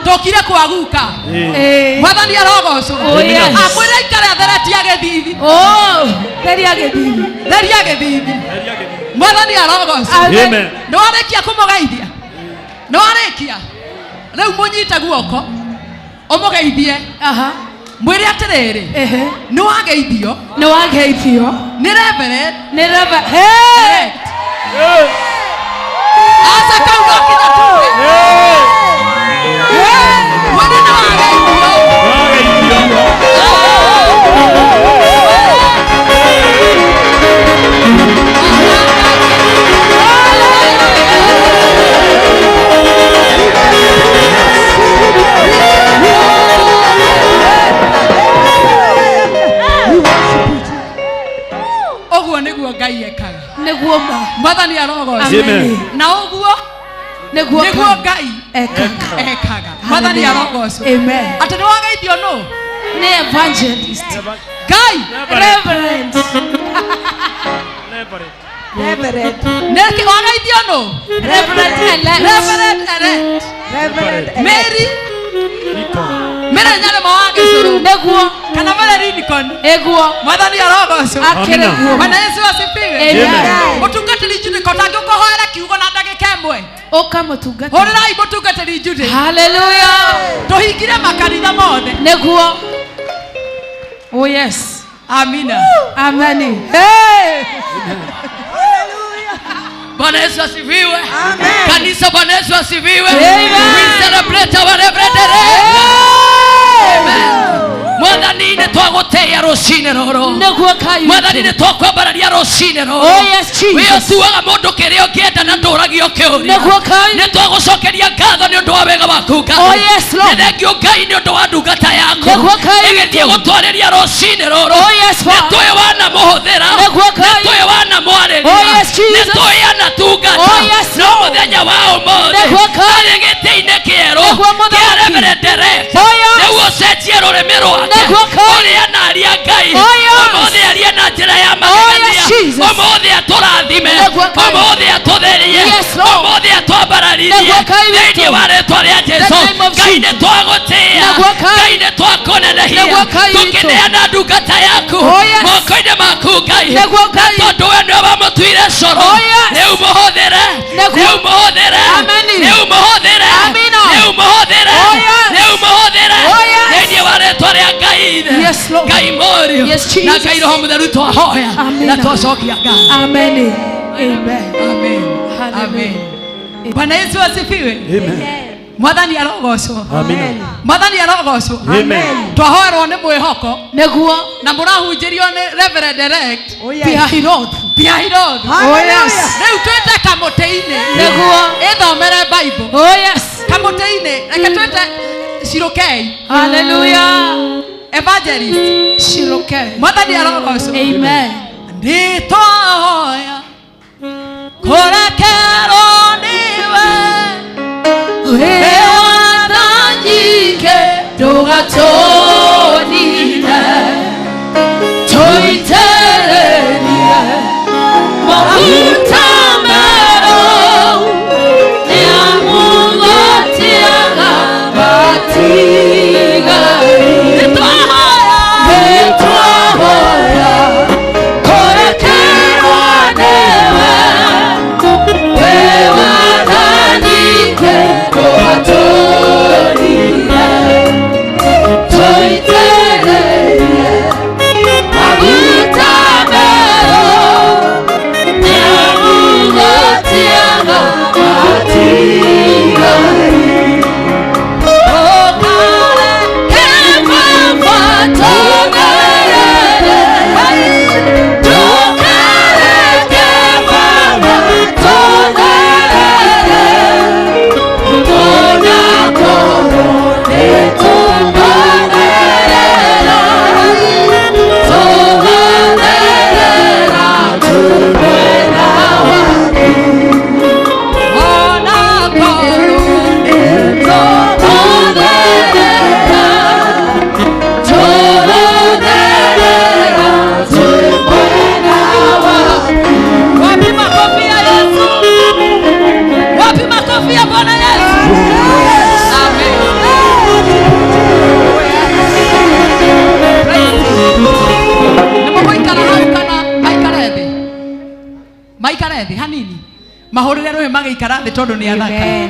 tokire kwaguka mwathani arogocwo amwira ikare thereti agithithi theria githithi mwathani arogocwo amen no arekia kumugeithia no arekia riu munyite guoko umugeithie mwire atiriri ni wageithio ni reverend asa kauga kina tuwe mwene ni wageithio Ngai ekaga niguo mwathani arogocwo na uguo niguo Ngai ekaga mwathani arogocwo ati ni wageithio no ni evangelist Ngai reverend neki wageithio no reverend Mary mera nyale mawage suru neguo kana mara Lincoln eguo mwathani arogocwo akireguo bana Yesu asifiwe amen mutungatiri Judy kotange kuhoera kiugo na ndagika imwe oka mutungatiri horirai mutungatiri Judy hallelujah tuhingire makanitha mothe neguo oh yes amina amen hey Bwana Yesu asifiwe amen kanisa Bwana Yesu asifiwe amen we celebrate our reverend amen mwathani ne twagoteya rucine roro mwathani ne twakwambararia rucine roro oh yes Jesus we tuaga mundu kirio kienda na nduragio kiuria ne twagucokeria ngatho ni undu wa wega waku Ngai oh yes Lord ne thengio Ngai ni undu wa ndungata yaku igithie gutwariria rucine roro oh yes ne twe wana muhuthira ne twe wana mwariria oh yes Jesus ne twe ana tungata oh yes no muthenya wa umuthi ari gitiine kieru kia reverend direct ne ucenjie rurimi rwake oria naria Ngai umuthi aria na njira ya magegania umuthi aturathime umuthi atutherie umuthi atwambararirie thĩinĩ wa rĩĩtwa rĩa Jesũ Ngai nĩ twagũtĩĩa Ngai nĩ twakũnenehia tũkĩneana ndungata yaku moko-inĩ maku Ngai na tondũ we nĩwe wamũtuire coro rĩu mũhũthĩre rĩu mũhũthĩre rĩu mũhũthĩre rĩu mũhũthĩre rĩu mũhũthĩre thĩinĩ wa rĩĩtwa rĩa Ngai Ngai mũriũ na Ngai Roho Mũtheru twahoya na twacokia Ngai amen amen amen amen Bwana Yesu asifiwe amen mwathani arogocwo amen mwathani arogocwo amen twahoerwo nĩ mwĩhoko nĩguo na mũrahunjĩrio nĩ reverend elect Pierre oh yes rĩu twĩte kamũtĩ-inĩ nĩguo ĩthomere Bible oh yes kamũtĩ-inĩ reke twĩte Shirokei hallelujah evangelist Shirokei mwathani arogocwo amen ndĩtwahoya kũrekerwo nĩwe wewathanyike ndũgatonine tũitĩrĩrie maguta merũ nĩamũgwatiaga matigari ndĩtwahoya kũrekerwo nĩwe wewathanyike ndũgatonine tũitĩrĩrie maguta merũ mahurire rohe magikara thi tondu ni athaka.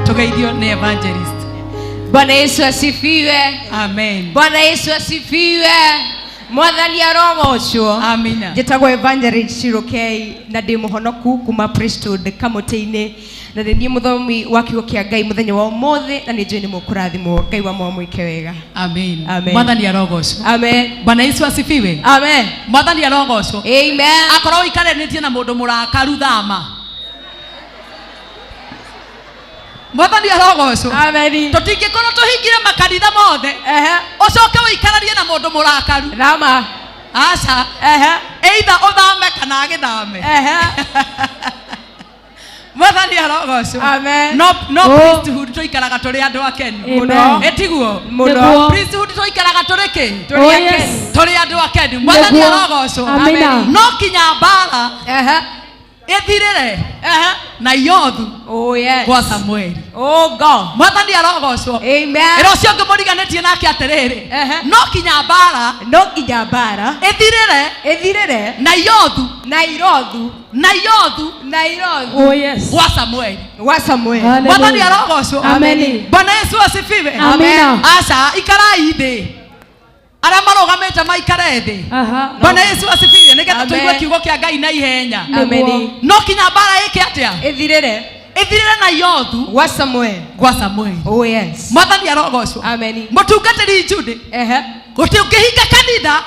Tugeithio ni evangelist. Bwana Yesu asifiwe. Amen. Bwana Yesu asifiwe. Mwathani arogocwo. Amina. Njĩtagwo Evangelist Shirokei na ndĩ mũhonoku kuma priesthood kamũtĩ-inĩ na ndĩ mũthomi wa kiugo kĩa Ngai mũthenya wa ũmũthĩ na nĩ njũĩ nĩ mũkũrathimwo. Ngai wa mwĩke wega. Amen. Amen. Mwathani arogocwo. Amen. Bwana Yesu asifiwe. Amen. Mwathani arogocwo. Amen. Akorwo ikaranĩtie na mũndũ mũrakaru thama. Mwathani arogocwo. Amen. Tũtingĩkorwo tũhingire makanitha mothe. Ũcoke ũikararie na mũndũ mũrakaru. Rama. Aca. Either ũthame kana agĩthame. Mwathani arogocwo. Amen. No priesthood tũikaraga tũrĩ andũ akenu. Mũno. Etiguo. Mũno. Priesthood tũikaraga tũrĩ kĩ? Tũrĩ andũ akenu. Mwathani arogocwo. Amen. No kinya mbara. Ethirire. Na Yothu. Oh yes. Kwa Samueli. Oh God. Mwathani arogocwo. Amen. Erocio ngĩmũriganĩtie nake atĩrĩrĩ. No kinya mbara. No kinya mbara. Ethirire. Na Yothu. Oh yes. Kwa Samueli. Mwathani arogocwo. Amen. Bwana Yesu asifiwe. Amen. Aca ikarai thĩ. Arĩa marogamĩte maikare thĩ. Bwana Yesu asifiwe. Nĩgetha tũigue kiugo kĩa Ngai na ihenya. Amen. No kinya mbara ĩke atĩa? Ethirire na Yothu. Kwa Samueli. Oh yes. Mwathani arogocwo. Amen. Mũtungatĩri Jude. Gũtingĩhinga kanitha.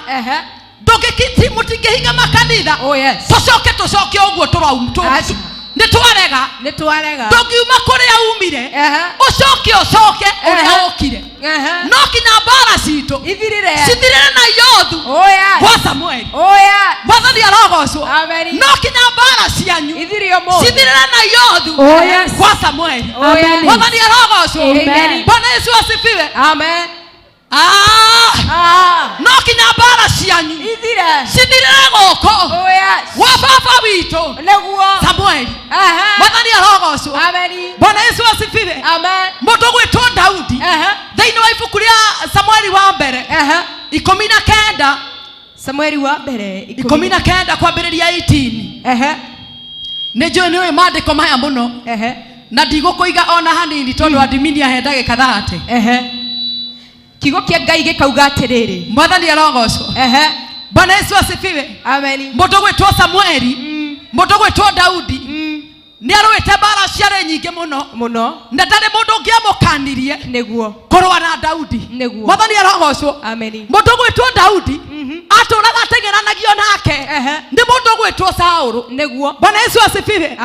Mũtingĩhinga makanitha. Oh yes. Tũcoke ũguo tũrauma. Nĩtwarega. Ndũngiuma kũrĩa umire. Ũcoke ũrĩa ũkire. No kinya mbara citũ. Cithirire na Yothu. Kwa Samueli. Mwathani arogocwo. No kinya mbara cianyu. Cithirire na Yothu. Kwa Samueli. Mwathani arogocwo. Bwana Yesu asifiwe. Amen. No kinya mbara cianyu. Cithirire gũkũ. Wa baba witũ. Samueli. Mwathani arogocwo. Bwana Yesu asifiwe. Mũndũ gwĩtwo Daudi. Thĩinĩ wa ibuku rĩa Samueli wa mbere. 19. Samueli wa mbere 19 kwambĩrĩria 18. Nĩ njũĩ nĩũĩ maandĩko maya mũno. Na ndigũkũiga ona hanini tondũ adimini ahe ndagĩka 30. Kiugo kĩa Ngai gĩkauga atĩrĩrĩ. Mwathani arogocwo. Bwana Yesu asifiwe. Amen. Mũndũ gwĩtwo Samueli. Mũndũ gwĩtwo Daudi. Nĩ arũĩte mbara ciarĩ nyingĩ mũno. Na ndarĩ mũndũ ũngĩamũkanirie nĩguo kũrũa na Daudi. Mwathani arogocwo. Mũndũ gwĩtwo Daudi atũraga ateng'eranagio nake. Nĩ mũndũ gwĩtwo Saũlũ. Bwana Yesu asifiwe.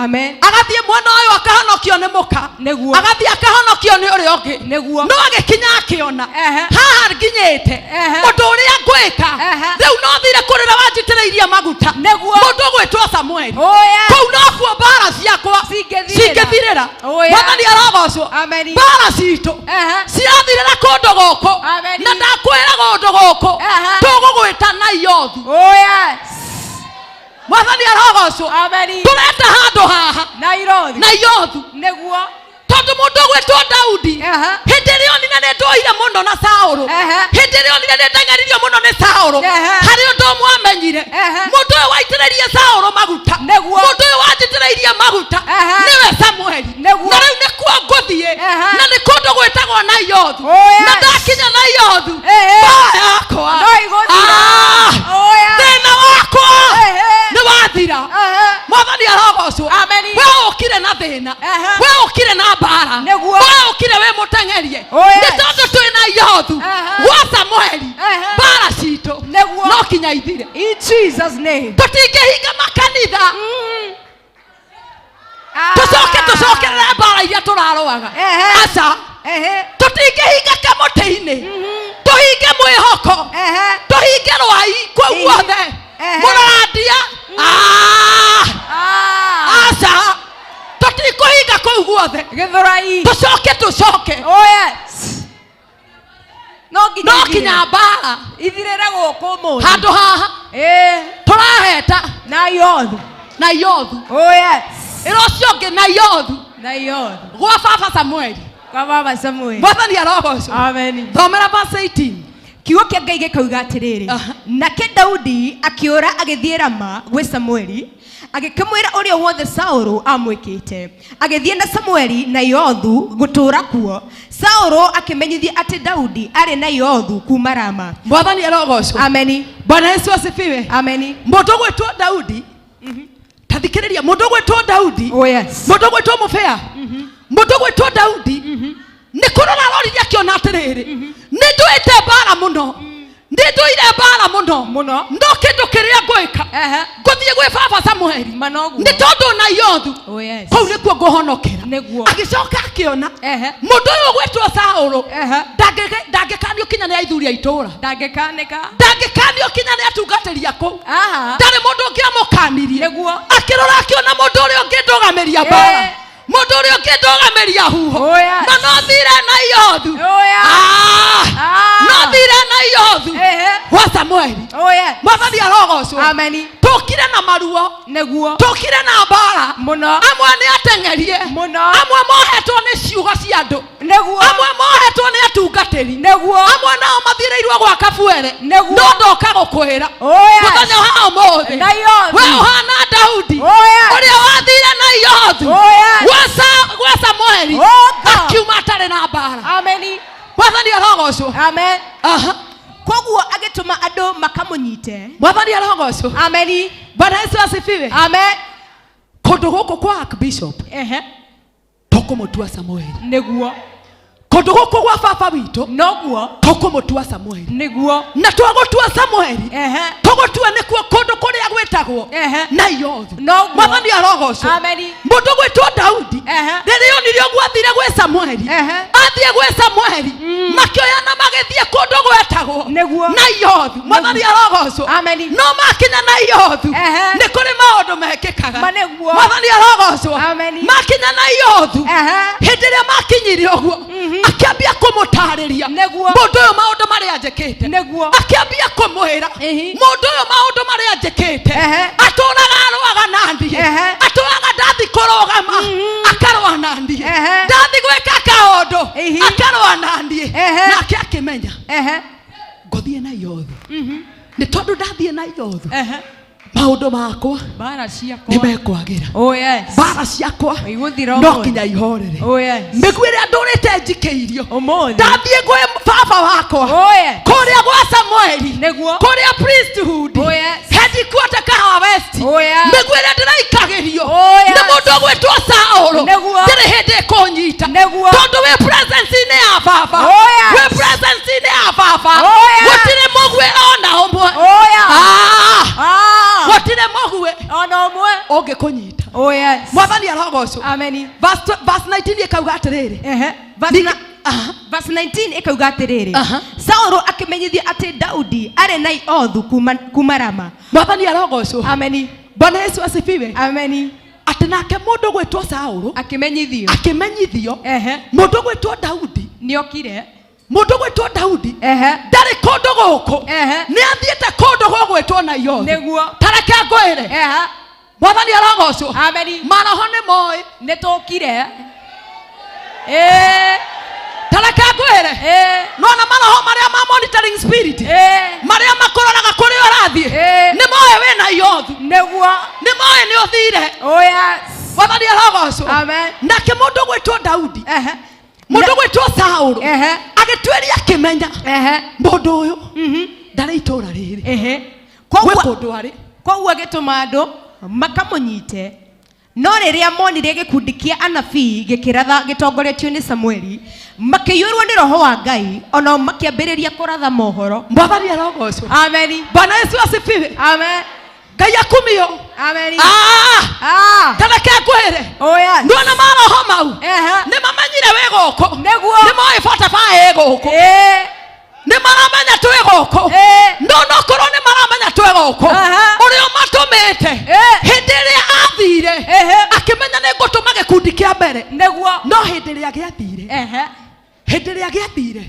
Agathiĩ mwena ũyũ akahonokio nĩ mũka. Agathiĩ akahonokio nĩ ũrĩa ũngĩ. No agĩkinya akĩona haha nginyĩte ũndũ ũrĩa ngwĩka rĩu no thire kũrĩra wanjitĩrĩirie maguta. Mũndũ gwĩtwo Samueli. Kũu nokuo mbara ciakwa cingĩthirĩra. Mwathani arogocwo. Mbara citũ cirathirĩra kũndũ gũkũ. Na ndakwĩra kũndũ gũkũ tũgũgwĩta na Yothu. Mwathani arogocwo. Tũreta handũ haha na Yothu. Tondũ mũndũ gwĩtwo Daudi hĩndĩ ĩrĩa onire nĩ ndũire mũno na Saũlũ. Hĩndĩ ĩrĩa onire nĩ ndeng'eririo mũno nĩ Saũlũ. Harĩ ũndũ ũmwe amenyire. Mũndũ ũyũ waitĩrĩirie Saũlũ maguta. Mũndũ ũyũ wanjitĩrĩirie maguta nĩwe Samueli. Na rĩu nĩkuo ngũthiĩ. Na nĩ kũndũ gwĩtagwo na Yothu. Na ndakinya na Yothu mbara yakwa. Thĩna wakwa nĩ wathira. Mwathani arogocwo. We ũkire na thĩna. We ũkire na mbara. We ũkire we mũteng'erie. Nĩ tondũ twĩ na Yothu. Gwa Samueli. Mbara citũ no kinya ithire. In Jesus name. Tũtingĩhinga makanitha. Tũcokerere mbara iria tũrarũaga. Aca. Tũtingĩhinga kamũtĩ-inĩ. Tũhinge mwĩhoko. Tũhinge rwai kũu guothe. Mũrandia. Aca. Tũtikũhinga kũu guothe. Tũcoke. No kinya mbara ithirĩre gũkũ mũthĩ. Handũ haha tũraheta na Yothu. Ĩrocio ũngĩ na Yothu. Gwa baba Samueli. Kwa baba Samueli. Mwathani arogocwo. Amen. Thomera verse 18. kiugo kia Ngai gikauga atiriri nake Daudi akiora agithie Rama gwe Samueli agikimwira uria wothe Saulu amwikite agithie na Samueli na Yothu gutura kuo Saulu akimenyithia ati Daudi ari na Yothu kuma Rama. Mwathani arogocwo. Ameni. Bwana Yesu asifiwe. Ameni. Mundu gwetwo Daudi tathikiriria mundu gwetwo Daudi. Oh yes. Mundu gwetwo Mufea. Mundu gwetwo Daudi ni kurora rori akiona atiriri ni nduite bara muno ndi nduire bara muno ndo kindu kiria ngwika nguthie gwe baba Samueli ni tondu na Yothu kau nikuo nguhonokera agicoka akiona mundu uyu gwetwo Saulu ndangĩkanio kinya ni aithuri aitura ndangĩkanio kinya ni atungatĩri aku ndari mundu ũngĩamũkanirie akirora akiona mundu ũrĩa ũngĩndũgamiria bara mundu ũrĩa ũngĩndũgamiria huho na no thire na Yothu no thire na Yothu wa Samueli. Mwathani arogocwo. Ameni. Tukire na maruo neguo tukire na bara muno amwe ni atengerie muno amwe mohetwo ni ciugo cia andu neguo amwe mohetwo ni atungatĩri neguo amwe nao mathireirwo gwa kabuere no ndoka gukwira muthenya wa ũmũthĩ we ũhana Daudi ũrĩa wathire na Yothu gwa Samueli akiuma atarĩ na bara. Ameni. Mwathani arogocwo. Amen. Koguo agituma andu makamunyite. Mwathani arogocwo. Ameni. Bwana Yesu asifiwe. Amen. Kundu guku kwa Archbishop tukumutua Samueli neguo kundu guku gwa baba witu noguo tukumutua Samueli neguo na twagutua Samueli tugutua nikuo kundu kuria gwetagwo na Yothu noguo. Mwathani arogocwo. Ameni. Mundu gwetwo Daudi ririo nirio gwathire gwe Samueli athie gwe Samueli makioya na magithie kundu gwetagwo na Yothu. Mwathani arogocwo. Ameni. No makinya na Yothu ni kuri maundu mekikaga. Mwathani arogocwo. Ameni. Makinya na Yothu hindi ria makinyire uguo akiambia kumutariria mundu uyu maundu maria njikite akiambia kumwira mundu uyu maundu maria njikite aturaga arwaga nandi aturaga ndathi kurugama akarwa nandi ndathi gwika kaundu akarwa nandi nake akimenya nguthie na Yothu ni tondu ndathie na Yothu maundu makwa bara ciakwa nimekwagira. Oh yes. Bara ciakwa no kinya ihorere. Oh yes. Mbigwire ndurite njikeirio ndathie gwe baba wakwa. Oh yes. Kuria gwa Samueli neguo kuria priesthood. Oh yes. Headquarter Kahawa West. Oh yes. Mbigwire ndiraikagirio ni mundu gwetwo Saulu ndiri hindi kunyita tondu we presence ni ya baba. Oh yes. We presence ni ya baba. Oh yes. Gutire mugwe ona umwe. Oh yes. Watire mogwe ona umwe ungikunyita. Oh yes. Mwathani arogocwo. Ameni. Verse 19 ikauga atiriri verse 19 ikauga atiriri Saulu akimenyithia ati Daudi ari na Yothu kuma Rama. Mwathani arogocwo. Ameni. Bwana Yesu asifiwe. Ameni. Ati nake mundu gwetwo Saulu akimenyithio mundu gwetwo Daudi niokire mundu gwetwo Daudi ndari kundu guku ni athiete kundu gwetwo na Yothu neguo tareke ngwire Mwathani arogocwo. Ameni. Maroho ni moi nitukire tareke ngwire nona maroho maria ma monitoring spirit maria makuroraga kuri urathie ni moi we na Yothu neguo ni moi ni uthire. Oh yes. Mwathani arogocwo. Amen. Nake mundu gwetwo Daudi mundu gwetwo Saulu agitweria akimenya mundu uyu ndari itura riri koguo agituma andu makamunyite no riria monire gikundi kia anabii gikiratha gitongoretio ni Samueli makiyurwo ni roho wa Ngai ona makiambiriria kuratha mohoro. Mwathani arogocwo. Ameni. Bwana Yesu asifiwe. Amen. Ngai akumio. Ameni. Tareke ngwire. Oh yes. Ndona maroho mau ni mamenyire we guku neguo ni moi bata bae guku ni maramenya twi guku no korwo ni maramenya twi guku urio matumite hindi ria athire akimenya ni ngutuma gikundi kia mbere neguo no hindi ria giathire hindi ria giathire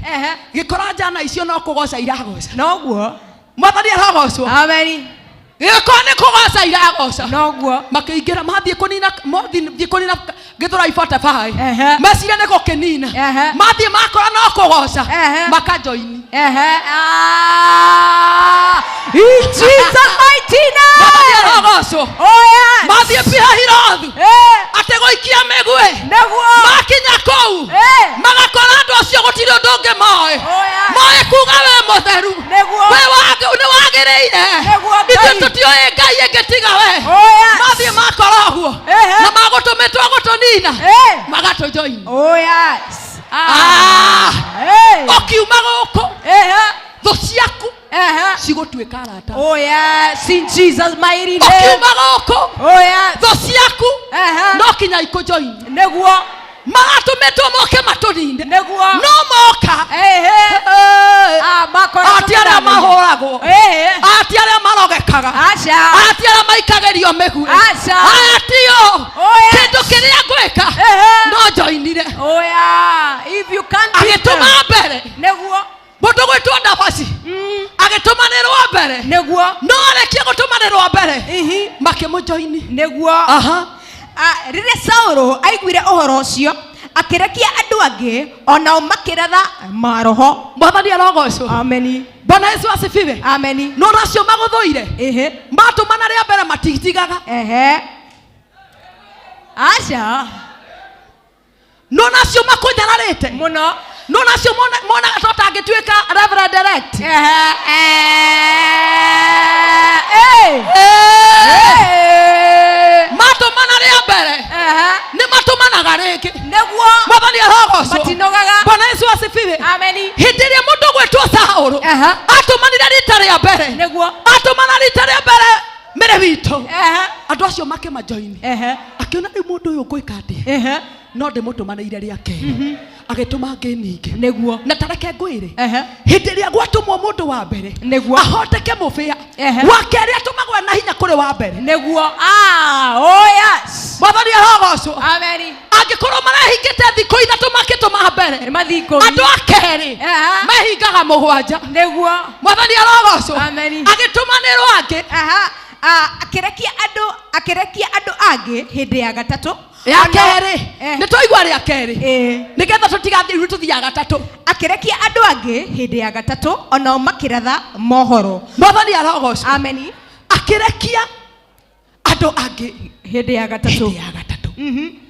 gikora jana icio no kugoca iragoca noguo. Mwathani arogocwo. Ameni. Gĩkone kũgoca iragoca. Noguo. Makĩingĩra mathiĩ kũnina Gĩthũrai 45. Meciria nĩ gũkĩnina. Mathiĩ makora no kũgoca. Makajoini. In Jesus mighty name. Magogocwo. Oh yes. Mathiĩ Pihahirothu. Atĩ gũikia mĩgwĩ. Makinya kũu. Magakora andũ acio gũtirĩ ũndũ ũngĩ moĩ. Moĩ kuga we mũtheru. We nĩ wagĩrĩire. Ithuĩ tũtioĩ Ngai ĩngĩ tiga we. Mathiĩ makora ũguo. Na magũtũmĩtwo gũtũnina. Magatũjoini. Oh yes. Ũkiuma gũkũ. Thũ ciaku. Cigũtuĩka arata. Oh yes. In Jesus mighty name. Ũkiuma gũkũ. Oh yes. Thũ ciaku. No kinya ikũjoini. Nĩguo. Magatũmĩtwo moke matũninde. Nĩguo. No moka. Ati arĩa mahũragwo. Ati arĩa marogekaga. Ati arĩa maikagĩrio mĩgwĩ. Atio. Kĩndũ kĩrĩa ngwĩka no joinire. If you can't agĩtũma mbere. Nĩguo. Mũndũ gwĩtwo Ndabaci. Agĩtũmanĩrwo mbere. Nĩguo. No arĩkia gũtũmanĩrwo mbere. Makĩmũjoini. Nĩguo. Rĩrĩa Saũlũ aiguire ũhoro ũcio akĩrekia andũ angĩ onao makĩratha maroho. Mwathani arogocwo. Amen. Bwana Yesu asifiwe. Amen. No nacio magũthũire. Matũmana rĩa mbere matitigaga. Aca. No nacio makũnyararĩte mũno. No nacio monaga tota angĩtuĩka Reverend Direct. Matũmana rĩa mbere nĩ matũmanaga rĩngĩ. Nĩguo. Mwathani arogocwo. Matinogaga. Bwana Yesu asifiwe. Amen. Hĩndĩ ĩrĩa mũndũ gwĩtwo Saũlũ atũmanire rita rĩa mbere. Nĩguo. Atũmana rita rĩa mbere mbere witũ. Andũ acio makĩmajoini. Akĩona rĩu mũndũ ũyũ ngwĩka atĩa. No ndĩmũtũmanĩire rĩa kerĩ. Agĩtũma angĩ ningĩ. Nĩguo. Na tareke ngwĩre. Hĩndĩ ĩrĩa gwatũmwo mũndũ wa mbere. Nĩguo. Ahoteke mũbĩa. Wa kerĩ atũmagwo na hinya kũrĩ wa mbere. Nĩguo. Oh yes. Mwathani arogocwo. Amen. Angĩkorwo marahingĩte thikũ ithatũ makĩtũma mbere. Andũ a kerĩ mehingaga mũgwanja. Nĩguo. Mwathani arogocwo. Amen. Agĩtũmanĩrwo angĩ. Akĩrekia andũ angĩ hĩndĩ ya gatatũ. Ya kerĩ. Nĩ twaigua rĩa kerĩ. Nĩgetha tũtigathiĩ tuthiaga gatatũ. Akĩrekia andũ angĩ hĩndĩ ya gatatũ onao makĩratha mohoro. Mwathani arogocwo. Amen. Akĩrekia andũ angĩ hĩndĩ ya gatatũ.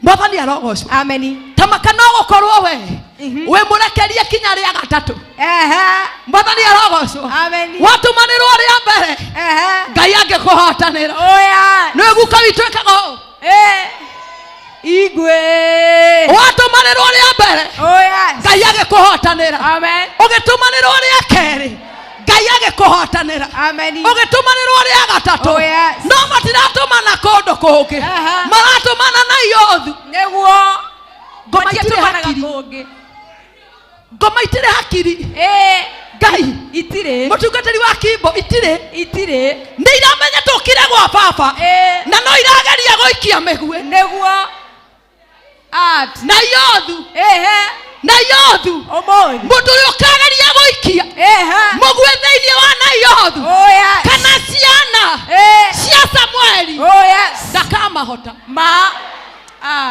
Mwathani arogocwo. Amen. Tamaka no gũkorwo we mũrekerie kinya rĩa gatatũ. Mwathani arogocwo. Amen. Watũmanĩrwo rĩa mbere. Ngai angĩkũhotanĩra. Nĩ guka witũ ĩkaga. Igwe. Watũmanĩrwo rĩa mbere. Ngai agĩkũhotanĩra. Amen. Ũgĩtũmanĩrwo rĩa kerĩ. Ngai agĩkũhotanĩra. Amen. Ũgĩtũmanĩrwo rĩa gatatũ. No matiratũmana kũndũ kũngĩ. Maratũmana na Iothu. Nĩguo. Ngoma itirĩ hakiri. Ngai itirĩ. Mũtungatĩri wa kimbo itirĩ. Nĩ iramenya tũkire gwa baba. Na no irageria gũikia mĩgwĩ. Nĩguo. Na Iothu. Na Iothu. Mũndũ ũrĩa ũkageria gũikia mũgwĩ thĩinĩ wa na Iothu. Kana ciana cia Samueli. Ndakamahota.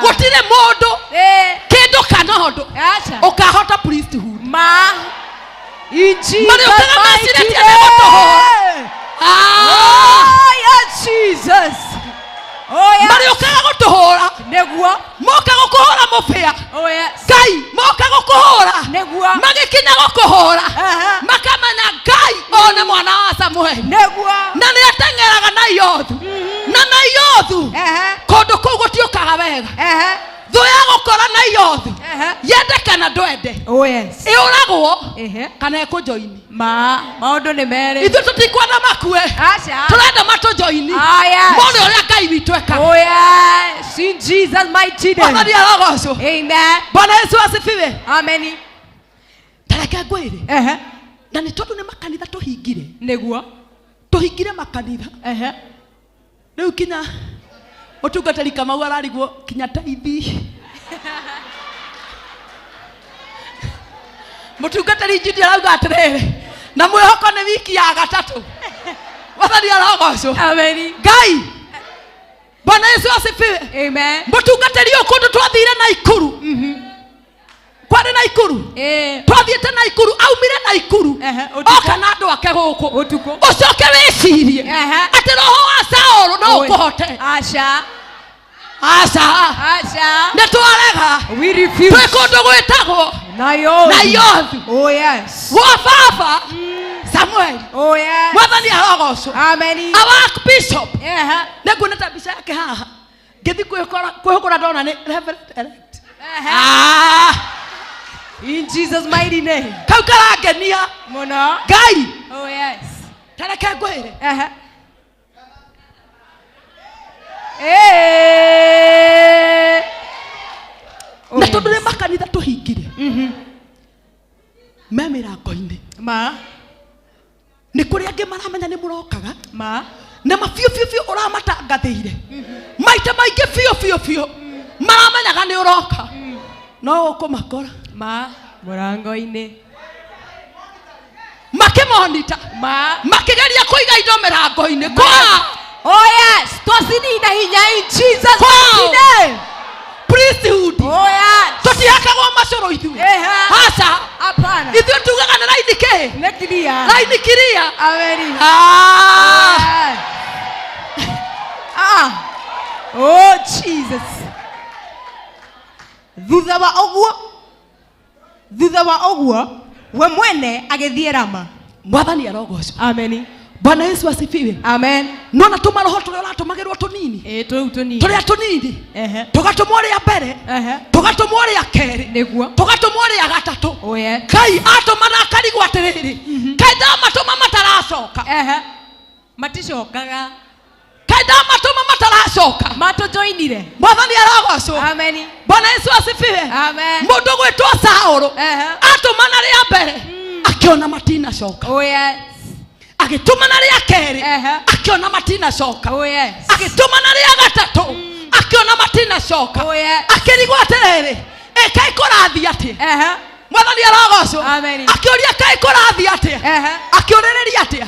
Gũtirĩ mũndũ kĩndũ kana ũndũ ũkahota priesthood. Marĩũkaga mecirĩtie nĩ gũtũhũra. Jesus. Marĩũkaga gũtũhũra. Nĩguo. Moka gũkũhũra mũbĩa. Ngai moka gũkũhũra. Magĩkinya gũkũhũra makamenya Ngai nĩ mwana wa Samueli. Na nĩ ateng'eraga na Iothu. Na Iothu kũndũ kũu gũtiũkaga wega. Thũ ya gũkora na Iothu yende kana ndwende ĩũragwo kana ĩkũjoini. Maũndũ nĩ merĩ. Ithuĩ tũtikwenda makue. Tũrenda matũjoini. Mone ũrĩa Ngai witũ ekaga. In Jesus mighty name. Mwathani arogocwo. Amen. Bwana Yesu asifiwe. Amen. Tareke ngwĩre. Na nĩ tondũ nĩ makanitha tũhingire. Nĩguo. Tũhingire makanitha. Rĩu kinya mũtungatĩri Kamau ararigwo kinya taithi. Mũtungatĩri Judy arauga atĩrĩrĩ na mwĩhoko nĩ wiki ya gatatũ. Mwathani arogocwo. Amen. Ngai. Bwana Yesu asifiwe. Amen. Mutungatĩri ũkũndũ twathire Naikuru. Kwani Naikuru? Twathiĩte Naikuru, aumire Naikuru. Oka na andũ ake gũkũ. Ũcoke wĩcirie. Atĩ roho wa Saũlũ no ũkũhote. Aca. Nĩ twarega. We refuse. Twĩ kũndũ gwĩtagwo Naiothu. Oh yes. Gwa baba Samuel. Oh yes. Mwathani arogocwo. Amen. Our bishop. Nĩnguonete mbica yake haha. Ngĩthi kwĩhũgũra ndona nĩ Reverend elect. In Jesus mighty name. Kau karangenia. Mũno. Ngai. Oh yes. Tareke ngwĩre. Na tondũ nĩ makanitha tũhingire. Me mĩrango-inĩ. Nĩ kũrĩ angĩ maramenya nĩ mũrokaga. Na mabiũ ũramatangathĩire. Maita maingĩ biũ. Maramenyaga nĩ ũroka. No ũkũmakora. Mũrango-inĩ. Makĩmonita. Makĩgeria kũiga indo mĩrango-inĩ. Kwa. Oh yes. Twacinina hinya in Jesus mighty name. Priesthood. Oh yes. Tũtihakagwo macũrũ ithuĩ. Aca. Apana. Ithuĩ tugaga nĩ raini kĩ? Nĩ kiria. Raini kiria. Amen. Oh Jesus. Thutha wa ũguo we mwene agĩthiĩ Rama. Mwathani arogocwo. Amen. Bwana Yesu asifiwe. Amen. Nona tũmaroho tũrĩa ũratũmagĩrwo tũnini. Tũnini. Tũrĩa tũnini. Tũgatũmwo rĩa mbere. Tũgatũmwo rĩa kerĩ. Nĩguo. Tũgatũmwo rĩa gatatũ. Oh yeah. Ngai atũmana akarigwo atĩrĩrĩ. Kaĩ ndamatũma mataracoka. Maticokaga. Kaĩ ndamatũma mataracoka. Matũjoinire. Mwathani arogocwo. Amen. Bwana Yesu asifiwe. Amen. Mũndũ gwĩtwo Saũlũ. Atũmana rĩa mbere. Akiona matinacoka. Oh yes. Agĩtũmana rĩa kerĩ. Akiona matinacoka. Oh yes. Agĩtũmana rĩa gatatũ. Akiona matinacoka. Oh yes. Akĩrigwo atĩrĩrĩ. Kaĩ kũrathiĩ atĩa? Mwathani arogocwo. Amen. Akĩũria kaĩ kũrathiĩ atĩa? Akĩũrĩrĩria atĩa?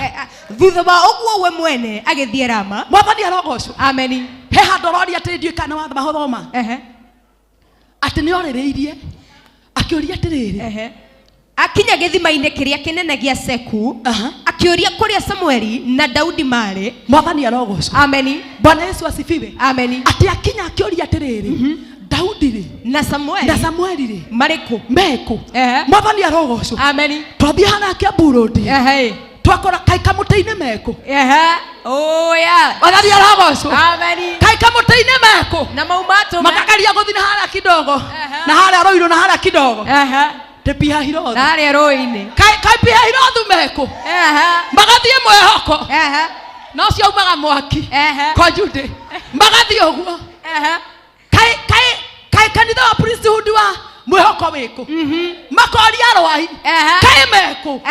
Thutha wa ũguo we mwene agĩthiĩ Rama. Mwathani arogocwo. Amen. He handũ ũroria atĩ ndiũĩ kana watho mahothoma. Atĩ nĩ orĩrĩirie. Akĩũria atĩrĩrĩ. Akinya gĩthima-inĩ kĩrĩa kĩnene gĩa Seku. Akĩũria kũrĩa Samueli na Daudi marĩ. Mwathani arogocwo. Amen. Bwana Yesu asifiwe. Amen. Atĩ akinya akĩũria atĩrĩrĩ. Daudi rĩ na Samueli rĩ marĩkũ meko. Mwathani arogocwo. Amen. Twathiĩ hana Kiambu Road. Twakora kaĩ kamũtĩ-inĩ meko. Oh yeah. Mwathani arogocwo. Amen. Kaĩ kamũtĩ-inĩ meko. Na maumatu makakaria gũthiĩ na harĩa kidogo. Na harĩa Roiro na harĩa kidogo. Tepia Hirothu. Na harĩa rũĩ-inĩ. Kaĩ Pia Hirothu meko. Magathiĩ mwĩhoko. No cio umaga mwaki. Kwa Jude. Magathiĩ ũguo. Kaĩ kanitha wa priesthood wa mwĩhoko wĩkũ. Makoria rwai. Kaĩ meko.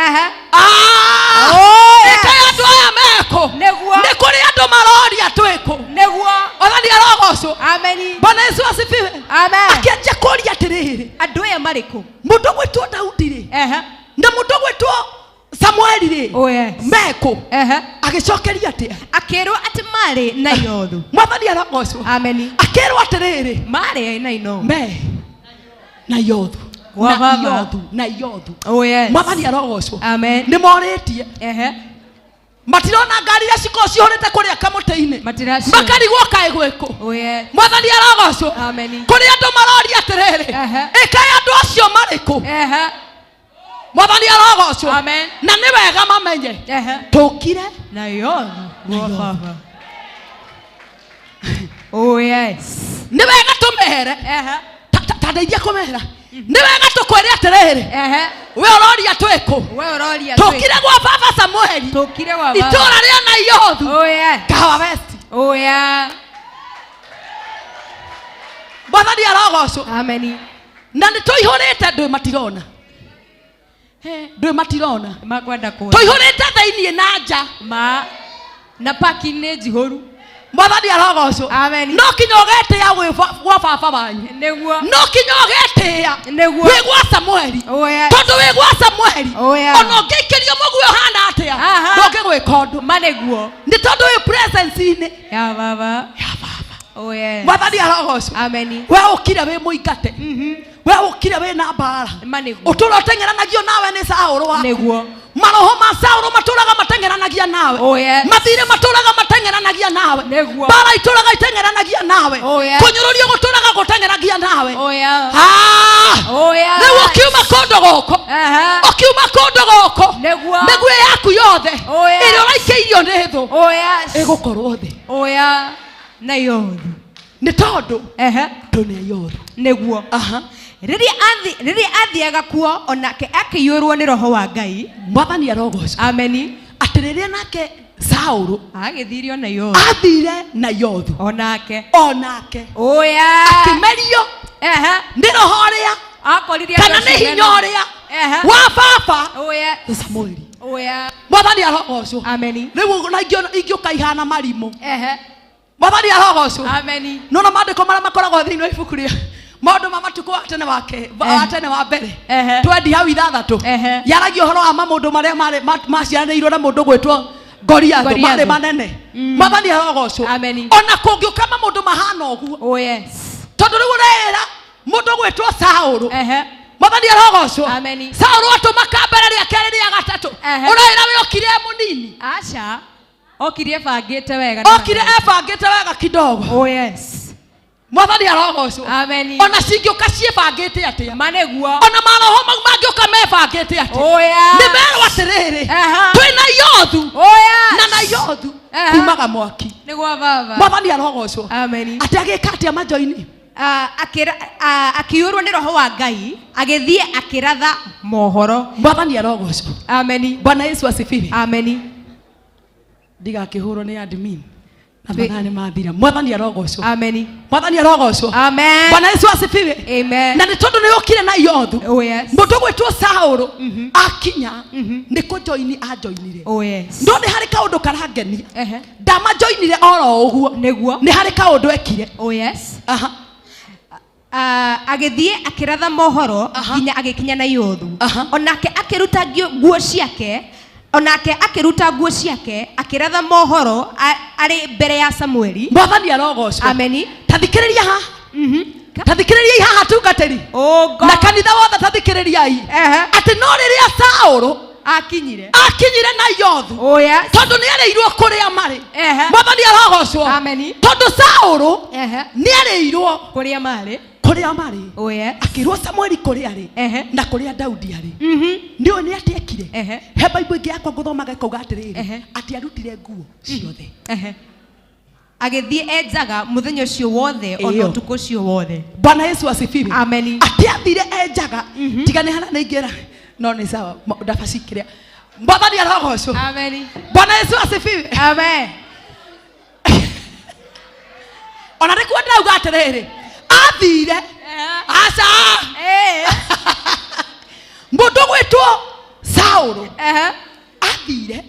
Kaĩ andũ aya meko. Nĩ kũrĩ andũ maroria twĩkũ. Mwathani arogocwo. Amen. Bwana Yesu asifiwe. Amen. Akĩanjia kũria atĩrĩrĩ. Andũ aya marĩkũ. Mũndũ gwĩtwo Daudi rĩ. Na mũndũ gwĩtwo Samueli rĩ. Oh yes. Meko. Agĩcokeria atĩa. Akĩrwo atĩ marĩ Naiothu. Mwathani arogocwo. Amen. Akĩrwo atĩrĩrĩ. Marĩ Naiothu. Naiothu. Oh yes. Mwathani arogocwo. Amen. Nĩ morĩtie. Matirona ngari iria cikoragwo cihũrĩte kũrĩa kamũtĩ-inĩ. Makarigwo kaĩ gwĩkũ. Mwathani arogocwo. Kũrĩ andũ maroria atĩrĩrĩ. Kaĩ andũ acio marĩkũ. Mwathani arogocwo. Na nĩ wega mamenye. Tũkire Naiothu. Oh yes. Nĩ wega tũmere. Tandeithia kũmera. Nĩ wega tũkwĩre atĩrĩrĩ. We ũroria twĩkũ. Tũkire gwa baba Samueli. Itũũra rĩa Naiothu. Oh yeah. Kahawa West. Oh yeah. Mwathani arogocwo. Amen. Na nĩ tũihũrĩte ndwĩ matirona. Ndwĩ matirona. Tũihũrĩte thĩiniĩ na nja. Na parking nĩ njihũru. mwathani arogocwo Amen. no kinya ugetia gwa baba wanyu Neguo. no kinya ugetia Neguo. wi gwa Samueli Oh yes. tondu wi gwa Samueli Oh yeah. ono ngikirio muguo hana atia ndungigwika undu Maneguo. ni tondu wi presence ini Ya baba. ya baba Oh yes. mwathani arogocwo Amen. we ukire wi muingate we ukire wi na mbara Maneguo. utura utengeranagio nawe ni Saũlũ waku Neguo. maroho ma Saũlũ matũraga matengeranagia nawe Oh yes. mathire matũraga matengeranagia nawe Neguo. mbara itũraga itengeranagia nawe Oh yes. kunyũrũrio gũtũraga gũtengeragia nawe Oh yeah. Oh yeah. rĩu ũkiuma kũndũ gũkũ ũkiuma kũndũ gũkũ Neguo. mĩguĩ yaku yothe Oh yes. ĩrĩa ũraikĩirio nĩ thũ Oh yes. ĩgũkorwo thĩ Oh yeah. Na yothu. nĩ tondũ ndũ nĩ yothu Neguo. Rĩrĩa athiaga kuo onake akĩiyũrwo nĩ roho wa Ngai. mwathani arogocwo Ameni. atĩ rĩrĩa nake Saũlũ agĩthirio na yothu. athire na yothu Onake. Oh yeah. akĩmerio nĩ roho ũrĩa akoririe kana nĩ hinya ũrĩa wa baba Oh yeah. Samueli. Oh yeah. mwathani arogocwo Ameni. rĩu ingĩũka ihana marimũ mwathani arogocwo Ameni. nona maandĩko marĩa makoragwo thĩinĩ wa ibuku rĩa maũndũ ma matukũ wa tene wa mbere 20 hau 6 yaragia ũhoro wa maũndũ marĩa maciaranĩirwo na mũndũ gwĩtwo Goliath marĩ manene mwathani arogocwo ona kũngĩũka maũndũ mahana ũguo Oh yes. tondũ rĩu ũrera mũndũ gwĩtwo Saũlũ mwathani arogocwo Saũlũ atũma kambere rĩa kerĩ rĩa gatatũ ũrera we okire mũnini aca okire bangĩte wega okire ebangĩte wega kidogo Oh yes. mwathani arogocwo Amen. ona cingĩũka ciĩbangĩte atĩa Maneguo. ona maroho mau mangĩũka mebangĩte atĩa Oh yeah. nĩ merwo atĩrĩrĩ twĩna yothu Oh yes. na na yothu kumaga mwaki Nĩguo baba. mwathani arogocwo Amen. atĩ agĩka atĩa majoini akĩiyũrwo nĩ roho wa Ngai agĩthiĩ akĩratha mohoro. mwathani arogocwo Amen. Bwana Yesu asifiwe. Amen. ndigakĩhũrwo nĩ admin na mathaa nĩ mathira mwathani arogocwo Amen. mwathani arogocwo Amen. Bwana Yesu asifiwe. Amen. na nĩ tondũ nĩ ũkire na yothu Oh yes. mũndũ gwĩtwo Saũlũ akinya nĩ kũjoini ajoinire. Oh yes. no nĩ harĩ kaũndũ karangenia ndamajoinire oro ũguo Nĩguo. nĩ harĩ kaũndũ ekire. Oh yes. Agĩthiĩ akĩratha mohoro nginya agĩkinya na yothu. Onake akĩruta nguo ciake akĩratha mohoro arĩ mbere ya Samueli. mwathani arogocwo. Ameni. tathikĩrĩria haha tathikĩrĩriai haha tungatĩri na kanitha wothe tathikĩrĩriai atĩ no rĩrĩa Saũlũ akinyire na yothu tondũ nĩ arĩirwo kũrĩa marĩ mwathani arogocwo tondũ Saũlũ nĩ arĩirwo kũrĩa marĩ akĩrwo Samueli kũrĩa arĩ na kũrĩa Daudi arĩ nĩ ũĩ nĩ atĩ ekire he Bible ĩngĩ yakwa ngũthomaga ĩkauga atĩrĩrĩ atĩ arutire nguo ciothe agĩthiĩ enjaga mũthenya ũcio wothe ona ũtukũ ũcio wothe. Bwana Yesu asifiwe. Amen. atĩ athire enjaga tiga nĩ hana nĩ ingĩra no nĩ sawa ndabacikĩrĩa mwathani arogocwo. Amen. Bwana Yesu asifiwe. Amen. ona nĩkuo ndauga atĩrĩrĩ athire aca mũndũ gwĩtwo Saũlũ athire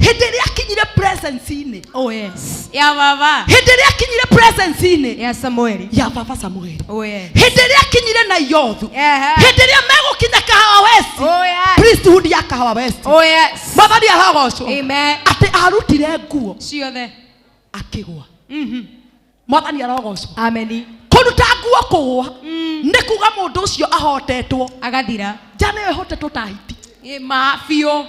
hĩndĩ ĩrĩa akinyire presence-inĩ. Oh yes. Ya baba. hĩndĩ ĩrĩa akinyire presence-inĩ ya Samueli. ya baba Samueli. Oh yes. hĩndĩ ĩrĩa akinyire na yothu hĩndĩ ĩrĩa megũkinya Kahawa West. Oh yes. priesthood ya Kahawa West. Oh yes. mwathani arogocwo. Amen. atĩ arutire nguo ciothe akĩgwa. mwathani arogocwo. Amen. kũruta nguo kũgwa nĩ kuga mũndũ ũcio ahotetwo agathira. njana ĩyo ĩhotetwo ta hiti biũ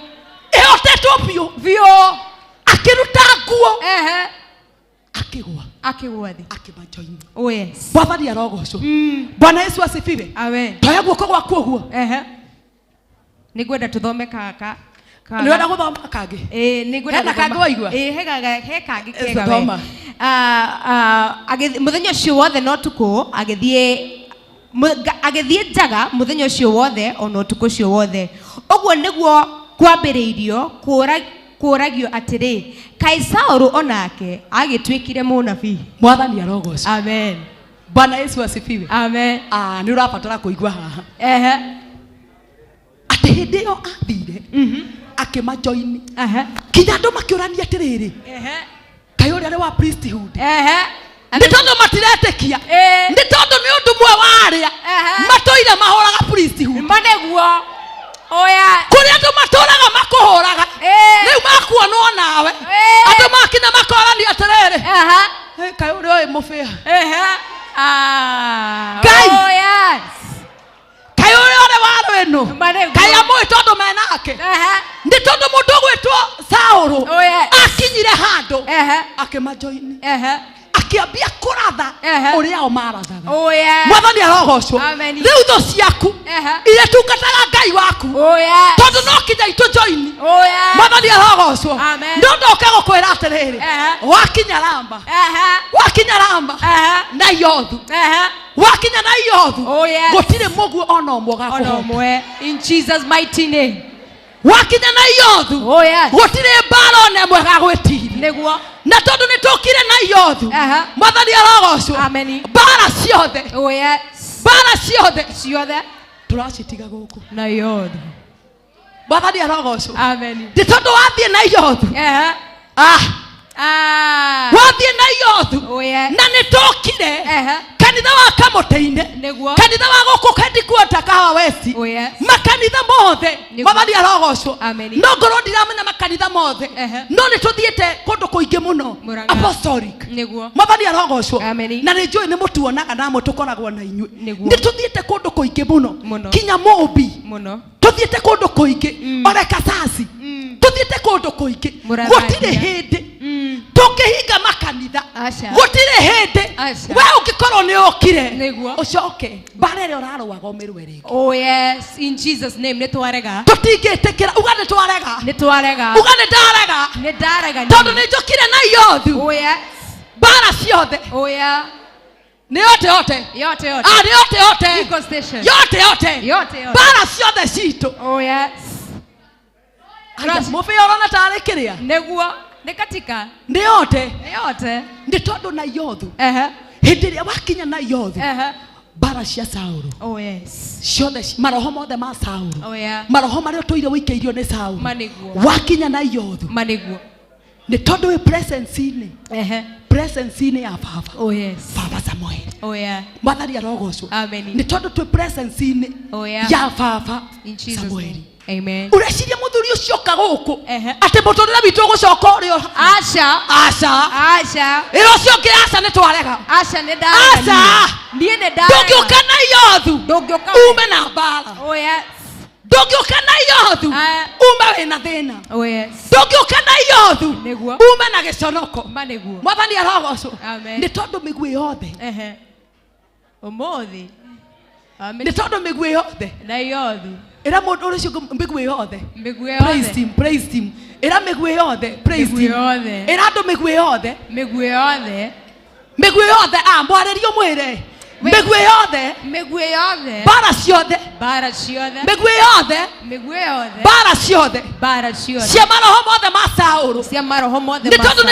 ĩhotetwo biũ akĩruta nguo akĩgwa thĩ akĩmajoini. Oh yes. mwathani arogocwo. Bwana Yesu asifiwe. Amen. toya guoko gwaku ũguo nĩngwenda tũthome kaka nĩwenda gũthoma kangĩ nĩngwenda kangĩ waigua he kangĩ kega we mũthenya ũcio wothe no tukũ agĩthiĩ njaga mũthenya ũcio wothe ona ũtukũ ũcio wothe. Ũguo nĩguo kwambĩrĩirio kũragio atĩrĩ kaĩ Saũlũ onake agĩtuĩkire mũnabii. mwathani arogocwo. Amen. Bwana Yesu asifiwe. Amen. nĩ ũrabatara kũigua haha atĩ hĩndĩ ĩyo athire akĩmajoini kinya andũ makĩũrania atĩrĩrĩ kayuri ari wa priesthood ndi tondu matiretekia ndi tondu ni undu mwe waria matoira mahoraga priesthood maneguo oya kuri andu maturaga makuhoraga riu makuonwo nawe andu makina makorani atiriri kayuri oi mufia oh yes kayuri ore waro eno kaya mwe tondu menake ndi tondu mundu gwitwo Saulu akinyire handu akimajoini akiambia kuratha uria o marathaga mwathani arogocwo riu tho ciaku ire tungataga Ngai waku tondu no kinya itu joini mwathani arogocwo ndoke gukwira atiriri wakinya ramba na Yothu wakinya na Yothu gutire muguo ona omwe gakuhota in Jesus mighty name wakinya na Yothu gutire mbara ona emwe gagwitiri neguo na tondu nitukire na Yothu mwathani arogocwo mbara ciothe mbara ciothe turacitiga guku na Yothu mwathani arogocwo ndi tondu wathie na Yothu wathie na Yothu na nitukire kanitha wa Kamoteine kanitha wa guku Kendikuota Kahawa West makanitha mothe mwathani arogocwo no ngoro ndiramenya makanitha mothe no nituthiete kundu kuingi muno apostolic mwathani arogocwo na ninjui ni mutuonaga na mutukoragwo na inyui nituthiete kundu kuingi muno kinya Mobi tuthiete kundu kuingi ore Kasasi tuthiete kundu kuingi gutire hindi tukihinga makanitha gutire hindi we ukikorwo ni okire ucoke barere uraruaga umirwe ringi oh yes in Jesus name nitwarega tutingitikira uga nitwarega uga ndarega tondu ninjukire na Yothu oh yes bara ciothe oh yeah ni yote ni yote Eagle Station yote bara ciothe citu oh yes mufia urona tari kiria neguo nikatika ni yote ndi tondu na Yothu hindi ria wakinya na Yothu bara cia Saulu oh yes ciothe maroho mothe ma Saulu oh yeah maroho maria toire wikeirio ni Saulu wakinya na Yothu ni tondu we presence ini ya baba oh yes baba Samuel oh yeah mwathani arogocwo ni tondu twe presence ini ya baba Samuel amen ureciria muthuri ucio kaguku ati muturira witu gucoka urio aca iro cio ngi aca ni twarega nie ne da ndungiuka na Yothu ume na mbara oh yes ndungiuka na Yothu ume wina thina oh yes ndungiuka na Yothu ume na giconoko mwathani arogocwo ni tondu migwi yothe omothi ni tondu migwi yothe na Yothu era mundu ucio migwi yothe praise him era migwi yothe praise him era andu migwi yothe mwaririo mwire migwi yothe bara ciothe migwi yothe bara ciothe cia maroho mothe ma Saulu ni tondu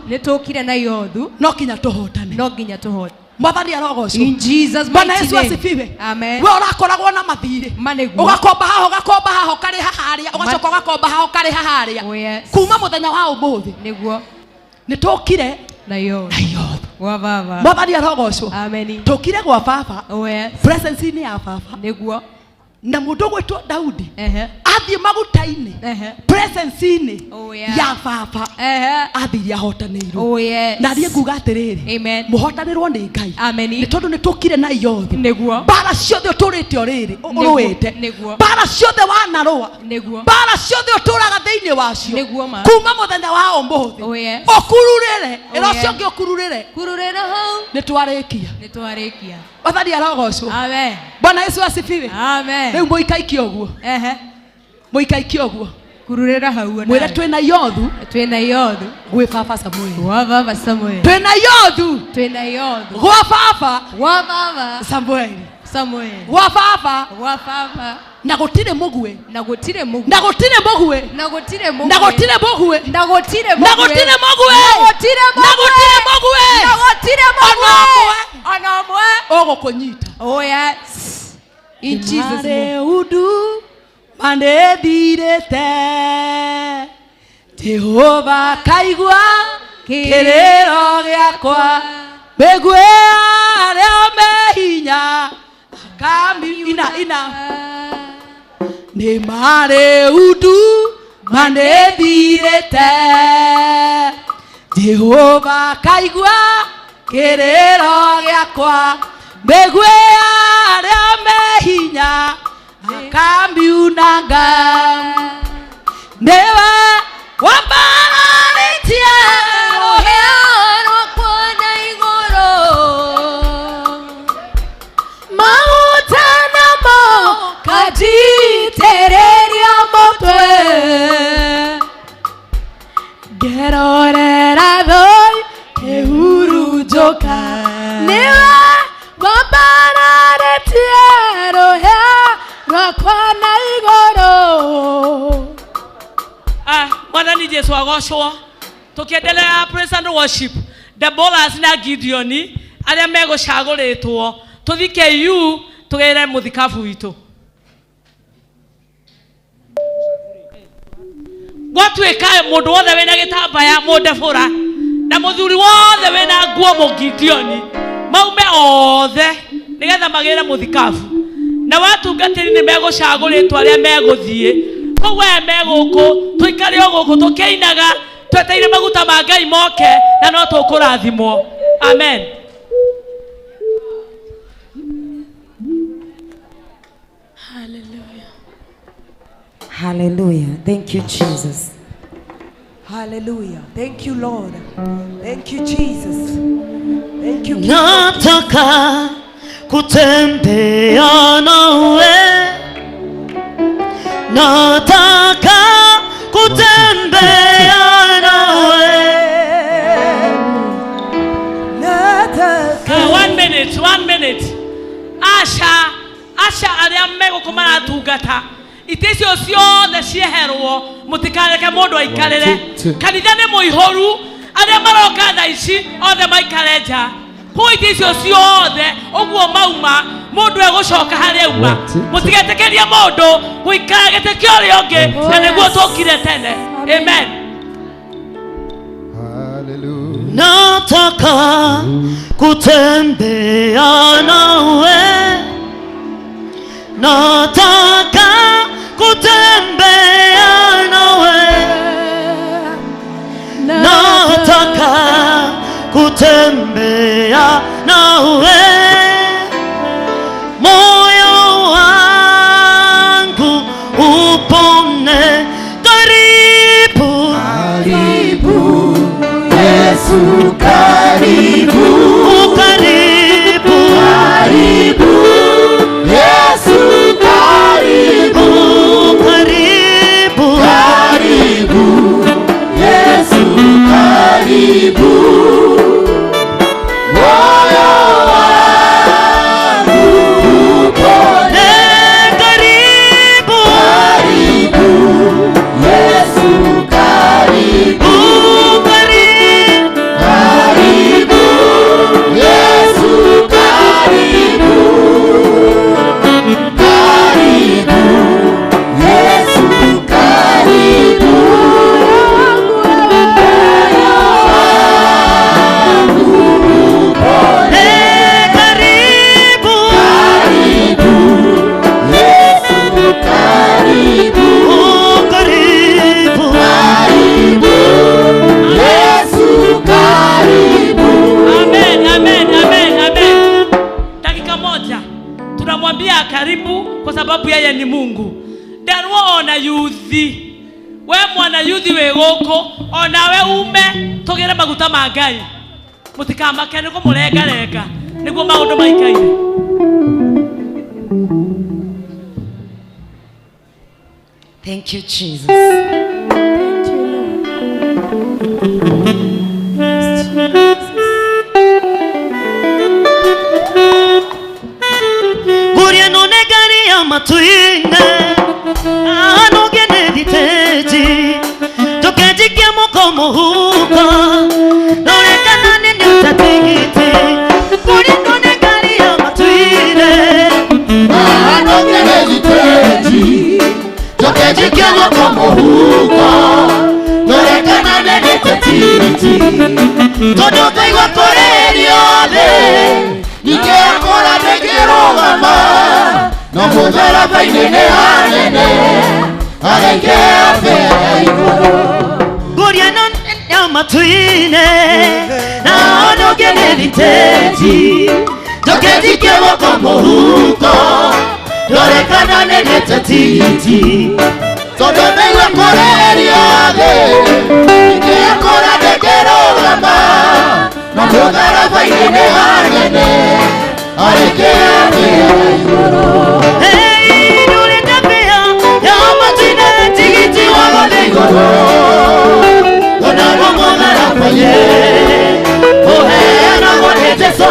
nitukire na Yothu no kinya tuhotane mwathani arogocwo in Jesus mighty name Yesu asifiwe amen we urakoragwo na mathiri ugakomba haho kari haharia ugacoka ugakomba haho kari haharia kuma muthenya wa umuthi niguo nitukire na Yothu wa baba mwathani arogocwo amen tukire gwa baba oh yes presence ni ya baba niguo na mundu gwitwo Daudi athie magutaini presence ni ya baba athiria ahotanirwo na thie nguga atiriri muhotanirwo ni Ngai ni tondu ni tukire na Yothu bara ciothe uturite oriri uruwite bara ciothe wanarua bara ciothe uturaga thiini wacio kuma muthenya wa umuthi ukururire iracio ngi ukururire hau nitwarikia mwathani arogocwo Bwana Yesu asifiwe amen riu muikaikie uguo muikaikie uguo kururira hau mwira twina Yothu gwi baba Samuel wa baba Samuel twina Yothu gwa baba Samuel wa baba na gutire mugwe onomwe ogukunyita oh yes in Jesus name udu mandethirite Jehova kaigua kiriro giakwa begwe aria mehinya ina ni mare udu manethirite Jehova kaigua kiriro giakwa begwe aria mehinya akambiunanga newe wambararetie rohero kwana igoro mautanamo kaditereria motwe gerorera thoi ehurujoka newe wambararetie rohero kwana igoro. Mwathani Jesu agocwo tukiendelea praise and worship Deborah na Gideon aria megucaguritwo tuthike yu tugere muthikabu witu gwatwika mundu wothe wina gitambaya mudebora na muthuri wothe wina nguo mu Gideon maume othe nigetha magire muthikabu na watungatiri ni megucaguritwo aria meguthie kowe meguko tuikare oguko tukeinaga tweteire maguta ma Ngai moke na no tukurathimwo. Amen. Hallelujah. Hallelujah. Thank you, Jesus. Hallelujah. Thank you, Lord. Thank you, Jesus. Thank you. Nataka kutembea nawe, nataka kutembea nawe, nataka 1 minute Asha aria megukumana tungata itecio ciothe cieherwo mutikareke mundu aikarire kanitha ni muihoru aria maroka tha ici othe maikare nja ko itecio ciothe uguo mauma mundu egucoka haria uma mutigetekeria mundu guikara gite kiorio ngi na niguo tukire tene. Amen. Hallelujah. Nataka kutembea nawe, nataka kutembea nawe, nataka kutembea nawe, moyo wangu upone karibu, karibu Yesu, karibu, karibu, karibu Yesu, karibu, karibu, karibu Yesu, karibu moyo wangu upone karibu, karibu Yesu, karibu, karibu Yesu, karibu, karibu Yesu, karibu karibu kwa sababu yeye ni Mungu. Ndarwo ona yuthi we mwana yuthi we goko ona we ume tugire maguta ma Ngai mutikamake niko murenga niguo maundu maikaire. Thank you, Jesus. Thank you, Lord. Matuine anogene diteji tokeji kia moko mohuka noreka nane nyutatigite kuri none gari ya matuine anogene diteji tokeji kia moko mohuka noreka tigiti tondu ngaigua kurerio thi nikekora ndingirugama no mutharaba-ini ni hanene arekea mbere iguru Guria non ya matuine na ono geneliteti Toketi kewoko muhuko Dorekana nenete tigiti Todo naiwe kurerio thi Nikekora ndingirugama no mutharaba-ini ni hanene arekea mbere iguru Hey, nuri tapia ya matuine tigiti wagole iguru Dona mongona rafaye Ohe na gone Jesu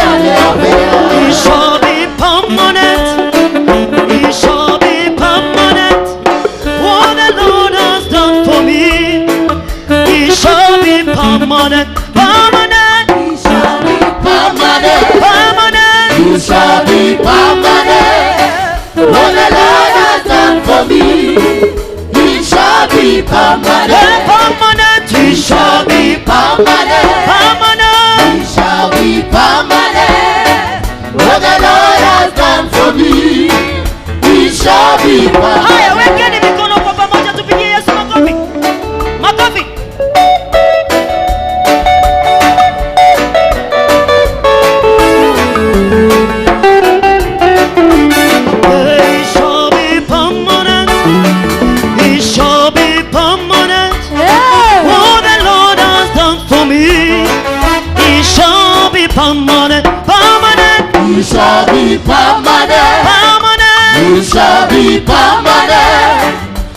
It shall be permanent. It shall be permanent. What the Lord has done for me, it shall be permanent. Permanent. It shall be permanent. Permanent. You shall be permanent. What the Lord has done for me, it shall be permanent. Permanent. It shall be Permanent. permanent. It shall be permanent. What the Lord has done for me, it shall be permanent. Haya, wekeni mikono kwa pamoja, tupigie Yesu makofi. Makofi. It shall be permanent. It shall be permanent. What the Lord has done for me, it shall be permanent. Permanent. It shall be permanent. Permanent. It shall be permanent.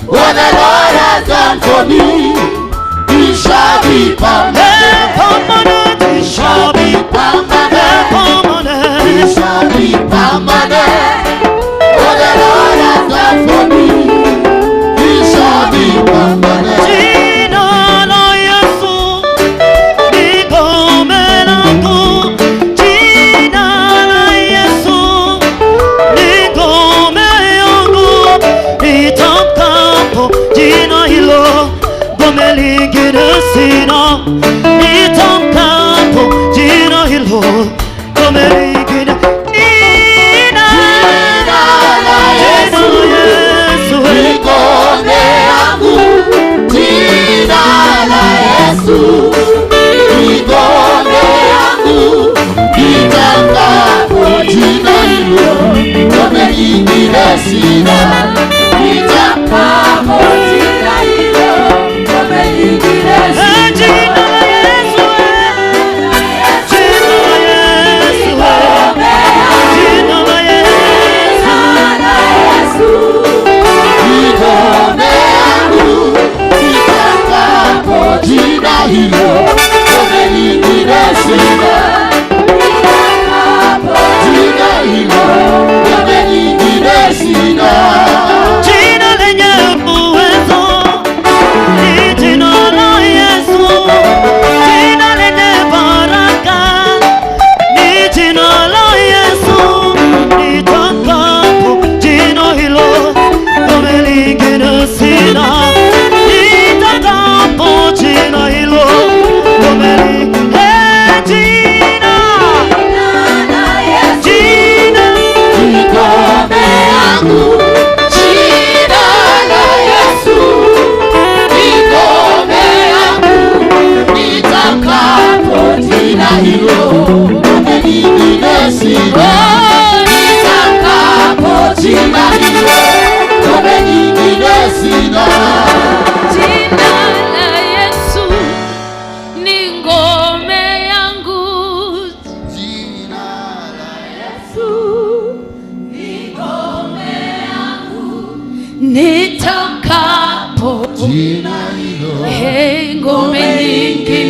What the Lord has done for me, it shall be permanent. Permanent. It shall be Permanent. permanent. It shall be permanent. What the Lord has done for me, it shall be permanent. Jina la Yesu ni ngome langu. Jina la Yesu ni ngome yangu. Nitamkapo jina hilo, ngome lingine sina. Nitamkapo jina hilo, ngome lingine ina. Jina la Yesu. Ngome yangu, jina la Yesu. Ngome yangu, nitamkapo jina hilo, ngome nyingine sina. Nitamkapo jina hilo, ngome nyingine sina. Jina la Yesu, jina la Yesu, jina la Yesu. Ngome yangu, nitamkapo jina hilo, ngome nyingine sina. Nitamkapo jina hilo, ngome nyingine sina.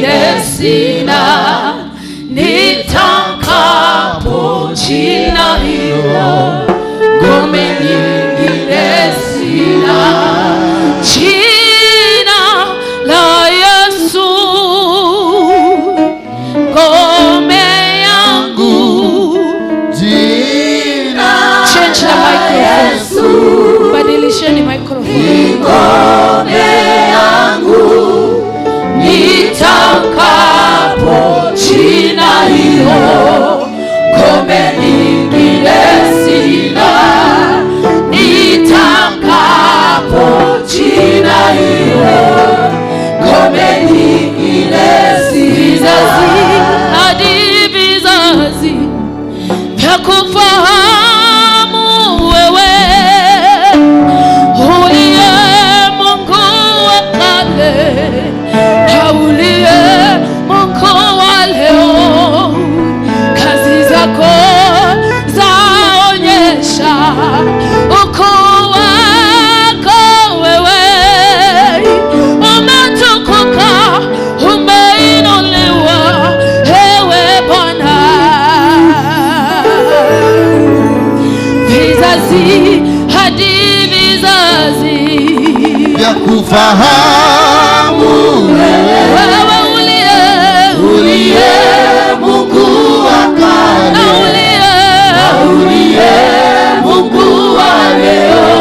nyingine sina, nitakapo jina hilo, ngome nyingine sina. Jina la Yesu, ngome yangu. Jina Change the microphone. Badilisheni microphone. ngome yangu, nitakapo jina hilo, ngome nyingine sina. Nitakapo jina hilo, ngome nyingine sina. Vizazi hadi vizazi vya kufahamu wewe uliye Mungu wa kale na uliye Mungu wa leo. Kazi zako zaonyesha ukuu wako wewe. Umetukuka, umeinuliwa, ewe Bwana. Vizazi hadi vizazi vya kufahamu wewe uliye Mungu wa kale na uliye Mungu wa leo.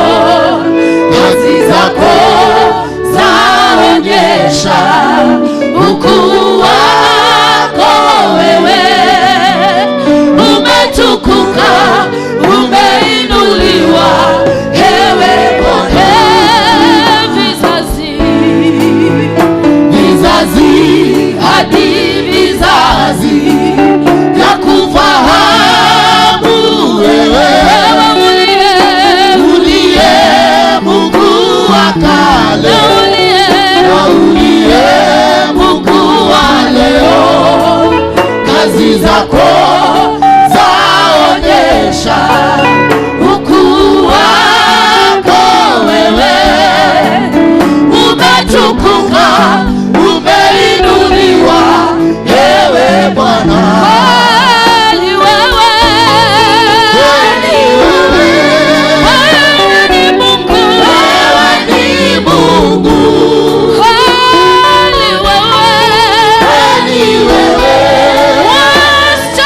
Kazi zako zaonyesha ukuu wako wewe. Umetukuka, umeinuliwa, ewe Bwana. Vizazi hadi vizazi vya kufahamu wewe uliye Mungu wa kale na uliye Mungu wa leo. Kazi zako zaonyesha ukuu wako wewe. Umetukuka, umeinuliwa, ewe Bwana. Kweli wewe, kweli wewe, wewe ni Mungu, wewe ni Mungu. Kweli wewe, kweli wewe, wastahili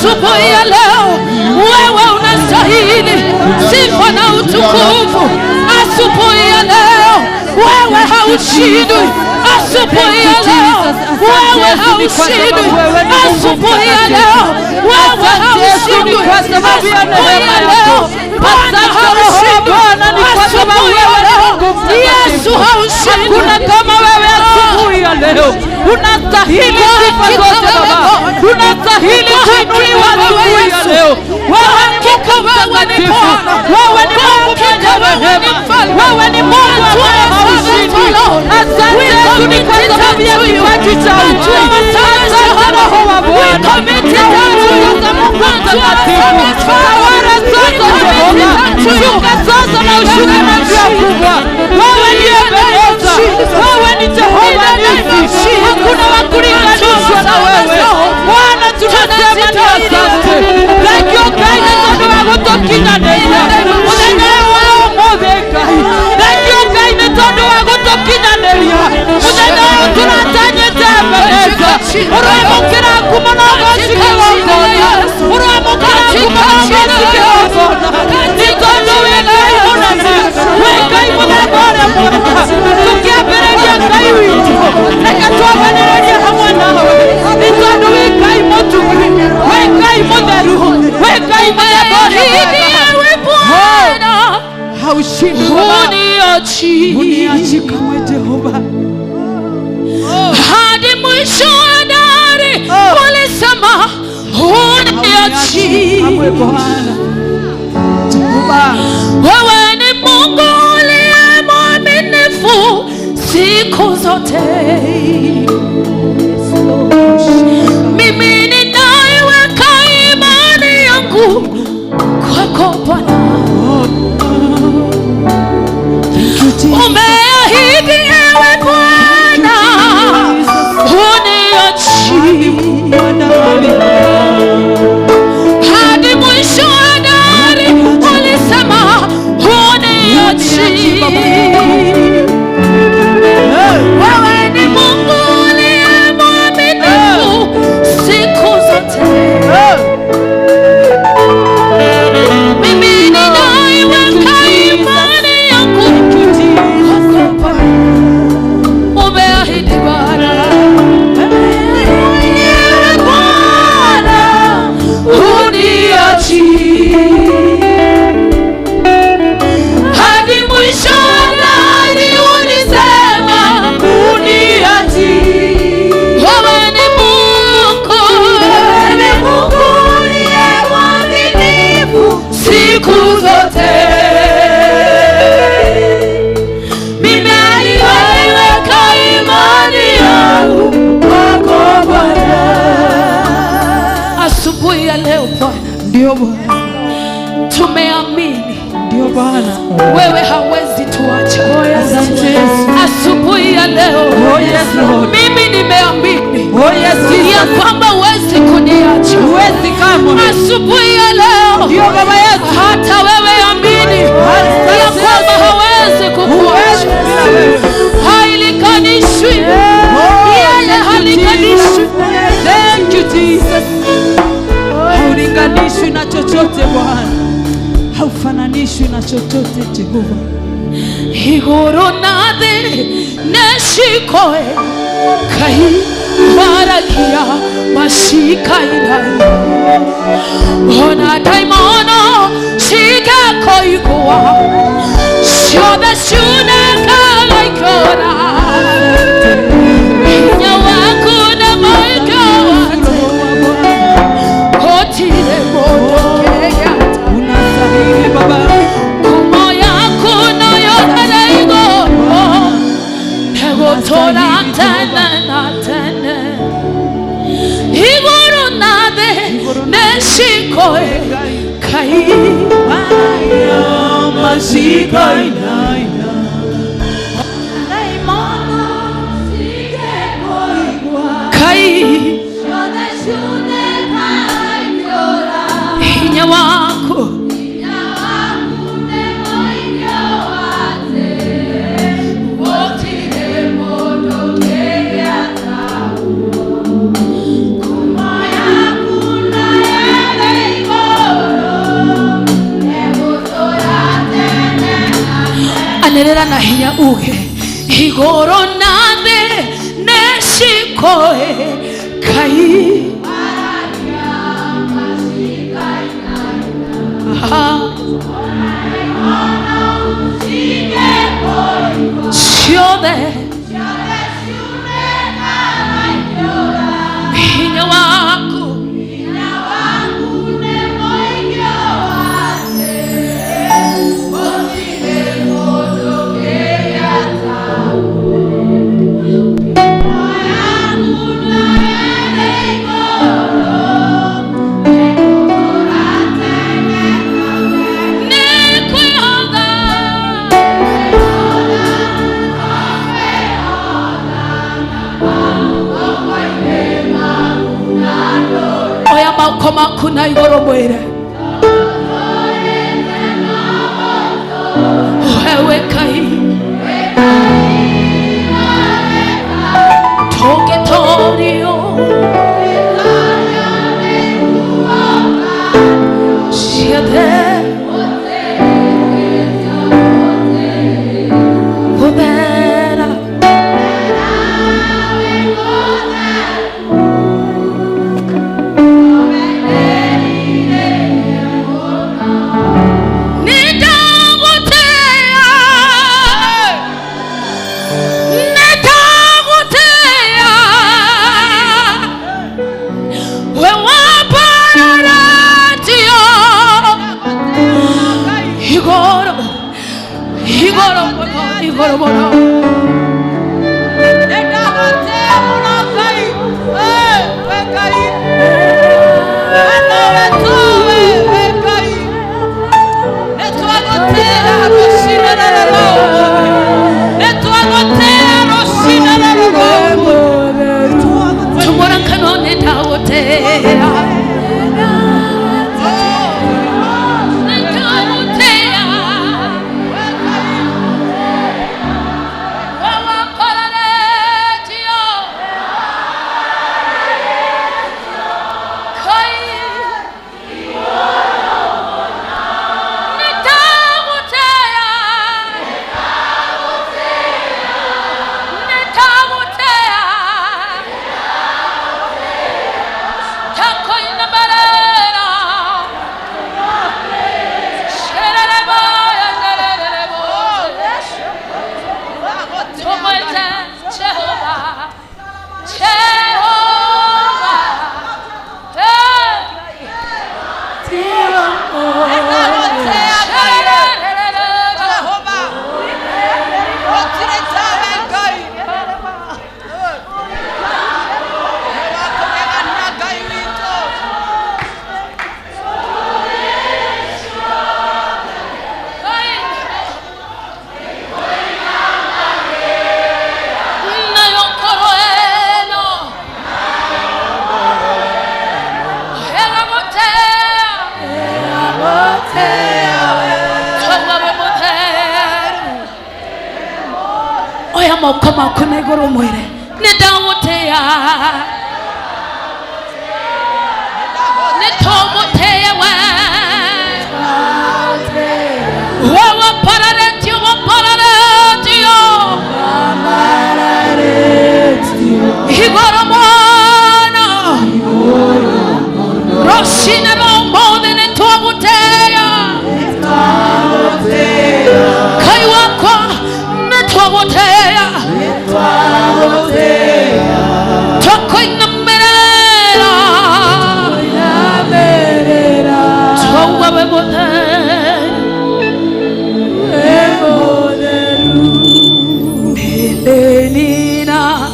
asubuhi ya leo wewe unastahili sifa na utukufu. Asubuhi ya leo wewe haushindwi. Asubuhi ya leo wewe haushindwi. Asubuhi ya leo wewe haushindwi. Asubuhi ya leo Bwana haushindwi. Asubuhi ya leo Yesu haushindwi. Hakuna kama wewe asubuhi ya leo. Unastahili sifa zote Baba. Unastahili kuinuliwa asubuhi ya leo. Wewe ni Mungu mtakatifu. Wewe ni Mungu mwenye rehema. Wewe ni Mungu ambaye haushindwi. Asante Yesu ni kwa sababu ya kipaji cha uzima. Asante Roho wa Bwana. Tunakuza Mungu mtakatifu. Tawala sasa Jehova. Shuka sasa na ushuke na njia kubwa. Wewe ndiye Ebeneza. Wewe ni Jehova Nisi. Hakuna wa kulinganishwa na wewe. Bwana tunasema ni asante. Thank you guys. Ndio wagotokinga ndeya. Unaelewa mobeka. Thank you guys. Ndio wagotokinga ndeya. Unaelewa tunatanya Ebeneza. Uramukira kumona bashike wabona. Uramukira kumona bashike wabona. Ndio wewe unana. Wewe imona bora bora. Tukiabereria kai witu. Nakatwabaneria hamwe nawe. Ndio wewe imotu. Wewe imodaru. Wewe imabora. Wewe Bwana. Haushindi Baba. Uniachi kama Jehova. Hadi mwisho wa dari walisema uniachi. Wewe ni Mungu uliye mwaminifu siku zote. Mimi ninaiweka imani yangu kwako Bwana. Umeahidi ewe Bwana uniachi hadi mwisho wa dari ulisema uniachi. Wewe ni Mungu uliye mwaminifu siku zote. Mimi ninaiweka imani yangu kwako Bwana. Umeahidi Bwana. Ewe Bwana uniachi hadi mwisho wa dari ulisema uniachi. Wewe ni Mungu, wewe ni Mungu uliye mwaminifu siku zote. Mimi naiweka imani yangu kwako Bwana. Asubuhi ya leo Bwana, Ndio Bwana. tumeamini Ndio Bwana. wewe hawezi tuacha. Asante Yesu. Asubuhi ya leo Oh yes Lord. mimi nimeamini Oh yes ya kwamba huwezi kuniacha. Huwezi kamwe. Asubuhi ya leo Ndio Baba yetu. hata wewe amini ya kwamba hawezi kukuacha. Hailinganishwi, yeye haliganishwi. Thank you Jesus. Haulinganishwi na chochote Bwana. Haufananishwi na chochote Jehova. Iguru na thĩ nĩcikoe Ngai maragia macikainai ona ndaimono cigakũigua ciothe ciunĩkaga ikũra hinya waku nĩ mũingĩ wate gũtirĩ mũndũ kĩgata Unastahili Baba. ngumo yaku noyonere igũrũ negũtũra tene na tene igũrũ na thĩ nĩcikoe Ngai Ngai hinya waku anelera na hinya uge igoro nande neshikoe kai Siode hinya waku koma kuna igoro mwere wewe kai toke torio siade podera igoro bono nenda gote muno kai we kai ana wetuwe we kai netwa gote roshina na lo netwa gote roshina na lo tumora kanone tawote koma kuna igoro mwere nedawotea netomotea wewe pararetio igoro mwana roshina romode netomotea kai wako netomotea toko inamerera towa bebote elenina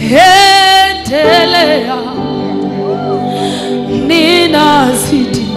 entelea nina zidi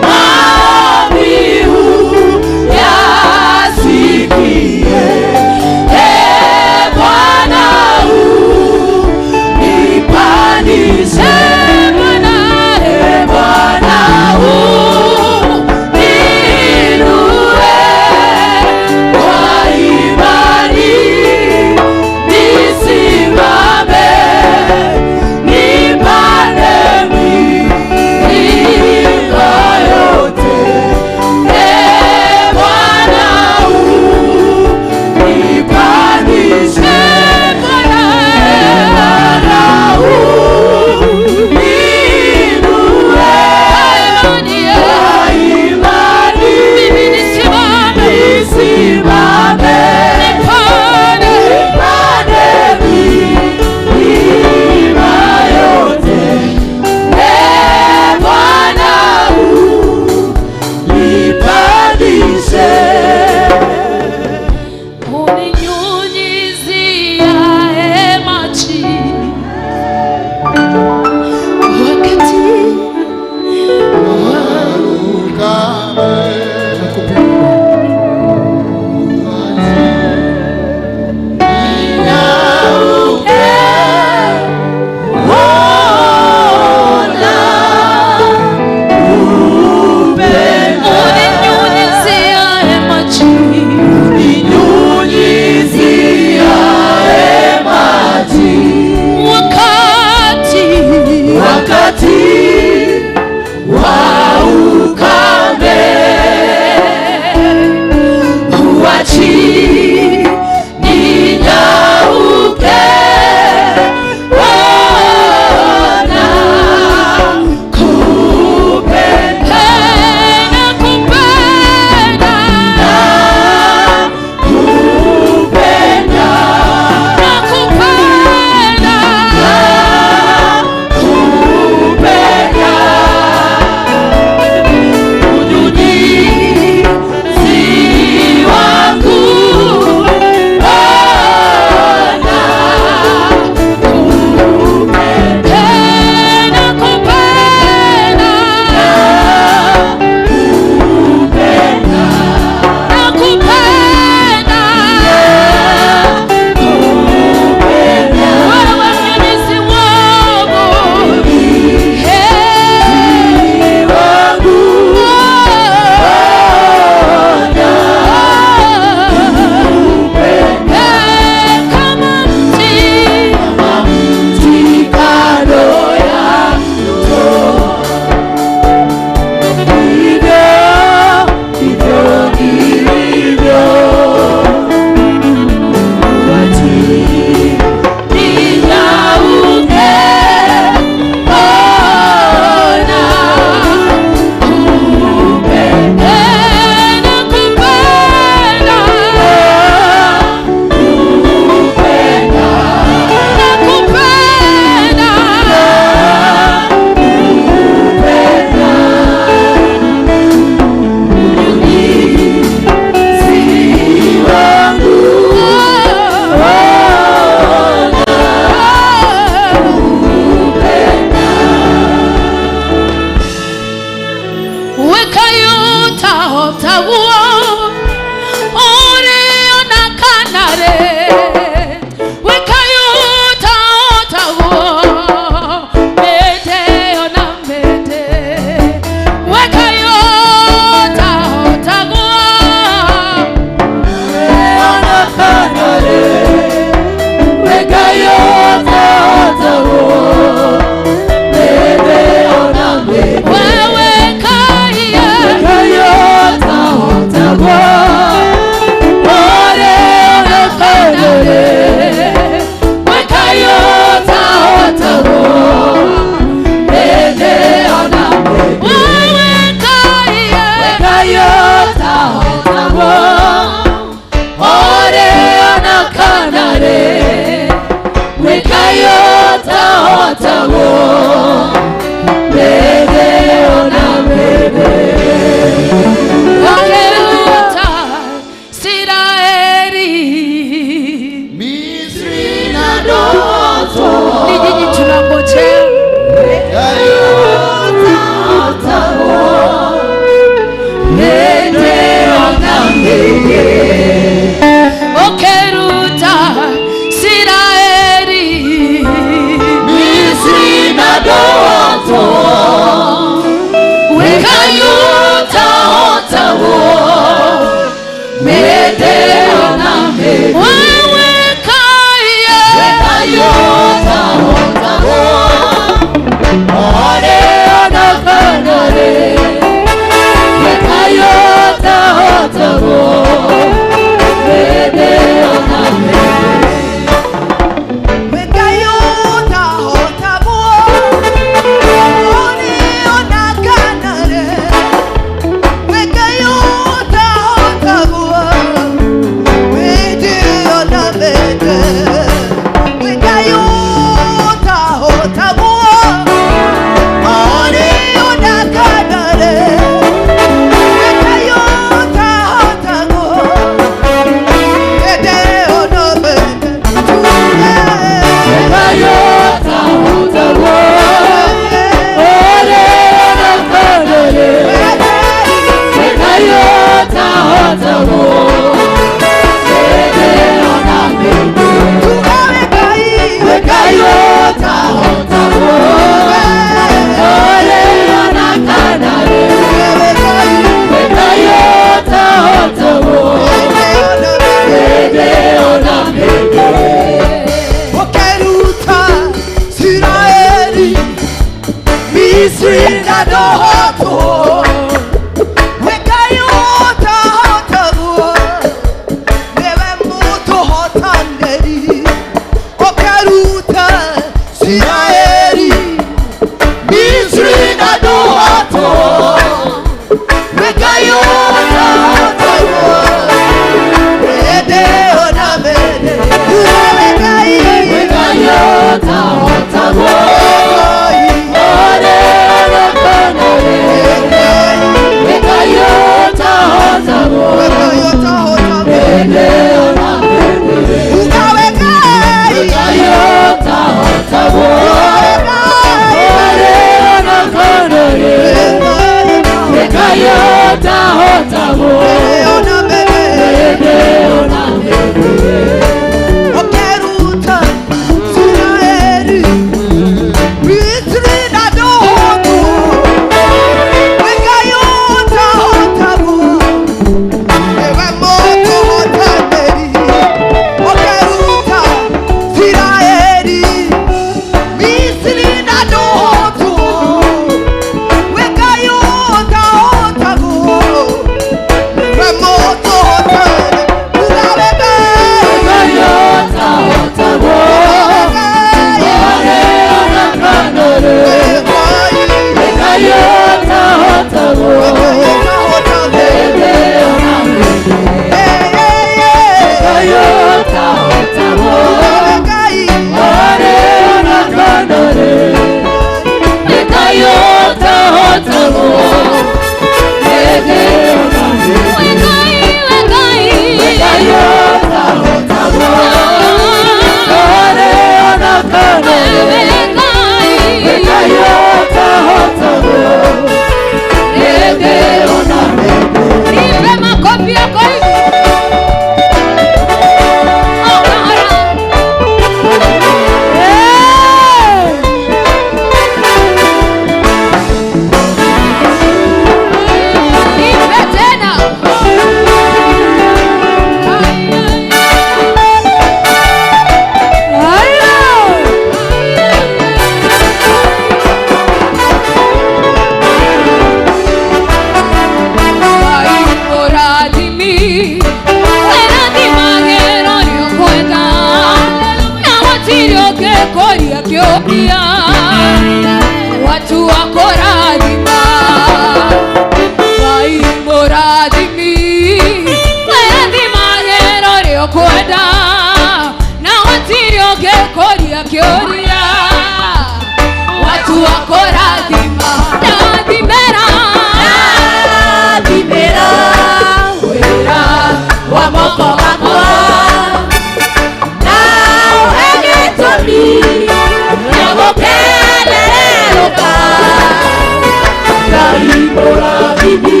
Mora di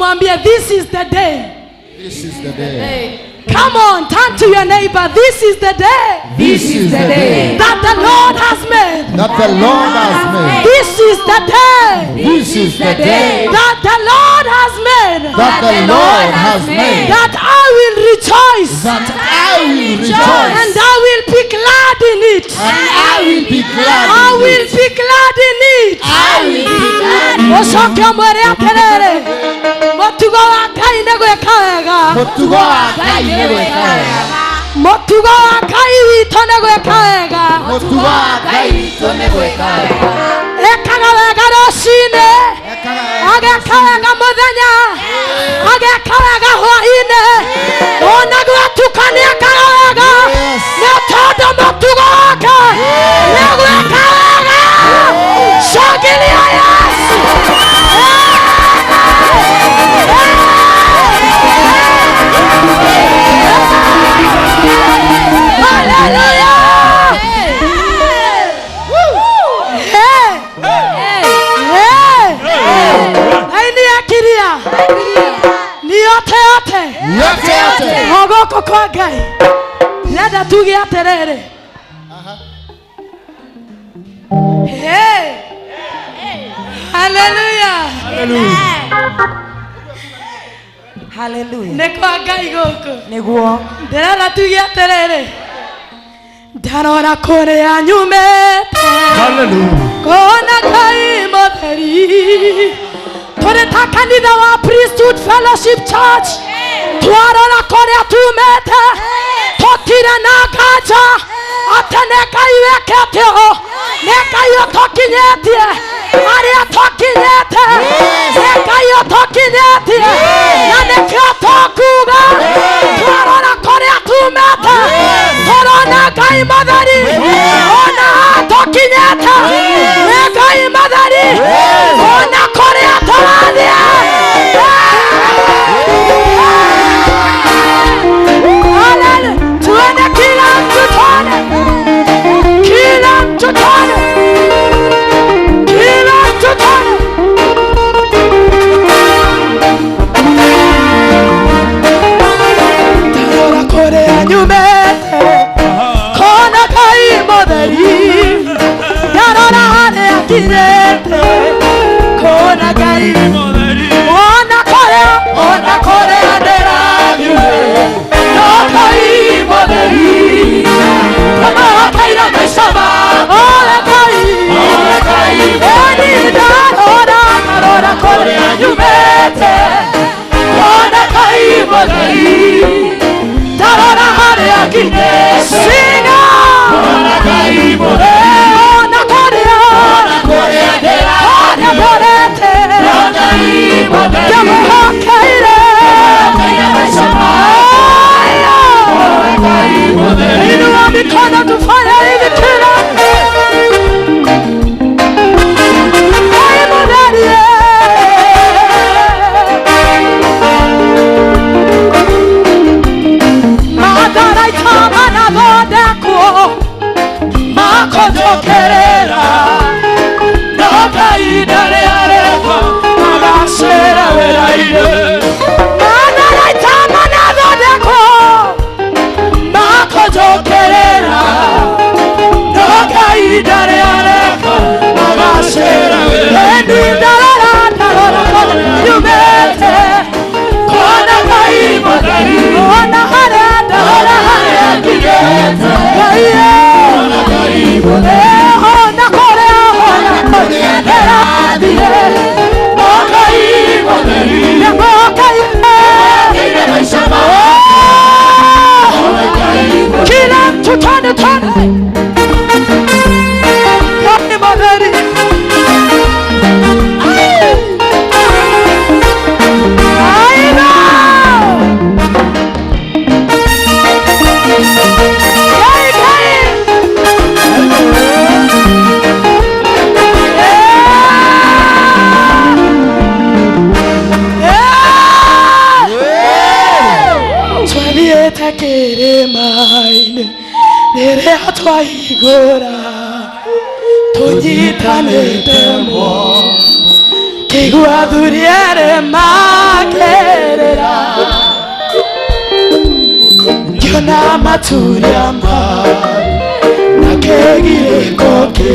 mwambie this is the day. This is the day. Come on, turn to your neighbor. This is the day. This is the day that the Lord has made. that the Lord has made. This is the day This is the day that the Lord has made. that the Lord has made. That I will rejoice. That I will rejoice. And I will be glad in it. And I will be glad. I will be glad in it. I will be glad. Osoke mwere aterere. Motugo wa Ngai negweka wega. Mutugo wa Ngai negweka wega. Motugo wa Ngai witũ negweka wega. Mutugo wa Ngai witũ negweka wega. Ekaga wega rũcinĩ. Ageka wega mũthenya. Ageka wega hwaĩ-inĩ. Ona gwatuka nĩekaga wega. Nĩ tondũ mũtugo wake negweka wega. Shangilia Yesu. Mogoko kwa Ngai nenda tuge aterere. Hey, hallelujah, hallelujah. Nĩ kwa Ngai gũkũ nĩguo ndĩrenda tuge aterere. Ndarora kũrĩa nyumĩte, kuona Ngai mũtheri. Tũrĩ ta kanitha wa Priesthood Fellowship Church. Twarora kũrĩa tumĩte, tũtirĩ na nganja atĩ nĩ Ngai wĩkĩte ũũ. Nĩ Ngai ũtũkinyĩtie harĩa tũkinyĩte. Nĩ Ngai ũtũkinyĩtie na nĩkĩo tũkuga twarora kũrĩa tumĩte, tũrona Ngai mũtheri. Ona tũkinyĩte nĩ Ngai mũtheri. Ona kũrĩa tũrathiĩ tuone kila mtu tuone, kila mtu tuone, kila mtu tuone. Tarora kũrĩa nyumĩte, kuona Ngai mũtheri. Ndarora harĩa nginyĩte, kuona Ngai mũtheri. Ona kũrĩa ndĩrathiĩ no Ngai mũtheri. Kama wakaira maisha makwa, ole Ngai. Eni ndarora kũrĩa nyumĩte, kuona Ngai mũtheri. Ndarora harĩa nginyĩte, singa kuona Ngai mũtheri. Ona kũrĩa ndĩrathiĩ no Ngai mũtheri. Ndamũhokeire maisha makwa. Inua mikono tufanye hivi tena. Ngai mũtheri. Matharaita manathondekwo makonjokerera, no Ngai ndarĩ arekwo agacĩra wĩra-inĩ. Matharaita manathondekwo makonjokerera, no Ngai ndarĩ arekwo agacĩra wĩra-inĩ. Ndarora kũrĩa nyumĩte, kuona Ngai mũtheri. Ona harĩa nginyĩte, Ngai ona Ngai mũtheri. Ona kũrĩa ndĩrathiĩ no Ngai mũtheri. Nĩmũhokeire maisha makwa. Kila mtu twende Ngai mũtheri. Twathiĩte kĩrĩma-inĩ rĩrĩa twaihũra, tũnyitanĩte moko, Igua duriere makerera Kiona maturia mari Nakegire koke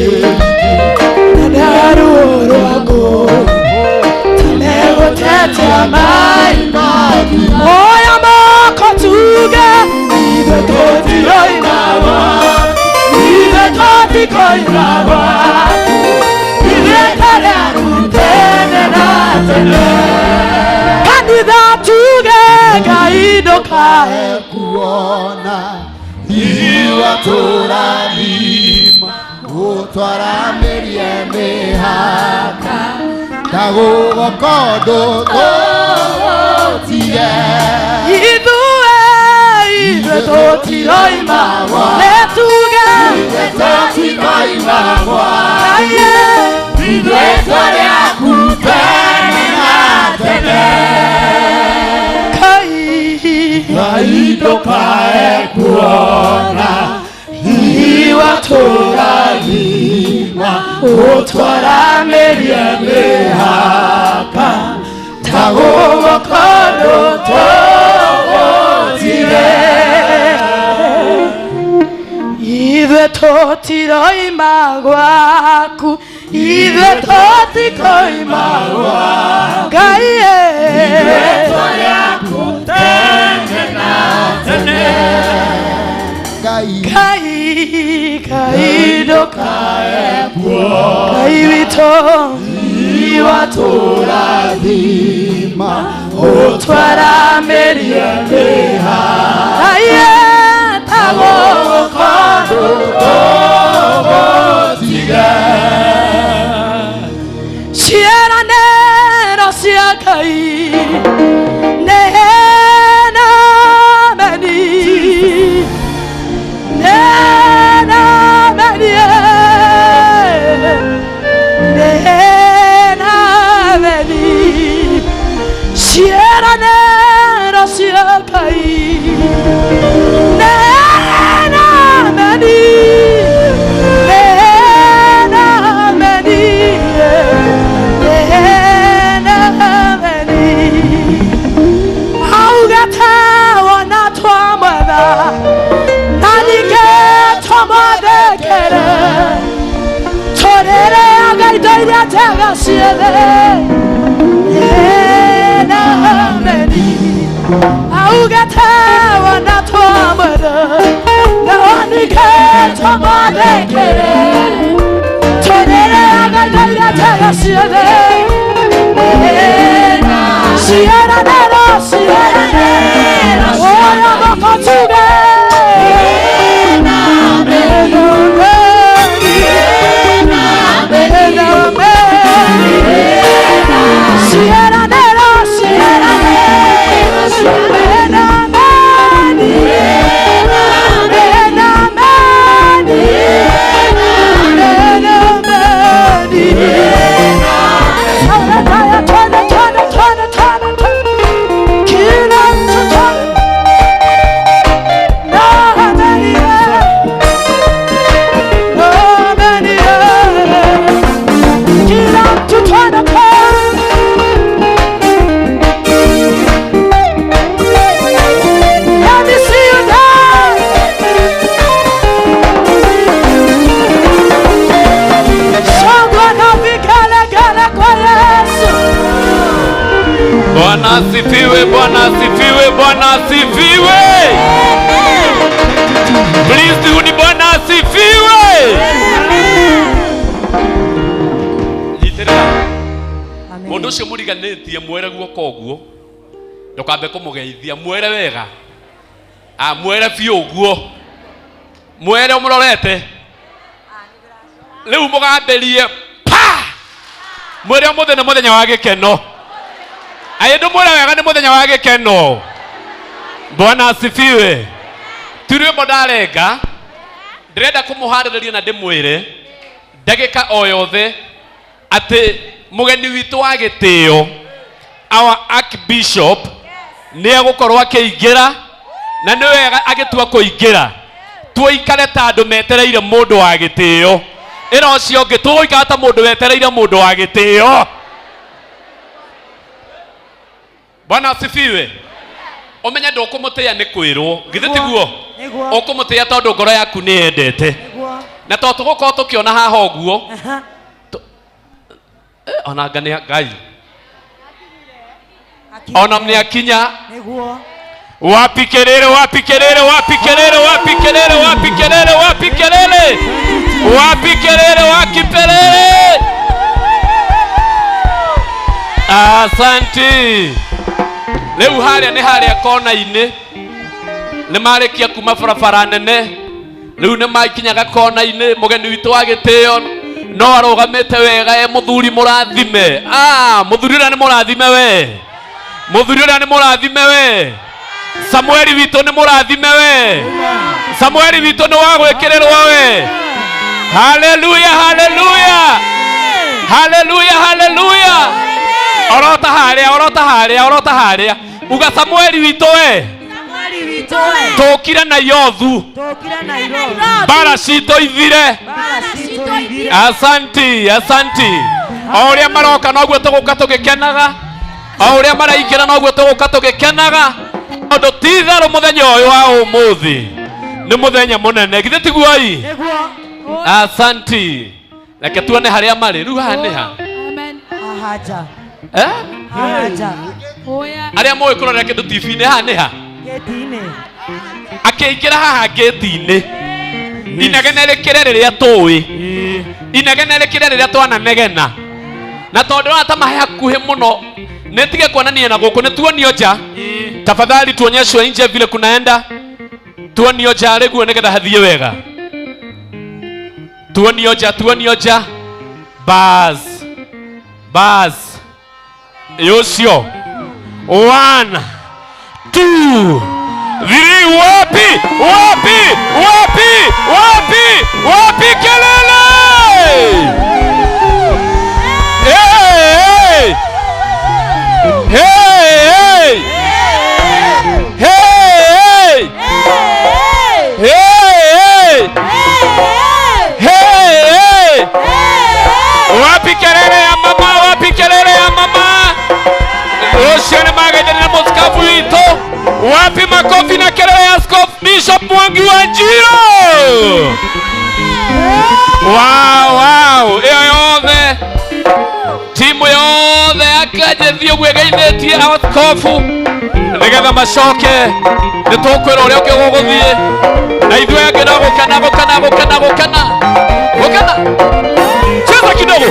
Nanaru rwago Tanego tete amai Oya moko tuge Ibe toti oinawa Ibe toti koinawa Ibe tale akutene na tene Kanida tuge kaido kae kuona Iwa turarima Utwara merie mehaka Tagugo kodo totie Ibe toti oinawa Letuge Ibe toti oinawa Ibe tole akutene na tene Kaido kae kuona Iwa turarima Utwara merie mehaka Tagugo kodo totie Ibe toti oimagwaku Ibe toti koimagwaku Ibe tole akutene na tene Kaido kae kuona Kaibito Iwa turarima Utwara merie mehaka Tagugo kodo Sierra nero siakai Nena meni Nena meni Nena meni Sierra nero siakai Nena meni Bwana asifiwe, Bwana asifiwe, Bwana asifiwe. Kristo ni Bwana asifiwe. Yiterera. Mundu ucio muriganitie mwere guoko guo. Ndukambe kumugeithia mwere wega. Mwere biu guo. Mwere umurorete. Riu mugamberie pa. Mwere muthenya wa gikeno. Ayedo mwere wega ni muthenya wa gikeno. Bwana asifiwe. Turiwe modarenga. Ndirenda kumuhaririria na ndimwire ndagika o yothe ati mugeni witu wa gitio our archbishop ni agukorwo akiingira na ni wega agitua kuingira tuikare ta andu metereire mundu wa gitio ino cio ngi tuikara ta mundu wetereire mundu wa gitio Bwana asifiwe. Omenya ndukumutia ni kwirwo githitiguo ukumutia tondu ngoro yaku ni endete na to tugukorwo tukiona haha uguo ona ngane ngai ona mni akinya wapi kelele wapi kelele wapi kelele wapi kelele wapi kelele wapi kelele wapi kelele wapi kelele. Asante. Leo haria ni haria kona-ini ni marikia kuma barabara nene riu ni makinyaga kona-ini mugeni witu wa gitio no arugamite wega muthuri murathime muthuri ura ni murathime we muthuri ura ni murathime we Samueli witu ni murathime we Samueli witu ni wa gwikirerwa we. Haleluya haleluya haleluya haleluya. Orota haria uga Samueli witu we tokira na yothu bara cito ithire. Asanti asanti. Oria maroka noguo tuguka tugikenaga oria maraikira noguo tuguka tugikenaga ondo titharo muthenya uyu wa umuthi ni muthenya munene githe tiguoi. Asanti. Reke tuone haria mari riu haha ni ha Haja. Haja. Aria moe kurora kindu TV-ini haha ni ha Geti-ini. Akiingira haha geti-ini inegene rikire riria tui inegene rikire riria twananegena na tondu ata mahe hakuhi muno nitige kuonania na guku ni tuonio nja. Tafadhali tuonyeshwe nje vile kunaenda tuonio nja riguo nigetha hathie wega tuonio nja bas Yosio 1 2 3 wapi kelele. Hey hey hey hey hey. Wapi kelele ya mama wapi kelele ya mama. Ocean magajani na moskafu wito. Wapi makofi na kelele ya Askofu Bishop Mwangi wa Njiro. Wow iyo yothe timu yothe akajethio gwegaithĩtie askofu nigetha macoke nitukwĩra ũrĩa ũngĩ gũgũthiĩ na ithuĩ angĩ no gũkena cheza kidogo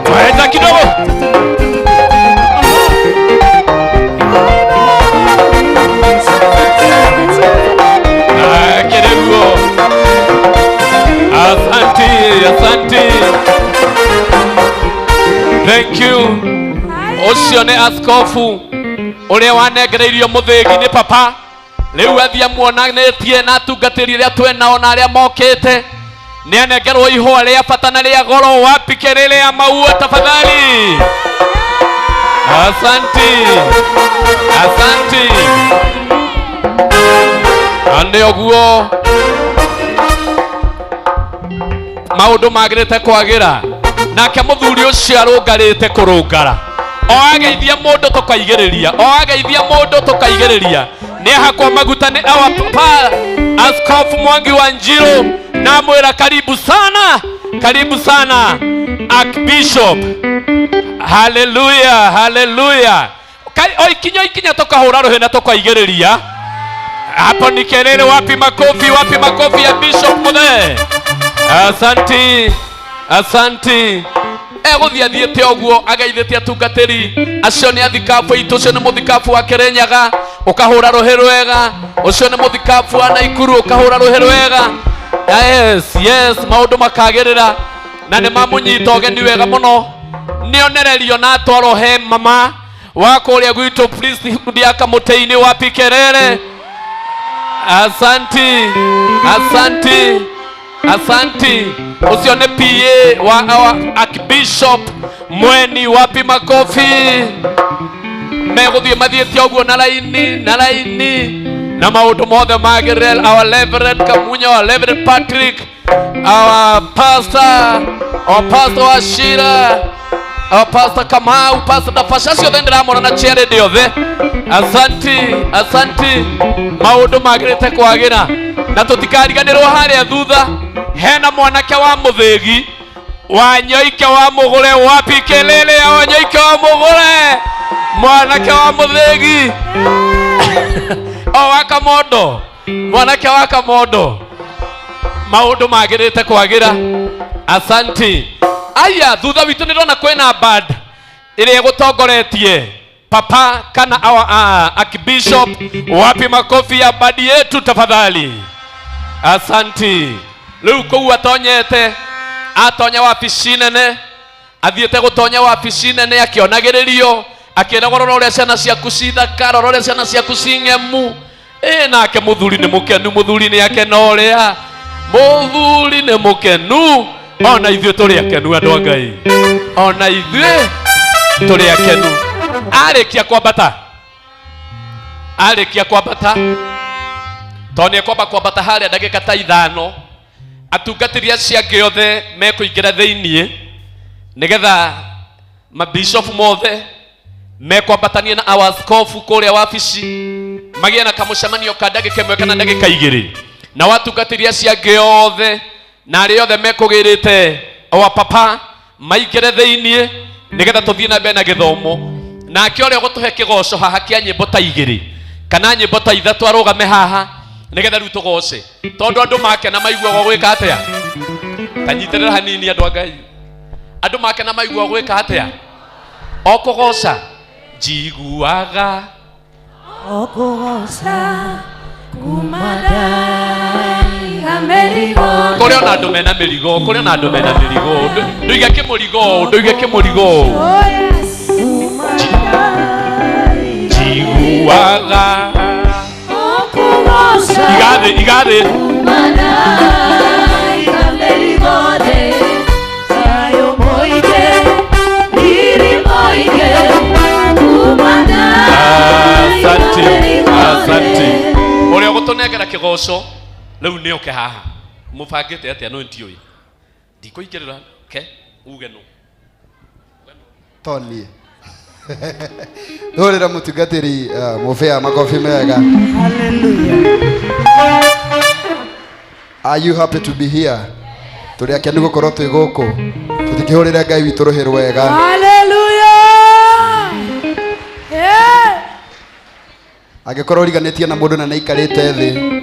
twenda kidogo. Kidogo. Asante. Thank you. Ucio ni askofu uria wanegereirio muthigi ni papa riu athia muonanetie na tungatiri ria twena ona aria mokite ni anegerwo ihua ria bata na ria goro. Wapi kelele ya maua tafadhali. Asante ande oguo maundu magirite kwagira nake muthuri ucio arungarite kurungara oageithia mundu tukaigiriria ni hakwa maguta ni awa papa Askofu Mwangi wa Njiro na mwira karibu sana Archbishop. Haleluya ikinya tukahura ruhena tukaigiriria hapo ni kelele. Wapi makofi ya Bishop muthe. Asante eguthia thiete oguo agaithite atungatiri acio ni athikabu itu cio ni muthikabu wa Kirinyaga ukahura ruhi rwega ucio ni muthikabu wa Naikuru ukahura ruhi rwega. Yes maundu makagirira na ni mamunyita ogeni wega muno nionererio na atwaro he mama wako uria gwitu priest ndiaka muteini. Wapi kelele. Asante. Ucio ni PA wa our Archbishop Mweni. Wapi makofi. Meguthie mathiete oguo na laini na maundu mothe magirel. Our Reverend Kamunya, our Reverend Patrick, our pastor Ashira. Pastor Kamau, Pastor Dafasha ciothe ndiramona na charity yothe. Asanti maundu magirite kwagira na tutikariganirwo haria thutha hena mwanake wa muthegi Wanyoike wa mugure wapi kelele ya Wanyoike wa mugure mwanake wa muthegi waka mondo mwanake waka mondo maundu magirite kwagira. Asanti. Aya thutha witu ndirona kwena band ire gutongoretie papa kana archbishop. Wapi makofi ya band yetu tafadhali. Asanti. Riu kou atonyete atonya wabici nene athiete gutonya wabici nene akionagiririo akiragwo rora uria ciana ciaku cithaka rora uria ciana ciaku cing'emu nake muthuri ni mukenu muthuri ni akena uria muthuri ni mukenu ona ithuĩ tũrĩ akenu andũ a Ngai ona ithuĩ tũrĩ akenu. Arĩkia kwambata tondũ nĩekwamba kwambata harĩa ndagĩka ta 5 atungatĩri acio angĩ othe mekũingĩra thĩiniĩ nĩgetha mabishofu mothe mekwambatania na awaskofu kũrĩa wabici magĩe na kamũcemanio ka ndagĩka 1 kana ndagĩka 2 na watungatĩri acio angĩ othe na arĩa othe mekũgĩrĩte wa papa maingĩre thĩiniĩ nĩgetha tũthiĩ na mbere na gĩthomo. Nake ũrĩa gũtũhe kĩgoco haha kĩa nyĩmbo ta 2 kana nyĩmbo ta 3 arũgame haha nĩgetha rĩu tũgoce tondũ andũ makena maiguaga gwĩka atĩa. Tanyitĩrĩra hanini andũ a Ngai. Andũ makena maiguaga gwĩka atĩa o kũgoca njiguaga o kũgoca kumadai Amerigo. Kũrĩ ona andũ mena mĩrigo nduige kĩmũrigo njiguaga o kũgoca igathĩ kumadai Amerigo de sayo moige iri moige kumadai. Asante. Ũrĩa gũtũnengera kĩgoco rĩu nĩoke haha mũbangĩte atĩa no ntiũĩ ndikũingĩrĩra ke uge no Tony Ndorera mũtungatĩri mũbea makofi mega. Hallelujah. Are you happy to be here? Tũrĩ akenu gũkorwo twĩ gũkũ tũtikĩhũrĩre Ngai witũ rũhĩ rwega. Hallelujah. Yeah. Angĩkorwo riganĩtie na mũndũ na nĩaikarĩte thĩ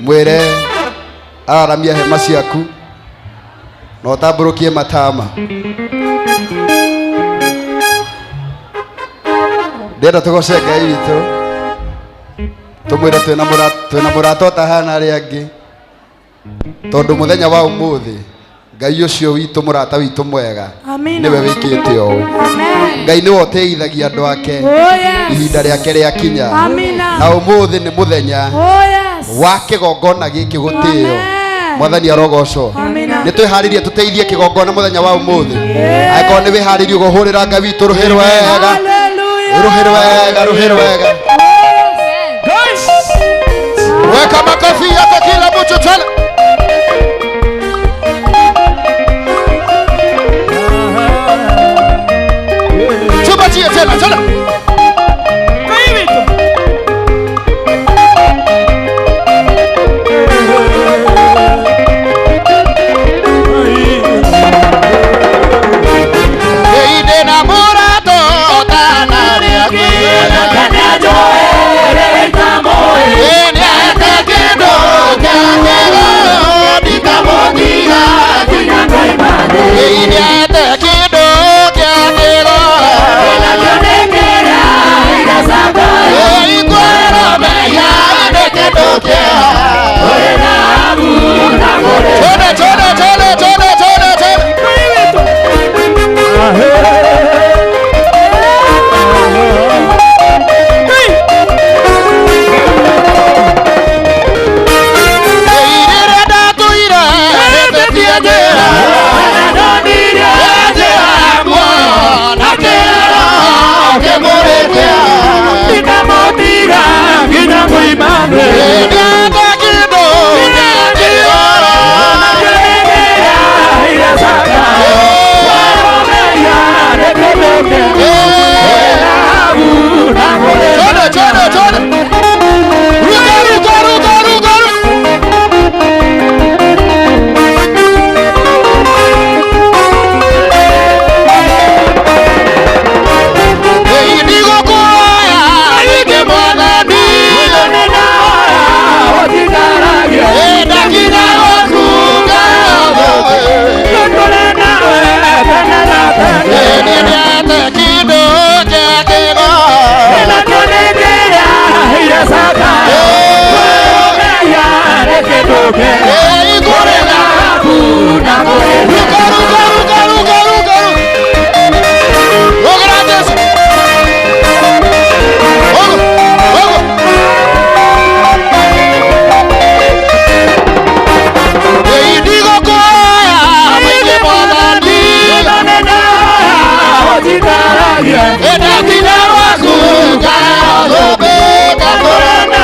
mwĩre araramia hema ciaku na ũtambũrũkie matama. Ndĩrenda tũgoce Ngai witũ tũmwĩre twĩna mũrata ũtahana arĩa angĩ tondũ mũthenya wa ũmũthĩ Ngai ũcio witũ mũrata witũ mwega nĩwe wĩkĩte ũũ. Ngai nĩwe ũteithagia andũ ake ihinda rĩake rĩakinya na ũmũthĩ nĩ mũthenya wa kĩgongona gĩkĩ gũtĩĩo. Mwathani arogocwo. Nĩ twĩharĩrie tũteithie kĩgongona mũthenya wa ũmũthĩ. Angĩkorwo nĩ wĩharĩrie gũhũrĩra Ngai witũ rũhĩ rwega rũhĩ rwega. Weka makofi yako kila mtu tena. Tupatie tena. Hey, tuke kore dhahabu na kore ruka ruka ruka ruka ruka gracias digo koya mwenye modani nana ojikaragia eda kina waku kaobe kakorana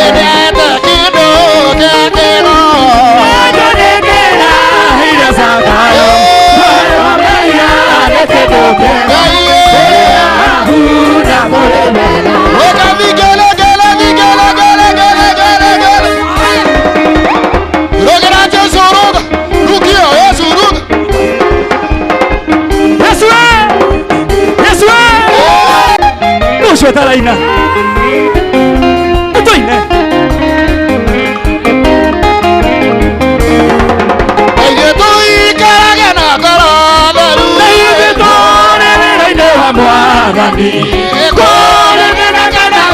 eda kido kakero ajonekera hira sakayo ayomeya netedoke gaye ahuna moremena oka vigele gele vigele gele gele gele gele rogera tesoruga rukia yesuruga yesue yesue musho taraina utoine ayetoi karagena karaberu ayetone neine hamwagani kore menagana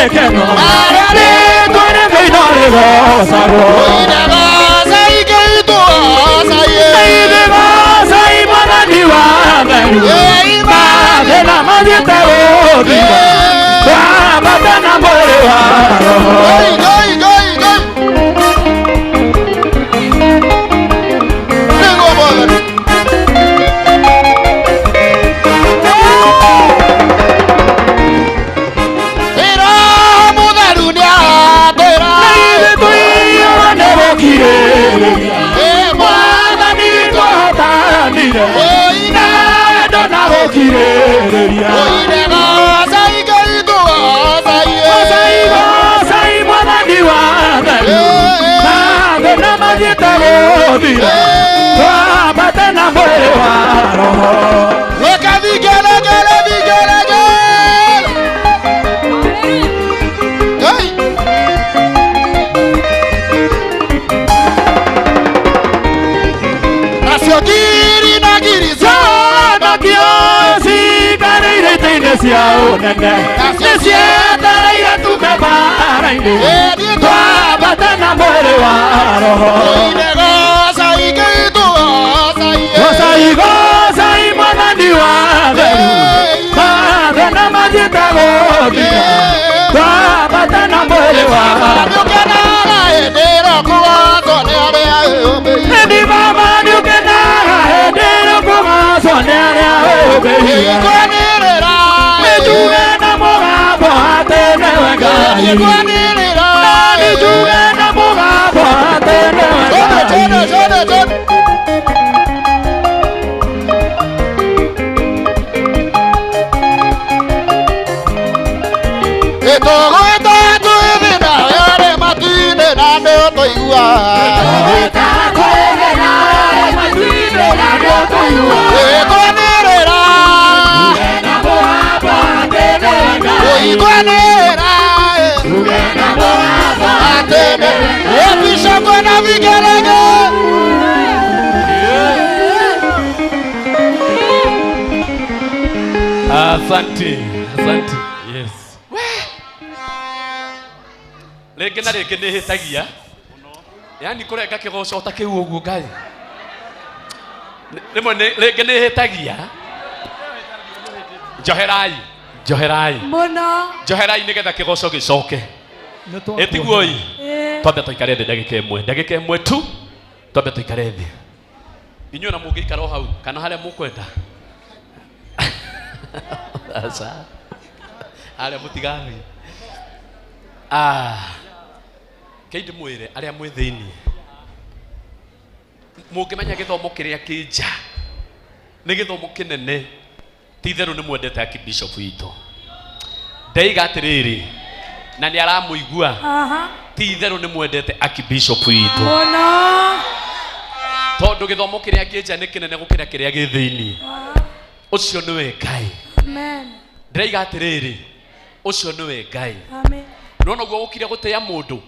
ekeno arare kore meinore gosaro inaga saike ito saye ide ba sai manani wa beru ima dela madita odi ba batana more wa gai gai gai gai tengo bola era mudarunia tera ide tuyo nebo kire mwana ni totanire oina dona hokire oina sai gaito sai sai mwana ni wa na na majeta odira batana mwere wa roho weka vigele gele vigele gele hey Nasiogiri na giriza bakio si kareire tene sia onene nasia taraira tukabara inde twa batana mwere wa roho inego sai keito sai sai manani wa batana majeta godira twa batana mwere wa tukana edero kuwa tone ale ayobe edi mama tukana edero kuwa tone ale ayobe ikonirera ejugena mogabo atene wengai ikonirera ejugena mogabo atene wengai chone etogo etatu evena yare matine nane otoigua etatu evena yare matine nane otoigua ekonirera ugena bohapa atene wengai oikonera ugena bohapa atene episha kwena vigerege asante asante yes rĩngĩ na rĩngĩ nĩ hĩtagia yani kũrenga kĩgoco ta kĩu ũguo ngai rĩmwe rĩngĩ nĩ hĩtagia njoherai mũno njoherai nĩgetha kĩgoco gĩcoke ĩtiguoi twambe tũikare thĩ ndagĩka ĩmwe tu twambe tũikare thĩ inyuĩ na mũngĩikara o hau kana harĩa mũkwenda asa harĩa mũtigathi kendi mwire aria mwe thĩinĩ mũngĩmenya gĩthomo kĩrĩa kĩnja nĩ gĩthomo kĩnene ti itherũ nĩ mwendete Archbishop witũ ndaiga atĩrĩrĩ na nĩ aramũigua ti itherũ nĩ mwendete Archbishop witũ tondũ gĩthomo kĩrĩa kĩnja nĩ kĩnene gũkĩra kĩrĩa gĩ thĩinĩ ũcio nĩwe Ngai ndaiga atĩrĩrĩ ũcio nĩwe Ngai nona guo gũkire gũtĩa mũndũ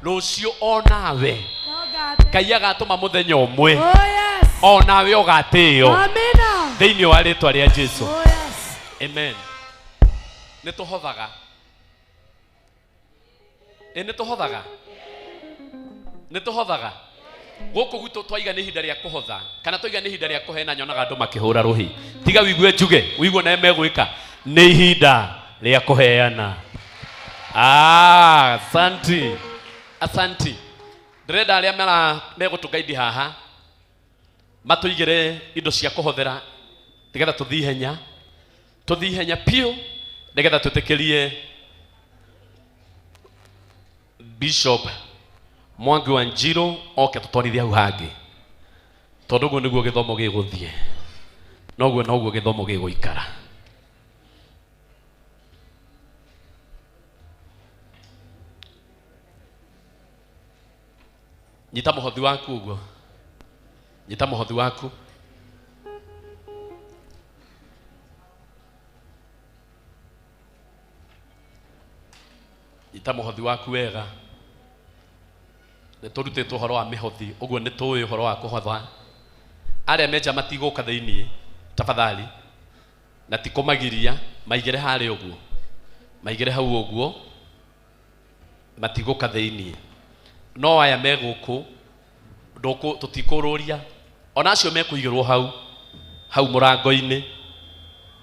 rũciũ onawe Ngai agatũma mũthenya ũmwe onawe ũgatĩo thĩinĩ wa rĩtwa rĩa Jesũ amen nĩ tũhothaga nĩ tũhothaga gũkũ gwitũ twaiga nĩ ihinda rĩa kũhotha kana twaiga nĩ ihinda rĩa kũheana nyonaga andũ makĩhũra rũhĩ tiga wigue njuge wigue na megwĩka nĩ ihinda rĩa kũheana. Asanti ndĩrenda arĩa megũtũgaidi haha matũigĩre indo cia kũhothera nĩgetha tũthiĩ ihenya piũ nĩgetha twĩtĩkĩrie Bishop Mwangi wa Njiro oke tũtwarithie hau hangĩ tondũ ũguo nĩguo gĩthomo gĩgũthiĩ noguo gĩthomo gĩgũikara. Nyita mũhothi waku ũguo, nyita mũhothi waku. Nyita mũhothi waku wega. Nĩ tũrutĩtwo ũhoro wa mĩhothi, ũguo nĩ tũĩ ũhoro wa kũhotha. Arĩa menja matigũka thĩiniĩ tafadhali na ti kũmagiria maigĩre harĩa ũguo, maigĩre hau ũguo, matigũka thĩiniĩ. No aya megũkũ tũtikũrũria ona acio mekũigĩrwo hau mũrango-inĩ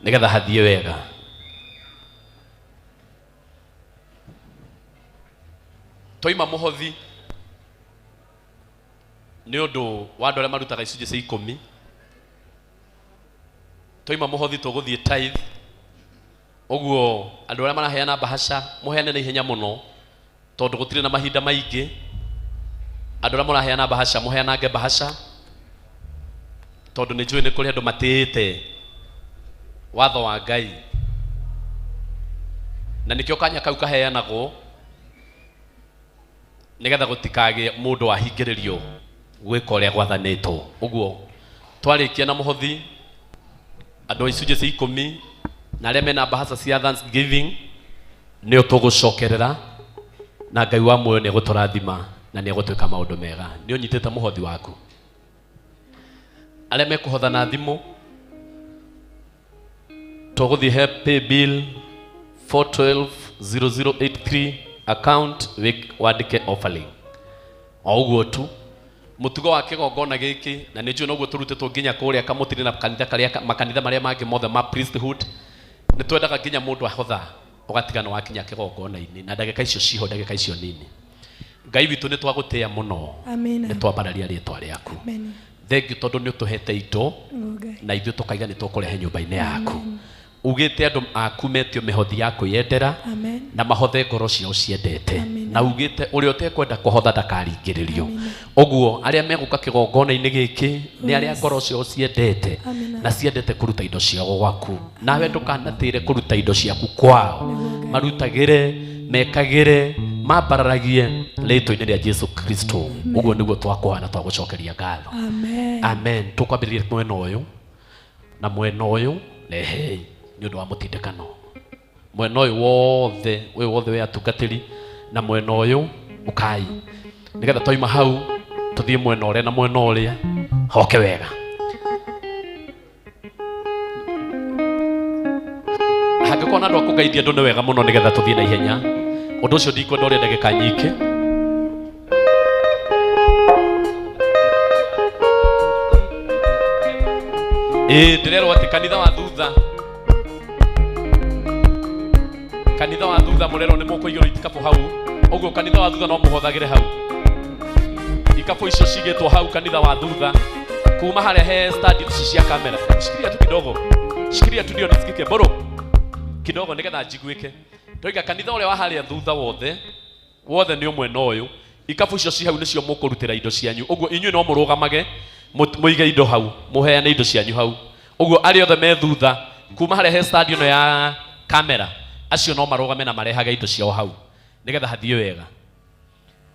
nĩgetha hathiĩ wega. Toima mũhothi nĩ ũndũ wa andũ arĩa marutaga icunjĩ cia 10. Toima mũhothi tũgũthiĩ tithe, ũguo andũ arĩa maraheana bahasha mũheane na ihenya mũno tondũ gũtirĩ na mahinda maingĩ. Andũ arĩa maraheana bahasha mũheanage bahasha tondũ nĩ njũĩ nĩ kũrĩ andũ matĩĩte watho wa Ngai na nĩkĩo kanya kau kaheanagwo nĩgetha gũtikagĩe mũndũ ahingĩrĩrio gwĩka ũrĩa gwathanĩtwo. Ũguo twarĩkia na mũhothi andũ a icunjĩ cia 10 na arĩa mena bahasha cia Thanksgiving nĩo tũgũcokerera na Ngai wa muoyo nĩ egũtũrathima na nĩ egũtwĩka maũndũ mega. Nĩ ũnyitĩte mũhothi waku. Arĩa mekũhotha na thimũ tũgũthiĩ pay bill 4120083 account wandĩke offering o ũguo tu. Mũtugo wa kĩgongona gĩkĩ na nĩ njũĩ noguo tũrutĩtwo nginya kũrĩa kamũtĩ na makanitha marĩa mangĩ mothe ma priesthood. Nĩ twendaga nginya mũndũ ahotha ũgatigana wakinya kĩgongona-inĩ na ndagĩka icio ciho, ndagĩka icio nini. Ngai witũ nĩ twagũtĩĩa mũno, nĩ twambararia rĩĩtwa rĩaku. Thengiũ tondũ nĩ ũtũhete indo na ithuĩ tũkaiga nĩ tũkũrehe nyũmba-inĩ yaku. Ugĩte andũ aku metio mĩhothi ya kwĩyendera na mahothe ngoro ciao ciendete, na ugĩte ũrĩa ũtekwenda kũhotha ndakaringĩrĩrio. Ũguo arĩa megũka kĩgongona-inĩ gĩkĩ nĩ arĩa ngoro ciao ciendete na ciendete kũruta indo ciao gwaku. Nawe ndũkanatĩre kũruta indo ciaku kwao, marutagĩre, mekagĩre, mambararagie rĩĩtwa-inĩ rĩa Jesu Kristo. Ũguo nĩguo twakũhana, twagũcokeria ngatho. Amen. Tũkwambĩrĩria mwena ũyũ na mwena ũyũ nĩ ũndũ wa mũtindĩkano. Mwena ũyũ wothe wĩ atungatĩri na mwena ũyũ ũkai nĩgetha twaima hau tũthiĩ mwena ũrĩa na mwena ũrĩa hoke wega. Hangĩkorwo na andũ a kũngeithia andũ nĩ wega mũno nĩgetha tũthiĩ na ihenya. Ũndũ ũcio ndikwenda ũrĩa ndagĩka nyingĩ. Ndĩrerwo atĩ kanitha wa thutha mũrerwo nĩ mũkũigĩrwo itikabu hau. Ũguo kanitha wa thutha no mũhothagĩre hau. Ikabu icio cigĩtwo hau kanitha wa thutha kuma harĩa he stand ici cia kamera. Shikilia tu kidogo, shikilia tu ndio nisikike boro kidogo nĩgetha njiguĩke. Toiga kanitha ũrĩa wa harĩa thutha wothe nĩ ũmwe na ũyũ. Ikabu icio ci hau nĩcio mũkũrutĩra indo cianyu. Ũguo inyuĩ no mũrũgamage mũige indo hau, mũheane indo cianyu hau. Ũguo arĩa othe me thutha kuma harĩa he stand ĩno ya kamera acio no marũgame na marehage indo ciao hau nĩgetha hathiĩ wega.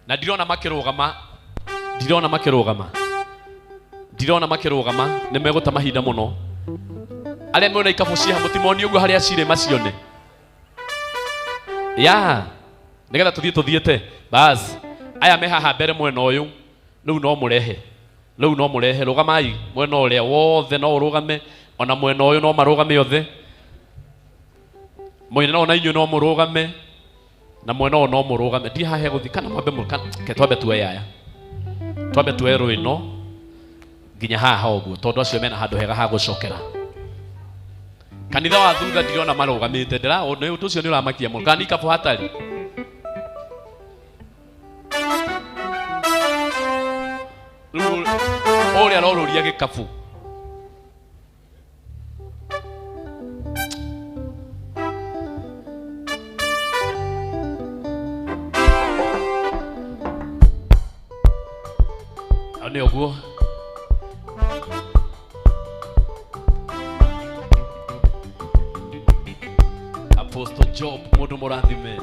Na ndirona makĩrũgama nĩ megũta mahinda mũno. Arĩa mena ikabu ciha mũtimoni ũguo harĩa cirĩ macione nĩgetha tũthiĩte bas. Aya me haha mbere mwena ũyũ rĩu no mũrehe rũgamai mwena ũrĩa wothe no ũrũgame, ona mwena ũyũ no marũgame othe, mwena ona inyuĩ no mũrũgame. na mwena no murugame ndi hahe guthikana mwambe mulkan ke twambe tuwe yaya twambe tuwe ruino nginya haha oguo tondu acio mena handu hega ha gucokera kanitha wa thutha ndiriona marugamite ndira undu ucio ni uramakia muno kana ikabu hatari ori aroruria gikabu ani oguo Apostle Job mundu murathime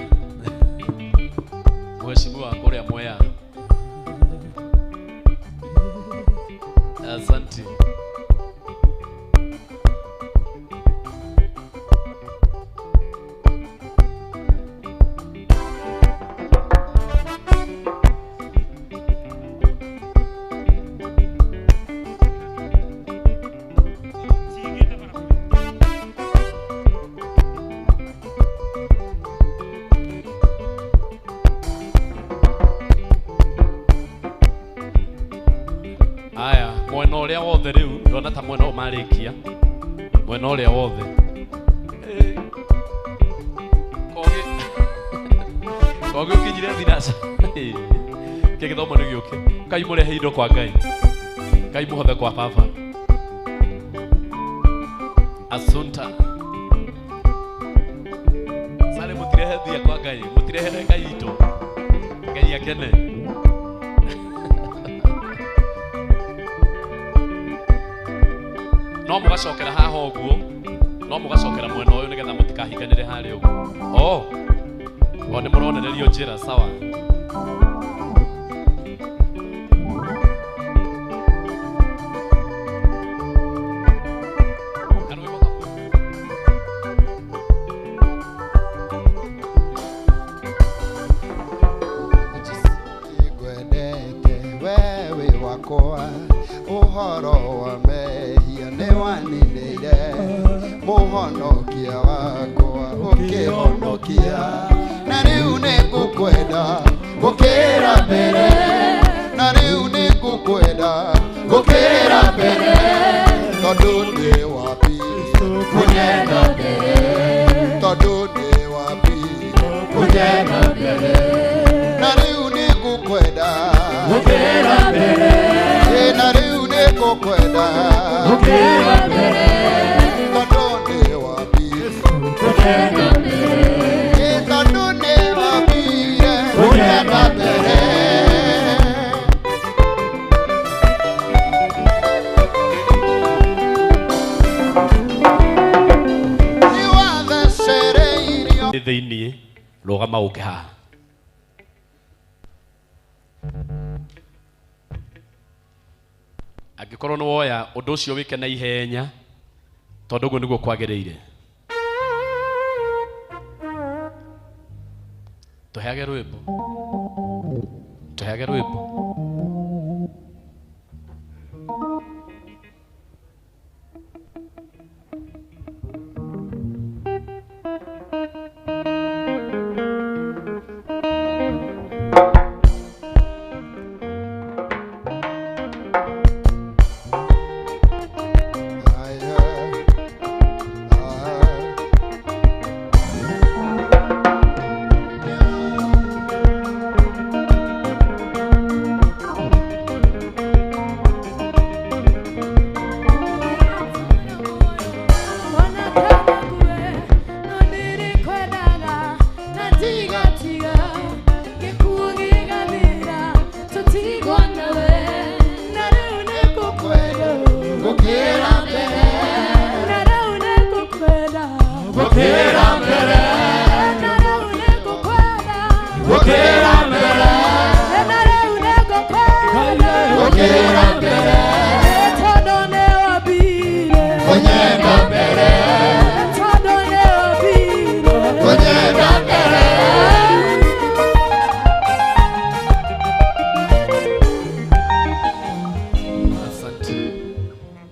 mheshimiwa kuria Mwea asante mwena uria wothe riu ndona ta mwena umarikia mwena uria wothe kogi ukinyire thinaca ke githomo ni giuke Ngai murehe indo kwa Ngai Ngai muhothe kwa baba asunta sare mutirehe thia kwa Ngai mutirehe Ngai ito Ngai akene no mugacokera haha oguo no mugacokera mwena uyu nigetha mutikahikanire hari oguo ni muronererio njira sawa wewe wakoa uhoro wa mehia ni wanindire muhonokia wakwa ukihonokia na riu nigukwenda gukira mbere na riu nigukwenda gukira mbere tondu ni wapi kunyenda mbere tondu ni wapi kunyenda mbere na riu nigukwenda gukira mbere na riu nigukwenda gukira mbere tondu ni wapi kunyenda mbere tondu ni wapi kunyenda mbere thiini rugama uke haha angikorwo ni woya undu ucio wike na ihenya tondu guo niguo kwagiriire tuheage rwimbo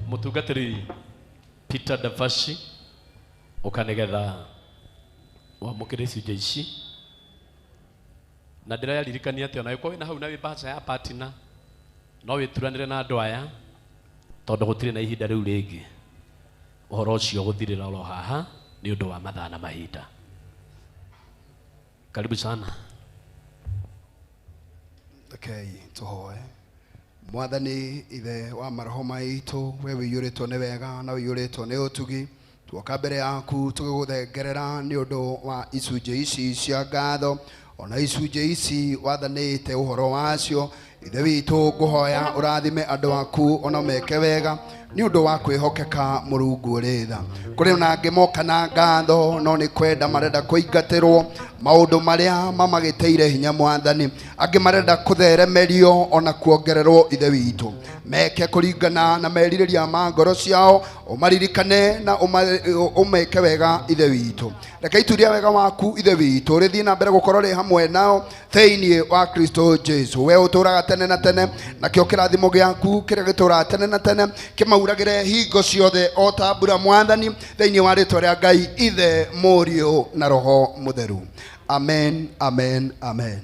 mutungatiri Peter Davashi ukanigetha wa mukirisi jeishi na ndira yaririkania ati ona yuko wina hau na wibacha ya partner no wituranire na andu aya tondu gutire na ihinda riu ringi uhoro ucio guthirira ro haha ni undu wa mathaa na mahinda. Karibu sana. Okay, tuhoe. Mwathani ithe wa maroho maitu, we wiyuritwo ni wega na wiyuritwo ni utugi, tuoka mbere yaku tugiguthengerera ni undu wa icunjĩ ici cia ngatho, ona icunjĩ ici wathanĩte uhoro wacio. Ithe witũ ngũhoya ũrathime andũ aku ona meke wega ni undu wa kwĩhokeka Mũrungu ũrĩ tha. Kũrĩ na angĩ moka na ngatho no nĩ kwenda marenda kũingatĩrwo maũndũ marĩa mamagĩteire hinya Mwathani, angĩ marenda kũtheremerio ona kuongererwo ithe witũ. Meke kũringana na merirĩria ma ngoro ciao, ũmaririkane na ũmeke wega ithe witũ. Reke ituria wega waku ithe witũ rĩthiĩ na mbere gũkorwo rĩ hamwe nao thĩinĩ wa Kristo Jesu. We ũtũraga tene na tene, nakĩo kĩrathimo gĩaku kĩrĩa gĩtũraga tene na tene kĩmauragĩre hingo ciothe o ta mbura Mwathani, thĩinĩ wa rĩĩtwa rĩa Ngai ithe Mũriũ na Roho Mũtheru. Amen, amen, amen.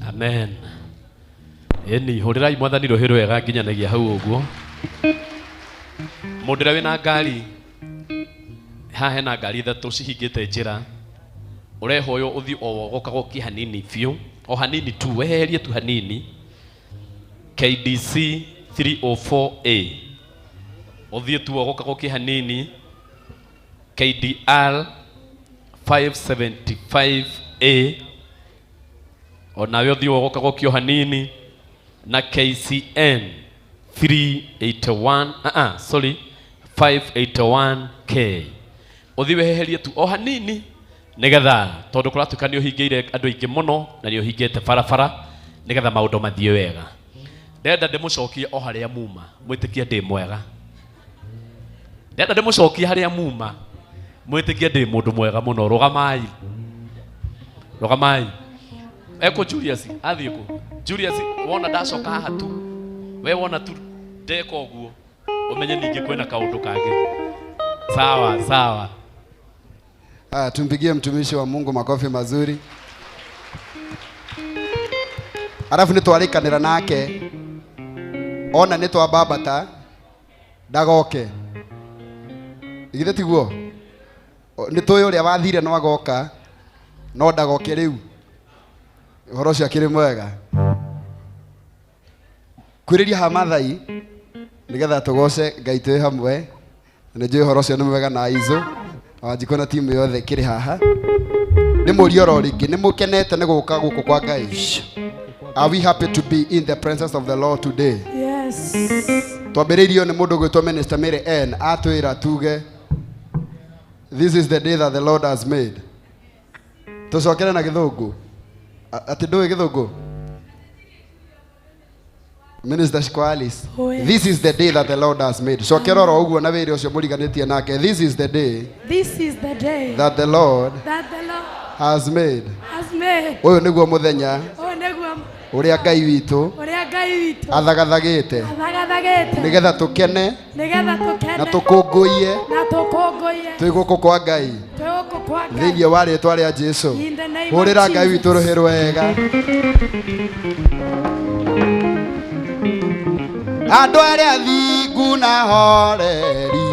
Amen. Eni hurirai Mwathani rohero wega nginyanagia hau uguo. Mũndũ ũrĩa wĩna ngari, haha hena ngari ithatu cihingĩte njĩra, ũrehoyo ũthiĩ o wogokaga kĩhanini biũ, o hanini tu, weherie tu hanini. KDC 304A ũthiĩ tu wogokaga kĩhanini. KDR 575A onawe ũthiĩ wogokaga kĩo hanini. Na KCN 581K uthi weheherie tu o hanini nigetha tondu kuratuka ni uhingire andu aingi muno na ni uhingite barabara nigetha maundu mathie wega. Ndenda ndimucokie o haria muma, mwitikie ndi mwega. Ndenda ndimucokie haria muma, mwitikie ndi mundu mwega muno. Rugamai, rugamai. Eko Julius athie ku Julius wona ndacoka haha tu, we wona tu ndeka uguo umenye ningi kwena kaundu kangi. Sawa sawa. Tumpigie mtumishi wa Mungu makofi mazuri. Arafu nitwarikanira nake ona nitwa baba ta ndagoke igithe tiguo nitoyo uria wathire no agoka no ndagoke riu uhoro cia kiri mwega kwiriria ha mathai nigetha tugoce Ngai twi hamwe na njui uhoro cio ni mwega na izo wanjiko na timu yothe kiri haha ni murio ro ringi ni mukenete ni guka guku kwa Ngai. Are we happy to be in the presence of the Lord today? Yes. Twambiririo ni mundu gwitwo Minister Mary N atwira tuge this is the day that the Lord has made. Tucokere na githungu ati ndui githungu Minister Shikwalis. Oh, yes. This is the day that the Lord has made. Cokera ro uguo na wiri ucio muriganitie nake. This is the day. This is the day that the Lord has made. Uyu niguo muthenya Oh, neguo uria Ngai witu athagathagite nigetha tukene na tukunguie twi guku kwa Ngai thiini wa ritwa ria Jesu. Hurira Ngai witu ruhi rwega. Andu aria athingu na horeri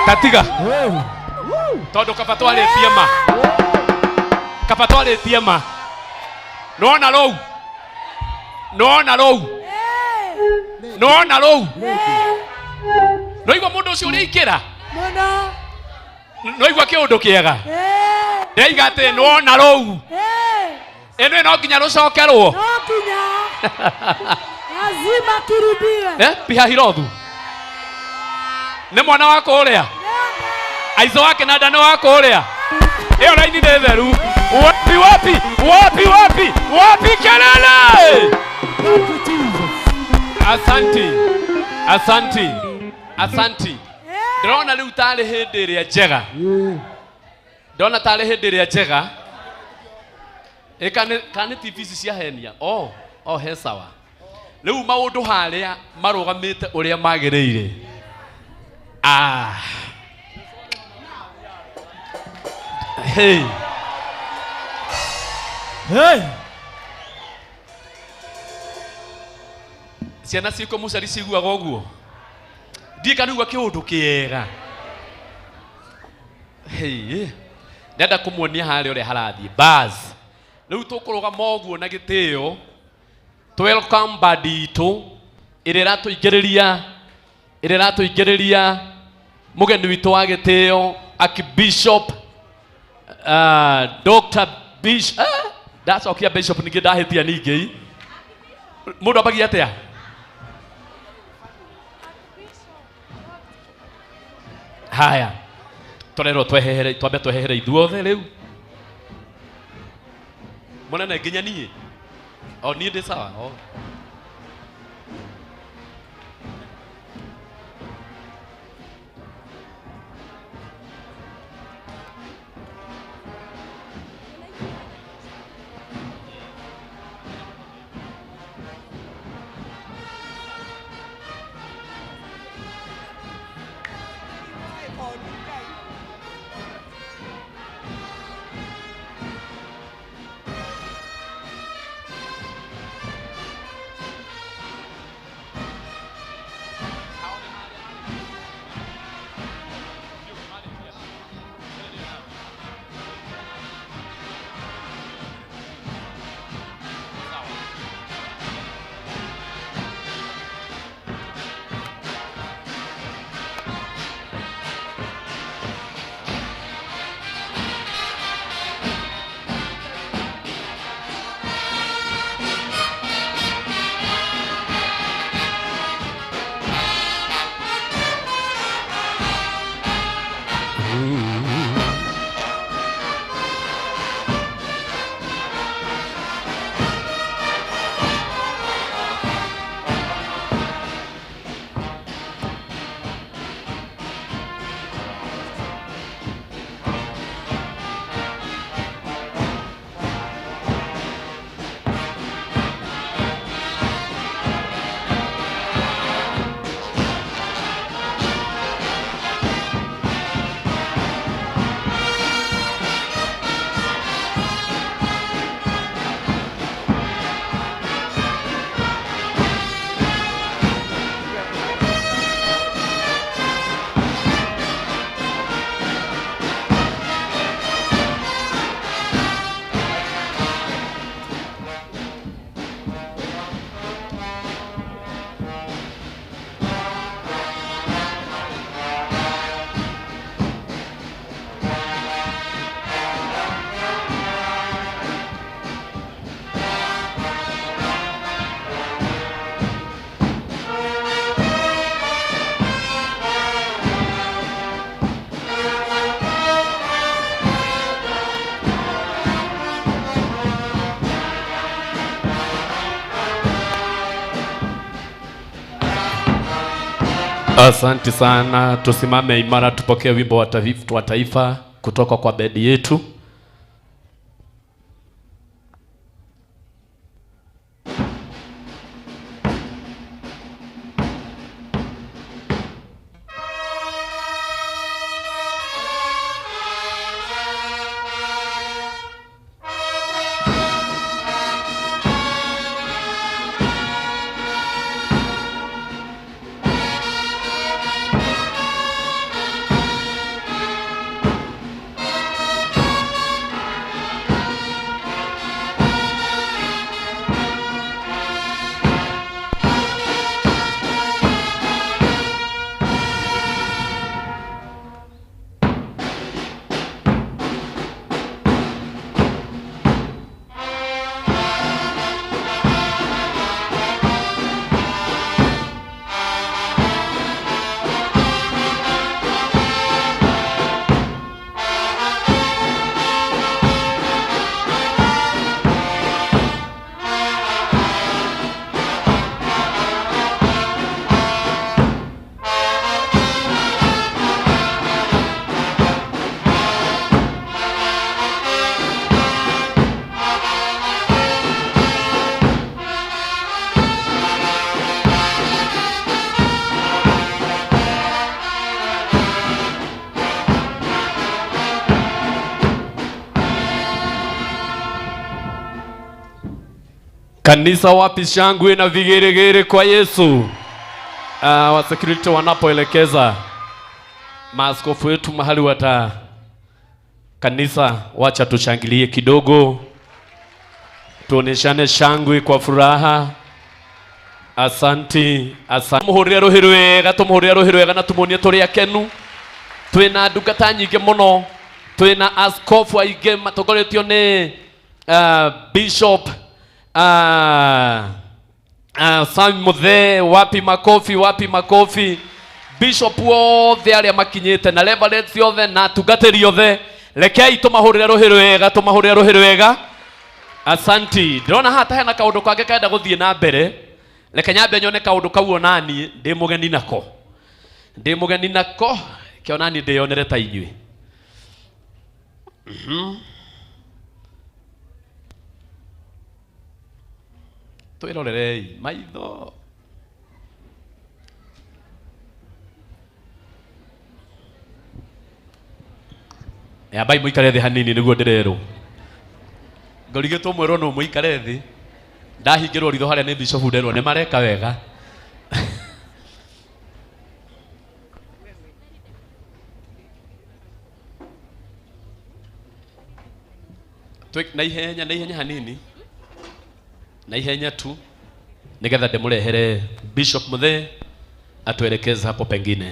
Tatiga tondu kapatwaritie ma kapatwaritie ma nona rou noigwa mundu ucio uri ikira noigwa kiundu kiega ndeiga ati nona rou eno no nginya rucokerwo lazima kirudie piha hirothu ne mwana wako uria aizo wake na dano wako uria iyo raini ni theru wapi kelele asanti ndona riu tari hindi iria njega ndona tari hindi iria njega kane TV cia henia he sawa riu maundu haria marugamite uria magirire hey ciana ciiko mucari ciguaga uguo ndikanigua kiundu kiega hey ndenda kumuonia haria uria harathie baz riu tukurugama uguo na gitio welcome badi itu iratuingiriria mugeni witu wa gitio Archbishop Dr. Ndacokia bishop ningi ndahitia ningi. Mundu abagia atia? Haya. Torero twehehere twambe twehehere ithuothe riu. Munene nginya nie. O nie ndi sawa. O. Asante sana, tusimame imara tupokee wimbo wa taifa kutoka kwa bendi yetu. Kanisa wapi shangwe na vigeregere kwa Yesu. Wa security wanapoelekeza maaskofu wetu mahali wata kanisa, wacha tushangilie kidogo, tuoneshane shangwe kwa furaha. Asanti, asanti. Tumuhurire ruhiro wega na tumuonie turi akenu. Twina ndungata nyingi muno, twina askofu aige matogoretio ni Bishop Sam Muthe, wapi makofi, wapi makofi. Bishop wothe aria makinyite na reverend yothe na tungatiri yothe, rekei tumahurire ruhiru wega. Asanti. Ndona hata hena kaundu kange kaenda guthie na mbere. Reke nyambe nyone kaundu kau onani ndi mugeni nako kionani ndiyonere ta inyui. Twirorerei maitho. Bai muikare thi hanini niguo ndirerwo. Ngorigetwo mwero no muikare thi. Ndahingirwo ritho haria ni bishop nderwo ni mareka wega. Na ihenya hanini. Na ihenya tu. Nigetha ndimurehere Bishop Muthe atuelekeze hapo pengine.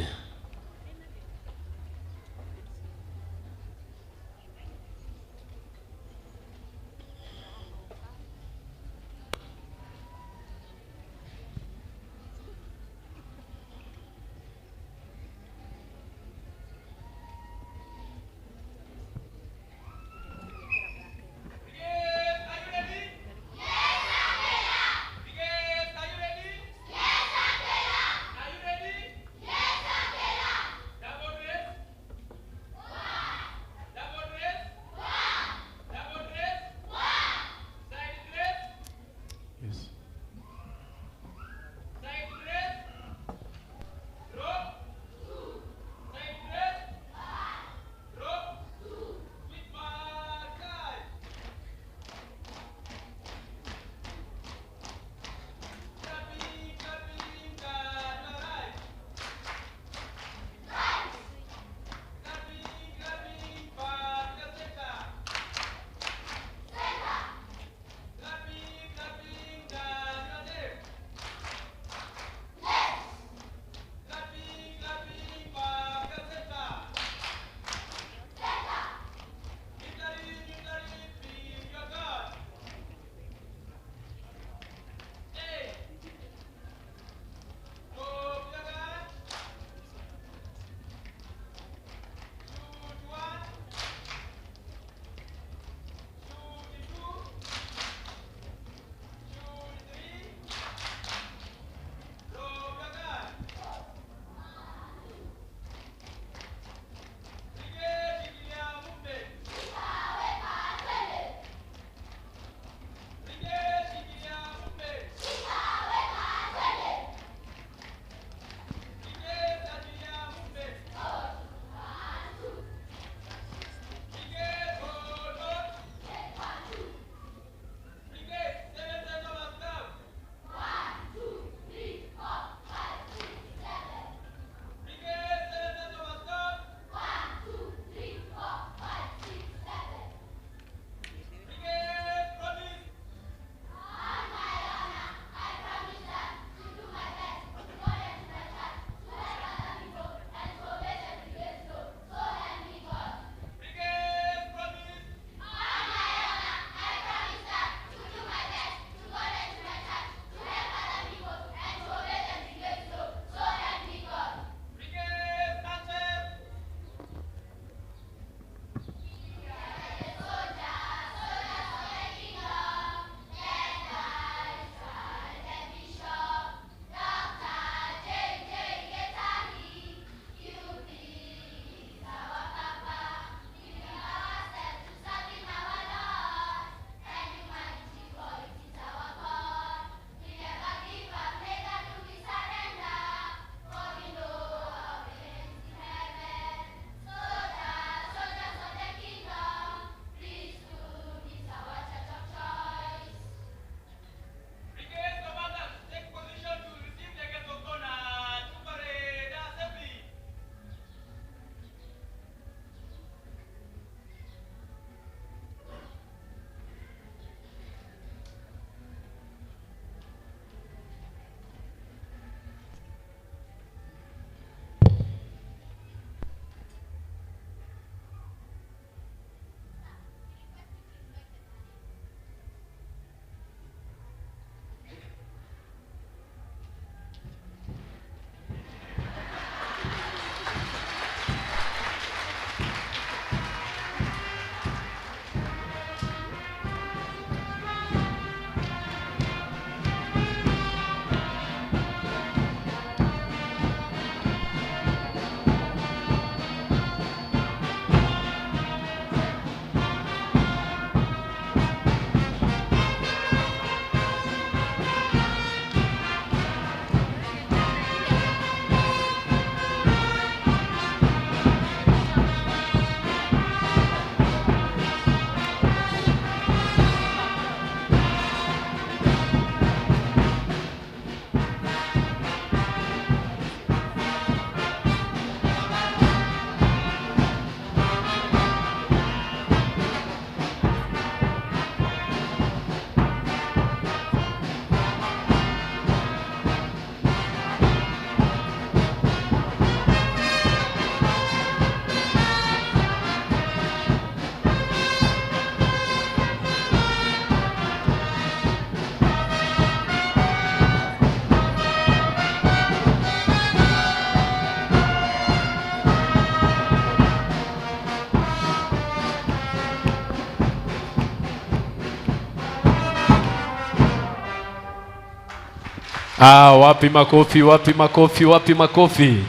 Wapi makofi, wapi makofi, wapi makofi.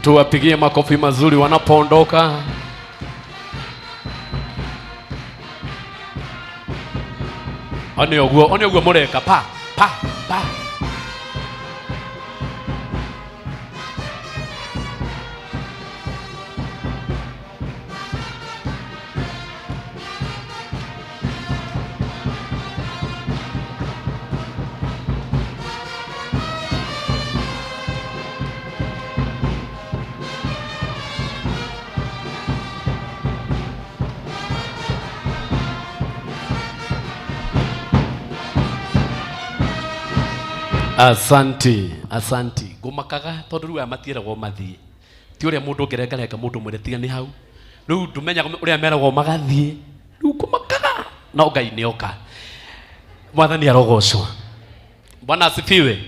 Tuwapigie makofi mazuri wanapoondoka. Oni ogwo mureka pa. Asanti. Gumakaga tondu riu amatieragwo mathie. Ti uria mundu ngerengareka mundu mwire tiga ni hau. Riu ndumenya uria meragwo magathie. Riu gumakaga no Ngai ni oka. Mwathani arogocwo. Bwana asifiwe.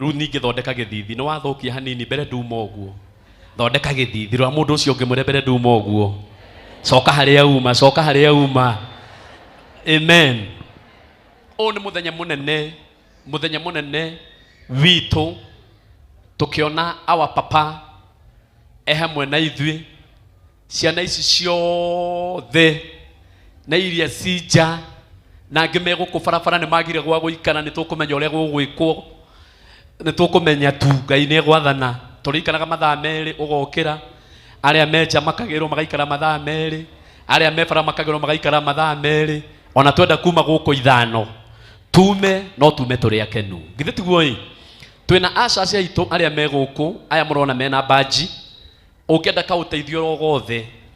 Riu ningi thondeka githithi ni wathokia hanini mbere nduma uguo. Thondeka githithi rwa mundu ucio ngimwire mbere nduma uguo. Coka haria uma. Amen. O ni muthenya munene witu tukiona our papa hamwe na ithui ciana ici ciothe na iria cinja na ngime guku barabara ni magire gwa guikana ni tukumenya uria gugwikwo ni tukumenya tu Ngai ni gwathana turikanaga mathaa meri ugokira aria meja makagirwo magaikara mathaa meri aria mebara makagirwo magaikara mathaa meri ona twenda kuma guku ithano tume no tume turi akenu githe tiguo twina asha aitu aria me guku aya murona mena baji ukienda ka uteithio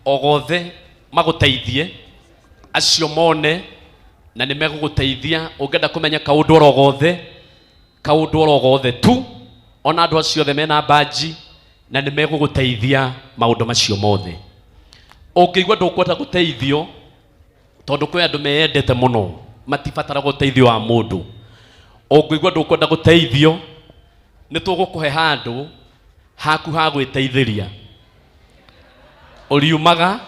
ogothe maguteithie acio mone na ni meguguteithia ukienda kumenya kaundu ogothe tu ona andu acio the mena baji na ni meguguteithia maundu macio mothe Ũngĩigua ndũkwenda gũteithio tondũ kwĩ andũ meendete mũno matibatara gũteithio wa mũndũ. Ũngĩigua ndũkwenda gũteithio nĩ tũgũkũhe handũ haku ha gwĩteithĩria. Ũriumaga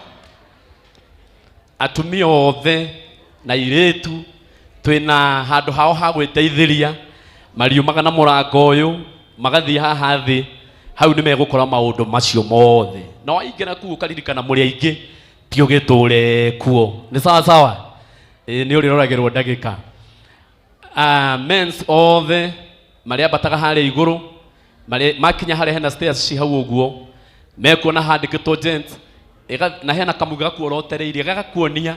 atumia othe na iretu twina handũ hao ha gwĩteithĩria, mariumaga na mũrango ũyũ magathiĩ haha thĩ, hau nĩ megũkora maũndũ macio mothe. No waingĩra kuo ũkaririkana mũrĩ aingĩ ti ũgĩtũre kuo. Nĩ sawa sawa? Nĩ ũrĩroragĩrwo ndagĩka. Mens othe marĩa ambataga harĩa igũrũ, makinya harĩa hena stairs ci hau ũguo, mekuona handĩkĩtwo gents, na hena kamuga gakuorotereirie gagakuonia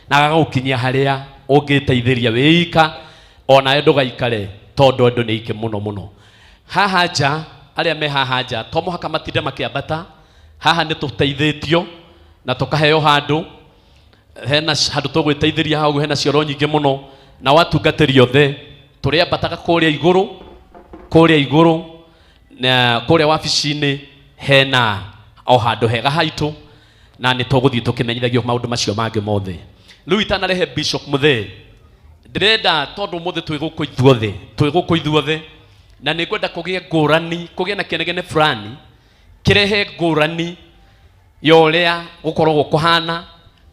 na gagũkinyia harĩa ũngĩteithĩria wĩika, ona ndũgaikare tondũ andũ nĩ aingĩ mũno mũno. Haha nja, arĩa me haha nja to mũhaka matinde makĩambata, haha nĩ tũteithĩtio na tũkaheo handũ, hena handũ tũgwĩteithĩria hau, hena cioro nyingĩ mũno na watungatĩri othe tũrĩa ambataga kũrĩa igũrũ na kũrĩa wabici-inĩ hena o handũ hega haitũ, na nĩ tũgũthiĩ tũkĩmenyithagio maũndũ macio mangĩ mothe. Rĩu itanarehe Bishop Muthee, ndĩrenda tondũ mũthĩ twĩ gũkũ ithuothe na nĩ ngwenda kũgĩa ngũrani, kũgĩa na kĩnegene fulani kĩrehe ngũrani ya ũrĩa gũkoragwo kũhana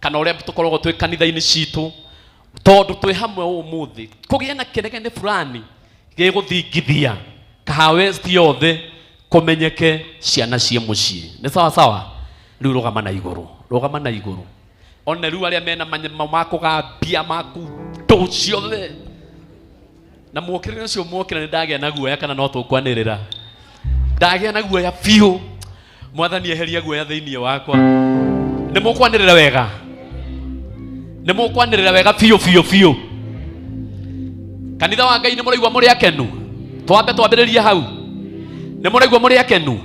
kana ũrĩa tũkoragwo twĩ kanitha-inĩ citũ, tondũ twĩ hamwe ũmũthĩ kũgĩa na kĩnegene fulani gĩgũthingithia kaha West yothe kũmenyeke ciana ciĩ mũciĩ. Nĩ sawa sawa? Rĩu rũgama na igũrũ, ona rĩu arĩa mena manyama ma kũgambia maku ndũ ciothe na mwokĩrĩre ũcio mwokĩra nĩ ndagĩa na guoya, kana no tũkwanĩrĩra? Ndagĩa na guoya biũ. Mwathani eheria guoya thĩinĩ wakwa. Nĩ mũkwanĩrĩra wega? Nĩ mũkwanĩrĩra wega biũ? Kanitha wa Ngai nĩ mũraigua mũrĩ akenu? Twambe twambĩrĩrie hau. Nĩ mũraigua mũrĩ akenu?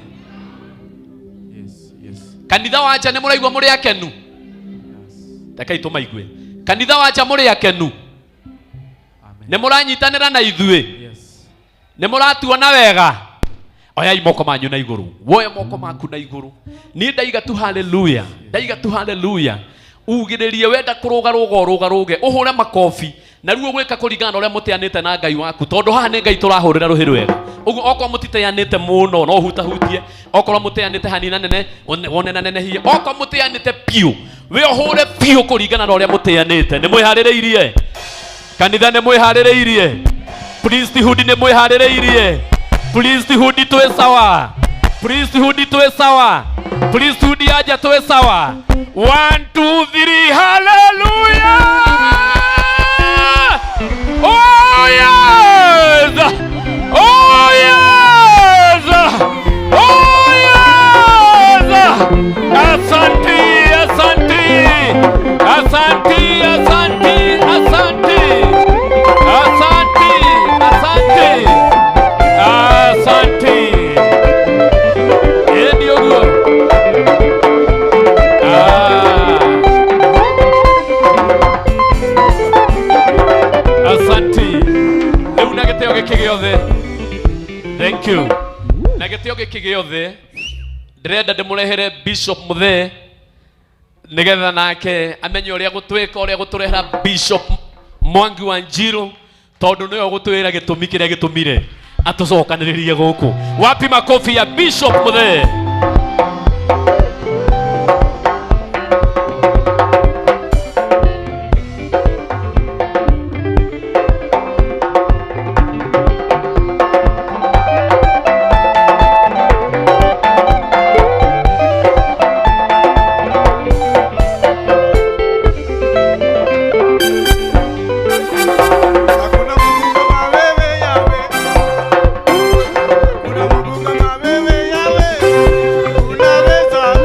Kanitha wa nja nĩ mũraigua mũrĩ akenu? Rekai tũmaigue. Kanitha wa nja mũrĩ akenu? Nĩ mũranyitanĩra na ithuĩ? Nĩ mũratuona wega? Oyai moko manyu na igũrũ. Woya moko maku na igũrũ. Niĩ ndaiga tu haleluya. Ugĩrĩrie wenda kũrũga ũhũre makobi na rĩu ũgwĩka kũringana na ũrĩa mũteanĩte na Ngai waku, tondũ haha nĩ Ngai tũrahũrĩra rũhĩ rwega. Ũguo okorwo mũtiteanĩte mũno no hutahutie, okorwo mũteanĩte hanina nene wone na nenehie, okorwo mũteanĩte piũ we ũhũre piũ kũringana na ũrĩa mũteanĩte. Nĩ mwĩharĩrĩirie? Kanitha nĩ mwĩharĩrĩirie? Priesthood nĩ mwĩharĩrĩirie? Priesthood twĩ sawa? Priesthood aja twĩ sawa? 1 2 3 hallelujah! Oh yes! Oh yes! Oh yes! Asante! Thank you. Na gĩtĩo gĩkĩ gĩothe ndĩrenda ndĩmũrehere Bishop Muthee nĩgetha nake amenye ũrĩa gũtũrehera Bishop Mwangi wa Njiro, tondũ nĩwe gũtwĩra gĩtũmi kĩrĩa gĩtũmire atũcokanĩrĩrie gũkũ. Wapi makofi ya Bishop Muthee? Unaweza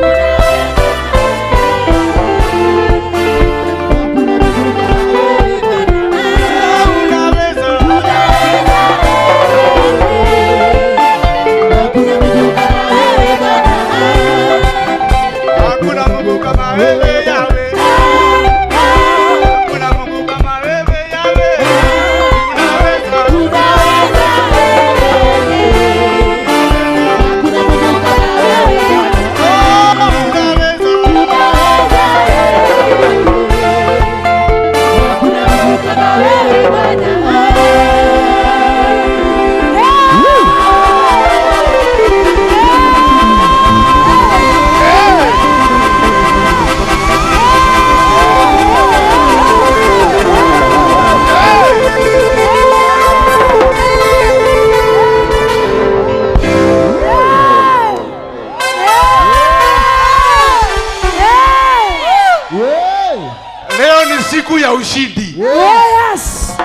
Leo ni siku ya ushindi. Yes.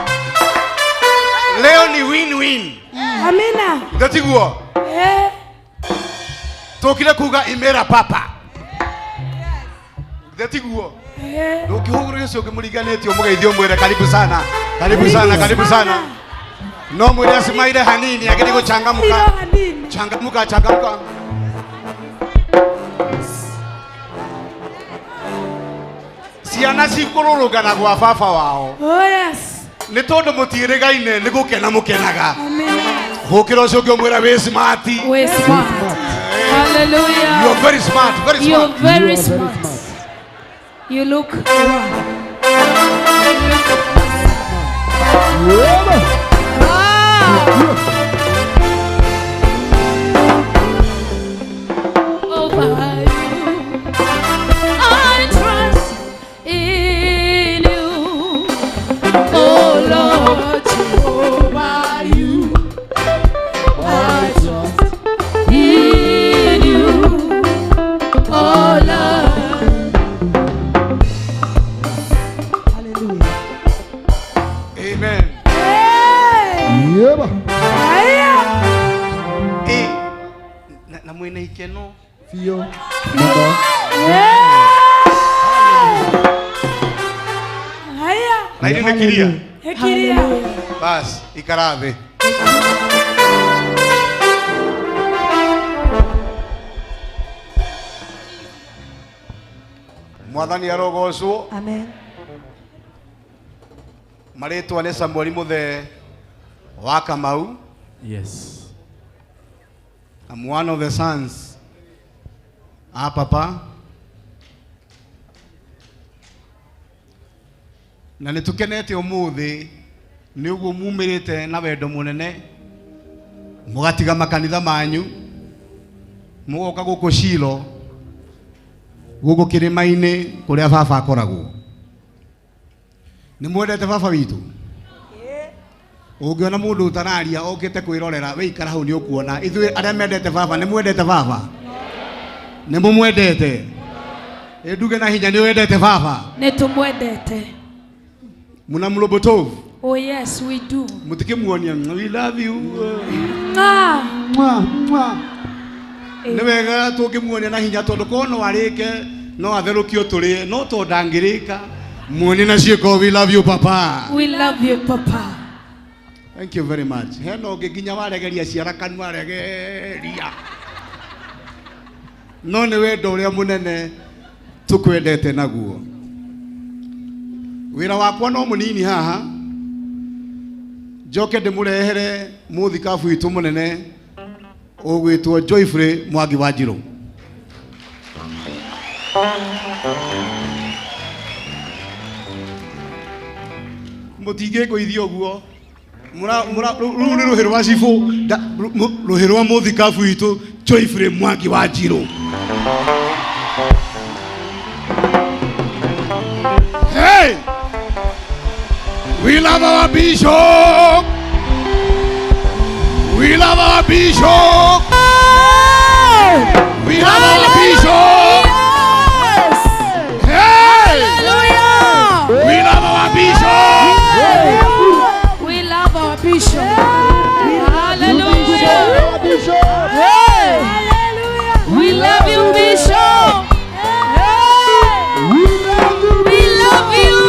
Leo ni win-win. Amina. Ndatiguo. Tokile kuga imera papa. Ndatiguo. Ukihuguru Yesu ukimuriganeti umugeithio mwere karibu sana. Karibu sana, karibu sana. No mwere asimaire hanini akiri guchangamuka. Changamuka, changamuka. Ciana cikururugana gwa baba wao. Oh yes. Ni tondu mutiregaine ni gukena mukenaga. Amen. Hukira ucio ngomwira we smart. We smart. Hallelujah. You're very smart, very smart. You're very smart. You look Fio. Na ile nekiria. Hekiria. Bas, ikarabe. Mwathani arogocwo. Amen. Maritwa ni Samuel Muthe wa Kamau. Yes. I'm one of the sons. Papa. Na nitukenete umuthi ni uguo mumirite na wendo munene mugatiga makanitha manyu mugoka guku Shilo guku kirima-ini kuria baba akoragwo. Ni mwendete baba witu? Ungiona mundu utararia okite kwirorera we ikara hau ni ukuona ithuĩ aria mendete baba ni mwendete baba? Ni mumwendete? Nduge na hinya ni wendete baba? Ni tumwendete. Muna mlobotovu? Oh yes, we do. Mutikimuonia we love you. Ni wega tukimuonia na hinya tondu kono arike no atherukio turie no to ndangirika muonie na ciiko we love you papa. We love you papa. Thank you very much. Heno nginya waregeria ciara kanwa waregeria. No ni wendo uria munene tukwendete naguo. Wira wakwa no munini haha. Njoke ndimurehere muthikabu witu munene ugwitwo Joyfrey Mwangi wa Njiro. Mutige goithio guo. Mura ni ruhiru wa cibu ruhiru wa muthikabu witu Joyfrey Mwangi wa Njiro. Hey! We love our bishop. We love our bishop. We love our bishop. Hey! Hallelujah. We love our bishop. We love our bishop. Hallelujah. Hey! Hallelujah. We love you, bishop. We love you.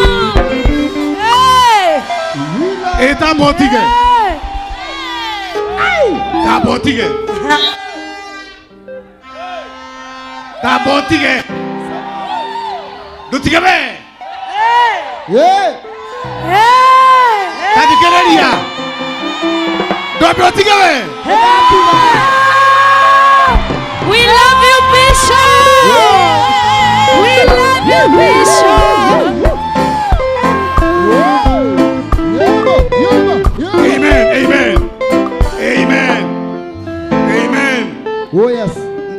Eta motige. Ta motige. Ta motige. Dutige be. Yeah. Ta dikereria. Do motige be. We love you, bishop. We love you, bishop. Amen, amen, amen, amen. Oh yes.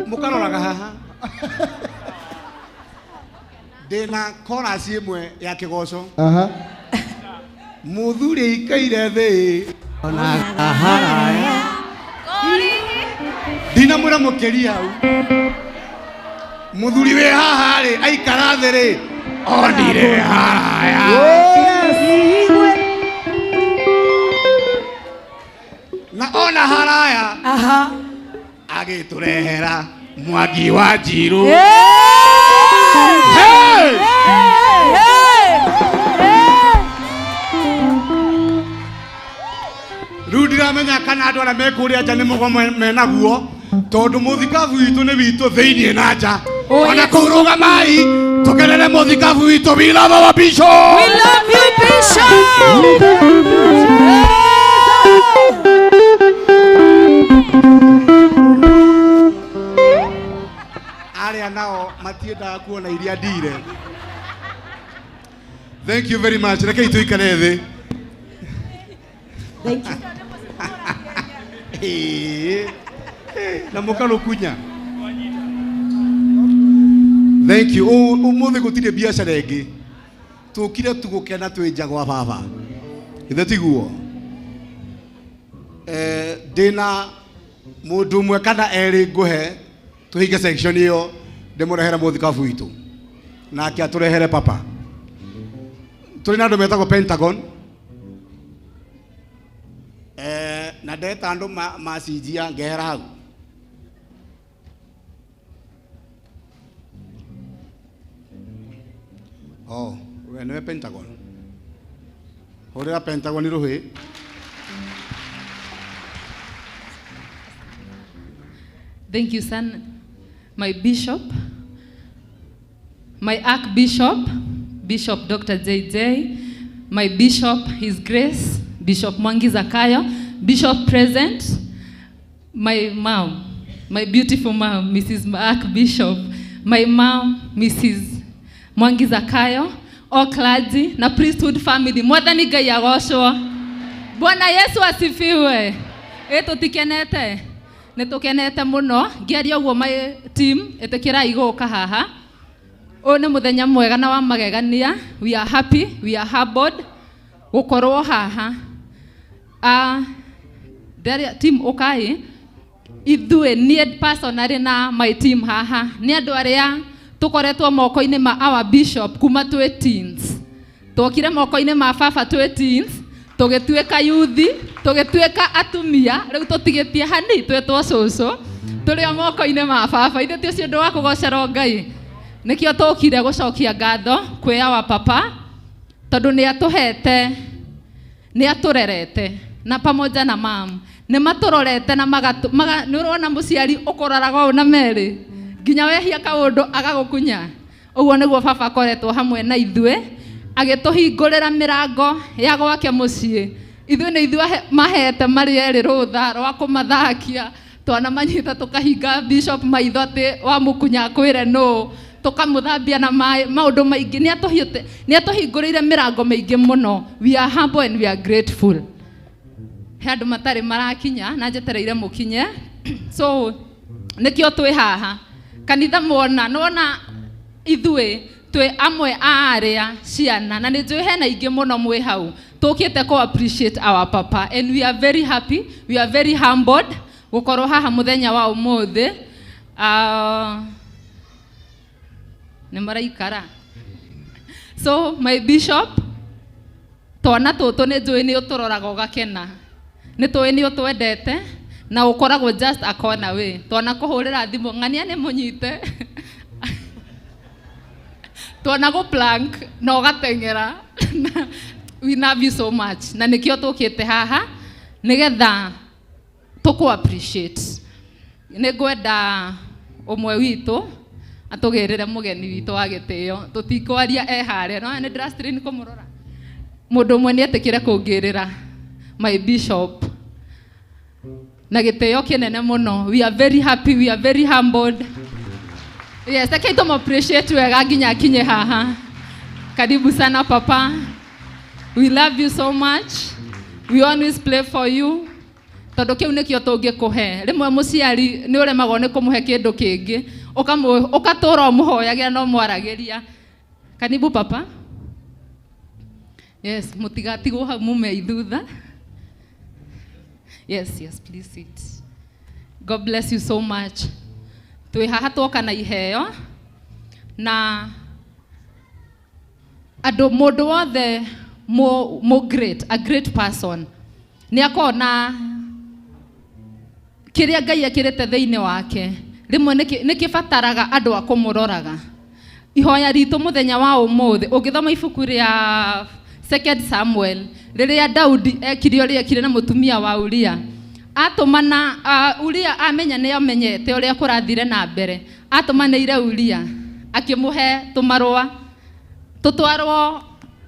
Mukaroraga haha. Dena chorus imwe ya kigoco. Muthuri ikaire thi ona kahara. Dina mura mukeria hau. Muthuri we haha ri aikara thi ri Onire haraya. Na ona haraya. Aha. Agiturehera Mwangi wa Njiru. Hey! Hey! Riu ndiramenya kana andu aria mekuria nja ni mugo menaguo tondu muthikabu witu ni witu thiini na nja. Ona kurugamai tukenere muthikabu witu. We love our bishop. We love you, Bishop. Aria nao matiendaga kuona iria ndire. Thank you very much. Rekei tuikare thi. Thank you. Na mukalo kunya. Thank you. Umuthi gutire biacara ingi. Tukire tugukena twinja gwa baba. Ithe tiguo. Dina mundu mwe kana eri nguhe tuhinge section iyo ndimurehera muthikabu witu. Nake aturehere papa. Turi na andu metagwo Pentagon. Na ndeta andu macinjia ngehera hau. Oh, we niwe Pentagon. Hurira Pentagon ruhi. Thank you, son. My bishop, my archbishop, Bishop Dr. JJ, my bishop, His Grace, Bishop Mwangi Zakayo, bishop present, my mom, my beautiful mom, Mrs. Archbishop, my mom, Mrs. Mwangi Zakayo, all clergy na priesthood family. Mwathani Ngai agocwo. Bwana Yesu asifiwe. Tutikenete. Nitukenete muno ngiaria uguo my team etikirai guka haha. O ni muthenya mwega na wa magegania. We are happy, we are humbled gukorwo haha. Team ukai ithue need personally na my team haha ni andu aria tukoretwo moko-ini ma our bishop kuma twe teens. Twokire moko-ini ma baba twe teens, tugituika yuthi, tugituika atumia, riu tutigitie hani twetwo cucu, turi moko-ini ma baba. Ithe ti ucio ndu wa kugocera Ngai. Nikio tukire gucokia ngatho kwi our papa tondu ni atuhete, ni aturerete na pamoja na mam ni maturorete na ni urona muciari ukoraga u na meri nginya wehia kaundu agagukunya. Uguo niguo baba akoretwo hamwe na ithue agituhingurira mirango ya gwake mucii. Ithue ni ithue mahete mari eri rutha rwa kumathakia twana manyita tukahinga bishop maitho ati wa mukunya kwire no tukamuthambia na maundu maingi. Ni atuhingurire mirango maingi muno. We are humble and we are grateful. Handu matari marakinya na njetereire mukinye. So nikio twi haha kanitha mwona nona ithue twi amwe a aria ciana na ni njui hena ingi muno mwi hau tukite ko appreciate our papa and we are very happy, we are very humbled gukorwo haha muthenya wa umuthi. Ni maraikara. So my bishop twana tutu ni njui ni uturoraga ugakena, ni tui ni utwendete na ukoragwo just a corner away. Twana kuhurira thimu ng'ania ni munyite twana go plank na ugatengera. We love you so much na nikio tukite haha nigetha tuku appreciate. Ni gwenda umwe witu atugirire mugeni witu wa gitio tutikwaria ehare no ni drastrin kumurora mundu umwe ni etikire kungirira my bishop na gitio kinene muno. We are very happy, we are very humbled. Yes, I to appreciate wega nginya kinye haha. Karibu sana papa. We love you so much. We always play for you. Tondu kiu nikio tungikuhe. Rimwe muciari ni uremagwo ni kumuhe kindu kingi. Ukatura umuhoyagira no mwaragiria. Karibu papa. Yes, mutigatigwo hau mume ithutha. Yes, yes, please sit. God bless you so much. Twi haha twoka na iheo na Ado mundu wothe mo great, a great person. Ni akona kiria Ngai akirete thiini wake. Rimwe nikibataraga andu akumuroraga. Ihoya ritu muthenya wa umuthi ungithoma ibuku ria 2 Samuel riria Daudi ekire uria ekire na mutumia wa Uria. Atumana Uria amenya ni amenyete uria kurathire na mbere. Atumanire Uria akimuhe tumarua tutwarwo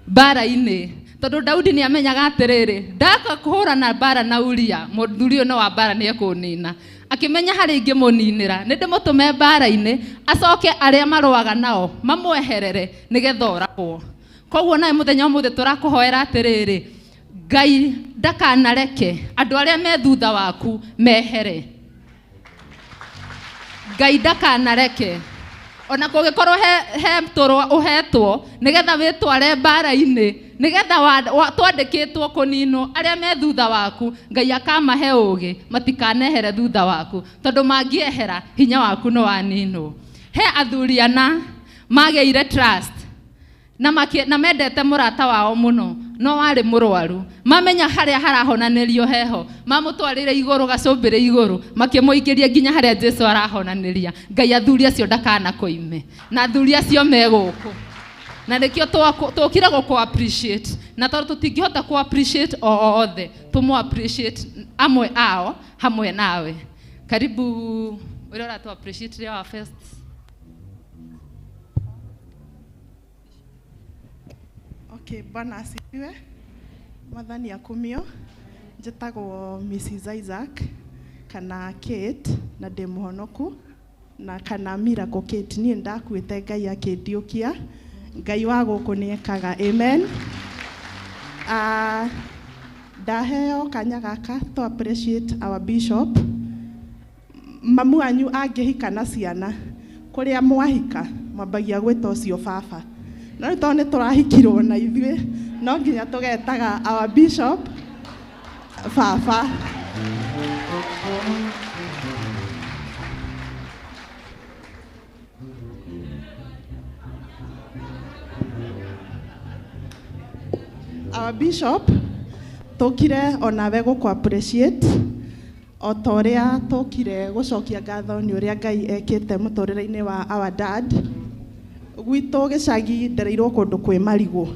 bara-ini tondu Daudi ni amenyaga atiriri ndaka kuhura na bara na Uria muthuri uyu no wa bara ni ekunina akimenya hari ingi muninira ni ndimutume bara-ini acoke aria maruaga nao mamweherere nigetha oragwo. Koguo nae muthenya umuthi turakuhoera atiriri Ngai ndakanareke andu aria me thutha waku mehere. Ngai ndakanareke ona kugikorwo he mtoro uhetwo nigetha witware bara-ini nigetha twandikitwo kunino aria me thutha waku Ngai akamahe ugi matikanehere thutha waku tondu mangiehera hinya waku no wanino. He athuriana mageire trust na mendete murata wao muno no wari murwaru mamenya haria harahonanirio heho mamutwarire iguru gacumbire iguru makimuingiria nginya haria Jesu arahonaniria. Ngai athuri acio ndakana koime na athuri acio meguku na nikio tukire guku appreciate na tondu tutingihota ku appreciate othe tumu appreciate amwe ao hamwe nawe. Karibu uria tu appreciate our first. Okay, Bwana asifiwe. Mwathani akumio. Njĩtagwo Mrs. Isaac kana Kate na ndĩ mũhonoku na kana Miracle Kate. Niĩ ndakuĩte Ngai akĩndiũkia. Ngai wa gũkũ nĩ ekaga. Amen. Ndaheo kanya gaka to appreciate our bishop. Mamu anyu angĩhika na ciana kũrĩa mwahika mwambagia gwĩta ũcio baba. No tone turahikirwo na ithuĩ no nginya tugetaga our bishop baba. Our bishop tukire onawe guku appreciate o ta ũrĩa tukire gucokia ngatho nĩ ũrĩa Ngai ekĩte mũtũrĩre-inĩ wa our dad. Gwitũ gĩcagi ndereirwo kũndũ kwĩ marigũ.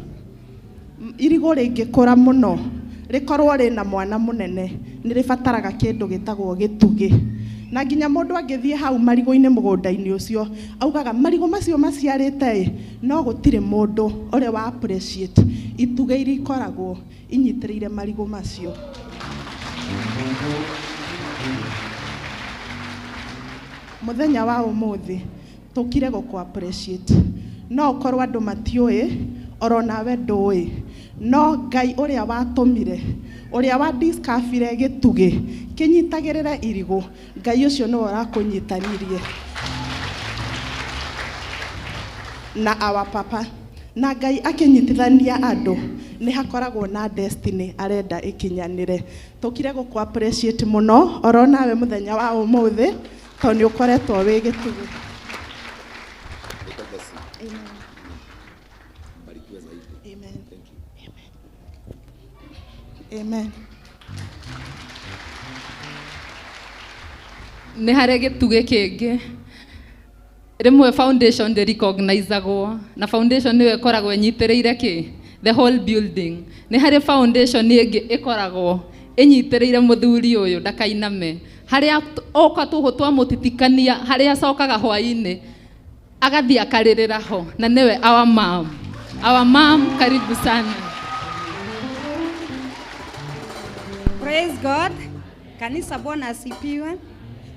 Irigũ rĩngĩkũra mũno rĩkorwo rĩna mwana mũnene nĩ rĩbataraga kĩndũ gĩtagwo gĩtugĩ. Na nginya mũndũ angĩthiĩ hau marigũ-inĩ mũgũnda-inĩ ũcio augaga marigũ macio maciarĩte no gũtirĩ mũndũ ũrĩa wa appreciate itugĩ iria ikoragwo inyitĩrĩire marigũ macio. Muthenya wa umuthi tukire guku appreciate no korwo andu matiũĩ oro nawe ndũĩ no Ngai uria watumire uria wa discovery gĩtugĩ kinyitagĩrĩre irigũ Ngai ucio no arakũnyitanirie na our papa na Ngai akinyitithania andu ni hakoragwo na destiny arenda ikinyanire. Tukire guku appreciate muno oro nawe muthenya wa umuthi to ni ukoretwo wi gĩtugĩ. Amen. Nĩ harĩ gĩtugĩ kĩngĩ rimwe foundation ndĩ recognizagwo na foundation nĩyo ĩkoragwo ĩnyitĩrĩire the whole building. Nĩ harĩ foundation ĩngĩ ĩkoragwo ĩnyitĩrĩire mũthuri ũyũ ndakainame harĩa oka twamũtitikania harĩa acokaga hwaĩ-inĩ agathiĩ akarĩrĩra ho na nĩwe our mom. Our mom, karibu sana. Praise God. Kanisa Bwana asifiwe.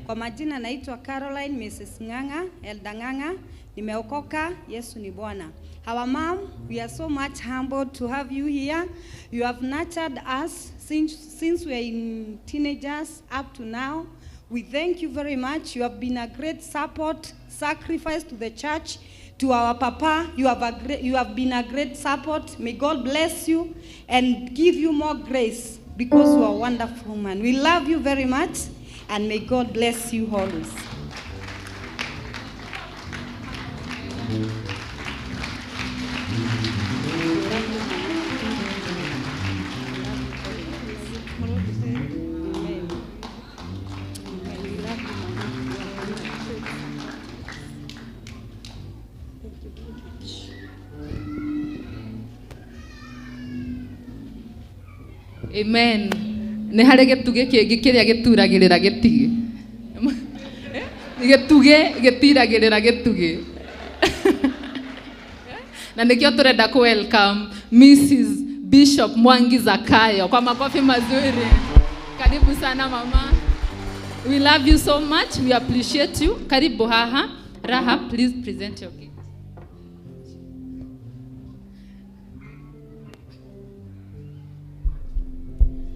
Kwa majina naitwa Caroline Mrs. Ng'ang'a, Elda Ng'ang'a. Nimeokoka, Yesu ni Bwana. Our mom, we are so much humbled to have you here. You have nurtured us since we are in teenagers up to now. We thank you very much. You have been a great support, sacrifice to the church, to our papa. You have been a great support. May God bless you and give you more grace because you are a wonderful man. We love you very much and may God bless you always. Amen. Nĩ harĩ gĩtugĩ kĩngĩ kĩrĩa gĩturagĩrĩra gĩtigi. Gĩtugĩ gĩtiragĩrĩra gĩtugĩ. Na nĩkĩo tũrenda ku welcome Mrs. Bishop Mwangi Zakayo kwa makofi mazuri. Karibu sana mama. We love you so much. We appreciate you. Karibu haha. Rahab, please present your gift.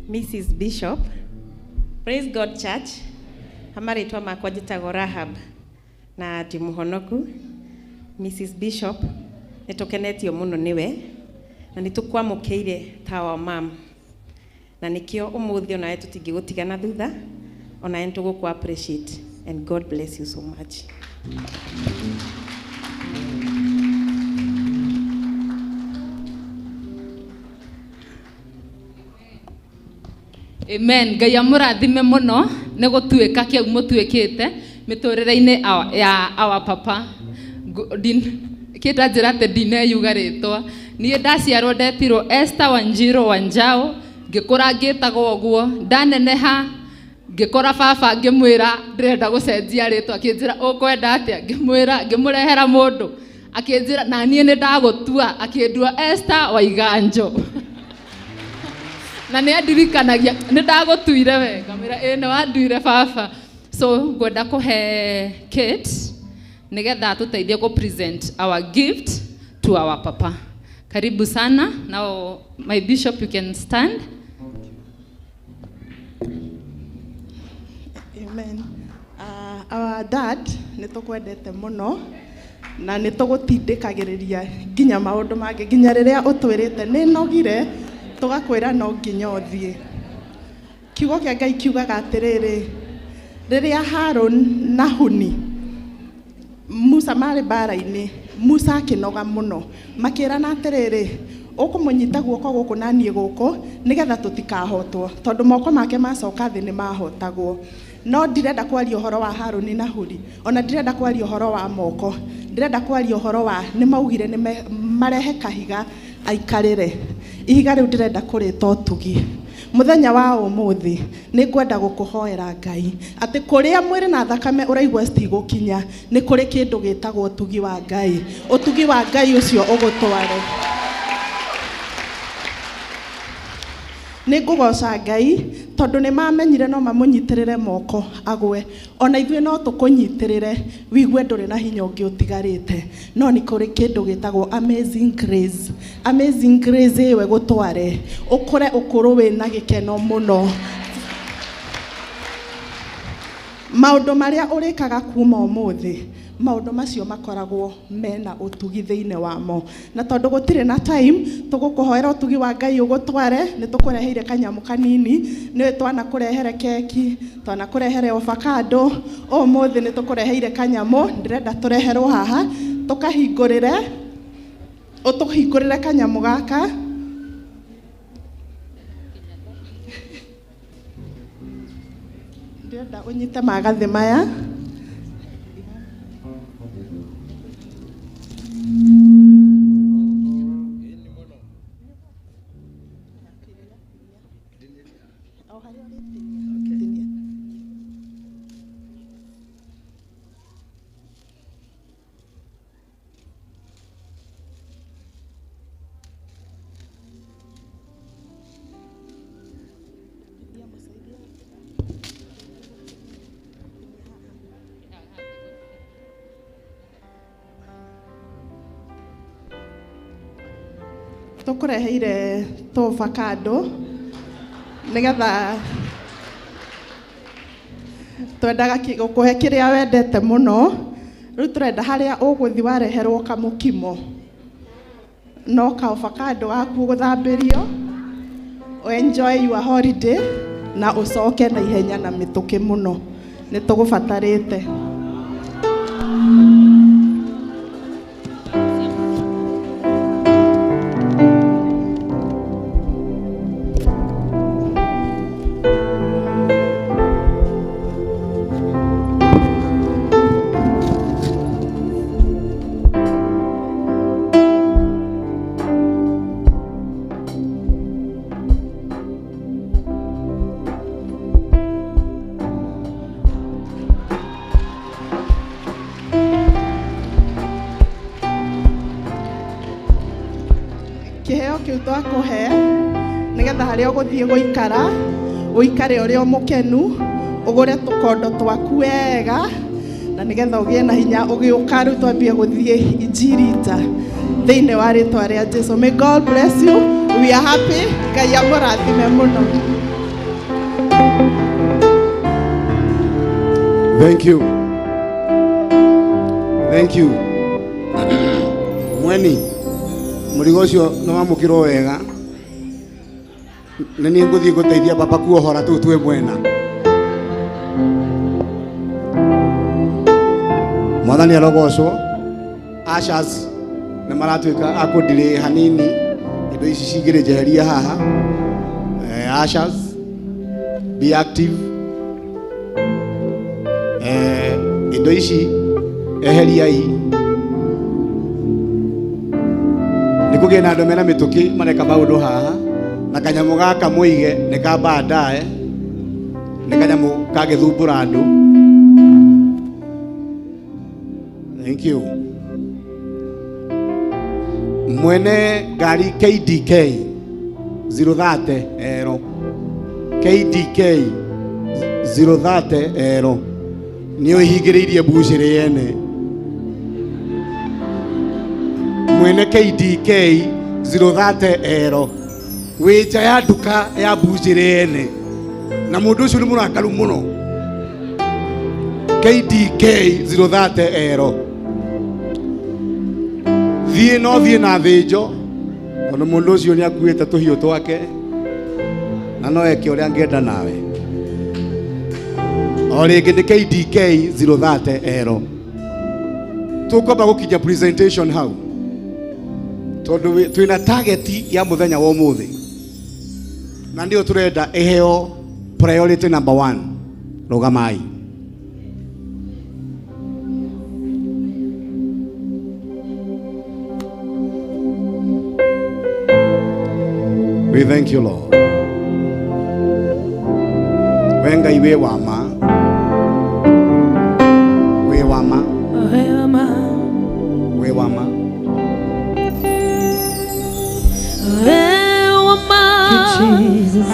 Mrs. Bishop, Praise God Church, amaritwa makwa njĩtagwo Rahab na ti mũhonoku. Mrs. Bishop, nĩtũkenetio mũno nĩwe na nĩtũkwamũkĩire ta wa mam, na nĩkĩo ũmũthĩ onawe tũtingĩgũtigana thutha, onawe nĩtũgũkũ appreciate, and God bless you so much. Amen. Ngai amũrathime mũno nĩ gũtuĩka kĩu mũtuĩkĩte mĩtũrĩre-inĩ ya our papa. Kĩta njĩra atĩ ndineyuga rĩtwa. Niĩ ndaciarwo ndetirwo Esther Wanjiru Wanjao, ngĩkũra ngĩtagwo ũguo, ndaneneha ngĩkora baba ngĩmwĩra ndĩrenda gũcenjia rĩtwa, akĩnjĩra ũkwenda atĩa, ngĩmũrehera mũndũ akĩnjĩra na niĩ nĩ ndagũtua, akĩndua Esther Waiganjo. Na nĩ andirikanagia nĩ ndagũtuire wega, mĩra ĩno wanduire baba. So ngwenda kũhe Kate nĩgetha tũteithie ku present our gift to our papa. Karibu sana. Now my bishop, you can stand. Amen. Our dad nĩtũkwendete mũno na nĩtũgũtindĩkagĩrĩria nginya maũndũ mangĩ nginya rĩrĩa ũtwĩrĩte nĩ nogire tugakwĩra no nginya ũthiĩ. Kiugo kĩa Ngai kiugaga atĩrĩrĩ, rĩrĩa Harun na Huni Musa marĩ mbara-inĩ, Musa akĩnoga mũno, makĩrana atĩrĩrĩ, ũkũmũnyita guoko gũkũ na niĩ gũkũ nĩgetha tũtikahotwo, tondũ moko make macoka thĩ nĩ mahotagwo. No ndirenda kwaria ũhoro wa Haruni na Huri, ona ndirenda kwaria ũhoro wa moko, ndirenda kwaria ũhoro wa nĩ maugire nĩ marehe kahiga aikarĩre. Ihiga rĩu ndirenda kũrĩta ũtugi. Mũthenya wa ũmũthĩ nĩ ngwenda gũkũhoera Ngai atĩ kũrĩa mwĩrĩ na thakame ũraigua citigũkinya nĩ kũrĩ kĩndũ gĩtagwo ũtugi wa Ngai. Ũtugi wa Ngai ũcio ũgũtware. Nĩ ngũgoca Ngai tondũ nĩ mamenyire no mamũnyitĩrĩre moko agwe. Ona ithuĩ no tũkũnyitĩrĩre wigue ndũrĩ na hinya ũngĩ ũtigarĩte. No nĩ kũrĩ kĩndũ gĩtagwo amazing grace. Amazing grace ĩwe gũtware ũkũre ũkũrũ wĩna gĩkeno mũno. Maũndũ marĩa ũrĩkaga kuma ũmũthĩ, maũndũ macio makoragwo mena ũtugi thĩinĩ wamo. Na tondũ gũtirĩ na time tũgũkũhoera ũtugi wa Ngai ũgũtware, nĩ tũkũreheire kanyamũ kanini, nĩ twanakũrehere keki, twanakũrehere avocado. Ũmũthĩ nĩ tũkũreheire kanyamũ, ndĩrenda tũreherwo haha ũtũhingũrĩre kanyamũ gaka. Ndĩrenda ũnyite magathĩ maya. Tũkũreheire avocado nĩgetha twendaga gũkũhe kĩrĩa wendete mũno. Rĩu tũrenda harĩa ũgũthi wareherwo kamũkimo no ka avocado gaku gũthambĩrio, enjoy your holiday na ũcoke na ihenya na mĩtũkĩ mũno. Nĩ tũgũbatarĩte. kiu twakuhe nigetha haria uguthie guikara uikare uria umukenu ugure tukondo twaku wega na nigetha ugie na hinya ugiuka riu twambie guthie injirita thiini wa ritwa ria Jesu. May God bless you. We are happy. Ngai amurathime muno. Thank you. Thank you. Mweni murigo ucio no wamukirwo wega na ni nguthie guteithia papa kuohora tu twe mwena. Mwathani arogocwo. Ashas na maratuika akundire hanini indo ici cingire jeheria haha. Ashas be active. Indo ici eheriai nikugie na andu mena mituki mareka maundu haha na kanyamu gaka muige ni kamba ndae ni kanyamu kagithumbura andu. Thank you. Mwene ngari KDK 030 ero KDK 030 ero niyo ihigiriirie buciri yene. Mwene KDK 030 ero wija ya duka ya buciri yene na mundu ucio ni murakaru muno. KDK 030 ero thie no thie na thinjo ona mundu ucio ni akuite tuhiu twake na no eke uria angenda nawe. O ringi ni KDK 030 ero tukwamba gukinya presentation hau tondu twina target ya muthenya wa umuthi na ndio turenda iheo priority number 1. Rugamai. We thank you, Lord. Wenga iwe wama. We wama. We wama. Jesus.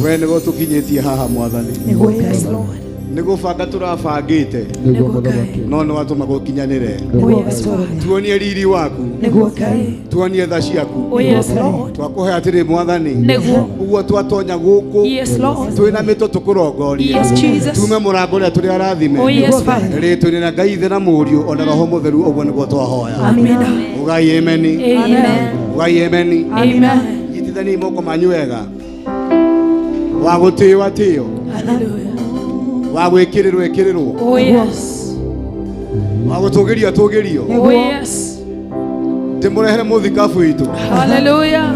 we nigo tukinyitie haha mwathani nigo banga turabangite no no watuma gukinyanire tuonie riri waku tuonie tha ciaku twakuhe atiri mwathani uguo twatonya guku twina mito tukurongoria tume murango ria turi arathime ritwini na Ngai ithe na muriu ona roho mutheru uguo niguo twahoya ugai ameni ugai ameni nyitithani moko manyu wega wagutiwa tio wagwikirirwo ikirirwo wagutugirio tugirio timurehere muthikabu itu hallelujah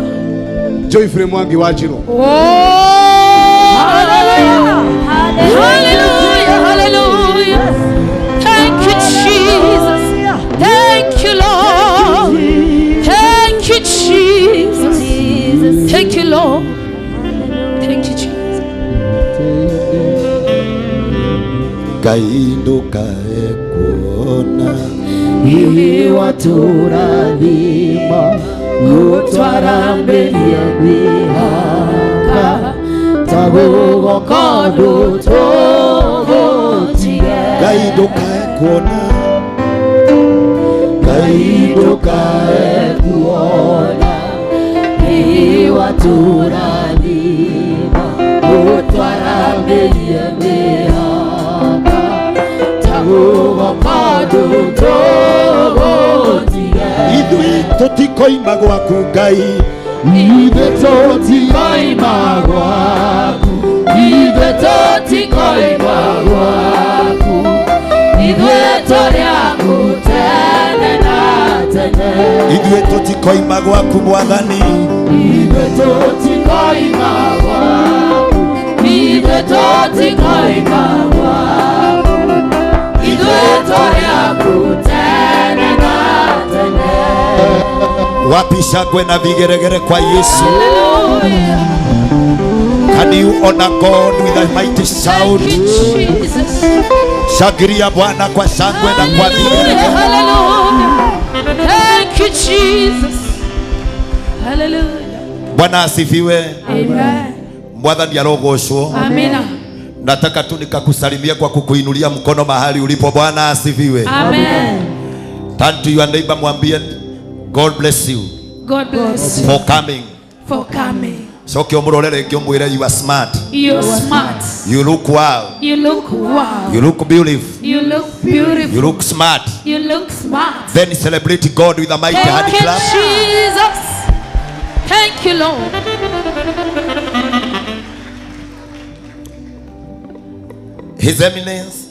Joyfrey Mwangi Wanjiru hallelujah hallelujah hallelujah thank you Jesus thank Ngai ndukae kuona hihi waturathima gutwarambiria mihaka tagugoka ndutugutige Ngai ndukae kuona Ngai ndukae kuona hihi waturathima gutwarambiria mihaka tagugoka ndutugutige Ithuĩ tũtikoima gwaku Ngai Ithuĩ tũtikoima gwaku Ithuĩ tũtikoima gwaku Ithuĩ tũrĩ aku tene na tene Ithuĩ tũtikoima gwaku Mwathani Ithuĩ tũtikoima gwaku Ithuĩ tũtikoima gwaku Ithuĩ tũrĩ aku tene na tene Wapi shangwe na vigeregere kwa Yesu? Can you honor God with a mighty shout? Shangilia Bwana kwa shangwe na kwa vigeregere. Thank you Jesus. Hallelujah. Bwana asifiwe. Amen. Mwathani arogocwo. Amina. Nataka tu nikakusalimia kwa kukuinulia mkono mahali ulipo. Bwana asifiwe. Amen. Turn to your neighbor, mwambie God bless you. God bless you for coming. for coming. So kiomurorere kiomwire you are smart. You're smart. You look wow. You look wow. You look beautiful. You look beautiful. You look smart. You look smart. Then celebrate God with a mighty hand Thank you, clap. Jesus. Thank you, Lord. His Eminence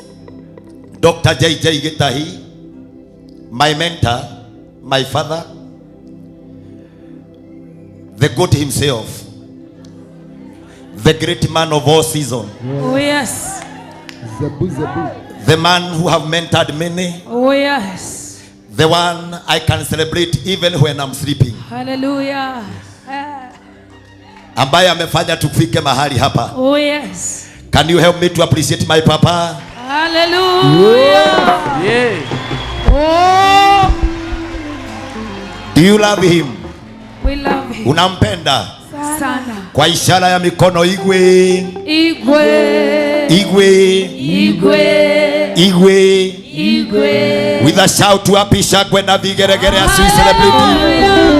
Dr. J.J. Gitahi, my mentor, my father, the God himself, the great man of all seasons, Oh yes. the man who have mentored many, Oh yes. the one I can celebrate even when I'm sleeping, Hallelujah. ambaye amefanya tufike mahali hapa. Oh yes. Can you help me to appreciate my papa? Hallelujah. Yeah. Oh, Do you love him? we love him. Unampenda? Sana. Kwa ishara ya mikono igwe, Igwe. igwe, Igwe. igwe. Igwe. With a shout to happy shangwe na vigeregere as we celebrate.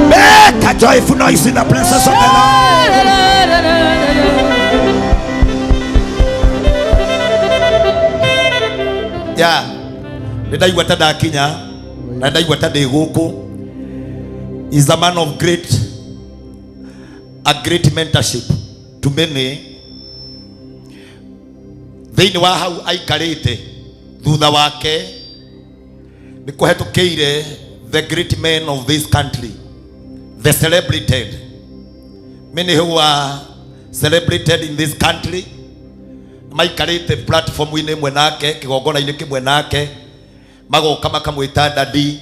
Make a joyful noise in the presence of the Lord. Yeah. Ndaigua ta ndakinya na ndaigua ta ndi guku. Is a man of a great mentorship to many. Thĩinĩ wa hau aikarĩte thutha wake nĩ kũhetũkĩire the great men of this country, the celebrated, many who are celebrated in this country maikarĩte platform-inĩ ĩmwe nake, kĩgongona-inĩ kĩmwe nake, magoka makamwĩta daddy.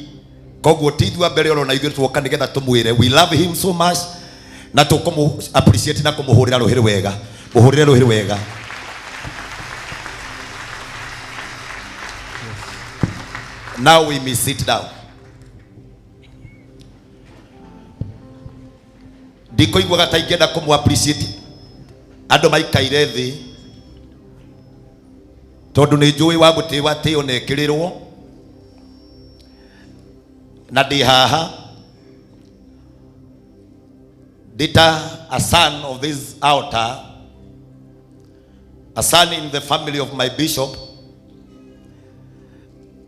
Koguo ti ithuĩ mbere oro na ithuĩ tuoka nĩgetha tũmwĩre we love him so much na tũkũmũ appreciate na kũmũhũrĩra rũhĩrĩ wega, mũhũrĩre rũhĩrĩ wega. Now we may sit down. Ndikoiguaga ta ingĩenda kũmũ appreciate andũ maikaire thĩ tondũ nĩ njũĩ wa gũtĩwa tĩo na ekĩrĩrwo na ndĩ haha ndĩta a son of this altar, a son in the family of my bishop.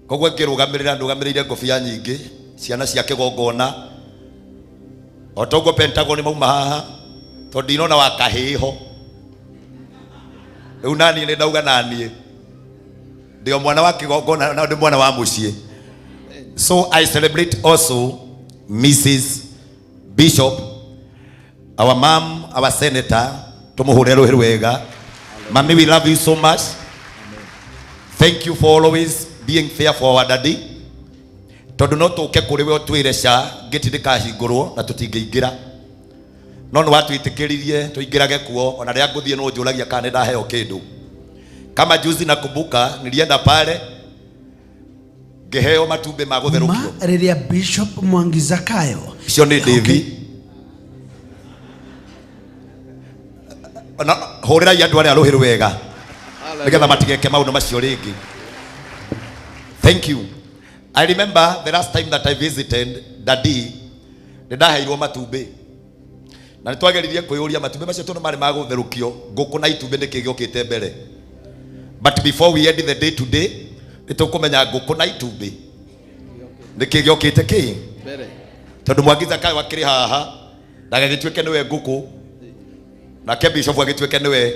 Koguo ngĩrũgamĩrĩra ndũgamĩrĩire ngũbia nyingĩ ciana cia kĩgongona o toguo Pentagon mauma haha tondũ ndinona wa kahĩho rĩu naniĩ nĩ ndauga naniĩ ndĩ o mwana wa kĩgongona na ndĩ mwana wa mũciĩ. So I celebrate also Mrs. Bishop, our mom, our senator. Tumuhurira rũhĩ rwega. Mami, we love you so much. Thank you for always being there for our daddy. Tondu no tũke kũrĩ we ũtwĩre ca gĩtĩ ndĩkahingũrwo na tũtingĩingĩra, no nĩ watwĩtĩkĩririe tũingĩrage kuo. Ona rĩrĩa ngũthiĩ no njũragia kana nĩ ndaheo kĩndũ. Kama juzi nakumbuka nilienda pale ngeheo matumbe ma gutherukio riria Bishop Mwangi Zakayo cio ni David na horera ya andũ arĩa rũhĩ rwega nigetha matigeke maũndũ macio rĩngĩ. Thank you. I remember the last time that I visited Daddy, ndaheirwo matumbĩ na nitwageririe kwĩyũria matumbĩ macio tondũ marĩ ma gũtherũkio ngũkũ na itumbĩ nĩkĩ gĩũkĩte mbere. But before we end the day today, nĩtũkũmenya ngũkũ na itumbĩ nĩkĩ gĩũkĩte kĩ mbere, tondũ Mwangi Zakayo akĩrĩ haha ndagagĩtuĩke nĩwe ngũkũ na ke Bishop agĩtuĩke nĩwe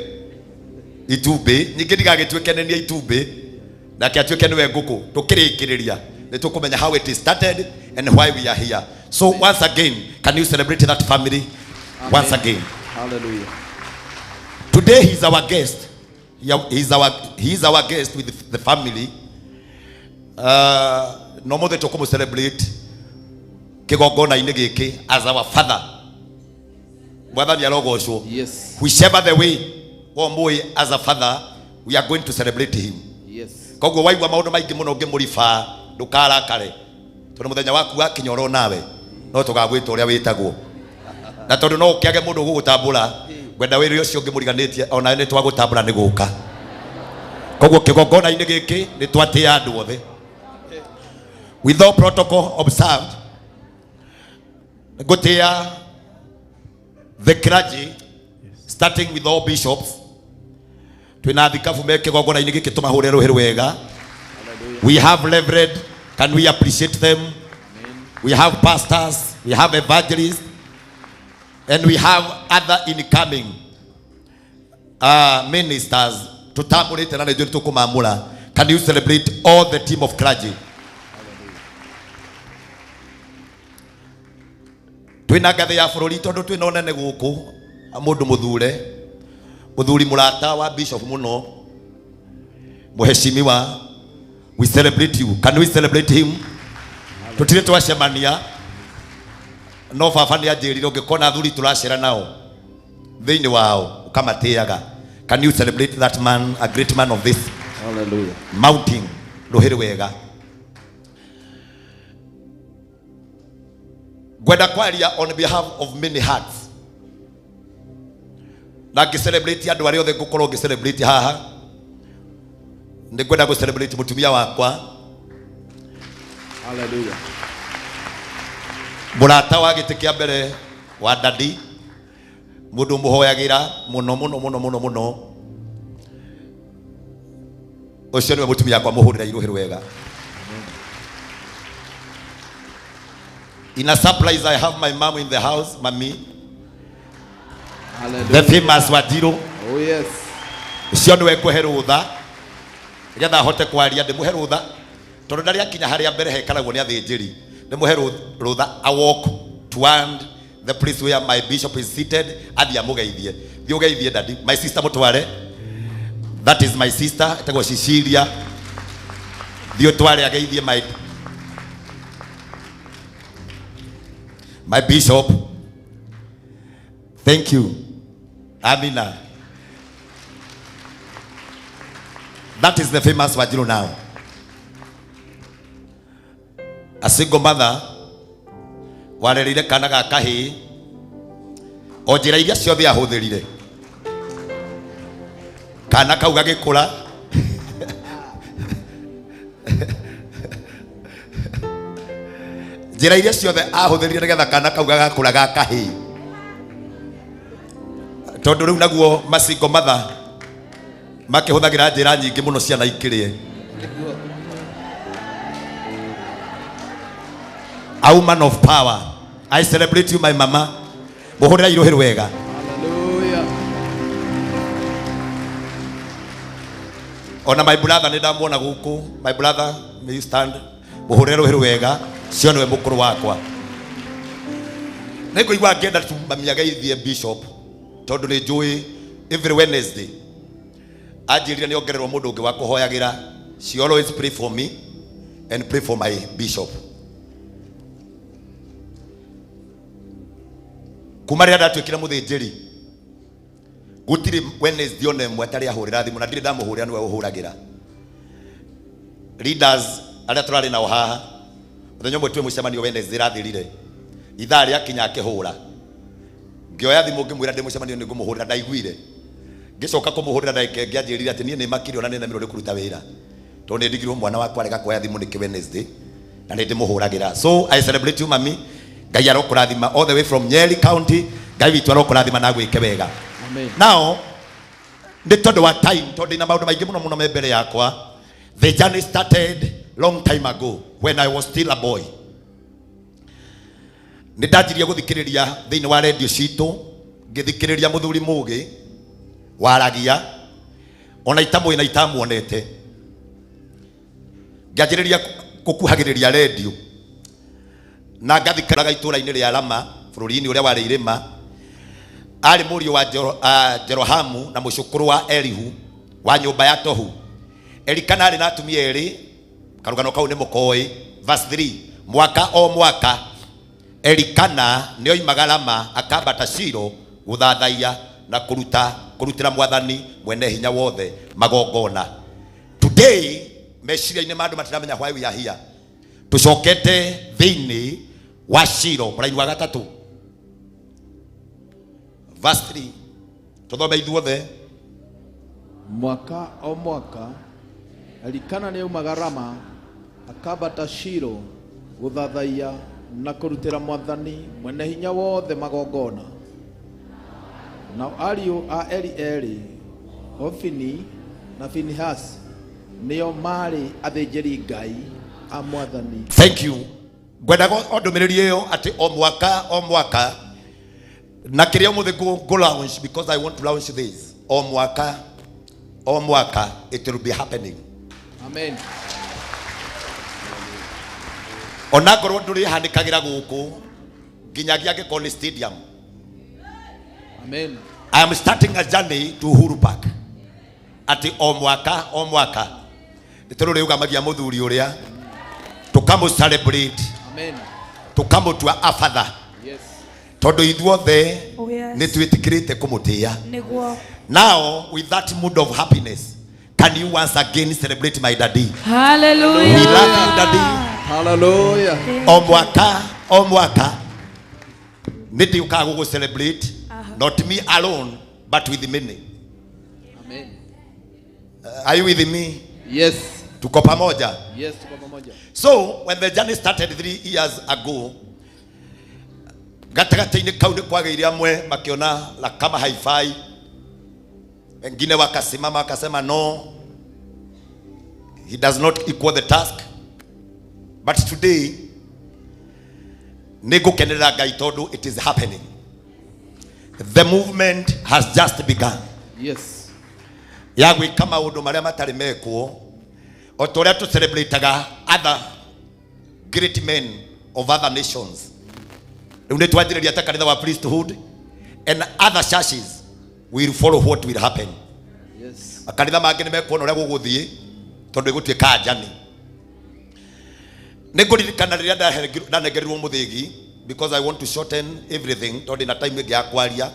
itumbĩ, ningĩ ndigagĩtuĩke nĩ niĩ itumbĩ na ke atuĩke nĩwe ngũkũ. Tũkĩrĩkĩrĩria nĩtũkũmenya how it started and why we are here. So once again, can you celebrate that family? Amen. Once again. Hallelujah. Today he's our guest. He's our guest with the family. No more to come celebrate kigongona-inĩ gĩkĩ as our father. Mwathani arogocwo. Yes. Whichever the way boy as a father, we are going to celebrate him. Yes. Koguo waigua maũndũ maingĩ mũno ngĩmũriba ndũkarakare tondũ mũthenya waku wakinya oro nawe no tũgagwĩta ũrĩa wĩtagwo na tondũ no ũkĩage mũndũ gũgũtambũra gwenda wĩra ũcio ũngĩmũriganĩtie ona nĩ twagũtambũra nĩ gũka. Koguo kĩgongona-inĩ gĩkĩ nĩ twatĩa andũ othe with all protocol observed. Ngũtĩa the clergy starting with all bishops. Twina thikabu me kĩgongona-inĩ gĩkĩ tũmahũre rũhĩ rwega. We have Reverend, can we appreciate them? Amen. We have pastors, we have evangelists, and we have other incoming ministers. Tutambũrĩte na nĩnjũĩ tũkũmamũra. Can you celebrate all the team of clergy? Twina ngathĩ ya bũrũri tondũ twina ũnene gũkũ mũndũ mũthuri mũrata wa Bishop mũno mũheshimiwa. We celebrate you. Can we celebrate him? Tutire twacemania no baba nĩ anjĩrire ũngĩkona athuri tũracera nao thĩinĩ wao ũkamatĩaga. Can you celebrate that man, a great man of this Hallelujah. mountain rũhĩ rwega. Gwenda kwaria on behalf of many hearts na ngĩ-celebrate andũ arĩa othe ngũkorwo ngĩ-celebrate haha. Nĩngwenda gũ-celebrate mũtumia wakwa. Hallelujah. Mũrata wa gĩtĩ kĩa mbere wa Daddy, mũndũ mũhoyagĩra mũno mũno mũno mũno mũno. Ũcio nĩwe mũtumia wakwa mũhũrĩra irũhĩ rwega. In a surprise, I have my mom in the house, Mami. Hallelujah. The famous Wajiro. Oh yes. Ũcio nĩwe ngũhe rũtha nĩgetha ahote kwaria. Ndĩmũhe rũtha tondũ ndarĩ akinya harĩa mbere hekaragwo nĩ athĩnjĩri. Ndĩmũhe rũtha a walk toward the place where my bishop is seated. Athiĩ amũgeithie. Thiĩ ũgeithie Daddy. My sister mũtware. That is my sister. Etagwo Cecilia. Thiĩ ũtware ageithie my bishop. Thank you. Amina. That is the famous Wajiro now. A single mother warerire kana ga kahĩ o njĩra iria ciothe ahũthĩrire. Kana kau gagĩkũra njĩra iria ciothe ahũthĩrire nĩgetha kana kau gagakũra ga kahĩ. Tondũ rĩu naguo masingo mother makĩhũthagĩra njĩra nyingĩ mũno ciana ikĩrĩe. A woman of power. I celebrate you, my mama. Mũhũrĩra irũhĩ rwega. Hallelujah. Ona my brother nĩ ndamwona gũkũ. My brother, may you stand. Mũhũrĩra irũhĩ rwega. Cio nĩwe mũkũrũ wakwa. Nĩngũigua ngĩenda tu mami ageithie Bishop tondũ nĩ njũĩ every Wednesday anjĩrire nĩ ongererwo mũndũ ũngĩ wa kũhoyagĩra. She always pray for me and pray for my bishop. Kuma rĩrĩa ndatuĩkire mũthĩnjĩri gutiri Wednesday one mwe tari ahurira thimu na ndire ndamuhurira niwe uhuragira leaders aria turari nao haha muthenya mwe twe mucemanio Wednesday rathirire ithaa ria kinya akihura ngioya thimu ngimwira ndi mucemanio ni ngumuhurira ndaiguire ngicoka kumuhurira ndaike ngianjirira ati nie ni makirio na nene miro kuruta wira to ni ndigirwo mwana wakwa arega kuoya thimu ni Wednesday na ndi muhuragira. So I celebrate you mami, Ngai arokurathima all the way from Nyeri County. Ngai witu arokurathima na gwike wega. Amen. Now ndi tondu wa time tondu ina maundu maingi muno me mbere yakwa. The journey started long time ago when I was still a boy. Nidajiria guthikiriria thiini wa radio citu ngithikiriria muthuri mugi waragia ona itamwe na itamuonete ngajiriria kukuhagiriria radio na ngathikaraga itura-ini ria Rama bururi-ini uria wari irima ari murio wa Jerohamu na mucukuru wa Elihu wa nyumba ya Tohu. Elikana ari na atumia eri karugano kau ni mukoi. Verse 3 mwaka o mwaka Elikana ni oimaga Rama akambata Shilo guthathaia na kurutira mwathani mwene hinya wothe magongona. Today meciria-ini mandu matiramenya why we are here. Tucokete thiini wa Shilo muraini wa gatatu. Verse 3 tuthome ithuothe. Mwaka o mwaka Elikana ni aumaga Rama akambata Shilo guthathaia na kurutira mwathani mwene hinya wothe magongona. Na ariũ a Eli Hofini na Finehas nio mari athĩnjĩri Ngai a mwathani. Thank you. Gwenda ondomereri iyo ati o mwaka na kiria umuthi go launch because I want to launch this. O mwaka it will be happening. Amen. Ona ngorwo nduri handikagira guku nginyagia Gikoni Stadium. Amen. I am starting a journey to Uhuru Park. Ati o mwaka nituru riuga magia muthuri uria to come celebrate. Amen. To come to a father. Yes. Tondu ithuothe ni twitikirite kumutia. Now with that mood of happiness, can you once again celebrate my daddy? Hallelujah. We love you daddy. Hallelujah. O mwaka niti ukago go celebrate. Not me alone, but with many. Amen. Are you with me? Yes. Tuko pamoja? Yes, tuko pamoja. So, when the journey started 3 years ago, gatagataini kau ni kwagĩire amwe makiona la kama haifai. Wengine wakasimama wakasema no, he does not equal the task. But today, nigukenera Ngai tondu it is happening. The movement has just begun. Yes. Ya gwika maundu maria matari mekwo o toria tu celebrateaga other great men of other nations. Riu twanjiriria ta kanitha wa priesthood and other churches will follow what will happen. Yes. Akanitha mangi ni mekwo uria guguthie tondu igutwika njani. Niguririkana riria ndanengerirwo muthigi because I want to shorten everything tondu na time ya kwaria.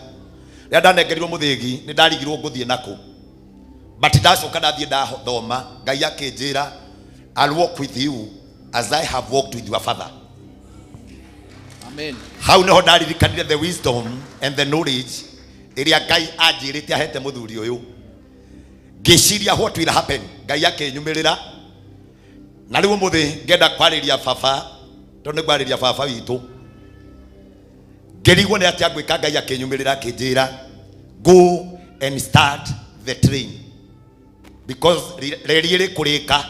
Riria ndanengerirwo muthigi ni ndarigirwo nguthie nako. But ndacoka ndathie ndathoma Ngai akinjira I'll walk with you as I have walked with your father. Amen. How no ndaririkanire the wisdom and the knowledge iria Ngai anjirite ahete muthuri uyu. Ngiciria what will happen. Ngai akinyumirira na riu muthi ngenda kwariria baba tondu kwariria baba witu ngerigwo ni ati agwika Ngai akinyumirira akinjira go and start the train because reri iri kurika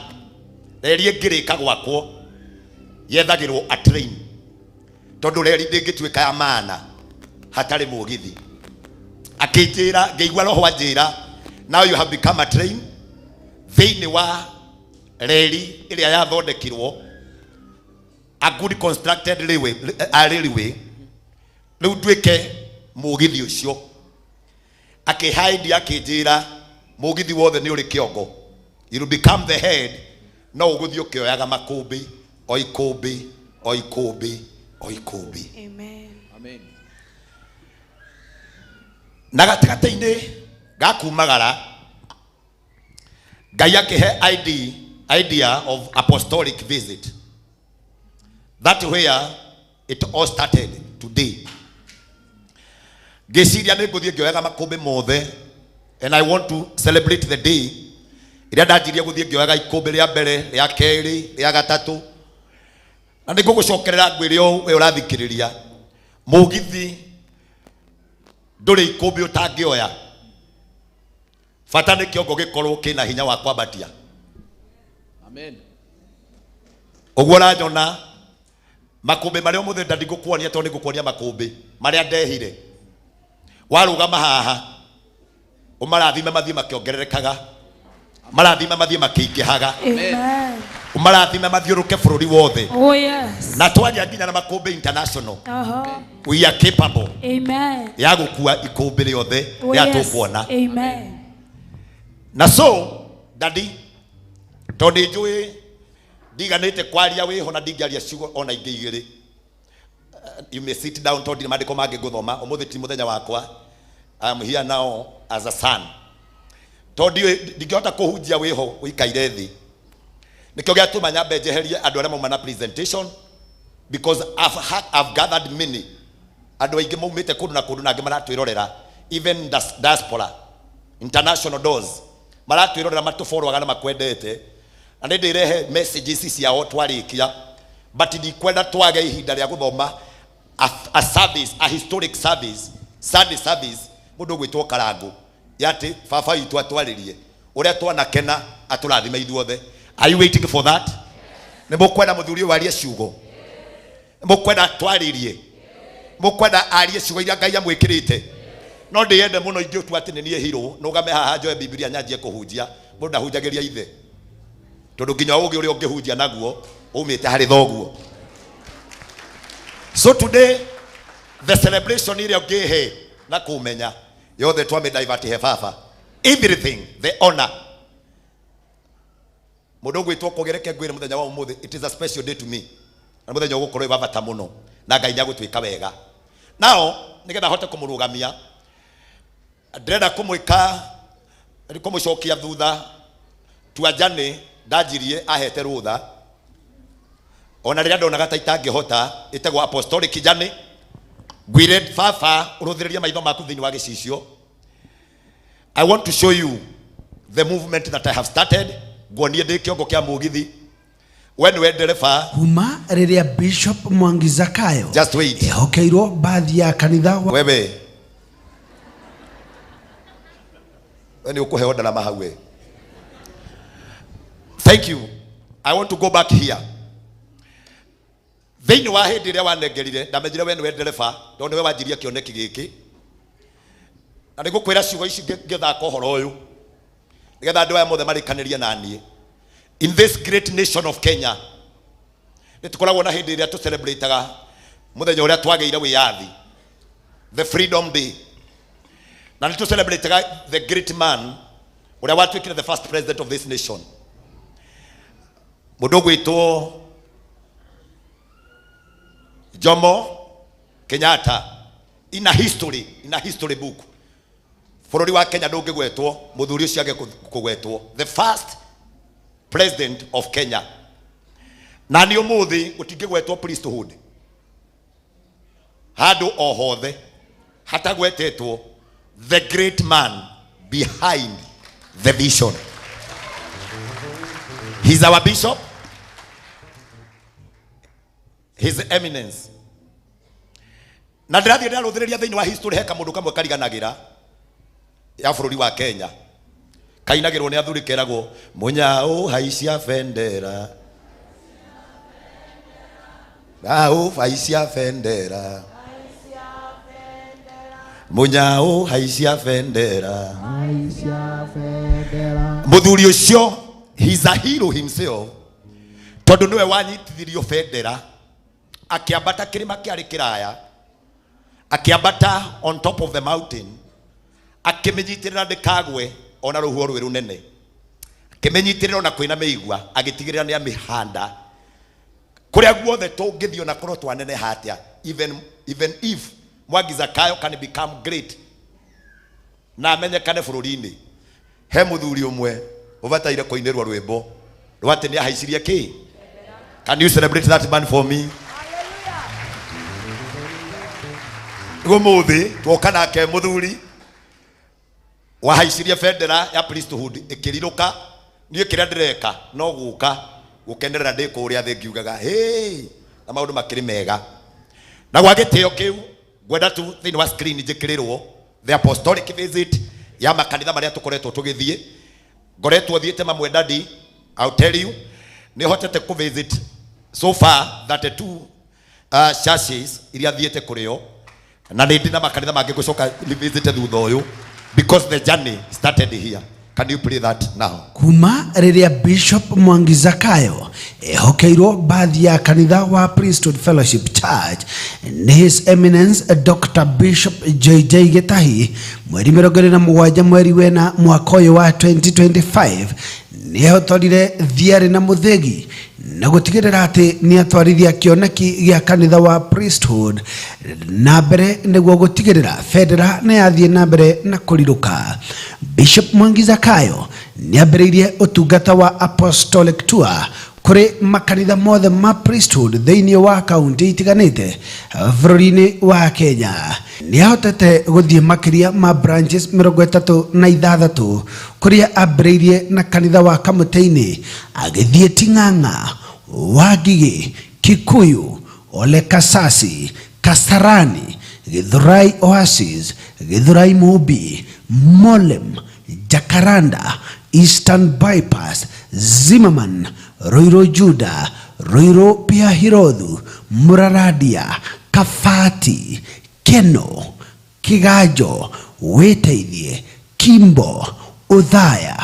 reri ngirika gwakwo yethagirwo a train tondu reri ndingitwika ya maana hatari mugithi akinjira ngeigua roho anjira now you have become a train thiini wa reri iria yathondekirwo a good constructed railway riu ndwike mugithi ucio akihide akinjira mugithi wothe ni uri kiongo you become the head no uguthi ukioyaga makumbi o ikumbi o ikumbi o ikumbi. Amen. Amen. Na gatagataini gakumagara Ngai akihe idea of apostolic visit. That where it all started today. Gesiria niguthie ngioyaga makumbi mothe, and I want to celebrate the day iria ndajirie guthie ngioyaga ikumbi ria mbere ria keri ria gatatu, na nigugucokerera ngwire we urathikiriria mugithi nduri ikumbi utangioya fata ni kiongo gikorwo kina hinya wa kwambatia. Amen. Oguo ranyona makumbi maria muthe ndigukwonia to nigukuonia makumbi maria ndehire warugama haha umarathime mathie makiongererekaga, marathime mathie makiingihaga, Amen. umarathime mathiuruke bururi wothe. Oh yes. Na twaria nginya na makumbi international. We are capable. Amen. Ya gukua ikumbi riothe ya tukuona. Amen. Na so daddy tondi njui ndiganite kwaria wiho na ndingiaria ciugo ona ingi igiri. You may sit down tondi mandiko mange guthoma umuthi ti muthenya wakwa. I am here now as a son. Tondi ndingihota kuhunjia wiho uikaire thi. Nikio giatuma nyambe njeherie andu aria mauma na presentation because I've gathered many. Andu aingi maumite kundu na kundu na angi maratwirorera, even diaspora, international doors maratwirorera matuforwaga na makwendete, na ndirehe messages ciao twarikia, but ndikwenda twage ihinda ria guthoma a service, a historic service, Sunday service mundu gwitwo Karangu yati baba itu atwaririe uria twanakena aturathime ithuothe. Are you waiting for that? Nimukwenda muthuri warie ciugo, nimukwenda twaririe, mukwenda arie ciugo iria Ngai amwikirite. No ndiende muno ingĩ tu ati nie hero nugame haha njoe Biblia nyanjie kuhunjia mundu ndahunjagiria ithe tondu nginya ugi uria ungihunjia naguo umite hari thoguo. So today the celebration iria ngihe na kumenya yothe twame divert he baba everything the honor mundu gwitwo kugereke ngwire muthenya wa umuthi. It is a special day to me, na muthenya ugukorwo baba ta muno na Ngai nyagutwika wega. Now nigetha hote kumurugamia ndrenda kumwika kumucokia thutha tuanjane ndajirie ahete rutha ona riria ndonaga ta itangihota itegwa apostolic jane gwire baba uruthiriria maitho maku thiini wa gicicio. I want to show you the movement that I have started. Gwonie ndi kiongo kia mugithi when we ndereba kuma riria Bishop Mwangi Zakayo just wait ehokeirwo baadhi ya kanitha wewe ni ukuheo ndalama hawe. Thank you. I want to go back here. Thiini wa hindi iria wanengerire ndamenyire we niwe ndereba tondu niwe wanjiria kioneki giki na nigukwira ciugo ici ngithaka uhoro uyu nigetha andu aya mothe marikanirie nanie in this great nation of Kenya. Nitukoragwo na hindi iria tu celebrateaga muthenya uria twageire wiyathi, the freedom day, na nitu celebrateaga the great man uria watwikire the first president of this nation, mundu gwitwo Jomo Kenyatta. In a history book bururi wa Kenya ndungigwetwo muthuri ucio age kugwetwo the first president of Kenya, na ni umuthi utingigwetwo priesthood handu o hothe hatagwetetwo the great man behind the vision. He's our bishop, His Eminence. Na ndirathie ndaruthiriria thiini wa history heka mundu kamwe kariganagira ya bururi wa Kenya kainagirwo ni athuri keragwo munyao haicia bendera au haicia bendera munyao haicia bendera muthuri ucio he's a hero himself tondu niwe wanyitithirio bendera akiambata kirima kiari kiraya akiambata on top of the mountain akimenyitirira ndikagwe ona ruhuo rwe runene akimenyitirira ona kwina meigwa agitigirira ni amihanda kuria guothe tungithio na korwo twanene hatia even if Mwangi Zakayo can become great na amenyekane bururi-ini. He muthuri umwe ubataire kuinirwa rwimbo rwate ni ahaicirie ki. Can you celebrate that man for me? Gomuthi twoka nake muthuri wahaicirie bendera ya priesthood ikiriruka niĩ kĩrĩa ndĩreka no guka gukenerera ndĩ kũrĩa thĩ ngiugaga hey na maũndũ makĩrĩ mega na gwa gĩtĩo kĩu ngwenda tu thĩinĩ wa screen njĩkĩrĩrwo the apostolic visit ya makanitha marĩa tũkoretwo tũgĩthiĩ ngoretwo thiĩte mamwe ndadi. I'll tell you nĩ hotete kũ visit so far 32 churches iria thiĩte kũrĩo na nĩ ndĩ na makanitha mangĩ ngũcoka visit thutha ũyũ because the journey started here. Can you play that now? Kuma riria Bishop Mwangi Zakayo ehokeirwo baadhi ya kanitha wa Priesthood Fellowship Church ni His Eminence Dr. Bishop JJ Gitahi mweri 27 mweri wena mwaka ũyũ wa 2025 ni ehotorire thiarĩ na muthegi na gutigirira ati ni atwarithia kioneki gia kanitha wa Priesthood na mbere niguo gutigirira federa na yathie na mbere na kuriruka. Bishop Mwangi Zakayo ni ambĩrĩirie ũtungata wa apostolic tour kuri makanitha mothe ma Priesthood thĩinĩ wa kaunti itiganĩte bũrũri-inĩ wa Kenya. Ni ahotete gũthiĩ makĩria ma branches 36 kuria ambĩrĩirie na kanitha wa Kamũtĩ-inĩ agĩthiĩ Ting'ang'a, Wangigĩ, Kikuyu, Ole Kasasi, Kasarani, Githurai Oasis, Githurai Mubi, Molem, Jacaranda, Eastern Bypass, Zimmerman, Ruiru Juda, Ruiru pia Hirodhu, Muraradia, Kafati, Keno, Kigajo, Weteithie, Kimbo, Uthaya,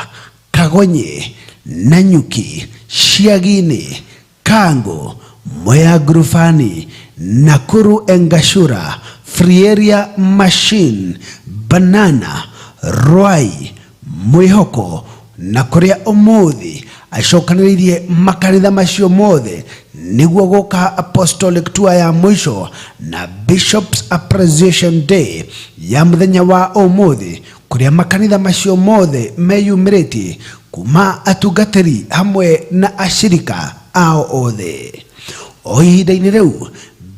Kagonye, Nanyuki, Shiagini, Kango, Mwea Grufani, Nakuru Engashura, Frieria Machine, Banana, Rwai, Mwihoko na kuria umuthi acokanĩrĩirie makanitha macio mothe nĩguo gũka apostolic tour ya mwisho na Bishop's Appreciation Day ya mũthenya wa umuthi kuria makanitha macio mothe meyumĩrĩtie kuma atungatĩri hamwe na ashirika ao othe. O ihinda-inĩ rĩu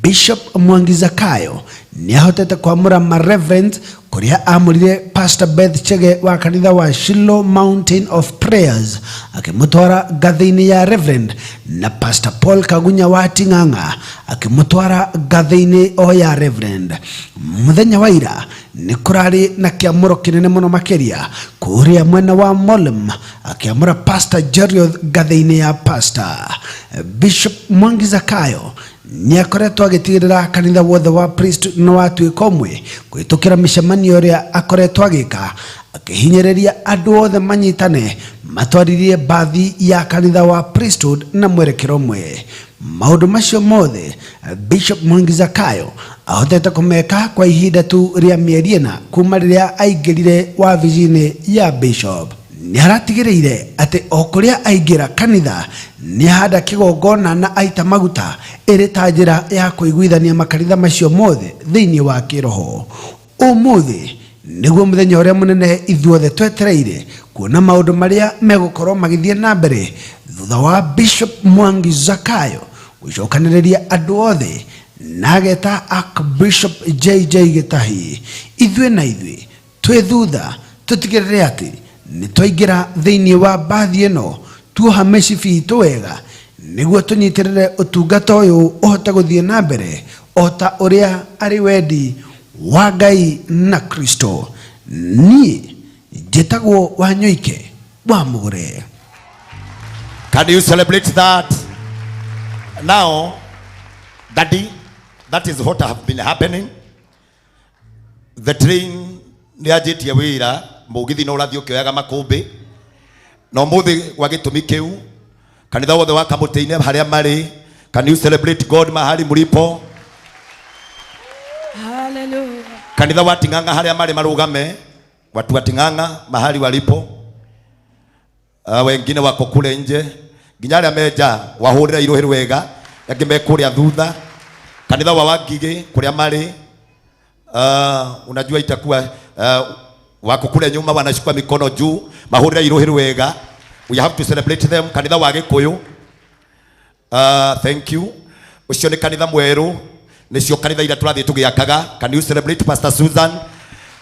Bishop Mwangi Zakayo ni ahotete kwamũra ma reverend kuria amũrire Pastor Beth Chege wa kanitha wa Shiloh Mountain of Prayers akimutwara ngathĩ-inĩ ya reverend na Pastor Paul Kagunya wa Ting'ang'a akimutwara ngathĩ-inĩ o ya reverend. Muthenya wa ira ni kurari na kiamũro kinene mũno makĩria kuria mwena wa Molem akiamũra Pastor Jerioth ngathĩ-inĩ ya Pastor. Bishop Mwangi Zakayo ni akoretwo agitigirira kanitha wothe wa Priesthood no watuĩka ũmwe kũhĩtũkĩra mĩcemanio ĩrĩa akoretwo agĩka akĩhinyĩrĩria andũ othe manyitane matwarithie bathi ya kanitha wa Priesthood na mwerekero ũmwe. Maũndũ macio mothe Bishop Mwangi Zakayo ahotete kũmeka kwa ihinda tu rĩa mĩeri ĩna kuma rĩrĩa aingĩrire wabici-inĩ ya Bishop. Ni aratigĩrĩire atĩ o kũrĩa aingĩra kanitha ni ahanda kĩgongona na aita maguta ĩrĩ ta njĩra ya kũiguithania makanitha macio mothe thĩinĩ wa kĩroho. Ũmũthĩ nĩguo mũthenya ũrĩa mũnene ithuothe twetereire kuona maũndũ marĩa megũkorwo magĩthiĩ na mbere thutha wa Bishop Mwangi Zakayo gũcokanĩrĩria andũ othe na ageta Archbishop JJ Gitahi. Ithuĩ twĩ thutha tũtigĩrĩre atĩ ni twaingĩra thĩinĩ wa bathi ĩno tuoha mĩcibi itũ wega nĩguo tũnyitĩrĩre ũtungata ũyũ ũhote gũthiĩ na mbere o ta ũrĩa arĩ wendi wa Ngai na Kristo. Niĩ njĩtagwo Wanyoike wa Mũgũre. Can you celebrate that? Now, Daddy, that is what have been happening. The train nĩanjĩtie wĩra mũgithi no ũrathiĩ ũkĩoyaga makũmbĩ na ũmũthĩ gwa gĩtũmi kĩu kanitha wothe wa Kamũtĩ-inĩ harĩa marĩ. Can you celebrate God mahali mlipo? Hallelujah. Kanitha wa Ting'ang'a harĩa marĩ marũgame, watu wa Ting'ang'a mahali walipo. Wengine wako kule nje nginya arĩa menja wahũrĩra irohĩ rwega angĩ me kũrĩa thutha. Kanitha wa Wangigĩ kũrĩa marĩ unajua itakuwa wako kule nyuma wanashukua mikono juu, mahurira iruhiru wega. We have to celebrate them. Kanitha wa Gikuyu, thank you. Ucio ni kanitha mweru, nicio kanitha ira turathie tugiakaga. Can you celebrate Pastor Susan?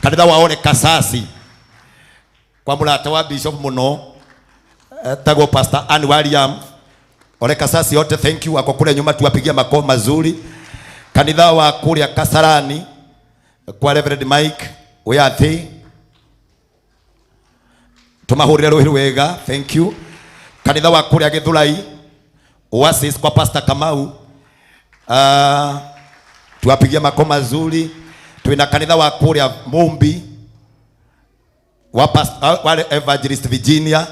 Kanitha waone Kasasi kwa mulata wa Bishop muno, tago Pastor Ann William ole Kasasi yote, thank you. Wako kule nyuma, tuwapigia makofi mazuri. Kanitha wa kuria Kasarani kwa Reverend Mike Oyathi, tumahurire ruhiru wega, thank you. Kanitha wa kuria Githulai Oasis kwa Pastor Kamau, tuwapigia makofi mazuri. Tuina kanitha wa kuria Mumbi wa Pastor wa Evangelist Virginia,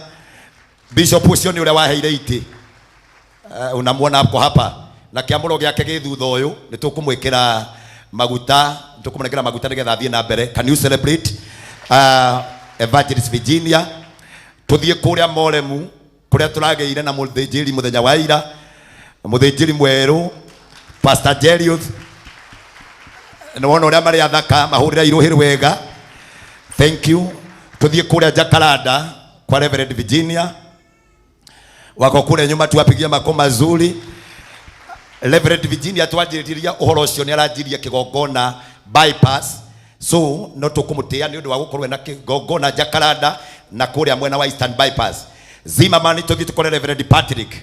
Bishop ucio ni ule waheire iti, unamuona hapo hapa na kiamuro giake githutha uyu ni tukumwikira maguta, tukumwikira maguta nigetha athie na mbere. Can you celebrate Evangelist Virginia? Tuthie kuria Moremu kuria turageire na muthinjiri muthenya wa ira, muthinjiri mweru Pastor Jeriuth, no wona uria mari athaka mahurira iruhiru wega, thank you. Tuthie kuria Jacaranda kwa Reverend Virginia, wako kule nyuma, tuwapigia makofi mazuri. Reverend Virginia twanjiriria uhoro ucio ni aranjiria kigongona bypass, so no tukumutia ni undu wa gukorwo na kigongona Jacaranda na kuria mwena wa Eastern bypass. Zimmerman tuthie tukore Reverend Patrick,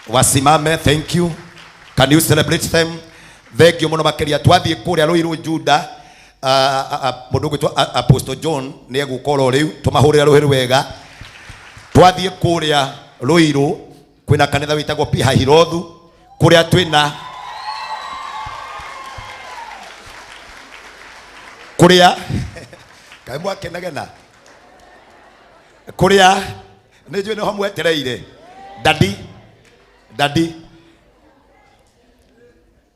wasimame, thank you. Can you celebrate them? Thank you muno makeria. Twathie kuria Ruiru Juda, mundu gwitwo Apostle John ni egukoro riu, tumahurira ruhiru wega. Twathie kuria Ruiru kwina kanitha witagwo Piha Hirothu, kuria twina kuria kaimwa kenagena kuria nejwe no hamwetereire dadi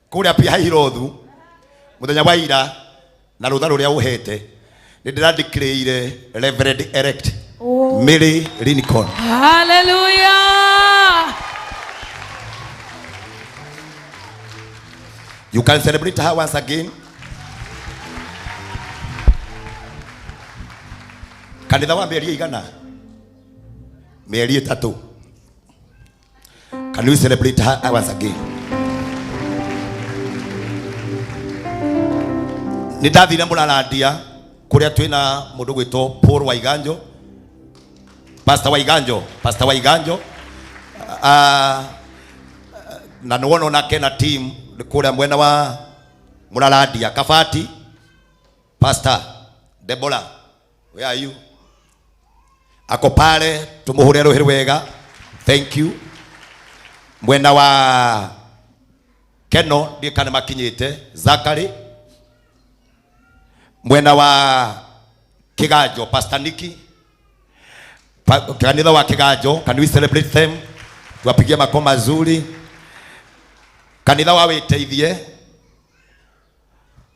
kuria Piha Hirothu muthenya wa ira na rutha ruria uhete ni ndiradikirire Reverend Elect Mary Lincoln. Hallelujah. You can celebrate her once again. Kanitha wa mĩeri igana, mĩeri ĩtatũ. Can you celebrate her once again? Nĩndathire Mũrarandia kuria twina mũndũ gwĩtwo Paul Waiganjo, Pastor Waiganjo, na nuono nake na team kuria mwena wa Mũrarandia Kabati. Pastor Deborah, where are you? Ako pale, tumuhure ruhiru wega, thank you. Mwena wa Keno ndiye kana makinyite Zakari, mwena wa Kigajo Pastor Nikki, kanitha wa Kigajo. Can we celebrate them? Tuwapigie makofi mazuri. Kanitha wa Witeithie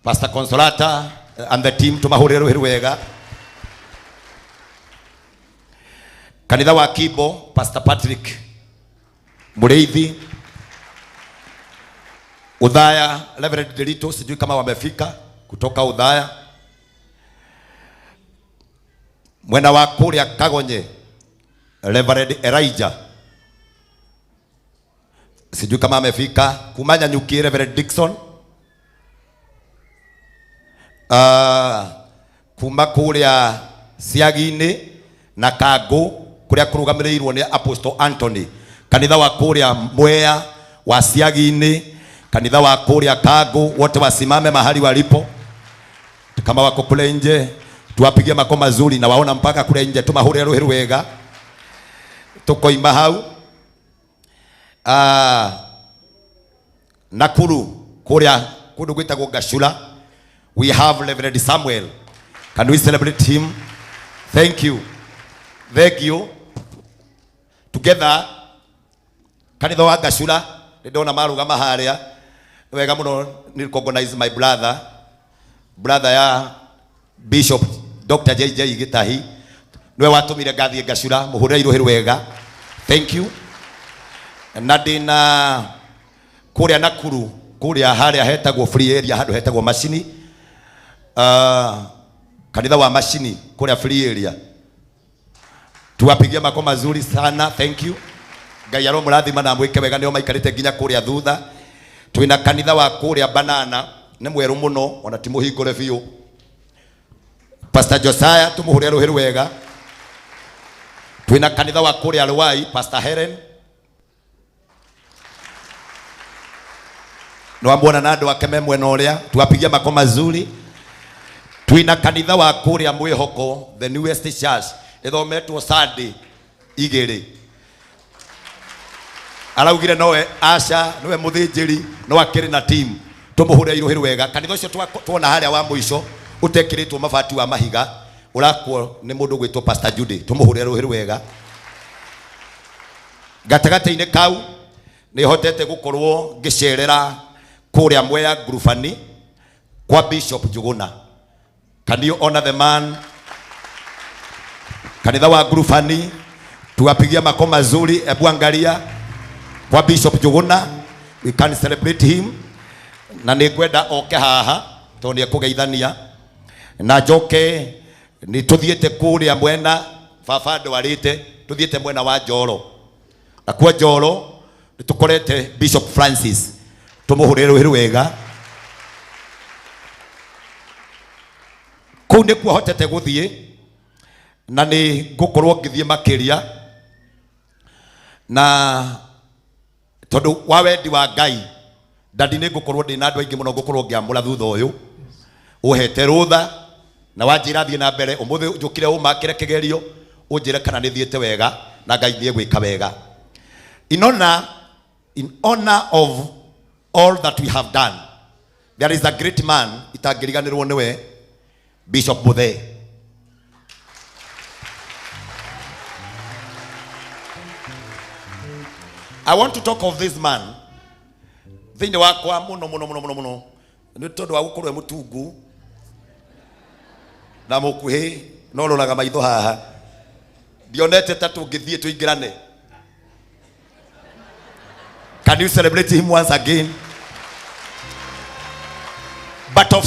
Pastor Consolata and the team, tumahurire ruhiru wega. Kanitha wa Kibo Pastor Patrick Mureithi, Udhaya Reverend Delito, sijui kama wamefika kutoka Udhaya. Mwena wa kuria Kagonye Reverend Elijah, sijui kama amefika. Kumanya Nyuki Reverend Dixon, kuma kuria Siagini na Kago kuria kurugamirirwo ni Apostle Anthony. Kanitha wa kuria Mwea wa Siagini, kanitha wa kuria Kago, wote wasimame mahali walipo. Kama wako kule nje, tuwapigie makofi mazuri, na waona mpaka kule nje, tumahurire ruhiru wega. Tuko ima hau Nakuru kuria kundu gwitagwo Gashura, we have Reverend Samuel. Can we celebrate him? Thank you together. Kanitha wa Gashura ndona marugama haria wega muno, ni recognize my brother ya Bishop Dr. JJ Gitahi, niwe watumire gathie Gashura, muhurire iruhiru wega, thank you. Nadina kuria Nakuru kuria haria hetagwo free area, handu hetagwo Macini, kanitha wa mashini kule free area. Tuwapigie makoma mazuri sana. Thank you. Ngai aro murathima na mwike wega nio maikarite nginya kuria thutha. Twina kanitha wa kuria Banana ni mweru muno ona ti muhingure biu. Pastor Josiah tumuhure ruhiru wega. Twina kanitha wa kuria Ruai Pastor Helen. No ambona na andu ake memwe na uria tuwapigie makoma mazuri. Twina kanitha wa kuria Mwihoko the newest church ithometwo Sunday igiri. Araugire nowe Asha nowe muthinjiri no akiri na team tumuhure iruhiru wega. Kanitha ucio tuona haria wa muico utekiritwo mabati wa mahiga urakwo ni mundu gwitwo Pastor Judy tumuhure iruhiru wega. Gatagata-ini kau ni hotete gukorwo ngicerera kuria Mwea Grufani kwa Bishop Njuguna. Can you honor the man? Kanitha wa Grufani tuwapigia makoma mazuri. Ebu angalia kwa Bishop Njuguna, we can celebrate him. Na nigwenda oke haha tondũ nĩekũgeithania na njoke ni tuthiete kuria mwena baba ndwarite tuthiete mwena wa Njoro. Na kwa Njoro nitukorete Bishop Francis tumuhure ruhiru wega. Kuu nĩkuo hotete guthie na ni ngukorwo ngithie makiria na tondu wa wendi wa Ngai ndandi ni ngukorwo ndina andu aingi muno ngukorwo ngiamura thutha uyu uhete rutha na wanjira thie na mbere umuthi njukire umakire kigerio unjire kana ni thiete wega na Ngai ni egwika wega. In honor of all that we have done, there is a great man itangiriganirwo niwe Bishop Muthee. I want to talk of this man. Thini wakwa muno ni tondu wa gukorwo mutungu na mukuhi no roraga maitho haha dionete tatu ngithie tuingirane. Can you celebrate him once again? But of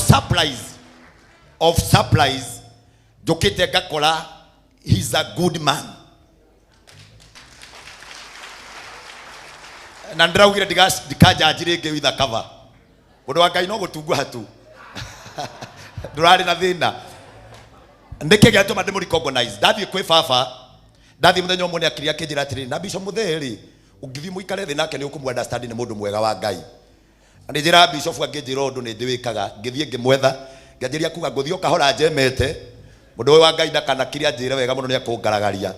supplies jokite gakora, he's a good man. Na ndiraugire ndikaja njirenge with a cover mundu wa Ngai no gutungu hatu ndurari na thina ndike gya tuma ndimu recognize ndathie kwi baba ndathie muthenya umwe ni akiria kinjira atiri na Bishop Muthee ri ungithi muikare thi nake ni ukumu understand ni mundu mwega wa Ngai. Ndi njira Bishop angijira undu ni ndiwikaga ngithie ngimwetha ngianjiria kuga nguthio kahora njemete mundu wa Ngai ndakana kiria njire wega muno ni akungaragaria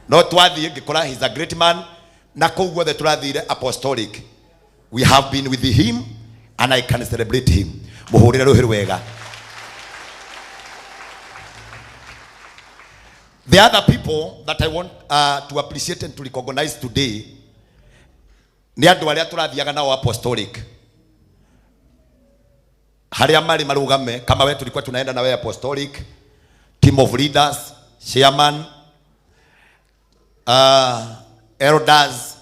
no twathie ngikora he's a great man. Na kogwo the turathire apostolic, we have been with him and I can celebrate him. Muhurira ruhiru wega. The other people that I want to appreciate and to recognize today ni andu aria turathiaga nao apostolic. Haria mari marugame kama wewe tulikuwa tunaenda na wewe apostolic, team of leaders, chairman, elders,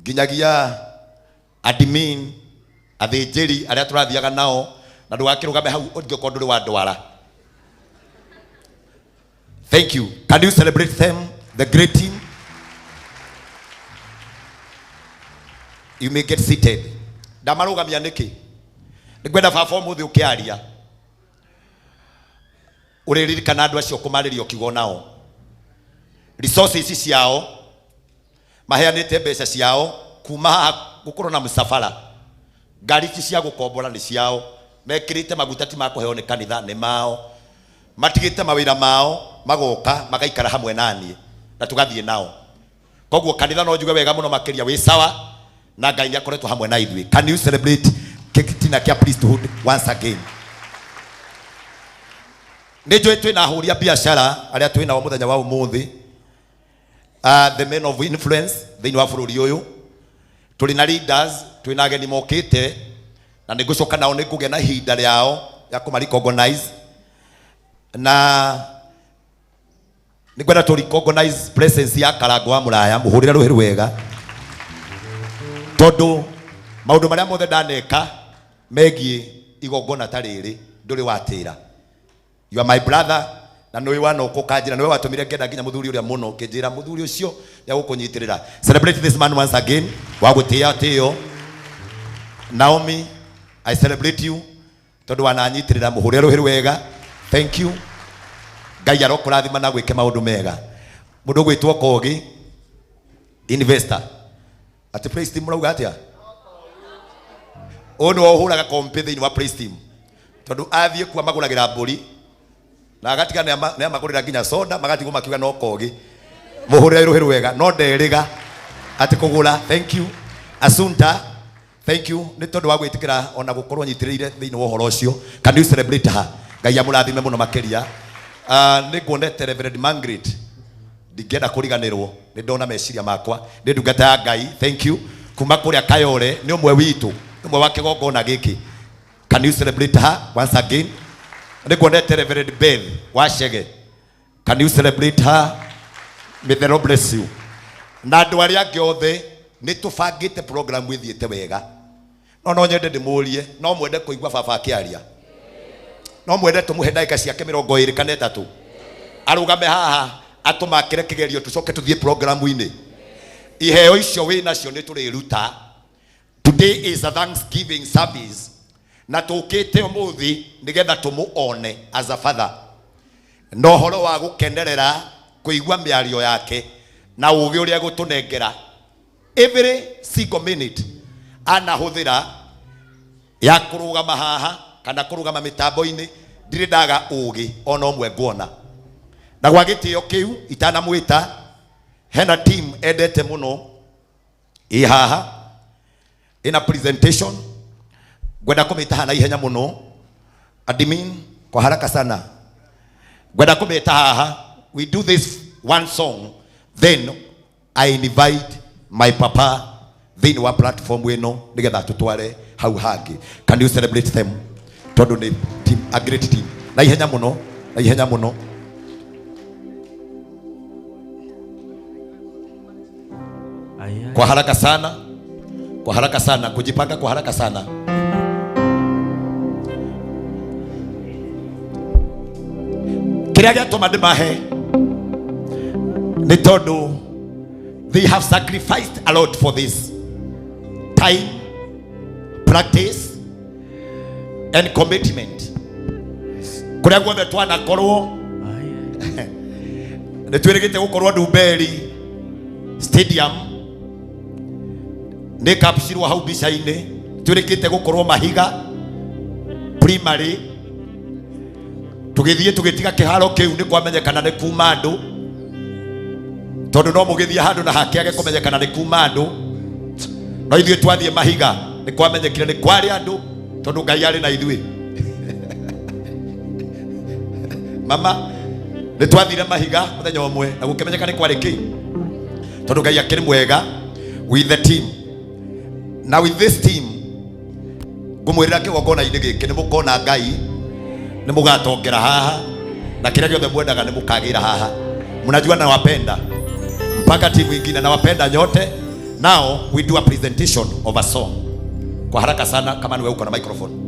ginyagia admin, athĩnjĩri aria turathiaga nao na ndugakirugame hau ũngĩkorwo ndũrĩ wa ndwara. Thank you. Can you celebrate them, the great team? You may get seated. Ndamarugamia niki nĩngwenda baba ũmũthĩ ũkĩaria ũrĩririkana andũ acio kũmarĩria ũkiuga nao resources ciao maheanĩte mbeca ciao kuma gũkorwo na msafara ngari cia gũkombora nĩ ciao mekĩrĩte maguta ti makũheo nĩ kanitha nĩ mao matigĩte mawĩra mao magoka magaikara hamwe naniĩ na tũgathiĩ nao. Koguo kanitha no njuge wega mũno makĩria wĩ sawa na Ngai nĩakoretwo hamwe na ithuĩ. Can you celebrate kitina kia priesthood once again? Nĩnjũĩ twĩna ahũri a biacara arĩa twĩnao mũthenya wa ũmũthĩ, the men of influence thĩinĩ wa bũrũri ũyũ, tũrĩ na leaders, twĩna ageni mokĩte na nĩngũcoka nao nĩngũgĩa na ihinda rĩao ya kũmarecognize na nĩngwenda tũ recognize presence ya Karango wa Mũraya. Mũhũrĩre rũhĩ rwega tondũ maũndũ marĩa mothe ndaneka megie igongona tariri nduri watira. You are my brother na nwe wana ukukanjira nwe watumire ngenda nginya muthuri uria muno kinjira muthuri ucio ya gukunyitirira. Celebrate this man once again wa gutia tio. Naomi, I celebrate you tondu wananyitirira muhure ruhiru wega. Thank you. Ngai arokurathima na gwike maundu mega. Mundu gwitwo Kogi investor ati praise team murauga atia ono ohuraga kompe thiini wa praise team tondu athie kwa maguragira mburi na agatiga ne magurira nginya soda magatigwo makiuga no Kogi muhure ruhiru wega no nderiga ati kugura. Thank you Asunta, thank you ni tondu wa gwitikira ona gukorwo nyitirire thiini wa horo ucio. Can you celebrate her? Ngai amurathime muno makiria. Ni ngwonete Reverend Margaret ndigenda kuriganirwo ni ndona meciria makwa ni ndungata ya Ngai. Thank you kuma kuria Kayole ni umwe witu umwe wa kigongona giki. Can you celebrate her once again? Ni ngwonete Reverend Beth Wachege. Can you celebrate her? May the Lord bless you. Na andu aria angi othe ni tubangite program withiete wega no nyende ndimurie no mwende kuigua baba akiaria no mwende tumuhe ndagika ciake 20 kana 3 arugame haha atumakire kigerio tucoke tuthie programu-ini iheo icio we nacio ni turiruta. Today is a Thanksgiving service na tukite umuthi nigetha tumuone as a father no horo wa gukenerera kuigua miario yake na ugi uria gutunengera every single minute anahuthira ya kurugama haha kana kurugama mitambo-ini ndiri ndaga ugi ona umwe nguona na gwa gitio kiu itanamwita hena team endete muno i haha ina presentation gwenda kumita hana ihenya muno admin kwa haraka sana gwenda kumita haha. We do this one song then I invite my papa then wa platform weno nigetha tutware hau hangi. Can you celebrate them? Tondu ni team, a great team na ihenya muno na ihenya muno. Kwa haraka sana, kwa haraka sana, kujipanga kwa haraka sana. Kiria giatuma ndimahe ni tondu they have sacrificed a lot for this time, practice and commitment. Kuria guothe twanakorwo ni twirigite gukorwo Ndumberi stadium ni kapsirwo hau bica-ini twirikite gukorwo Mahiga primary tugithie tugitiga kiharo kiu ni kwamenyekana ni kuma andu tondu no mugithie handu na hakiage kumenyekana ni kuma andu no ithie twathie Mahiga ni kwamenyekire ni kwari andu tondu Ngai ari na ithue mama ni twathire Mahiga muthenya umwe na gukimenyekana ni kwari ki tondu Ngai akiri mwega with the team. Now with this team ngumwirira kigongona-ini giki ni mukona Ngai ni mugatongera haha na kila giothe mwendaga ni mukagira haha. Mnajua na wapenda mpaka timu ingine na wapenda nyote. Now we do a presentation of a song kwa haraka sana. Kama ni wewe uko na microphone.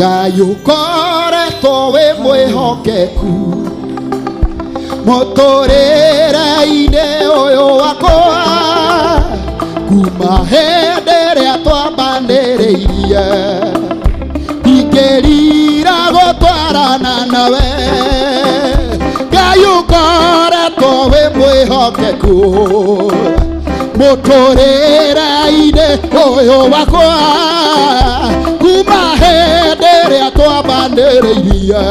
Ngai ukoretwo wi mwihokeku muturire-ini uyu wakwa kuma hindi iria twambanĩrĩirie ingĩrira gũtwarana nawe Ngai ukoretwo wi mwihokeku muturire-ini uyu wakwa kuma hindi iria twambanĩrĩirie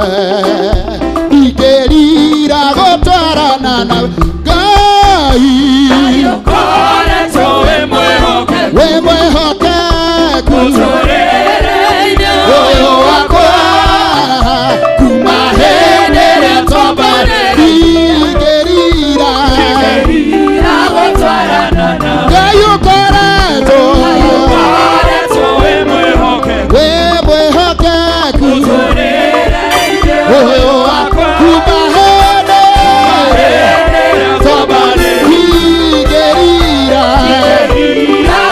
ingĩrira gũtwarana nawe Ngai ukoretwo wi mwihokeku muturire-ini uyu wakwa kuma hindi iria twambanĩrĩirie ingĩrira gũtwarana nawe Ngai ukoretwo wi mwihokeku muturire-ini uyu wakwa kuma hindi iria twambanĩrĩirie ingĩrira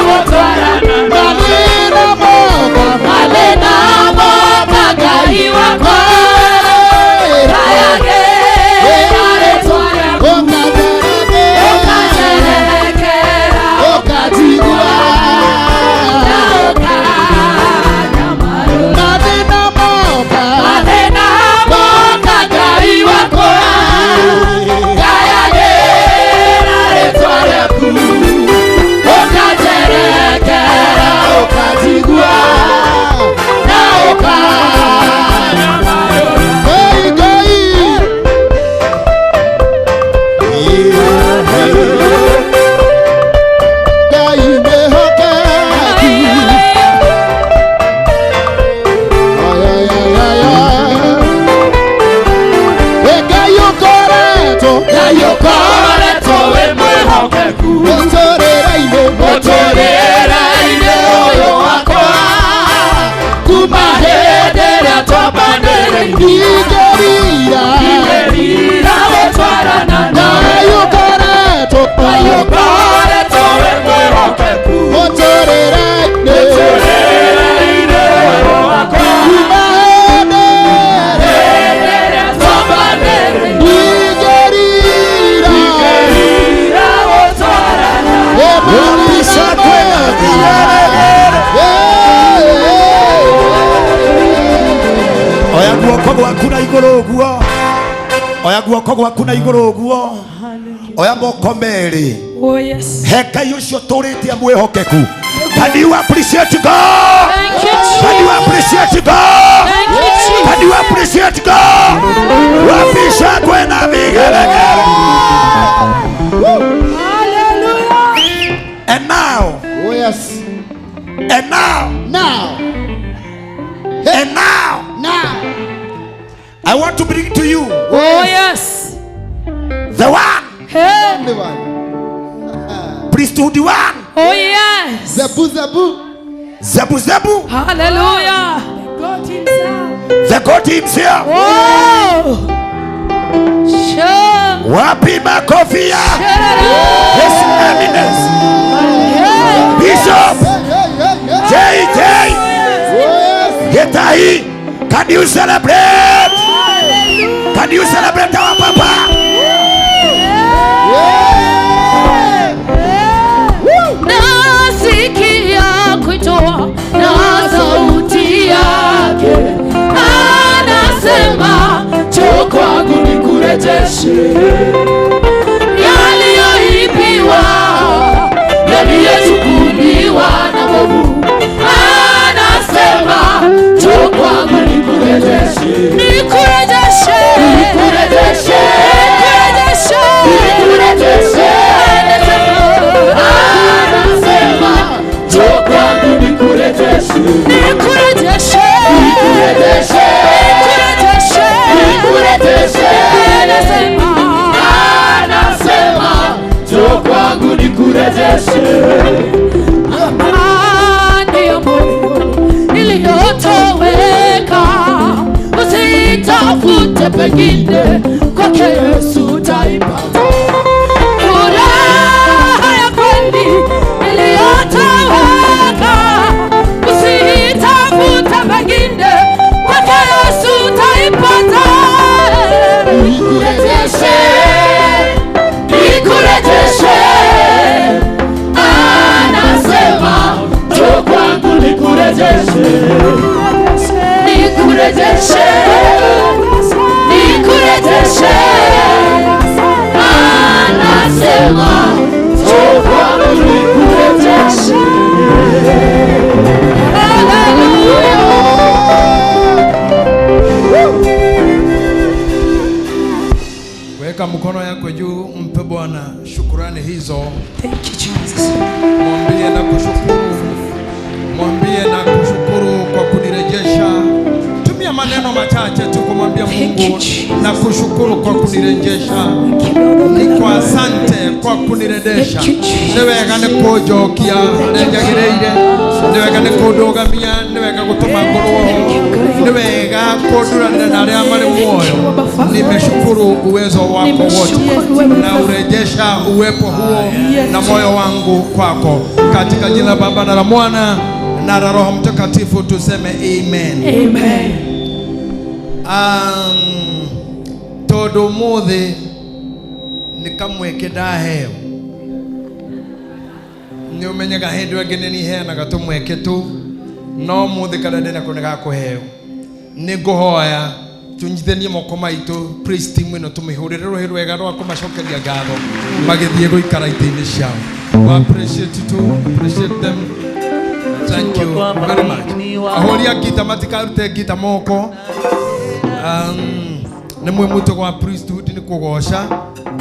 gũtwarana nawe Malena moka Ngai wakwa oya guoko gwaku na iguru uguo oya moko meri he Ngai ucio turitie mwihokeku. Can you appreciate God? Thank you, Jesus. Can you appreciate God? Thank you, Jesus. Can you appreciate God? Wapisha kwena vigelegele. Hallelujah. And now, oh yes, and now, and now, I want to bring to you, oh yes, the one, hey, the one, priesthood one, oh yes, Zebu, hallelujah, the God himself, oh, sure, wapi makofia, His Eminence, Bishop JJ Gitahi. Can you celebrate? Can you celebrate our Papa? Nasikia kuitoa na sauti yake, anasema njoo kwangu nikurejeshe yaliyoibiwa, yaliyochukuliwa na Mungu. Anasema njoo kwangu nikurejeshe, nikurejeshe, nikurejeshe, nikurejeshe, anasema njoo kwangu nikurejeshe, nikurejeshe, nikurejeshe, nikurejeshe, anasema njoo kwangu nikurejeshe. Amani ya moyo iliyotoweka usitafute pengine, kwake Yesu utaipata. Furaha ya kweli iliyotoweka usitafute pengine, nikurejeshe. Anasema njoo kwangu nikurejeshe. Weka mkono yako juu, mpe Bwana shukrani hizo. Thank you Jesus. Mwambie na kushukuru. Mwambie na kushukuru kwa kunirejesha. Tumia maneno machache tu kumwambia Mungu na kushukuru kwa kunirejesha. Ni kwa asante kwa kunirejesha. Niwega nikujokia ndegereire. Niwega nikudogamia, niwega gutuma ngoro. Niwega kuduranira na aria mari muoyo. Nimeshukuru uwezo wako wote na urejesha uwepo huo na moyo wangu kwako, katika jina la Baba na la Mwana na la Roho Mtakatifu tuseme amen. Amen. Todo muthi nikamweke ndaheo ni umenyaga hindu angĩ nĩ heanaga tũmweke tu, no muthi kana ndĩna kũnega kũheo. Nĩ ngũhoya tunyithanie moko maitũ, praise team ĩno tũmĩhũrĩre rũhĩ rwega rwa kũmacokeria ngatho magĩthiĩ gũikara itĩ-inĩ ciao. We appreciate them. Thank you very much. Ahoria gita matikarute gita moko. Nĩ mwe mũtugo wa priesthood nĩ kũgoca.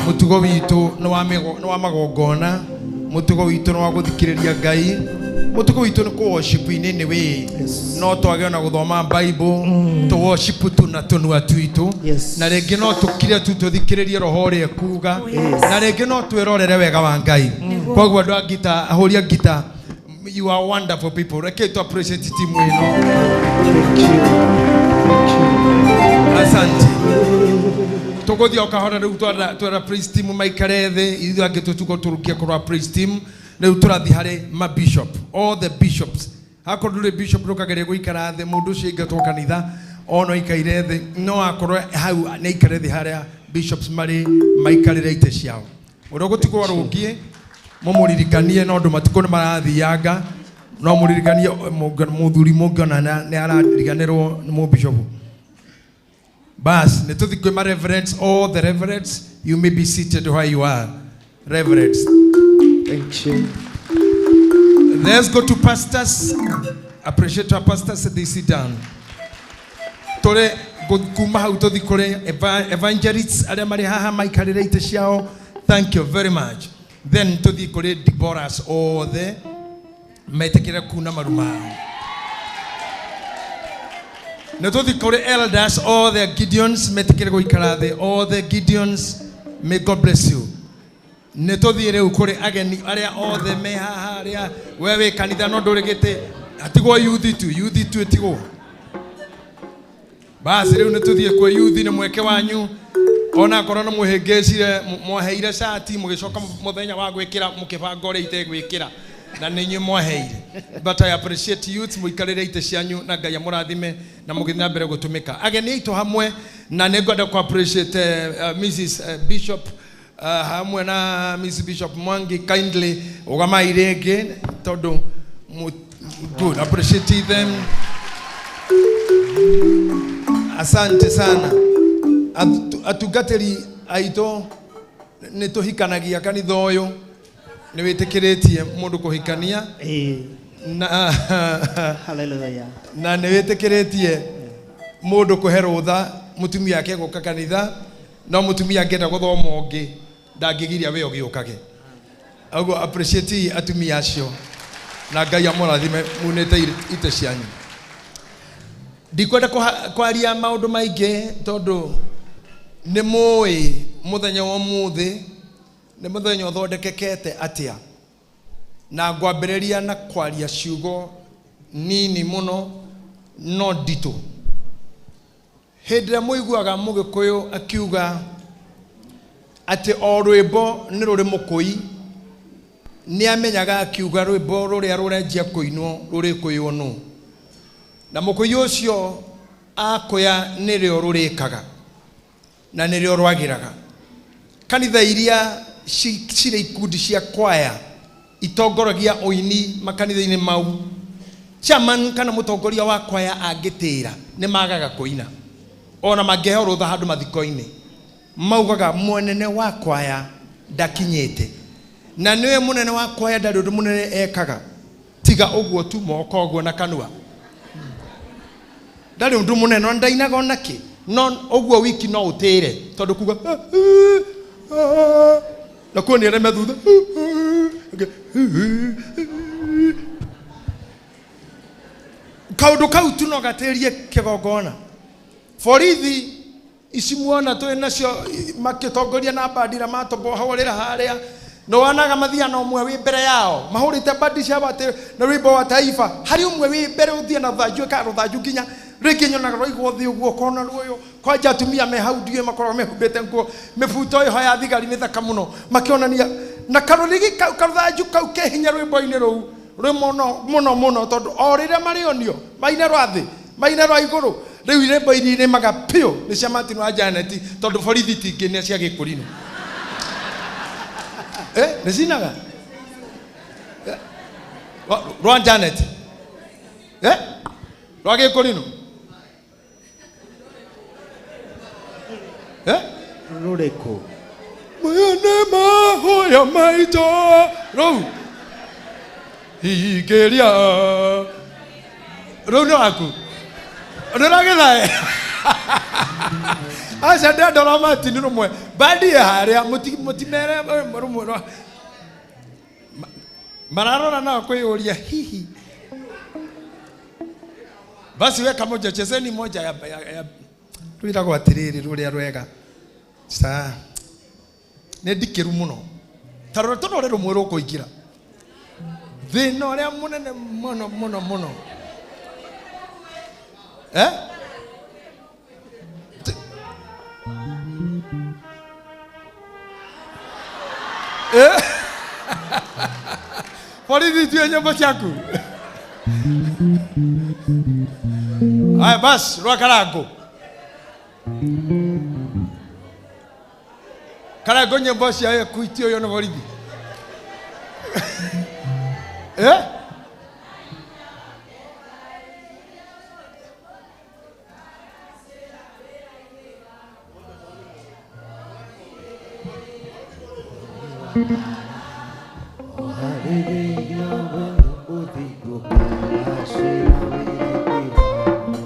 Mũtugo witũ nĩ wa magongona. Mũtugo witũ nĩ wa gũthikĩrĩria Ngai. Mũtugo witũ nĩ kũ-worship-inĩ nĩ wĩ. No twage na gũthoma Bible, to worship tu na tũnua twitũ. Na rĩngĩ no tũkire tu tũthikĩrĩrie roho ũrĩa kuga. Na rĩngĩ no twĩrorere wega wa Ngai. Koguo andũ a gita, ahoria gita, you are wonderful people. Reke tu appreciate timu ĩno. Asante. Tugothi okahora riu twara praise team maikare thĩ, ithuĩ angĩ tũtuko tũrũkia kũrwa praise team. Riu tũrathi harĩ ma bishop, all the bishops. Hakorwo ndũrĩ bishop ndũkageria gũikara thĩ, mũndũ ũcio aingatwo kanitha ono ikaire thĩ, no akorwo hau nĩ aikare thĩ harĩa bishops marĩ maikarĩre itĩ ciao. Ũrĩa ũgũtigwo arũngie mũmũririkanie, no andũ matukũ nĩ marathianga, no mũririkanie mũthuri mũngĩona nĩ arariganĩrwo nĩ mũbishop. Bas, nĩtũthi kwĩ ma reverends, all the reverends, you may be seated where you are. Reverends. Thank you. Let's go to pastors. Appreciate our pastors, they sit down. Tore kuma hau tũthi kũrĩ evangelists arĩa marĩ haha maikarĩre itĩ ciao. Thank you very much. Then tũthi kũrĩ Deborahs othe metĩkĩre kuna maruma hao. Nĩtũthi kũrĩ elders, all the Gideons metĩkĩre gũikara thĩ, all the Gideons, may God bless you. Nĩtũthi rĩu kũrĩ ageni arĩa othe me haha arĩa we wĩ kanitha no ndũrĩ gĩtĩ, atigwo youth tu ĩtigwo. Basi rĩu nĩtũthiĩ kwĩ youth, nĩ mweke wanyu. Ona korwo nĩ mũhĩngĩcire mwaheire cati mũgĩcoka mũthenya wa gwĩkĩra mũkĩbanga ũrĩa itegwĩkĩra na nĩ inyuĩ mwaheire. But I appreciate youth mũikarĩre itĩ cianyu na Ngai amũrathime na mũgĩthiĩ na mbere gũtũmĩka. Ageni aitũ hamwe na nĩngwenda ku appreciate Mrs. Bishop hamwe na Mrs. Bishop Mwangi, kindly ũgamai rĩngĩ tondũ good, appreciate them. Asante sana. Atugatĩri aitũ nĩ tũhikanagia kanitha ũyũ, nĩ wĩtĩkĩrĩtie mũndũ kũhikania na hallelujah, na nĩ wĩtĩkĩrĩtie mũndũ kũhe rũtha mũtumia ake gũka kanitha, no mũtumia angĩenda gũthoma ũngĩ ndangĩgiria we ũgĩũkage. Ũguo appreciate atumia acio na Ngai amũrathime munĩte itĩ cianyu. Ndikwenda kwaria maũndũ maingĩ tondũ nĩ mũĩ mũthenya wa ũmũthĩ nĩ mũthenya ũthondekekete atĩa, na ngwambĩrĩria na kwaria ciugo nini mũno no nditũ. Hĩndĩ ĩrĩa mũiguaga Mũgĩkũyũ akiuga atĩ o rwĩmbo nĩ rũrĩ mũkũi, nĩ amenyaga akiuga rwĩmbo rũrĩa rũrenjia kũinwo rũrĩkũywo nũ, na mũkũi ũcio akũya nĩrĩo rũrĩkaga na nĩrĩo rwagĩraga. Kanitha iria cirĩ ikundi cia kwaya itongoragia ũini makanitha-inĩ mau, chairman kana mũtongoria wa kwaya angĩtĩra nĩ magaga kũina, ona mangĩheo rũtha handũ mathiko-inĩ maugaga munene wa kwaya ndakinyete na niwe munene wa kwaya ndarundu munene ekaga tiga uguo tu moko uguo na kanua ndari undu munene ndainaga onaki no uguo wiki no utire tondu kuga na kuoni areme thutha kaundu kau tu no gaterie kigongona borithi ici muona twi nacio makitongoria na bandira matombohorera haria no wanaga mathiana umwe wi mbere yao mahurite bandi cia bate na rwimbo wa taifa hari umwe wi mbere uthie na thanju ka ruthanju nginya ringi nyonaga roigwo thi uguo kona ruoyo kwanja atumia me hau ndie makorwo mehumbite nguo mibuto iho ya thigari ni thaka muno makionania na karurigi karuthanju kau ke hinya rwimbo-ini ruu rwi muno tondu o riria marionio maina rwathi maina rwa iguru riu irembo-ini ni maga pio ni cia Martin wa Janet tondu borithi tingi ni cia Gikurino ni cinaga rwa Janet rwa Gikurino ruriko mayane mahoya maito rou higeria rou no aku ndoragithae aca ndendora Martin rumwe bandi haria mutimere rumwe rwa mararora nao kwiyuria hihi basi weka moja chezeni moja ya rwiragwo atiriri ruria rwega sa ne dikiru muno tarora tonore rumwe rukuingira thina uria munene muno borithi tue nyambo ciaku aya basi rwa karango nyambo cia kuitio yo na borithi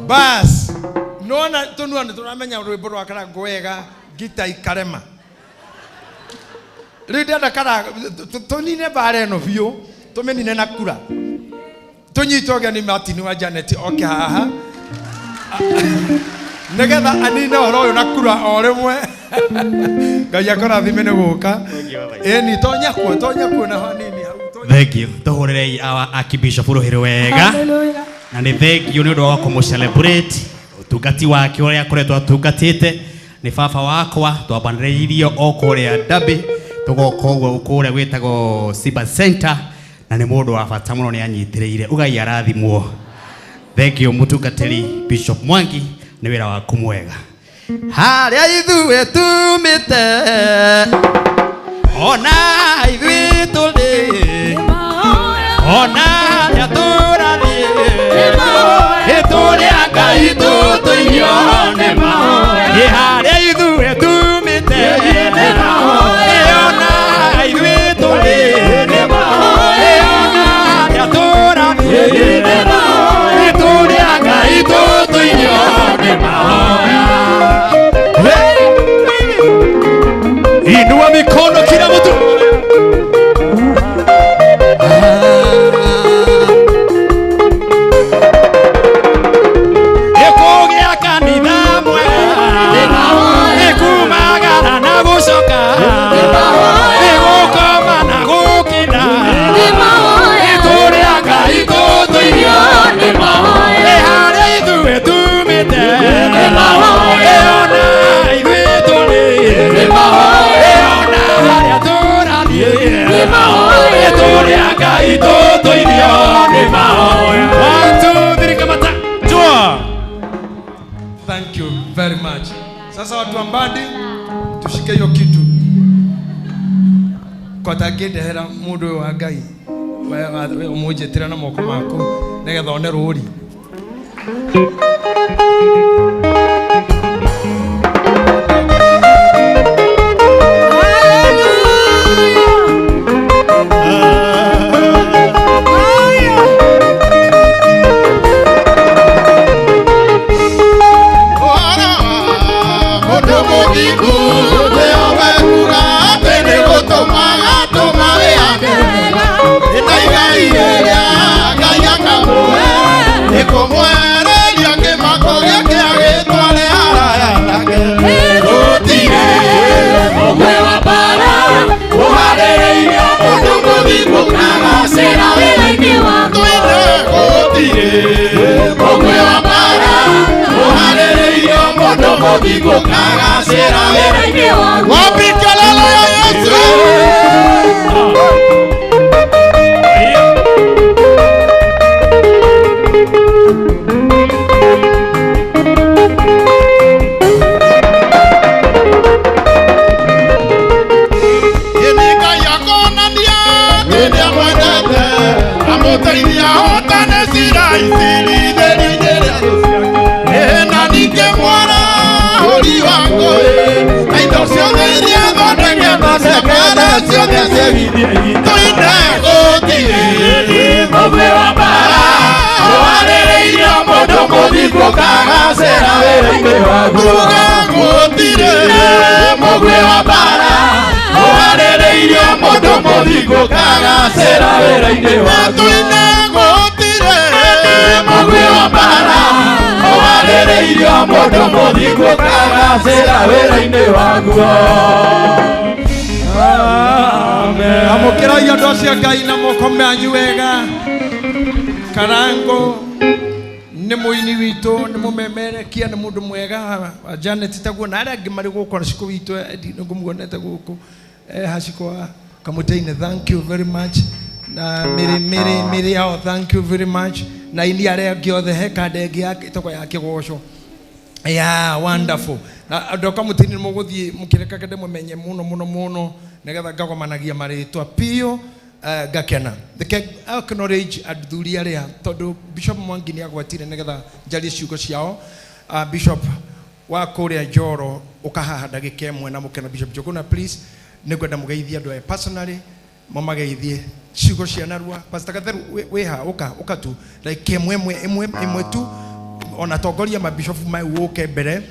bas nona tunuane tunamenya rwimbo rwa karango wega gita ikarema rida kara tonine bare no biu tumenine na kura tunyitoge ni Martin wa Janet oke haha negetha anine horo na kura o rimwe ngai akora thimene guka ni tonya kuo na hanini hau thank you tuhurire our archbishop ruhire wega na ni thank you ni ndo wako mo celebrate utungati wake uria akoretwo atungatite ni baba wakwa twambaniriirio okuria Dabi tugoka uguo ukuria gwitagwo Siba Center na ni mundu wa bata muno ni anyitiriire ugai arathimwo thank you mutungatiri Bishop Mwangi ni wira waku mwega haria ithue tumite ona ithui tuli ona ya turathi ituri Ngai tutuirio ni mahoya haria ithue tumite ona ithui tuli ni mahoya ona ya turathi ituri Ngai tutuirio ni mahoya inua mikono kila mtu ekugia kanitha mwega ekumagara na gucoka egukoma na gukina ituria Ngai tutuirio ni mahoya haria ithue tumite ona ithui tuli ni mahoya ona haria turathie ni mahoya ituria Ngai tutuirio ni mahoya 1 2 3 kamata jua. Thank you very much. Sasa watu wa Mbadi tushike hiyo kitu kwa tagedera mundu wa Ngai we umujetira na moko maku negetha one ruri kagacĩra wĩra-inĩ waguo. Gũtirĩ mũmwe wa mbara ũharĩrĩirio mũndũ mũthingu kagacĩra wĩra-inĩ waguo. Wapi kelele ya Yesu? Amũteithia hotane cira icirithĩrio-inĩ rĩa thũ ciake. Na ningĩ mwana hũri wa ngũĩ na indo ciothe iria thondeketwo cia mbara ciothe ciagithia tũine. Gũtirĩ mũmwe wa mbara ũharĩrĩirio mũndũ mũthingu kagacĩra wĩra-inĩ waguo. Gũtirĩ mũmwe wa mbara ũharĩrĩirio mũndũ mũthingu kagacĩra wĩra-inĩ waguo. Gũtirĩ mũmwe wa mbara ũharĩrĩirio mũndũ mũthingu kagacĩra wĩra-inĩ waguo. Amũkĩrai andũ acio Ngai na moko manyu wega. Karango nĩ mũini witũ, nĩ mũmemerekia, nĩ mũndũ mwega. Janet taguo na arĩa angĩ marĩ gũkũ na ciko witũ nĩngũmuonete gũkũ hacikwa kamũtĩ-inĩ. Thank you very much. Na mĩrĩ yao thank you very much. Na ini arĩa angĩ othe he kanda ĩngĩ ĩtagwo ya kĩgoco. Yeah, wonderful. Na andũ kamũtĩ-inĩ mũgũthiĩ mũkĩrekaga ndĩmũmenye mũno nĩgetha ngagomanagia marĩtwa piũ ngakena. Reke acknowledge athuri arĩa tondũ Bishop Mwangi nĩ agwatire nĩgetha njarie ciugo ciao. Bishop wa kũrĩa Njoro ũkahaha ndagĩka ĩmwe na mũkena Bishop Njuguna please. Nĩngwenda mũgeithie andũ aya personally mũmageithie ciugo cia narua. Pastor Gatheru wĩha ũka tu like ĩmwe tu ona tongoria mabishofu mai ũke mbere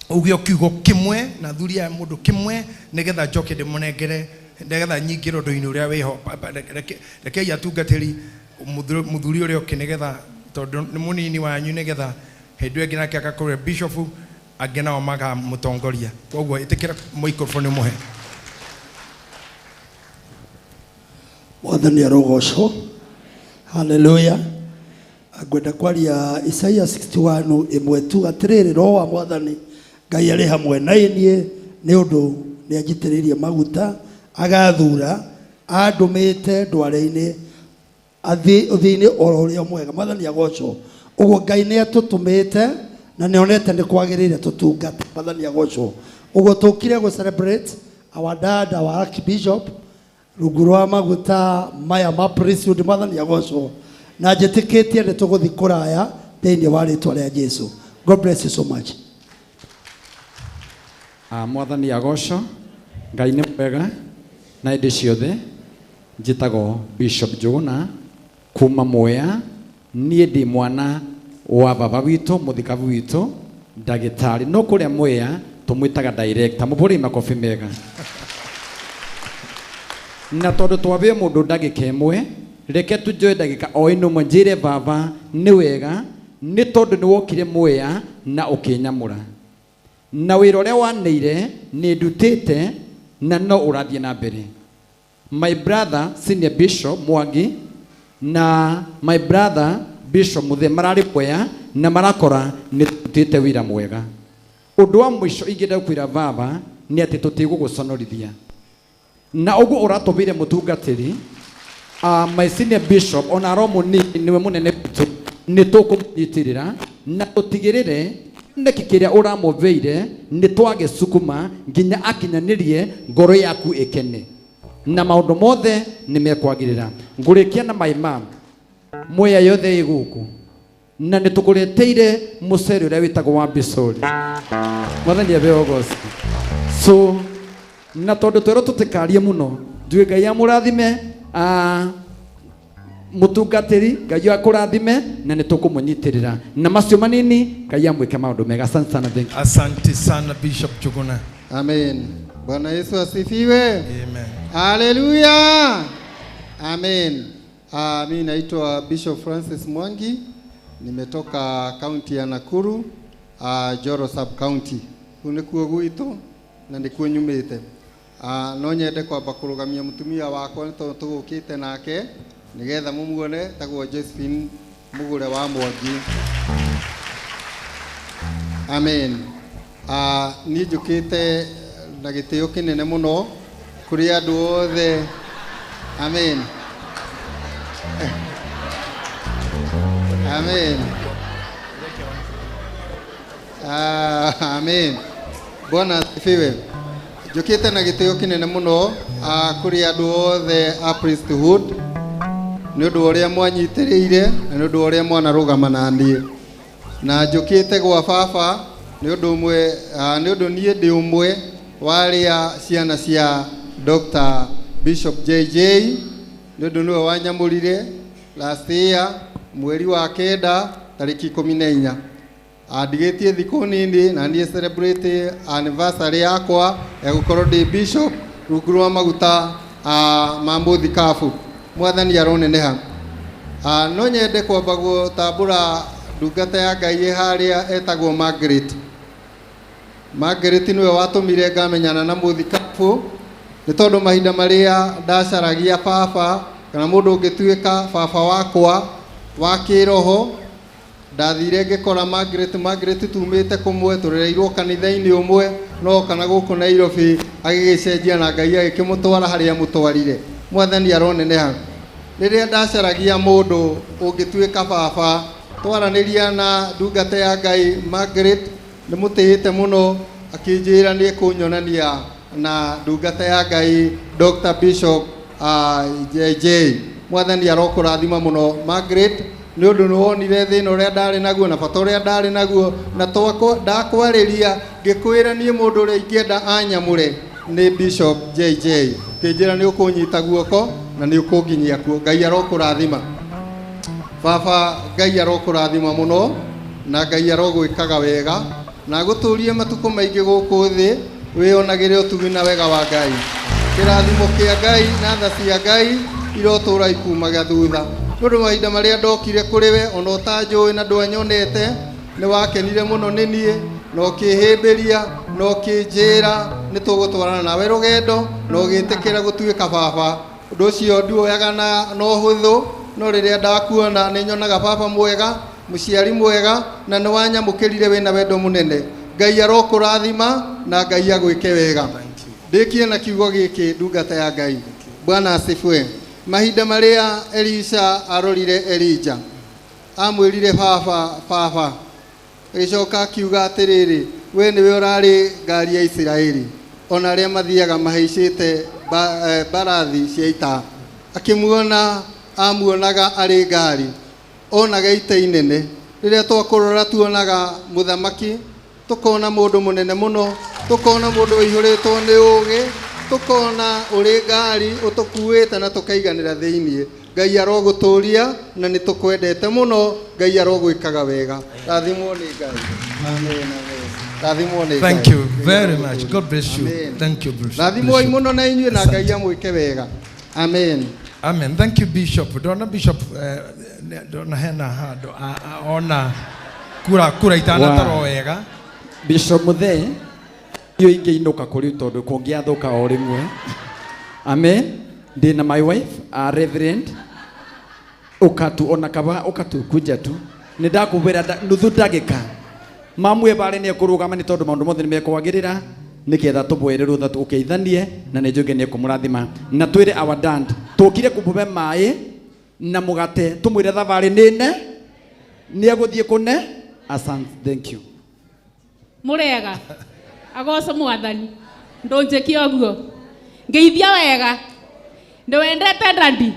ugio kiugo kimwe na thuri ya mũndũ kimwe nĩgetha njoke ndĩmũnengere nĩgetha nyingĩre ũndũ-inĩ ũrĩa wĩho. Rekei atungatĩri mũthuri ũrĩa ũkĩ nĩgetha tondũ nĩ mũnini wanyu nĩgetha hĩndĩ ĩngĩ nake agakũrĩa bishop angĩ nao makamũtongoria. Koguo ĩtĩkĩra microphone mũhe. Mwathani arogocwo. Hallelujah. Ngwenda kwaria Isaia 61 ĩmwe tu atĩrĩrĩ roho wa Mwathani Ngai arĩ hamwe na niĩ nĩ ũndũ nĩ anjitĩrĩirie maguta agathura andũmĩte ndware-inĩ ũthiĩ-inĩ oro ũrĩa mwega. Mwathani agocwo. Ũguo Ngai nĩ atũtũmĩte na nĩonete nĩ kwagĩrĩire tũtungate. Mwathani agocwo. Ũguo tũkire gũ celebrate our dad, our archbishop rungu rwa maguta maya ma priesthood. Mwathani agocwo. Na njĩtĩkĩtie nĩ tũgũthiĩ kũraya thĩinĩ wa rĩtwa rĩa Jesũ. God bless you so much. Mwathani agocwo. Ngai nĩ mwega na hĩndĩ ciothe. Njĩtagwo Bishop Njuguna kuma Mwea. Niĩ ndĩ mwana wa baba witũ mũthikabu witũ ndagĩtarĩ no kũrĩa Mwea tũmwĩtaga director. Mũbũrĩ makobi mega. Na tondũ twabĩe mũndũ ndagĩka ĩmwe reke tũnjoe ndagĩka o ĩno mwe njĩre baba nĩ wega nĩ tondũ nĩ wokire Mwea na ũkĩnyamũra na wĩra ũrĩa wanĩire nĩ ndutĩte na no ũrathiĩ na mbere. My brother senior bishop Mwangi na my brother Bishop Muthe mararĩ Mwea na marakora nĩ tũtĩte wĩra mwega. Ũndũ wa mũico ingĩenda kwĩra baba nĩ atĩ tũtigũgũconorithia na ũguo ũratũmire mũtungatĩri my senior bishop ona ro mũnini niwe mũnene nĩ tũkũmũnyitĩrĩra na tũtigĩrĩre neki kĩrĩa ũramũveire nĩ twagĩcukuma nginya akinyanĩrie ngoro yaku ĩkene na maũndũ mothe nĩ mekwagĩrĩra. Ngũrĩkia na my mom Mwea yothe ĩgũkũ na nĩ tũkũreteire mũcere ũrĩa wĩtagwo wa Bisori. Mwathani abeo goci. So na tondũ twĩrwo tũtĩkarie mũno njuĩ Ngai amũrathime mũtungatĩri Ngai akũrathime na nĩ tũkũmũnyitĩrĩra na macio manini Ngai amwĩke maũndũ mega. Asante sana. Asante sana Bishop Njuguna. Amen. Bwana Yesu asifiwe. Amen. Hallelujah. Amen. Mimi naitwa Bishop Francis Mwangi. Nimetoka county ya Nakuru, Njoro sub county. Kunikuo gwitũ na nĩkuo nyumĩte. No nyende kwamba kũrũgamia mũtumia wakwa nĩ tondũ tũgũkĩte nake nigetha mumuone tagwo Josephine Mugure wa Mwangi. Amen. Ni njukite na gitio kinene muno kuri andu othe. Amen. Amen. Amen. Bwana asifiwe. Njukite na gitio kinene muno kuri andu othe a priesthood ni undu uria mwanyitiriire na ni undu uria mwanarugama na ndie na njukite gwa baba ni undu umwe ni undu nie ndi umwe waria ciana cia Dr. Bishop JJ ni undu niwe wanyamurire last year mweri wa kenda tariki 14 adigetie thiku nini na nie celebrate anniversary yakwa ya gukorwo ndi bishop rungu rwa maguta ma muthikabu. Mwathani aroneneha. No nyende kwamba gutambura ndungata ya Ngai haria etagwo Margaret. Margaret niwe watumire ngamenyana na muthikabu ni tondu mahinda maria ndacaragia baba kana mundu ungituika baba wakwa wa kiroho ndathire ngikora Margaret tumite kumwe turereirwo kanitha-ini umwe no kana guku Nairobi agigicenjia na Ngai agikimutwara haria mutwarire. Mwathani aroneneha. Riria ndacaragia mundu ungituika baba twaraniria na ndungata ya Ngai Margaret ni mutihite muno akinjira ni kunyonania na ndungata ya Ngai Dr. Bishop JJ. Mwathani arokurathima muno Margaret ni undu ni wonire thina uria ndari naguo na bata uria ndari naguo na ndakwariria ngikwira nie mundu uria ingienda anyamure ni Bishop JJ. Kinjira ni ukunyita guoko na ni ukunginyia kuo. Ngai arokurathima baba, Ngai arokurathima muno na Ngai arogwikaga wega na guturie matuko maingi guku thi wionagire utugi na wega wa Ngai. Kirathimo kia Ngai na tha cia Ngai irotura ikumaga thutha ndu mahinda maria ndokire kuri we ona utanjui na ndwanyonete ni wakenire muno ni nie no kihimbiria no kinjira ni tugutwarana nawe rugendo no gitikira gutuika baba. Undu ucio nduoyaga na no huthu no riria ndakuona ni nyonaga baba mwega muciari mwega na ni wanyamukirire wina wendo munene. Ngai arokurathima na Ngai agwike wega. Ndikie na kiugo giki ndungata ya Ngai. Bwana asifiwe. Mahinda maria Elisha arorire Elija amwirire baba icoka kiuga atiriri we niwe urari ngari ya Isiraeli ona aria mathiaga mahaicite barathi cia ita. Akimuona amuonaga ari ngari onaga ita inene. Riria twakurora tuonaga muthamaki tukona mundu munene muno tukona mundu waihuritwo ni ugi tukona uri ngari utukuite na tukaiganira thiini. Ngai aroguturia na ni tukwendete muno. Ngai arogwikaga wega. Rathimwo ni Ngai. Amen. Rathimwo ni Ngai. Thank you very much. God bless you. Thank you, Bishop. Rathimwo muno na inyue na Ngai amwike wega. Amen. Amen. Thank you, Bishop. Dona Bishop dona hena hado ona kura itana taro wega. Bishop Muthee yo ingeinuka kuri tondu kungiathuka o rimwe. Amen. Ndina my wife Reverend ukatu ona kaba ukatu kuja tu nindakubira nuthu ndagika mamwe bare ni kurugama ni tondu maundu mothe ni mekwagirira niketha tubwire rutha tukeithanie na ni njuge ni kumurathima na twire our dad tukire kubube mai na mugate tumwire thavari nine ni aguthie kune. Asante. Thank you. Murega agoco mwathani ndunjikia oguo ngeithia wega ni wendete ndandi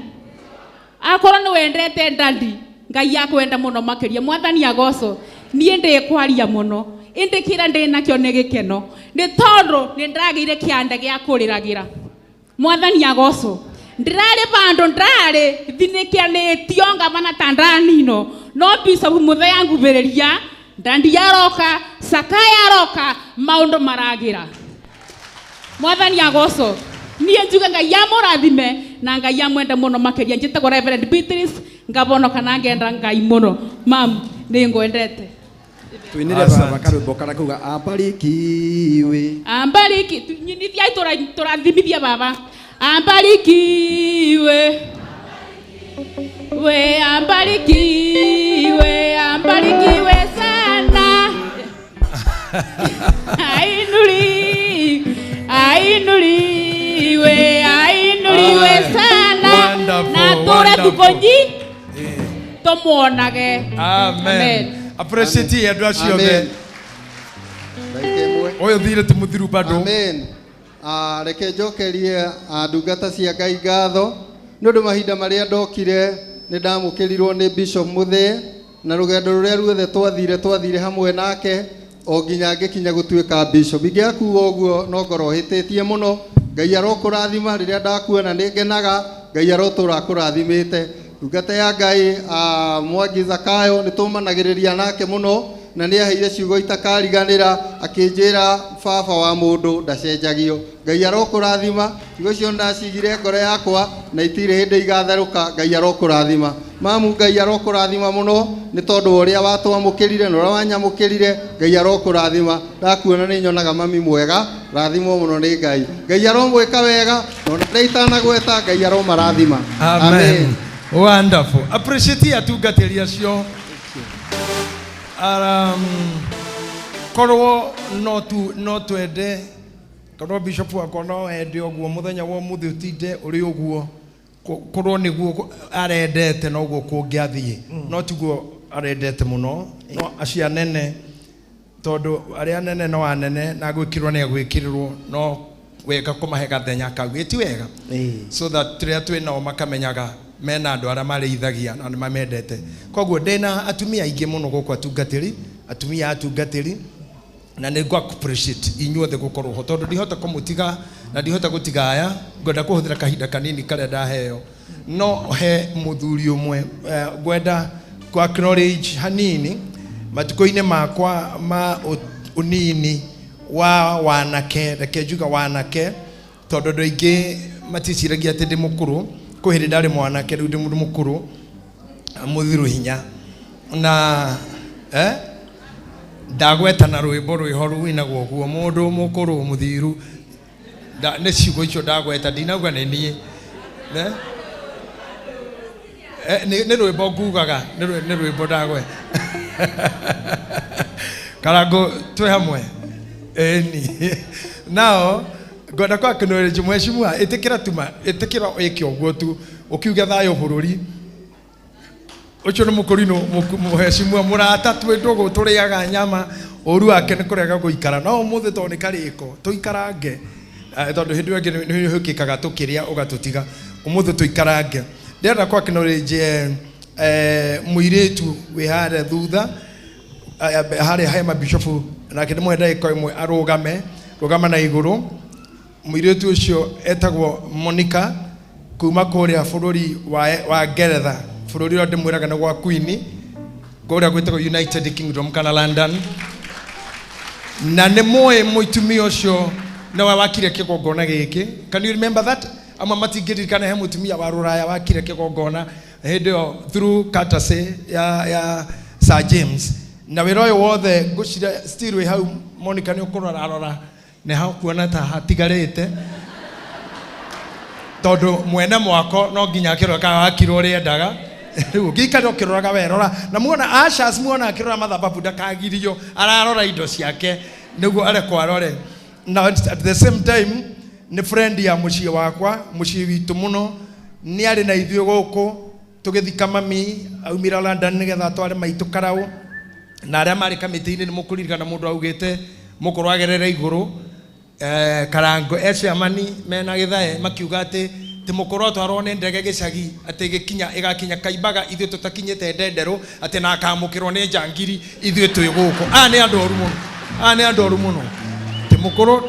akorwo ni wendete ndandi Ngai akwenda muno makiria. Mwathani agoco nie ndi kwaria muno indikira ndi nakio ni gikeno ni tondu ni ndagire kiande gia kuriragira. Mwathani agoco ndirari bandu ndari thinikianitio ngavana tandanino no Bishop Muthee anguviriria ndandi yaroka sakaya yaroka maundu maragira. Mwathani agoco nie njuga Ngai amurathime na Ngai amwende muno makiria. Njitagwo Reverend Beatrice ngavonoka na ngenda Ngai muno. Mam ni ngwendete. Twinire baba karwimbo karakuga ambarikiwe ambariki nyinithia turathimithia baba ambarikiwe We ambarikiwe sana. Ainuliwe sana. Na tura tukoji tumuonage. Amen. Appreciate ya dwa ciothe. Oyo thire tumuthiru bado. Amen. Reke njokerie ndungata cia Ngai ngatho nĩ ũndũ mahinda marĩa ndokire nĩ ndamũkĩrirwo nĩ Bishop Muthĩ na rũgendo rũrĩa ruothe twathire hamwe nake o nginya ngĩkinya gũtuĩka bishop. Ingĩakuo ũguo no ngorwo hĩtĩtie mũno. Ngai arokũrathima rĩrĩa ndakuona nĩ ngenaga. Ngai arotũra akũrathimĩte. Ndungata ya Ngai Mwangi Zakayo nĩ tũmanagĩrĩria nake mũno na nĩ aheire ciugo itakariganĩra akĩnjĩra baba wa mũndũ ndacenjagio. Ngai arokũrathima. Ciugo icio ndacigire ngoro yakwa na itirĩ hĩndĩ igatherũka. Ngai arokũrathima. Mamu, Ngai arokũrathima mũno nĩ tondũ ũrĩa watwamũkĩrire na ũrĩa wanyamũkĩrire. Ngai arokũrathima. Ndakuona nĩ nyonaga mami mwega. Rathimo mũno nĩ Ngai. Ngai aromwĩka wega na ona itanagweta Ngai aromarathima. Amen. Wonderful. Appreciate atungatĩri acio. Korwo no twende korwo bishop wakwa no ende ũguo mũthenya wa mũthĩ ũtinde ũrĩ ũguo korwo nĩguo arendete noguo kũngĩathiĩ no tiguo arendete mũno no acia nene tondũ arĩa nene no anene na gwĩkĩrwo nĩ gwĩkĩrĩrwo no wega kũmahe gathenya kau ĩti wega so that tũrĩa twĩnao makamenyaga mena andũ arĩa marĩithagia na nĩ mamendete. Koguo ndĩna atumia aingĩ mũno gũkũ atungatĩri na nĩ ngwa appreciate inyuothe gũkorwo ho tondũ ndihota kũmũtiga na ndihota gũtiga aya ngwenda kũhũthĩra kahinda kanini karĩa ndaheo no he mũthuri ũmwe ngwenda ku acknowledge hanini matukũ-inĩ makwa ma ũnini wa wanake reke njuga wanake tondũ andũ aingĩ maticiragia atĩ ndĩ mũkũrũ kwĩ hĩndĩ ndarĩ mwanake rĩu ndĩ mũndũ mũkũrũ mũthiru hinya na ndagweta na rwĩmbo rwĩho rwĩnagwo guo mũndũ mũkũrũ mũthiru nĩ ciugo icio ndagweta ndinauga nĩ niĩ nĩ rwĩmbo ngugaga nĩ rwĩmbo ndagweta Karango twĩ hamwe eni nao ngwenda kwa acknowledge mheshimiwa ĩtĩkĩra ĩke ũguo tu ũkiuga thayũ bũrũri ucio nĩ mũkũrino mheshimiwa mũrata twĩndũgũ tũrĩaga nyama ũru wake nĩ kũrega gũikara no ũmũthĩ tondũ nĩ karĩko tũikarange tondũ hĩndĩ ĩngĩ nĩ hũkĩkaga tũkĩrĩa ũgatũtiga ũmũthĩ tũikarange. Ndĩrenda kwa acknowledge mũirĩtu wĩ harĩa thutha harĩa he mabishofu nake nĩ mwenda ĩko ĩmwe rũgama na igũrũ. Mũirĩtu ũcio etagwo Monica kuma kũrĩa bũrũri wa Ngeretha bũrũri ũrĩa ndĩmwĩraga nĩ gwa Queen kũrĩa gwĩtagwo United Kingdom kana London na nĩ mũĩ mũtumia ũcio nĩwe wakire kĩgongona gĩkĩ. Can you remember that? Ama matingĩririkana he mũtumia wa rũraya wakire kĩgongona hĩndĩ ĩyo through courtesy ya Sir James na wĩra ũyũ wothe ngũcira still wĩ hau Monica nĩ ũkũrora arora nĩ hau kuona ta hatigarĩte tondũ mwene mwako no nginya akĩrora kana wakirwo ũrĩendaga rĩu ũngĩikara ũkĩroraga werora na muona Ashas muona akĩrora mathababu ndakagirio ararora indo ciake nĩguo arekwo arore. Now at the same time nĩ friend ya mũciĩ wakwa mũciĩ witũ mũno nĩ arĩ na ithuĩ gũkũ tũgĩthika mami aumira London nĩgetha tware maitũ Karaũ na arĩa marĩ kamĩtĩ-inĩ nĩ mũkũririkana mũndũ augĩte mũkũrũ agerere igũrũ Karango Eciamani mena gĩthae makiuga atĩ ti mũkũrũ atwarwo nĩ ndege gĩcagi atĩ ĩgakinya Kaimbaga ithuĩ tũtakinyĩte Ndenderũ atĩ na akamũkĩrwo nĩ njangiri ithuĩ twĩ gũkũ. Nĩ andũ oru mũno ti mũkũrũ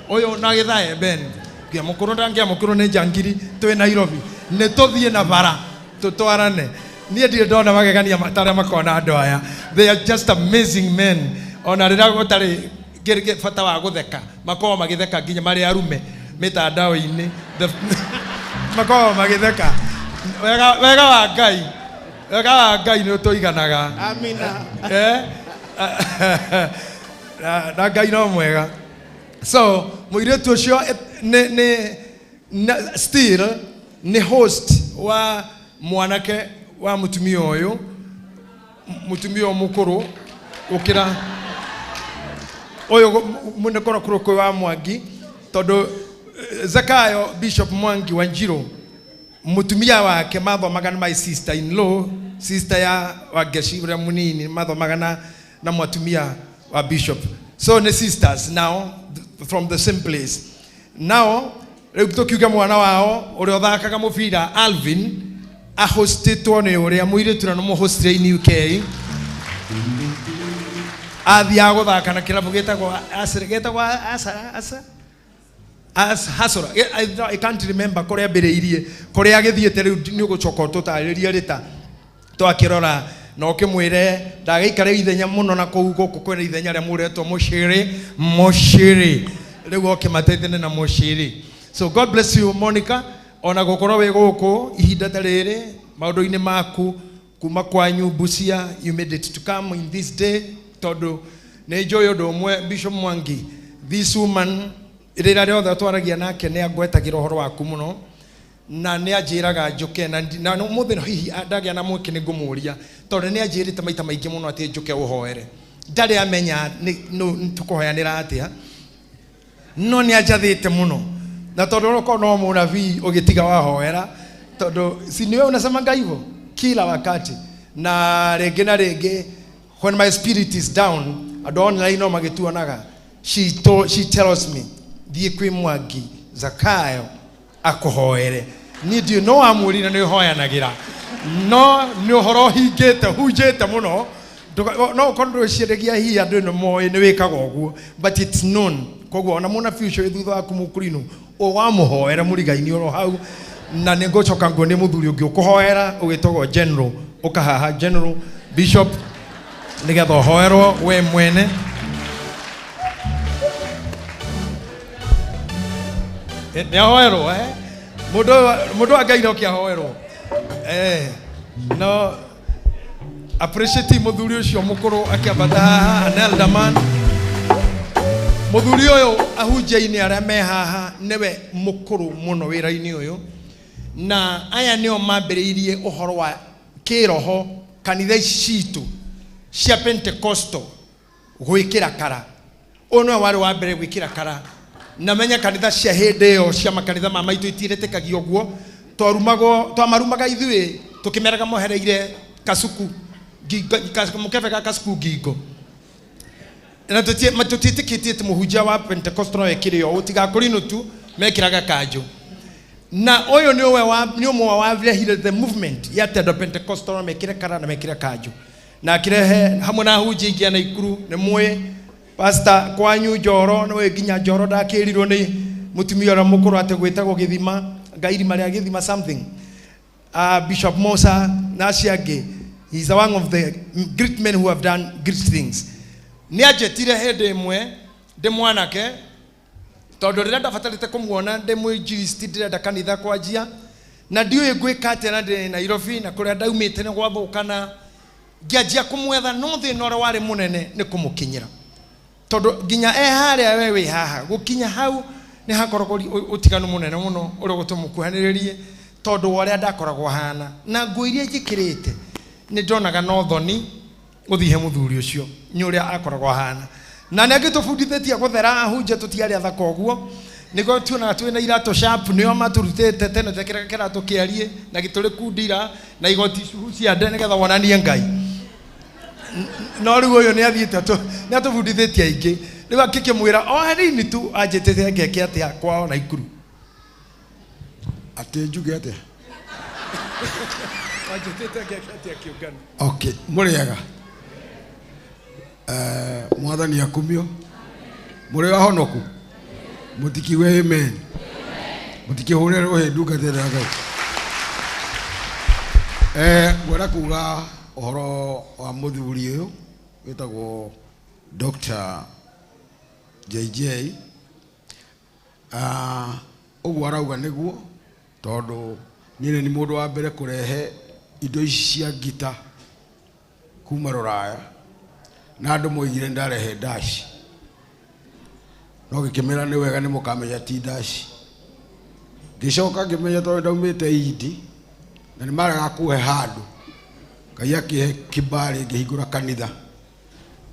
ũyũ na gĩthae Ben kia mũkũrũ ndangĩamũkĩrwo nĩ njangiri twĩ Nairobi nĩ tũthiĩ na bara tũtwarane. Niĩ ndirĩ ndona magegania tarĩa makona andũ aya. They are just amazing men ona rĩrĩa gũtarĩ bata wa gũtheka makorwo magĩtheka nginya marĩ arume mĩtandao-inĩ makorwo magĩtheka wega wa Ngai nĩ ũtũiganaga. Amina. Na Ngai no mwega. So mũirĩtu ũcio still nĩ host wa mwanake wa mutumia uyu mutumia mukuru ukira uyu munde kora kuroko wa Mwangi todo Zakayo Bishop Mwangi wa Njiro mutumia wake magana my sister in law sister ya Wageshibra munini magana na mutumia wa Bishop, so the sisters now from the same place. Now tukiuga mwana wao uri othakaga mubira Alvin ahostitwo ni uri amwire turano mo hostire in UK athia guthaka na kirabu getagwo Hasora. I can't remember kore ambiriirie kore agithiete riu ni ugucoka tutariria rita twakirora no kimwire ndagaikare ithenya muno na kuu guku kwena ithenya ria muretwo Mushiri riu okimateithene na Mushiri. So God bless you Monica, ona gukorwo we guku ihinda ta riri maundu-ini maku kuma kwanyu Busia, you made it to come in this day tondu ne joyo do mwe Bishop Mwangi, this woman irira riothe twaragia nake ni agwetagira uhoro waku muno na ni ajiraga njuke na muthino hihi ndagia na mweke ni ngumuria tondu ni ajirite maita maingi muno ati njuke uhoere ndari amenya no tukuhoyanira atia no ni ajathite muno na tondu roko no munabii ugitiga wahoera tondu si niwe unasemanga hivyo kila wakati na rege when my spirit is down ado online no magituonaga she tells me thie kwi Mwangi Zakayo akuhoere ni ndio no amurina ni hoyanagira no ni horo hingete hujete muno no kondro ciregia hi andu no moy ni wikaga oguo but it's known koguo ona muna future thutha wa kumukurinu o wa muhoera murigaini oro hau na ni ngocoka ngo ni muthuri ungi ukuhoera ugitogo general ukahaha General Bishop nigetha hoerwo we mwene ne hoerwo mudo agairo kia hoerwo no appreciate muthuri ucio mukuru akiabata Aneldaman muthuri uyu ahunjia-ini aria me haha niwe mukuru muno wira-ini uyu na aya nio mambiriirie uhoro wa kiroho kanitha citu cia Pentecostal gwikira kara ono wari wa mbere gwikira kara na menya kanitha cia hindi yo cia makanitha ma maitu itiretekagia oguo twamarumaga ithui tukimeraga mohereire kasuku mukebe ga kasuku ngingo na tutitikitie muhunjia wa Pentecostal ekire yo utigakurinu tu mekiraga kanjo na oyo ni umwe wa vile the movement ya Pentecostal mekire kara na mekire kanjo na kirehe hamwe na hunjia ingi na ikuru ni mwe pastor kwanyu Njoro no nginya Njoro ndakirirwo ni mutumia ora mukuru ate gwitagwo Githima ngairi maria Githima something Bishop Musa Nasiage. He's one of the great men who have done great things. Ni ajetire hede mwe de mwanake tondu rira ndabatarite kumuona de mwe jist ndirenda kanitha kwanjia na ndio igwika atena ndi Nairobi na kuria ndaumite ni gwabukana ngianjia kumwetha no thina ora wari munene ni kumukinyira tondu nginya haria wewe haha gukinya hau ni hakoragwo utiganu munene muno uri gutumukuhaniririe tondu waria ndakoragwo hana na nguiria njikirite ni ndonaga no thoni guthihe muthuri ucio nyuria akoragwo hana na ni agitubundithitie guthera hunje tutiari athaka oguo niko tuona twina irato sharp nio maturutete tene tekira kirato kiarie na gituri kundira na igoti cia nde nigetha wonanie Ngai no riu uyu ni athiite ni atubundithitie aingi riu akikimwira o hanini tu anjitete ngeke atia kwao na ikuru ate njuge atia anjitete ngeke atia kiungano. Okay, muriega mwathani akumio muri ahonoku mutikiwe amen mutikihurire ruhindugatira Ngai gwera kuga ohoro wa muthuri uyu witagwo Dr. JJ uguo arauga niguo tondu nyine ni mundu wa mbere kurehe indo ici cia ngita kuma Ruraya na andu moigire ndarehe ndaci no gikimera ni wega ni mukamenya ti ndaci gicoka ngimenya tondu ndaumite Indi na nĩ maraga kuhe handũ Ngai akĩhe kibali ngĩhingũra kanitha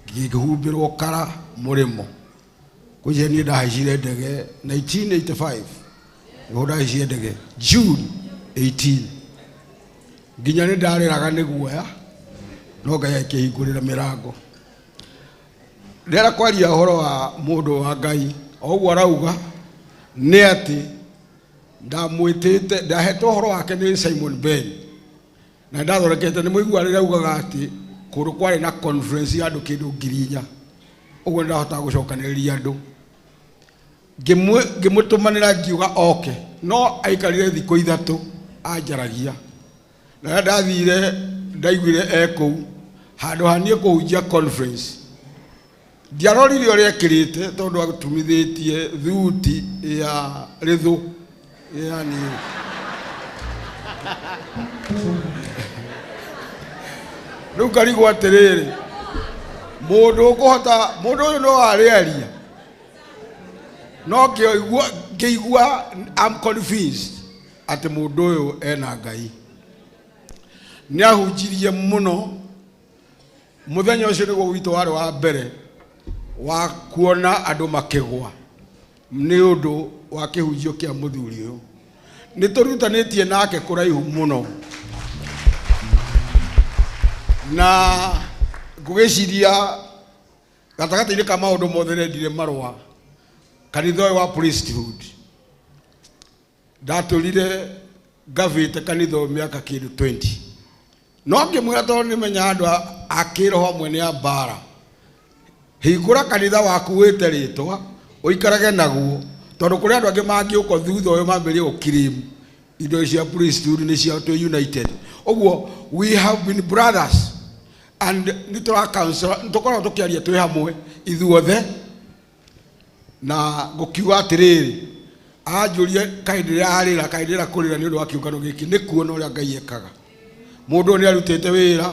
ngĩhumbĩrwo kara mũrĩmo kũjia niĩ ndahaicire ndege 1985 nĩho ndahaicire ndege June 18 nginya nĩ ndarĩraga nĩ guoya no Ngai akĩhingũrĩra mĩrango ndĩra kwaria ũhoro wa mũndũ wa Ngai ũguo arauga nĩ atĩ ndamwĩtĩte ndahetwo ũhoro wake nĩ Simon Ben na ndathondekete nĩ mũigua rĩrĩa augaga atĩ kũndũ kwarĩ na conference ya andũ kĩndũ 4,000 ũguo ndahota gũcokanĩrĩria andũ ngĩmũtũmanĩra ngiuga oke no aikarire thikũ 3 anjaragia na ndathire ndaiguire kũu handũ hanie kũhunjia conference ndiarorire ũrĩa ekĩrĩte tondũ atumithĩtie thuti ya rĩthũ yani rĩu ngarigwo atĩrĩrĩ mũndũ ũkũhota mũndũ ũyũ no arĩaria no ngĩigua I'm convinced atĩ mũndũ ũyũ ena Ngai nĩ ahunjirie mũno mũthenya ũcio nĩguo witũ warĩ wa mbere wa kuona andũ makĩgwa nĩ ũndũ wa kĩhunjio kĩa mũthuri ũyũ nĩ tũrutanĩtie nake kũraihu mũno na ngũgĩciria gatagatĩ-inĩ ka maũndũ mothe nendire marũa kanitha ũyũ wa priesthood ndatũrire ngavĩte kanitha ũyũ mĩaka kĩndũ 20 no ngĩmwĩra tondũ nĩmenya andũ akĩroho amwe nĩ a mbara hingũra kanitha waku wĩte rĩtwa ũikarage naguo tondũ kũrĩ andũ angĩ mangĩũka thutha ũyũ mambĩrĩrie gũkirimu indo cia priesthood nĩ cia tũ united ũguo we have been brothers and nĩ tũkoragwo tũkĩaria twĩ hamwe ithuothe na ngũkiuga atĩrĩrĩ anjũrie kaĩ ndĩrarĩra kaĩ ndĩrakũrĩra nĩ ũndũ wa kĩũngano gĩkĩ nĩ kuona ũrĩa Ngai ekaga mũndũ nĩ arutĩte wĩra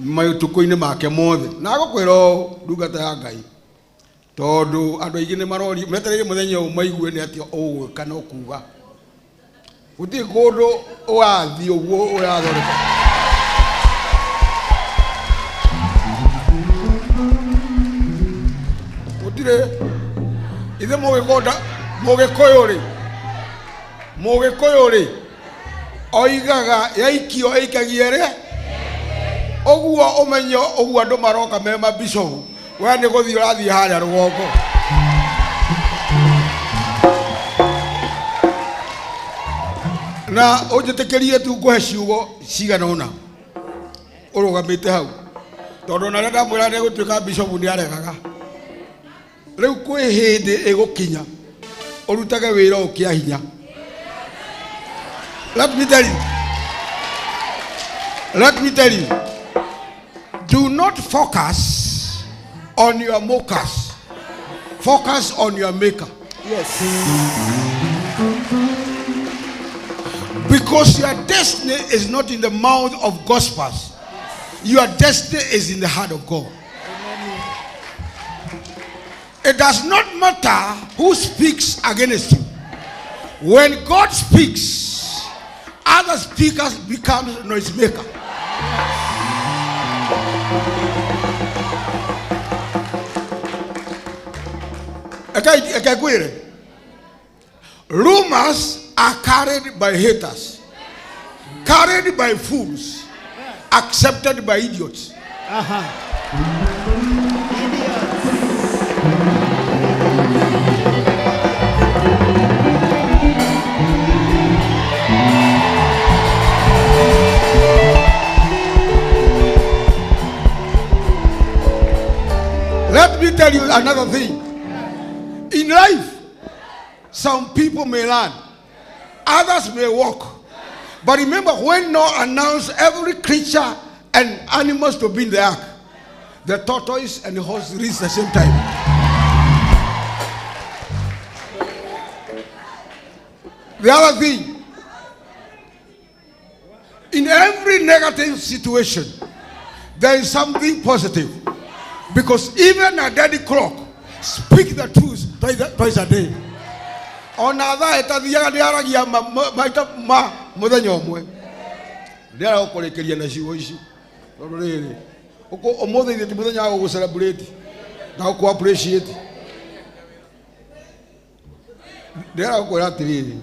matukũ-inĩ make mothe na gũkwĩra ndungata ya Ngai tondũ andũ aingĩ nĩ marori metereire mũthenya ũyũ maigue nĩ atĩ ũgwĩka no kuga gũtirĩ kũndũ ũrathiĩ ũguo ũrathondeka gũtirĩ ithe mũgĩkũyũ rĩ oigaga yaikio aikagie rĩ ũguo ũmenyo ũguo andũ maroka me mabishopu we nĩ gũthiĩ ũrathiĩ harĩa rũgongo na ũnjĩtĩkĩrie tu ngũhe ciugo cigana ũna ũrũgamĩte hau tondũ na rĩrĩa ndamwĩra nĩ gũtuĩka bishopu nĩ aregaga rĩu kwĩ hĩndĩ ĩgũkinya ũrutage wĩra ũkĩa hinya. Let me tell you, do not focus on your mockers, focus on your maker. Yes. Because your destiny is not in the mouth of gospels. Your destiny is in the heart of God. It does not matter who speaks against you. When God speaks, other speakers become noise maker. Rumors are carried by haters, carried by fools, accepted by idiots. Let me tell you another thing. In life, some people may learn, others may walk. But remember, when Noah announced every creature and animals to be in the ark, the tortoise and the horse reached the same time. The other thing, in every negative situation, there is something positive. Because even a daddy clock speak the truth twice a day. On other, ndĩra gũkũrĩkĩria na ciugo ici tondũ rĩrĩ ũmũthĩ ithuĩ ti mũthenya wa gũgũ-celebrate na gũkũ-appreciate. Ndĩra gũkwĩra atĩrĩrĩ,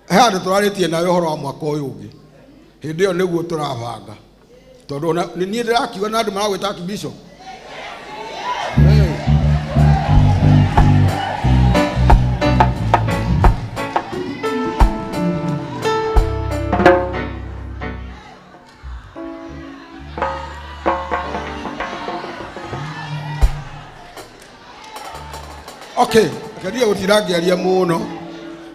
he handũ tũrarĩtie nawe ũhoro wa mwaka ũyũ ũngĩ, hĩndĩ ĩyo nĩguo tũrabanga tondũ nĩ niĩ ndĩrakiuga na andũ maragwĩta Archbishop. Okay, kadia gũtirangĩaria mũno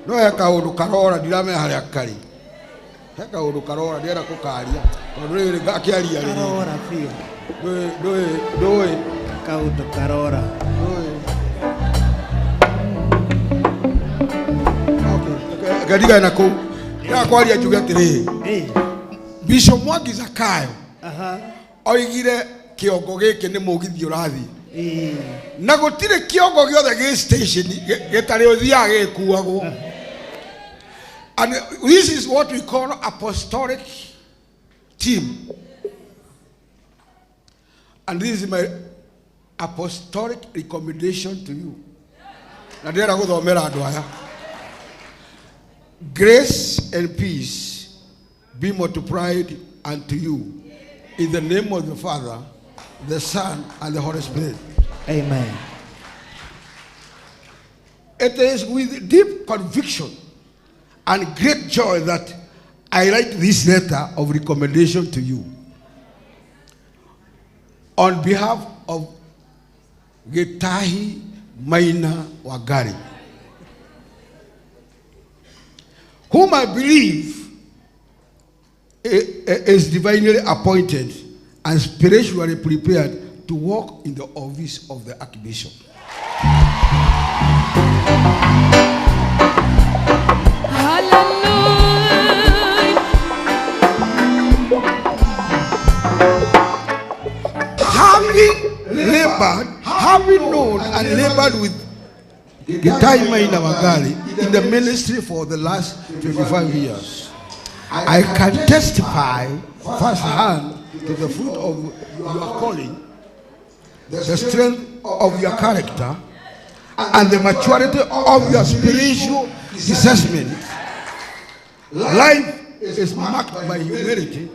no he kaũndũ karora ndiramenya harĩa karĩ. He kaũndũ karora ndĩrenda gũkaria tondũ rĩrĩ ngakĩaria rĩrĩ karora biũ ndũĩ kaũndũ karora ngadiga na kũu ndakwaria njuge atĩrĩrĩ Bishop Mwangi Zakayo oigire kĩongo gĩkĩ nĩ mũgithi ũrathiĩ na gũtirĩ kĩongo gĩothe gĩ station gĩtarĩ ũthiaga gĩkuagwo. And this is what we call apostolic team. And this is my apostolic recommendation to you. Na ndĩrenda gũthomera andũ aya. Grace and peace be multiplied unto you in the name of the Father, the Son, and the Holy Spirit. Amen. It is with deep conviction and great joy that I write this letter of recommendation to you on behalf of Gitahi Maina Wangari, whom I believe is divinely appointed and spiritually prepared to walk in the office of the Archbishop. Having known and labored with Gitahi Maina Wangari in the ministry for the last 25 years, I can testify firsthand to the fruit of your calling, the strength of your character, and the maturity of your spiritual assessment. Life is marked by humility,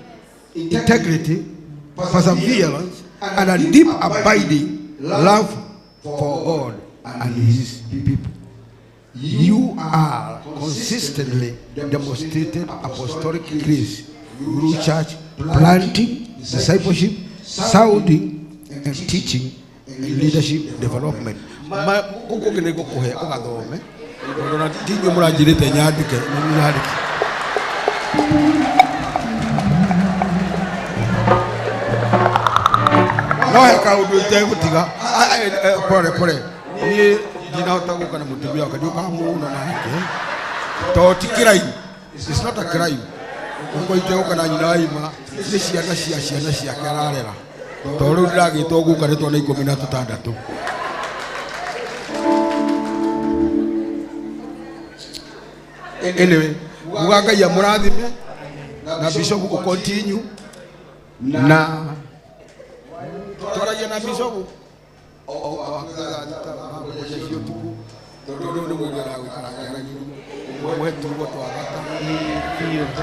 integrity, perseverance, and a deep abiding love for God and His people. You are consistently demonstrated apostolic grace through church planting, discipleship, sounding, and teaching and leadership development. No heka undu tegutiga pore ni ndinahota guka na mutumia akajuka muuna nake to ti crime. It's not a crime. Uko iteuka na nyina ima ni ciana ciake ararera to riu ndiragitwo guka ritwo na 16. Anyway, ugaga ya murathime na bishop ku continue na toragia na bishop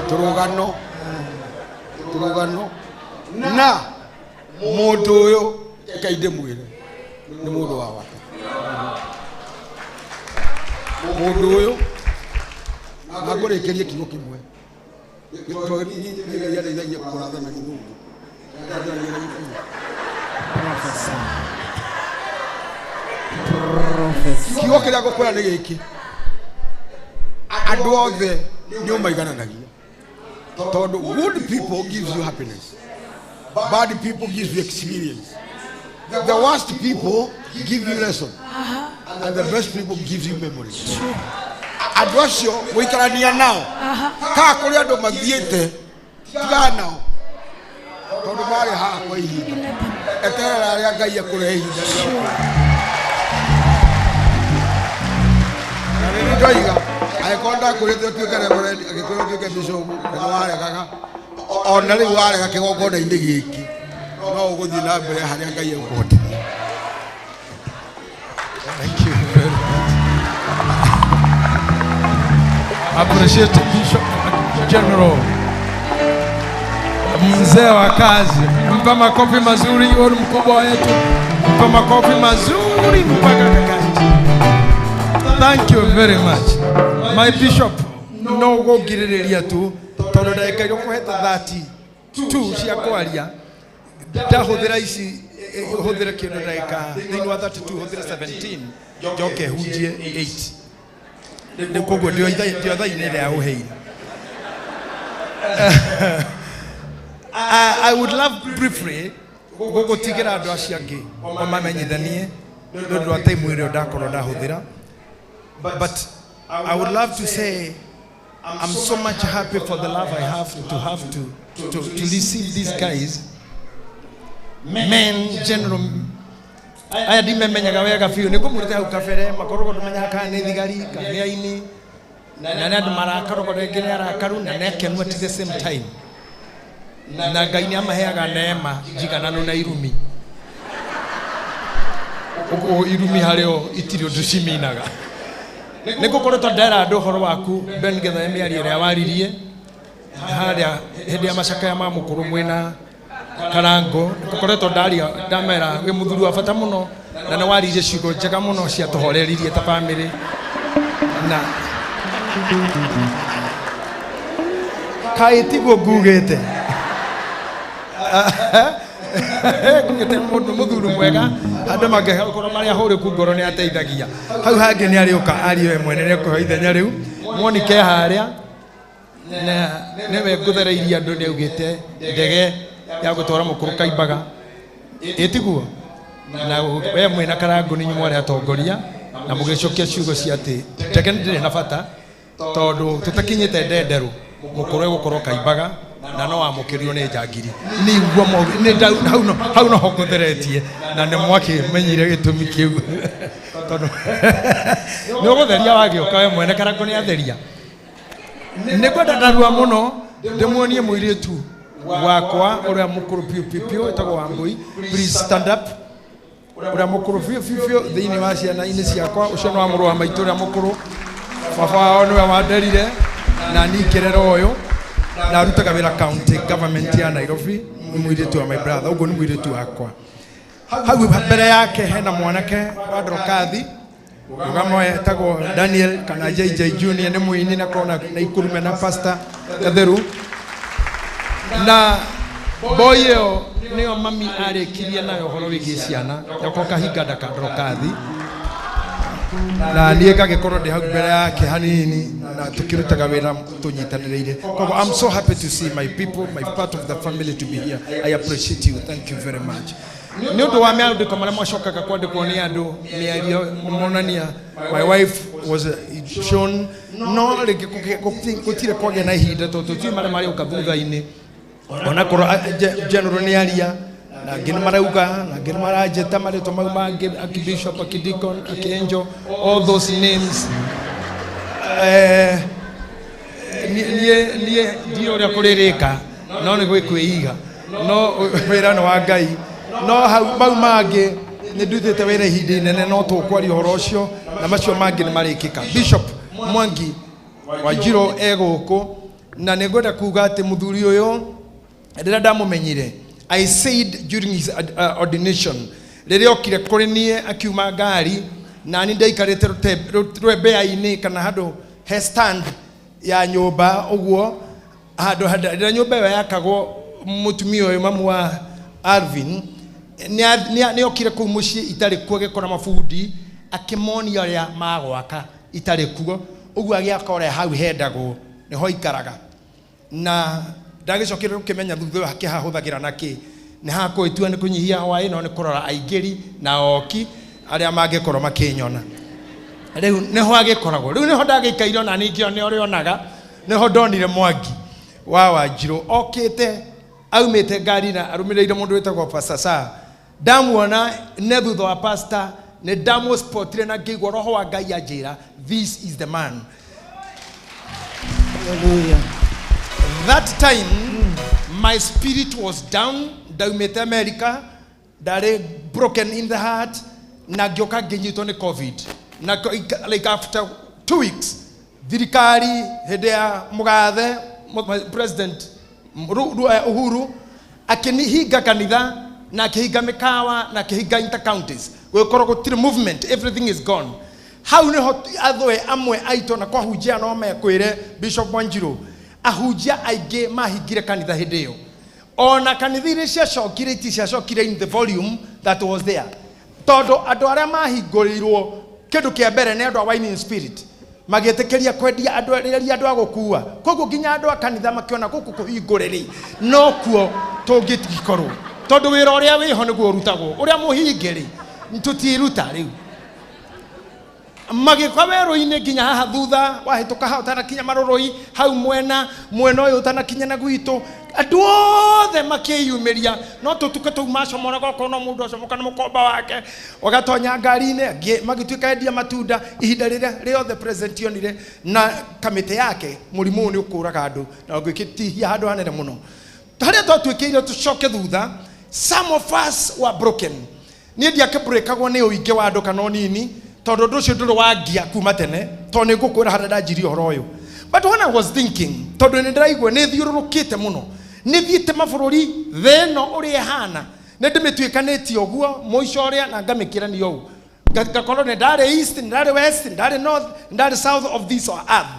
turugano na mundu uyu kaide mwire ni mundu wa wata mundu uyu agũrĩkĩrie kiugo kĩmwe gĩtũgĩthiagia kũratha na gĩthũngũ kiugo kĩrĩa ngũkwĩra nĩ gĩkĩ: andũ othe nĩ ũmaigananagia tondũ good people gives you happiness, bad people gives you experience, the worst people give you lesson, and the best people gives you memories. Andũ acio gũikarania nao kaa kũrĩa andũ mathiĩte tiga nao tondũ marĩ haha kwa ihinda eterera arĩa Ngai akũrehe ihinda na nĩ ndoiga agĩkorwo ndakũrĩte ũtuĩke reverend agĩkorwo ũtuĩke bishop nĩ waregaga ona rĩu warega kĩgongona-inĩ gĩkĩ no ũgũthiĩ na mbere harĩa Ngai egũkũhotithia. Thank you very much. Appreciate Bishop General. Mzee wa kazi. Mpa makofi mazuri huyu mkubwa wetu. Mpa makofi mazuri mpaka kakati. Thank you very much. My bishop no go girĩrĩria tu tondũ ndagĩka ĩgũkũhete 32 cia kwaria ndahũthĩra ici hũthĩre kĩndũ ndagĩka thĩinĩ wa 32 hũthĩre 17 njoke hunjie 8 koguo ndio thaa-inĩ ĩrĩa ũheire. I would love briefly gũgũtigĩra andũ acio angĩ mamenyithanie nĩ ũndũ wa time ĩrĩa ndakorwo ndahũthĩra, but I would love to say I'm so much happy for the love I have to receive these guys. Men general aya ndimenyaga wega biũ nĩ kũmũrĩte hau kabere makoragwo ndũmenyaga kana nĩ thigari kana nĩ aini na nĩ andũ marakarogwo rĩngĩ nĩ arakaru na nĩ akenu at the same time, na Ngai nĩ amaheaga neema njigananu na irumi. Ũguo irumi harĩo itirĩ ũndũ ciminaga. Nĩ ngũkoretwo ndera andũ ũhoro waku Ben Githae mĩario ĩrĩa waririe harĩa hĩndĩ ya macakaya ma mũkũrũ mwĩna Karango, ngũkoretwo ndamera wĩ mũthuri wa bata mũno na nĩ waririe ciugo njega mũno cia tũhoreririe ta bamĩrĩ na kaĩ tiguo ngugĩte ngugĩte mũndũ mũthuri mwega andũ mangĩkorwo marĩa hũrĩku ngoro nĩ ateithagia. Hau hangĩ nĩ arĩũka ario we mwene nĩ ekũheo ithenya rĩu Monica harĩa na nĩwe ngũthereirie andũ nĩ augĩte ndege ya gũtwara mũkũrũ Kaimbaga ĩtiguo na we mwĩna Karango nĩ inyuĩ mwarĩ atongoria na mũgĩcokia ciugo cia atĩ ndege ndĩrĩ na bata tondũ tũtakinyĩte ndenderũ mũkũrũ egũkorwo Kaimbaga na no amũkĩrio nĩ njangiri nĩiguo hau noho ngũtheretie na nĩ mwakĩmenyire gĩtũmi kĩu tondũ nĩ ũgũtheria wagĩũka we mwene Karango nĩ atheria. Nĩ kwenda ndarua mũno ndĩmuonie mũirĩtu wakwa ũrĩa mũkũrũ piũ etagwo Wambui. Please stand up. Ũrĩa mũkũrũ piũ thĩinĩ wa ciana-inĩ ciakwa ũcio nĩ wa mũrũ wa maitũ ũrĩa mũkũrũ baba wao nĩwe wanderire na niĩ ngĩrera ũyũ na arutaga wĩra county government ya Nairobi. Nĩ mũirĩtu wa my brother, ũguo nĩ mũirĩtu wakwa. Hau mbere yake hena mwanake wa Ndokathi rũgamo etagwo Daniel kana JJ Junior, nĩ mũini na kona na ikurume na pastor Gatheru na boy ĩyo nĩyo mami arĩkirie nayo ũhoro wĩgiĩ ciana yako kahinga Ndokathi na niĩ ngagĩkorwo ndĩ hau mbere yake hanini na tũkĩrutaga wĩra tũnyitanĩrĩire. Koguo I'm so happy to see my people, my part of the family to be here. I appreciate you. Thank you very much. Nĩ ũndũ wa mĩandĩko marĩa mwacokaga kwandĩkwo nĩ andũ mĩario monania my wife was shown no rĩngĩ gũtirĩ kwagĩa na ihinda tondũ tũtiĩ marĩa marĩũka thutha-inĩ ona korwo general nĩ aria na angĩ nĩ marauga na angĩ nĩ maranjĩta marĩtwa mau mangĩ akibishop akidikon akiangel all those names. niĩ ndiĩ ũrĩa kũrĩrĩka no nĩ gwĩkwĩiga no wĩra nĩ wa Ngai no hau mau mangĩ nĩ ndutĩte wĩra ihinda inene no tũkwaria ũhoro ũcio na macio mangĩ nĩ marĩkĩka. Bishop Mwangi Wanjirũ egũkũ na nĩ ngwenda kuga atĩ mũthuri ũyũ rĩrĩa ndamũmenyire I said during his ordination rĩrĩa okire kũrĩ niĩ akiuma ngari na niĩ ndaikarĩte rwembea-inĩ kana handũ he stand ya nyũmba ũguo handũ rĩrĩa nyũmba ĩyo yakagwo mũtumia ũyũ mamu wa Alvin nĩ okire kũu mũciĩ itarĩ kuo gĩkora mabundi akĩmonia ũrĩa magwaka itarĩ kuo ũguo agĩaka ũrĩa hau hendagwo nĩho ikaraga na ndagĩcokire gũkĩmenya thutha ũyũ akĩhahũthagĩra nakĩ nĩ hakũĩtua nĩ kũnyihia hwaĩ no nĩ kũrora aingĩri na oki arĩa mangĩkorwo makĩnyona rĩu nĩho agĩkoragwo rĩu nĩho ndagĩikaire ona ningĩ nĩ ũrĩonaga nĩho ndonire Mwangi wa Wanjirũ okĩte aumĩte ngari na arũmĩrĩire mũndũ wĩtagwo Pastor Saa ndamuona nĩ thutha wa pastor nĩ ndamũspotire na ngĩigua roho wa Ngai anjĩra this is the man. Hallelujah. That time my spirit was down. Ndaumete America, ndari broken in the heart, na ngioka nginyitwo ni COVID. Na like after 2 weeks, thirikari hede ya Mugathe, President Uhuru, akinihiga kanitha, na akihiga mikawa, na akihiga inter-counties. Gukoro gutire movement, everything is gone. Hau niho athwe amwe aito na kwa hujia no mekwire Bishop Wanjiru ahujia aige mahigire kanitha hideo ona kanitha ire cia cokire ti cia cokire in the volume that was there todo andu aria mahingũrirwo kindu kia mbere ne andu a wine in spirit magĩtĩkĩria kwendia andu agũkua koguo nginya andu a kanitha makiona guku kuhingũrĩrĩ no kuo tũngĩtikorwo tondu wĩra ũrĩa wĩho nĩguo ũrutagwo ũrĩa mũhingĩrĩ tũtiruta rĩu magikwa werũ-inĩ nginya haha thutha wahĩtũka hau ũtanakinya marũrũi hau mwena ũyũ ũtanakinya na gwitũ andũ othe makĩyumĩria no tũtuke tũu macomora goko no mũndũ acomoka na mũkomba wake ũgatonya ngari-inĩ angĩ magĩtuĩka endia matunda ihinda rĩrĩa rĩothe president onire na kamĩtĩ yake mũrimũ ũyũ nĩ ũkũraga andũ na ũngĩkĩtihia handũ hanene mũno harĩa twatuĩkĩire tũcoke thutha some of us were broken niĩ ndiakĩbreakagwo nĩ ũingĩ wa andũ kana nini tondu ndu cio nduru wangia kuma tene to ni ngukwira handa ndanjiri uhoro uyu but when I was thinking tondu ni ndiraigwa ni thiururukite muno ni thiite mabururi theno uri hana ni ndimitwikanitie oguo muico uria na ngamikira ni ogu ngakorwo ni ndari east ni ndari west ni ndari north ni ndari south of this or earth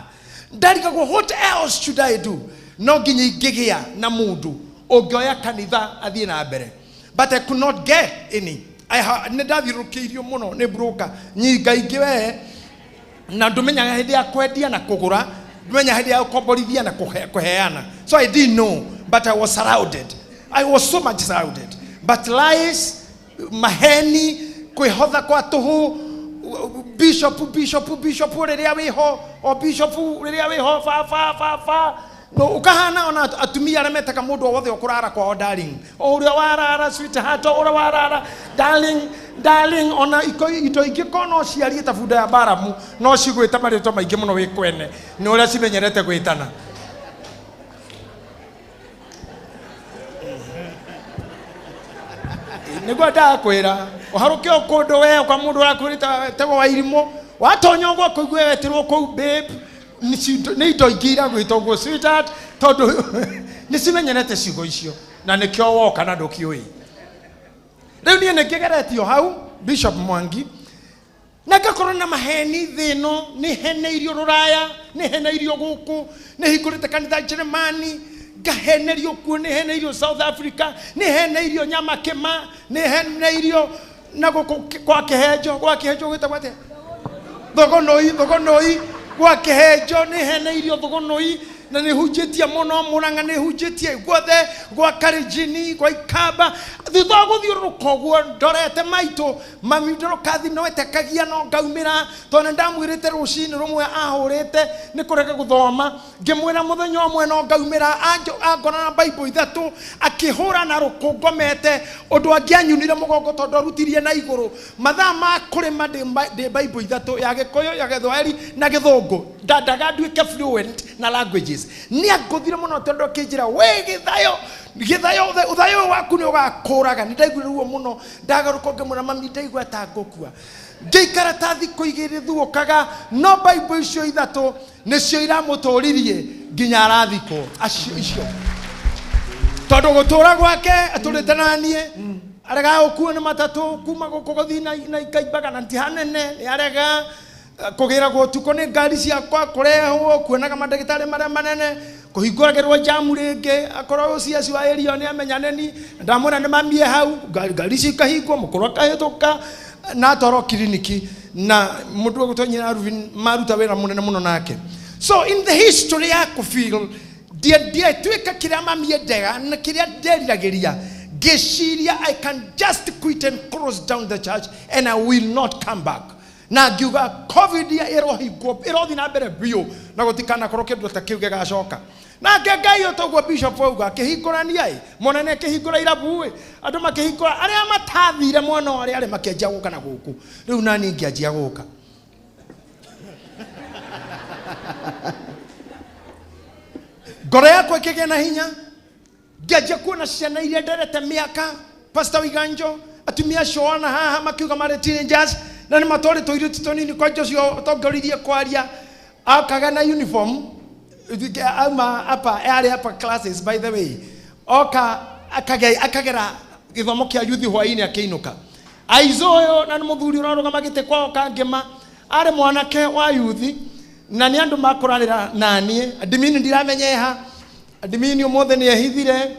ndarikagwo what else should I do no nginya ingigia na mundu ungioya kanitha athie na mbere but I could not get any ne ndathiũrũrũkĩirio muno nĩ broker nyinga ingĩ we na ndũmenyaga hĩndĩ ya kwendia na kũgũra ndũmenyaga hĩndĩ ya gũkomborithia na kũheana so I didn't know but I was surrounded I was so much surrounded but lies maheni kwĩhotha kwa tũhũ bishop rĩrĩa wĩho o bishop rĩrĩa wĩho fa no ukahana ona atumia arĩa metaka mũndũ o wothe ũkũrara kwao darling o ũrĩa warara sweetheart o ũrĩa warara darling ona ito ingĩkorwo ciarie ta bunda ya baramu no cigwĩta marĩtwa maingĩ mũno wĩ kwene nĩ ũrĩa cimenyerete gwĩtana nĩguo ndakwĩra ũharũke o kũndũ we kwa mũndũ ũrakwĩrĩta tego wa irimũ watonya ũguo kũigua wetirwo kũu babe nĩ indo ingĩ iragwĩtwo ũguo sweetheart tondũ nĩ cimenyerete ciugo icio na nĩkĩo woka na ndũkĩũĩ rĩu niĩ nĩngĩgeretio hau Bishop Mwangi na ngakorwo na maheni thĩ ĩno nĩ heneirio rũraya nĩ heneirio gũkũ nĩ hingũrĩte kanitha Jeremani ngahenerio kuo nĩ heneirio South Africa nĩ heneirio Nyamakema nĩ heneirio na gũkũ kwa kĩhenjo gwĩtagwo atĩa thogonoi gwa kĩhenjo nĩ heneirio thogonoi na nĩ hunjĩtie mũno Mũrang'a nĩ hunjĩtie guothe gwa Kalenjin gwa Ikamba thutha wa gũthiũrũrũka ũguo ndorete maitũ mami ndĩrokathi no etekagia no ngaumĩra tondũ ndamwĩrĩte rũcinĩ rũmwe ahũrĩte nĩ kũrega gũthoma ngĩmwĩra mũthenya ũmwe no ngaumĩra angona na Bible ithatũ akĩhũra na rũkũngomete ũndũ angĩanyunire mũgongo tondũ arutirie na igũrũ mathaa ma kũrĩma ndĩ Bible ithatũ ya Gĩkũyũ ya Gĩthwaĩri na Gĩthũngũ ndaga nduĩke fluent na languages nĩ angũthire mũno tondũ akĩnjĩra we gĩthayo ũthayo waku nĩ ũgakũraga nĩ ndaiguire ruo mũno ndagaruka ngĩmwĩra mami ndaigua ta ngũkua ngĩikara ta thikũ igĩrĩ thuũkaga no Bible icio ithatũ nĩcio iramũtũririe nginya arathikwo icio tondũ gũtũra gwake atũrĩte na niĩ arega gũkuo nĩ matatũ kuma gũkũ gũthiĩ na ikaimbaga na ntihanene nĩ arega kũgĩragwo ũtukũ nĩ ngari ciakwa kũrehwo kuonaga mandagĩtarĩ marĩa manene kũhingũragĩrwo jamu rĩngĩ akorwo ũciaci wa ĩrio nĩ amenyaneni ndamwĩra nĩ mamie hau ngari cikahingwo mũkũrũ akahĩtũka na atwarwo kiriniki na mũndũ ũgũtonyina Arvin maruta wĩra mũnene mũno nake so in the history ya kũfeel ndiatuĩka kĩrĩa mamie ndega na kĩrĩa nderiragĩria ngĩciria I can just quit and close down the church and I will not come back na ngiuga COVID ĩrothi na mbere biũ na gũtikana korwo kĩndũ ta kĩu gĩgacoka nake Ngai ũtũguo Bishop auga akĩhingũrania mũnene akĩhingũra irabu andũ makĩhingũra arĩa matathire mwena ũrĩa arĩa makĩanjia gũka na gũkũ rĩu nani ngĩanjia gũka ngoro yakwa ĩkĩgĩa na hinya Ngianjia kuona ciana iria nderete miaka Pastor Wiganjo atumia Shoana haha makiuga mare teenagers na ni matore toire tutonini kwa Joshua tongoririe kwaria akaga na uniform ama apa classes by the way oka akagera githomo kia youth hwaini akiinuka aizoyo na muthuri uroruga magite kwao kangema ari mwanake wa youth na ni andu makoranira nanie adimini ndiramenyeha adimini umothe ni ehithire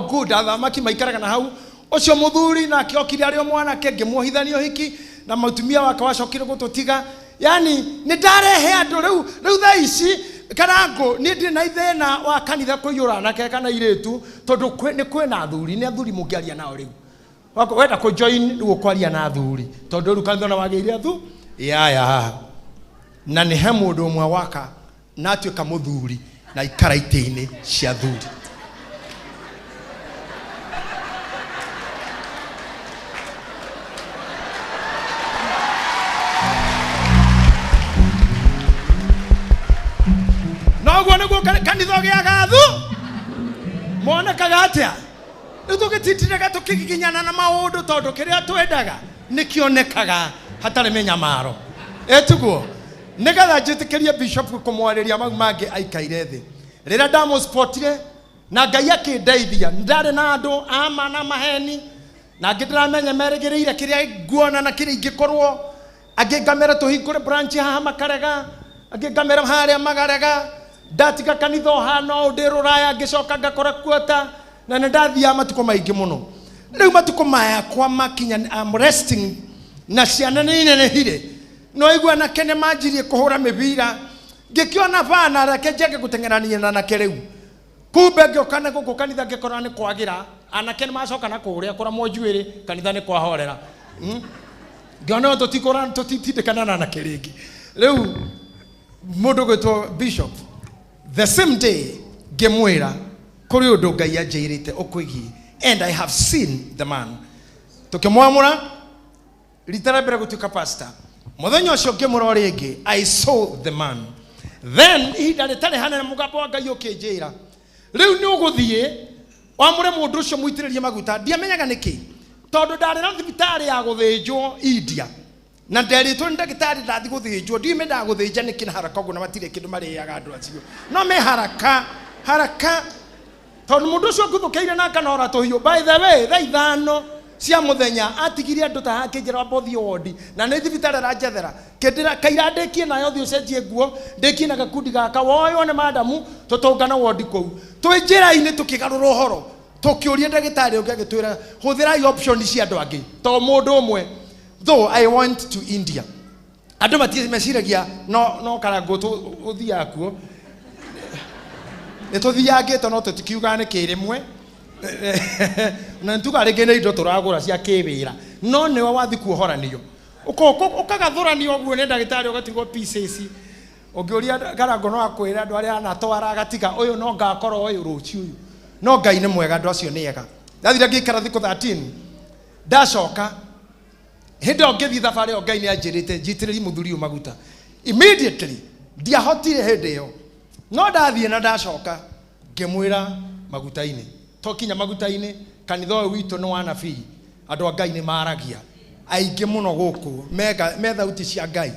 good athamaki maikaraga na hau ucio muthuri na akiokire ari mwanake ngimuhithanio hiki na mutumia wake wacokire gututiga yani ni ndarehe andu riu thaa ici karango ni ndi na ithena wa kanitha kuyura na keka na iretu tondu ni kwina athuri ni athuri mungiaria nao riu wako wenda ku join riu kwaria na athuri tondu riu kanitha na wageire athu ya na ni he mundu umwe waka na atuika muthuri na ikara ite-ini cia athuri noguo niguo kanitha giaga athu monekaga atia nitugititiraga tukigiginyana na maundu tondu kiria twendaga nikionekaga hatari menyamaro etuguo nigetha njitikirie bishop kumwariria mau mangi aikaire thi rira ndamuspotire na Ngai akindeithia ndari na andu ama na maheni na ngidiramenya merigiriire kiria nguona na kiria ingikorwo angingamera tuhingure branch haha makarega angingamera haria magarega ndatiga kanitha hano ndiruraya ngicoka ngakora kuota na ndathia matuko maingi muno riu matuko maya kwa makinya I'm resting na ciana nene hire no igwa na kene manjirie kuhura mibira ngikiona bana reke njenge gutengerania na nakeriu kumbe ngiokana guku kanitha ngikora ni kwagira anake ni macoka na kuria kora mojwiri kanitha ni kwahorera ngiona tutikora tutitindikana na nakerengi riu mundu gwitwo bishop the same day gemwira kuri undu Ngai anjirite ukwigi and I have seen the man tukimwamura litera bere gutuka pastor muthenya ucio ngimura ringi I saw the man then he daretare hana mugambo wa Ngai ukinjira riu ni uguthie wamure mundu ucio muitiririe maguta ndiamenyaga niki tondu ndari na thibitari ya guthinjwo India na nderitwo ndagitari ndathi guthinjwo ndime ndaguthinja niki na haraka guo na matire kindu mariaga andu acio no me haraka tondu mundu ucio nguthukeire na kanora tuhiu by the way thaa ithano cia muthenya atigirie andu ta hakinjira bothi wodi na ni thibitari ranjethera kendira kaira ndekie nayo thi ucenjie nguo ndekie na gakundi gaka woyo ne madamu tutungana wodi kou twi njira-ini tukigarura uhoro tukiuria ndagitari ungi agitwira huthira option cia andu angi to mundu umwe though I went to India andu matie meciragia no karango uthia kuo nituthiangite no tutikiuga ni kirimwe na ntuga regene indo turagura cia kiwira no niwe wathi kuohoranio ukagathurania oguo ni ndagitari ugatigwo pieces ungiuria karango no akwira andu aria anatwara agatiga uyu no ngakorwo uyu ruci uyu no Ngai ni mwega andu acio ni ega ndathira ngikara thiku 13 ndacoka hindo ngithi thabari o Ngai ni anjirite njitiriri muthuri maguta immediately ndiahotire hindi yo no ndathie na ndacoka ngimwira maguta-ini tokinya maguta-ini kanitha uyu witu ni wanabii andu a Ngai ni maragia aingi muno guku me thauti cia Ngai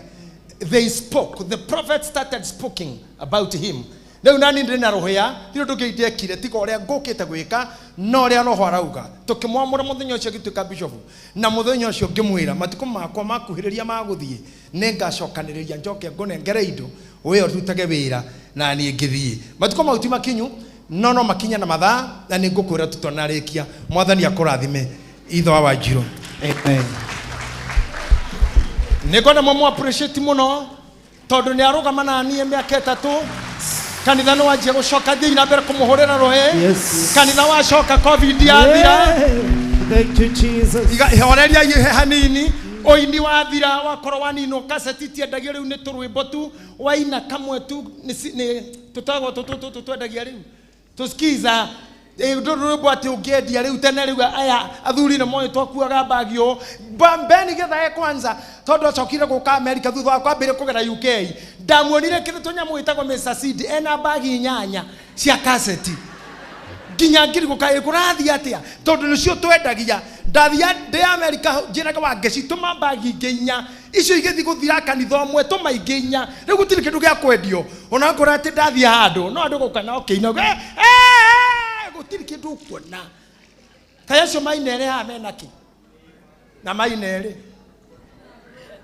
they spoke the prophet started speaking about him riu nani ndina ruhia thiro ndungeitekire tiga uria ngukite gwika no ria roho arauga tukimwamura muthenya ucio gituika bishop na muthenya ucio ngimwira matuko makwa makuhiriria maguthie ningacokaniriria njoke ngunengere indo we orutage wira na ni ngithie matuko mauti makinyu no makinya na mathaa na ningukwira tutonarikia mwathani akurathime itho wa Wanjiru amen nikona mwa appreciate muno tondu ni arugama na nie miaka 3 kanitha no wanjia gucoka thii na mbere kumuhurira rohe kanitha wacoka covid yathira thank you Jesus ihoreria ihe hanini oini wathira wakoro wanino kaseti tiendagia riu ni turwimbo tu waina kamwe tu ni tutagwo twendagia riu tuskiza rwimbo ati ungiendia riu tene riu aya athuri na moyo twakuaga bagio bambeni getha kwanza tondu acokire guka America thutha wa kwambire kugera UK ndamuonire kindu tunyamu itagwo Mr. Seed ena bagi nyanya cia kaseti nginya ngiri gukae kurathi atia tondu nicio twendagia ndathia de America njiraga wa ngeci tuma bagi nginya icio igethi guthira kanitha mwe tuma inginya riu gutiri kindu gia kwendio ona ngora ati ndathia handu no andu gukana okeina gutiri kindu kuona kaya cio mainere ha menaki na mainere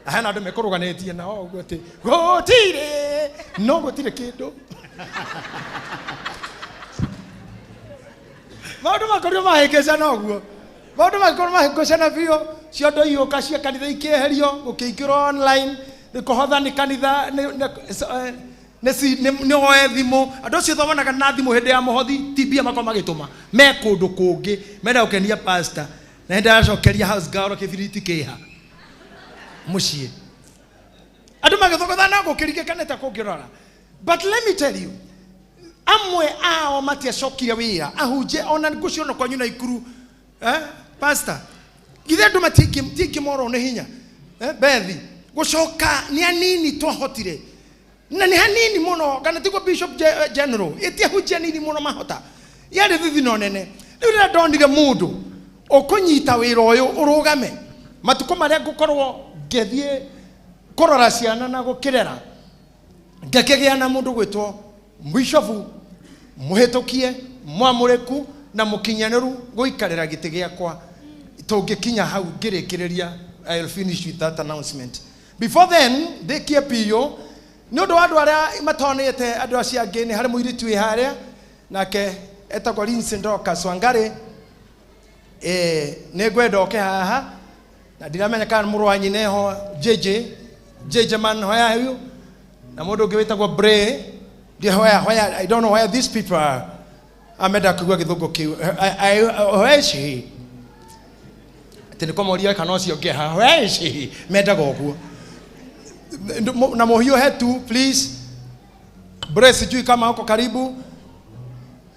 ahana andu mekuruganitie na o guti gutire no gutire kindu maundu makorio mahekecana uguo maundu makorio mahekecana bio ciondo iuka cia kanitha ikieherio gukiingirwo online nikuhotha ni kanitha ni oe thimu andu cio thomonaga na thimu hindi ya muhothi tibia makoma magituma me kundu kungi menda gukenia pastor na henda acokeria house girl kibiriti kiha mucie andu magithogotha na gukirige kaneta kungirora. But let me tell you, amwe ao matiacokire wira ahunje ona ngucio no kwanyu na ikuru pastor githe andu matiki moro ne hinya bethi gucoka ni anini twahotire na ni hanini muno kana tiko bishop general etia hunje nini muno mahota yari thithi no nene riu ndonire mundu okunyita wira uyu urugame matuko maria ngukorwo ngethie kurora ciana na gukirera ngakegia na mundu gwitwo Bishop muhetokie mwamureku na mukinyaniru guikarira giti giakwa tungikinya hau ngirikireria. I'll finish with that announcement. Before then they keep you no do andu aria matonete andu acia ngeni hari muiritu wi haria nake etagwo Linsendoka Swangare ne gwenda oke haha na ndiramenya kana muru wa nyine ho JJ man hoya huyu na mundu ungi witagwo Bray. I don't know where these people are. Ameda kugwa githungu kiu. Where is she? Tene komoria kana cio ngeha. Where is she? Meda goguo. Na mohio hetu please. Brace juu kama uko karibu.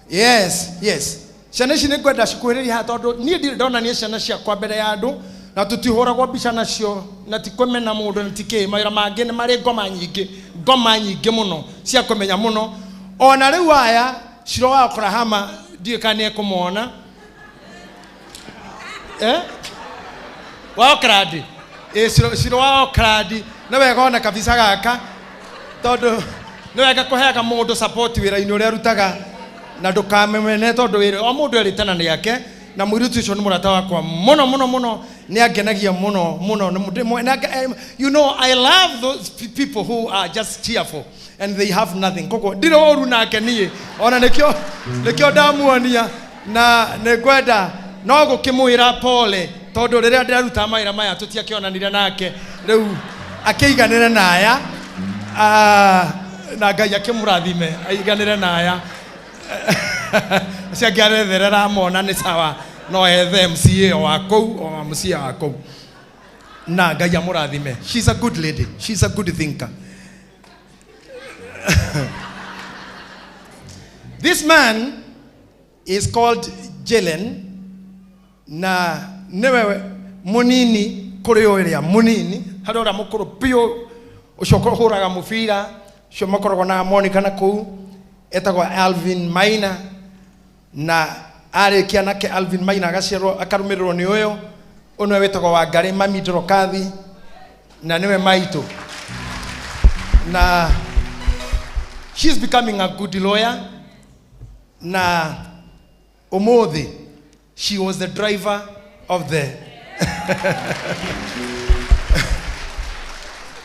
Yes. Ciana ici nĩ ngwenda cikuhĩrĩria ha tondũ niĩ ndirĩ ndona nĩ ciana ciakwa mbere ya andũ na tũtihũragwo mbica nacio na tikwemena mũndũ na tikĩ mawĩra mangĩ nĩ marĩ ngoma nyingĩ mũno cia kũmenya mũno ona rĩu aya Ciro wa Oklahoma ndiĩ kana nĩekũmona wa Oklahoma Ciro wa Oklahoma nĩ wega ona kabisa gaka tondũ nĩ wega kũheaga mũndũ support wĩra-inĩ ũrĩa arutaga na ndukamemene tondu wiri o mundu eritana ni yake na muiritu ucio ni murata wakwa muno ni angenagia muno you know I love those people who are just cheerful and they have nothing koko ndiro oru nake nie ona nikio ndamuonia na negwenda no gukimwira pole tondu riria ndiraruta maira maya tutiakionanire nake riu akeiganire naya na Ngai akimurathime aiganire naya ciangiaretherera mona nĩ sawa no ethe MCA wa kou o MCA wa kou na Ngai amũrathime. She's a good lady, she's a good thinker. This man is called Jelen na newe munini kuri uria munini harora mukuru pio ucoko huraga mufira cio makoragwo na Monica na kou etagwo Alvin Maina na arikia nake Alvin Maina agaciarwo akarumirirwo ni uyo unwe wetagwo Wangari Mami Ndorokathi na niwe maitu na she's becoming a good lawyer na umuthi she was the driver of the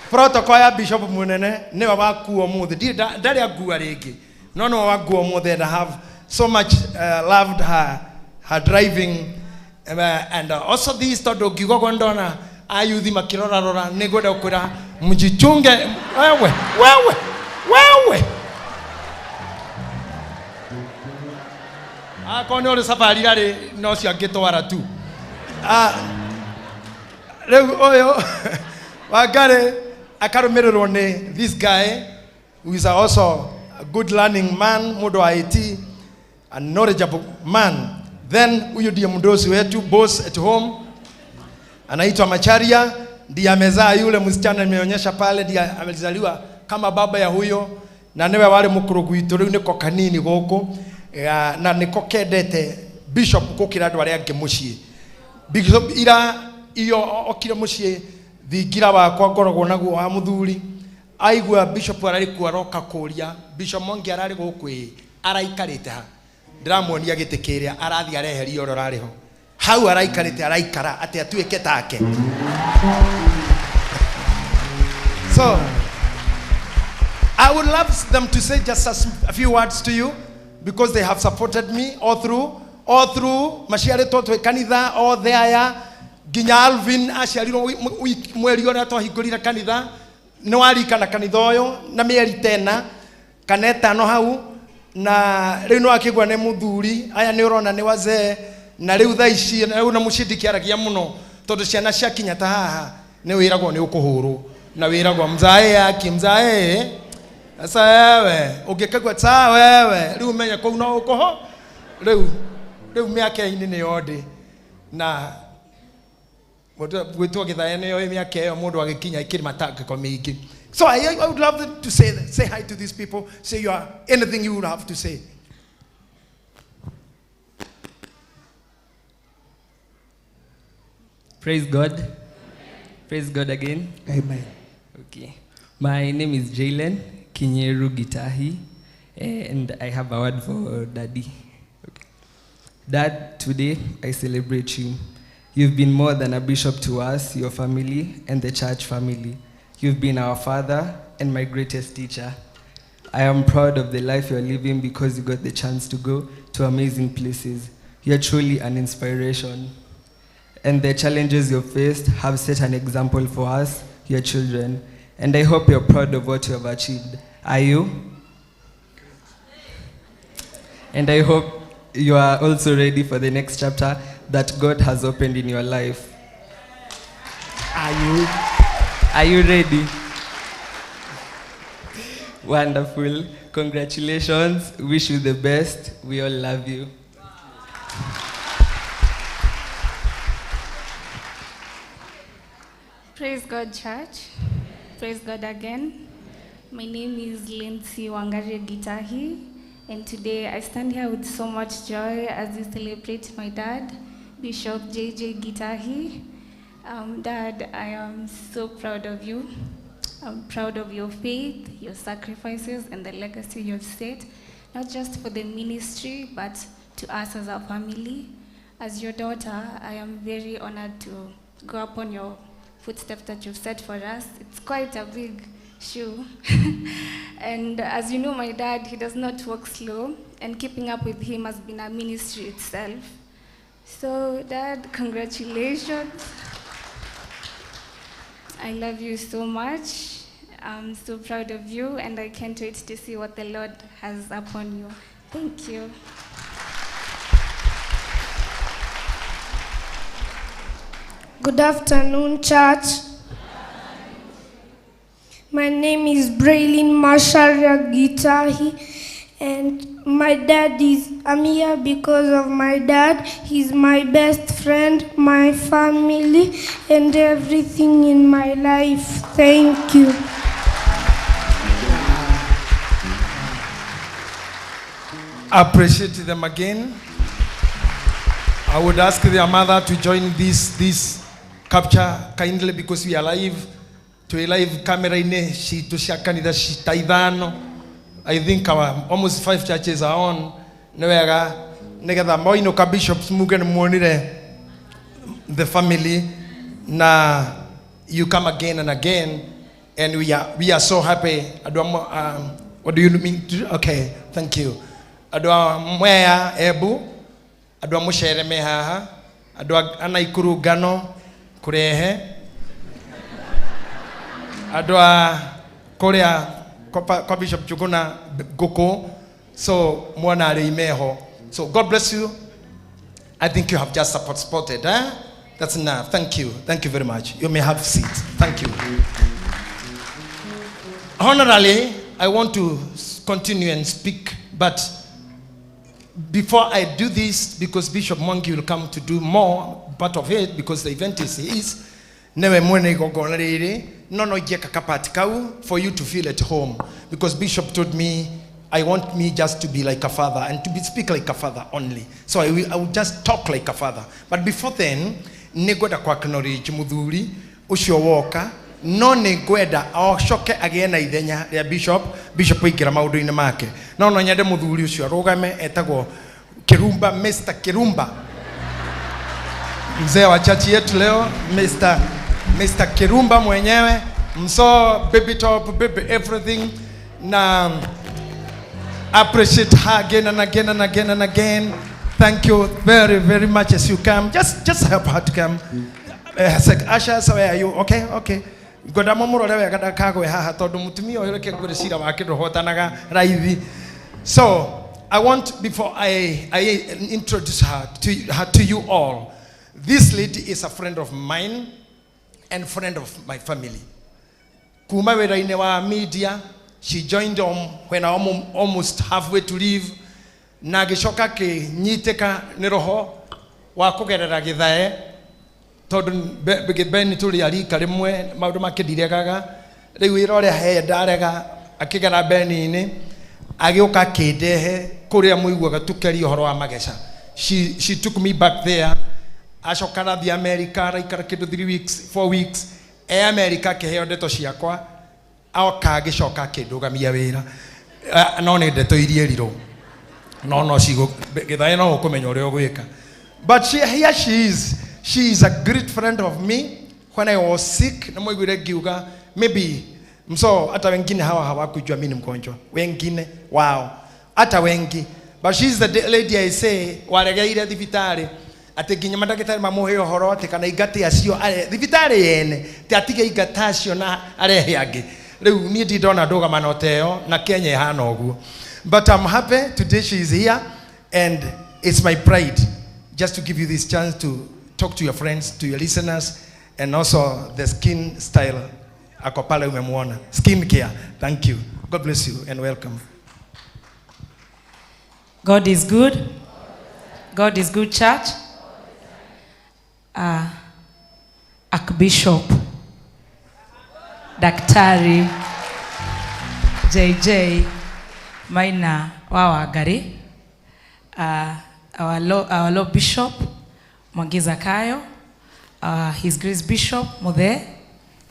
protocol ya Bishop munene niwe wakuo umuthi ndari agua ringi no waguo umuthi and I have so much loved her driving and also this tondu ngigogo ndona ayuthi makirora rora nigwenda ukwira mjichunge wewe akoni uri safari gari no cia ngitwara tu riu oyo Wangari akarumirirwo ni this guy who is also a good learning man, mundu wa IT, a knowledgeable man. Then huyu ndiye mdosi wetu, boss at home, anaitwa Macharia, ndiye amezaa yule msichana nimeonyesha pale, ndiye amezaliwa kama baba ya huyo na niwe wale mukuru gwitu riu niko kanini goko na niko kendete bishop gukira andu aria angi mucii. Bishop ira iyo okire mucii thingira wakwa ngoragwo naguo wa muthuri aigua bishop arari kuaroka kuria Bishop Mwangi arari gukwi araikarite ha ndiramuonia giti kiria arathi areheria oro rariho hau araikarite araikara ati atuike take. So I would love them to say just a few words to you because they have supported me all through maciare totwe kanitha all there ginya Alvin aciarirwo mweri ora twahingurira kanitha no arikana kanitha uyu na mieri tena kaneta no hau na riu no akigwa ne muthuri aya ni urona ni wazee na riu tha ici na riu na mucindiki aragia muno tondu ciana cia kinya ta haha ni wiragwo ni ukuhurwo na wiragwo mzae akimzae asa wewe ungikagwa ta wewe riu menya ko no ukoho riu miaka ini ni yode na gwitwo githae ni yo miaka yo mundu agikinya ikiri mataka kwa mingi. So I would love them to say hi to these people. Say you are anything you would have to say. Praise God. Praise God again. Amen. Okay. My name is Jalen Kinyeru Gitahi, and I have a word for Daddy. Okay. Dad, today I celebrate you. You've been more than a bishop to us, your family, and the church family. You've been our father and my greatest teacher. I am proud of the life you're living because you got the chance to go to amazing places. You're truly an inspiration. And the challenges you've faced have set an example for us, your children. And I hope you're proud of what you have achieved. Are you? And I hope you are also ready for the next chapter that God has opened in your life. Are you ready? Wonderful. Congratulations. Wish you the best. We all love you. Praise God, church. Praise God again. My name is Lindsay Wangari Gitahi, and today I stand here with so much joy as we celebrate my dad, Bishop JJ Gitahi. Dad, I am so proud of you. I'm proud of your faith, your sacrifices, and the legacy you've set, not just for the ministry, but to us as a family. As your daughter, I am very honored to go upon your footsteps that you've set for us. It's quite a big shoe. And as you know, my dad, he does not walk slow, and keeping up with him has been a ministry itself. So, Dad, congratulations. I love you so much. I'm so proud of you, and I can't wait to see what the Lord has upon you. Thank you. Good afternoon, church. My name is Braylin Masharia Gitahi, and my dad I'm here because of my dad. He's my best friend, my family, and everything in my life. Thank you. Appreciate them again. I would ask their mother to join this capture kindly because we are live. To a live camera in she to shakanida she taidano. I think our almost 5 churches are on. Nowhere negada moino ka bishops mugen monire the family. Na you come again and again, and we are so happy. What do you mean? Okay, thank you. Adwa mwea ebu, adwa mushere mehaha, adwa anaikuru gano kurehe, adwa korea kwa Bishop Chuguna Goko, so mwana reimeho. So God bless you. I think you have just supported, eh? That's enough. Thank you. Thank you very much. You may have a seat. Thank you. Honorably, I want to continue and speak, but before I do this, because Bishop Mwangi will come to do more part of it, because the event is his, for you to feel at home. Because Bishop told me I want me just to be like a father and to speak like a father only. So I will just talk like a father. But before then, nĩngwenda kwa acknowledge muthuri ucio woka, no nĩngwenda acoke agĩe na ithenya rĩa bishop ingĩra maũndũ-inĩ make. No nyende muthuri ucio arũgame, etagwo Kirumba, Mr. Kirumba. Mzee wa chachi yetu leo, Mr. Kirumba mwenyewe, mso baby top, baby everything. Na appreciate her again and again and again and again. Thank you very, very much as you come. Just help her to come. Asha, so where are you? Okay. Goda momoro lewe gada kago haha todo mutumio yoleke gure sira wa kido hotanaga raithi. So I want, before I introduce her to you all, this lady is a friend of mine and friend of my family. Kuma weraine wa media, she joined when I almost halfway to leave. Na gishoka ke nyiteka ni roho wa kugerera githae tondu beni tuli arika rimwe maundu makidirekaga riu irore he ndarega akigera beni ni agioka kindehe kuria muiguaga tukeri horo wa magesha. She took me back there. Ashokara the America raikara kindu 3 weeks 4 weeks America keheo ndeto ciakwa aoka gishoka kindugamia wira no ni ndeto irie riro no cigo githae no kumenya uria gwika. But here she is a great friend of me. When I was sick na mwigwire giuga maybe mso hata wengine hawakujua mimi ni mgonjwa wengine wao hata wengi, but she is the lady I say waregeire thibitari ati nginya mandagitari mamuhe uhoro ati kana igati acio thibitari yene ti atige igata acio na arehe angi riu ni ndona ndoga manoteo na Kenya ihana oguo. But I'm happy today she is here, and it's my pride just to give you this chance to talk to your friends, to your listeners, and also the skin style akopale umemuona skin care. Thank you. God bless you and welcome. God is good. God is good, church. Archbishop Daktari JJ Maina Wawangari, our Lord Bishop Mwangi Zakayo, His Grace Bishop Muthe,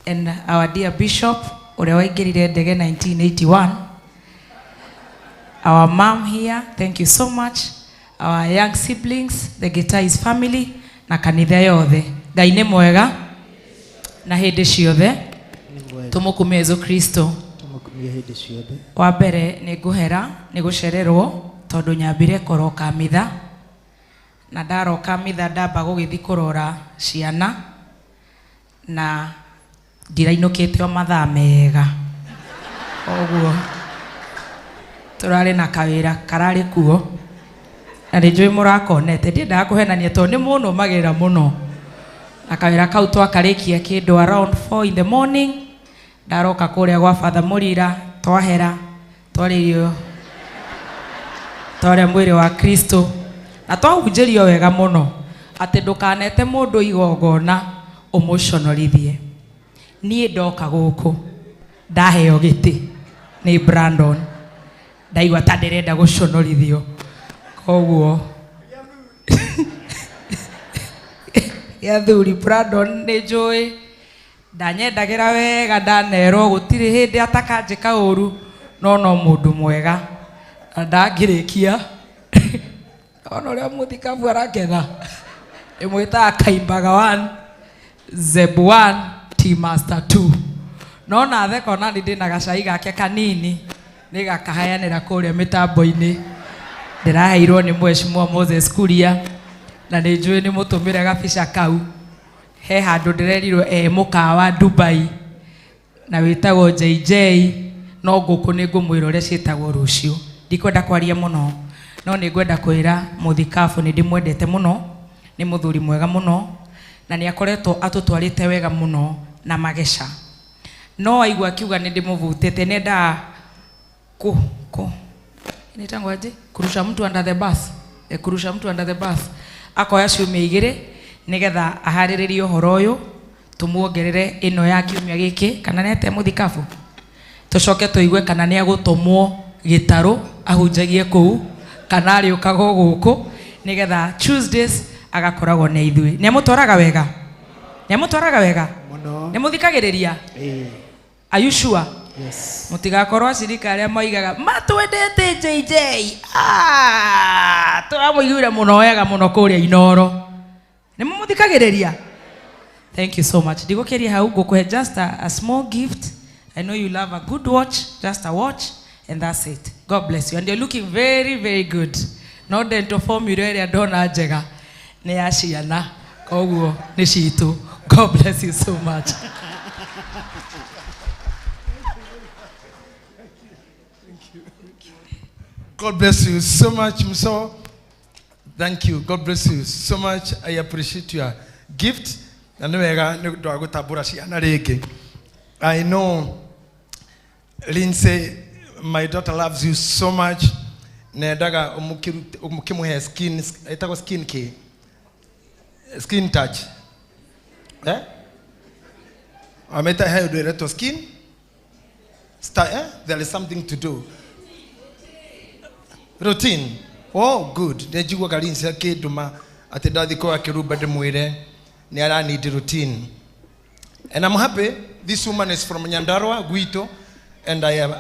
and our dear Bishop Urewaigirire Ndege 1981. Our mom here, thank you so much. Our young siblings, the Gitai's family, na kanitha yothe. Ngai nĩ mwega na hĩndĩ ciothe. Tumukumie Yesu Kristo. Wa mbere nĩ ngũhera nĩ gũcererwo tondũ nyambire koroka mitha, na ndaroka mitha ndamba gũgĩthi kũrora ciana na ndirainũkĩte o mathaa mega oguo turarĩ na kawĩra kararĩ kuo na nĩnjũĩ mũrakonete ndiendaga kũhenania tondũ nĩ mũnũmagĩrĩra mũno na kawĩra kau twakarĩkia kĩndũ around 4 in the morning. Ndaroka kũrĩa gwa Father Mũrira twahera twarĩrio twarĩa mwĩrĩ wa Kristo na twahunjĩrio wega mũno atĩ ndũkanete mũndũ igongona ũmũconorithie. Niĩ ndoka gũkũ ndaheo gĩtĩ nĩ Brandon, ndaigua ta ndĩrenda gũconorithio, koguo gĩathuri Brandon nĩ njũĩ ndanyendagĩra wega, ndanerwo gũtirĩ hĩndĩ atakanjĩka ũru no mũndũ mwega, na ndangĩrĩkia ona ũrĩa mũthikabu araketha ĩmwĩtaga Kaimbaga 1 Zeb 1 T-Master 2 no na theko na ndĩ na gacai gake kanini nĩ gakahayanĩra kũrĩa mĩtambo-inĩ ndĩraheirwo nĩ Mheshimiwa Moses Kuria na nĩ njũĩ nĩ mũtũmĩre gabica kau. He handũ ndĩrerirwo mũkawa Dubai na wĩtagwo JJ, no ngũkũ nĩ ngũmwĩra ũrĩa ciĩtagwo rũciũ. Ndikwenda kwaria mũno no nĩ ngwenda kwĩra mũthikabu nĩ ndĩmwendete mũno, nĩ mũthuri mwega mũno na nĩ akoretwo atũtwarĩte wega mũno na mageca. No aigua akiuga nĩ ndĩmũvutĩte nenda nĩtangwaje kurusha mtu under the bus, kurusha mtu under the bus, akoya ciumia igĩrĩ nigetha aharĩrĩrie ũhoro ũyũ tumuongerere ĩno ya kiumia gĩkĩ, kana nete mũthikabu tucoke tuigue kana nĩ agũtũmwo gitaro ahunjagie kuu kana ari ukago guku nigetha Tuesdays agakoragwo na ithui ne mutwaraga wega ne muthikagiriria are you sure yes mutigakorwo acirika aria moigaga matwendete JJ turamuiguire muno wega muno kuria Inoro ne muthikagiriria. Thank you so much. Ndigukeria hau ngukuhe just a small gift. I know you love a good watch, just a watch, and that's it. God bless you. And you're looking very, very good. No dental formula area dona njega ni ya ciana koguo ni citu. God bless you so much. God bless you so much, Mso. Thank you. God bless you so much. I appreciate your gift. I know, Lindsay, my daughter loves you so much. Nedaga umukimu hair skin, itago skin care, skin touch. Eh? Ameta hair do skin. There is something to do. Routine. Oh, good. Nejuwa galinsi yake duma atedadi ko akiruba de muire. Niara need routine. And I'm happy. This woman is from Nyandarua, Guito, and I am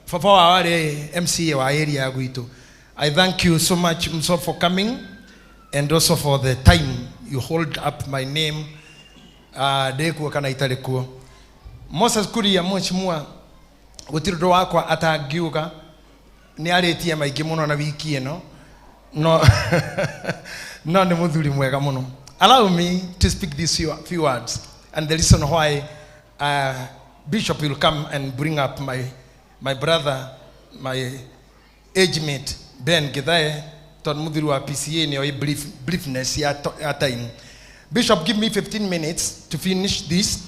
for our MCA our area Guito. I thank you so much, Mso, for coming, and also for the time you hold up my name. Deku kana italekuo. Moses Kuria much more. Utirudo wako atagiuka. Ni aretia maigi muno na wiki eno. No, no ni muthuri mwega muno. Allow me to speak these few words, and the reason why Bishop will come and bring up my brother, my age mate Ben Githae, ton muthuri wa PCA ni briefness ya time. Bishop, give me 15 minutes to finish this.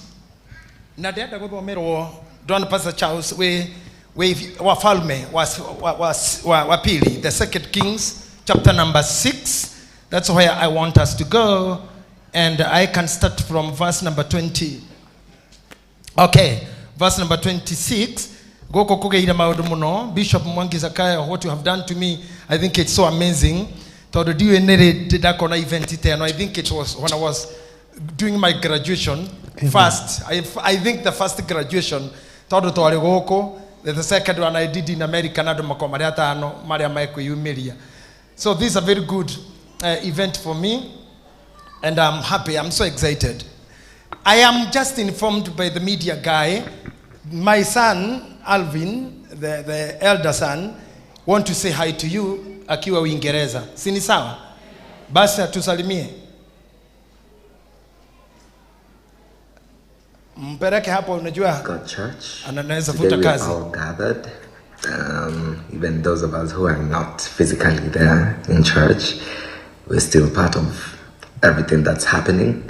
Na dada go mero Don Pastor Charles we wafalme wa pili, the Second Kings chapter number 6. That's where I want us to go, and I can start from verse number 20. Okay, verse number 26. Goko kugeira maudu muno. Bishop Mwangi Zakaya, what you have done to me, I think it's so amazing. Todo diwe nere didakona event ite, and I think it was when I was doing my graduation. First, I think the first graduation. Todo to goko. The second one I did in America. Nado makomariata ano Maria Maiko Yumeria. So this is a very good event for me, and I'm happy. I'm so excited. I am just informed by the media guy. My son Alvin, the elder son, want to say hi to you akiwa Uingereza. Sini sawa? Basi atusalimie. Mpereke hapo unajua. God Church. Anaweza Today futa we kazi. are all gathered. Even those of us who are not physically there in church, we're still part of everything that's happening.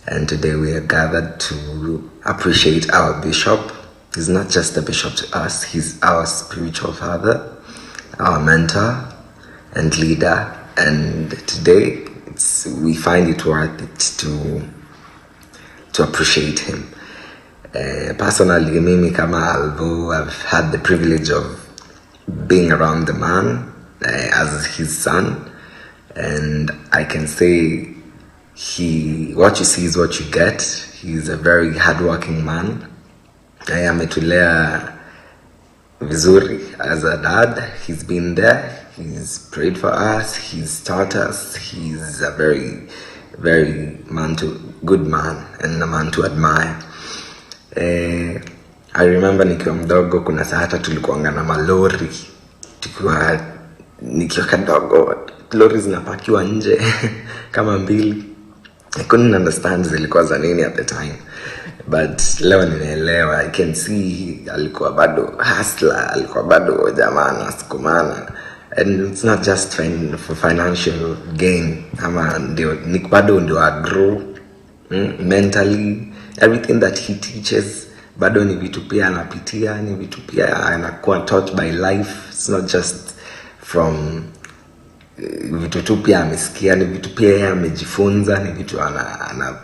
And today we are gathered to appreciate our bishop. He's not just a bishop to us, he's our spiritual father, our mentor and leader. And today we find it worth it to appreciate him. Personally, mimi kama Alvo, I've had the privilege of being around the man as his son, and I can say what you see is what you get. He's a very hardworking man. Ametulea vizuri as a dad. He's been there. He's prayed for us. He's taught us. He's a very, very good man and a man to admire. I remember nikiwa mdogo kuna saa hata tulikuanga na malori. Nikiwa kadogo lori zinapakiwa nje kama mbili. I couldn't understand zilikuwa za nini at the time, but leo ninaelewa. I can see alikuwa bado hustler, alikuwa bado jamaa anasukumana, and it's not just for financial gain. Ama ndio bado ndio grow mentally. Everything that he teaches bado ni vitu pia anapitia, ni vitu pia anakuwa taught by life. It's not just from vitu tu pia amesikia, ni vitu pia amejifunza, ni vitu ana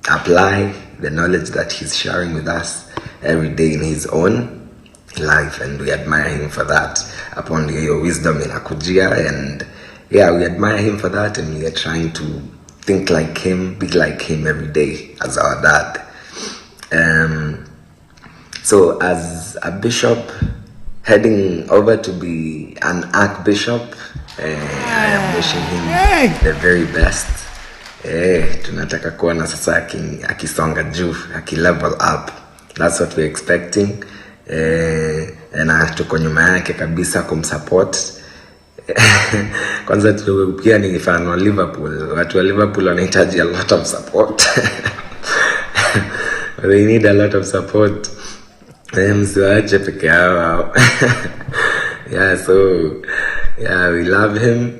apply the knowledge that he's sharing with us every day in his own life, and we admire him for that. Upon your wisdom in Akujia, and yeah, we admire him for that, and we are trying to think like him, be like him every day as our dad. So as a bishop, heading over to be an archbishop, I am wishing him the very best. Tunataka kuona sasa akisonga juu, level up. That's what we're expecting. Na tuko nyuma yake kabisa kumsupport. Kwanza pia ni fan wa Liverpool. Watu wa Liverpool wanahitaji a lot of support. They need a lot of support. Msiwache peke yao. Yeah, so yeah, we love him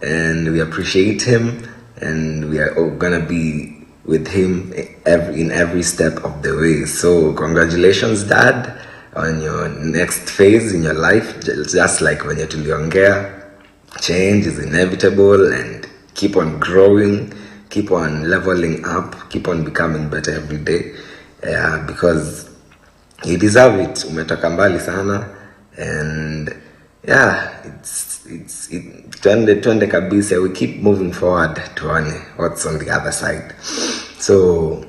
and we appreciate him, and we are all gonna be with him in every step of the way. So congratulations, Dad, on your next phase in your life. Just like when you're tuliongea, change is inevitable, and keep on growing, keep on leveling up, keep on becoming better every day, because you deserve it. Umetoka mbali sana, and yeah, twende kabisa. We keep moving forward tuone what's on the other side. So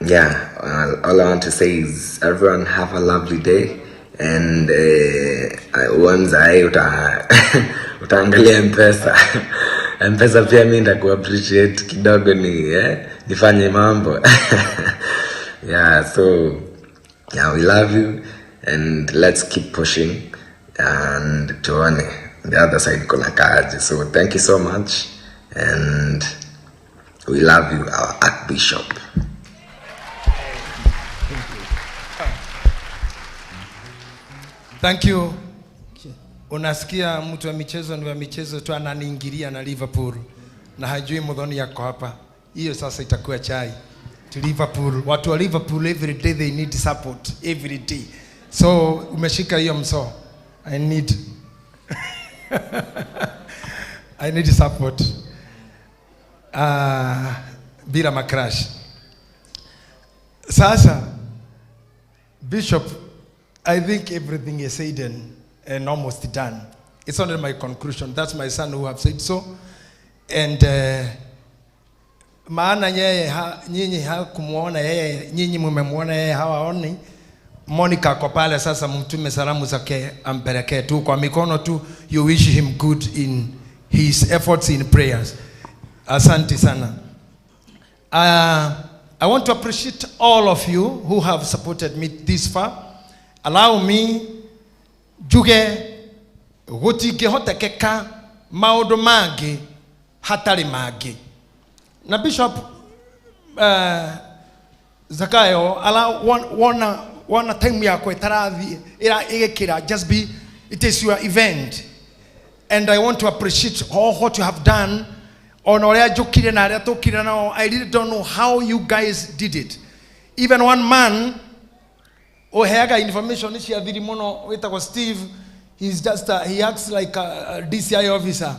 yeah, all I want to say is everyone have a lovely day, and utaangalia mpesa pia mimi ndaku appreciate kidogo nifanye mambo. Yeah, so yeah, we love you, and let's keep pushing, and tuone the other side kuna kazi. So thank you so much, and we love you, our Archbishop. Thank you. Unasikia mtu wa michezo ni wa michezo tu ananiingilia na Liverpool na hajui Muthoni yako hapa. Hiyo sasa itakuwa chai. To Liverpool. Watu wa Liverpool every day they need support every day. So umeshika hiyo mso. I need support. Bila macrash. Sasa Bishop, I think everything is said and almost done. It's only my conclusion. That's my son who have said so. And maana yeye nyinyi hakumuona yeye, nyinyi mmemuona yeye, hawaoni. Monica kwa pale sasa, mtume salamu zake ampelekee tu kwa mikono tu. You wish him good in his efforts in prayers. Asante sana. I want to appreciate all of you who have supported me this far. Allow me juge gutikihotekeka maundu mangi hatari mangi. Na Bishop Zakayo, allow one time yako itarathi igekira, just be, it is your event, and I want to appreciate all what you have done. On oria jukire na aria tokire na, I really don't know how you guys did it. Even one man oheaga information ici athiri muno wetagwo Steve, he's just he acts like a DCI officer.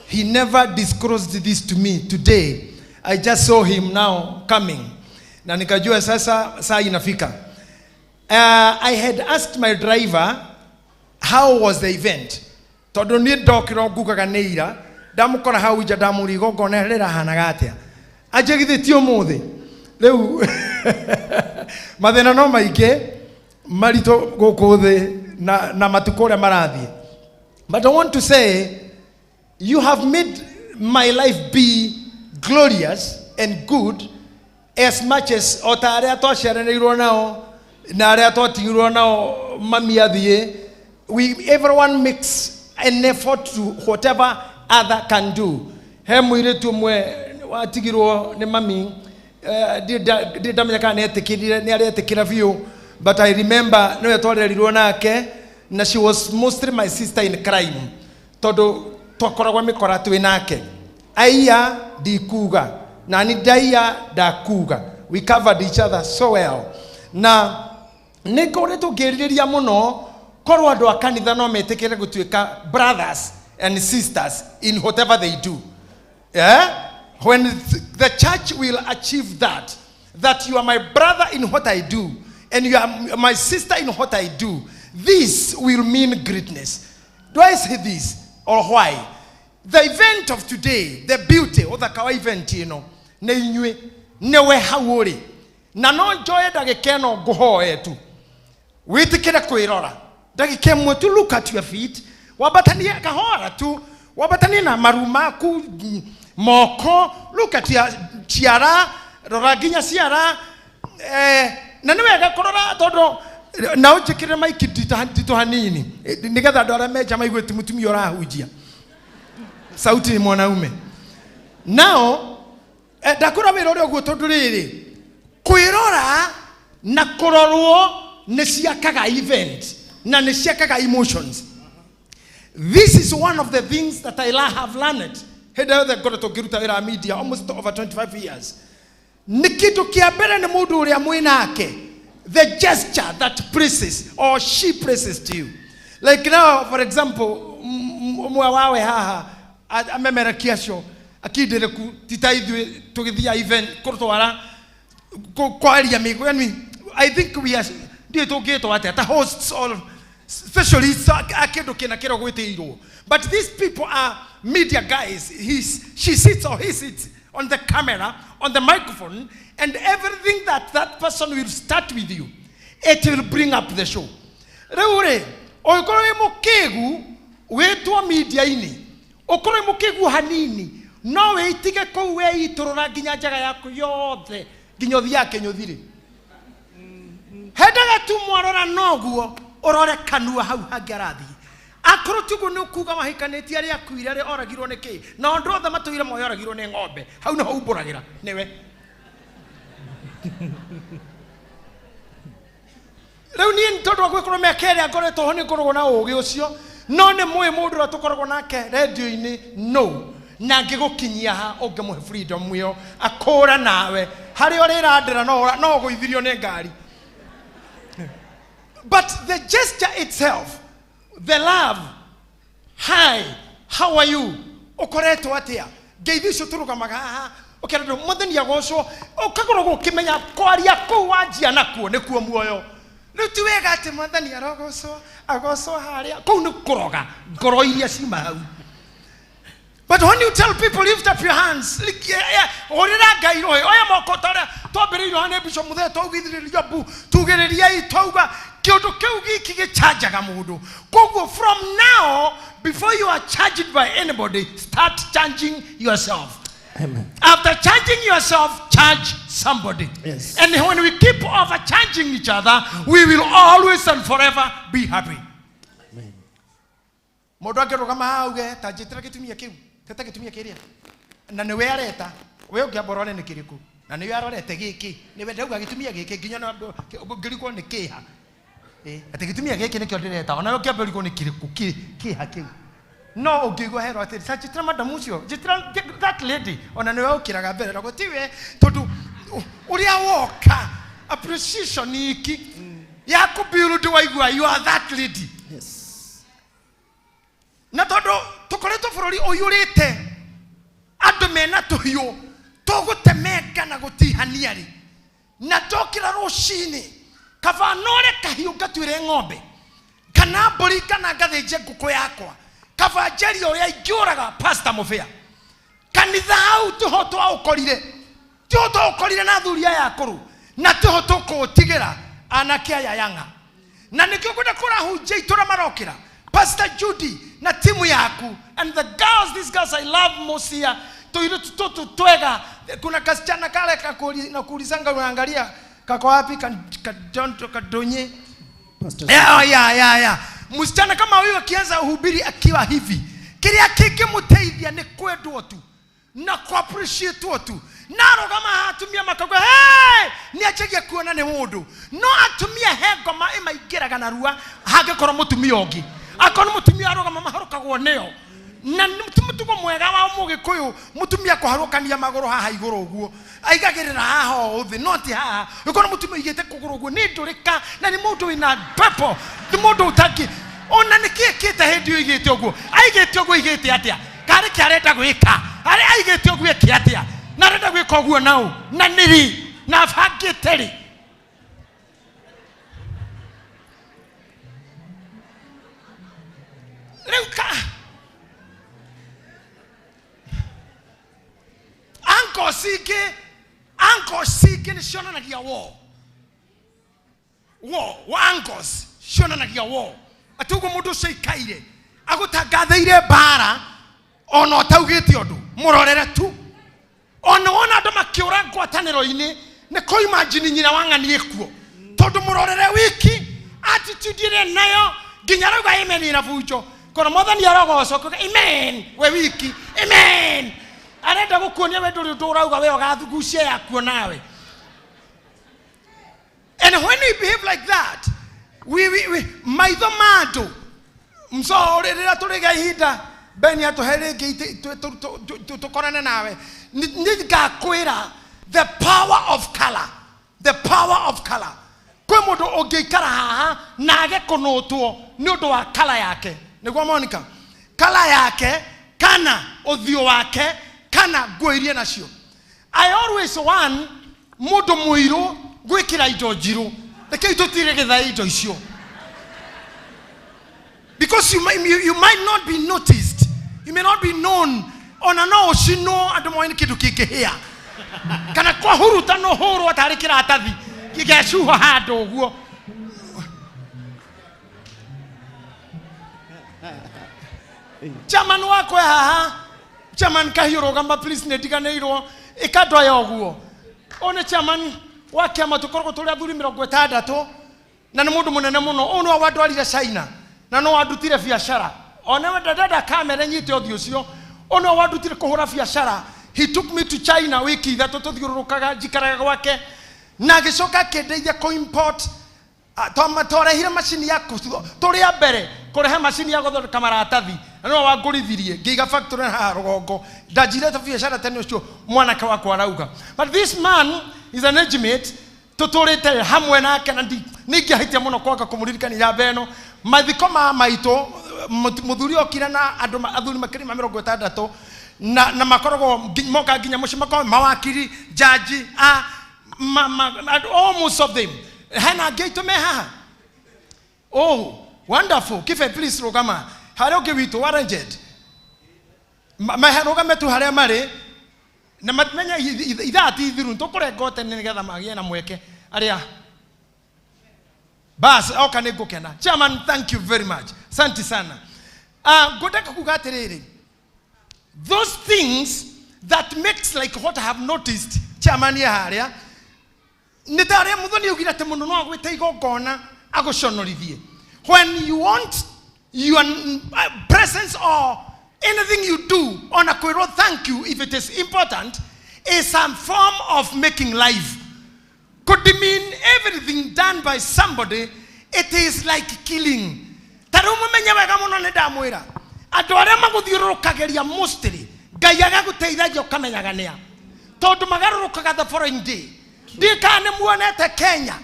He never disclosed this to me today. I just saw him now coming. Na nikajua sasa saa inafika. I had asked my driver how was the event. Todo ni dokiro gukaga neira damukora how ija damuri gogone rera hanaga atia. Ajegithitio muthe. Leu mathina no maige marito gukuthe na matukore marathi. But I want to say, you have made my life be glorious and good as much as otare atoshereneirwo nao na are atotigirwo nao mami athie. Everyone makes an effort to whatever other can do. He muiretu mwe watigirwo ni mami didamenya kana etikirire ni aretikira view, but I remember no yatorerirwo nake, na she was mostly my sister in crime. Todo twakoragwo mikora twi nake. Aya dikuga na ni daia dakuga. We covered each other so well. Na nikoreto geririria muno korwa ndo akanitha no metekere gutuika brothers and sisters in whatever they do. Yeah? When the church will achieve that you are my brother in what I do, and you are my sister in what I do, this will mean greatness. Do I say this or why? The event of today, the beauty of the kawa event, you know, ne inywe newe hawori na no joy dagike no goho etu witikire kwirora dagike mwe to look at your feet wabatani kahora tu wabatani na maruma ku moko look at your chiara roraginya ciara na niwe gakorora todo na ujikire maiki dito hanini nigetha ndora meja maigweti mutumi orahujia sauti ni mwanaume now ndakora wira uri oguo tondu riri kwirora na kurorwo ni ciakaga event na ni ciakaga emotions. This is one of the things that I have learned. Heda the got to kiruta wira media almost over 25 years. Ni kitu kia mbere ni mundu uria mwinake, the gesture that praises or she praises to you. Like now for example mwa wawe haha amemera kiasho akidere ku titaithwe tugithia event kurutwara kwaria migo. I think we are ndio togeto ate ta hosts all specialists akindo kina kero gwitiirwo, but these people are media guys. She sits or he sits on the camera, on the microphone, and everything that person will start with you, it will bring up the show. Reure oyikoro mukegu wetwa media ini okoro mukegu hanini no weitike ko we iturora ginya njaga yaku yothe ginyothi yake nyothire hedaga tu mwarora noguo orore kanua hau hangarathi akoro tugo no kuga mahikaneti ari akuire ari oragirwo niki na ndo othe matuire moyo oragirwo ni ng'ombe hau no umburagira niwe reu ni ntondo agwikoro mekere akoretwo ho ni korwo na ugi ucio no ne mwe mundu atukoragwo nake radio ini no na ngigukinyia ha ungemuhe freedom mwiyo akora nawe hari ori radira no guithirio ne ngari. But the gesture itself, the love, hi, how are you, okoretwo atia geithisho turugamaga haha okerado mutheni agoco okagorwo kimenya kwaria ku wanjia nakuo nikuo muoyo nituwega ati mutheni agoco haria ku ni kuroga ngoro iria cima hau. But when you tell people lift up your hands, orira ngai rohe oya moko tara twambiririo hane bisho muthe twagithiririo bu tugereria itauga kiondo kiu giki gichajaga mundu koguo from now before you are charged by anybody start charging yourself. Amen. After charging yourself, charge somebody. Yes. And when we keep overcharging each other, we will always and forever be happy. Amen. Modo ageroga mahauge tajitira kitumia kiu teta kitumia kiria na niwe areta we ungiaborone ni kiriku na niwe arorete giki niwe ndauga gitumia giki ginya na ngiriko ni kiha ati gitumia giki nikyo ndireta ona we ungiaboriko ni kiriku kiha kiu no ungigo hero ati sajitira madam ucio jitira that lady ona niwe ukiraga mbere na gutiwe tondu uria woka appreciation iki ya ku build waigua you are that lady. Yes. Na todo tukoretwo bururi uyurite andu mena tuhiu tugutemeka na gutihania ri na tokira rucini kaba nore kahiu gatwire ng'ombe kana mburi kana ngathinje nguku yakwa kaba njeri uria ingiuraga pastor mufia kanitha hau tuho twaũkorire na thuria yakuru na tuho tukuutigira anake aya yanga na nikyo kwenda kurahunjia itura marokira Pastor Judy na timu yaku and the girls, these girls I love most here. Twega kuna kasichana kale kakuli na kuulizanga unaangalia kako wapi kadonye. Yeah. Msichana kama huyo akianza uhubiri akiwa hivi kiria kike muteithia ni kwendwo tu na ku appreciate tu naro kama hatumia makagwa ni achegia kuona ni mundu no atumia hengoma imaigiraga na rua hagekora mutumia ongi akona mutumia arogama maharukagwo neo na mutugo mwega wa mugikuyu mutumia kuharukania magoro haha iguru uguo aigagirira haha uthi noti haha ukona mutumia igite kuguru uguo ni ndurika na ni mundu wina pepo ni mundu utaki ona nikikite hindi igite uguo aigite uguo igite atia kari kiareta gwika ari aigite uguo kiatia na renda gwika uguo nao na niri na fagiteri Leuka. Anko sike ni shona na kia wo. Wa ankos shona na kia wo. Atugo mudu seikaire. Agutagathaire bara ono taugite ondu. Murorere tu. Ona andu makiura ngwataniro-ini ne ko imagine nyina wang'ani ekuo. Tondu murorere wiki attitude ire nayo nginya rauga amen ina bujo. Kono mothani arogocoka amen we wiki amen. Arenda gukuonia we nduri ndurauga we ogathugucia yakuo nawe. And when we behave like that, we maitho mando msorerera turiga ihinda beni atuherenge tukorane nawe nigakwira the power of color, the power of color. Kwe mundu ungeikara haha na age kunutwo ni undu wa color yake. Niguo Monica, color yake kana uthio wake kana nguo iria nacio. I always want mundu muiru gwikira indo njiru. Reke tutire githai indo icio. Because you might not be noticed. You may not be known. Ona no shino andu moine kindu kingihia. Kana kwa huruta no huru atari kiratathi. Gigeshuha handu guo. Chairman wako haha. Chairman kahiro gamba please nediganeirwo ikadwa yoguo. One chairman wake amatukorwo tuli athuri 60 na ni mundu munene muno. Ono wadwarire China na no wadutire biashara. One dada kamera nyite othio cio. Ono wadutire kuhura biashara. He took me to China wiki ithatu tuthiururukaga jikaraga gwake na gicoka kendeithia ko import twarehire machine ya turi mbere kurehe machine ya guthondeka maratathi no wangurithirie ngiga factory ha rugongo ndajire ta biashara tene ucio mwanake wakwa arauga. But this man is an age-mate tuturite hamwe nake na ningiahitia muno kwaga kumuririkania beno mathiko ma maito muthuri okira na andu athuri makiri ma 60 na makoragwo moka nginya muci makao mawakiri jaji almost of them hana gate me ha. Oh wonderful. Kife please rogama hario kiwitu warranted maheroga metu haria mari na matmenya ithati ithiru tukurengote nigetha magie na mweke aria bas oka nigukena. Chairman, thank you very much. Asante sana. Godeka kugatiriri those things that makes like what I have noticed chairman ya haria nitare muthoni ugira te muno no gwite igongona aguconorithie. When you want your presence or anything you do on a kwiro thank you if it is important is some form of making life. Could mean everything done by somebody. It is like killing. Tarumu menya wega muno ne damwira andu aria maguthiururukageria mostly Ngai agaguteithagia ukamenyaga nia tondu magarurukaga the following day. Ndikane muonete Kenya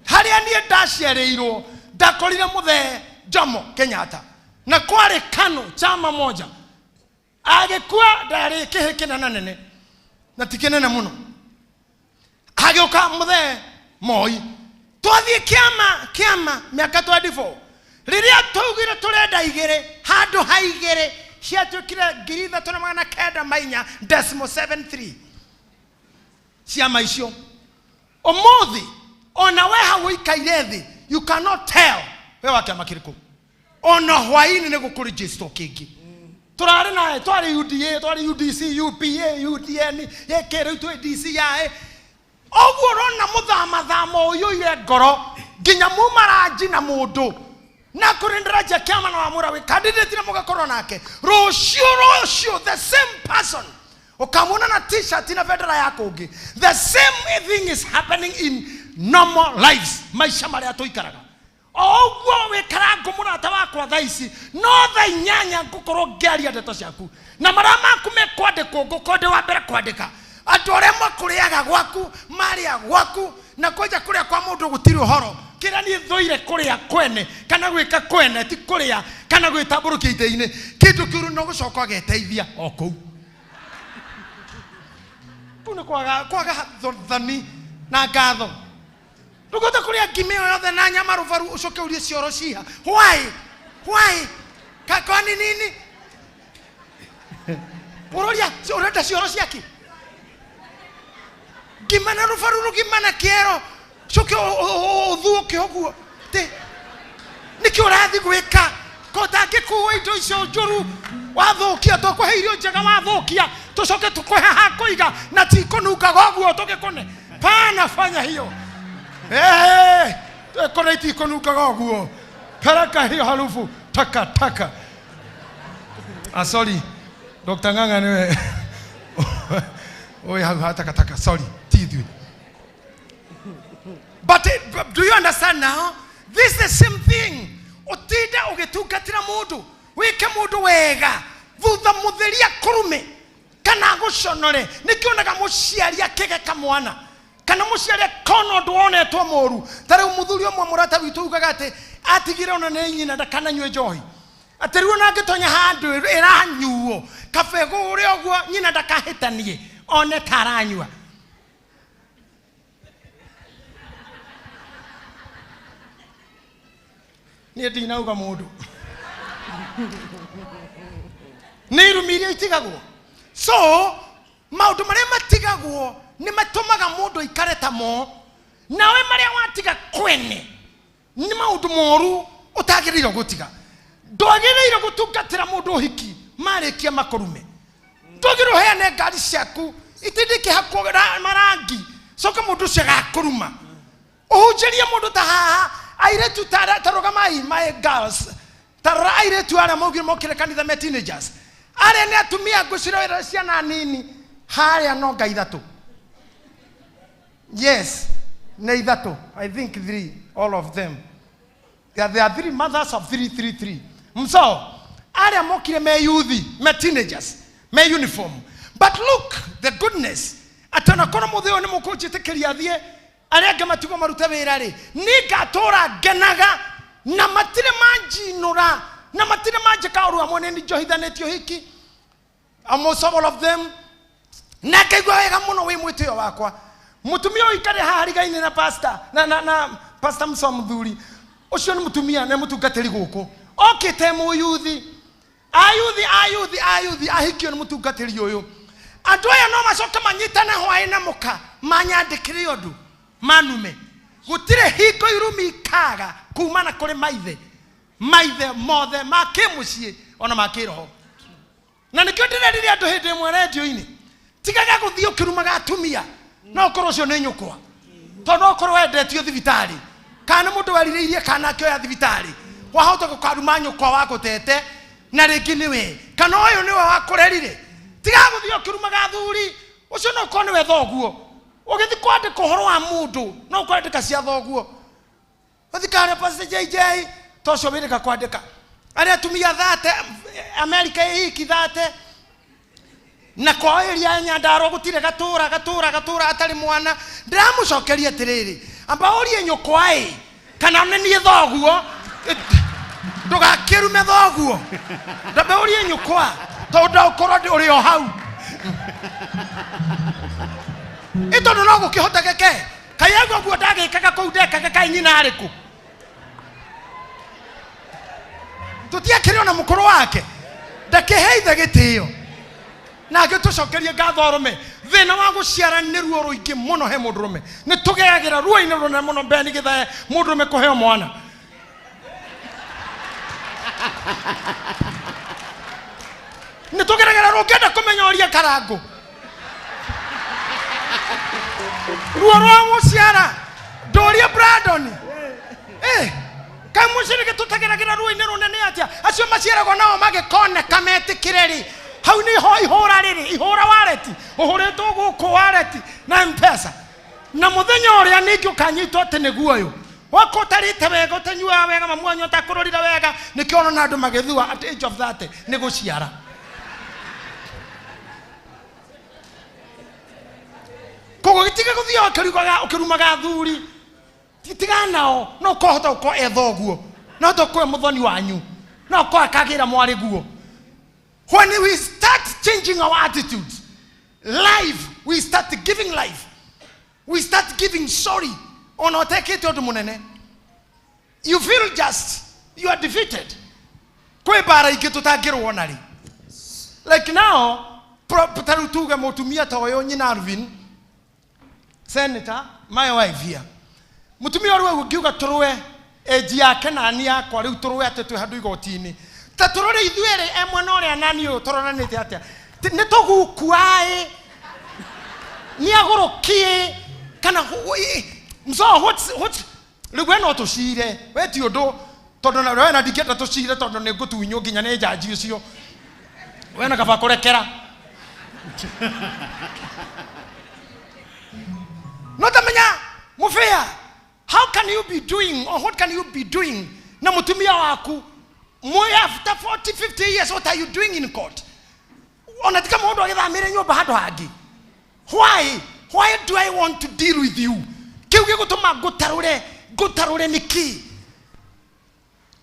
haria nie ndaciareirwo ndakorire muthe Jomo Kenyatta na kware Kano chama moja agekua ndari kihikina na nene na tikenene muno ageuka muthe Moi twathie kiama miaka 24 riria tugire turenda igire handu haigire ciatukire 3,973 ciama icio omothi ona we hawikaire thi you cannot tell we wakiama kiriku ona hwaini ne gukuri register kingi turari nae twari UDA twari UDC UPA UDN yekere tu DC yae oguro na muthama uyu ire ngoro nginya mumaraji na mundu na kurindira je kiama na wamura we candidate na mugakorwo nake rocio the same person ukamuna na t-shirt na federa yako ungi the same thing is happening in normal lives maisha maria tuikaraga ogwo we karango murata wakwa thaici no thainyanya ngukorwo ngiaria ndeto ciaku na maria maku mekwandikwo ngukonde wa mbere kwandika andu aria makuriaga gwaku maria gwaku na koja kuria kwa mundu gutiri uhoro kira ni thoire kuria kwene kana gwika kwene ti kuria kana gwitamburukia ite-ini kindu kiuru no gucoka geteithia oku kuna kwaga thoni na ngatho ndugota kuria ngimeo yothe na nyama ruvaru ucoke urie cioro ciha why Kwani nini? Uroria, si urenda cioro ciaki. Gimana rufaruru gimana kiero. Coke uthuke uguo. Te. Niki urathi gwika. Kota ngikuwa indo icio njuru. Wathukia tokwe irio njega wathukia. Tucoke tukwe haha kuiga na tikunuka goguo tugikone. Pana fanya hiyo. Kona itikunuka goguo. Pereka hiyo harufu. Taka. Sorry. Dr. Nganga niwe. Oi taka. Sorry. Tidwi. But do you understand now? This is the same thing. Otida ugetungatira mundu. Wike mundu wega. Thutha mutheria kurume. Kana guconore. Nikionaga muciari akege kamwana. Kana muciari kono ndwonetwo moru. Tare umuthuri omwe murata witu ugaga ati atigire ona ne nyina ndakana nywe njohi. Atiriwo na ngitonya handu iranyuo. Kabego uri oguo nyina ndakahitanie. One taranywa. Ni dinauga mundu. Nirumiria itigagwo. So, maundu maria matigagwo ni matumaga mundu ikareta mo. Nawe maria watiga kwene ni maundu moru utagiriro gutiga. Ndwagiriro gutungatira mundu hiki marekia makorume. Ndwagiriro heane ngari ciaku itindike hakogera marangi. Soka mundu ciaga kuruma. Uhujeria mundu ta haha aire tu tarogamai my girls. Tara aire tu ana mokire kanitha me teenagers. Are ne atumia gucirira ciana nini haria no ngai thatu. Yes, ne ithatu. I think 3, all of them. There are 3 mothers of 3. Mso, are mokire me youth, me teenagers, me uniform. But look, the goodness. Atana kono mutheo ni mukunjite kiriathie. Aria ngamatugo maruta wira ri. Niga tora genaga na matire manjinura. Na matire majika oru amone ni johithanetio hiki. Almost all of them. Na kaigwa wega muno wi mwitio wakwa. Mutumia oikare harigaine na pastor na pastor Msomthuri. Ucio ni mutumia na mutungatiri guku. Okite mu yuthi. Ayuthi ahikio ni mutungatiri uyu. Andu aya no macoka manyitana hwae na muka manyandikire yondu manume. Gutire hiko irumi kaga kumana kuri maithe mothe makimucie ona makiroho. Na nikio ndirerire andu hindi mwe radio-ini tigaga guthio kirumaga atumia no korwo cio ni nyukwa tondu okorwo wendetio thibitari kana mundu waririirie kana akioya thibitari wahota gukaruma nyukwa wagutete na ringi niwe kana uyu niwe wakurerire tigaga guthio kirumaga thuri ucio no korwo niwe thoguo ugithi kwandika uhoro wa mundu no kwandika cia thoguo uthikare Pastor JJ tocio wirika kwandika aria atumia thate America hiki thate na kwa iria Nyandarua gutire gatura atari mwana ndiramucokeria atiriri amba urie nyukwa kana nenie thoguo ndugakirume thoguo ndabe urie nyukwa tondu ukorwo uri o hau itondo no gukihotegeke kayago guo ndagikaga kou ndekaga kai nyina ariku tutiakire ona mukuru wake ndakiheitha gitio na gitucokerie ngatho rume thina wa guciara ni ruo ruingi muno he mundu rume ni tugeagira ruo-ini rune muno mbeni githae mundu rume kuheo mwana ni tugeagira rungenda kumenya uria karangu ruo rwa guciara ndoria Brandon kamucirike tutageragira ruo-ini runene atia acio maciaragwo nao magikone kametikireri hau ni ho ihora riri ihora wareti uhuretwo guku wareti na mpesa na muthenya uria ningi ukanyitwo ati niguo uyu wako tarite wega utanyua wega mamwanyo takurorira wega nikiono na andu magithua at age of 30 ni guciara kogo gitiga guthio ukirumaga thuri titiga nao no kohota uko ethoguo no tokwe muthoni wanyu no ko akagira mwari guo. When we start changing our attitudes, life, we start giving life. We start giving sorry. You feel just, you are defeated. kwe bara ingĩ tũtangĩrwo nari. Like now, taru tuge mutumia ta oyo nyina Alvin, Senator, my wife here. Mutumia rwe ukiuga turwe eji yake na ani yakwa riu turwe ate twe handu igotini. Ta turore ithuere emwe no ria nani uyu turonanite atia. Ni tugukuae. Ni agorokie kana mzo what rwe no tushire. We ti undu tondu na we na ndingenda tushire tondu ni ngutunyu nginya ni jaji ucio. We na kaba kurekera. Notamenya mufia. How can you be doing, or what can you be doing? Na mutumia waku, after 40, 50 years, what are you doing in court? Onatika modo agitha mere nyoba hado hagi. Why? Why do I want to deal with you? Kiuge gutuma gutarure niki.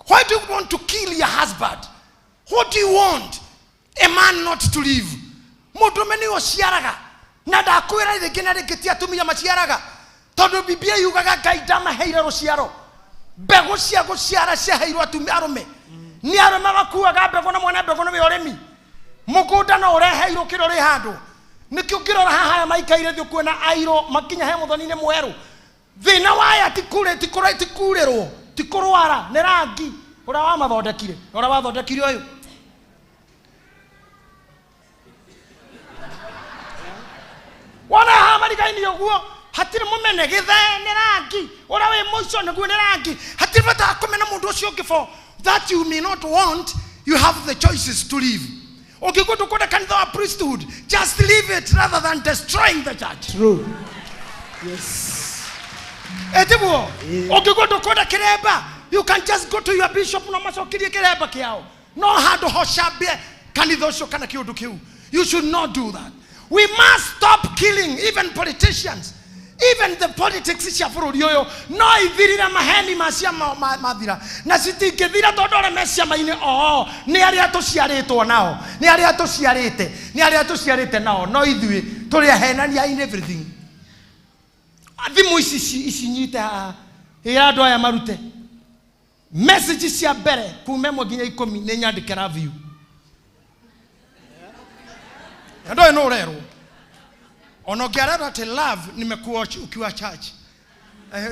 Why do you want to kill your husband? What do you want? A man not to live. Mudomeni ociaraga. Na ndakwira ithingina ringitia tumia maciaraga. Tondu Biblia yugaga Ngai ndamaheire ruciaro. Mbegu cia guciara ciaheirwo atumia arume. Ni arume bakuaga mbegu na mwana mbegu ni urimi. Mugunda no ureheirwo kirori handu. Nikio kirora haha maikaire thio kuona airo makinya he muthoni-ini mweru. Thina waya tikurerwo tikurwara ni rangi ura wa mathondekire ura wathondekire uyu. Wana hamarikaini uguo hatire mumene githe ni rangi ura we moico niguo ni rangi hatire bata kumena mundu ucio ngifo that you may not want. You have the choices to live. Okay, go to the kanitha of priesthood, just leave it rather than destroying the church. True. Yes. Etibuo okay, go to the kireba, you can just go to your bishop no masokiri kireba kiao no hado hoshabe kanitha ucio kana kiundu kiu. You should not do that. We must stop killing even politicians. Even the politics cia bururi uyu no ithirira maheni macia mathira na citingithira tondore mecia maine ni aria tuciaritwo nao ni aria tuciarite nao no ithui turi ahenania in everything. Thimu ici nyite ira andu aya marute message cia mbere kuma 1 nginya 10 ni nyandikira view ndo no rero ono gerera te love nimekuwatch ukiwa church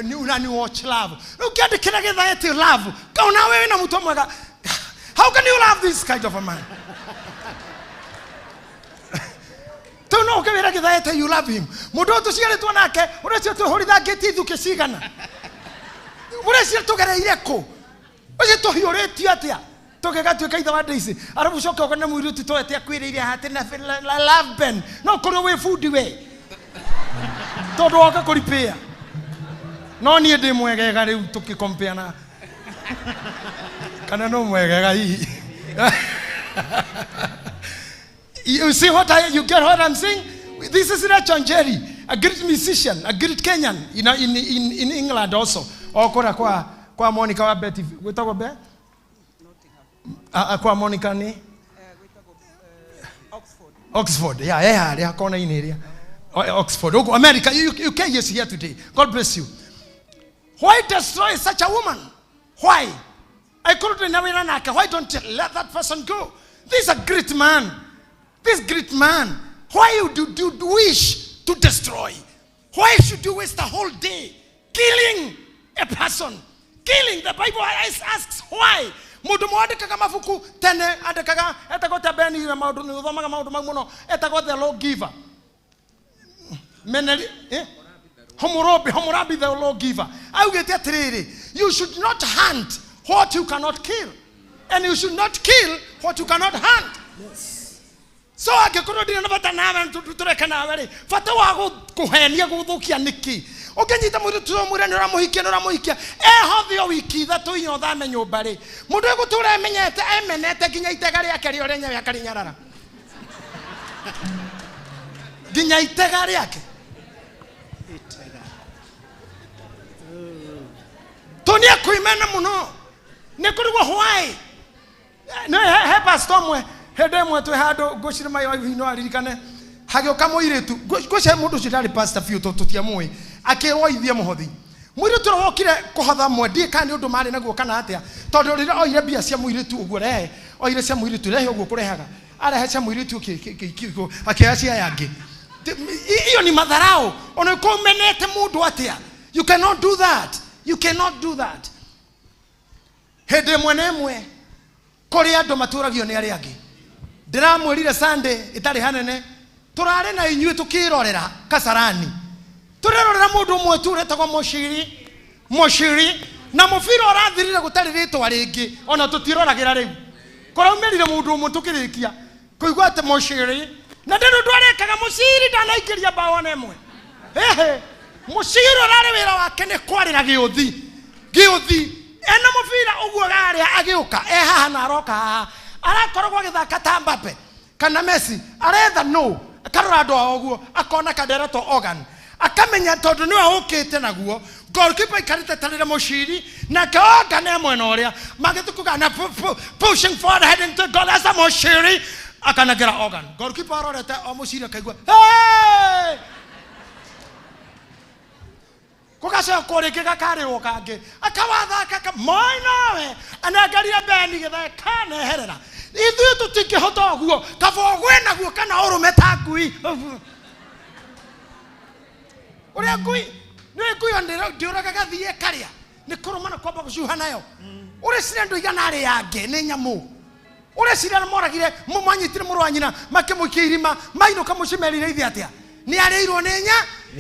ni unani watch love ukiandikira githa te love kauna wewe na mtu mwega. How can you love this kind of a man? Tono ukewera githa te you love him mundu tuciaritwo nake urecio tuhoritha ngeti thuke cigana urecio tugereire ku ucio tuhiuritio atia tugegatuika itha wa Daisy arabu coka ukona muiritu twete akwiriire hati na love ben no kuri we food we todo waka kuripia no nie ndi mwegega riu tukikompea na kana no mwegega hii. You see you get what I'm saying? This is Rachel Jerry, a great musician, a great Kenyan in England also. Okora kwa Monica wa Betty wetagwo be kwa Monica ni Oxford. Yeah, kona in area. Oxford. America, UK is here today. God bless you. Why destroy such a woman? Why? I couldn't know. Why don't you let that person go? This is a great man. This great man. Why do you wish to destroy? Why should you waste the whole day killing a person? Killing. The Bible asks why. Mudu mwandikaga mafuku tene andikaga etagota beni na maundu ni uthomaga maundu mamuno etagota the law giver. Meneli Hammurabi the law giver. Augete atiriri, you should not hunt what you cannot kill, and you should not kill what you cannot hunt. Yes. So agekoro dina bata na tureka na wari fata wa kuhenia guthukia niki ukenyita mundu tumure ni ramuhikia hothio wiki thatu inyotha me nyumba ri mundu egutura emenete nginya itega riake ri orenya ya karinyarara nginya itega riake tonia kuimena muno ne kurigwo why no he pastor mwe hede mwe twe hado goshire mai wa hino aririkane hagioka moiretu goshe mundu cio ndari pastor fiu tutia mwe akirwo ithie muhothi Muiritu wokire kuhatha mwendie kandi undu mari naguo kana atia tondu rira oire bia cia muiritu uguo rehe oire cia muiritu rehe uguo kurehaga arehe cia muiritu akiya cia yangi iyo ni madharau ona ko menete mundu atia. You cannot do that. You cannot do that. Hede mwenemwe kuri andu maturagio ni ari angi ndiramwirire Sunday itari hanene turare na inyue tukirorera Kasarani turerorera mundu umwe turetagwo Mushiri na mufira orathirire gutari ritwa ringi ona tutiragira riu kuraumerire mundu umwe tukirikia kuigwa ate Mushiri na ndio ndwarekaga Mushiri ndanaingiria bao nemwe ehe Mushiri orare wira wake ni kwarira giuthi ena mufira uguo garia agiuka haha na aroka arakoragwo agithaka ta Mbappe kana Messi aretha no akarora andu aguo akona kadera to organ akamenya tondu niwe ukite naguo goalkeeper ikarite tarire Mushiri na kaoga ne mwena uria magitukuga na pushing forward heading to goal as a Mushiri akanagera organ goalkeeper arorete o Mushiri akaigua hey kukasha koreke karirwo kange akawathaka moinawe anagaria beni githe kana herera ithu tutikihota guo kabogwe naguo kana urume takui uria kui ni kui ndiraga gathie karia ni kurumana kwamba gucuha nayo uri cire ndu igana ari yange ni nyamu uri cire moragire mumanyitire muru wanyina makimukia irima mainuka mucimerire ithi atia ni arirwo ni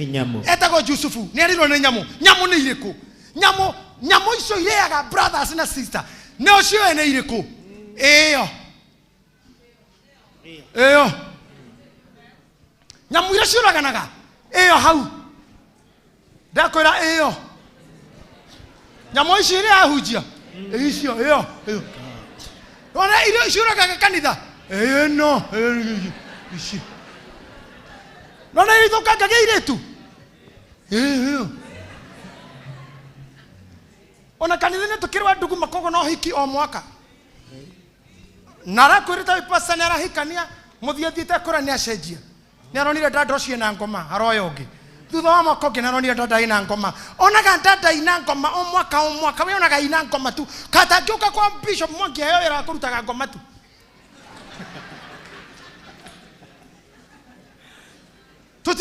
nyamu etago Yusufu ni arirwo ni nyamu ni iriku nyamu icio ireaga brothers na sister ne ocio ene iriku iyo nyamu ira ciuraganaga iyo hau ndakwira iyo nyamu icio ire ahujia icio iyo ona ire ciuragaga kanitha no ici nona ito kagaga iretu ona kanithine tukirwa ndugu makogo no hiki o mwaka nara kwirita ipasa nara hikania muthiathite kura ni acenjia ni aronire ndando cie na ngoma haroyo ngi thutha wa makoge na aronire ndanda ina ngoma onaga ndanda ina ngoma o mwaka we onaga ina ngoma tu kata ngiuka kwa Bishop Mwangi ayo era kurutaga ngoma tu Now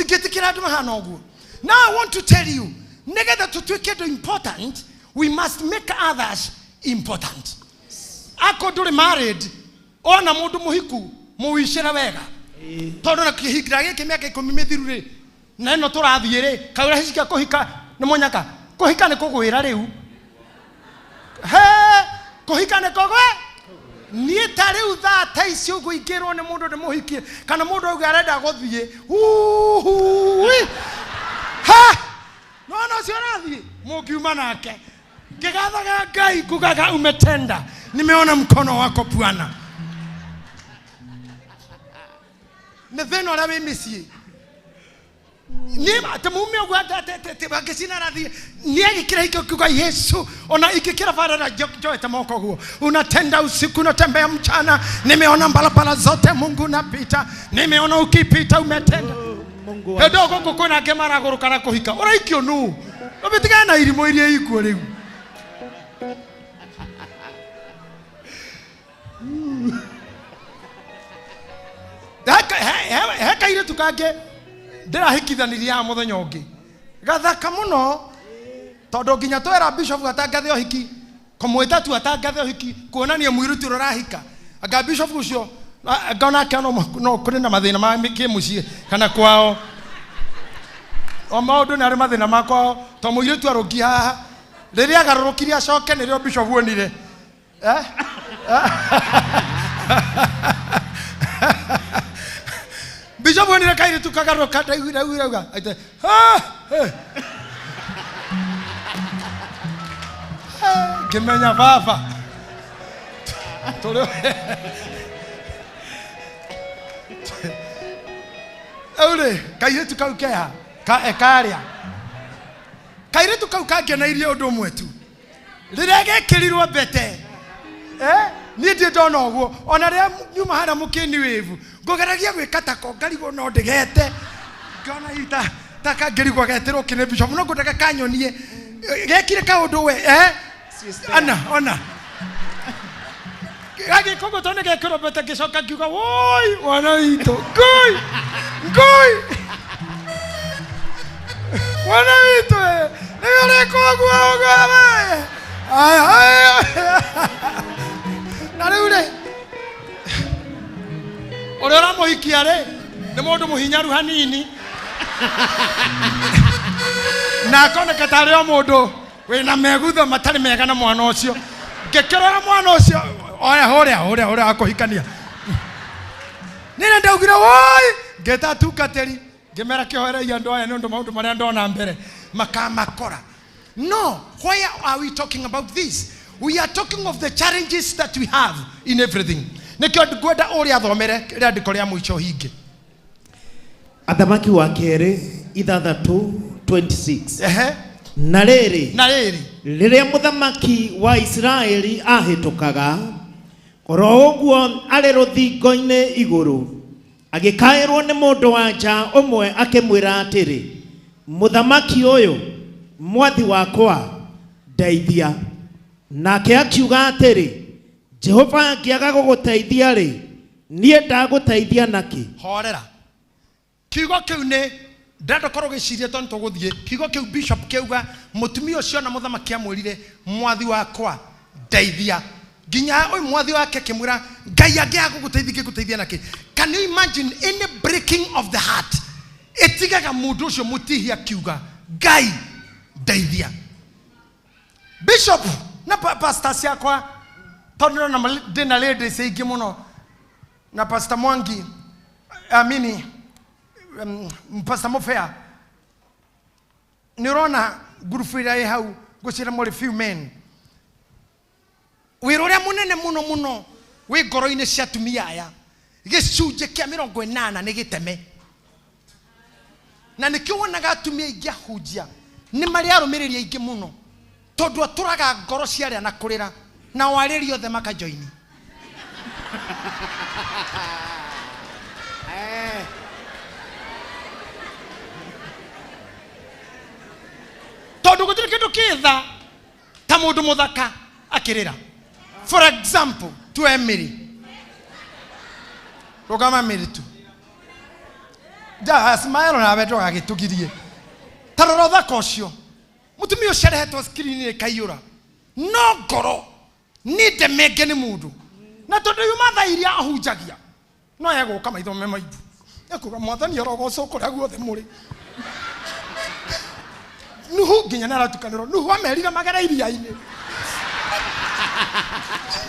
I want to tell you, negative to take it important, we must make others important. Ako dure married, ona mudu muhiku, muishera wega. Todo na kihikira yake miaka 10 mithirure. Na ino turathiire, kaura hicika kuhika ni monyaka. Kuhika ni kugwira riu. He, kuhika ni kugwe? Ni tare utha taicio guikirwo ni mundu ni muhikie kana mundu auga arenda guthie ha no sionathie mukiuma nake ngigathaga Ngai kugaga umetenda nimeona mkono wako Bwana ne theno la mimisie Nima temume ogwata te bakisina radhi niye kile kwa Yesu ona ikikira fara na joe tamoko huo unatenda usiku unatembea mchana nimeona mbalapala zote Mungu napita nimeona ukipita umetenda Mungu hedogo kokona kemara gorukana kuhika ora ikio nu obitigana irimo irie ikuo riu heka ile tukage ndira hikithaniria muthenya ungi gathaka muno tondu nginya twera Bishop atangathe ohiki komweta tu atangathe ohiki kuonania mwiruti rorahika aga Bishop ucio ngona kana no kuri na mathina ma kimucie kana kwao o maundu ni ari mathina makwa to mwiruti arogi haha riria agarurukiria coke nirio Bishop wonire Bishop wonire kaire tukagaruka ndauga aite kimenya baba tole aure kaire tukaukeha ka ekaria kaire tukauka na irio undu mwetu rirege kirirwo bete ni ndi ndona uguo ona ria nyuma hara mukini wivu ngogeragia gwikata ko ngarigo no ndigete ngona ita taka ngirigo geterwo kine Bishop no ngutaka kanyonie gekire kaundu we ona gagi kogo tone gekiro bete gicoka kiuga woi wana witũ ngoi wana witũ nĩgore koguo ũgawe na rĩu rĩ ũrĩa ũramũhikia rĩ nĩ mũndũ mũhinyaru hanini na akoneka tarĩ o mũndũ wĩna megutho matarĩ mega na mwana ũcio ngĩkĩrora mwana ũcio oya hũrĩa akũhikania nĩna ndaugire woi ngeta atungatĩri ngĩmera kĩhoereria andũ aya nĩ ũndũ maũndũ marĩa ndona mbere makamakora. No, why are we talking about this? We are talking of the challenges that we have in everything. Nikio ngwenda ũrĩa athomere rĩandĩko rĩa mũico hinge. Athamaki wa kerĩ 6:26. Na rĩrĩ rĩrĩa mũthamaki wa Israeli ahĩtũkaga oro ũguo arĩ rũthingo-inĩ igũrũ agĩkaĩrwo nĩ mũndũ wa nja ũmwe akĩmwĩra atĩrĩ, mũthamaki ũyũ mwathi wakwa ndeithia. Nake akiuga atĩrĩ, Jehova angĩaga gũgũteithia rĩ, niĩ ndagũteithia naki. Horera kiugo kĩu nĩ ndakorwo gĩciria tondũ tũgũthiĩ kiugo kĩu bishop kĩuga mũtumia ũcio na mũthamaki amwĩrire mwathi wakwa ndeithia. Ginya ũyũ mwathi wake kĩmwĩra Ngai angĩaga gũgũteithia naki. Can you imagine any breaking of the heart? Etigaga mũndũ ũcio mũtihia kiuga Ngai ndeithia. Bishop na pastor ciakwa tondũ na ndĩna ladies aingĩ mũno na Pastor Mwangi amini Pastor Mofea nĩrona group ĩrĩa hau gũcira more few men wĩra ũrĩa mũnene mũno wĩ ngoro-inĩ cia atumia aya gĩcunjĩ kĩa 80 nĩ gĩteme na nĩkĩo wonaga atumia aingĩ ahunjia nĩ marĩ arũmĩrĩri aingĩ mũno tondũ atũraga ngoro cia arĩa na kũrĩra na warĩri othe makajoini. Tondũ gũtirĩ kĩndũ kĩtha ta mũndũ mũthaka akĩrĩra. For example, to Emily. Rũgama Emily tu. Ja smile na wedo agĩtugirie. Tarora thako ũcio. Mũtumia ũcio arehetwo screen-inĩ kaiyũra. No ngoro nĩ ndemenge nĩ mũndũ. Na tondũ yuma tha iria ahunjagia. No yegũka maitho me maibu. Ekuga mwathani arogocwo kũrĩa guothe mũrĩ. Nuhu nginya naratukanĩrwo Nuhu amerire magera iria-inĩ.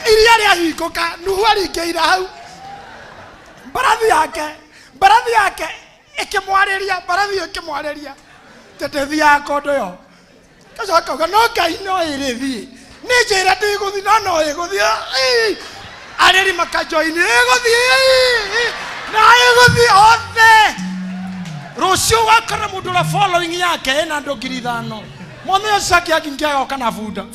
Iria rĩahingũka Nuhu aringĩire hau. Mbarathi yake ĩkĩmwarĩria tetethia kondo yo. Kaca akauga no Ngai no ĩrĩthiĩ. Nĩ njĩra ndigũthiĩ no ĩgũthiĩ. Arĩri makajoini ĩgũthiĩ. Na ĩgũthiĩ othe. Rũciũ wakora mũndũ ũrĩa following yake ena andũ 5,000. Mũthenya ũcio akĩngĩaga oka na bunda yo.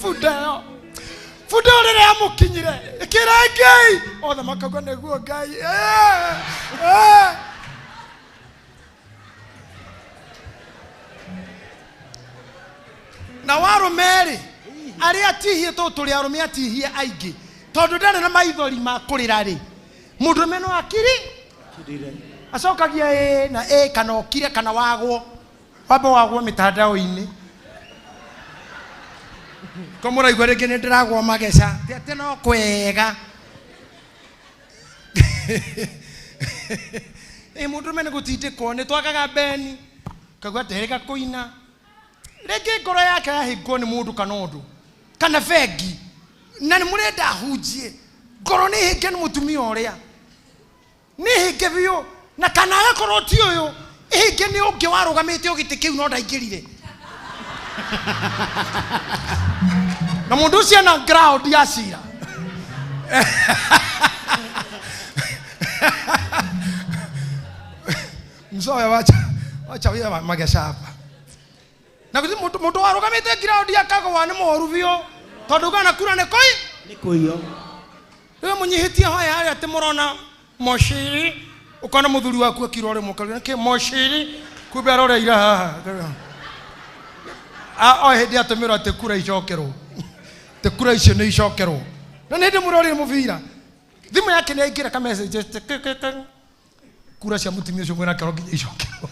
Bunda ũrĩa yamũkinyire ĩkĩra Ngai. Othe makauga nĩguo Ngai. Na warũme-rĩ arĩa atihie tũrĩ arũme atihie aingĩ tondũ ndarĩ na maithori ma kũrĩra-rĩ mũndũrũme no akiri acokagia na kana okire kana wagwo mĩtandao-inĩ ko mũraigua rĩngĩ nĩ ndĩragwo mageca atĩ no kwega mũndũrũme nĩ gũtindĩkwo nĩ twagaga beni kaigua terega kũina rĩngĩ ngoro yake yahingwo nĩ mũndũ kana ũndũ kana bengi na nĩ mũrenda ahunjie ngoro nĩ hinge nĩ mũtumia ũrĩa nĩ hinge biũ na kana agakorwo ti ũyũ hinge nĩ ũngĩ warũgamĩte ũgĩtĩ kĩu no ndaingĩrire na mũndũ ũcio na ground ya cira mzoe wacha wewe magesha hapa na kuti mũndũ warũgamĩte ground ya kagwa nĩ mũru biũ tondũ kana kura nĩ kũiyo rĩu mũnyihĩtie hoya harĩa atĩ mũrona moshiri ukona mũthuri waku akirore mũkari nake moshiri kumbe aroreira haha o hindi atumiro ate kura icokerwo te kura icio ni icokerwo na ni ndi murori mubira thimu yake ni aingira ka message kura cia mutumia ucio mwena kero nginya icokerwo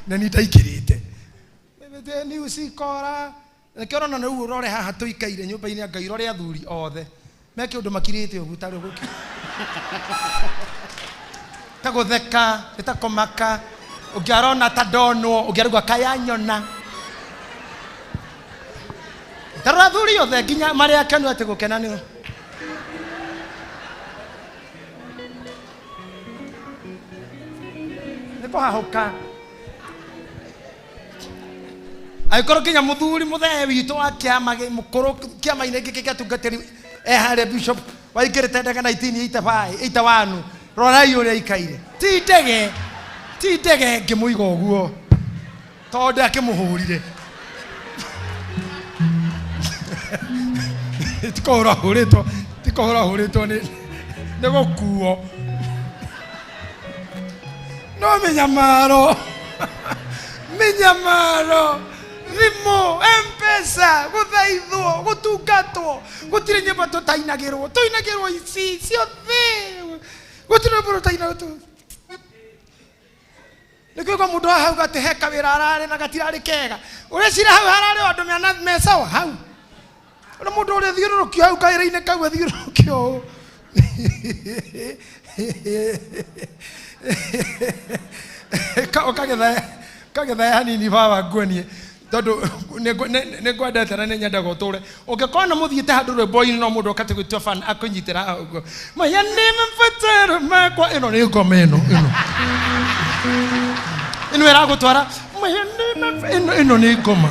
na ni ndaikirite mebete ni usikora kero na riu urore haha tuikaire nyumba-ini Ngai rore athuri othe meke undu makirite ugu tari ugu tagutheka itakomaka ugiarona ta ndonwo ugiarugwa kaya nyona tarora thuri yothe nginya maria akenu ati gukena ni niko hahoka aikoro kinya muthuri muthee witu wa kiama mukuru kiama-ini giki giatungatiri ehare bishop waingirite ndege 1985 rorai uria ikaire ti ndege ngimuiga uguo tondu akimuhurire tikohora huritwo ni gukuo no minyamaro thimo mpesa guthaithwo gutungatwo gutire nyimbo tutainagirwo ici ciothe gutire nyimbo tutainagirwo nikiko mundu hau gati heka wira arare na gatirari kega urecira hau harare andu mena mesawa hau uri mundu uri thiururukio hau kaira-ini kau athiururukio kagetha hanini baba nguonie tondu ningwendete na ninyendaga uture ungikona muthiite handu rwimbo-ini no mundu okate gwitio fan akunyitira uguo maya nimembatero makwa ino ni ngoma ino iragutwara maya ino ni ngoma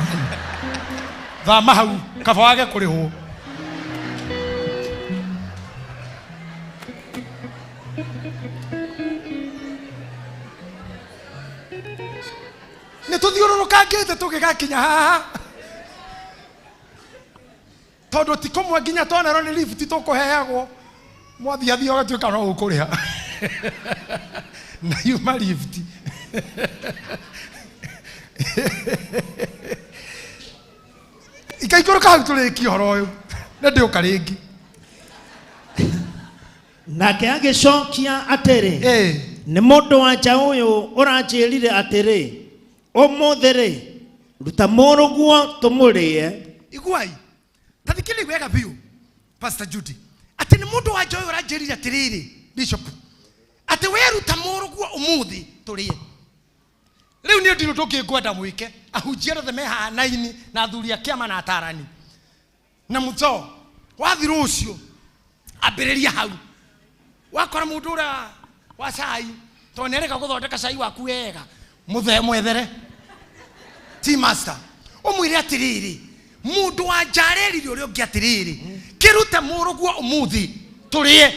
thama hau kaba wage kurihwo ni tuthiururukangite tugigakinya haha tondu tikomwe nginya twanero ni lift tukuheagwo mwathiathia ugatuika no ukuriha na yuma lift ikaikũrũka hau tũrĩkie ũhoro ũyũ na ndĩũka rĩngĩ nake agĩcokia atĩrĩ nĩ mũndũ wa nja ũyũ ũranjĩrire atĩrĩ ũmũthĩ rĩ ruta mũrũguo tũmũrĩe iguai tathikĩrĩria wega biũ Pastor Judy atĩ nĩ mũndũ wa nja ũyũ ũranjĩrire atĩrĩrĩ Bishop atĩ we ruta mũrũguo ũmũthĩ tũrĩe rĩu nĩ ndino tũngĩngwenda mwĩke ahunjia othe mehanaini na athuri a kĩama na atarani na mũto wathi rũciũ ambĩrĩria hau wakora mũndũ ũrĩa wa cai tondũ nĩareka gũthondeka cai waku wega mwethere tea master ũmwĩre atĩrĩrĩ mũndũ wa nja arerire ũrĩa ũngĩ atĩrĩrĩ kĩrute mũrũguo ũmũthĩ tũrĩe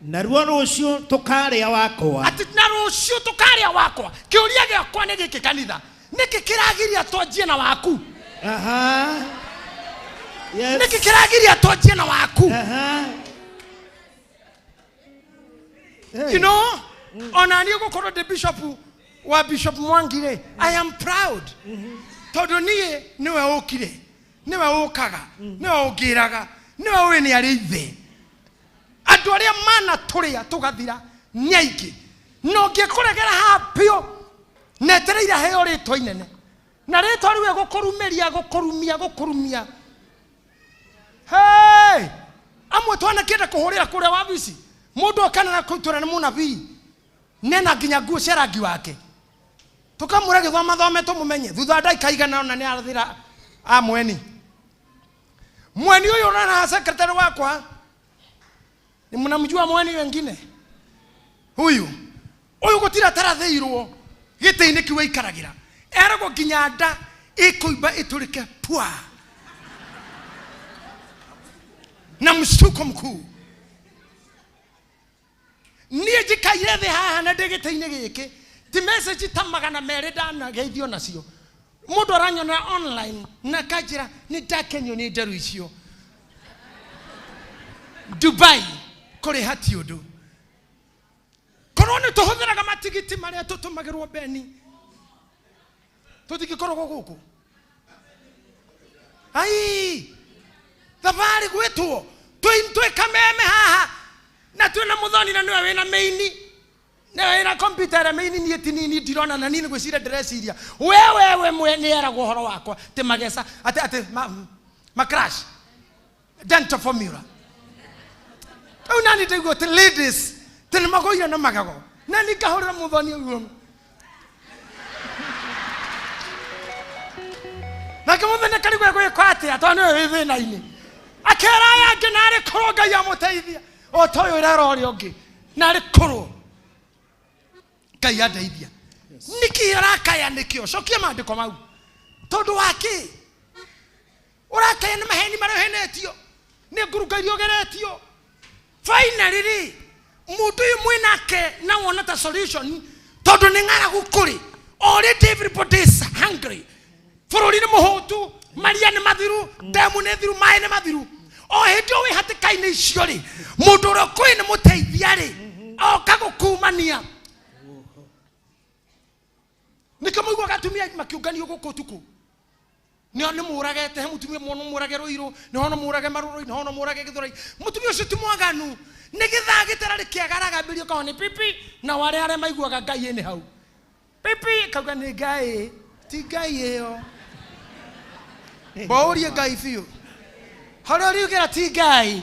naruo rũciũ tũkarĩa wakwa atĩ na rũciũ tũkarĩa wakwa kĩũria gĩakwa nĩ gĩkĩ kanitha nĩkĩ kĩragiria twanjie na waku nĩkĩ kĩragiria twanjie na waku you know ona niĩ gũkorwo ndĩ bishop wa Bishop Mwangi I am proud tondu niĩ nĩwe ũkire nĩwe ũkaga nĩwe ũngĩraga nĩwe ũĩ nĩ arĩ ithe andũ arĩa mana tũrĩa tũgathira nyaingĩ no ngĩkũregera hapio netereire heo rĩtwa inene na rĩtwa rĩu gũkũrumia hey amwe twanakĩenda kũhũrĩra kũrĩa wabici mũndũ okana na kũitũra nĩ mũnabii nena nginya nguo cia rangi wake tukamũra gĩthoma tũmũmenye thutha ndagĩka igana na nĩ arathira mweni ũyũ na secretary wakwa ni mnamjua mweni wengine huyu gutira tarathĩirwo gĩtĩ-inĩ kĩu aikaragira eragwo nginya nda ĩkũimba ĩtũrĩke pwa na mshtuko mkuu niĩ njikaire thĩ haha na ndĩ gĩtĩ-inĩ gĩkĩ ti message ta 200 ndanageithio nacio mũndũ aranyona online na kanjĩra nĩ ndakenio nĩ nderu icio Dubai kore hati ũndũ korwo nĩ tũhũthĩraga matigiti marĩa tũtũmagĩrwo beni tũtingĩkorwo gũkũ ai thabari gwetwo twi kameme haha na twina muthoni na niwe wina maini na wina computer maini ni tinini ndirona na nini gwicira ndreciria wewe mwene eragwo horo wakwa te magesa ate ma crash dental formula au nani tego te ladies te magoira na magago nani kahora muthoni uyo na kamuthene kari gwe kwate atone wewe na ini akera yake nari koroga ya muteithia o toyo rero ri ongi nari koro kai adeithia niki arakaya nikio cokia mandiko mau tondu waki urakaya ni maheni marehenetio ni ngurungai ogeretio finally ri mundu mwinake na wona ta solution tondu ni ngara gukuri already everybody is hungry fururi ni muhutu maria ni mathiru demu ni thiru mai ni mathiru o hindio wi hatikaini icio ri mundu rokui ni muteithia ri oka gukumania ni kama igwa gatumia makiunganio guku tuku ni ono muragete he mutumia mono murage roiro ni ono murage maruro ni ono murage githurai mutumia ucio ti mwaganu ni githagitara rikiagaraga birio ka ni pipi na wale are maiguaga ngai ni hau pipi kauga ni ngai ti ngai iyo baurie ngai fiu haro riugira ti ngai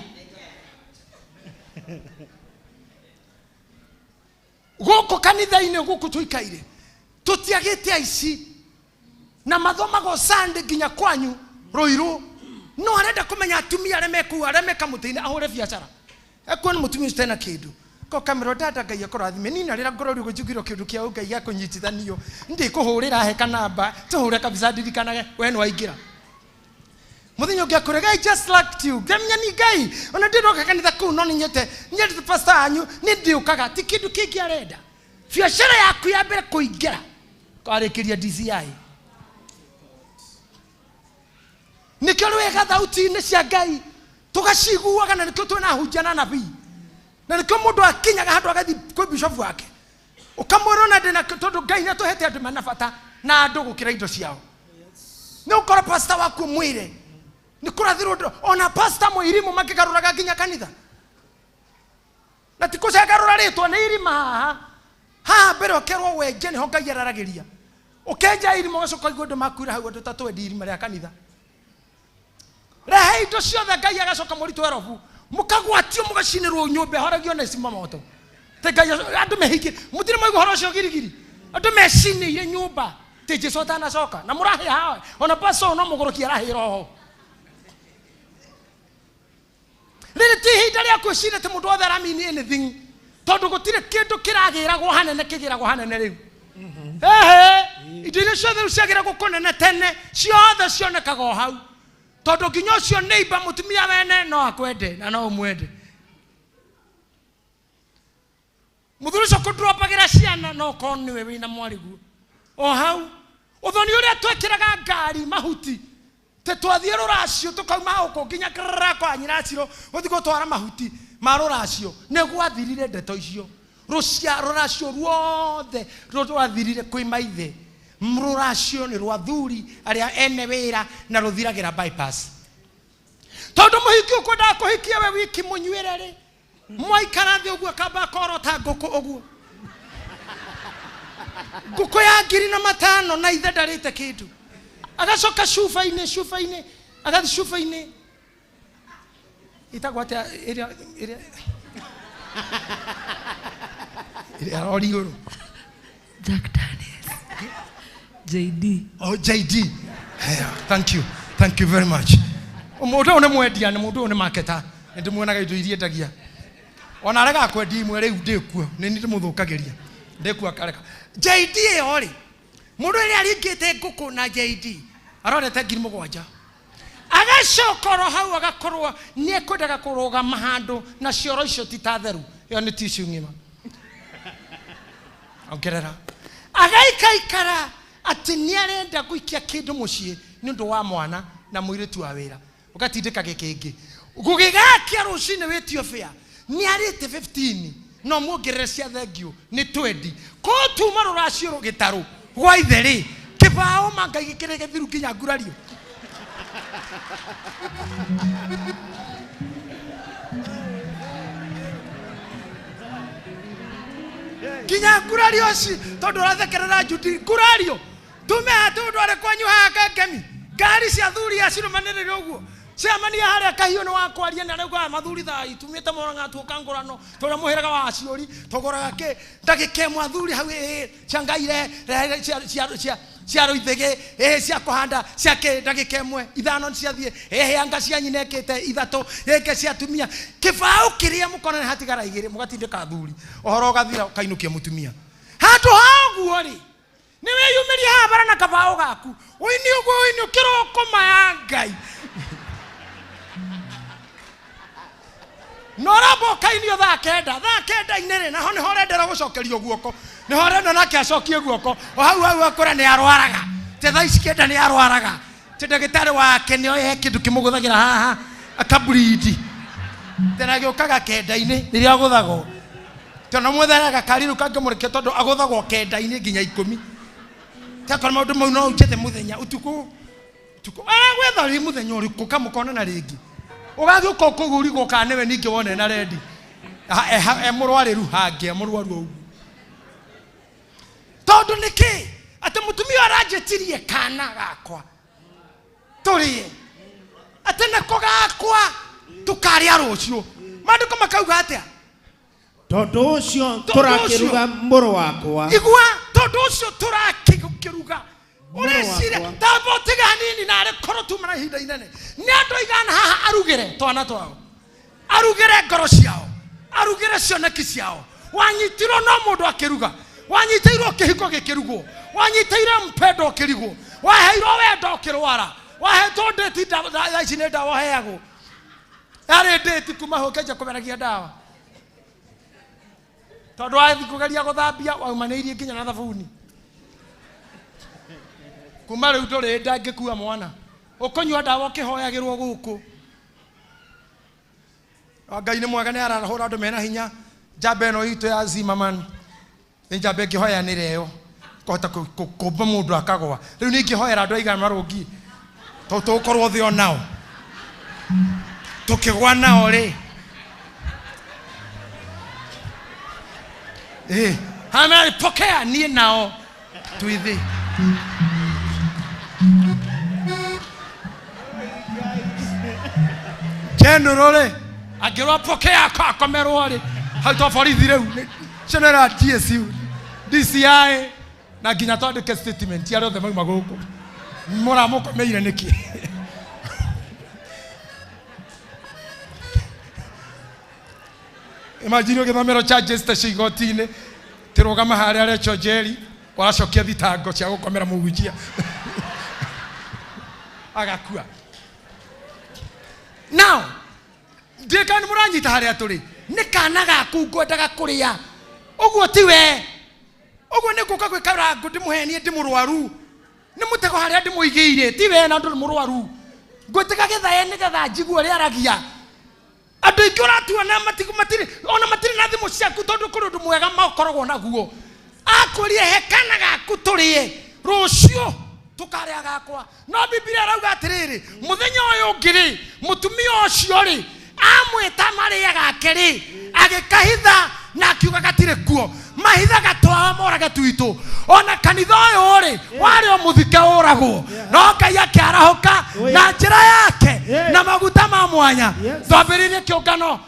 guku kanitha-ini guku tuikaire tutiagite aici na mathoma go sande ginya kwanyu roiru no arenda kumenya atumia aremeku aremeka mutini ahure biacara ekwo ni mutumia tena kindu ko kamero data ngai akorathime nina rira ngorori gujugiro kindu kia ngai ya kunyitithanio ndi kuhurira he kanamba tuhure kabisa ndirikanage we no waingira muthenya ngia kurega just like you demnya ni ngai ona ndiroka kanitha ku no ninyete nyete pastor anyu ni ndiukaga ti kindu kingi arenda biacara yaku ya mbere kuingira kwarikiria DCI nikyo wega thauti ni cia ngai tugaciguaga na nikyo twina hunjana nabii na nikyo mundu akinyaga handu agathi kwi bishop wake ukamwona ndina tondu ngai na tuhete andu manabata na andu gukira indo ciao ni ukora pastor waku mwire ni kurathirwo ona pastor muirimu makigaruraga nginya kanitha na tikucegarura ritwa ni irima ha mbere okerwo wenje ni ho ngai araragiria ukenja irima ugacoka igondo makwira hau andu tatwendi irima ria kanitha rehe indo ciothe ngai agacoka mweri 12 mukagwatio mugacinirwo nyumba horagio na cima moto te ngai andu mehiki mutire maigu horo cio girigiri andu mecinire nyumba te Jesu atanacoka na murahi hawe ona paso no mugorokia rahi roho riri ti hinda ria kwicira te mundu othe aramini anything tondu gutire kindu kiragiragwo hanene kigiragwo hanene riu indo iria ciothe ciagira gukunene tene ciothe cionekaga hau tondu nginya ucio neighbor mutumia wene no akwende na no umwende muthuri ucio kudropagira ciana no koniwe wina mwarigu o hau uthoni uria twekiraga ngari mahuti te twathie ruracio tukauma uko nginya krra kwa nyiraciro uthiko twara mahuti ma ruracio negwathirire ndeto icio ruracio ruothe rwathirire kwi maithe ruracio ni rwathuri aria ene wira na ruthiragira bypass tondu muhiki ukwenda kuhikia we wiki munywire ri mwaikara thi uguo kamba korota nguku uguo nguku ya 5,000 na ithe ndarite kindu agacoka shufa-ini agathi shufa-ini itagwata iria aroriuru Jack Daniels JD oh JD yeah, thank you very much mundu one mwendia ni mundu one marketer ndi muonaga indo iria ndagia ona arega kwendi imwe riu ndikuo ni ndimuthukagiria ndikuo akareka JD ori mundu ri aringite nguku na JD arorete 7,000 agacokoro hau agakorwo ni ekwendaga kurugama handu na cioro icio titatheru yo ni tissue ngima ongerera agaikaikara ati ni arenda guikia kindu mucii ni undu wa mwana na muiritu wa wira ugatindika gikingi gugigakia rucini witio fia ni arite 15 no muongerere cia thengio ni 20 ko tuma ruracio rugitaru gwa itheri kibao mangai gikire githiru kinya ngurario Kinya kurario si tondu rathekerera Judi kurario tume atundu are kwanyu ha kemi gari cia thuri aciro manene uguo cia mania haria kahio no wakwaria na rauga mathuri thai tumite moranga tukangurano tora muhiraga wa ciori togoraga ke ndagike mwathuri hau ciangaire cia roithege cia kuhanda cia ke ndagike mwe ithano ciathie anga cia nyinekete ithato eke cia tumia kibao kiria mukona hatigara igire mugatindika thuri ohoro gathira kainukia mutumia handu haguo ri niwe yumiri ha bara na kabao gaku uini uguo uini kiroko mayangai norabo kainio tha kenda inere na hone horendera gucokerio guoko ni horenda nake acokie guoko o hau akora ni arwaraga te tha iskenda ni arwaraga te ndagitari wake ni oye kindu kimuguthagira haha akabridi tena giokaga kenda-ini riria aguthago tena mwetheraga kariru kangemurike tondu aguthagwo kenda-ini nginya 10 takora maundu mau no uchete muthenya utuku gwethari muthenya uriku kamukona na ringi ugathuka kugurigwo kanewe ningi wone na rendi murwariru hange murwaru ugu tondu niki ate mutumia arajetirie kana gakwa turie ate nako gakwa tukaria rucio maandiko makauga atia tondu ucio turakiruga muru wakwa igwa tondu ucio turakiruga uresire tabo tiganini na rekoro tumana hinda inene ni andu igana haha arugire twana twao arugire ngoro ciao arugire cioneki ciao wanyitiro no mundu akiruga wanyitairwo kihiko gikirugwo wanyitaire mpendo kirigwo waheirwo wendo kirwara wahetwo ndeti ici ni ndawa heagwo ari ndeti kuma hokeja kumeragia ndawa tondu wathi kugeria guthambia waumanirie nginya na thabuni kuma riu nduri ndangikua mwana ukonywa ndawa kihoyagirwo guku Ngai ni mwega ni arahura andu mena hinya njambe no itu ya Zimmerman ni njambe kihoya ni reo kohota kukumba mundu akagwa riu ni kihoyera andu aigana marungi to korwo thio nao tukigwa nao ri hama pokea ni nao tuithi general agirwa pokea akamerwo ri hau to borithi riu general DSU DCI na ginya twandike statement ya rothe mauma guku muramuko meire niki imagine ukithomero charges ta cigotine tirugama hari ari chojeri waracokia thitango cia gukomera muhunjia agakua now ndikani muranyita hari aturi ni kana gaku ngwendaga kuria uguo tiwe uguo ni guka gwikara ngundi muhenie ndi murwaru ni mutego hari ndi muigiire tiwe na ndu murwaru ngweteka githae ni gatha njiguo ri aragia andu ingi uratuona matiri ona matiri na thimu ciaku tondu kuri undu mwega makoragwo naguo akurie hekana gaku turie rucio tukaria gakwa no Biblia rauga atiriri muthenya uyu ngiri mutumia ucio ri amwita maria gake ri agikahitha na akiuga gatire kuo mahitha gatwa moraga tuitu ona kanitha uyu ri wari o muthike uragwo no Ngai akiarahuka na njira yake na maguta ma mwanya twambiririe kiungano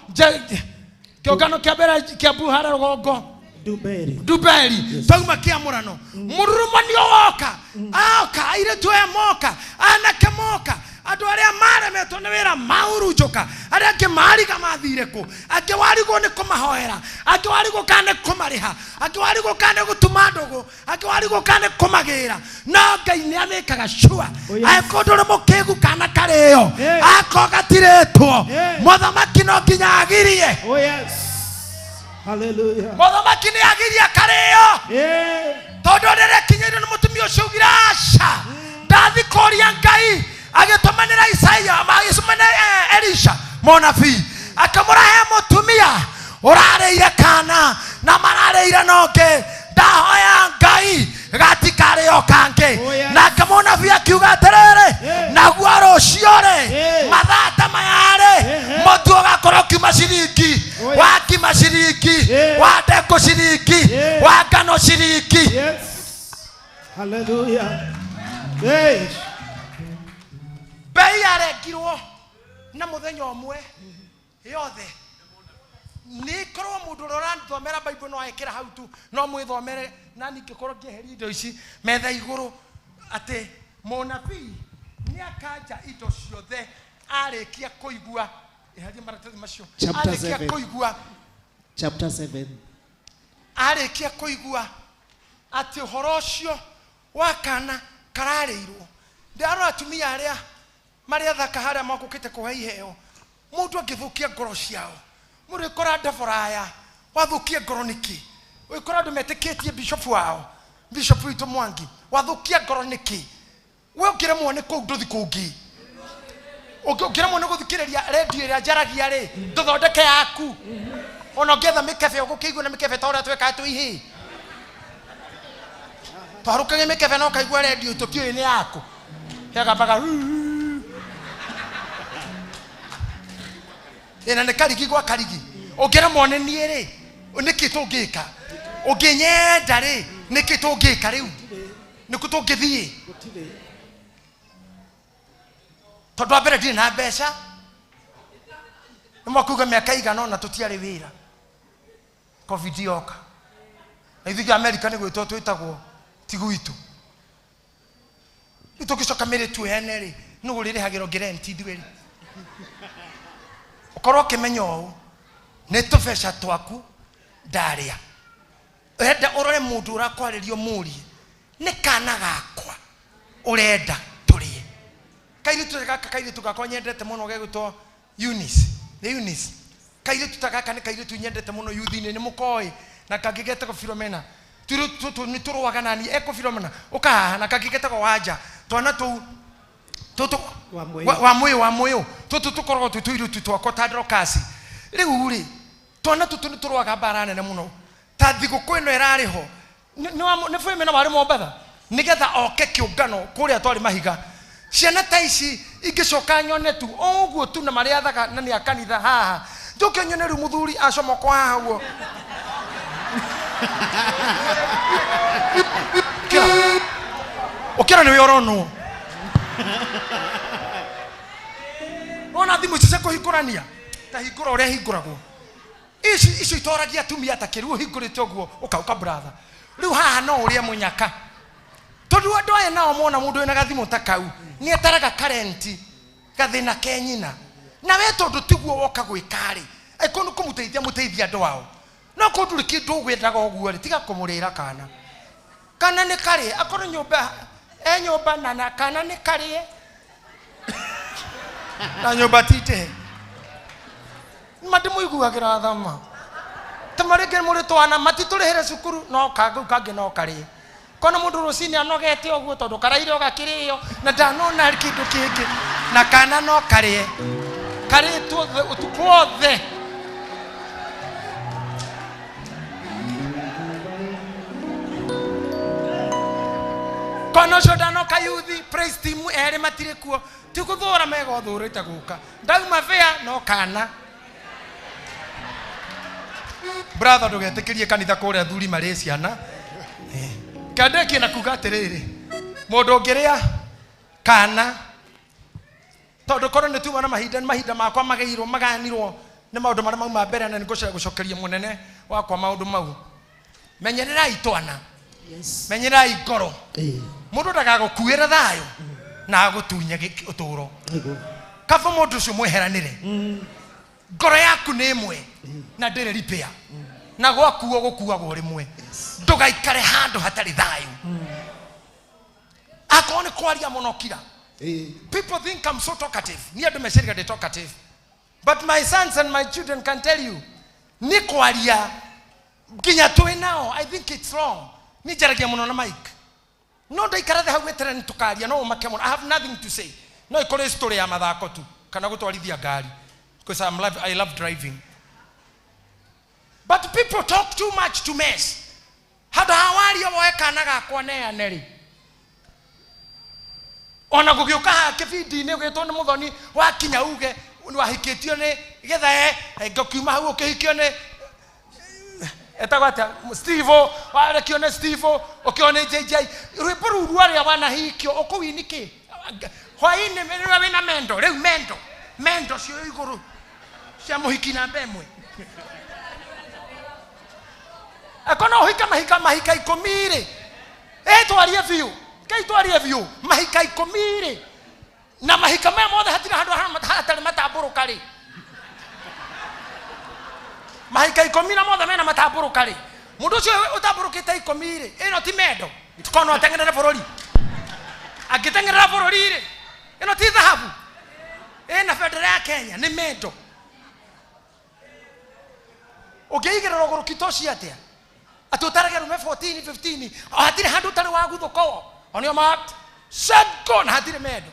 kia mbere kia buhara rugongo Duberi tauma kia murano mururumanio woka aoka aire tue moka anake moka andu aria maremetwo ni wira maurujuka aria angi mariga mathire ku angi warigwo ni kumahoera angi warigwo kane kumariha angi warigwo kane gutuma ndugu angi warigwo kane kumagira no Ngai ni amikaga sure aikondo ri mukigu kana kario akogatiretwo muthamaki no nginya agirie oh yes hallelujah muthamaki ni agiria kario tondu rire kinyire ni mutumia ucio girasha ndathi koria Ngai agitomanira Isaia magisumana Elisha monabii akamurahe mutumia urareire kana na marareire noke ndahoya Ngai gatika harĩ o kangĩ na ngamona bia kiuga atĩrĩrĩ naguo rũcio rĩ mathaa ta maya rĩ mũtu ũgakorwo kiuma ciringi wa ngima ciringi wa ndengũ ciringi wa ngano ciringi. Hallelujah. Hey. Bei yarengirwo na muthenya ũmwe yothe nĩ korwo mũndũ ũrathomera Bible no ekĩra hau tu no mwĩthomere na ningĩkorwo ngĩeheria indo ici metha igũrũ atĩ mũnabii nĩ akanja indo ciothe arĩkia kũigua eheria maratathi macio arĩkia kũigua chapter 7 arĩkia kũigua atĩ ũhoro ũcio wa kana kararĩirwo ndarora atumia arĩa marĩa thaka harĩa makũkĩte kũhe iheo mũndũ angĩthũkia ngoro ciao mũndũ ikora ndaboraya wathũkia ngoro nĩkĩ ũikora andũ metĩkĩtie bishop wao bishop witũ Mwangi wathũkia ngoro nĩkĩ we ũkĩremwo nĩ kũu ndũthi kũngĩ ũkĩremwo nĩ gũthikĩrĩria redio ĩrĩa njaragia rĩ ndũthondeke yaku ona ũngĩetha mĩkebe ũgũkĩigua na mĩkebe ta ũrĩa twekaga tũihĩ twarũkage mĩkebe no kaigua redio tũkĩũĩ nĩ yaku hegambaga ena nĩ karigi gwa karigi ũngĩremwo nĩ niĩ rĩ nĩkĩ tũngĩka ũngĩnyenda rĩ nĩkĩ tũngĩka rĩu nĩkũ tũngĩthiĩ tondũ wa mbere ndirĩ na mbeca nĩ mwakuga mĩaka igana ona tũtiarĩ wĩra covid yoka na ithuĩ Amerika nĩ gwĩtwo twĩtagwo ti gwitũ nĩtũgĩcoka mĩrĩtu ene rĩ nũgũ rĩrĩhagĩrwo ngĩrenti ithuĩ rĩ ũkorwo ũkĩmenya ũũ nĩ tũbeca twaku ndarĩa ũrenda ũrore mũndũ ũrakwarĩrio mũrie nĩ kana gakwa ũrenda tũrĩe kairĩtu gaka kairĩtu gakwa nyendete mũno gegwĩtwo Eunice nĩ Eunice kairĩtu ta gaka nĩ kairĩtu nyendete mũno youth-inĩ nĩ mũkoĩ na kangĩ getagwo Philomena nĩ tũrũaga nani eko Philomena ũkahaha na kangĩ getagwo Wanja twana tũu wa mũyũ tũtũ tũkoragwo tũirĩtu twakwa ta Dorcas rĩu rĩ twana tũtũ nĩ tũrũaga mbara nene mũno ta thigũkũ ĩno ĩrarĩ ho nĩ Philomena warĩ Mombatha nĩgetha oke kĩũngano kũrĩa twarĩ Mahiga ciana ta ici ingĩcoka nyone tu ũguo tu na marĩa thaka na nĩ akanitha haha njoke nyone rĩu mũthuri acomokwa haha guo ũkĩra nĩwe ũronwo ona thimũ ici cia kũhingũrania ta hingũra ũrĩa hingũragwo icio itoragia atumia ta kĩrũ hingũrĩte ũguo ũka brother rĩu haha no ũrĩa mũnyaka tondũ andũ aya nao mona mũndũ wĩna gathimũ ta kau nĩ etaraga karenti gathĩna kenyina na we tondũ tiguo woka gwĩkarĩ aikonu kũmũteithia andũ ao no kũndũ kĩndũ ũgwethaga ũguo rĩ tiga kũmũrĩra kana nĩ karĩ akorwo nyũmba nyũmba na kana nĩ karĩ na nyũmba tite mandĩmũiguagĩra thama tamarĩngĩ mũrĩ twana matitũrĩhĩre cukuru no kangĩ no karĩ kona mũndũ rũcinĩ anogete ũguo tondũ karaire ũgakĩrĩo na ndanona kĩndũ kĩngĩ na kana no karĩ ũtukũ wothe kono shodano kayuthi praise team ere matire kuo tikuthora mega thurite guka ndauma fea no kana brother ndũgetĩkĩrie kanitha kũrĩa thuri marĩ ciana kandeki na kuga atĩrĩrĩ mũndũ ũngĩrĩa kana tondũ korwo nĩ tuma na mahinda makwa magĩirwo maganirwo nĩ maũndũ marĩa mauma mbere na nĩngũcokeria mũnene wakwa maũndũ mau menyererai twana menyererai ngoro mũndũ ndagagũkuĩra thayũ na agũtunye ũtũũro kaba mũndũ ũcio mweheranĩre ngoro yaku nĩ ĩmwe na ndĩrĩ repair na gwakuo gũkuagwo rĩmwe ndũgaikare handũ hatarĩ thayũ akorwo nĩ kwaria mũno kira people think I'm so talkative niĩ andũ meciriga ndĩ talkative but my sons and my children can tell you nĩ kwaria nginya twĩ nao I think it's wrong nĩ njaragia mũno na mike no ndaikara thĩ hau wetere nĩ tũkaria no ũmake mũno I have nothing to say no ikore story ya mathako tu kana gũtwarithia ngari because I love driving but people talk too much to mess handũ hawario woe kana gakwa neane rĩ ona gugioka ha kibindi-inĩ ũgĩtwo nĩ mũthoni wakinya uge wahikĩtio nĩ Gĩthae ngokiuma hau ũkĩhikio nĩ etagwo atĩa Steve warekio nĩ Steve ũkĩo nĩ JJ rwĩmbo rũu rwarĩa wanahikio ũkũwini kĩ hwaĩ-inĩ wĩna mendo rĩu mendo cio igũrũ cia mũhiki namba ĩmwe akona ũhika mahika 10 twarie biũ twarie biũ mahika 10 na mahika maya mothe hatirĩ handũ hatarĩ matambũrũka rĩ mahika 10 na mothe mena matambũrũka rĩ mũndũ ũcio ũtambũrũkĩte 10 rĩ ĩno ti mendo tukona ateng'erere bũrũri angĩteng'erera bũrũri rĩ ĩno ti thahabu ĩna bendera ya Kenya nĩ mendo ũngĩigĩrĩra ũgũrũki toci atĩa atĩ ũtarage rume 14 15 hatirĩ handũ ũtarĩ waguthũkwo onio ma shotgun hatirĩ mendo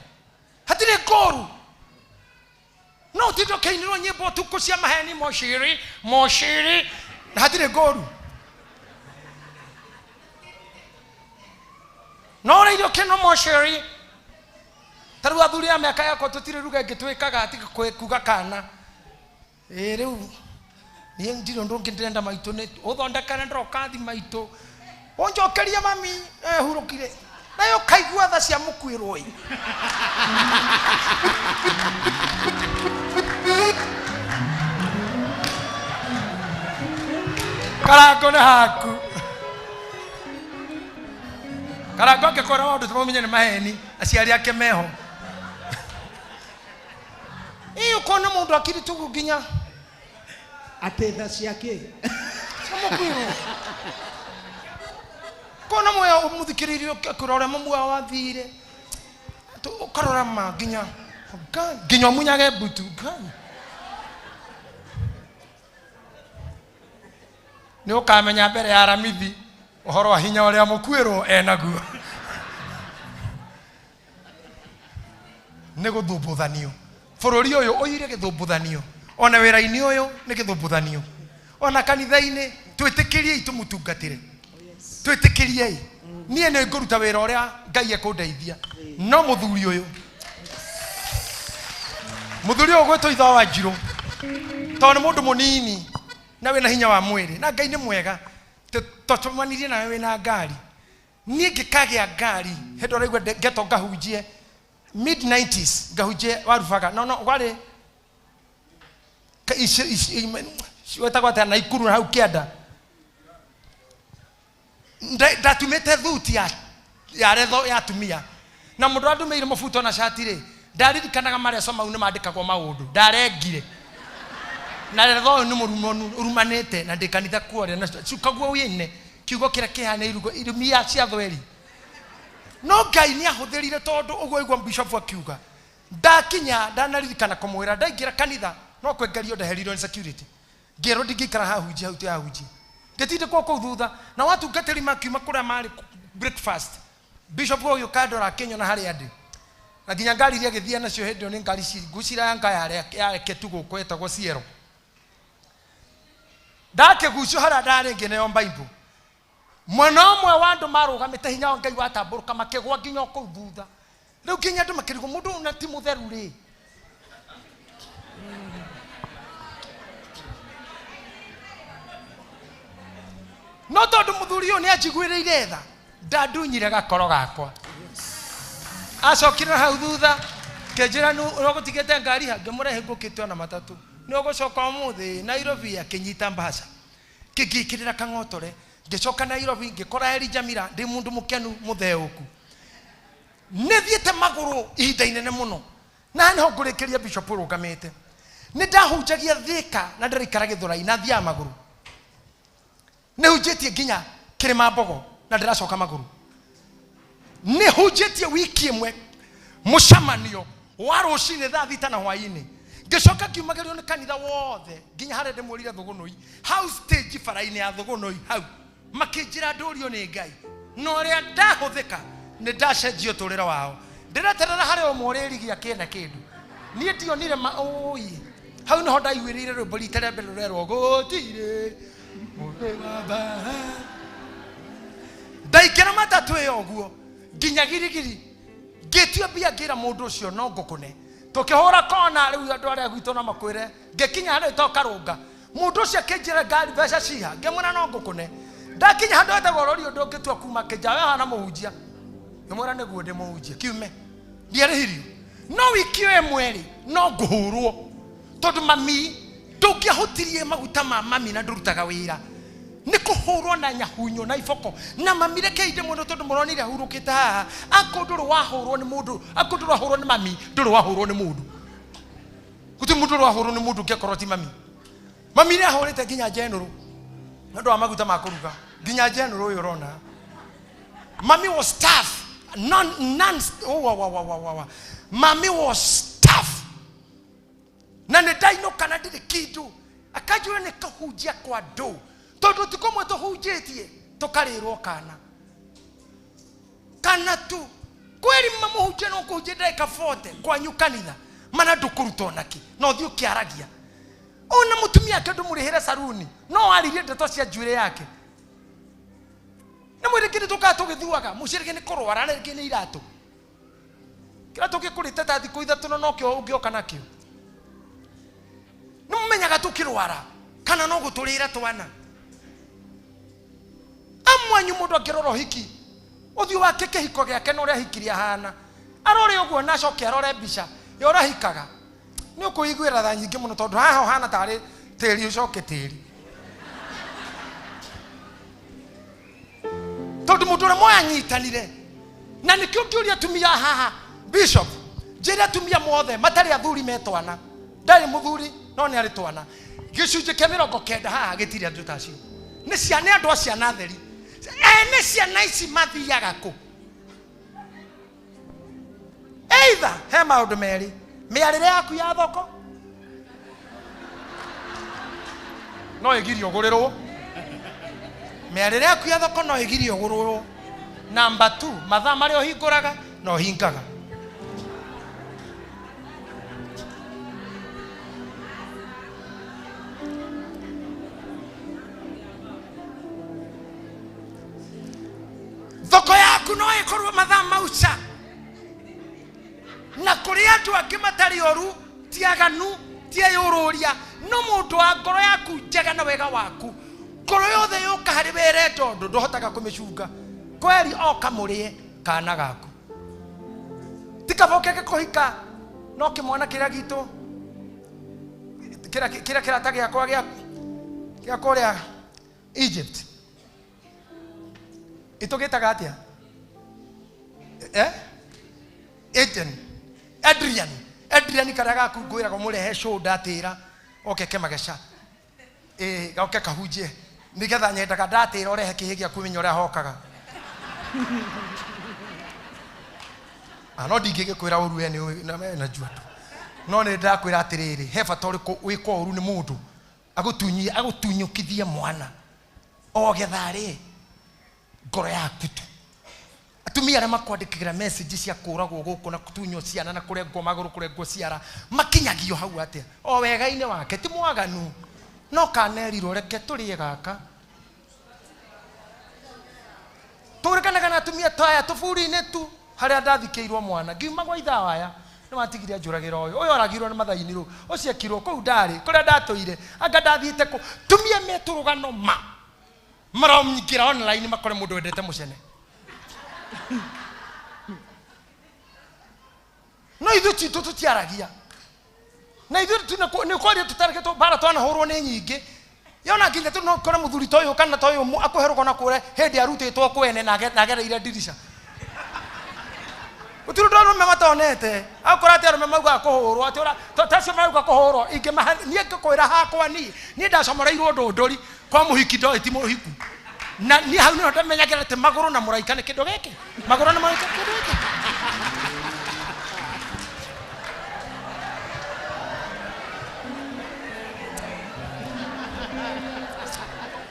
hatirĩ ngoru no ũtinde ũkĩinĩrwo nyĩmbo tukũ cia maheni moshiri na hatirĩ ngoru no rĩirio kĩno moshiri tarĩu athuri a mĩaka yakwa tũtirĩ ruga ĩngĩtwĩkaga ati kuga kana rĩu niĩ ndirĩ ũndũ ũngĩ ndĩrenda maitũ nĩ ũthondekane ndokathi maitũ ũnjokerie mami hurũkire nayo kaigua tha cia mũkuĩrwo ĩ karango nĩ haku karango angĩkorwo maũndũ tũmamenye nĩ maheni aciari ake meho ũkona mũndũ akiri tugu nginya atĩ tha ciake mũkuĩrwo kona moya ũmũthikĩrĩirio kũrora mamu wao wathire ũkarora ma nginya ũmunyage mbutu nĩ ũkamenya mbere ya Aramithi ũhoro wa hinya ũrĩa mũkuĩrwo enaguo nĩ gũthũmbũthanio bũrũri ũyũ ũire gĩthũmbũthanio ona wĩra-inĩ ũyũ nĩ gĩthũmbũthanio ona kanitha-inĩ twĩtĩkĩriei tũmũtungatĩre twĩtĩkĩriei niĩ nĩ ngũruta wĩra ũrĩa Ngai ekũndeithia no mũthuri ũyũ ũgwĩtwo ithe wa Njirũ tondũ nĩ mũndũ mũnini na wĩna hinya wa mwĩrĩ na Ngai nĩ mwega tũtũmanirie nawe wĩna ngari niĩ ngĩkagĩa ngari hĩndĩ ũraigua ngeto ngahunjie mid 90s ngahunjie warubaga no warĩ wetagwo atĩa Naikuru na hau Kĩanda ndatumĩte thuti ya retho ya tumia na mũndũ andũmĩire mũbuto na shati rĩ ndaririkanaga mareco mau nĩ mandĩkagwo maũndũ ndarengire na retho ũyũ nĩ mũrumonu ũrumanĩte na ndĩ kanitha kuoria na cukaguo wĩne kiugo kĩrĩa kĩhana irumia cia thweri no Ngai nĩ ahũthĩrire tondũ ũguo igua bishop akiuga ndakinya ndanaririkana kũmwĩra ndaingĩra kanitha no kwengerio ndeherirwo nĩ security ngĩrwo ndingĩikara hahunjia hau tihahunjia ngĩtindĩkwo kũu thutha na watungatĩri makiuma kũrĩa marĩ breakfast bishop ũyũ kandora Kenya na harĩa ndĩ na nginya ngari iria gĩthia nacio hĩndĩ ĩyo nĩ ngari ngucira ya Ngai yareke tu gũkũ etagwo Ciero ndakĩgucio harĩa ndarĩ ngĩneo Bible mwena ũmwe wa andũ marũgamĩte hinya wa Ngai watambũrũka makĩgwa nginya kũu thutha rĩu nginya andũ makĩrigwo mũndũ na ti mũtheru rĩ no tondũ mũthuri ũyũ nĩ anjiguĩrĩire tha ndandunyire gakoro gakwa acokire hau thutha kĩnjĩra ũgũtigĩte ngari ha ngĩmũrehe ngũkĩte ona matatũ nĩ ũgũcoka ũmũthĩ Nairobi akĩnyita mbaca kĩngĩkĩrĩra kang'otore ngĩcoka Nairobi ngĩkora Elijah Mira ndĩ mũndũ mũkenu mũtheũku nĩ thiĩte magũrũ ihinda inene mũno na nĩho ngũrĩkĩria bishop ũrũgamĩte nĩ ndahunjagia Thĩka na ndĩraikara Gĩthũrai na thiaga magũrũ nĩ hunjĩtie nginya Kĩrĩma Mbogo na ndĩracoka magũrũ nĩ hunjĩtie wiki ĩmwe mũcamanio wa rũcinĩ thaa 6 na hwaĩ-inĩ ngĩcoka kiumagĩrio nĩ kanitha wothe nginya harĩa ndĩmũrire Thũgũnũi hau stage bara-inĩ ya Thũgũnũi hau makĩnjĩra ndũrio nĩ Ngai na ũrĩa ndahũthĩka nĩ ndacenjio ũtũũrĩre wao ndĩreterera harĩa ũmũrĩrigia kĩene kĩndũ niĩ ndionire ũĩ hau nĩho ndaiguĩrĩire rwĩmbo rita rĩa mbere rũrerwo gũtirĩ ndaingĩra matatũ ĩyo ũguo nginya Girigiri ngĩtio mbia ngĩra mũndũ ũcio no ngũkũne tũkĩhũra kona rĩu andũ arĩa gwitũ no makwĩre ngĩkinya handũ itokarũnga mũndũ ũcio akĩnjĩra ngari mbeca ciha ngĩmwĩra no ngũkũne ndakinya handũ etagwo rori ũndũ ũngĩtua kuma kĩnjawe hana mũhunjia ngĩmwĩra nĩguo ndĩmũhunjie kiume ndiarĩhirio no wiki ĩmwe rĩ no ngũhũrwo tondũ mami ndũngĩahutirie maguta ma mami na ndũrutaga wĩra nĩ kũhũrwo na nyahunyo na iboko na mami reke inde mũndũ tondũ mũronire ahurũkĩte haha akũ ndũrĩ wahũrwo nĩ mũndũ akũ ndũrĩ wahũrwo nĩ mami ndũrĩ wahũrwo nĩ mũndũ gũtirĩ mũndũ ũrĩ wahũrwo nĩ mũndũ ũngĩkorwo ti mami mami nĩ ahũrĩte nginya general nĩ ũndũ wa maguta ma kũruga nginya general ũyũ ũrona mami was tough mami was tough na nĩ ndainũka na ndĩrĩ kĩndũ akanjũra nĩ kahunjia kwa ndũ tondũ ti kũmwe tũhunjĩtie tũkarĩrwo kana tu kweli mamũhunjia no kũhunjia ndagĩka 40 kwanyu kanitha mana ndũkũruta onakĩ na ũthiĩ ũkĩaragia ona mũtumia ake ndũmũrĩhĩre saruni no aririe ndeto cia njuĩrĩ yake na mwĩrĩ kĩndĩ tũkaga tũgĩthuaga mũciĩ rĩngĩ nĩ kũrwara na rĩngĩ nĩ iratũ kĩra tũgĩkũrĩte ta thikũ ithatũ no kĩo ũngĩoka nakĩo nĩ mũmenyaga tũkĩrwara kana no gũtũrĩra twana amwanyu mũndũ angĩrora ũhiki ũthiũ wake kĩhiko gĩake na ũrĩa ahikirie ahana arore ũguo na acoke arore mbica ya ũrĩa ahikaga nĩ ũkũiguĩra tha nyingĩ mũno tondũ haha ũhana tarĩ tĩri ũcoke tĩri tondũ mũndũ ũrĩa moya nyitanire na nĩkĩo ngĩũria atumia haha bishop njĩra atumia mothe matarĩ athuri metwana ndarĩ mũthuri no nĩ arĩ twana gĩcunjĩ kĩa 90 haha gĩtirĩ andũ tacio nĩ ciana andũ a ciana theri nĩ ciana ici mathiaga kũ either he maũndũ merĩ mĩarĩre yaku ya thoko no ĩgirie ũgũrĩrwo mĩarĩre yaku ya thoko no ĩgirie ũgũrĩrwo number 2 mathaa marĩa ũhingũraga no hingaga thoko yaku no ĩkorwo mathaa mauca na kũrĩ andũ angĩ matarĩ oru ti aganu ti eyũrũria no mũndũ wa ngoro yaku njega na wega waku ngoro yothe yũka harĩ were tondũ ndũhotaga kũmĩcunga kweri oka mũrĩe kana gaku tikaboke kũhika no kĩmwana kĩrĩa gitũ kĩrĩa kĩrata gĩakwa gĩa kũrĩa Egypt itũgĩtaga atĩa Adrian karĩa gaku ngwĩraga mũrehe shoulder atĩra oke kemageca gauke kahunjie nĩgetha nyendaga ndatĩra ũrehe kĩhĩ gĩa kũmenya ũrĩa hokaga no ndingĩgĩkwĩra ũru we na njua tu no nĩ ndakwĩra atĩrĩrĩ he bata ũrĩkũ wĩkwo ũru nĩ mũndũ agũtunyũkithie mwana o getharĩ ngoro yaku tu atumia arĩa makwandĩkĩra message cia kũragwo gũkũ na kutunywo ciana na kũrengwo magũrũ kũrengwo ciara makinyagio hau atĩa o wega-inĩ wake ti mwaganu no kanerirwo reke tũrĩe gaka tũrĩkanaga na atumia taya tũburi-inĩ tu harĩa ndathikĩirwo mwana ngiuma gwa ithaa waya nĩ matigire njũragĩra ũyũ aragirwo nĩ mathainĩ rĩu ũcio ekirwo kũu ndarĩ kũrĩa ndatũire anga ndathiĩte kũ tumia metũrũgano maromnyingĩra online makore mũndũ wendete mũcene no ithuĩ citũ tũtiaragia na ithuĩ nĩ kwaria tũtareketwo bara twanahũrwo nĩ nyingĩ yona nginya tũnokora mũthuri ta ũyũ kana ta ũyũ akũherũka na kũre hĩndĩ arutĩtwo kwene na agereire ndirisha gũtirĩ ũndũ arũme matonete akora atĩ arũme mauga kũhũrwo atĩ tacio mauga kũhũrwo niĩ ngĩkwĩra hakwa niĩ ndacomoreirwo ndũndũri kwa mũhiki ndoĩ ti mũhiku na niĩ hau nĩho ndamenyagĩra atĩ magũrũ na mũraika nĩ kĩndũ gĩkĩ magũrũ na mũraika nĩ kĩndũ gĩkĩ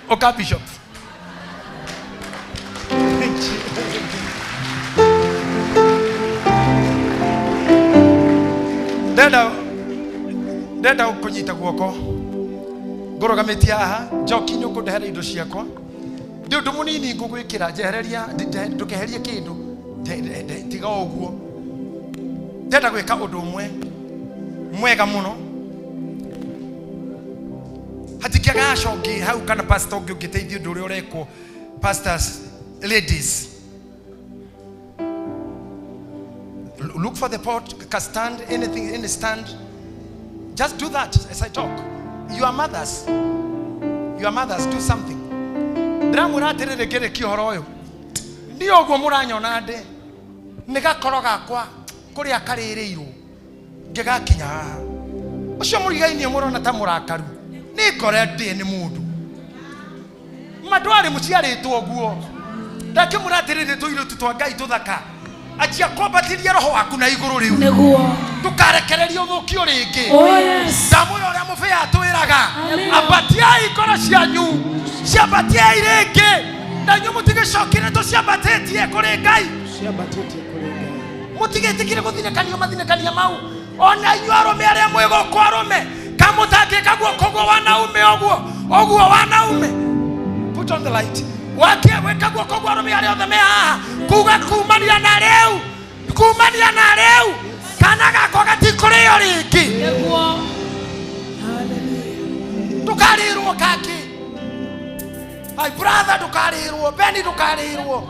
Oka Bishop. Ndenda ũkũnyita guoko ngũrũgamĩtie haha njoki nĩ ũkũndehera indo ciakwa ndĩ ũndũ mũnini ngũgwĩkĩra njehereria ndũkeherie kĩndũ tiga ũguo ndenda gwika undu umwe mwega muno hatikiaga shogi hau kana pastor ungi ungiteithio ndu uri ureko pastors ladies look for the pot stand anything in the stand just do that as I talk your mothers do something ndramura terere gere kihoro uyu ndio ogwo muranyona nde nigakoro gakwa kuria karirirwo ngigakinya ucio murigaini murona ta murakaru ni kore ndi ni mundu madwari muciaritwo ogwo ndake muratirire tuiro tutwa ngai tuthaka achia kwambatiria roho waku na iguru riu niguo tukarekererio thukio ringi ndamwira uria mubia atwiraga ambatiai ikoro cianyu ciambatiai ringi na nyu mutigicokire tuciambatetie kuri ngai mutigetikire guthinekanio mathinekania mau ona inyu arume aria mwego kwa arume kamutangika guoko gwa wanaume ogwo wanaume put on the light wakie weka guoko gwa arume aria othe me haha kuga kumania na reu kana gako gatikurio ringi niguo tukarirwo kaki my brother tukarirwo Beni tukarirwo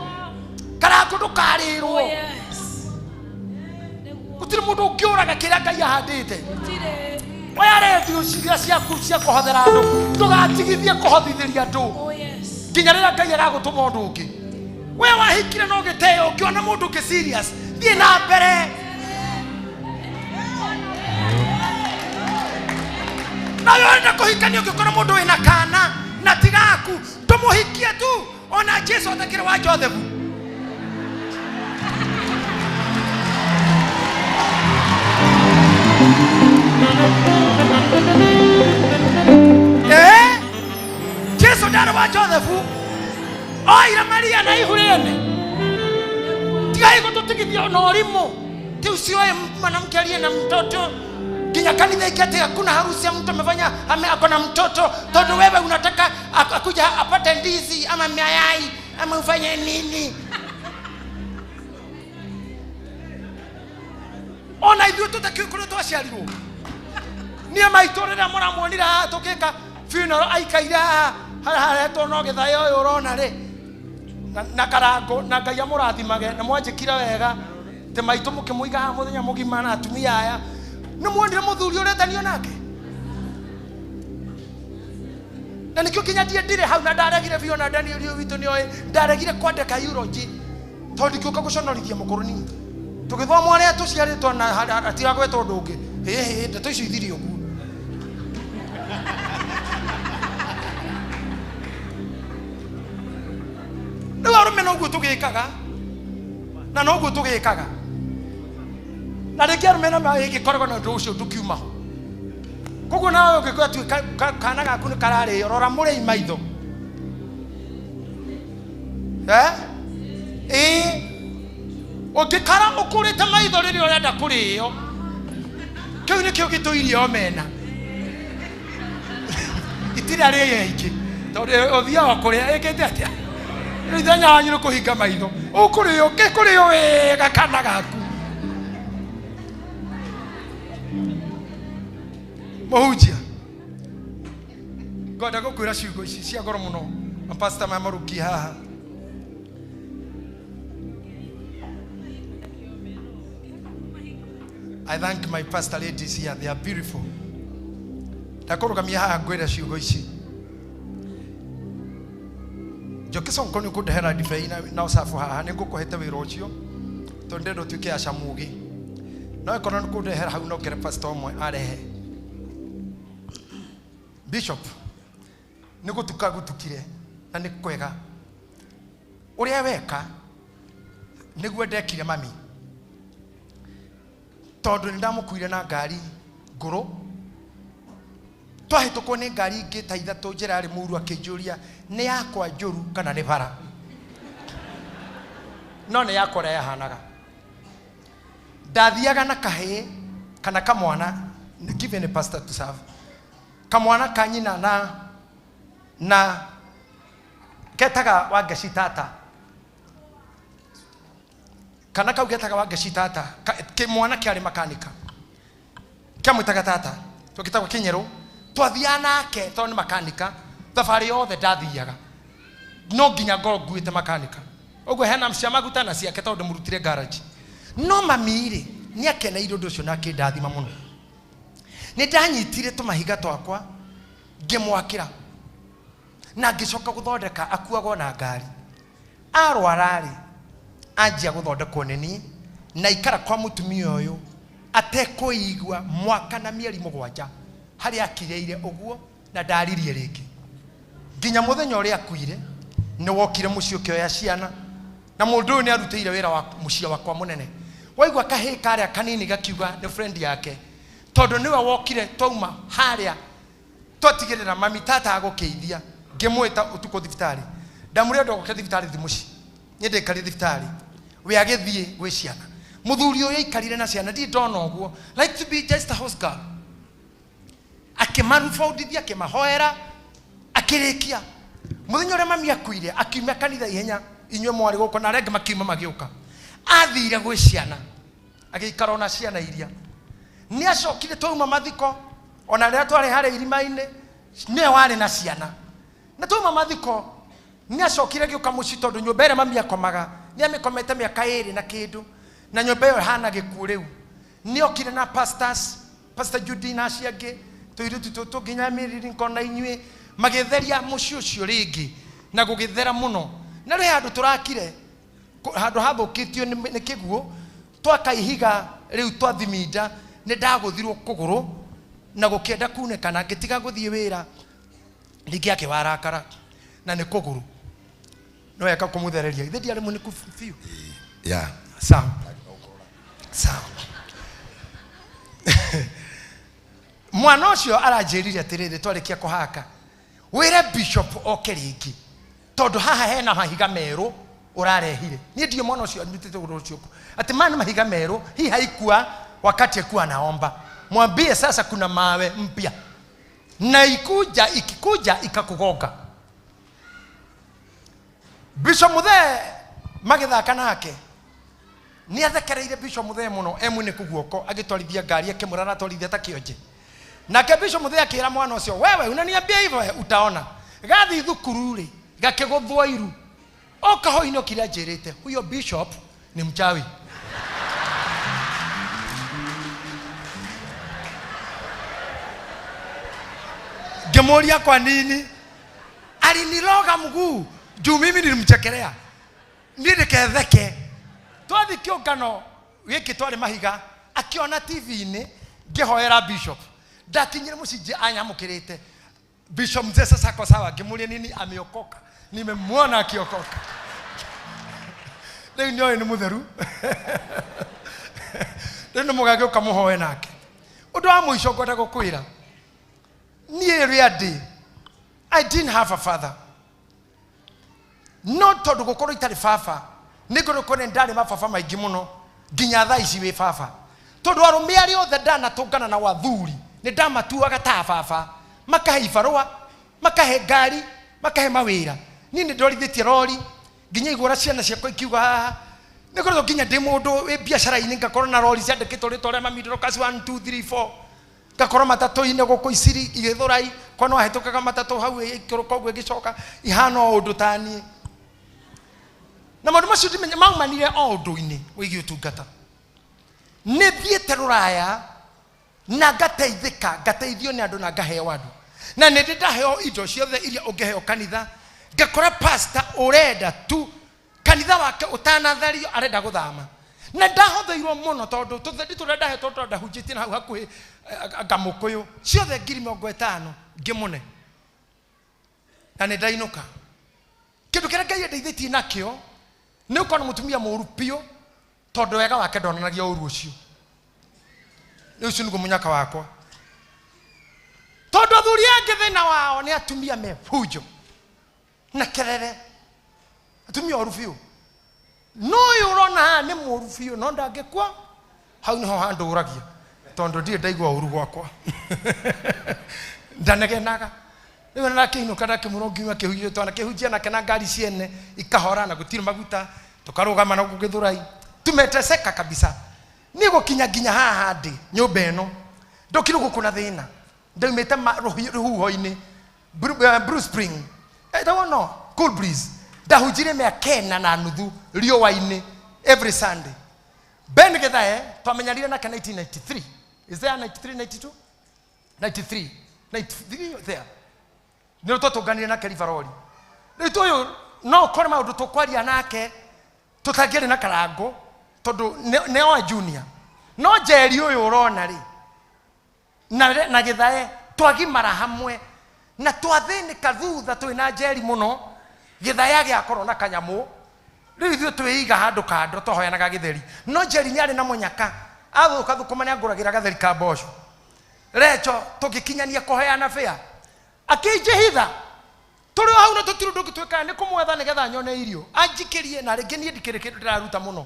Karaku tukarirwo gutiri mundu ungiuraga kiria ngai ahandite oya redio ciria ciaku cia kuhothera andu tugatigithie kuhothithiria andu nginya rira ngai agagutuma undu ungi we wahikire no giteo ukiona mundu ungi serious thie na mbere na yonda kuhikania ukikora mundu wina kana na tigaku tumuhikie tu ona Jesu atakire wa Joseph Jesu ndaro wa Joseph oira Maria na ihurene tigai gututigithia na orimo ti ucio mwanamke aliye na mtoto kinya kanitha ikate hakuna harusi ya mtu amefanya akona mtoto todo wewe unataka akuja apate ndizi ama mayai ama ufanye nini ona ithu tutakikuru twasharirwo nie maitorera muramwonira tukika funeral aikaira harahetwo no githayo uyu urona ri na karango na ngai amurathimage na mwanjikira wega te maitu mukimuiga muthenya mugima na atumia aya ni mwondire muthuri uretanio nake na nikio kinyadie ndire hau na ndaregire bio na Daniel uyu witu ni oi ndaregire kwandika eulogy tondi kiuka guconorithia mukuruni tugithoma aria tuciaritwo na atira gwetwo ndungi ndeto icio ithirio ku no arume no gutugikaga na no gutugikaga na rekiaru mena ma igikoragwo na ndu ucio tukiuma koguo nawe ungikora tu kana gaku ni karari rora muri maitho ungikara ukurite maitho riri urenda kurio kiu ni kio gituirie omena itira ri iki tondu othia okuria ikite atia ithenya wanyu kuhinga maitho ukurio kikurio wega kana gaku mohujia ngoda gukwira ciugo ici cia goro muno pastor Mamaruki haha I thank my pastor ladies here, they are beautiful. Takurugamia haha ngwira ciugo ici jokiso nkoni kudehera difei na usafu haha ningukuhete wira ucio tondendo tuke acamugi no ikono kudehera hau no kere pastor omwe arehe Bishop nigutuka gutukire na nikwega uria weka niguo ndekire mami tondu ndamukuire na ngari nguru twahitũkwo nĩ ngari ingĩ ta ithatũ njĩra arĩ mũru akĩnjũria nĩ yakwa njũru kana nĩ bara no nĩ yakwa ũrĩa yahanaga ndathiaga na kahĩĩ kana kamwana given a pastor to serve kamwana kanyina na ketaga Wangeci tata kana kau getaga wa gacitata ke mwana kiari makanika kamwitaga tata tukitagwa Kinyeru twathia nake to ni makanika thabari yothe ndathiaga no nginya ngoro nguite makanika ogwo hena mcia maguta na ciake tondu murutire garage no mamire ni akeneire undu ucio na kindathima muno ni ndanyitire tumahiga twakwa ngimwakira na ngicoka guthondeka akuagwo na ngari arwarari anjia guthondekwo nini na ikara kwa mutumia uyu atekuigwa mwaka na mieri 7 hari akireire uguo na ndaririe ringi nginya muthenya uria akuire ni wokire mucio kioya ciana na mundu uyu ni arutire wira wa mucia wakwa munene waigwa kahi karia kanini gakiuga ni friend yake tondu niwe wokire twauma haria twatigirira mami tata agukeithia ngimwita utuko thibitari ndamure ndo goke thibitari thimuci nyende kari thibitari we agithie gwe ciana muthuri uyu ikarire na ciana ndi ndona uguo like to be just a house girl akimarufondithia akimahoera akirikia muthenya uria mami akuire akiuma kanitha ihenya inywe mwari guko na renge makiuma magiuka athire gwe ciana agikara na ciana iria ni acokire twauma mathiko ona ria twari hare irima-ini niwe wari na ciana na twauma mathiko ni acokire giuka muci tondu nyumba ire mami akomaga ni amikomete miaka 2 na kindu na nyumba iyo hana gikuo riu ni okire na pastors pastor Judy na ciangi tuiritu tuginya miriri nkona inywe magitheria muci ucio ringi na gugithera muno na ri handu turakire handu hathukitio ni kiguo twakaihiga riu twathiminda ni ndaguthirwo kuguru na gukienda kunekana ngitiga guthie wira ringi akiwarakara na ni kuguru no eka kumuthereria ithe ndiari muniku fiu yeah sawa sawa mwana ucio aranjirire atiriri twarikia kuhaka wire bishop okeringi tondu haha hena mahiga meru urarehire ni ndio mwana ucio nitete ucio ati maana mahiga meru hii haikuwa wakati akuwa naomba mwambie sasa kuna mawe mpya na ikikuja ikakugonga Bishop Muthe magithaka nake ni athekereire Bishop Muthe muno emwine kuguoko agitwarithia ngari akimurana twarithia ta kionje nake Bishop Muthe akira mwana ucio wewe unaniambia hivyo utaona gathi thukuru ri gakiguthwa iru okahoino kila jerete huyo bishop ni mchawi gemoria kwa nini aliniloga mguu juu mimi nilimchekelea nidiketheke twathi kiungano giki twari mahiga akiona TV-ini ngihoera bishop ndakinyire mucinje anyamukirite Bishop Mzee sasa kwa sawa ngimuria nini ameokoka nimemwona akiokoka leo ndio ni mutheru ndio mugage ukamuhoe nake undu wa muico ngwenda gukwira nie ready I didn't have a father not tondu gukorwo itari baba nigoro kone ndari mababa maingi muno nginya thaa ici wi baba tondu arume ari othe ndanatungana na wathuri ni ndamatuaga ta baba makahe ibarua makahe ngari makahe mawira ni ndorithĩtie rori nginya igũra ciana ciakwa ikiuga haha nĩgũkorwo nginya ndĩ mũndũ wĩ biacara-inĩ ngakorwo na rori ciandĩkĩtwo rĩtwa rĩa mami Dorcas 1 2 3 4 ngakorwo matatũ-inĩ gũkũ Isiri Gĩthũrai kono hahĩtũkaga matatũ hau ikĩrũka ũguo ĩgĩcoka ihana o ũndũ ta niĩ na maũndũ macio ndĩmenye maumanire o ũndũ-inĩ wĩgiĩ ũtungata nĩ thiĩte rũraya na ngateithĩka ngateithio nĩ andũ na ngaheo andũ na nĩ ndĩ ndaheo indo ciothe iria ũngĩheo kanitha ngakora pastor urenda tu kanitha wake utanathario arenda guthama na ndahotheirwo muno tondu tuthedi turenda he tondu ndahunjitie na hau hakuhi ngamukuyu ciothe 50 ngimune na nĩ ndainuka kindu kĩrĩa Ngai ndeithĩtie nakio nĩ ũkona mũtumia mũru biũ tondu wega wake ndonanagia ũru ũcio nĩ ũcio nĩguo mũnyaka wakwa tondu athuri angĩ thĩna wao nĩ atumia mefujo na kelele atumia orufio no yurona ni morufio no ndangekwa hau niho handu uragia tondu ndie ndaigwa uru gwakwa ndanegenaga niwe nakino kada kimurongi wa kihujio twana kihujia na kana ngari ciene ikahora na gutira maguta tukarugama na Gĩthũrai tumeteseka kabisa nigo kinyaginya haha ndi nyumba eno ndokire gukuna thina ndaumite ruhuho-ini Bruce Spring I don't know cool breeze ndahunjire mĩaka na nuthu riũa-ini every Sunday Ben Githae twamenyanire nake 1993 is there 93 92 93 there nĩ tũtũnganire nake Riveroli rĩu tũyũ no kore maũndũ tũkwaria nake tũtangĩrĩ na karango tondũ nĩ junior no Njeri ũyũ ũrona rĩ na Githae twagimara hamwe na twathĩnĩka thutha twĩna Njeri mũno Githae agĩakorwo na kanyamu rĩu ithuĩ twĩiga handũ kando twahoyanaga gĩtheri no Njeri nĩ arĩ na mũnyaka agũka thũkũma nĩ angũragĩra gatheri ka mboco Recho tũgĩkinyania kũheana fare akĩnjĩhitha tũrĩ hau na tũtirũ ndũngĩtwĩka nĩ kũmwetha nĩgetha nyone irio anjikĩrie na rĩngĩ niĩ ndikĩrĩ kĩndũ ndĩraruta mũno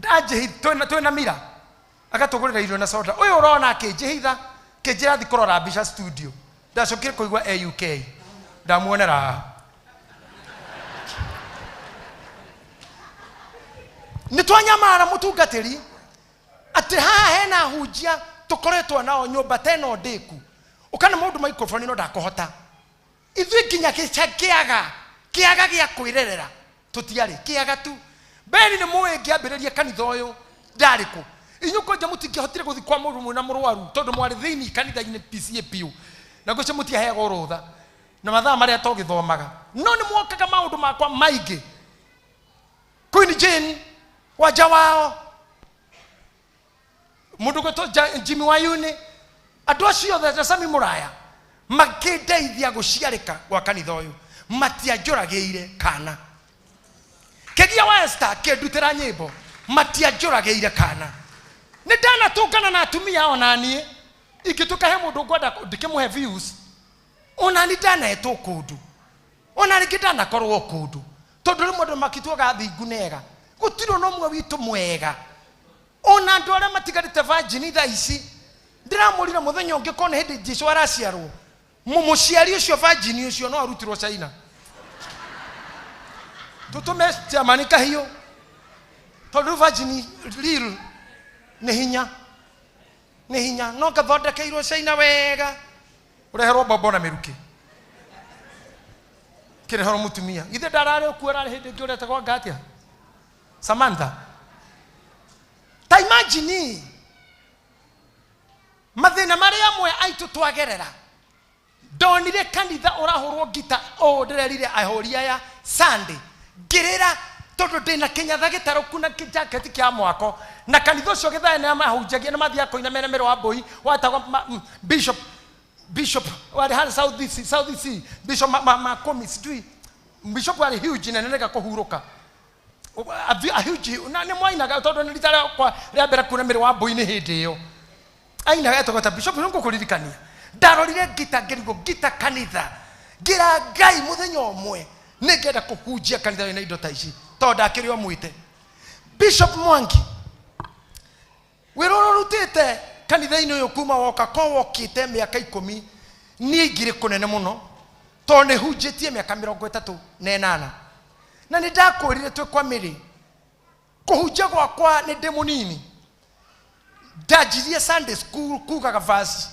twĩna mira agatũgũrĩra irio na soda ũyũ ũrona akĩnjĩhitha kĩnjĩra thi kũrora mbica studio ndacokire kũigua AUK ndamuonera nĩ twanyamara mũtungatĩri atĩ haha hena hunjia tũkoretwo nao nyũmba teno ndĩku ũkana mũndũ microphone no ndakũhota ithuĩ nginya kĩaga gĩa kwĩrerera tũtiarĩ kĩaga tu Beni nĩ mũĩ ngĩambĩrĩria kanitha ũyũ ndarĩ kũ inyuĩ kwanja mũtingĩhotire gũthiĩ kwa mũrũmwe na mũrwaru tondũ mwarĩ thĩinĩ kanitha-inĩ PCAPU na ngũcio mũtiaheagwo rũtha na mathaa marĩa tũgĩthomaga no nĩ mwokaga maũndũ makwa maingĩ Queen Jane waja wao mũndũ gwĩtwo Jimmy Wayune andũ acio othe Sami Mũraya makĩndeithia gũciarĩka gwa kanitha ũyũ matianjũragĩire kana Kegia wa Esther kĩndutĩra nyĩmbo matianjũragĩire kana nĩ ndanatũngana na atumia ona niĩ ingĩtũkahe mũndũ ngwenda ndĩkĩmũhe views ona nĩ ndanetwo kũndũ ona rĩngĩ ndanakorwo kũndũ tondũ rĩmwe andũ makĩtuaga thingu nega gũtirĩ na ũmwe witũ mwega ona andũ arĩa matigarĩte virgin thaa ici ndĩramũrire mũthenya ũngĩ korwo nĩ hĩndĩ Jesũ araciarwo mũciari ũcio virgin ũcio no arutirwo China tũtũme Germany kahiũ tondũ virgin real nĩ hinya no gathondekeirwo China wega ũreherwo mbombo na mĩrukĩ kĩreherwo mũtumia ithe ndararĩ ũkuo ararĩ hĩndĩ ĩngĩ ũretagwo ngatia Samantha ta imagine mathĩna marĩa amwe aitũ twagerera ndonire kanitha ũrahũrwo ngita ndĩrerire ahũri aya Sunday ngĩrĩra tondũ ndĩna kĩnyatha gĩtarũku na jaketi kĩa mwako na kanitha ũcio Githae nĩ mahunjagia na mathiaga kũina mene wa mbũi watagwo Bishop wale hali South Sea Bishop Makomi sijui Bishop wale huge na nenega kũhurũka a huge na nĩ mwainaga tondũ nĩ ritara kwa rĩa mbere kuna mĩrĩ wa mbũi-inĩ hĩndĩ ĩyo ainaga etagwo Bishop nĩ ngũkũririkania ndarorire ngita kanitha ngira Ngai mũthenya ũmwe nĩngenda kũhunjia kanitha wĩna indo ta ici tondũ ndakĩrĩ o mwĩte Bishop Mwangi wĩra ũrutĩte kanitha-inĩ ũyũ kuma woka ko wokĩte mĩaka 10 niĩ ingĩrĩ kũnene mũno tondũ nĩ hunjĩtie mĩaka 38 na nĩ ndakwĩrire twĩ kwa mĩrĩ kũhunjia gwakwa nĩ ndĩ mũnini ndanjirie Sunday school kugaga verse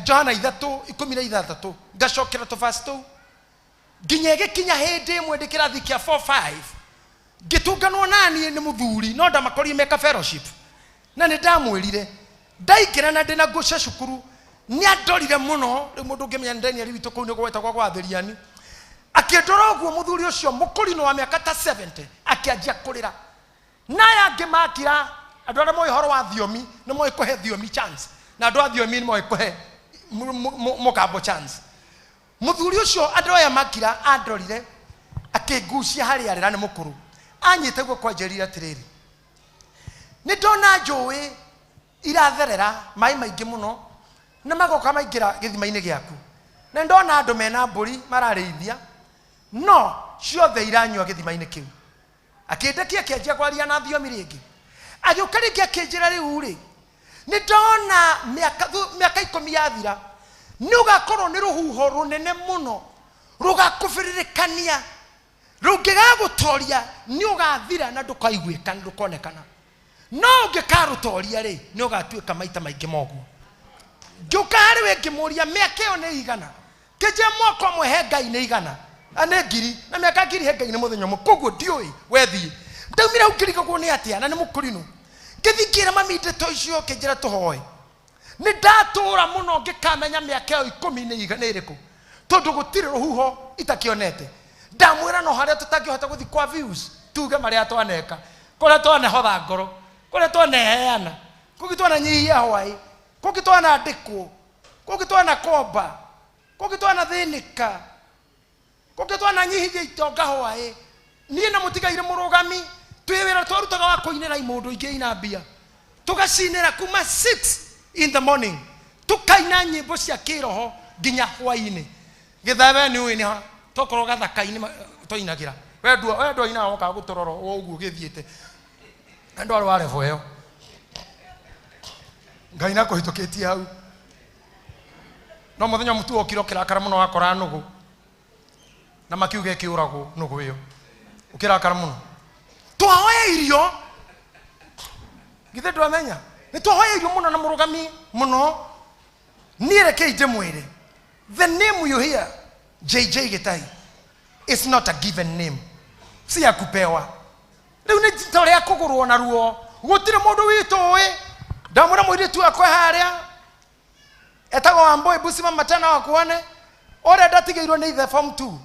Johana 3:16 ngacokera tũverse tũu nginya gĩkinya hĩndĩ ĩmwe ndĩ kĩrathi kĩa 4-5 ngĩtũnganwo naniĩ nĩ mũthuri no ndamakorie meka fellowship na nĩ ndamwĩrire ndaingĩra na ndĩna ngũca cukuru nĩ andorire mũno rĩu mũndũ ũngĩmenya nĩ Daniel witũ kũu nĩ gwetagwo gwa Theriani akĩndora ũguo mũthuri ũcio mũkũrinũ wa mĩaka ta 70 akĩanjia kũrĩra naya angĩ makira andũ arĩa moĩ ũhoro wa thiomi nĩ moĩ kũhe thiomi chance na andũ a thiomi nĩ moĩ kũhe mũgambo chance mũthuri ũcio andũ aya makira andorire akĩngucia harĩa arĩra nĩ mũkũrũ anyite guoko Njeri atĩrĩrĩ nĩ ndona njũĩ iratherera maĩ maingĩ mũno na magoka maingĩra gĩthima-inĩ gĩaku na ndona andũ mena mbũri mararĩithia no ciothe iranyua gĩthima-inĩ kĩu akĩndekia kĩanjia kwaria na thiomi rĩngĩ agĩũka rĩngĩ akĩnjĩra rĩu rĩ nĩ ndona mĩaka 10 yathira nĩ ũgakorwo nĩ rũhuho rũnene mũno rũgakũbĩrĩrĩkania Rugiga gutoria ni ugathira na ndukaiguika ndukonekana. No ngikarutoria ri ni ugatuika maita maingi moguo. Njukari we ngimuria miaka iyo ni igana. Keje mwako mwe Ngai ni igana. Ane ngiri na miaka ngiri he Ngai ni muthenya mo koguo ndioi wethi. Ndaumira ukirika ko ni atia na ni mukurinu. Ngithikira mami ndeto icio kinjira tuhoe. Ni ndatura muno ngikamenya miaka iyo 10 ni igana iriku. Tondu gutire ruhuho itakionete. Ndamwira no haria tutangihota guthi kwa views tuge maria twaneka. Kore twanehotha ngoro. Kore twaneheana. Kugitwana nyihia hwai. Kugitwana ndikwo. Kugitwana komba. Kugitwana thinika. Kugitwana nyihia itonga hwai. Nie na mutigaire murugami. Twewera twarutaga wa kuinira imundu ingi ina mbia. Tugacinira kuma 6 in the morning. Tukaina nyimbo cia kiroho nginya hwaini. Githabe ni wini ha. Tokoroga thakaini toinagira. Wendwa ina woka gutororo uguo githiete. Ando ari ware foyo. Ngai na kuhitukitie hau. No muthenya mutu okiro kirakara muno wakora nugu. Na makiuge kiurago nugu iyo. Ukirakara muno. Twahoya irio. Githe ndwamenya. Ni twahoya irio muno na murugami muno. Nireke ije mwire. The name you hear, JJ Gitahi, is not a given name. Si ya kupewa. Riu ni tore ya kugurwo na ruo. Gutire mundu witowe. Ndamura mwire tu akwe haria. Etago amboy busima matana wakuone. Ore ndatigeirwo ni the form 2.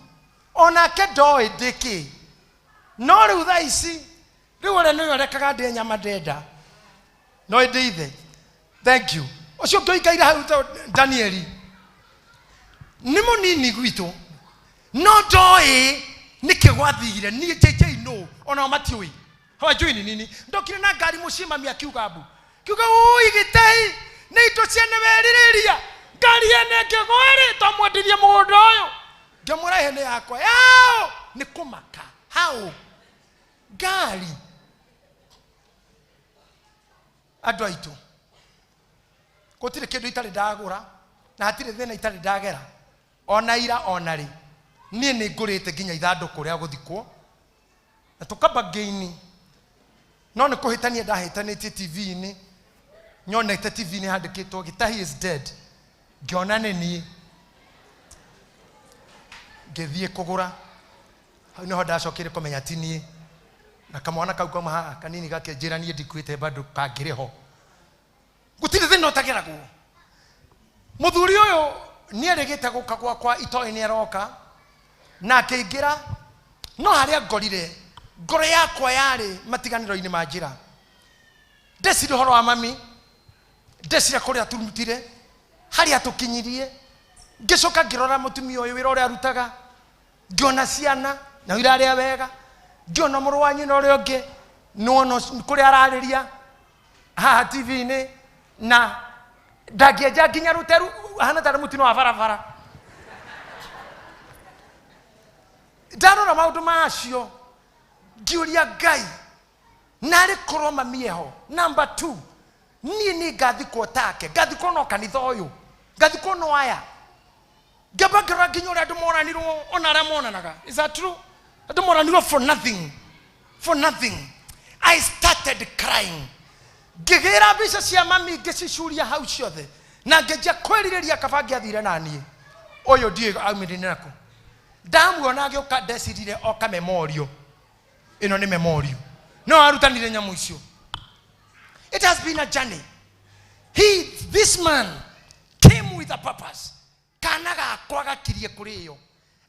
Ona ke doi diki. No riu tha ici. Riu ore no yorekaga ndi nyama ndenda. No ndithe. Thank you. Ocio ngoikaira hau Danieli. Ni munini gwitu. No doi nikigwathire ni JJ no ona matiui. Hawajui ni nini. Ndokire na ngari mucima miakiuga abu. Kiuga ui Gitahi ni ito ciene weririria. Ngari ene ngigwari tomwendithie mugunda uyu. Ngemura hene yakwa. Yao ni kumaka. How? Ngari. Andu aitu. Gutire kindu itari ndagura na hatire thina itari ndagera. Ona ira ona ri. Nie ni ngurite nginya ithanduku ria guthikwo. Na tukamba geini. No ni kuhitania ndahitanitie TV ni. Nyonete TV ni handikitwo Gitahi is dead. Ngiona ni ngithie kugura. Hau niho ndacokire kumenya tini. Na kamwana kau kama haha kanini gake njira nie ndikuite bado kangiriho. Gutire thina utageragwo. Muthuri uyu ni erigite guka gwakwa itoi ni aroka. Na akeingira no haria ngorire. Ngoro yakwa yari matiganiro-ini ma njira. Ndecire horo wa mami. Ndecire kuria turutire. Haria tukinyirie. Ngicoka ngirora mutumia uyu wira uria arutaga. Ngiona ciana na iraria wega. Ngiona muru wa nyina uria ungi no kuria arariria haha TV-ini na ndangieja nginya ruteru hana tari mutino wa barabara. Ndarora maundu macio ngiuria Ngai nari korwo mami eho. Number 2 ni ngathikwo take ngathikwo no kanitha uyu ngathikwo no aya ngabagara nginya uria andu moranirwo ona aria monanaga. Is that true? Andu moranirwo for nothing. For nothing. I started crying. Ngigira mbica cia mami ngicicuria hau ciothe na ngeja kwiririria kaba ngiathire na nie uyu ndiye aumire naku. Ndamuona agioka ndecirire oka memorio. Ino ni memorio. No arutanire nyamu icio. It has been a journey. This man came with a purpose. Kanaga kwaga kirie kuriyo.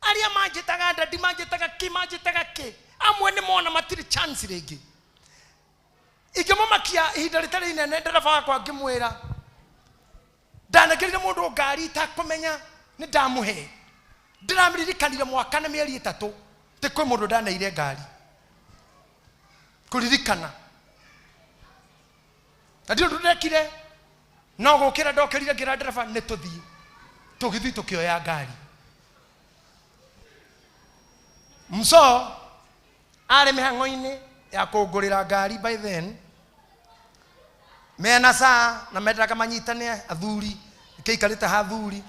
Aria manjitaga ndadi manjitaga ki. Amwe ni mona matiri chance rigi. Ikimumakia ihinda ritari inene ndereba kwa ngimwira. Ndanagirire mundu ngari itakumenya ni ndamuhe. Ndiramirikanire mwaka na mieri 3 te kwe mundu ndanaire ngari. Kuririkana. Ndio ndekire no gukira ndokirire ngira ndereba ni tuthii. Tugithi tukioya ngari. Mso ari mihango-ini ya kugurira ngari by then. Mena saa na medraga manyitane athuri ikaikarite ha athuri.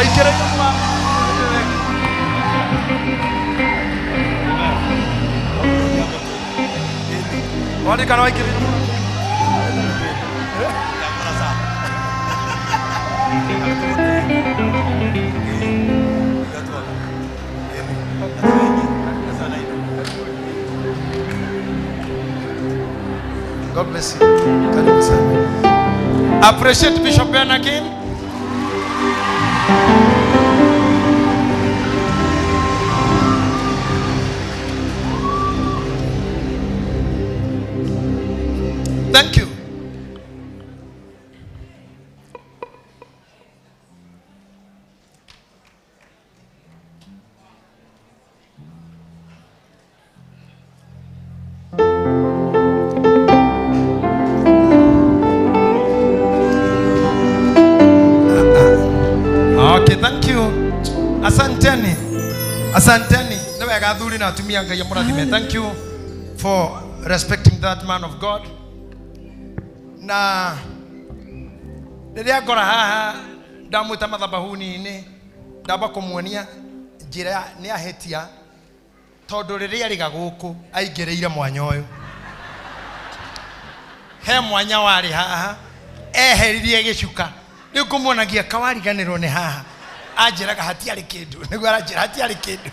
waikire wali kana waikire God bless you. Karibu sana. Appreciate Bishop Ben again. Thank you. Okay, thank you. Asanteni. Asanteni. Thank you for respecting that man of God. Na rĩrĩa ngora haha ndamwĩta mathabahuni-inĩ ndamba kũmuonia njĩra nĩ ahĩtia tondũ rĩrĩa arĩga gũkũ aingĩrĩire mwanya ũyũ he mwanya warĩ haha eheririe gĩcuka rĩu ngũmuonagia kawariganĩrwo nĩ haha anjĩraga hatiarĩ kĩndũ nĩguo aranjĩra hatiarĩ kĩndũ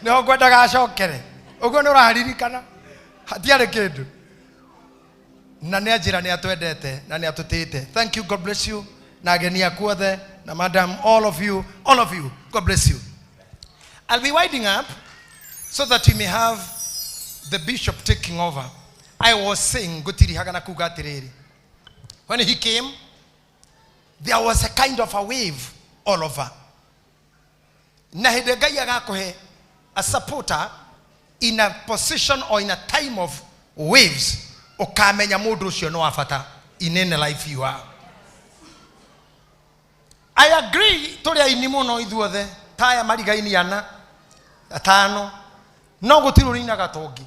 nĩho ngwendaga acokere ũguo nĩ ũraririkana hatiarĩ kĩndũ na nĩ anjĩra nĩ atwendete na nĩ atũtĩte. Thank you, God bless you. Na ageni akuothe na madam, all of you, God bless you. I'll be winding up so that we may have the bishop taking over. I was saying gutiri hagana kuga atiriri, when he came there was a kind of a wave all over. Na hĩndĩ Ngai agakuhe a supporter in a position or in a time of waves, ukamenya mundu ucio no afata in any life you are. I agree turi aini muno ithuothe taya marigaini ana atano no gutiru rina gatongi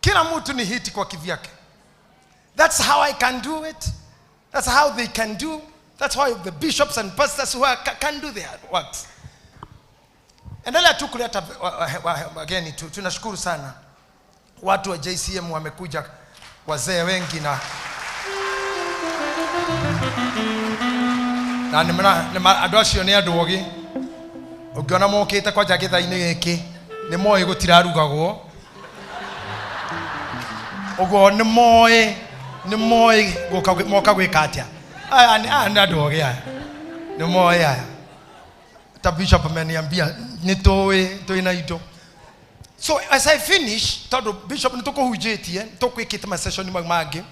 kila mtu ni hiti kwa kivyake. That's how I can do it. That's how they can do. That's how the bishops and pastors who are, can do their works. Endelea tu kuleta wageni tu. Tunashukuru sana watu wa JCM wamekuja, wazee wengi na nima adocio ni andu ogi ungiona mokite kwa jagitha-ini giki ni moi gutirarugagwo ugo ni moi moka gwika atia aya ni andu ogi aya ni moi aya ta bishop ameniambia ni toina indo. So as I finish, todo bishop nitoko hujetie nitoko ikite ma session magi.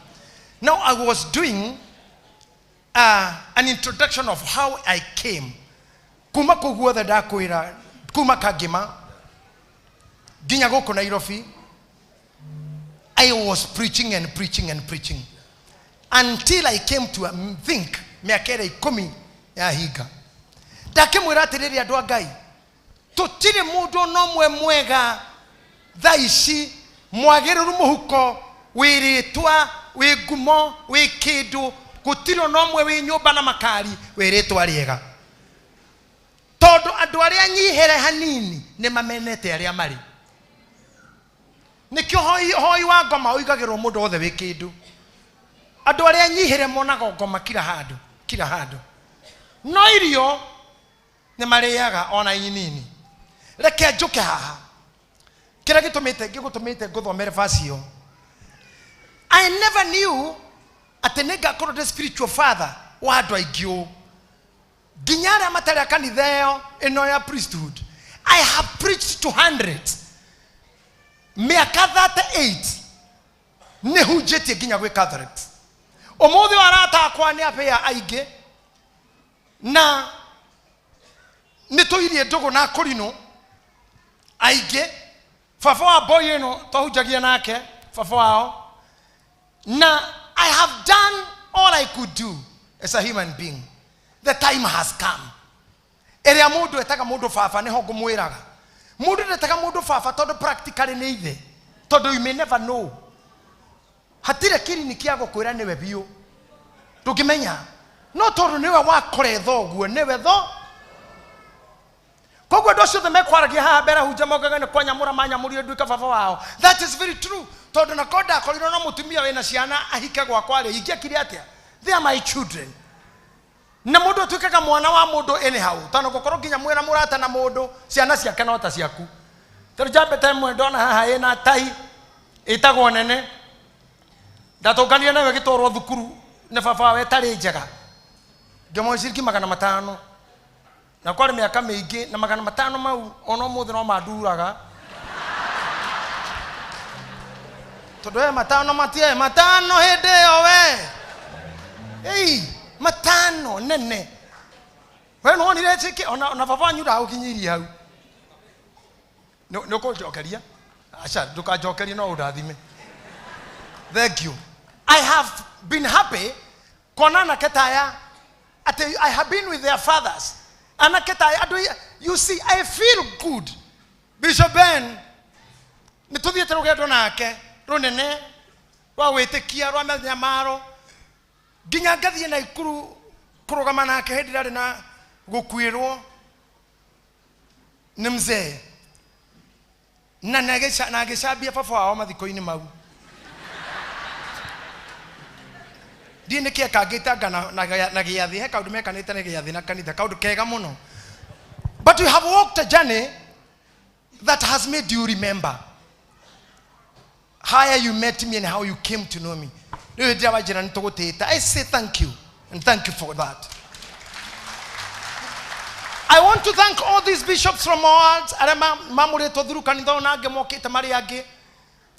Now I was doing an introduction of how I came. Kuma kuguothe ndakwira kuma Kagima ginya goko Nairobi. I was preaching and preaching and preaching until I came to think miakere 10 ya higa. Ndakimwira atiriri andu a Ngai tutire mundu no mwega thaici mwagiriru muhuko wiritwa wigumo wikindu gutiro no mwe wi nyumba na makari wiritwa riega tondu andu aria nyihere hanini ni mamenete aria mari nikyo hoi wa ngoma uigagirwo mundu othe wi kindu andu aria nyihere monaga ngoma kila handu no irio ni mariaga ona inini reke njuke haha kira gigutumite nguthomere verse iyo. I never knew atenega korwo the spiritual father wa andu aingĩ ginya aria matari a kanitha ĩyo ĩno ya priesthood. I have preached to hundreds. Miaka 38 nĩ hunjĩtie ginya gwĩ Catholics. Ũmũthĩ arata akwa nĩ apĩa aingĩ na nĩtũirie ndũgũ na kũrinũ aingĩ. Baba wa boy ĩno twahunjagia nake baba wao. Na I have done all I could do as a human being. The time has come. Ĩrĩa mũndũ etaga mũndũ baba nĩho ngũmwĩraga. Mũndũ ndetaga mũndũ baba tondũ practically nĩ ithe. Tondũ you may never know. Hatire kiriniki ya gũkwĩra nĩwe biũ. Ndũngĩmenya. No tondũ nĩwe wakore thoguo nĩwe tho Koguo ndo ciothe mekwaragia haha mbere hunja mogaga nĩ kwanyamũra manyamũrire nduĩka baba wao. That is very true. Tondũ na konda akorirwo na mũtumia wĩna ciana ahike gwakwa rĩ ingĩakire atĩa? They are my children. Na mũndũ atuĩkaga mwana wa mũndũ anyhow. Tondũ gũkorwo nginya mwĩra mũrata na mũndũ ciana ciake no ta ciaku. Tondũ njambĩte ĩmwe ndona haha ĩna tai ĩtagwo Nene. Ndatũngania nawe gĩtwarwo thukuru nĩ baba wawe tarĩ njega. Ngĩmũhe ciringi 500. Na kwa mĩaka mĩingĩ na 500 mau ona mũthĩ no manduraga. Tondũ 5 matie 5 hĩndĩ ĩyo we. Hey, 5 Nene. We no nire chiki ona baba wanyu ndagũkinyirie hau. No kũnjokeria. Acha ndũkanjokerie no ũndathime. Thank you. I have been happy konana ketaya. I have been with their fathers. You see, I feel good. Bishop Ben, nituthiete rugendo nake runene rwa witikia rwa manyamaro nginya ngathie na ikuru kurugama nake hindi ndari na gukwirwo ni mzee na nagicambia baba wao mathiko-ini mau Dine kia kagita na giathi he kaundu mekanite ne giathi na kanitha kaundu kega muno. But you have walked a journey that has made you remember how you met me and how you came to know me. I say thank you and thank you for that. I want to thank all these bishops from all mamuretwo through kanitha na ange mokite mari ange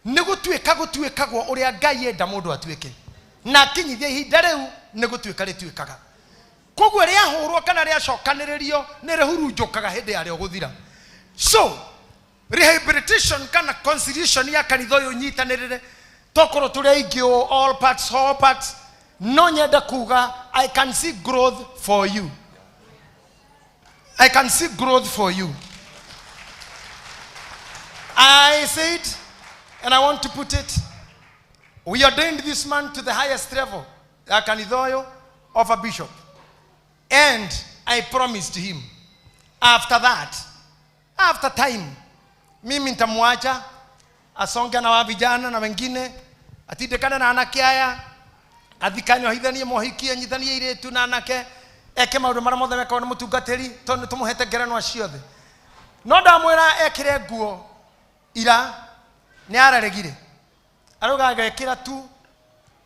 nigutuikagwo uria Ngai enda mundu atuike na kinyithie ihinda riu nigutuika rituikaga koguo ria hurwo kana ria cokaniririo ni rihurunjukaga hindi ya rio guthira. So rehabilitation kana conciliation ya kanitha uyu nyitanirire tokoro turi ingi all parts no nyenda kuga I can see growth for you. I can see growth for you. I said, and I want to put it, we ordained this man to the highest level, kanitha of a bishop. And I promised him, after that, after time, mimi nitamwacha asonge na vijana na wengine atidekana na anake haya athikanye hithanie mohikie nyithanie iretu na anake eke maundu mara mothe mekao ni mutungatiri tondu tumuhete ngerenwa ciothe no ndamwira ekire nguo ira ni araregire aruga agekira tu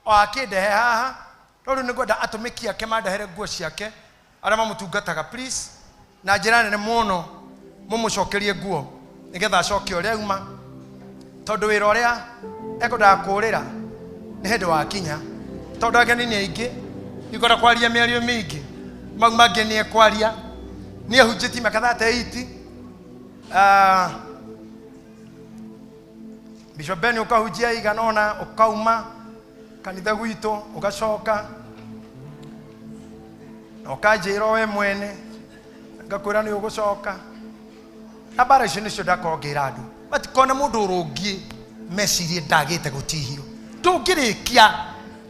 o akindehe haha tondu ni ngwenda atumiki ake mandehere nguo ciake arama mutungataga please na njira nene muno mumucokerie nguo nigetha acoke uria uma tondu wira uria ekwenda kurira ni hindi wa kinya tondu ageni ni aingi ikora kwaria miario mingi mau mangi ni ekwaria ni ahunjiti makathate 8 Bishop Ben ukahujia iganona ukauma kanitha gwitu ugacoka ukajiro we mwene ngakwira ni ugucoka abara icio nicio ndakongira andu batikona mundu urungie mecirie ndagite gutihio ndungirikia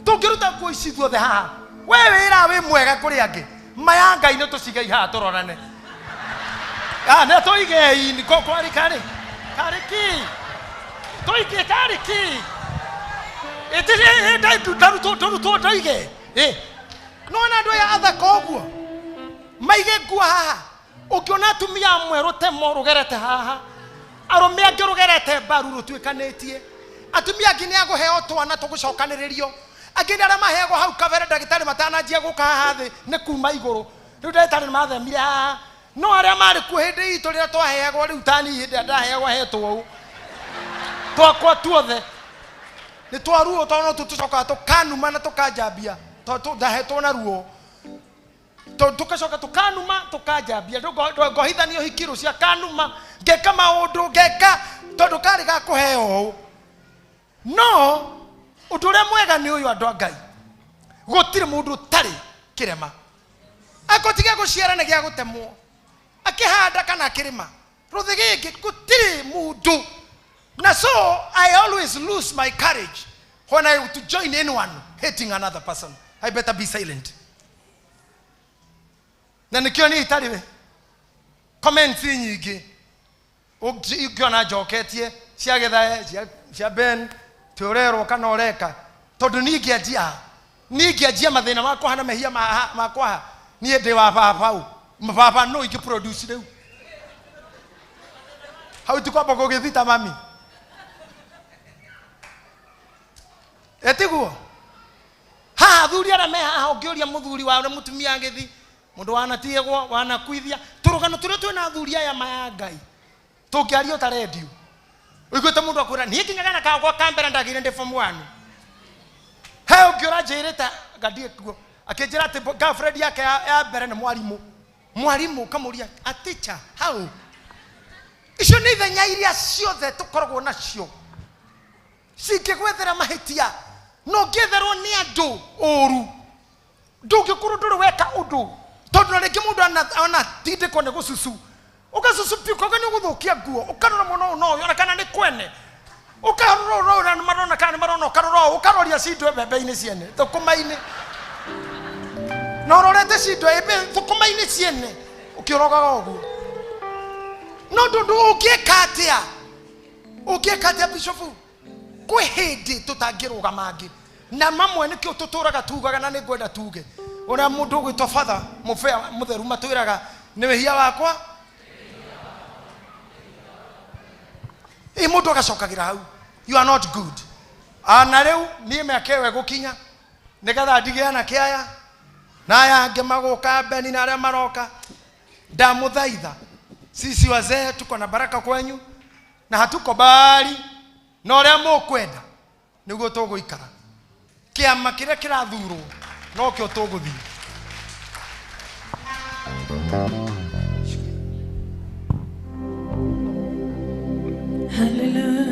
tungiruta kuicithwo the haha we wira we mwega kuri angi maya Ngai no tucigai haha turorane ne toigei ni kwari kari kariki toige kariki etire dai tu toige no na ndo ya atha koguo maige ngua haha ukiona tumia mweru temo rugerete haha arume angi rugerete baru rutwikanitie atumia angi ni aguheo twana tugucokaniririo angi ni ara mahego hau kabere ndagitari matanajia guka haha thi ni kuma iguru riu ndagitari mathemire haha no aria mari ku hindi itu rira twaheagwo riu tani hindi ndaheagwo hetwo u twakwa tuothe ni twaruo tono tucoka tukanuma na tukajambia to ndahetwo na ruo tukacoka tukanuma tukajambia ngohithanio hikiru cia kanuma ngeka maundu ngeka tondu kari ga kuheo no undu uria mwega ni uyu andu Ngai gutire mundu tari kirema akotige guciara ne gya gutemwo akihanda kana kirima ruthi giki gutire mundu na so I always lose my courage when I to join anyone hating another person. I better be silent. Na nikioni itariwe comments nyingi ukiona njoketie cia gethae cia Ben turero kana oreka tondu ningiajia mathina makwa hana mehia makwa nie ndi wa baba baba no iki produce riu hau tukwamba kugithita mami etiguo ha thuri ara me ha ngioria muthuri wa mutumia ngithi mundu wanatiegwo wanakuithia turugano turia twina thuri aya maya ngai tukiario ta radio uiguite mundu akwira nie kinyagana ka kwa kambera ndagire ndi form 1 he ukiora njirita gadie kuo akinjira ati girlfriend yake ya mbere ni mwarimu kamuria a teacher how icio ni thenya iria ciothe tukoragwo nacio cingĩgwethera mahitia no ngĩtherwo nĩ andũ ũru ndũngĩkorwo ndũrĩ weka ũndũ tondũ na rĩngĩ mũndũ anatindĩkwo nĩ gũcucu ũgacucu piũka nĩ gũthũkia nguo ũkarora mũno no ũyũ kana nĩ kwene ũkarora na marona kana marona ũkarora ũkaroria cindũ mbembe-inĩ ciene thũkũma-inĩ na ũrorete cindũ thũkũma-inĩ ciene ũkĩrogaga ũguo no ndũndũ ũngĩka atĩa bishofu kwĩ hĩndĩ tũtangĩrũga mangĩ na mamwe nĩkĩo tũtũraga tugaga na nĩngwenda tuge ũrĩa mũndũ ũgwĩtwo father mũtheru matwĩraga nĩ wĩhia wakwa mũndũ agacokagĩra hau you are not good na rĩu niĩ mĩaka ĩyo ĩgũkinya nĩgetha ndigĩana kĩaya na aya angĩ magũka Beni na arĩa maroka ndamũthaitha sisi wazee tuko na baraka kwenyu na hatuko bali na ũrĩa mũkwenda nĩguo tũgũikara kĩama kĩrĩa kĩrathurwo no kĩo tũgũthiĩ Hallelujah.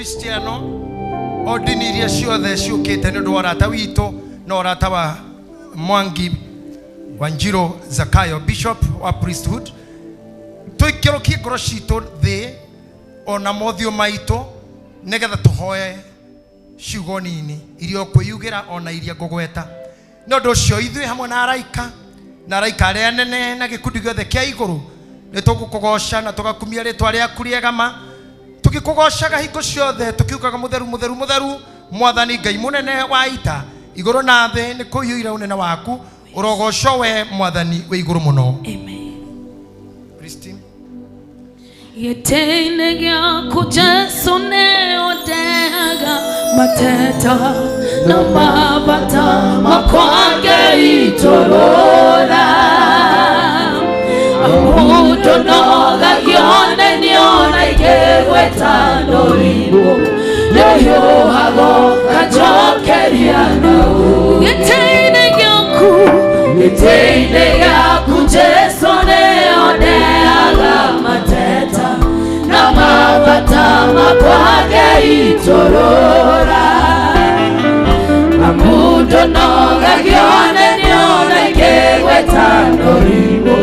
Cristiano ordinary ciothe ciukite ni ndu orata wito na orata wa Mwangi Wanjiro Zakayo Bishop wa priesthood tuikirokie ngoro citũ thĩ ona mothio maitũ nigetha tuhoe ciugo nini iria ũkwĩyugĩra ona iria ngũgweta no ũndũ ũcio ithuĩ hamwe na araika arĩa nene na gĩkundi gĩothe kĩa igũrũ nĩ tũgũkũgoca na tũgakumia rĩtwa rĩaku rĩega ma tukikugocaga hingo ciothe tukiugaga mutheru mutheru mutheru mwathani Ngai munene wa ita iguru na thi ni kuyuira unene waku urogoco we mwathani we iguru muno. Amen. Christine Yetene gyaku Jesu ne odeaga mateta na mabata makwange itorora amudo noga yone niona igegweta noribo yoyo hago kajokeria no yetene gyaku Jesu ne odeaga mateta na mabata makwage itorora amudo noga gione niona igegweta norimo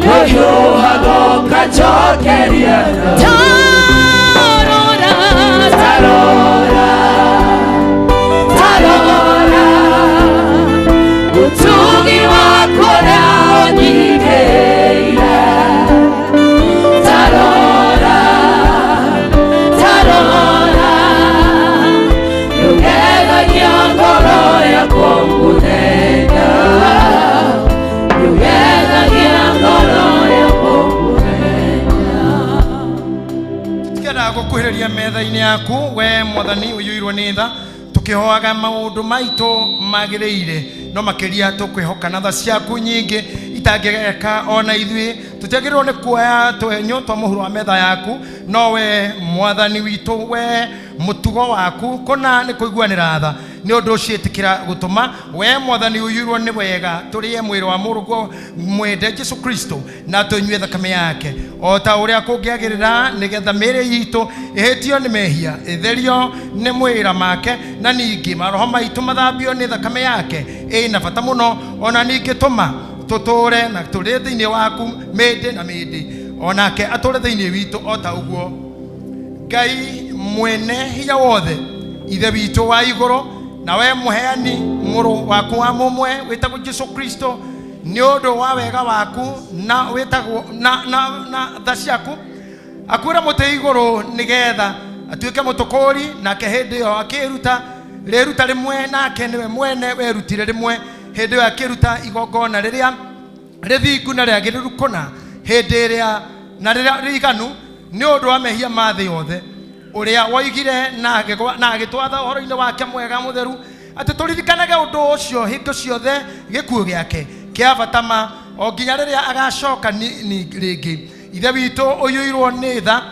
yoyo hago kajokeria tarora tarora tarora utugi wako na onyigeira tarora tarora yugega nyangoro ya komunena yugega nyangoro ya komunena. tikenda gukuhiriria metha-ini yaku we mwathani uyuirwo ni tha tukihoaga maundu maitu magiriire no makiria tukwihoka na tha ciaku nyingi itangigeka ona ithui tutiagirwo ni kuoya twenyo twa muhuro wa metha yaku no we mwathani witu we mutugo waku kuna ni kuiguanira tha ni undu ucio itikira gutuma we mwathani uyuirwo ni wega turie mwiri wa murugo mwende Jesu Kristo na tunyue thakame yake o ta uria kungiagirira nigetha miri yitu ihitio ni mehia itherio ni mwira make na ningi maroho maitu mathambio ni thakame yake ina bata muno ona ningi tuma tuture na turi thiini waku mindi na mindi onake ature thiini witu o ta uguo Ngai mwene hinya wothe ithe witu wa iguru na we muheani muru waku wa mumwe witagwo Jesu Kristo ni undu wa wega waku na witagwo na tha ciaku akwira muti iguru nigetha atuike mutukuri nake hindi yo akiruta riruta rimwe nake niwe mwene werutire rimwe hindi yo akiruta igongona riria rithingu na riagiriru kuna hindi iria na riria riganu ni undu wa mehia mathe yothe uria woigire na agitwatha uhoro-ini wake mwega mutheru ati turirikanage undu ucio hingo ciothe gikuo giake kia batama o nginya riria agacoka ringi ithe witu uyuirwo ni tha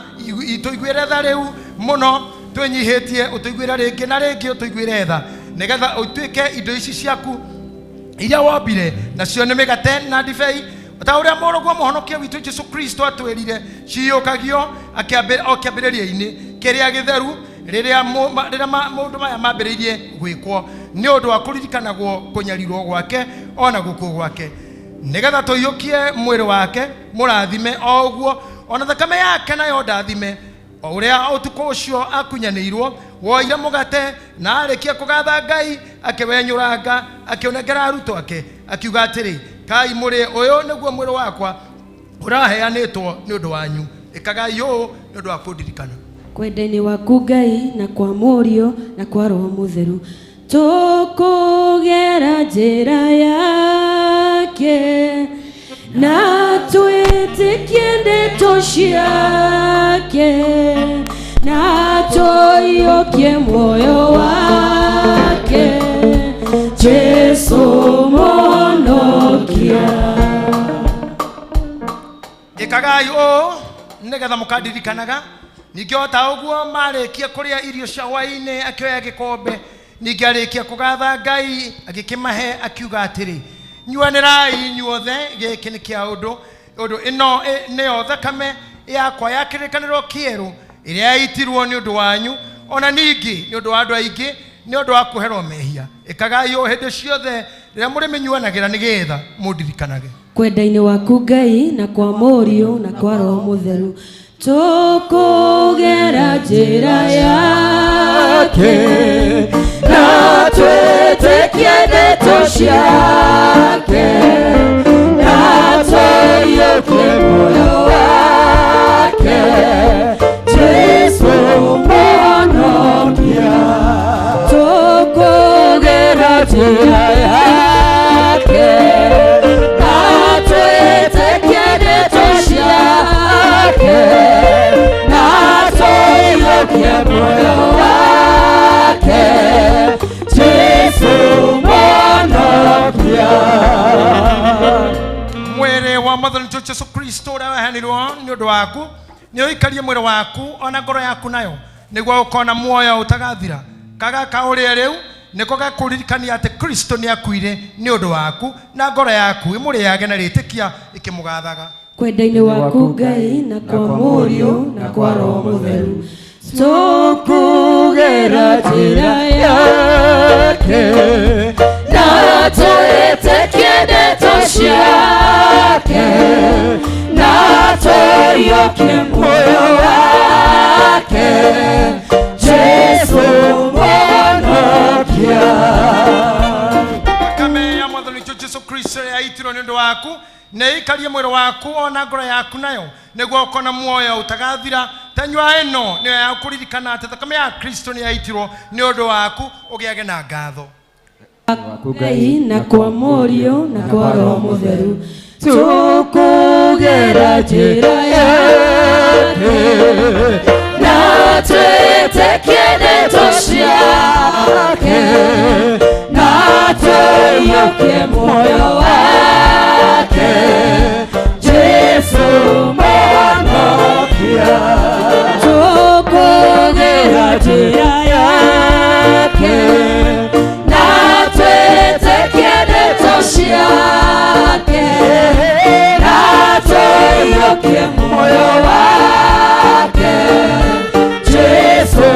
ituiguire tha riu muno twenyihitie utuiguire ringi na ringi utuiguire tha nigetha utuike indo ici ciaku iria wombire nacio ni migate na ndibei ta uria muruguo muhonokia witu Jesu Kristo atwirire ciukagio akiambiriria-ini kiria githeru riria maundu maya mambiriirie gwikwo ni undu wa kuririkanagwo kunyarirwo gwake ona guku gwake nigetha tuiyukie mwiri wake murathime o uguo ona thakame yake nayo ndathime o uria utuko ucio akunyanirwo woire mugate na arikia kugatha Ngai akiwenyuranga akionegera aruto ake akiuga atiri kai muri uyu niguo mwiri wakwa uraheanitwo ni undu wanyu ikagai uu ni undu wa kundirikana kwendeni waku Ngai na kwa murio na kwa roho mutheru tukugera njira yake na twitikie ndeto ciake na tuiyukie moyo wake Jesu monokia ikagai uu nigetha mukandirikanaga ningiota uguo marikia kuria irio cia hwaini akioya gikombe ningiarikia kugatha Ngai agikimahe akiuga atiri nyuanirai nyuothe giki ni kia undu ino niyo thakame yakwa ya kirikaniro kieru iria yaitirwo ni undu wanyu ona ningi ni undu wa andu aingi ni undu wa kuherwo mehia ikagai uu hindi ciothe riria muri minyuanagira nigetha mundirikanage kwenda-ini waku Ngai na kwa murio na kwa roho mutheru tukugera njira yake na twitikie ndeto ciake na tuiyukie moyo wake Jesu monokia yake na twĩtĩkie ndeto ciake na tũiyũkie muoyo wake Jesu Mwonokia. Mwĩrĩ wa Mwathani Jesu Kristo ũrĩa waheanirwo nĩ ũndũ waku nĩ ũikarie mwĩrĩ waku ona ngoro yaku nayo nĩguo ũkona muoyo ũtagathira. Kagaka ũrĩa rĩu nĩko gakũririkania atĩ Kristo nĩ akuire nĩ ũndũ waku na ngoro yaku ĩmũrĩage na rĩtĩkia ĩkĩmũgathaga. Kwenda-inĩ waku Ngai na kwa Mũriũ na kwa Roho Mũtheru tũkũgera njĩra yake na twĩtĩkie ndeto ciake na tũiyũkie muoyo wake Jesu Mwonokia. Thakame ya Mwathani Jesu Kristo yaitirwo nĩ ũndũ waku na ĩikarie mwĩrĩ waku ona ngoro yaku nayo nĩguo ũkona muoyo ũtagathira. Tanyua ĩno nĩyo ya kũririkana atĩ thakame ya Kristo nĩ yaitirwo nĩ ũndũ waku ũgĩage na ngatho. Ngai na kwa Mũriũ na kwa Roho Mũtheru tũkũgera njĩra yake na twĩtĩkie ndeto ciake na tũiyũkie muoyo wake Jesu Mwonokia. Tũkũgera njĩra yake na twĩtĩkie ndeto ciake na tũiyũkie muoyo wake Jesu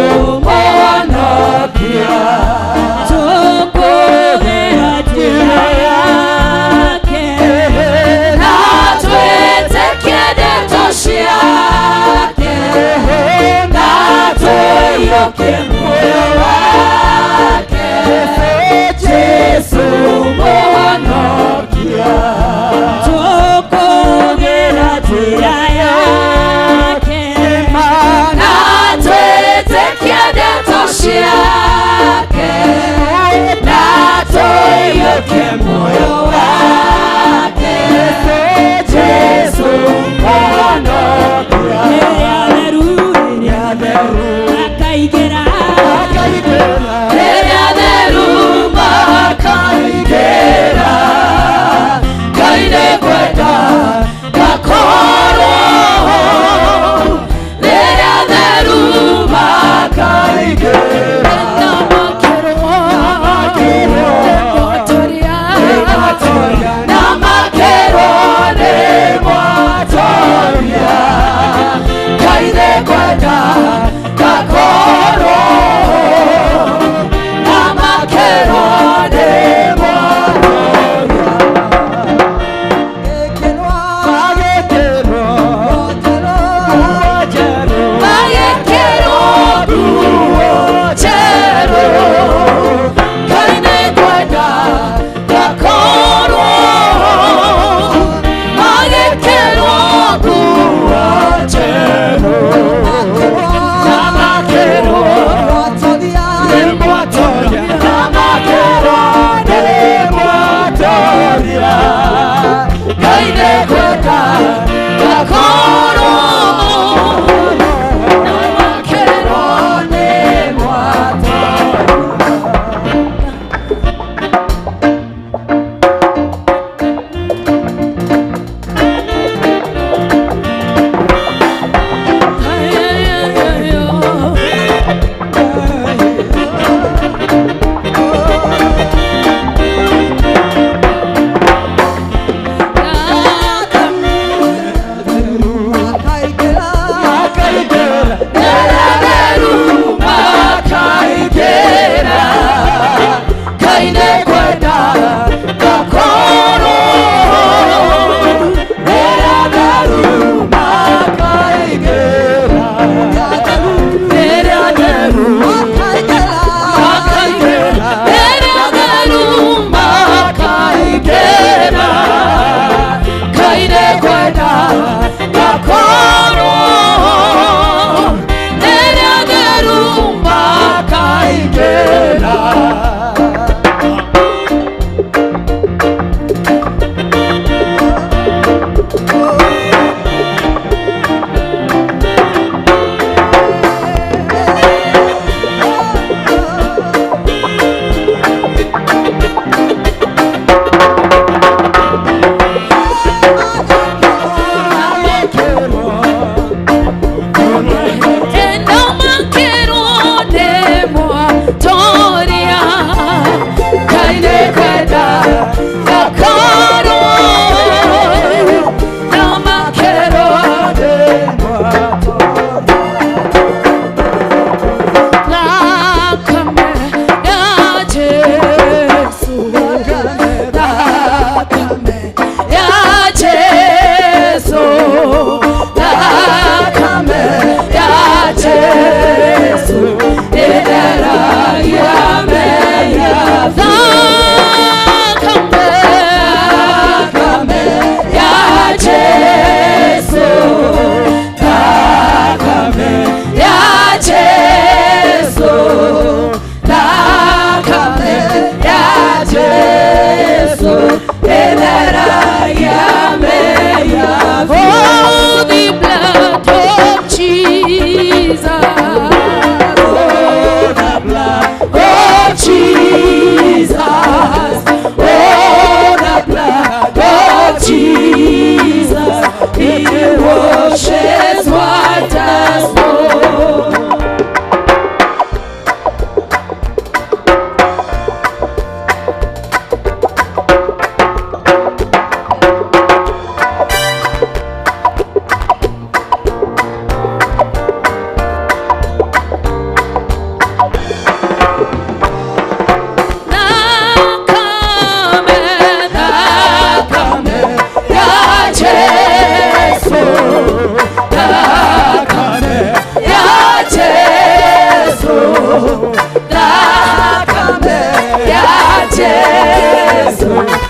Mwonokia. Tũkũgera njĩra yake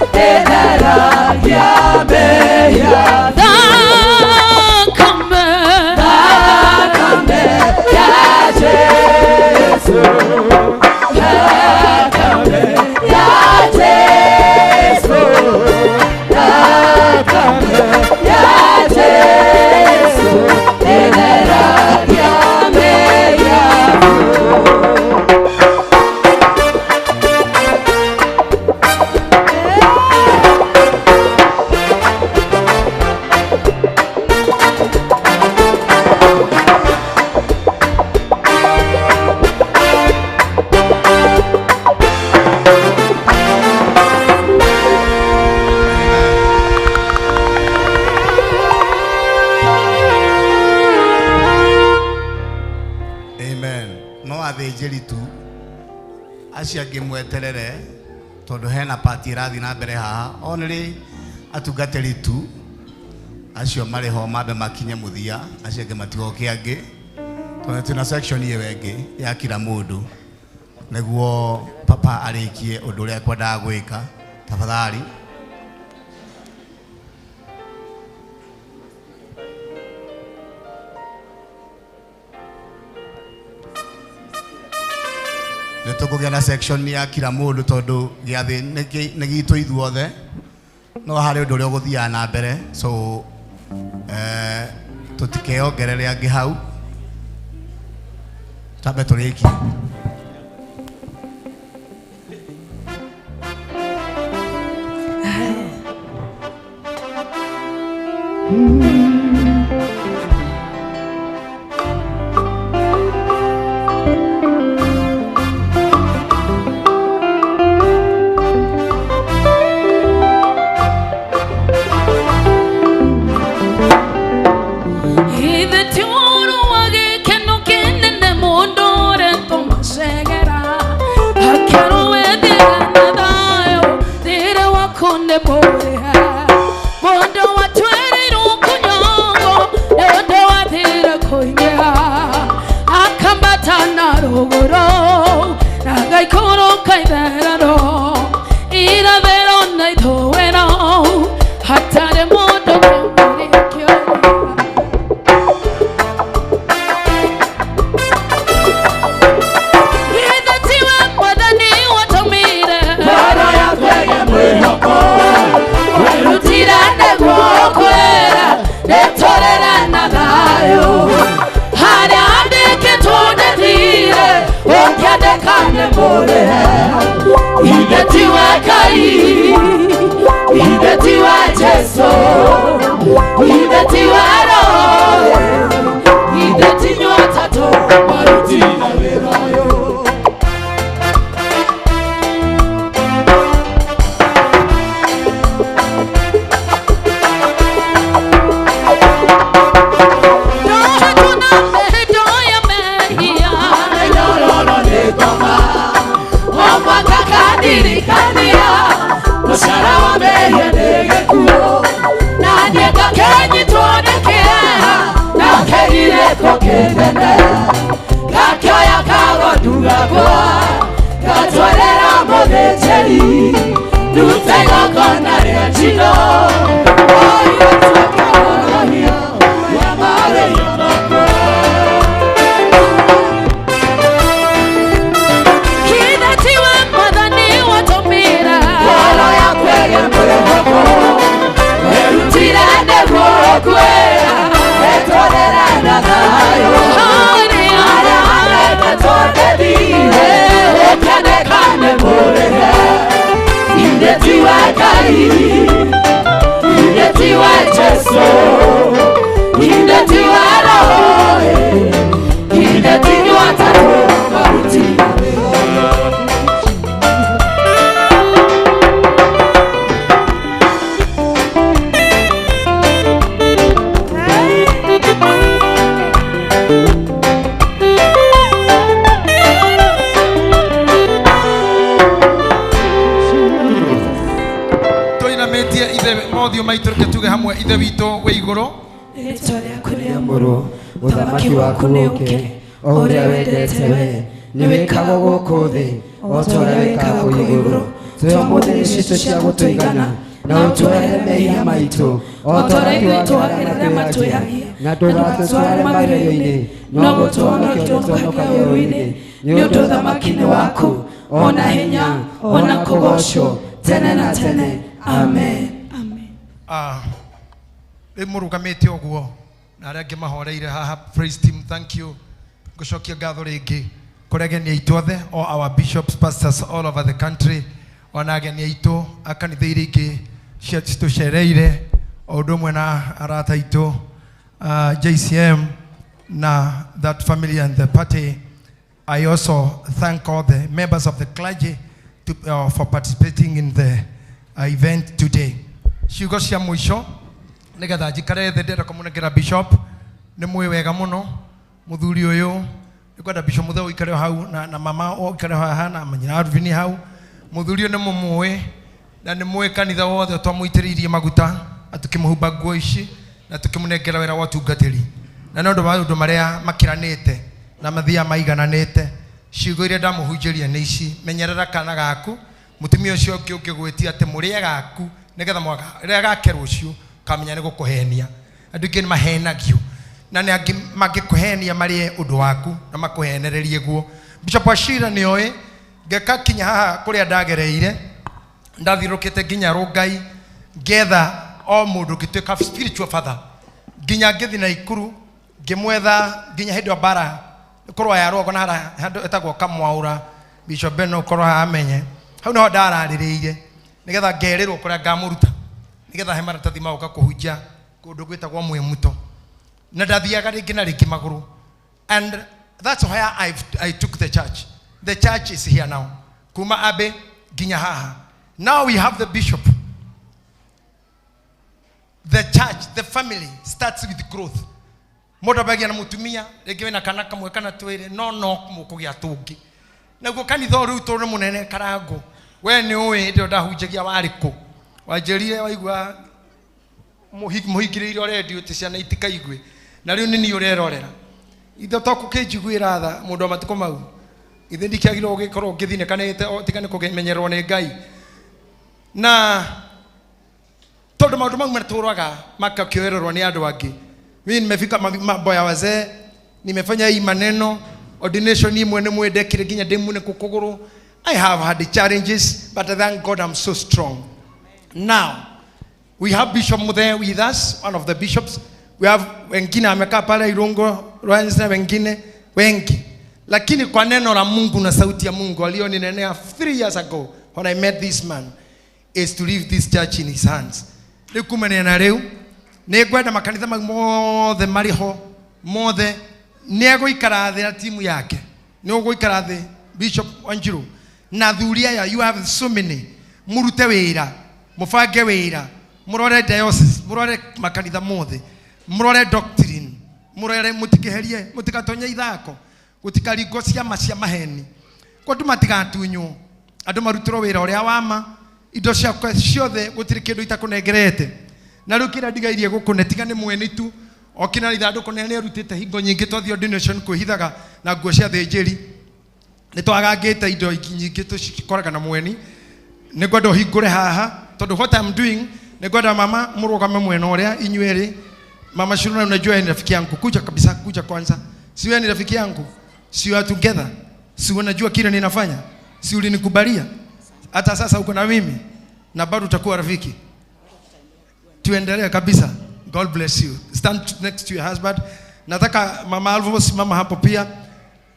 ĩtheragia mehia. Thakame ya Jesu, thakame ya Jesu, thakame ya Jesu, ĩtheragia mehia. athĩnjĩri tu acio angĩ mweterere tondũ hena pati ĩrathiĩ na mbere haha only atungatĩri tu acio marĩ ho mambe makinye mũthia acio angĩ matigoke angĩ tondũ twĩna section ĩyo ĩngĩ ya kila mũndũ nĩguo papa arĩkie ũndũ ũrĩa ekwendaga gwĩka tafadhali. Nĩtũkũgĩa na section ya kila mũndũ tondũ gĩathĩ nĩ gitũ ithuothe no harĩ ũndũ ũrĩa ũgũthiaga na mbere so tũtikeongerere angĩ hau tambe tũrĩkie. Uthamaki waku nĩũke o ũrĩa wendete we nĩ wĩkagwo gũkũ thĩ o ta ũrĩa wĩkagwo igũrũ Tuyamuthiri citu cia gutuigana na utuohere mehia maitu o torĩa twagĩrĩra matwĩhagia na ndũgatũtware magerio-inĩ no gũtũhonokia ũtũhonokagia rũĩ-inĩ nĩ ũndũ ũthamaki-nĩ waku ona hinya ona kũgocwo tene na tene amen. Rĩu mũrũgamĩte ũguo na arĩa angĩ mahoreire haha, praise team, thank you. Ngũcokia ngatho rĩngĩ kũrĩ ageni aitũ othe, all our bishops, pastors all over the country, ona ageni aitũ a kanitha iria ingĩ citũcereire o ũndũ ũmwe na arata aitũ JCM na that family and the party. I also thank all the members of the clergy for participating in the event today. Ciugo cia mũico nĩgetha njikare thĩ ndĩrenda kũmũnengera bishop. Nĩ mwĩ wega mũno mũthuri ũyũ, nĩkwenda bishop mũthee ũikare hau na mama ũikare haha na manyina Arvini hau. Mũthuri ũyũ nĩ mũmũĩ na nĩ mwĩ kanitha wothe twamũitĩrĩirie maguta atukĩmũhumba nguo ici na tukĩmũnengera wĩra wa ũtungatĩri, na nĩ ũndũ wa maũndũ marĩa makiranĩte na mathia maigananĩte. Ciugo iria ndamũhunjĩria nĩ ici: menyerera kana gaku, mũtumia ũcio ũngĩ ũngĩgwĩtia atĩ mũrĩe gaku nĩgetha rĩrĩa gake rũciũ kamenya nĩ gũkũhenia. Andũ aingĩ nĩ mahenagio na nĩ angĩ mangĩkũhenia marĩe ũndũ waku na makũhenererie guo. Bishop Ashira nĩ oĩ ngeka kinya haha kũrĩa ndagereire, ndathirũkĩte nginya Rongai ngetha o mũndũ ngĩtuĩka spiritual father, nginya ngĩthi Naikuru ngĩmwetha nginya hĩndĩ ya bara korwo ya rogo na handũ etagwo Kamwaura. Bishop Beno korwo amenye hau no ndararĩrĩire nĩgetha ngerĩrwo kũrĩa ngamũruta nĩgetha he maratathi magoka kũhunjia kũndũ gwĩtagwo Mwĩmuto, na ndathiaga rĩngĩ na rĩngĩ magũrũ. And that's why I took the church. The church is here now, kuma Abe nginya haha. Now we have the bishop. The church, the family starts with growth. Mũndũ abagia na mũtumia rĩngĩ wĩna kana kamwe kana twĩrĩ no mũkũgĩa tũngĩ. Naguo kanitha rĩu tũrĩ mũnene Karango, we nĩ ũĩ ndĩ ndahunjagia warĩkũ wanjĩrire waigua mũhingĩrĩire redio tĩ ciana itikaigue, na rĩu nĩ niĩ ũrerorera. Ithe tokũkĩnjiguĩra tha mũndũ wa matukũ mau, ithe ndikĩagĩrĩirwo gũgĩkorwo ngĩthinĩkanĩte tiga nĩ kũmenyererwo nĩ Ngai. Na tondũ maũndũ mau matũraga makakĩoererwo nĩ andũ angĩ. Mimi nimefika mambo ya wazee, nimefanya hii maneno ordination hii mwende kile ginya demu ne kukuguru. I have had the challenges, but thank God I'm so strong. Now we have Bishop Muthe with us, one of the bishops. We have wengine amekaa pale Irungo, Rwanda na wengine wengi. Lakini kwa neno la Mungu na sauti ya Mungu alioninenea 3 years ago when I met this man is to leave this church in his hands. Nikumenena leo nĩngwenda makanitha mothe mariho mothe nĩegũikara thĩ na timu yake, nĩũgũikara thĩ Bishop Wanjiru na thuria ya, you have so many, murute wĩra, mũbange wĩra, mũrore diocese, mũrore makanitha mothe, mũrore doctrine, mũrore mũtikĩherie, mũtigatonye ithako, gũtikaringo ciama cia maheni, kũndũ matigatunywo, andũ marutĩrwo wĩra ũrĩa wama, indo ciakwa ciothe gũtirĩ kĩndũ itakũnengerete. Na rĩu kĩrĩa ndigairie gũkũ tiga nĩ mwene tu okina ithandũkũ nĩ arutĩte hingo nyingĩ twathi ordination kwĩhithaga na nguo cia thĩnjĩri, nĩ twagangĩte indo nyingĩ tũcikoraga na mweni. Nĩ ngwenda ũhingũre haha tondũ what I'm doing, nĩ ngwenda mama mũrũgame mwena ũrĩa inyuerĩ. Mama Shiruna, unajua ni rafiki yangu, kuja kabisa, kuja kwanza. Si wewe ni rafiki yangu, si we are together, si unajua kile ninafanya, si ulinikubalia, hata sasa uko na mimi na bado utakuwa rafiki. Tuendelee kabisa. God bless you. Stand next to your husband. Nataka mama Alvo simama hapo pia.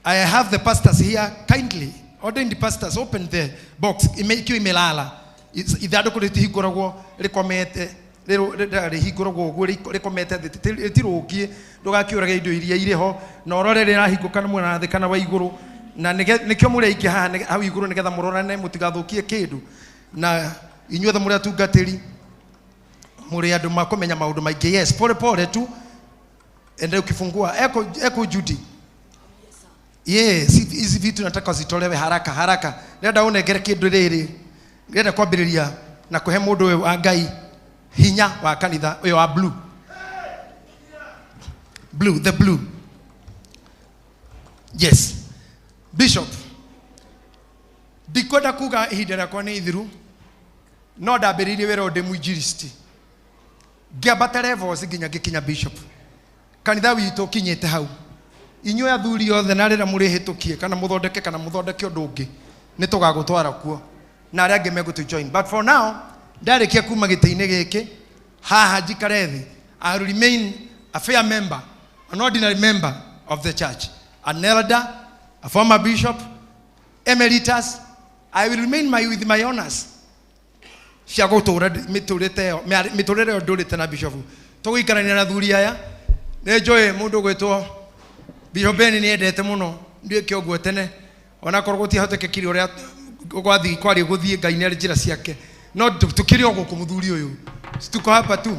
I have the pastors here kindly. Ordain the pastors, open the box. Ikiwa imelala. Ithadoko rĩtihingũragwo rĩkomete rĩhingũragwo ũguo rĩkomete rĩtirũngie ndũgakĩũrage indo iria irĩ ho na ũrore rĩrahingũka na mwena thĩ kana wa igũrũ, na nĩkĩo mũrĩ aingĩ haha hau igũrũ nĩgetha mũrorane mũtigathũkie kĩndũ, na inyuothe mũrĩ atungatĩri muri andũ makũmenya maũndũ maingĩ. Yes, pole pole tu ende ukifungua eko Judy. Yes, hizi vitu nataka zitolewe haraka haraka. Nenda unengere kindu riri, nenda kwambĩrĩria na kuhe mũndũ ũyũ wa Ngai hinya wa kanitha ũyũ wa the blue. Yes, Bishop, ndikwenda kuga ihinda rĩakwa nĩ ithiru no ndambĩrĩirie wĩra ndĩ mũinjilisti ngĩambata levels nginya ngĩkinya bishop kanitha witũ kinyĩte hau inyuĩ athuri othe na rĩrĩa mũrĩhĩtũkie kana mũthondeke ũndũ ũngĩ nĩ tũgagũtwara kuo na arĩa angĩ megũtũ join but for now ndarĩkia kuma gĩtĩ-inĩ gĩkĩ haha njikare thĩ I will remain a fair member, an ordinary member of the church, an elder, a former bishop, emeritus. I will remain with my honors. Shago to mitorere odorete na bishop. To ikarania na thuri aya. Nejoe mundu gwetwo Bishop Ben ni endete muno ndie kĩoguo tene ona korogoti hotekekiri uria gwathi kwari guthie Ngai ni njira ciake no tukiri oguko muthuri uyu tuko hapa tu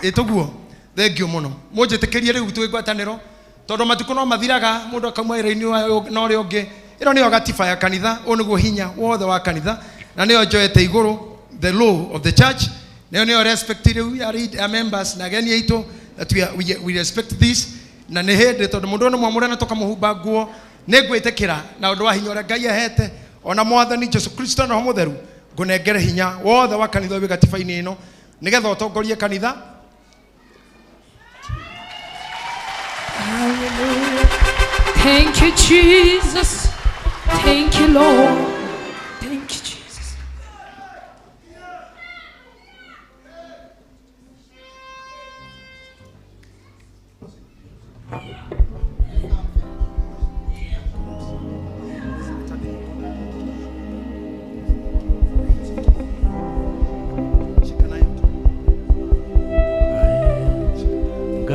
etoguo thengio muno munjitekerie riu twigwataniro tondu matuko no mathiraga mundu akamwa ira-ini no ri ungi iro niyo gatiba ya kanitha oniguo hinya wothe wa kanitha na niyo njoete iguru the law of the church niyo respect riu ya members na geni aitu that we respect this na ne hende tondu mundu no mwamure na tukamuhumba nguo nĩngwĩtĩkĩra na ũndũ wa hinya ũrĩa Ngai ahete ona mwathani Jesu Kristo na mũtheru ngũnengere hinya wothe wa kanitha wĩ gatiba-inĩ ĩno nĩgetha ũtongorie kanitha. Hallelujah. Thank you, Jesus. Thank you, Lord. Thank you, Jesus.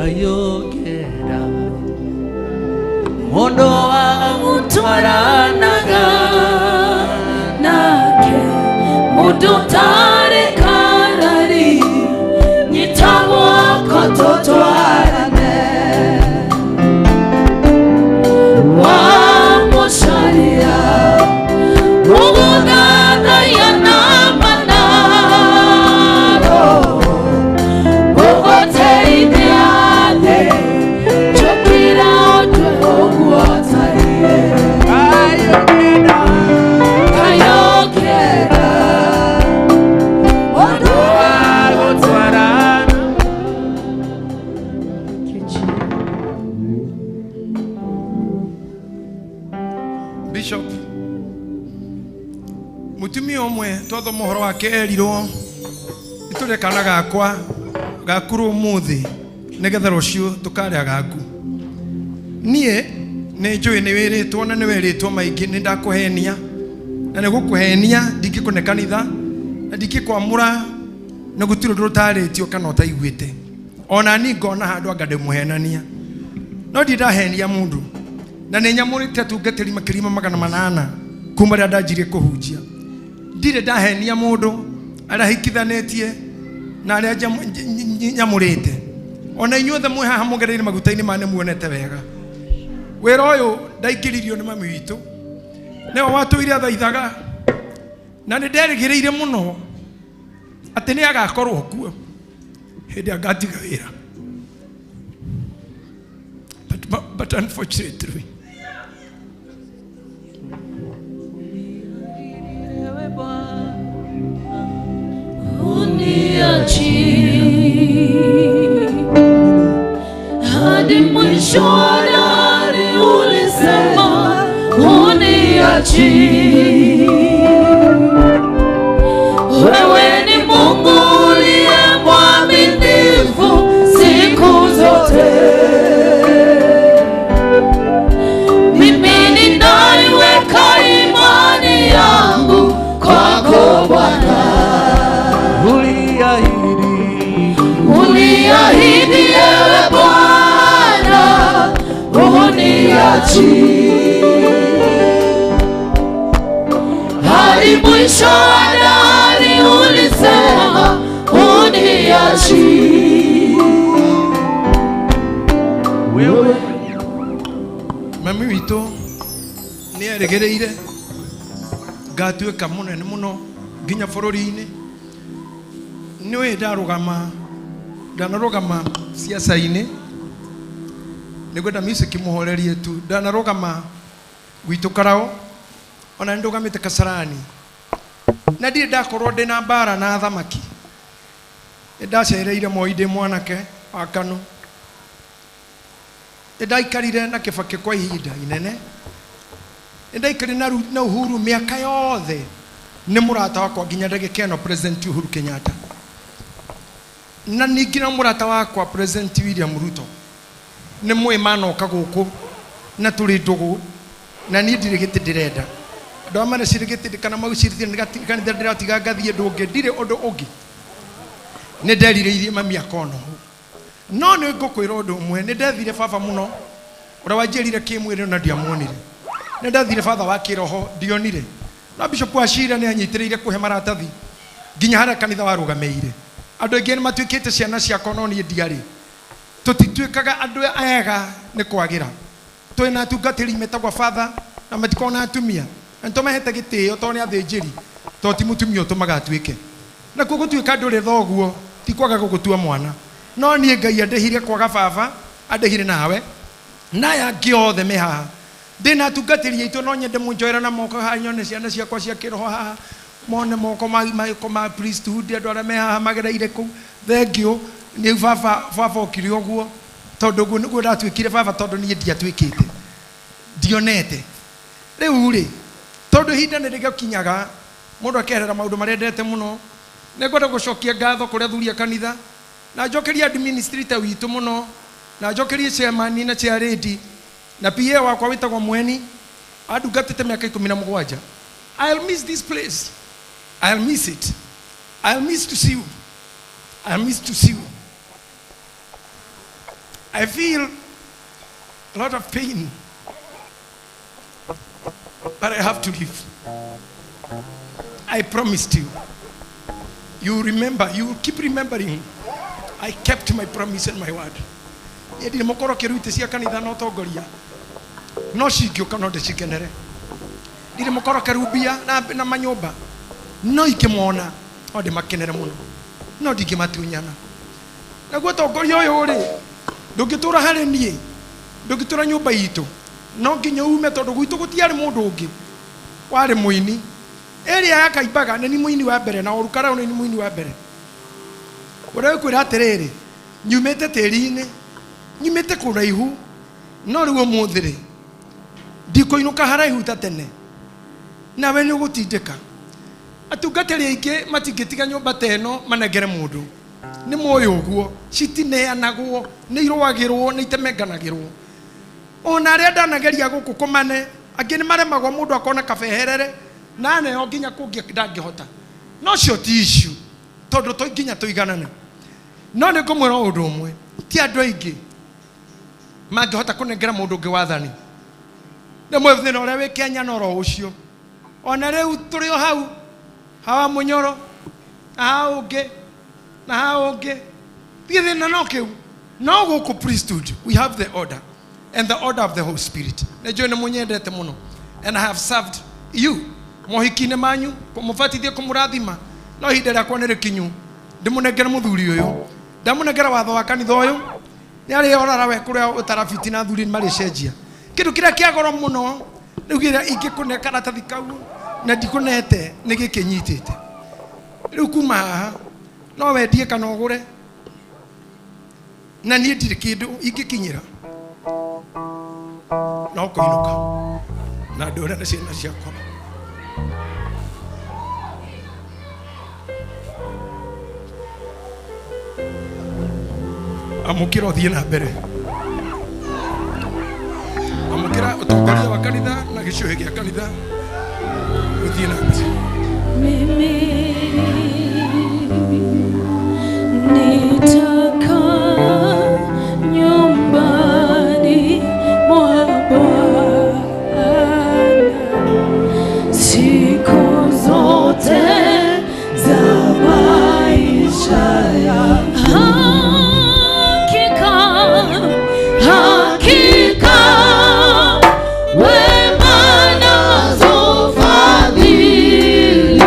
Gayogera mondo wa mutwaranaga nake mudutare karari nyitabo kototwarane wa mosharia mugudana yana manaro ogote ideate chokira otwe ogwataye kayokera ondo agotwarana. Bishop mutumi omwe twatho mohoro wake erirwo iturekana gakwa gakuru umuthi nigetha rucio tukarĩa gaku nie nĩ njũĩ nĩ wĩrĩtwo na nĩ wĩrĩtwo maingĩ nĩ ndakũhenia na nĩ gũkũhenia ndingĩkũne kanitha na ndingĩkwamũra na gũtirĩ ũndũ ũtarĩtio kana ũtaiguĩte ona ni ngona handũ anga ndĩmũhenania no ndindahenia mũndũ na nĩ nyamũrĩte atungatĩri makĩria ma 800 kuma rĩrĩa ndanjirie kũhunjia ndirĩ ndahenia mũndũ arĩa hikithanĩtie na arĩa nyamũrĩte ona inyuothe mwĩ haha mũgereire maguta-inĩ ma nĩ muonete wega wĩra ũyũ ndaingĩririo nĩ mami witũ nĩwe watũire athaithaga na nĩ nderĩgĩrĩire mũno atĩ nĩ agakorwo kuo hĩndĩ ĩrĩa ngatiga wĩra but unfortunately uniachi hadi mwisho wa dari ulisema uniachi wewe ni Mungu uliye mwaminifu siku zote mimi ninaiweka imani yangu kwako Bwana. Uliahidi ewe Bwana uniachi hadi mwisho wa dari ulisema uniachi wewe. Mami witũ nĩ erĩgĩrĩire ngatuĩka mũnene mũno nginya bũrũri-inĩ nĩwe ndanarũgama siasa-inĩ nĩgwenda music mũhorerie tu ndanarũgama gwitũ Karao ona ndugamite Kasarani na ndirĩ ndakorwo ndĩna mbara na thamaki. Ndacereire Moi ndĩ mwanake wa Kanu. Ndaikarire na Kibaki kwa ihinda inene. Ndaikarire na Uhuru mĩaka yothe. Nĩ mũrata wakwa nginya ndagĩka ĩno President Uhuru Kenyatta. Na ningĩ na mũrata wakwa President William Ruto. Nĩ mwĩmana oka gũkũ na tũrĩ ndũgũ na niĩ ndirĩ gĩtĩ ndĩrenda. Andũ a mana cirĩ gĩtĩ kana magucirithia nĩ kanitha ndĩratiga ngathiĩ ndũngĩ ndirĩ ũndũ ũngĩ. Nĩ nderirĩirie mami akono. No nĩ ngũkwĩra ũndũ ũmwe, nĩ ndethire baba mũno ũrĩa wanjĩrire kĩmwĩrĩ na ndiamuonire. Nĩ ndethire baba wa kĩroho ndionire. Na Bishop Wachira nĩ anyitĩrĩire kũhe maratathi nginya harĩa kanitha warũgamĩire. Andũ aingĩ nĩ matuĩkĩte ciana ciakwa no niĩ ndiarĩ. Tũtituĩkaga andũ ega nĩ kwagĩra. Twĩna atungatĩri metagwo father na matikona atumia. Na nĩtũmahete gĩtĩo tondũ nĩ athĩnjĩri tondũ ti mũtumia ũtũmaga atuĩke. Na koguo gũtuĩka ndũrĩ thoguo ti kwaga gũgũtua mwana. No niĩ Ngai andĩhire kwaga baba andĩhire nawe. Naya angĩ othe me haha. Ndĩna atungatĩri aitũ no nyende mũnjoera na moko haha nyone ciana ciakwa cia kĩroho haha. Mone moko ma priesthood andũ arĩa me haha magereire kũu. Thengiũ nĩ baba okire ũguo tondũ ũguo nĩguo ndatuĩkire baba tondũ niĩ ndiatuĩkĩte. Ndionete. Rĩu rĩ tondũ ihinda nĩ rĩgĩkinyaga mũndũ akerera maũndũ marĩa ndete mũno. Nĩ ngwenda gũcokia ngatho kũrĩ athuri a kanitha na njokerie administrator witũ mũno na njokerie chairman na chair lady na PA wakwa wĩtagwo Mweni andungatĩte mĩaka 17. I'll miss this place. I'll miss it. I'll miss to see you. I'll miss to see you. I feel a lot of pain, but I have to leave. I promised you. You remember, you keep remembering. I kept my promise and my word. Ndire mukoro kiruite cia kanitha no tongoria. No cingĩũka no ndĩcikenere. Ndire mukoro kerubia na manyũmba. No ikĩmona o ndĩmakenere mũno. No ndingĩmatunyana. Naguo tongoria ũyũ rĩ ndũngĩtũra harĩ niĩ. Ndũngĩtũra nyũmba itũ. No nginya ume tondũ gwitũ gũtiarĩ mũndũ ũngĩ. Warĩ mũini. Area ya Kaimbaga nĩ mũini wa mbere na Orukara nĩ mũini wa mbere. Ũrĩa kwĩra atĩrĩrĩ nyumĩte tĩri-inĩ nyumĩte kũraihu no rĩu ũmũthĩ rĩ ndikũinũka haraihu ta tene nawe nĩ ũgũtindĩka. Atungatĩri aingĩ matingĩtiga nyũmba ta ĩno manengere mũndũ. Nĩ moyo ũguo citineanagwo nĩ irũagĩrwo nĩ itemenganagĩrwo. Ona arĩa ndanageria gũkũ kũmane angĩ nĩ maremagwo mũndũ akona kabeherere na neo nginya kũngĩ ndangĩhota. No cio ti issue tondũ to nginya tũiganane. No nĩ ngũmwĩra ũndũ ũmwe ti andũ aingĩ mangĩhota kũnengera mũndũ ũngĩ wathani. Nĩ mwĩthina ũrĩa wĩ Kenya no ro ũcio. Ona rĩu tũrĩ o hau hawa Mũnyoro na hau ũngĩ na hau ũngĩ. Thĩna no kĩu no gũkũ priesthood we have the order and the order of the Holy Spirit. Nĩ njũĩ nĩ mũnyendete mũno and I have served you. Mohiki-inĩ manyu kũmũbatithia kũmũrathima no ihinda rĩakwa nĩ rĩkinyu. Ndĩmũnengere mũthuri ũyũ ndamũnengera watho wa kanitha ũyũ nĩ arĩ orara we kũrĩa ũtarabiti na thuri marĩcenjia. Kĩndũ kĩrĩa kĩa goro mũno rĩu gĩrĩa ingĩkũne karatathi kau na ndikũnete nĩ gĩkĩnyitĩte. Rĩu kuma haha no wendie kana ũgũre na niĩ ndirĩ kĩndũ ingĩkinyĩra no kũinũka na ndũre na ciana ciakwa. Amũkĩra ũthiĩ na mbere. Amũkĩra ũtongoria wa kanitha na gĩcũhĩ gĩa kanitha ũthiĩ na mbere. Mimi nitakaa nyumbani mwa Bwana siku zote za maisha yangu. Hakika wema nazo fadhili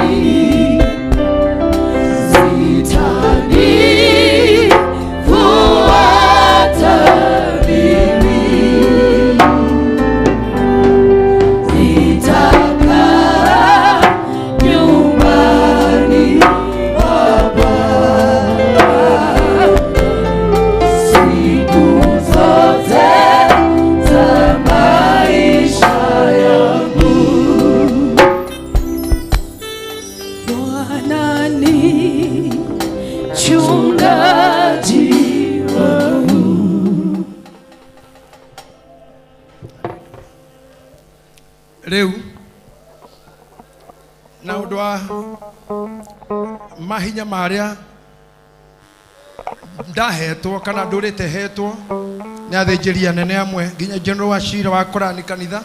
mchungaji wangu. Rĩu na ũndũ wa mahinya marĩa ndahetwo kana ndũrĩte hetwo nĩ athĩnjĩri anene amwe nginya general wa cira wa Korani kanitha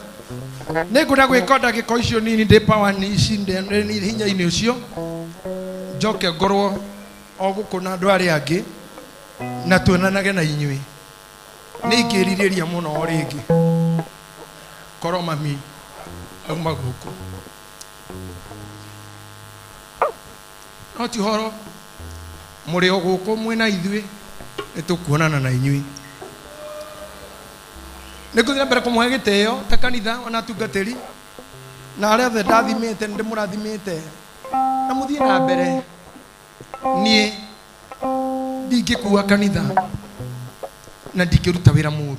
nĩ ngwenda gwĩka ndagĩka icio nini ndĩ pawani ici ndĩ hinya-inĩ ũcio njoke ngorwo o gũkũ na andũ arĩa angĩ na tuonanage na inyuĩ nĩ ingĩrirĩria mũno o rĩngĩ korwo mami auma gũkũ no ti horo mũrĩ o gũkũ mwĩna ithuĩ nĩ tũkuonana na inyuĩ nĩ ngũthiĩ mbere kũmũhe gĩtĩo ta kanitha ona atungatĩri na arĩa othe ndathimĩte nĩ ndĩmũrathimĩte na mũthiĩ na mbere niĩ ndingĩkua kanitha na ndingĩruta wĩra mũru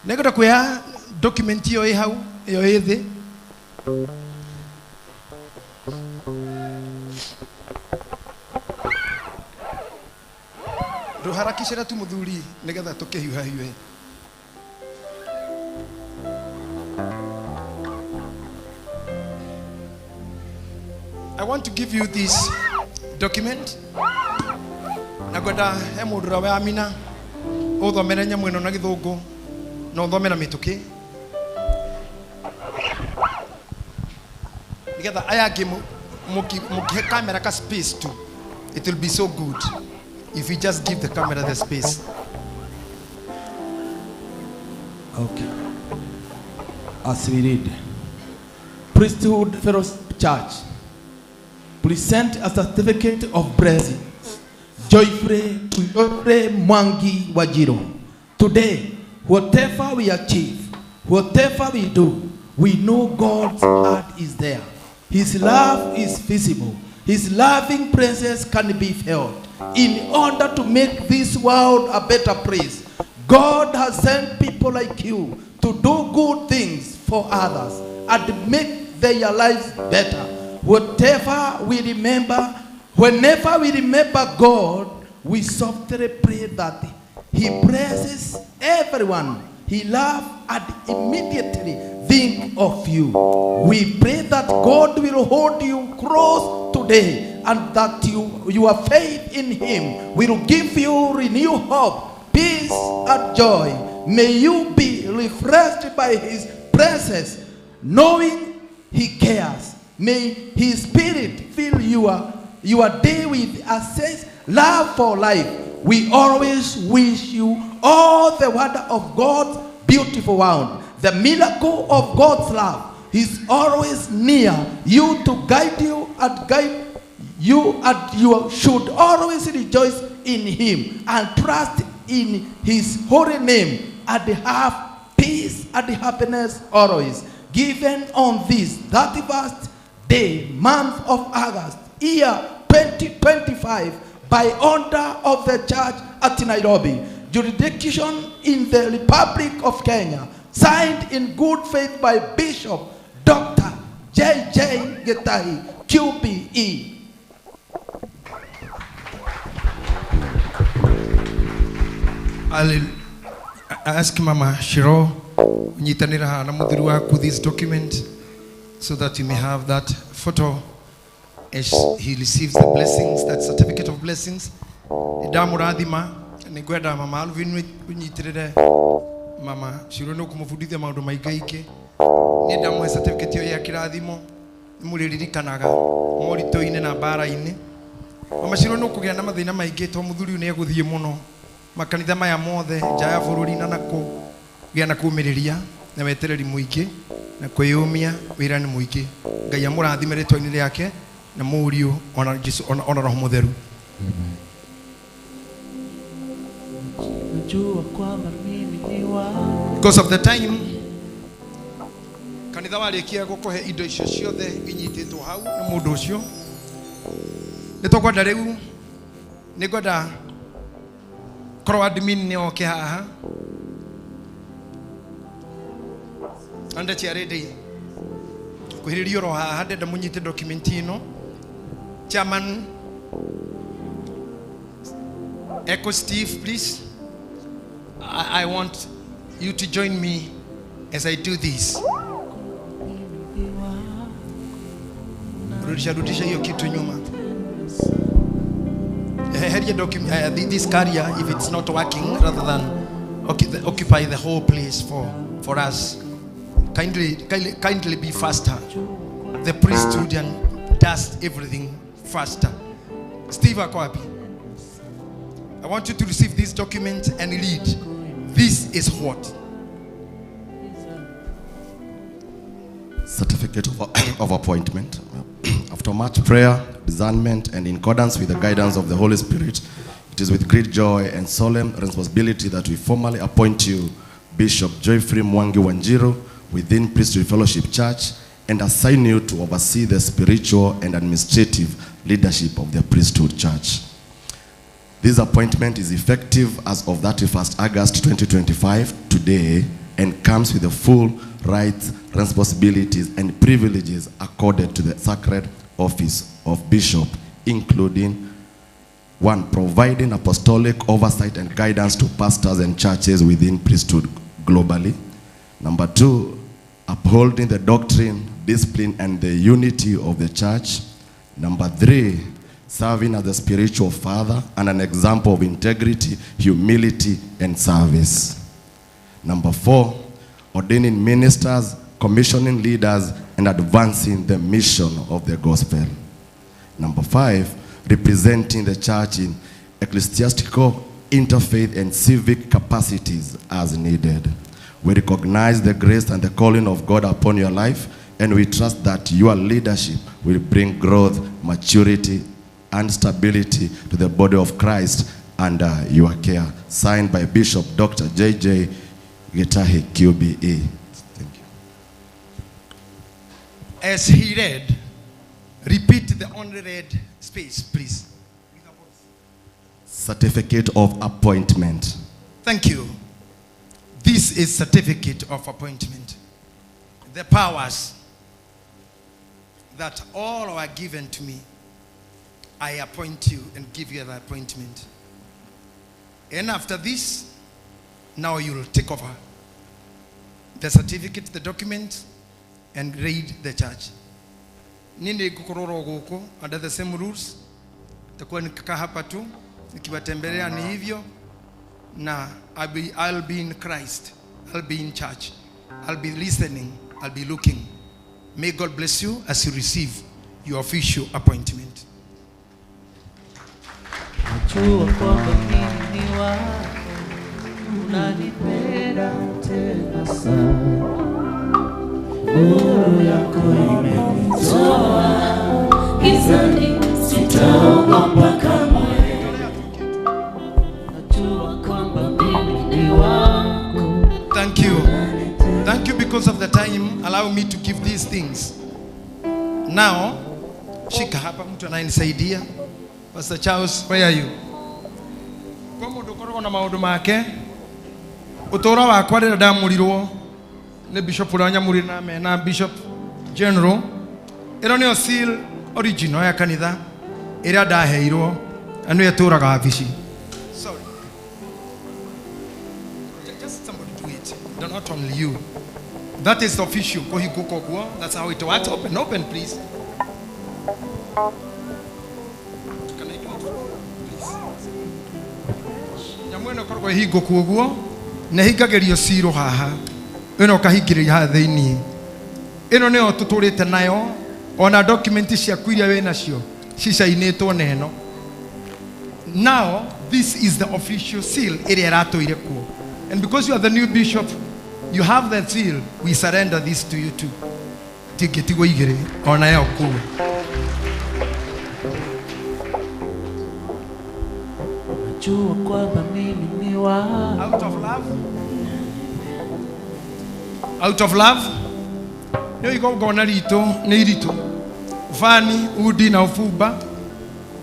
nĩ ngwenda kuoya document ĩyo ĩ hau ĩyo ĩ thĩ ndũharakicĩra tu mũthuri nĩgetha tũkĩhiũhahiũhe I want to give you this document na ngwenda he mũndũ ũrĩa wa Amina ũthomere nyamũ ĩno na gĩthũngũ na ũthomera mĩtũkĩ nĩgetha aya angĩ mũkĩhe camera ka space tu. It will be so good if you just give the camera the space. Okay. As we read, Priesthood Fellowship Church present a certificate of blessing. Joyfrey Mwangi Wajiro. Today, whatever we achieve, whatever we do, we know God's heart is there. His love is visible. His loving presence can be felt. In order to make this world a better place, God has sent people like you to do good things for others and make their lives better. Whenever we remember God, we softly pray that He blesses everyone He loves and immediately think of you. We pray that God will hold you close today and that your faith in Him will give you renewed hope, peace and joy. May you be refreshed by His presence, knowing He cares. May His Spirit fill your day with a sense love for life. We always wish you all the wonder of God's beautiful world. The miracle of God's love is always near you to guide you, and you should always rejoice in Him and trust in His holy name and have peace and happiness always. Given on this 31st day, month of August, year 2025, by order of the church at Nairobi, jurisdiction in the Republic of Kenya, signed in good faith by Bishop Dr. J.J. Gitahi, QBE. I'll ask Mama Shiro nyitanira na mudhiri waku this document so that you may have that photo as he receives the blessings, that certificate of blessings. Ndamurathima nigwenda Mama Alvin unyitirire Mama Shiro no kumufundithia maundu maingaingi ni ndamwe certificate yo ya kirathimo muririkanaga morito-ine na bara-ine. Mama Shiro no kugia na mathina maingi to muthuri ne guthie muno makanitha maya mothe nja ya bururi na kugĩa na kumĩrĩria na wetereri mũingĩ na kwĩyũmia wĩra nĩ mũingĩ. Ngai amũrathime rĩtwa-inĩ rĩake na mũriũ ona Jesu ona Roho Mũtheru. Because of the time kanitha warĩkia gũkũhe indo icio ciothe inyitĩtwo hau nĩ mũndũ ũcio nĩ tũkwenda rĩu nĩ ngwenda korwo admin nĩ oke haha andeti arĩndĩ kwĩrĩrio ro haha ndenda mũnyite document ĩno. Chairman Echo Steve, please. I want you to join me as I do this. Rudisha hiyo kitu nyuma. This carrier, if it's not working, rather than occupy the whole place for us, kindly be faster. The priesthood does everything faster. Steve Akwapi, I want you to receive this document and read. This is what? Certificate of appointment. After much prayer, discernment, and in accordance with the guidance of the Holy Spirit, it is with great joy and solemn responsibility that we formally appoint you Bishop Joyfrey Mwangi Wanjiru within Priesthood Fellowship Church and assign you to oversee the spiritual and administrative leadership of the Priesthood Church. This appointment is effective as of 31st August 2025 today and comes with the full rights, responsibilities, and privileges accorded to the sacred office of bishop, including 1. Providing apostolic oversight and guidance to pastors and churches within priesthood globally. 2. Upholding the doctrine, discipline, and the unity of the church. 3. Serving as the spiritual father and an example of integrity, humility, and service. 4. Ordaining ministers, commissioning leaders, and advancing the mission of the gospel. 5. Representing the church in ecclesiastical, interfaith, and civic capacities as needed. We recognize the grace and the calling of God upon your life, and we trust that your leadership will bring growth, maturity, and stability to the body of Christ under your care. Signed by Bishop Dr. J.J. Gitahi, QBE. Thank you. As he read, repeat the only read space, please. Certificate of appointment. Thank you. This is certificate of appointment. The powers that all are given to me, I appoint you and give you the appointment. And after this, now you'll take over the certificate, the document, and read the church. Ninde kukororo goko under the same rules. Takuwa nikikaa hapa tu nikiwatembelea ni hivyo, na I'll be in Christ. I'll be in church. I'll be listening. I'll be looking. May God bless you as you receive your official appointment. Najua kwamba mimi ni wako, unanipenda tena sana. Nuru yako imenitoa gizani, sitaogopa kamwe. Najua kwamba mimi ni wako. Thank you. Thank you because of the time. Allow me to give these things. Now, shika hapa mtu anayenisaidia. Pastor Charles, where are you? Kwa mundu korwo na maundu make, utora wakwa rira ndamurirwo ni Bishop Uranyamuri na mena Bishop General. Ero ni seal original ya kanitha ira ndaheirwo anu yaturaga wabici. Sorry. Just somebody do it. Not only you. That is official. That's how it works. Open, please. Nyamwena korwo hingo kuoguo na hingagerio siro haha ino kahingiria ha thiini ino nio tuturite nayo ona document cia kwiria we nacio cicainitwo neno. Now this is the official seal area ratoire kuo, and because you are the new bishop, you have that seal. We surrender this to you too. Tigetigo igere ona yo kuo. Out of love. Out of love. Yo iko gona rito ni rito. Fani udi na ufuba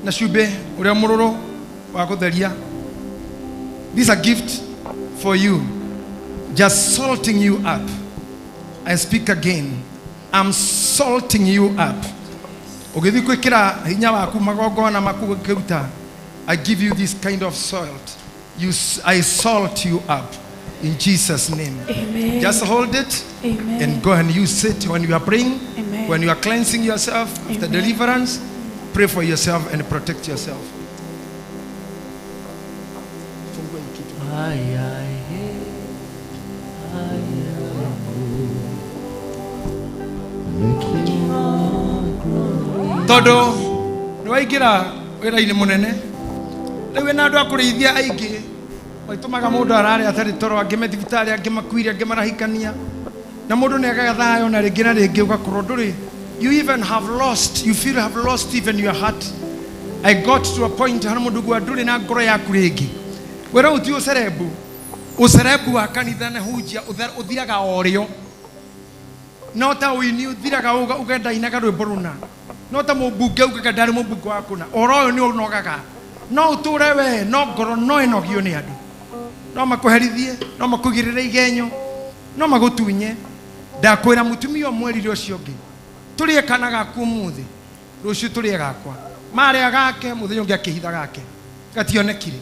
na shube uri mururo wa kutheria. This is a gift for you. Just salting you up. I speak again. I'm salting you up. Ugithi kwikira hinya waku magogona maku kiruta I give you this kind of salt. I salt you up in Jesus' name. Amen. Just hold it. Amen. And go and use it when you are praying. Amen. When you are cleansing yourself after Amen. deliverance. Pray for yourself and protect yourself. Todo niwaigira wira-ini munene riu na andu akurithia aingi maitumaga mundu arari atari toro angi mathibitari angi makuire angi marahikania na mundu ni agaga thayo na ringi na ringi ugakorwo nduri. You even have lost, you feel have lost even your heart. I got to a point hana mundu gwa nduri na ngoro yaku ringi wira uti ucerebu wa kanitha na hujia uthiraga orio no ta wini uthiraga ugenda inaga rwimbo runa no ta mubunge ugaga ndari mubunge waku na oro ni unogaga no uture we no ngoro no enogio ni andu no makuherithie no makugirire igenyo no magutunye ndakwira mutumia mwerire ucio ngi turie kanaga ku muthi rucio turie gakwa mari agake muthenya ungi akihitha gake gationekire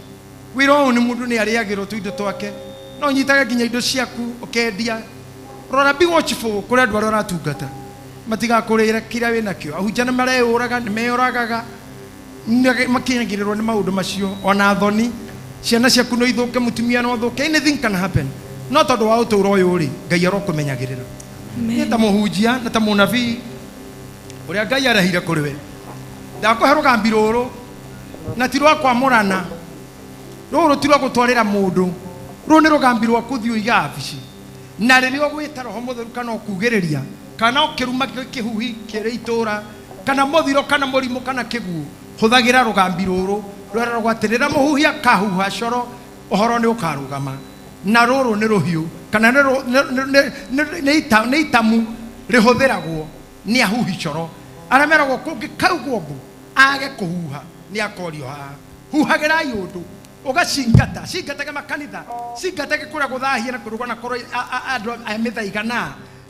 wira uyu ni mundu ni ariagirwo tuindo twake no nyitage nginya indo ciaku ukendia rora be watchful kuri andu aria uratungata matigakurire kira wina kio ahunjana mareuraga ni meuragaga makinyagirirwo ni maundu macio ona thoni ciana ciaku no ithuke mutumia no thuke anything can happen no tondu wa uturo uyu ri ngai arokumenyagirira ni ta muhunjia na ta munabii uria ngai arahire kuri we ndakuhe rugambi ruru na ti rwa kwamurana ruru ti rwa gutwarira mundu ruru ni rugambi rwa kuthio igabici na ririo gwita roho mutheru kana ukugiriria kana ukiruma kihuhi kiri itura kana muthiro kana murimu kana kiguo huthagira rugambi ruru rwera rwatirira muhuhi akahuha coro uhoro ni ukarugama na ruru ni ruhiu kana ni itamu rihuthiragwo ni ahuhi coro arameragwo kungi kaugwo ngu age kuhuha ni akorio ha huhagira yundu ugacingata cingatage makanitha cingatage kuria guthahia na kuruga na koro andu amithaiga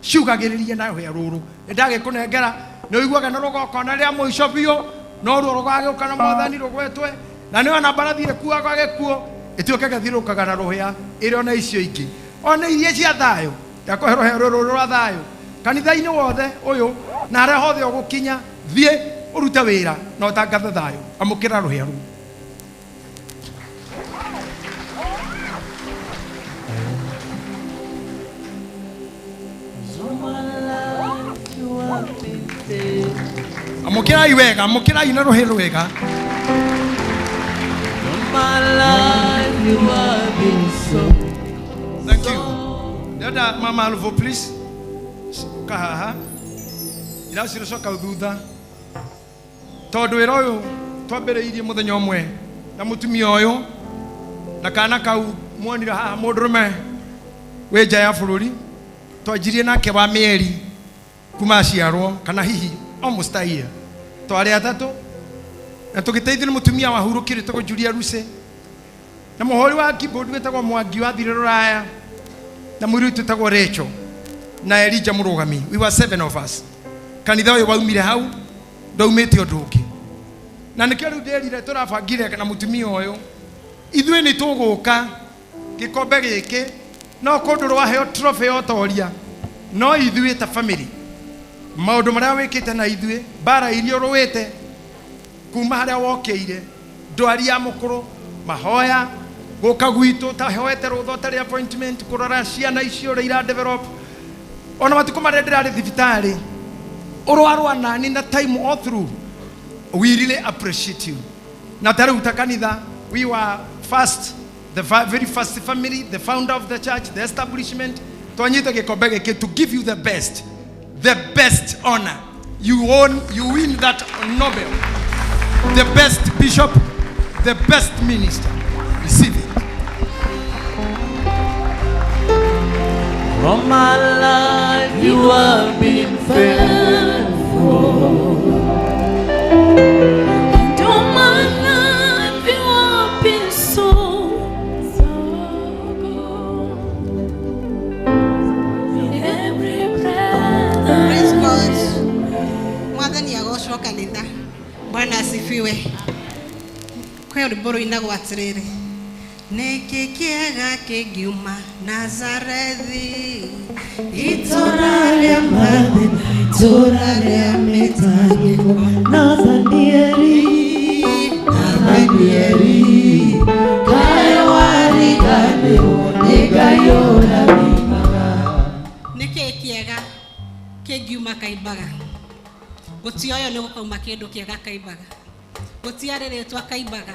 ciugagiririe na hia ruru ndagikunengera ni uiguaga na rugoko na ria muico bio no ruo rugageuka na mwathani rugwetwe na ni ona mbarathire kuaga gikuo ituke gathirukaga na ruhia iri ona icio ingi ona irie cia thayo ndakuhe ruhia ruru rwa thayo kanitha-ini wothe uyu na aria hothe ugukinya thie urute wira no tangathe thayo amukira ruhia ruu. Amukirai wega, amukirai na ruhi rwega. Thank you. Dada Mama Alvo, please. Kahaha. Ila siricoka thutha. Tondu wira uyu twambiriirie muthenya umwe na mutumia uyu na kana kau mwonire haha mundurume wi nja ya bururi twanjirie nake wa mieri kuma ciarwo kana hihi almost a year twari atatu na tugiteithio ni mutumia wa hurukire toko Julia Ruse na muhori wa keyboard wetagwo Mwangi wa thire ruraya na muri tutagwo Recho na Elijah Murugami. We were 7 of us. Kanitha uyu waumire hau ndaumite undu ungi na nikio riu ndirire turabangire na mutumia uyu ithwe ni tuguka gikombe giki no kundu rwaheo trophy otoria no ithwe ta family maundu maria wikite na ithwe bara irio ruwite kuma haria wokeire ndwari ya mukuru mahoya guka gwitu ta hoete rutho tari appointment kurora ciana icio ira develop ona matuko maria ndirari thibitari urwarwa nani na time all through. We really appreciate you. Na tari utakanitha we were first, the very first family, the founder of the church, the establishment twanyita gikombe giki to give you the best honor. You win that Nobel, the best bishop, the best minister. Receive it. From my life you have been faithful. And all my life you have been so good. In every breath. Praise God. Mwathani agoshwo kanitha. Bwana asifiwe. Kwe riboro inago atiriri. Niki kiega kigiuma Nazarethi. Itoraria madhi, itoraria mitagiko Nathanieli, Nathanieli Kayo warigane onegayo rabimaga. Niki kiega kigiuma kaibaga. Gutioyo ni gukauma kindu kiega kaibaga. Gutiareretwa kaibaga.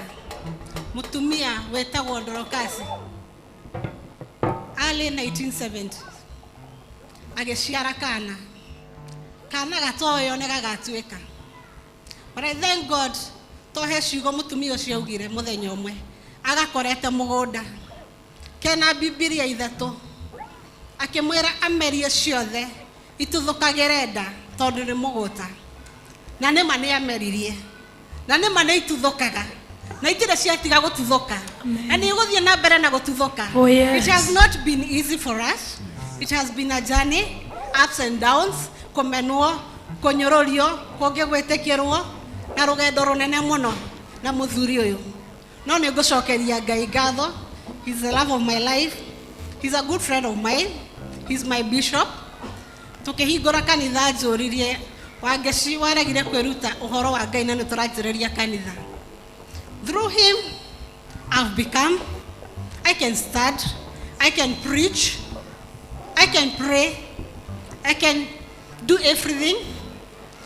Mutumia wetagwo Dorokasi. Early 1970. Ageciara kana. Kana gatoyo ne gagatweka. But I thank God tohe ciugo mutumia ucio augire muthenya umwe. Agakorete mugunda. Kena Biblia ithatu. Akimwira amerie ciothe ituthukagire nda tondu ni mugota. Na nema ni ameririe. Na nema ni ituthukaga. Na itire ciatiga gututhuka. And iguthie na mbere na gututhuka. Oh, yes. It has not been easy for us. It has been a journey, ups and downs, kumenwo, kunyororio, kungi gwetekirwo, na rugendo runene muno na muthuri uyu. No ni ngucokeria Ngai ngatho. He's the love of my life. He's a good friend of mine. He's my bishop. Tukihingura kanitha njuririe wangeci waregire kwiruta uhoro wa Ngai na niturajireria kanitha. Through him, I've become, I can start, I can preach, I can pray, I can do everything.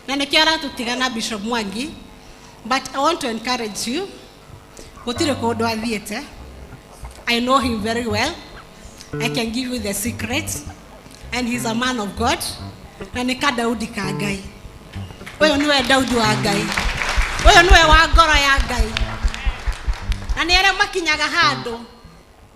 Na nikiara tutigana Bishop Mwangi, but I want to encourage you. Gutire kundu athiete. I know him very well. I can give you the secret, and he's a man of God. Na nika Daudi ka Ngai. Uyu niwe Daudi wa Ngai. Uyu niwe wa ngoro ya Ngai. Na niere makinyaga handu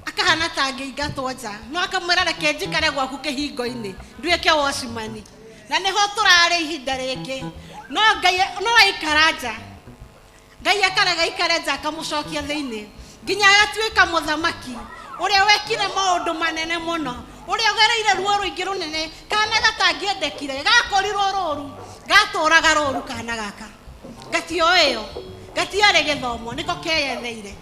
akahana tangi igatwoja no akamwira reke njikare gwaku kihingo-ini nduike washimani na niho turari ihinda ringi no Ngai no aikaraja Ngai akarega ikareja akamucokia thiini nginya atuika muthamaki uria wekire maundu manene muno uria ugereire ruo ruingi runene kana gatangiendekire gakorirwo ruru gaturaga ruru kana gaka gatio iyo gatiare githomo niko keyetheire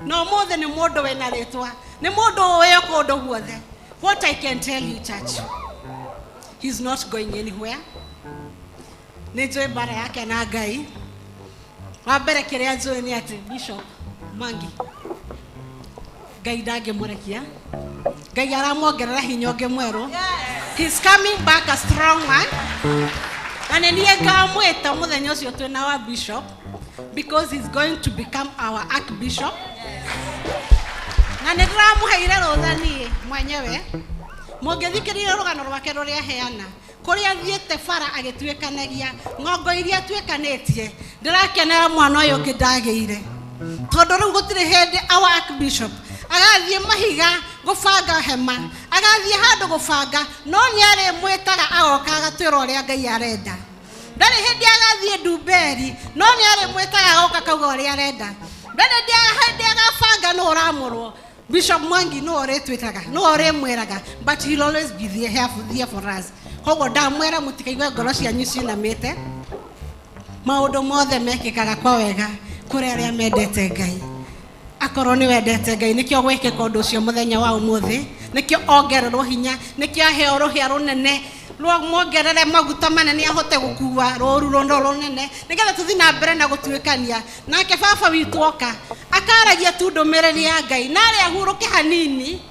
no mothe ni mundu wena ritwa ni mundu uyo kundu guothe. What I can tell you, church, he's not going anywhere. Nijue bara yake na Ngai wambere kiria njue ni ati Bishop Mwangi Ngai ndangimurekia Ngai aramuongerera hinya ungi mweru. He's coming back a strong man. And niye ngamwita muthenya ucio twina wa bishop because he's going to become our archbishop. Na nindiramuheire ruthani mwenyewe mungithikirire rugano rwake ruria heana kuria thiete bara agitwekanagia ngongo iria twekanitie ndirakenera mwana uyu ngindageire tondu riu gutire hindi our archbishop agathie mahiga gubanga hema agathie handu gubanga no niare mwetaga agoka agatwira uria Ngai arenda ndari hindi agathie Ndumberi no niare mwetaga agoka kauga uria arenda ndari hindi agabanga no uramurwo Bishop Mwangi no oretwetaga no oremweraga but he'll always be there for us. Kogo ndamwera mutikaigwe ngoro cianyu cinamite maundu mothe mekikaga kwa wega kuri aria mendete Ngai. Akorwo ni wendete Ngai nikio gwikika undu ucio muthenya wa umuthi nikio ongererwo hinya nikio aheo ruhia runene rwo mwongerere maguta manene ahote gukua ruru rondo runene nigetha tuthi na mbere na gutwikania nake baba witu oka akaragia tu ndumiriri ya Ngai nari ahuruke hanini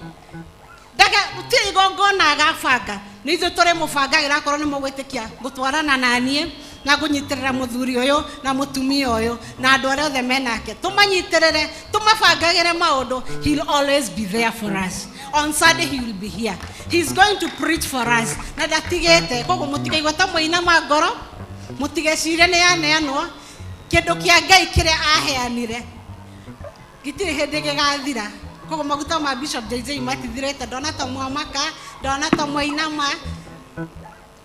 daga utiri gongona agabanga nizo tore mubangagira akorwo ni mugwitikia gutwarana nanie na kunyitirira muthuri uyu na mutumia uyu na andu aria othe menake tumanyitirire tumabangagire maundu. He'll always be there for us. On Sunday he will be here. He's going to preach for us. Na datigete kogo mutigaigwa ta muina magoro mutigecire ne yaneanwo kindu kia Ngai kiria aheanire gitire hindi gigathira kogo maguta ma Bishop JJ matithirete ndona ta mwamaka ndona ta muinama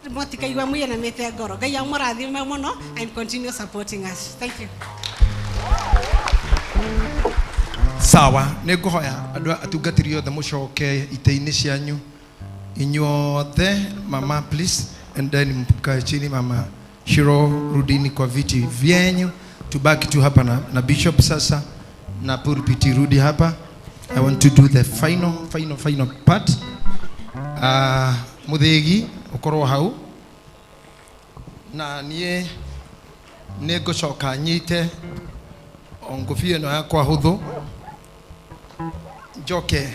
mutikaigwa muyena mete ngoro. Ngai amurathime muno and continue supporting us. Thank you. Sawa niguhoya andu atungatiri othe mucoke ite-ini cianyu inyuothe. Mama please, and then mkae chini. Mama Shiro, rudini kwa viti vyenyu, tubaki tu hapa na Bishop sasa. na pulpit irudi hapa. I want to do the final part. Muthegi ukorwo hau na nie ngucoka nyite ngũbia ĩno yakwa hũthũ njoke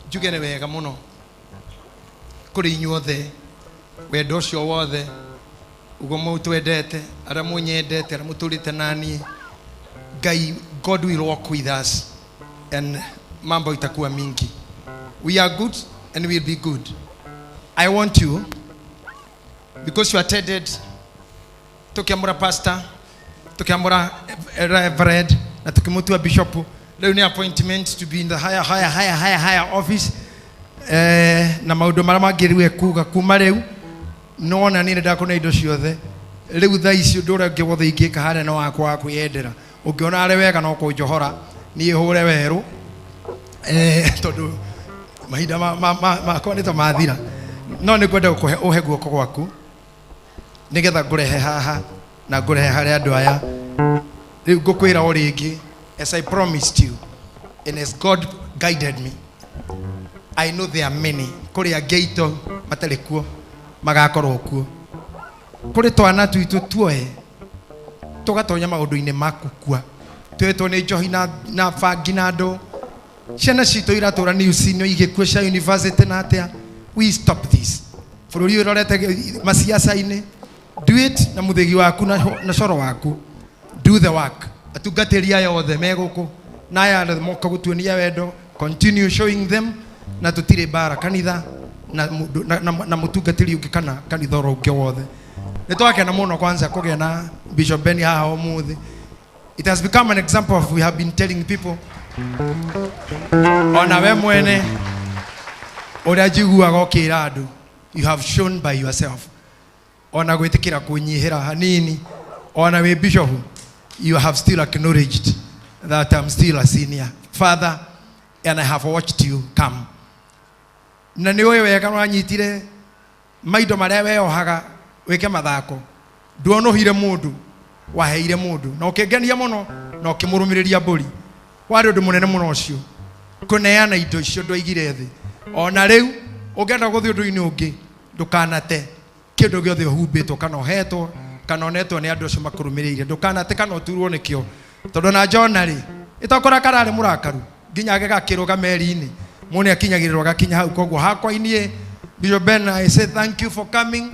njuge nĩ wega mũno kũrĩ inyuothe wendo ũcio wothe uguo mũtwendete arĩa mũnyendete arĩa mũtũrĩte naniĩ Ngai, God will walk with us and mambo itakuwa mingi. We are good and we'll be good. I want you, because you attended tukiamura pastor, tukiamura reverend na tukimutua bishop, leo ni appointment to be in the higher office na maundu marĩa mangĩrĩwe kuga kuma rĩu nona nĩ ndakona indo ciothe rĩu thaa icio ndũrĩa ũngĩ wothe ingĩka harĩa no wakwa wa kwĩyendera ũngĩona arĩ wega no kũnjohora niĩ hũre werũ tondũ mahinda makwa nĩ ta mathira no nĩ kwenda ũhe guoko gwaku nĩgetha ngũrehe haha na ngũrehe harĩ andũ aya rĩu ngũkwĩra o rĩngĩ as I promised you and as God guided me, I know there are many kũrĩa Geito matarĩ kuo magakorwo kuo kũrĩ twana tuitũ tuoe tũgatonya maũndũ-inĩ makukua twetwo nĩ njohi na bangi na andũ ciana citũ iratũra news-inĩ igĩkuo cia university na atĩa. We stop this. Bũrũri ũrorete maciaca-inĩ, do it na mũthegi waku na coro waku, do the work. Atungatĩri aya othe megũkũ na aya moka gũtuonia wendo, continue showing them na tũtirĩ mbara kanitha na mũtungatĩri ũngĩ kana kanitha ũngĩ wothe. Nĩtwakena mũno kwanza kũgĩa na Bishop Benny haha ũmũthĩ. It has become an example of we have been telling people ona we mwene ũrĩa njiguaga ũkĩra andũ, you have shown by yourself ona gwĩtĩkĩra kũnyihĩra hanini ona wĩ bishop, you have still acknowledged that I'm still a senior father and I have watched you come. Na nĩ ũĩ wega wanyitire maindo marĩa weohaga wĩke mathako nduonohire mũndũ waheire mũndũ na ũkĩngenia mũno na ũkĩmũrũmĩrĩria mbũri warĩ ũndũ mũnene mũno ũcio kũneana indo icio ndwaigire thĩ. Ona rĩu ũngĩenda gũthiĩ ũndũ-inĩ ũngĩ ndũkanate kĩndũ gĩothe ũhumbĩtwo kana ũhetwo kana onetwo nĩ andũ acio makũrũmĩrĩire, ndũkanate kana ũturwo nĩkĩo tondũ na Jona rĩ ĩtokora kararĩ mũrakaru nginya agĩgakĩrũga meri-inĩ mũnĩ akinyagĩrĩrwo gakinya hau. Koguo hakwa inie Bishop Ben, I say thank you for coming.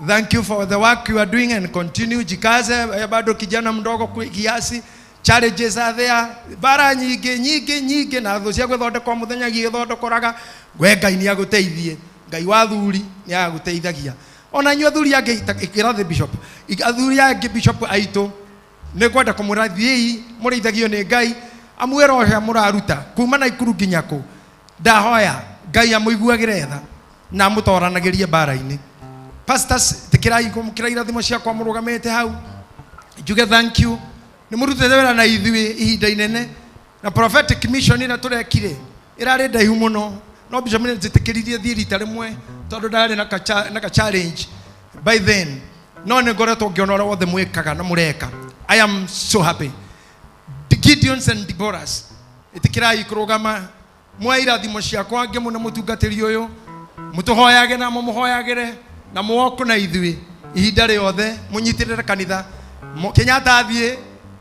Thank you for the work you are doing and continue. Jikaze, bado kijana mdogo kiasi. Challenges are there. Bara nyingi na thũ cia gwĩthondeka mũthenya gĩthondekoraga. We Ngai nĩ agũteithie. Ngai wa thuri nĩ agũteithagia. Ona inyuĩ athuri angĩ ĩkĩrathe bishop. Athuri angĩ bishop aitũ nĩ kwenda kũmũrathiĩ mũrĩithagio nĩ Ngai. Amwĩra ũrĩa mũraruta kuma na ikuru nginya kũ. Ndahoya Ngai amũiguagĩre tha na mũtoranagĩrie bara-inĩ. Pastors, tikirai irathimo ciakwa mũrũgamĩte hau. Njuge thank you. Nĩ mũrutĩte wĩra na ithuĩ ihinda inene na prophetic mission ĩrĩa tũrekire ĩrarĩ ndaihu mũno no Bishop nĩ njĩtĩkĩririe thiĩ rita rĩmwe tondũ ndarĩ na ka challenge by then no nĩ ngoretwo ngĩona ũrĩa wothe mwĩkaga na mũreka. I am so happy. The Gideons and Deborahs, ĩtĩkĩrai kũrũgama mwa irathimo ciakwa ngĩmũne mũtungatĩri ũyũ mũtũhoyage na mũmũhoyagĩre na mwoko na ithuĩ ihinda rĩothe mũnyitĩrĩre kanitha. Kenyatta athiĩ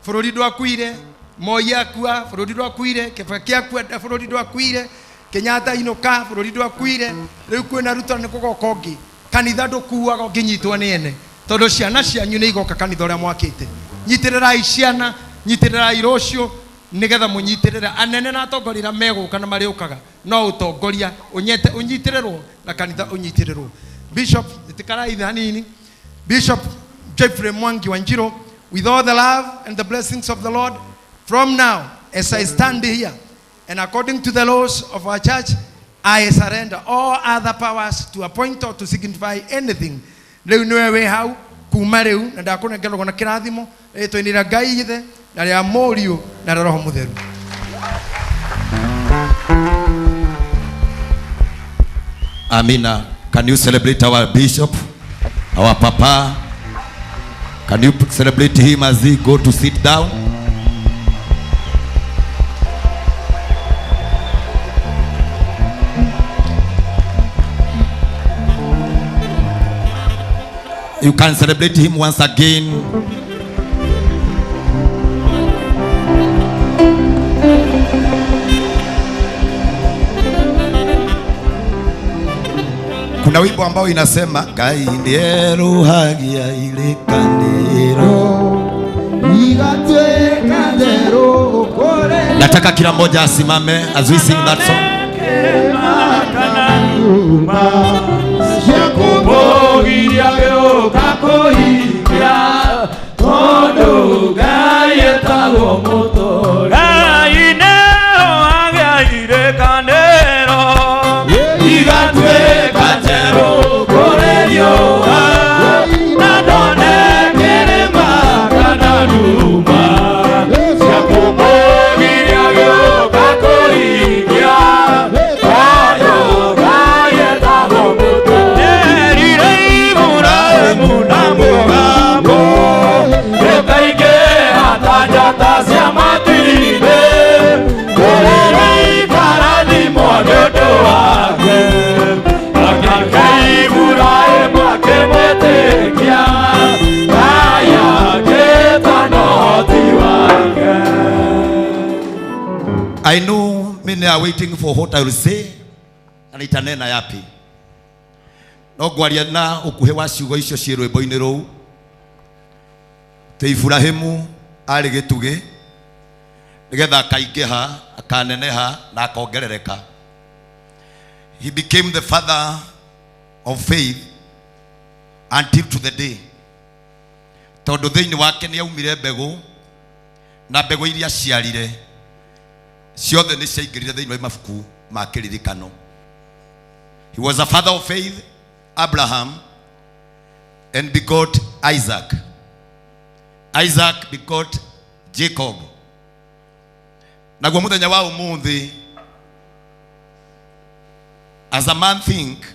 bũrũri ndwakuire, Moi akua bũrũri ndwakuire, Kibaki akua bũrũri ndwakuire, Kenyatta inũka bũrũri ndwakuire. Rĩu kwĩna Ruto nĩ kũgoka ũngĩ kanitha ndũkuaga ũngĩnyitwo nĩ ene tondũ ciana cianyu nĩ igoka kanitha ũrĩa mwakĩte. Nyitĩrĩrai ciana, nyitĩrĩrai rũciũ nĩgetha mũnyitĩrĩre anene na atongoria megũka na marĩũkaga no ũtongoria ũnyitĩrĩrwo na kanitha ũnyitĩrĩrwo. Bishop ĩtĩkarai hanini. Bishop Jeffrey Mwangi Wanjiro, with all the love and the blessings of the Lord, from now as I stand here and according to the laws of our church, I surrender all other powers to appoint or to signify anything. Rĩu nĩwe wĩ hau kuma rĩu na ndakũnengerwo na kĩrathimo rĩtwa-inĩ rĩa Ngai ithe na rĩa Mũriũ na rĩa Roho Mũtheru. Amina. Can you celebrate our bishop, our papa? Can you celebrate him as he go to sit down? You can celebrate him once again. Kuna wimbo ambao inasema Ngai ndiye ruhagia ile kandero. Nataka kila mmoja asimame as we sing that song. I know many are waiting for what I will say. Na itanena yapi. No gwaria na ukuhe wa ciugo icio cie rwimbo-ini rou. Te Ibrahimu ari gitugi nigetha akaingiha akaneneha na akongerereka. He became the father of faith until to the day. Tondu thiini wake ni aumire mbegu na mbegu iria ciarire ciothe ni ciaingirire thiini wa mabuku ma kiririkano. He was a father of faith, Abraham, and begot Isaac. Isaac begot Jacob. Naguo muthenya wa umuthi, as a man think,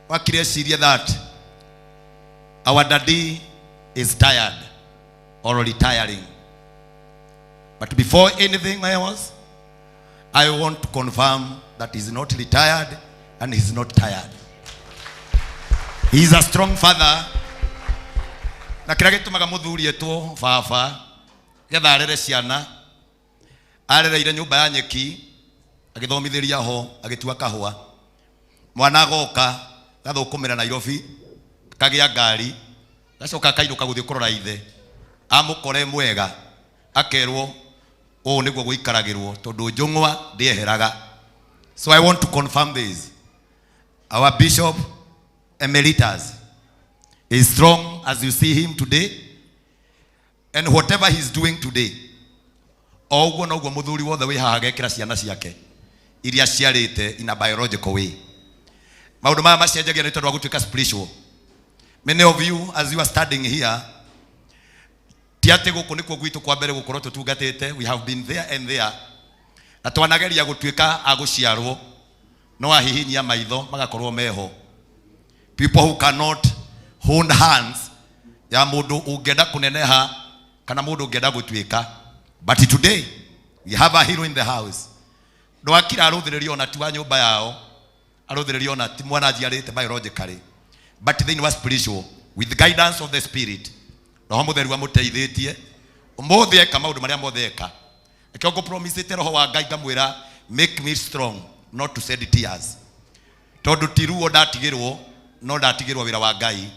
wakire ciria that our daddy is tired or retiring. But before anything else, I want to confirm that he's not retired and he's not tired. He is a strong father. Na kira gitumaga muthuri etwo baba getha arere ciana arereire nyumba ya nyeki agithomithiria ho agitua kahua mwana agoka gathukumira Nairobi kagia ngari gacoka kairuka guthii kurora ithe amukore mwega akerwo o niguo guikaragirwo tondu njungwa ndieheraga. So I want to confirm this. Our Bishop Emeritus is strong as you see him today, and whatever he's doing today, oguo noguo muthuri wothe wi haha gekira ciana ciake iria ciarite in a biological way. Maundu maya macenjagia ni tondu wa gutuika spiritual. Many of you as you are studying here, tiate guku nikuo gwitu kwa mbere gukorwo tutungatite, we have been there and there, na twanageria gutuika aguciarwo no ahihinyia maitho magakorwo meho. People who cannot hold hands ya mundu ungenda kuneneha kana mundu ungenda gutuika. But today we have a hero in the house. Ndo akira aruthiririo na tiwa nyumba yao, aruthiririo na ti mwana ajiarite biologically, but they were spiritual with the guidance of the spirit. Roho mutheru amuteithitie umuthi eka maundu maria mothe eka ekiongo promise te roho wa Ngai ngamwira make me strong not to shed tears. Tondu tiruo ndatigirwo no ndatigirwo wira wa Ngai,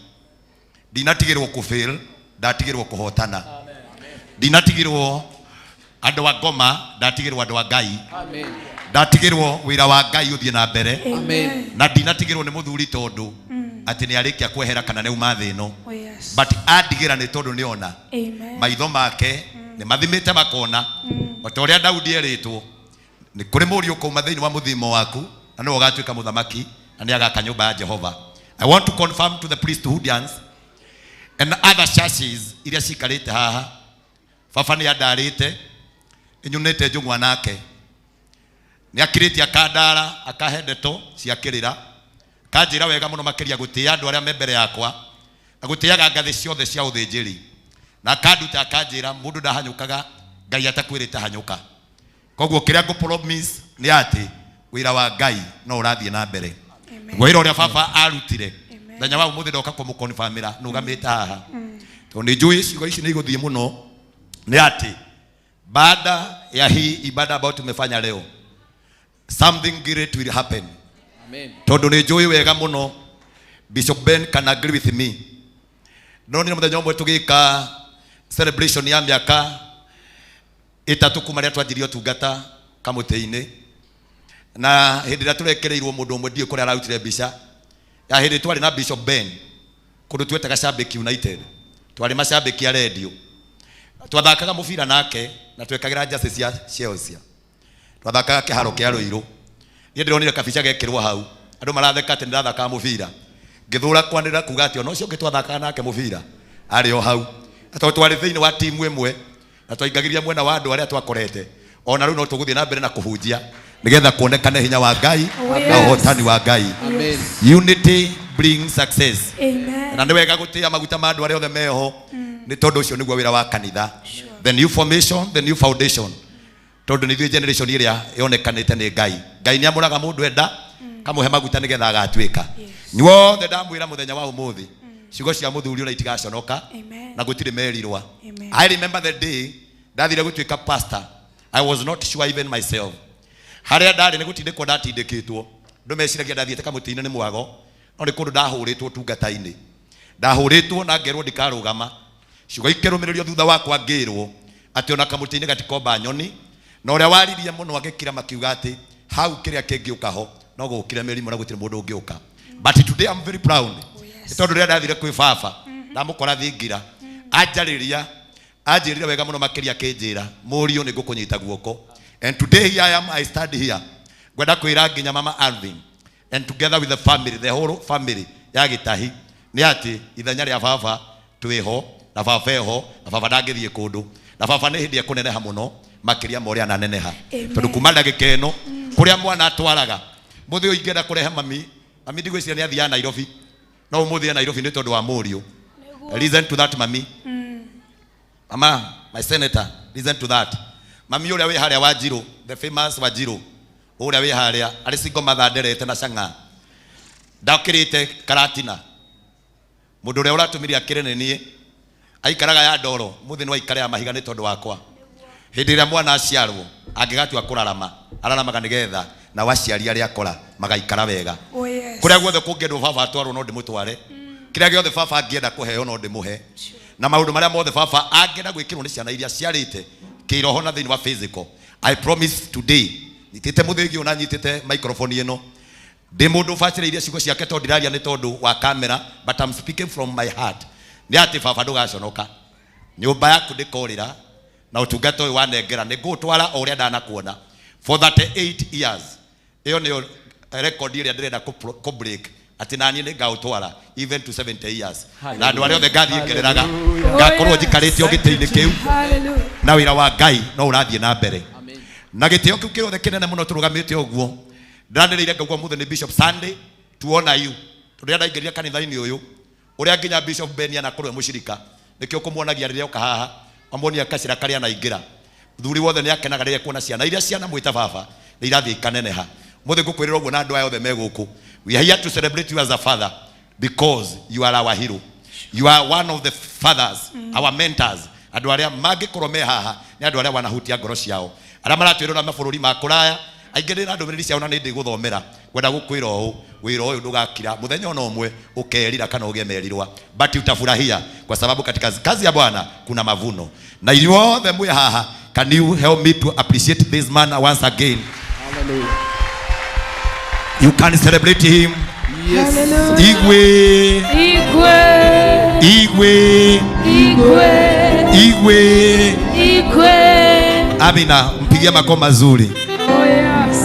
ndinatigirwo ku fail, ndatigirwo kuhotana, ndinatigirwo andu wa ngoma, ndatigirwo andu wa Ngai, ndatigirwo wira wa Ngai uthie na mbere, na ndinatigirwo ni muthuri tondu ati ni arikia kwehera kana ne umathi no, but adigira ni tondu niona maitho make ni mathimite makona otoria Daudi eritwo ni kuri murio kuma thiini wa muthimo waku na no ugatuika muthamaki na ni agaka nyumba ya Jehova. I want to confirm to the priesthoodians and other churches iria cikarite haha, baba ni andarite inyunete njungwa nake ni akiriti akandara akahe ndeto ciakirira kanjira wega muno makiria gutia andu aria membere yakwa agutiaga ngathi ciothe cia uthinjiri na kanduta akanjira mundu ndahanyukaga Ngai atakwirite hanyuka koguo kiria ngo promise ni ati wira wa Ngai no urathie na mbere wira uria baba arutire thenya wa umuthi ndoka kumukonfirmira nugamite haha to ni njui ciugo ici ni iguthie muno ni ati baada ya hii ibada ambayo tumefanya leo something great will happen. Amen. Tondu ni njui wega muno Bishop Ben can agree with me. No ni muthenya umwe tugika celebration ya miaka itatu kuma ria twanjirio tungata kamutei-ini na hindi ria turekereirwo mundu umwe ndie kuria ararutire mbica ya hindi twari na Bishop Ben kundu twetaga Shabiki United twari mashabiki ya radio twathakaga mubira nake na twekagira jase cia Chelsea twathakaga kiharo kia Ruiru nie ndironire kabica gekirwo hau andu maratheka ati ndirathaka mubira ngithura kwanira kuga ati ono cio ngitwathaka nake mubira ari o hau ato twari thiini wa timu imwe na twaingagiria mwena wa andu aria twakorete ona riu no tuguthie na mbere na kuhunjia nigetha kuonekane hinya wa Ngai na uhotani wa Ngai. Amen. Unity brings success. Amen. Na ndiwega gutia maguta ma andu aria othe meho ni tondu ucio niguo wira wa kanitha. The new formation, the new foundation. Tondu ni generation iria yonekanite ni Ngai. Ngai ni amuraga mundu enda kamuhe maguta nigetha agatwika. Nyuo the ndamwira muthenya wa umuthi ciugo cia muthuri ura itigaconoka na gutire merirwa. I remember the day ndathire gutwika pastor. I was not sure even myself. Haria ndari ni gutindikwo ndatindikitwo ndumeciragia ndathiete kamutini ni mwago no ni kundu ndahuritwo tungata-ini ndahuritwo na ngerwo ndikarugama ciugo ikirumirio thutha wakwa ngirwo ati ona kamutini gatikomba nyoni na uria waririe muno agikira makiuga ati hau kiria kingiuka ho no gukire mirimo na gutire mundu ungiuka. But today I'm very proud tondu ria ndathire kwi baba ndamukora thingira anjiriria wega muno makiria kinjira murio ni ngukunyita guoko. And today here I stand here gwenda kwira nginya mama Alvin and together with the family, the whole family ya Gitahi ni ati ithenya ria baba twiho na baba eho na baba ndangithie kundu na baba ni hindi ekuneneha muno makiria moria na neneha tondu kuma ndagika ino kuria mwana atwaraga muthi uyu ingenda kurehe mami ndigwiciria ni athia Nairobi no umuthi ya Nairobi ni tondu wa murio. Listen to that mami. Mama, my senator, listen to that. Mami uria wi haria Wanjiru, the famous Wanjiru uria wi haria ari singo mathanderete na canga ndakirite karatina mundu uria uratumiria kirene nie aikaraga ya ndoro muthi no aikare ya mahiga ni tondu wakwa hindi ria mwana aciarwo angigatua kurarama araramaga nigetha na waciari aria akora magaikara wega kuria guothe kungiendwo baba atwarwo no ndimutware kiria giothe baba angienda kuheo no ndimuhe na maundu maria mothe baba angienda gwikirwo ni ciana iria ciarite kiroho na thini wa physical. I promise today nitite muthigi ona nyitite microphone ino ndi mundu facire iria ciugo ciake tondu ndiraria ni tondu wa camera but I'm speaking from my heart. Ni ati baba ndugaconoka nyumba yaku ndikorira na utungata uyu wanengera ni ngutwara uria ndanakuona for 38 years. Iyo ni record iria ndirenda ku break ati nani ni ngautwara even to 70 years na andu aria othe ngathie ngereraga ngakorwo njikarite giti-ini kiu na wira wa Ngai no urathie na mbere na gitio kiu kiothe kinene muno turugamite uguo ndandireire ngauga muthe ni Bishop Sunday tuona you turia ndaingirira kanitha-ini uyu uria nginya Bishop Ben anakorwo mushirika nikio kumuonagia riria uka haha amonia kacira karia naingira thuri wothe ni akenaga riria kuona ciana iria ciana mwita baba ni irathie ikaneneha muthe ngukwirira uguo na andu aya othe meguku. We are here to celebrate you as a father because you are our hero. You are one of the fathers, our mentors. Andu aria mangikorwo me haha ni andu aria wanahutia ngoro ciao aria maratwirwo na mabururi ma kuraya aingirira andu miriri ciao na ni ndi guthomera gwenda gukwira uu wira uyu ndugakira muthenya ona umwe ukerira kana ugie merirwa but utafurahia kwa sababu katika kazi ya Bwana kuna mavuno na inyuothe mwe haha. Can you help me to appreciate this man once again? Hallelujah. You can celebrate him. Yes. Igwe. Igwe. Igwe. Igwe. Igwe. Igwe. Amina, mpigie makofi mazuri. Oh yes.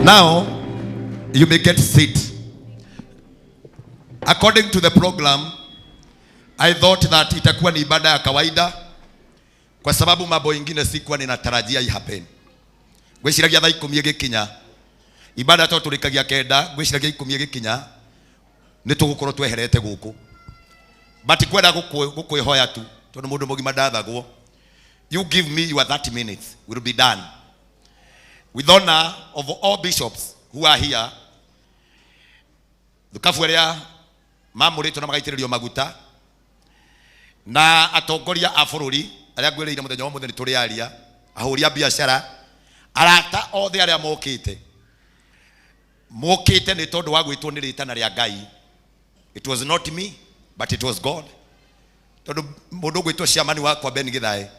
Now you may get seat. According to the program, I thought that itakuwa ni ibada ya kawaida kwa sababu mambo mengine sikuwa ninatarajia ihappen. Gwiciragia thaa 10 gikinya ibada to turikagia kenda gwiciragia 10 gikinya ni tugukorwo tweherete guku but kwenda gukwihoya tu tondu mundu mugima ndathagwo. You give me your 30 minutes, will be done. With honor of all bishops who are here, thukabu aria mamuritwo na magaitiririo maguta na atongoria a bururi aria ngwiriire muthenya wa muthenya turi aria ahuri a biashara arata othe aria mokite ni tondu wa gwitwo ni ritana ria Ngai. It was not me, but it was God. Tondu mundu gwitwo ciamani wakwa Ben Githae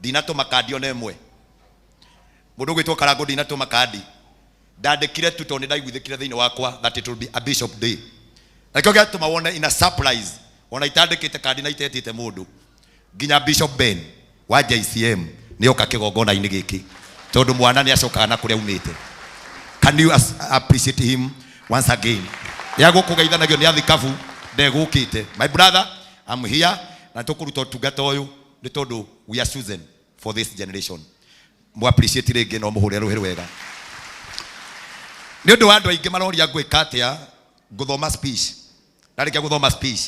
dinatuma kadi ona emwe, mundu gwitwo Karango dinatuma kadi, ndandikire tu tondu ndaiguithikire thiini wakwa that it will be a bishop day. Lakini gatuma wona in a surprise ona itandikite kadi na itetite mundu ginya Bishop Ben wa JCM ni oka kigongona ini giki tondu mwana ni acokaga na kuria umite. Can you appreciate him once again? Yago kugeithanagio ni athikabu ndegukite. My brother, I'm here na tukuruta tugata uyu ni tondu we are chosen for this generation. Mu appreciate rege no muhure ruheru wega. Ni undu wa andu aingi maroria gwika atia guthoma speech. Ndarika guthoma speech.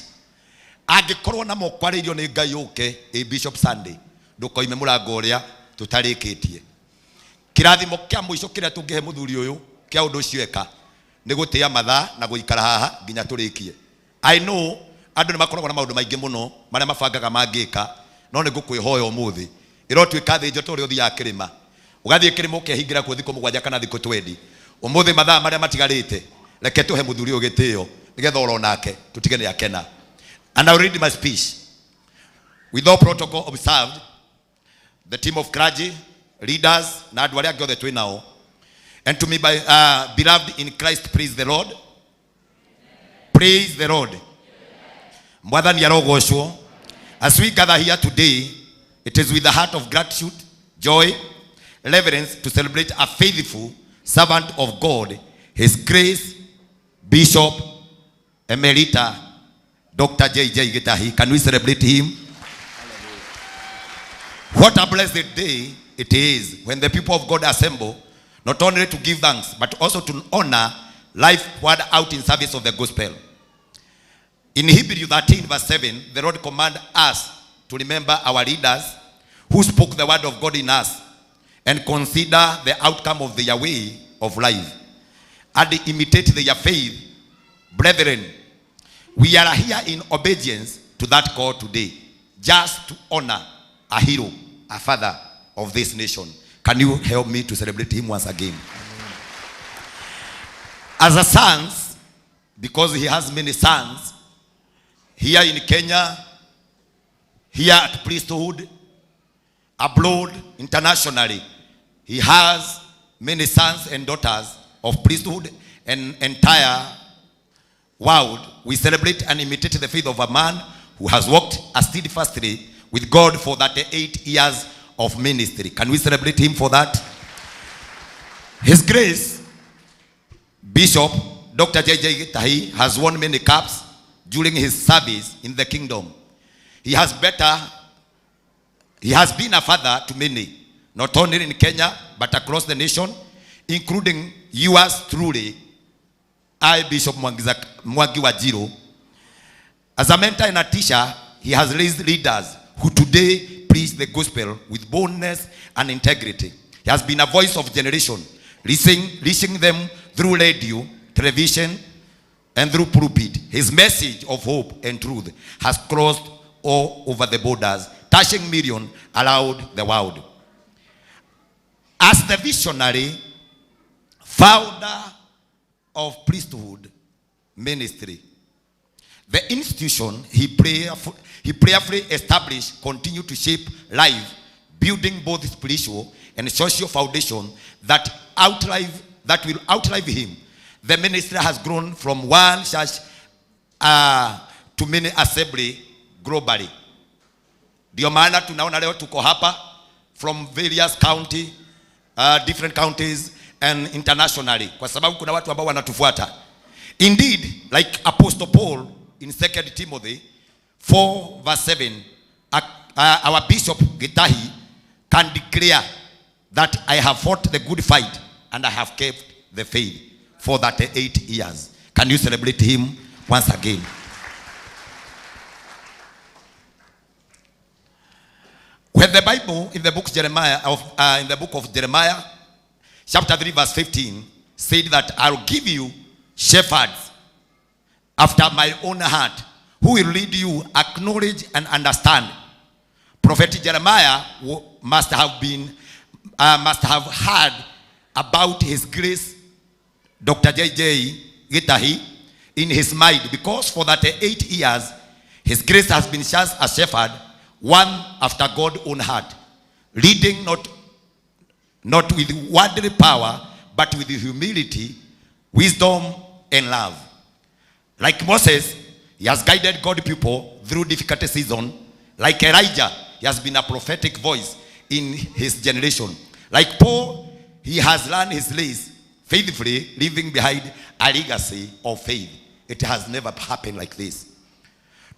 Angikorwo na mokwaririo ni Ngai uke a Bishop Sunday ndukoime murango uria tutarikitie. Kirathimo kia muico kiria tungihe muthuri uyu kia undu ucio eka ni gutia mathaa na guikara haha nginya turikie. I know andu ni makoragwo na maundu maingi muno maria mabangaga mangika, no ni ngukwihoya umuthi irotwika thinjo turi uthia kirima ugathie kirima ukehingira ku thiko 7 kana thiko 20 umuthi mathaa maria matigarite reke tuhe muthuri uyu gitio nigetha uronake tutige ni akena. And I will read my speech with all protocol observed. The team of clergy, leaders, na andu aria ngothe twi nao, and to me by beloved in Christ, praise the Lord. Praise the Lord. Mwathani arogocwo. As we gather here today, it is with a heart of gratitude, joy, reverence to celebrate a faithful servant of God, His Grace, Bishop Emerita, Dr. J.J. Gitahi. Can we celebrate him? What a blessed day it is when the people of God assemble, not only to give thanks, but also to honor life poured out in service of the gospel. In Hebrews 13 verse 7, the Lord commanded us to remember our leaders who spoke the word of God in us and consider the outcome of their way of life and imitate their faith. Brethren, we are here in obedience to that call today, just to honor a hero, a father of this nation. Can you help me to celebrate him once again? As a son, because he has many sons, here in Kenya, here at priesthood, abroad, internationally, he has many sons and daughters of priesthood and entire world. We celebrate and imitate the faith of a man who has walked steadfastly with God for 38 years of ministry. Can we celebrate him for that? His Grace, Bishop Dr. J.J. Gitahi, has won many caps during his service in the kingdom. He has been a father to many, not only in Kenya, but across the nation, including yours truly, I, Bishop Mwangi Wajiro. As a mentor and a teacher, he has raised leaders who today preach the gospel with boldness and integrity. He has been a voice of generation, reaching them through radio, television, and through pulpit. His message of hope and truth has crossed all over the borders, touching millions around the world. As the visionary founder of priesthood ministry, the institution he prayerfully established continue to shape life, building both spiritual and social foundation that will outlive him. The ministry has grown from one church to many assembly globally. Ndio maana tunaona leo tuko hapa from various different counties and internationally, kwa sababu kuna watu ambao wanatufuata. Indeed, like Apostle Paul in 2 Timothy 4 verse 7, our Bishop Gitahi can declare that I have fought the good fight and I have kept the faith for 38 years. Can you celebrate him once again? When the Bible in the book of Jeremiah, chapter 3, verse 15, said that I'll give you shepherds after my own heart, who will lead you, acknowledge and understand. Prophet Jeremiah must have heard about his grace, Dr. J.J. Gitahi, in his mind, because for that 8 years, his grace has been just a shepherd, one after God's own heart, leading not with worldly power, but with humility, wisdom, and love. Like Moses, he has guided God's people through difficult seasons. Like Elijah, he has been a prophetic voice in his generation. Like Paul, he has learned his lays faithfully, leaving behind a legacy of faith. It has never happened like this.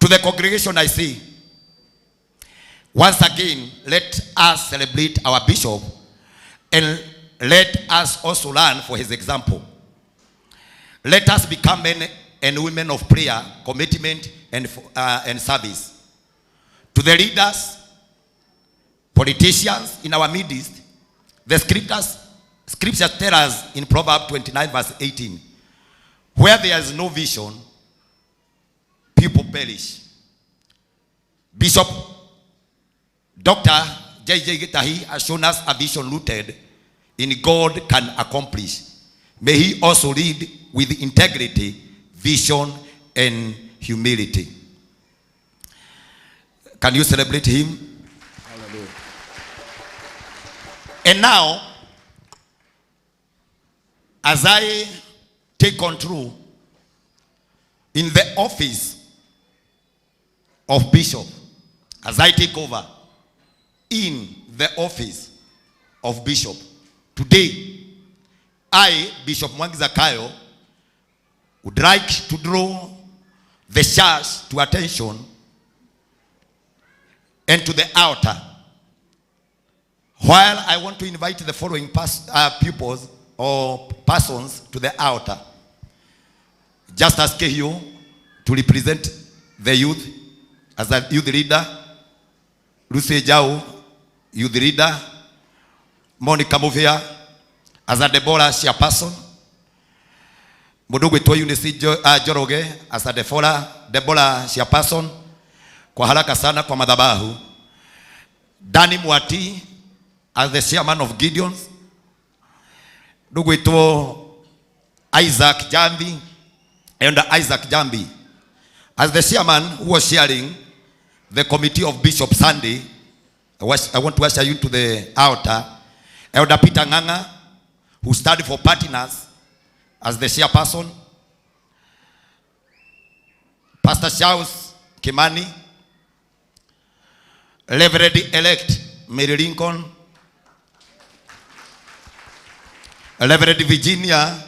To the congregation I say, once again, let us celebrate our bishop, and let us also learn for his example. Let us become men and women of prayer, commitment, and service. To the leaders, politicians in our midst, the scriptures tell us in Proverbs 29 verse 18, where there is no vision, people perish. Bishop Dr. J.J. Gitahi has shown us a vision rooted in God can accomplish. May he also lead with integrity, vision, and humility. Can you celebrate him? Hallelujah. And now, as I take control in the office of bishop, as I take over in the office of bishop, today, I, Bishop Mwangi Zakayo, would like to draw the church to attention and to the altar. While I want to invite the following pupils or persons to the altar. Just ask you to represent the youth as a youth leader. Lucy Jau, youth leader. Monica Movia as a Deborah chairperson. Mudogo to Eunice Joroge as a Deborah chairperson. Kwa haraka sana kwa madhabahu. Danny Mwati as the chairman of Gideons. Ndugu ito Isaac Jambi, and Isaac Jambi as the chairman who was sharing the committee of Bishop Sunday. I want to usher you to the altar. Elder Peter Nganga, who studied for partners as the chairperson. Pastor Charles Kimani, Reverend-elect Mary Lincoln, Reverend Virginia,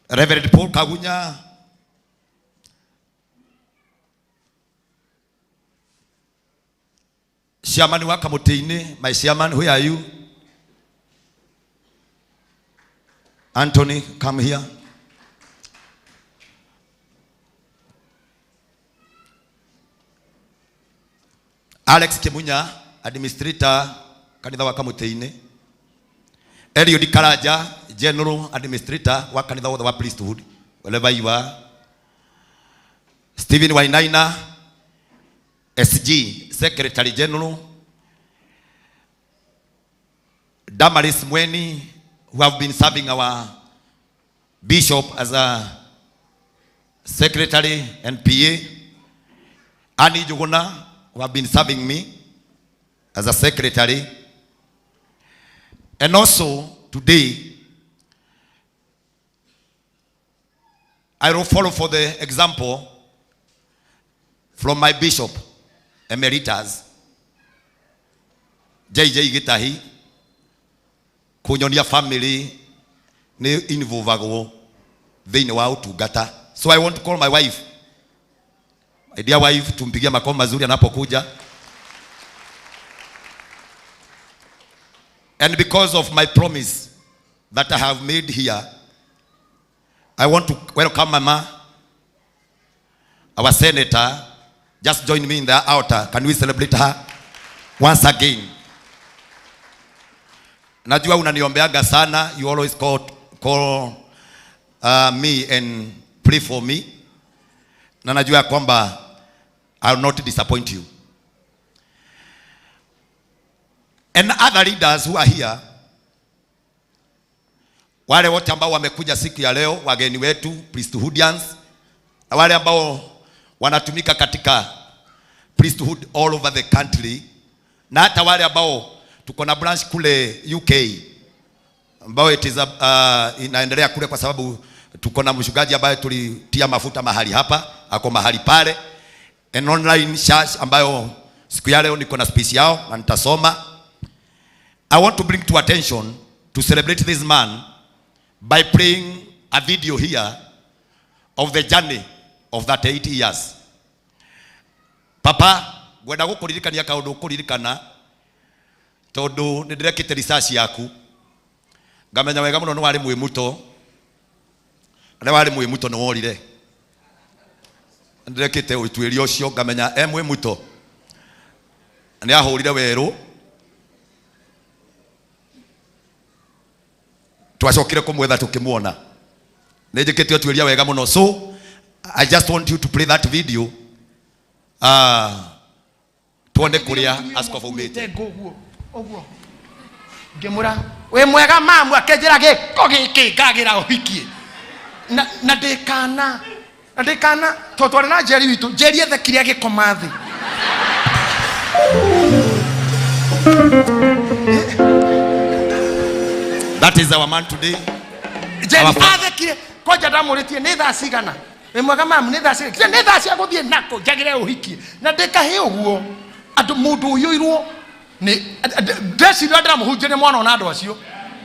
Reverend Paul Kagunya, Chairman Wakamutini, my chairman, where are you? Anthony, come here. Alex Kemunya, administrator, kanitha Wakamutini. Eliud Karaja, General Administrator wa kanitha wa priesthood, wherever you are. Stephen Wainaina, SG, Secretary General. Damaris Mweni, who have been serving our bishop as a secretary and PA. Annie Juguna, who have been serving me as a secretary. And also, today, I will follow for the example from my bishop, Emeritus, J.J. Gitahi, kunyonia family, ne involvagwo, they know how to gata. So I want to call my wife, my dear wife, tumpigia makofi mazuri anapokuja. And because of my promise that I have made here, I want to welcome Mama, our senator, Just join me in the altar. Can we celebrate her once again? Najua unaniombeaga sana. You always call me and pray for me. Na najua kwamba I will not disappoint you. And other leaders who are here, wale wote ambao wamekuja siku ya leo, wageni wetu, priesthoodians, na wale ambao wanatumika katika priesthood all over the country, na hata wale ambao tuko na branch kule UK ambao inaendelea kule kwa sababu tuko na mshugaji ambaye tulitia mafuta mahali hapa, ako mahali pale, an online church ambayo siku ya leo niko na speech yao na nitasoma. I want to bring to attention to celebrate this man by playing a video here of the journey of that 8 years. Papa, gwenda gukuririkania kaundu ukuririkana tondu ni ndirekite research yaku ngamenya wega muno ni wari mwimuto ne wari mwimuto no worire ndirekite utwiri ucio ngamenya mwimuto ni ahurire weru twacokire kumwetha tukimuona nejikite utwiria wega muno. So I just want you to play that video tuone kuria askofu umite oguo ngimura we mwega mamu akenjira giko giki ngagira uhikie na ndikana totware na jeri witu jeri ethe kiria gikomathi That is our man today. Jeri ethe kiria koja ndamuritie ni thaa cigana we mwega mamu ni thaa cigana ni thaa cia guthie nako njagire uhikie na ndikahe uguo andu mundu uyuirwo ni ndeci ndra muhunjire mwana ona andu acio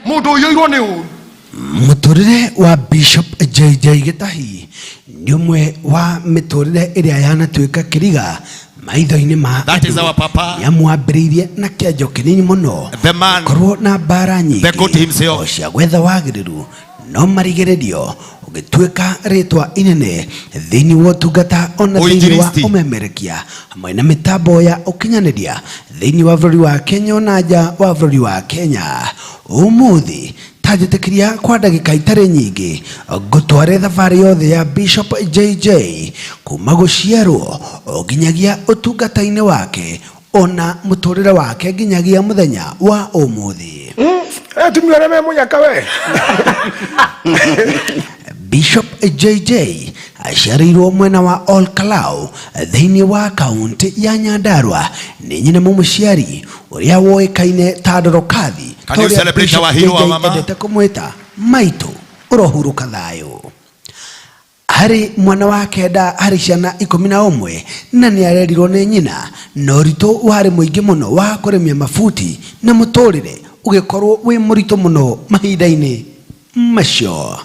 mundu uyuirwo ni uru. Muturire wa Bishop JJ Gitahi ni umwe wa miturire iria yanatuika kiriga maitho-ini ma yamwambiriirie na kianjo kinini muno korwo na mbara nyingi o cia gwetha wagiriru no marigererio ugituika ritwa inene thiini wa utungata ona thiini wa umemerekia hamwe na mitambo ya ukinyaniria thiini wa bururi wa Kenya na nja wa bururi wa Kenya. Umuthi tajitikiria kwa ndagika itari nyingi gutware thabari yothe ya Bishop JJ kuma guciarwo nginyagia utungata-ini wake ona muturire wake nginyagia muthenya wa umuthi. Tumire me munyaka we Bishop JJ aciarirwo mwena wa Olkalau thiini wa kaunti ya Nyandarua ni nyina mumuciari uria woikaine ta Ndorokathi. Can you celebrate our hero, our mama? Endete kumwita maitu urohuruka thayo. Hari mwana wa kenda hari ciana 11 na ni arerirwo ni nyina no rito wari muingi muno wa kuremia mafuti na muturire ugikorwo wi murito muno mahinda-ini macio.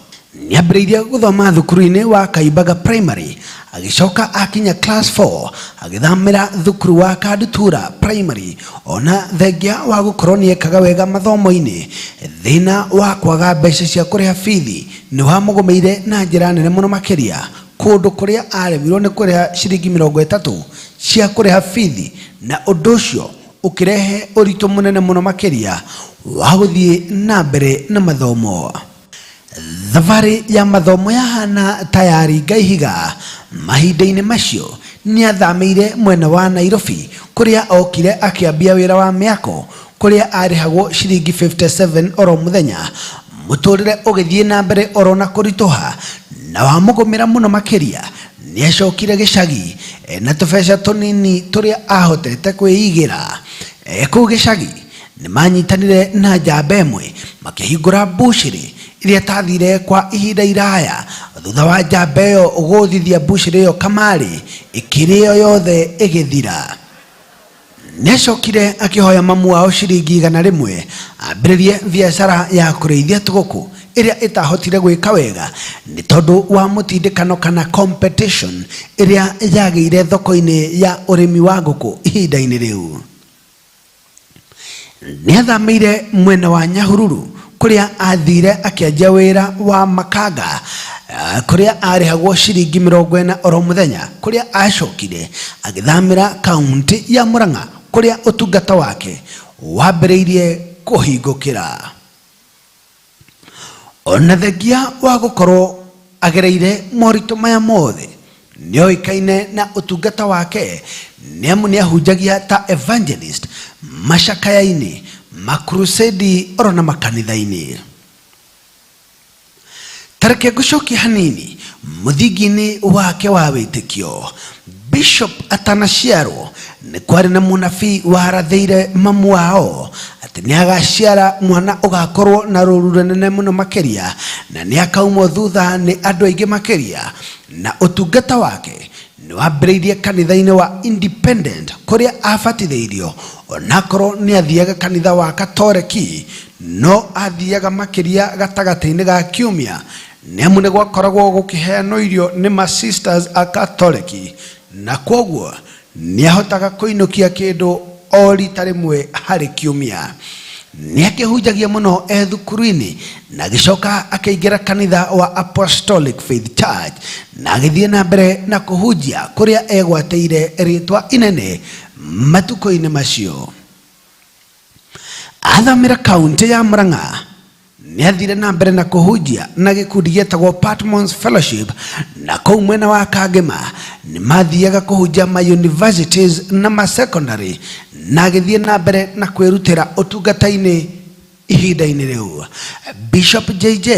Niambiriirie guthoma thukuru-ini wa Kaimbaga Primary agicoka akinya class 4 agithamira thukuru wa Kandutura Primary ona thengia wa gukorwo niekaga wega mathomo-ini thina wa kwaga mbeca cia kuriha fithi ni wamugomeire na njira nene muno makiria kundu kuria aremirwo ni kuriha ciringi 30 cia kuriha fithi na undu ucio ukirehe uritu munene muno makiria wa guthie na mbere na mathomo. Thavari ya mathomo yahana tayari ngaihiga mahinda-ini macio ni athamire mwena wa Nairobi kuria okire akiambia wira wa miako kuria arihagwo ciringi 57 oro muthenya muturire ugithie na mbere oro na kuritoha na wamugomera muno makiria ni acokire gicagi na tubeca tunini turia ahotete kwiigira ku gicagi ni manyitanire na njamba imwe makihingura bushiri iria tathire kwa ihinda iraya thutha wa njamba iyo guthithia bushiri iyo kamari ikirio yothe igithira. Niacokire akihoya mamu wao ciringi 100 ambiririe biacara ya kureithia tuguku iria itahotire gwika wega ni tondu wa mutindikano kana competition iria yagiire thoko-ini ya urimi wa nguku ihinda-ini riu. Niathamire mwena wa Nyahururu kuria athire akianjia wira wa makanga kuria arihagwo ciringi 40 oro muthenya, kuria acokire agithamira kaunti ya Murang'a kuria utungata wake wambiriirie kuhingukira. Ona thengia wa gukorwo agereire morito maya mothe, nioikaine na utungata wake niamu niahunjagia ta evangelist macakayaini, makrusedi oro na makanithaini. Tareke gucokia hanini muthingini wake wa witikio, Bishop atanaciarwo ni kwari na munabii warathiire mamu wao ati niagaciara mwana ugakorwo na ruru runene muno makeria, na niakauma thutha ni andu aingi makeria, na utungata wake ni wambiriirie kanitha-ini wa Independent kuria abatithiirio, onakorwo ni athiaga kanitha wa Katoreki no athiaga makeria gatagati-ini ga kiumia, niamu ni gwakoragwo gukiheanwo irio ni ma sisters a Katoreki, na kwoguo niahotaga kuinukia kindu o rita rimwe hari kiumia. Niakihunjagia muno thukuru-ini na agicoka akiingira kanitha wa Apostolic Faith Church, na agithie na mbere na kuhunjia kuria egwateire ritwa inene matuko-ini macio. Athamira kaunti ya Murang'a, niathire na mbere na kuhunjia na gikundi gietagwo Patmos Fellowship, na kou mwena wa Kangema ni mathiaga kuhunjia ma universities na ma secondary, na agithie na mbere na kwirutira utungata-ini ihinda-ini riu. Bishop JJ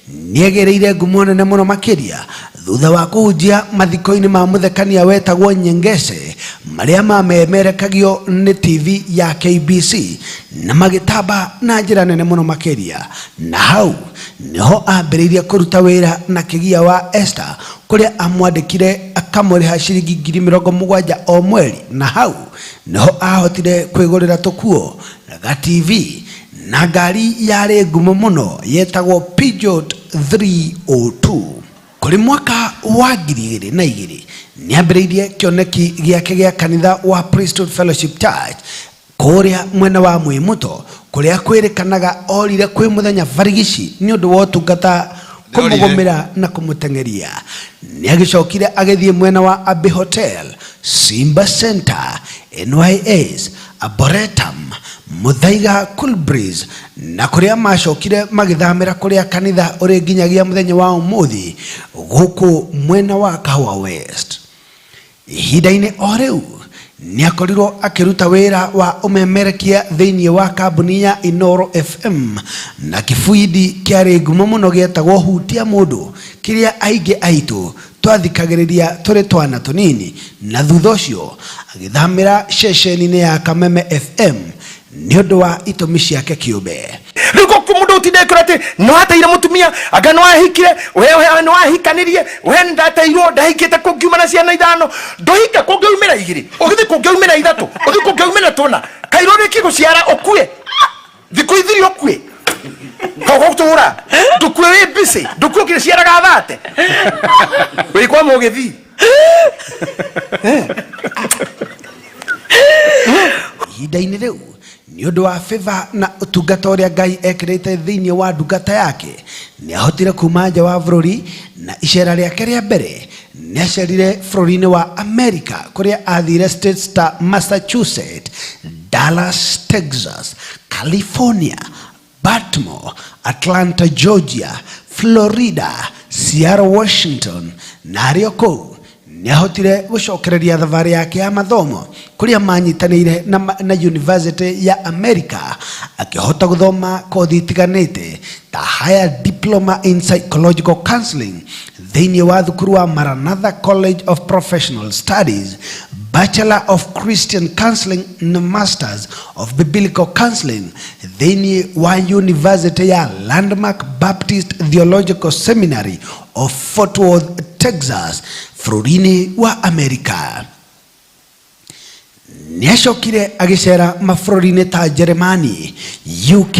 niegereire ngumo nene muno makiria thutha wa kuhunjia mathiko-ini ma muthekania wetagwo Nyengese maria mamemerekagio ni TV ya KBC na magitamba na njira nene muno makiria, na hau niho ambiriirie kuruta wira na kigia wa Esther kuria amwandikire akamuriha ciringi 70,000 o mweri, na hau niho ahotire kwigurira tukuo na ga TV na ngari yari ngumo muno yetagwo Peugeot 302. Kuri mwaka wa 2002 niambiriirie kioneki giake gia kanitha wa Priesthood Fellowship Church kuria mwena wa Mwimuto, kuria kwirikanaga orire kwi muthenya varigici ni undu wa utungata kumugumira na kumutengeria. Niagicokire agithie mwena wa Abbey Hotel, Simba Center, NYS, Arboretum, Muthaiga, Cool Breeze, na kuria macokire magithamira kuria kanitha uri nginyagia muthenya wa umuthi guku mwena wa Kahua West. Ihinda-ini o riu niakorirwo akiruta wira wa umemerekia thiini wa kambuni ya Inoro FM na kifuidi kiari ngumo muno gietagwo Hutia Mundu, kiria aingi aitu twathikagiriria turi twana tunini, na thutha ucio agithamira ceceni-ini ya Kameme FM ni undu wa itumi ciake kiumbe. Riko kumundo utidekora ati no ataire mutumia aga no ahikire wewe no ahikanirie we ndatairwo ndahikite kungiumana ciana 5 ndohika kungiumira 2 ugithi kungiumira 3 ugithi kungiumira 4 kairore kiguciara okue thiku ithiri okue kogo tura ndukue we busy ndukue kiciara gathate we kwa mugithi ihinda-ini riu ni undu wa favor na utungata uria Ngai ekirite thiini wa ndungata yake, ni ahotire kuma nja wa bururi, na icera riake ria mbere ni acerire bururi-ini wa America kuria athire states ta Massachusetts, Dallas, Texas, California, Baltimore, Atlanta, Georgia, Florida, Seattle, Washington, na ario kou niahotire gucokereria thavari yake ya mathomo kuria manyitanire na University ya America, akihota guthoma kothi itiganite ta Higher Diploma in Psychological Counseling thiini wa thukuru wa Maranatha College of Professional Studies, Bachelor of Christian Counseling na Masters of Biblical Counseling thiini wa University ya Landmark Baptist Theological Seminary of Fort Worth, Texas, bururi-ini wa America. Niacokire agicera mabururi-ini ta Germany, UK,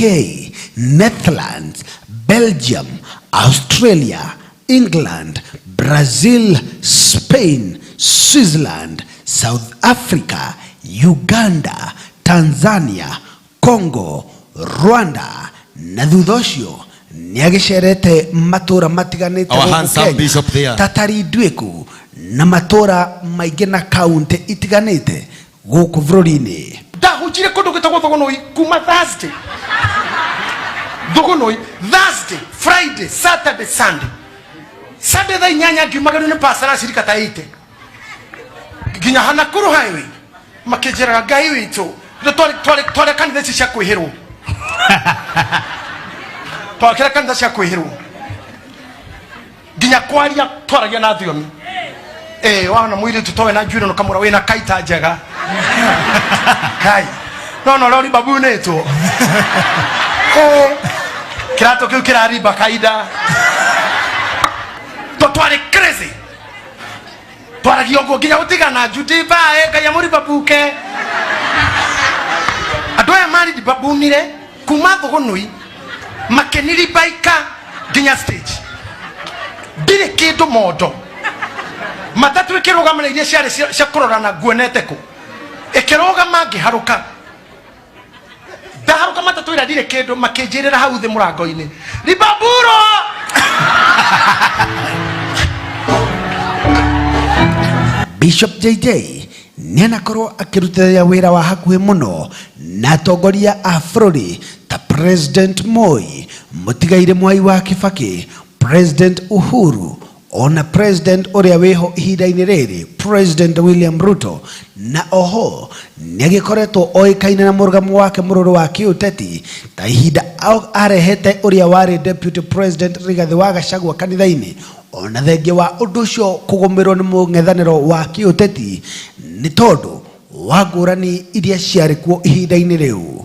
Netherlands, Belgium, Australia, England, Brazil, Spain, Switzerland, South Africa, Uganda, Tanzania, Congo, Rwanda, na thutha ucio niagicerete matura matiganite Our handsome bishop there. tatari ndwiku na matura maingi na county itiganite guku bururi-ini. Ndahunjire kundu gitagwo Thogonoi kuma Thursday. Thogonoi Thursday, Friday, Saturday, Sunday. Sunday thaa 8 ngiumagana ni pastor acirika ta 8. Ginya Hanakuru highway. Makijera Ngai witu. Twale kanitha ici cia kwihirwo. Twakira kanitha cia kwihirwo. Ginya kwaria twaragia na thiomi. Wana mwili tutowe na njwiro no kamura wina kaita njega. Kai. No lori babu neto. Kirato kiu kirariba kaida. Twale crazy. Twaragia ngo ginya utigana jutiba kaya muri babuke. Adoya mari di babunire kuma Thogonoi makeniri baika ginya stage. Bire kido modo. Matatu ikiruga iria ciarĩ cia kũrorana nguonete kũ ikiruga mangĩharuka ndaharuka matatu ira ndire kĩndũ makĩnjĩrĩra hau thĩ mũrango-inĩ Ribaburo Bishop JJ nianakorwo akirutithia wira wa hakuhi muno na atongoria a bũrũri ta President Moi, Mũtigaire Mwai wa Kibaki, President Uhuru, ona President uria weho ihinda-inĩ rĩrĩ President William Ruto, na oho nĩagĩkoretwo oĩkaine na mũrugamo wake mũrũrũ wa kĩũteti ta ihinda arehete uria warĩ Deputy President Rigathi wa Gachagua kanitha-inĩ, ona thengia wa ũndũ ũcio kũgũmĩrwo nĩ mũng'ethanĩro wa kĩũteti nĩ tondũ wa ngũrani iria ciarĩ kuo ihinda-inĩ rĩu.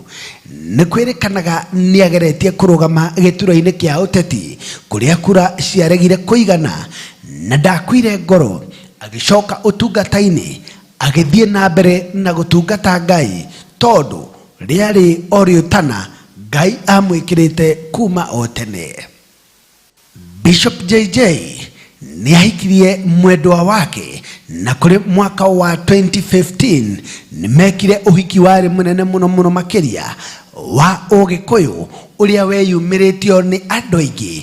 Nĩ kwĩrĩkanaga nĩageretie kũrũgama gĩturwa-inĩ kĩa ũteti kũrĩa kura ciaregire kũigana na ndakuire ngoro agĩcoka ũtungata-inĩ agĩthiĩ na mbere na gũtungata Ngai tondũ rĩarĩ o rĩũtana Ngai amwĩkĩrĩte kuma o tene. Bishop JJ niahikirie mwendwa wake na kuri mwaka wa 2015 nimekire uhiki wari munene muno makiria wa Ũgĩkũyũ uria weyumĩrĩtio ni andũ aingĩ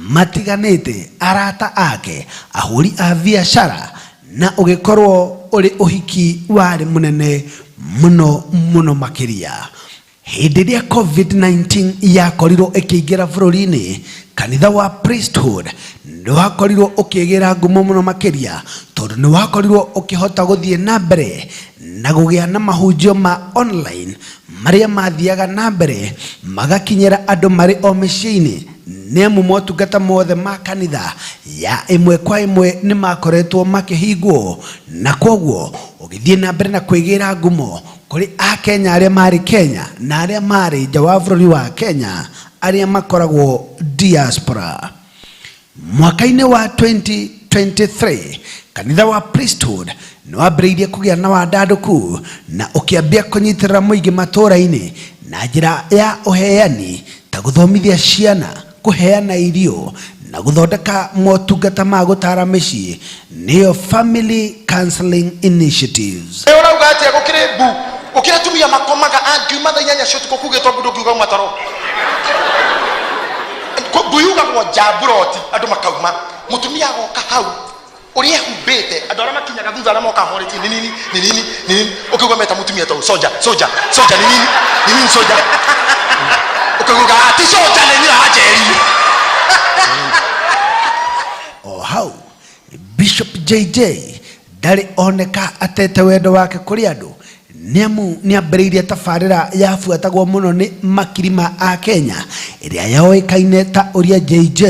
matiganĩte, arata ake, ahũri a biacara, na ũgĩkorwo uri uhiki wari munene muno makiria. Hĩndĩ ĩrĩa COVID-19 yakorirwo ĩkĩingĩra bũrũri-inĩ, kanitha wa Priesthood nĩwakorirwo ũkĩgĩra ngumo mũno makĩria tondũ nĩwakorirwo ũkĩhota gũthiĩ na mbere na gũgĩa na mahunjio ma online marĩa mathiaga na mbere magakinyĩra andũ marĩ o mĩciĩ-inĩ, nĩamu motungata mothe ma kanitha ya ĩmwe kwa ĩmwe nĩmakoretwo makĩhingwo, na koguo ũgĩthiĩ na mbere na kwĩgĩra ngumo kuri a Kenya arĩa marĩ Kenya na arĩa marĩ nja wa bũrũri wa Kenya arĩa makoragwo diaspora. Mwaka-inĩ wa 2023 kanitha wa Priesthood nĩwambĩrĩirie kũgĩa na wandandũku na ũkĩambia kũnyitĩrĩra mũingĩ matũũra-inĩ na njĩra ya ũheani ta gũthomithia ciana, kũheana irio na gũthondeka motungata ma gũtara mĩciĩ, nĩyo Family Counseling Initiatives. Urauga atĩa gũkĩrĩ mbu gũkĩrĩ tumia makomaga angiuma thaa 8 cio tuko kugĩtwo mbundu kiuga mataro mbuyugagwo njamburoti andũ makauma mutumia agoka hau ũrĩa humbĩte andũ arĩa makinyaga thutha arĩa moka horetie nini ũkĩuga meta mutumia tau soja nini soja ũkĩuga ati soja nĩ ajeri o hau Bishop JJ ndarĩ oneka atete wendo wake kũrĩ andũ, nĩamu nĩambĩrĩirie tabarĩra yabuatagwo mũno nĩ makirima a Kenya ĩrĩa yoĩkaine ta ũrĩa JJ,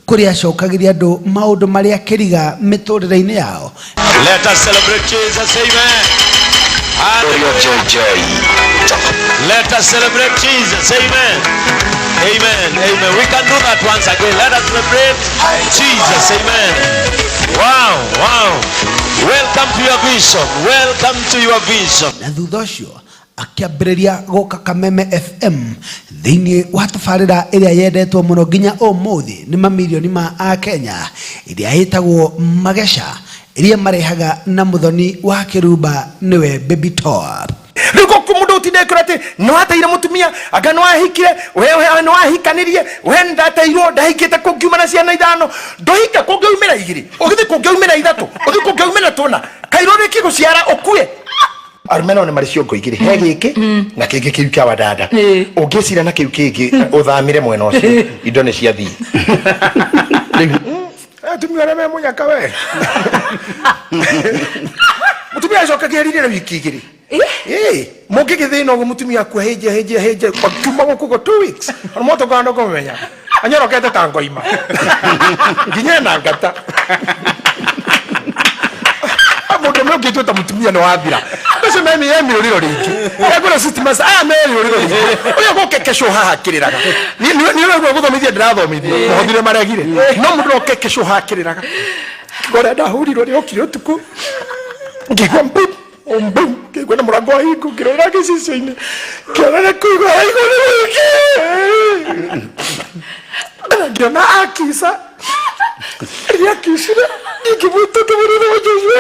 kũrĩa acokagĩria andũ maũndũ marĩa kĩriga mĩtũrĩre-inĩ yao. Let us celebrate Jesus, amen. Hallelujah. Let us celebrate Jesus, amen. Amen. We can do that once again. Let us celebrate Jesus, amen. Wow. Welcome to your vision. Welcome to your vision. Na thutha ũcio akĩambĩrĩria gũka Kameme FM thĩinĩ wa tabarĩra ĩrĩa yendetwo mũno nginya ũmũthĩ nĩ mamirioni ma a Kenya ĩrĩa ĩtagwo Magesha, ĩrĩa marehaga na mũthoni wa kĩrumba nĩwe Baby Top. Rĩu kũmũndũ gutinde kurate no ateire mutumia anga no ahikire wewe no ahikanirie we ndateirwo ndahikite kungiumana ciana ithano ndohika kungiumira igiri ugithi kungiumira ithatu ugithi kungiumira tuna kairore kiguciara ukue armeno ne mari ciongo igiri he giki na kingi kiu kia wadada ungicira na kiu kingi uthamire mwena ucio indo ne cia thii tumia reme munyaka we mutumia acoka gerire wiki igiri mungigithina ugu mutumia ku heje kuma gukugo 2 weeks moto gando komenya anyorokete tangoima nginya na ngata mundu mwe ngitweta mutumia no wathira ucio memi yemi uriro ringi agora system sa memi uriro ringi uyo gokekesho haha kiriraga ni wewe guthomithia ndirathomithia muhothire maregire no mundu gokekesho haha kiriraga ngora ndahuriro ri okire utuku ngigwa mbum ngigwa na murango hingu ngirora gicicio-ini ngirora kuigwa iguru ngirona akisa yakishira ikibuto tuburire wajoje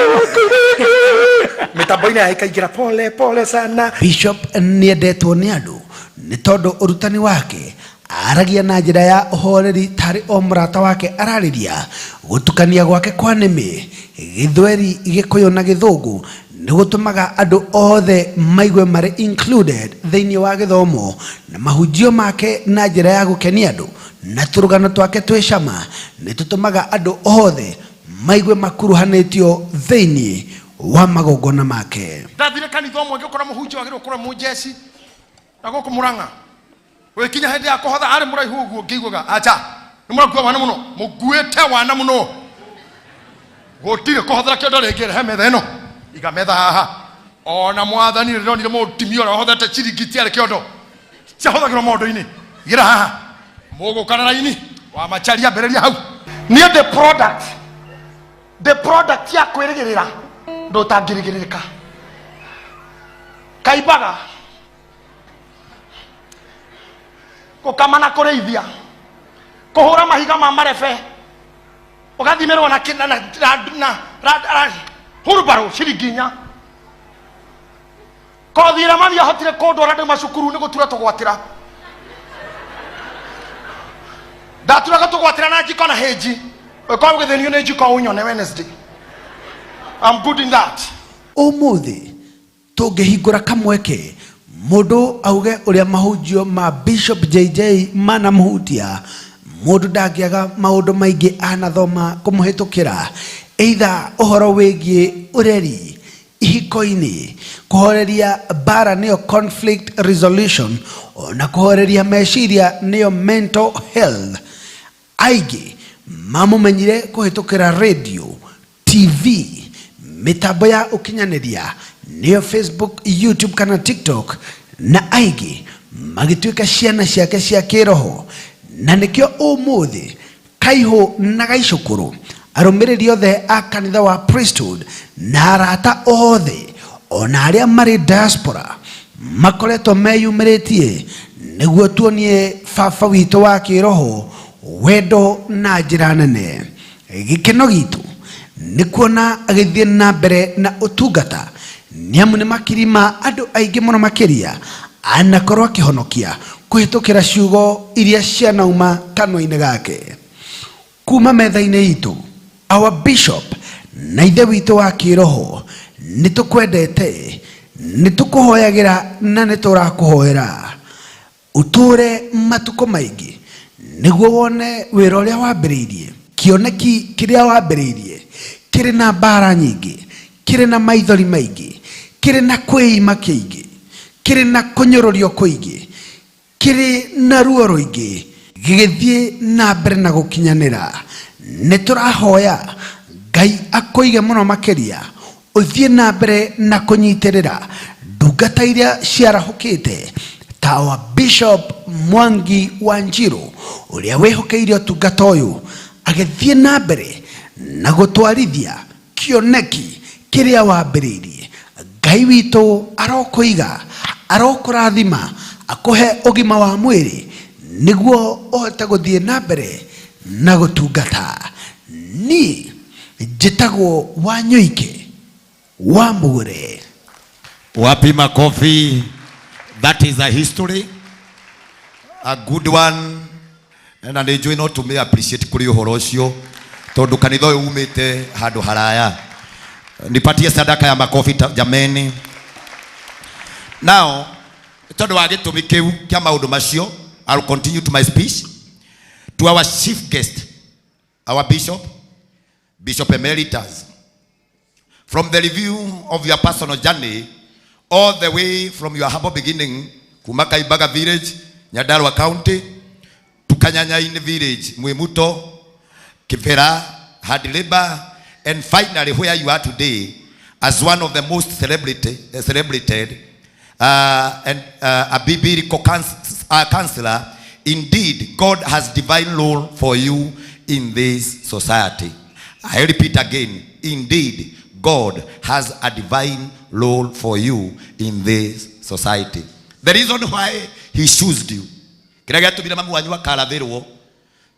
mitambo-ini haikaingira pole sana. Bishop niendetwo ni andu ni tondu urutani wake aragia na njira ya uhoreri tari o murata wake arariria gutukania gwake kwa nimi githweri gikuyu na githungu ni gutumaga andu othe maigue mari included thiini wa githomo na mahunjio make na njira ya gukenia andu na turugano twake twicama ni tutumaga andu othe maigue makuruhanitio thiini wa magongona make. Ndathire kanitha omwe ngikora muhunjia wagirwo kura mujeci na guku Murang'a wekinya hindi ya kuhotha ari muraihu uguo ngiguga acha ni murakua wana muno muguite wana muno gutire kuhothera kiondo ringi he metha ino iga metha haha ona mwathani ronire mutimia ora hothete ciringi tiare kiondo cia hothagirwo maundu-ini gira haha mugukana raini wa macharia mbereria hau ni the product ya kwirigirira ndo tangirigirika kaibaga kukamana kureithia kuhura mahiga ma marebe ugathimirwo na hurubaro ciringinya kothire mari ahotire kundwara ndi macukuru ni gutura tugwatira ndaturaga tugwatira na njiko na heji kwa githenio ni njiko unyone Wednesday. I'm good in that. Umuthi tungihingura kamweke mundu auge uria mahunjio ma Bishop JJ manamuhutia mundu ndagiaga maundu maingi anathoma kumuhitukira either uhoro wigie ureri ihiko-ini kuhoreria bara niyo conflict resolution na kuhoreria meciria niyo mental health aigi mamumenyire kuhitukira radio TV mitambo ya ukinyaniria niyo Facebook, YouTube kana TikTok na aigi magituika ciana ciake cia kiroho na nikio umuthi kaiho na gaicukuru arumiriri othe a kanitha wa priesthood na arata othe ona aria mari diaspora makoretwo meyumiritie niguo tuonie baba witũ wa kiroho wendo na njĩra nene. Gĩkeno gitu nĩ kuona agĩthiĩ na mbere na ũtungata nĩamu nĩ makirima andũ aingĩ mũno makĩria anakorwo akĩhonokia kũhĩtũkĩra ciugo iria cianauma kanua-inĩ gake. Kuma metha-inĩ itũ our bishop na ithe witũ wa kĩroho nĩ tũkwendete, nĩ tũkũhoyagĩra na nĩ tũrakũhoera ũtũre matukũ maingĩ nĩguo wone wĩra ũrĩa wambĩrĩirie. Kĩoneki kĩrĩa wambĩrĩirie kĩrĩ na mbara nyingĩ, kĩrĩ na maithori maingĩ, kĩrĩ na kwĩima kĩingĩ, kĩrĩ na kũnyũrũrio kũingĩ, kĩrĩ na ruo rũingĩ gĩgĩthiĩ na mbere na gũkinyanĩra. Nĩ tũrahoya Ngai akũige mũno makĩria ũthiĩ na mbere na kũnyitĩrĩra ndungata iria ciarahũkĩte ta wa Bishop Mwangi Wanjiru ũrĩa wĩhokeire ũtungata ũyũ agĩthiĩ na mbere na gũtwarithia kĩoneki kĩrĩa wambĩrĩirie. Ngai witũ arokũiga, arokũrathima, akũhe ũgima wa mwĩrĩ nĩguo ũhote gũthiĩ na mbere na gũtungata. Niĩ njĩtagwo Wanyũike wa Mũgũre. Wapi makofi? That is a history, a good one, and I enjoy not to me appreciate kuri uhoro ucio tondu kanitha uyu umite handu haraya. Nipatie sadaka ya makofi jameni. Now, tondu wa gitumi kiu kia maundu macio, I will continue to my speech to our chief guest, our Bishop Emeritus. From the review of your personal journey, all the way from your humble beginning, Kumaka Ibaga village, Nyandarua County, to Kanyanyain village, Mwemuto, Kipera, Hadileba, and finally where you are today, as one of the most celebrated and a biblical counselor. Indeed, God has divine role for you in this society. I repeat again, indeed, God has a divine role for you in this society. The reason why he chose you. Kira gatubira mamu wanyu akarathirwo.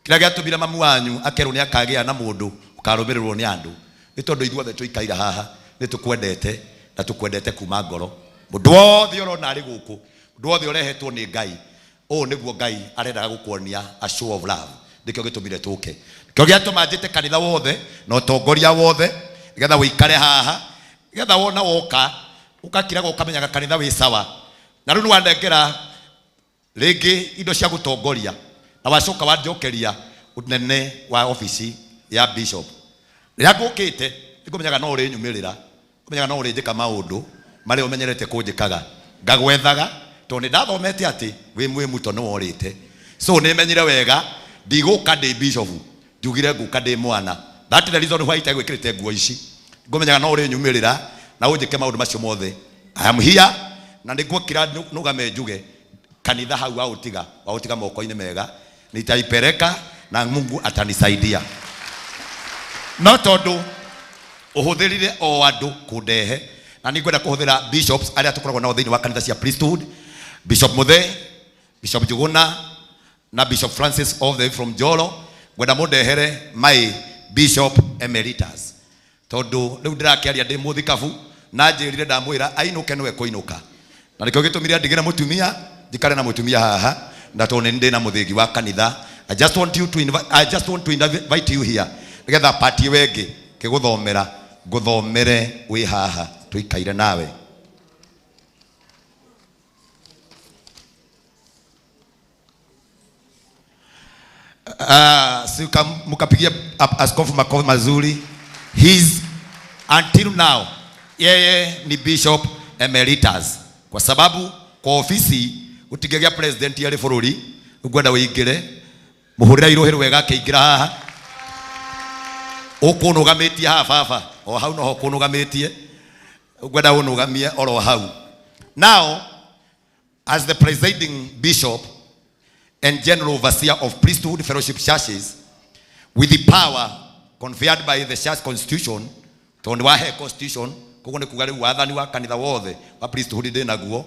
Kira gatubira mamu wanyu akerwo ni akagia na mundu ukarumirwo ni andu. Ni tondu ithuothe tuikaira haha ni tukwendete na tukwendete kuma ngoro. Mundu wothe urona ari guku, mundu wothe urehetwo ni Ngai. O niguo Ngai arenda gukuonia a show of love. Ndikyo gitumire tuke. Kyo giatuma njite kanitha wothe no tongoria wothe getha wikare haha getha wona woka ukakiraga ukamenyaga kanitha wi sawa. Na riu wandengera rigi indo cia gutongoria na wacoka wanjokeria unene wa ofisi ya bishop. Riria ngukite ngũmenyaga no uri nyumirira, ngũmenyaga no uri njika maundu mari umenyerete kunjikaga ngagwethaga to ni ndathomete ati wi muto no worite. So ni menyire wega ndiguka ndi bishop njugire nguka ndi mwana. That is the reason why itagwikirite nguo ici. Ngũmenyaga no uri nyumirira na unjike maundu macio mothe. I am here na ndigukira nugame njuge kanitha hau wautiga moko-ini mega nitaipeleka na Mungu atanisaidia. No tondu uhuthirire o andu kundehe na ningwenda kuhuthira bishops aria tukoragwo nao thiini wa kanitha cia priesthood, Bishop Muthe, Bishop Juguna na Bishop Francis all the way from Jolo. Ngwenda mundehere my Bishop Emeritus tondu riu ndirakiaria ndi muthikabu na njirire ndamwira ainuke niwe kuinuka na nikyo gitumire ndigire mutumia njikare na mutumia haha na tondu ndi na muthingi wa kanitha. I just want to invite you here nigetha party wengi kiguthomera nguthomere wi haha tuikaire nawe. Mukapigia askofu makofi mazuri. He's until now yeye ni Bishop Emeritus kwa sababu kwa ofisi utigegia president ya bururi ugwenda wingire muhurira irohero wega keingira haha ukunugametie haha baba o hau no ho kunugametie ugwenda unugamie oro hau. Now as the presiding bishop and general overseer of priesthood fellowship churches with the power conferred by the church constitution tondu wa he constitution koguo ni kuga riu wathani wa kanitha wothe wa priesthood ndi naguo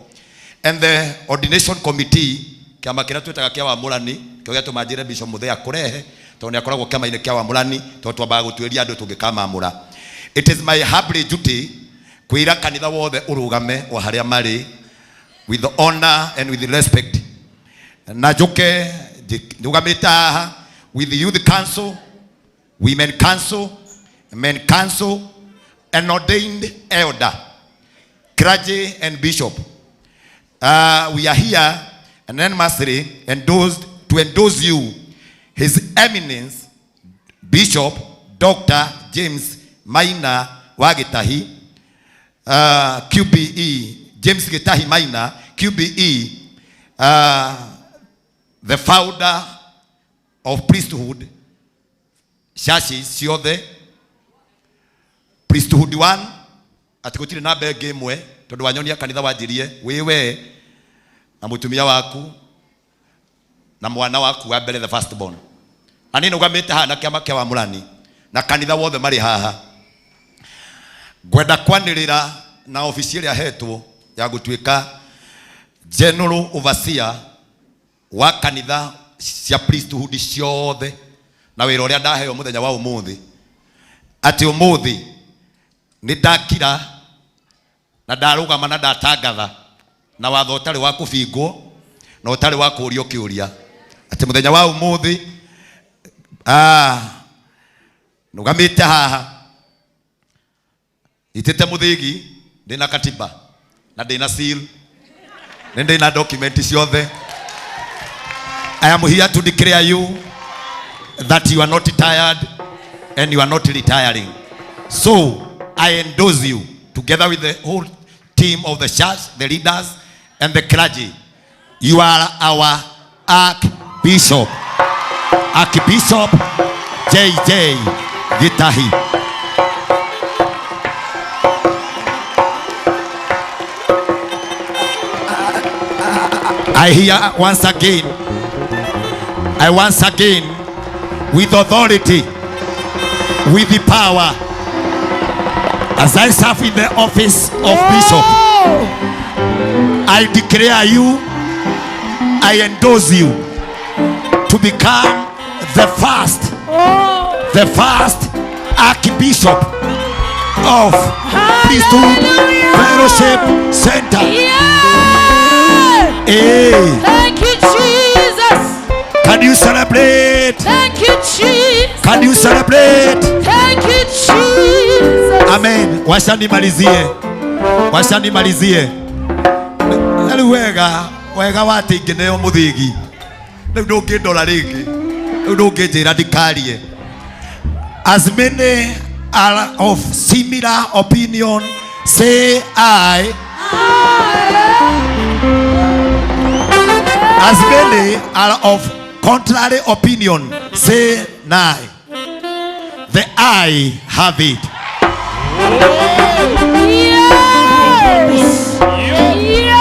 and the ordination committee kiama kiria twetaga kia wamurani kio gia tumanjire Bishop Muthe akurehe tondu ni akoragwo kiama-ini kia wamurani tondu twambaga gutwiria andu tungikamamura. It is my humble duty kwira kanitha wothe urugame o haria mari with the honor and with the respect. Na njuke ndugamite haha with the youth council, women council, men council, and ordained elder, clergy and bishop. We are here and then mastery endorsed to endorse you, His Eminence Bishop Dr. James Maina Wagitahi, QBE, James Gitahi Maina, QBE, the founder of priesthood churches ciothe priesthood 1 atikutire na mbege imwe tondu wanyonia kanitha wanjirie wiwe na mutumia waku na mwana waku wa mbere the first born ani nugamite hana kiama kia wamurani na kanitha wothe mari haha ngwenda kwanirira na ofisi ria hetwo ya gutwika general overseer wa kanitha cia priesthood ciothe na wira uria ndaheo muthenya wa umuthi ati umuthi ni ndakira na ndarugama na ndatangatha na watho utari wa kubingwo na utari wa kurio kiuria ati muthenya wa umuthi nugamite haha itete muthigi ndina katiba na ndina seal na ndina document ciothe. I am here to declare you that you are not tired and you are not retiring. So I endorse you together with the whole team of the church, the leaders and the clergy. You are our Archbishop JJ Gitahi. I hear once again, with authority, with the power, as I serve in the office of bishop, I declare you, I endorse you to become the first Archbishop of Priesthood Fellowship Center. Hey. Thank you, Jesus. Can you celebrate? Thank you, Jesus. Can you celebrate? Thank you, Jesus. Amen. Wacha nimalizie. Nali wega wate ingeneo muthigi. Riu ndungindora ringi. Riu ndunginjira ndikarie. As many are of similar opinion, say I. As many are of contrary opinion, say nay. The I have it. Yes. Yeah.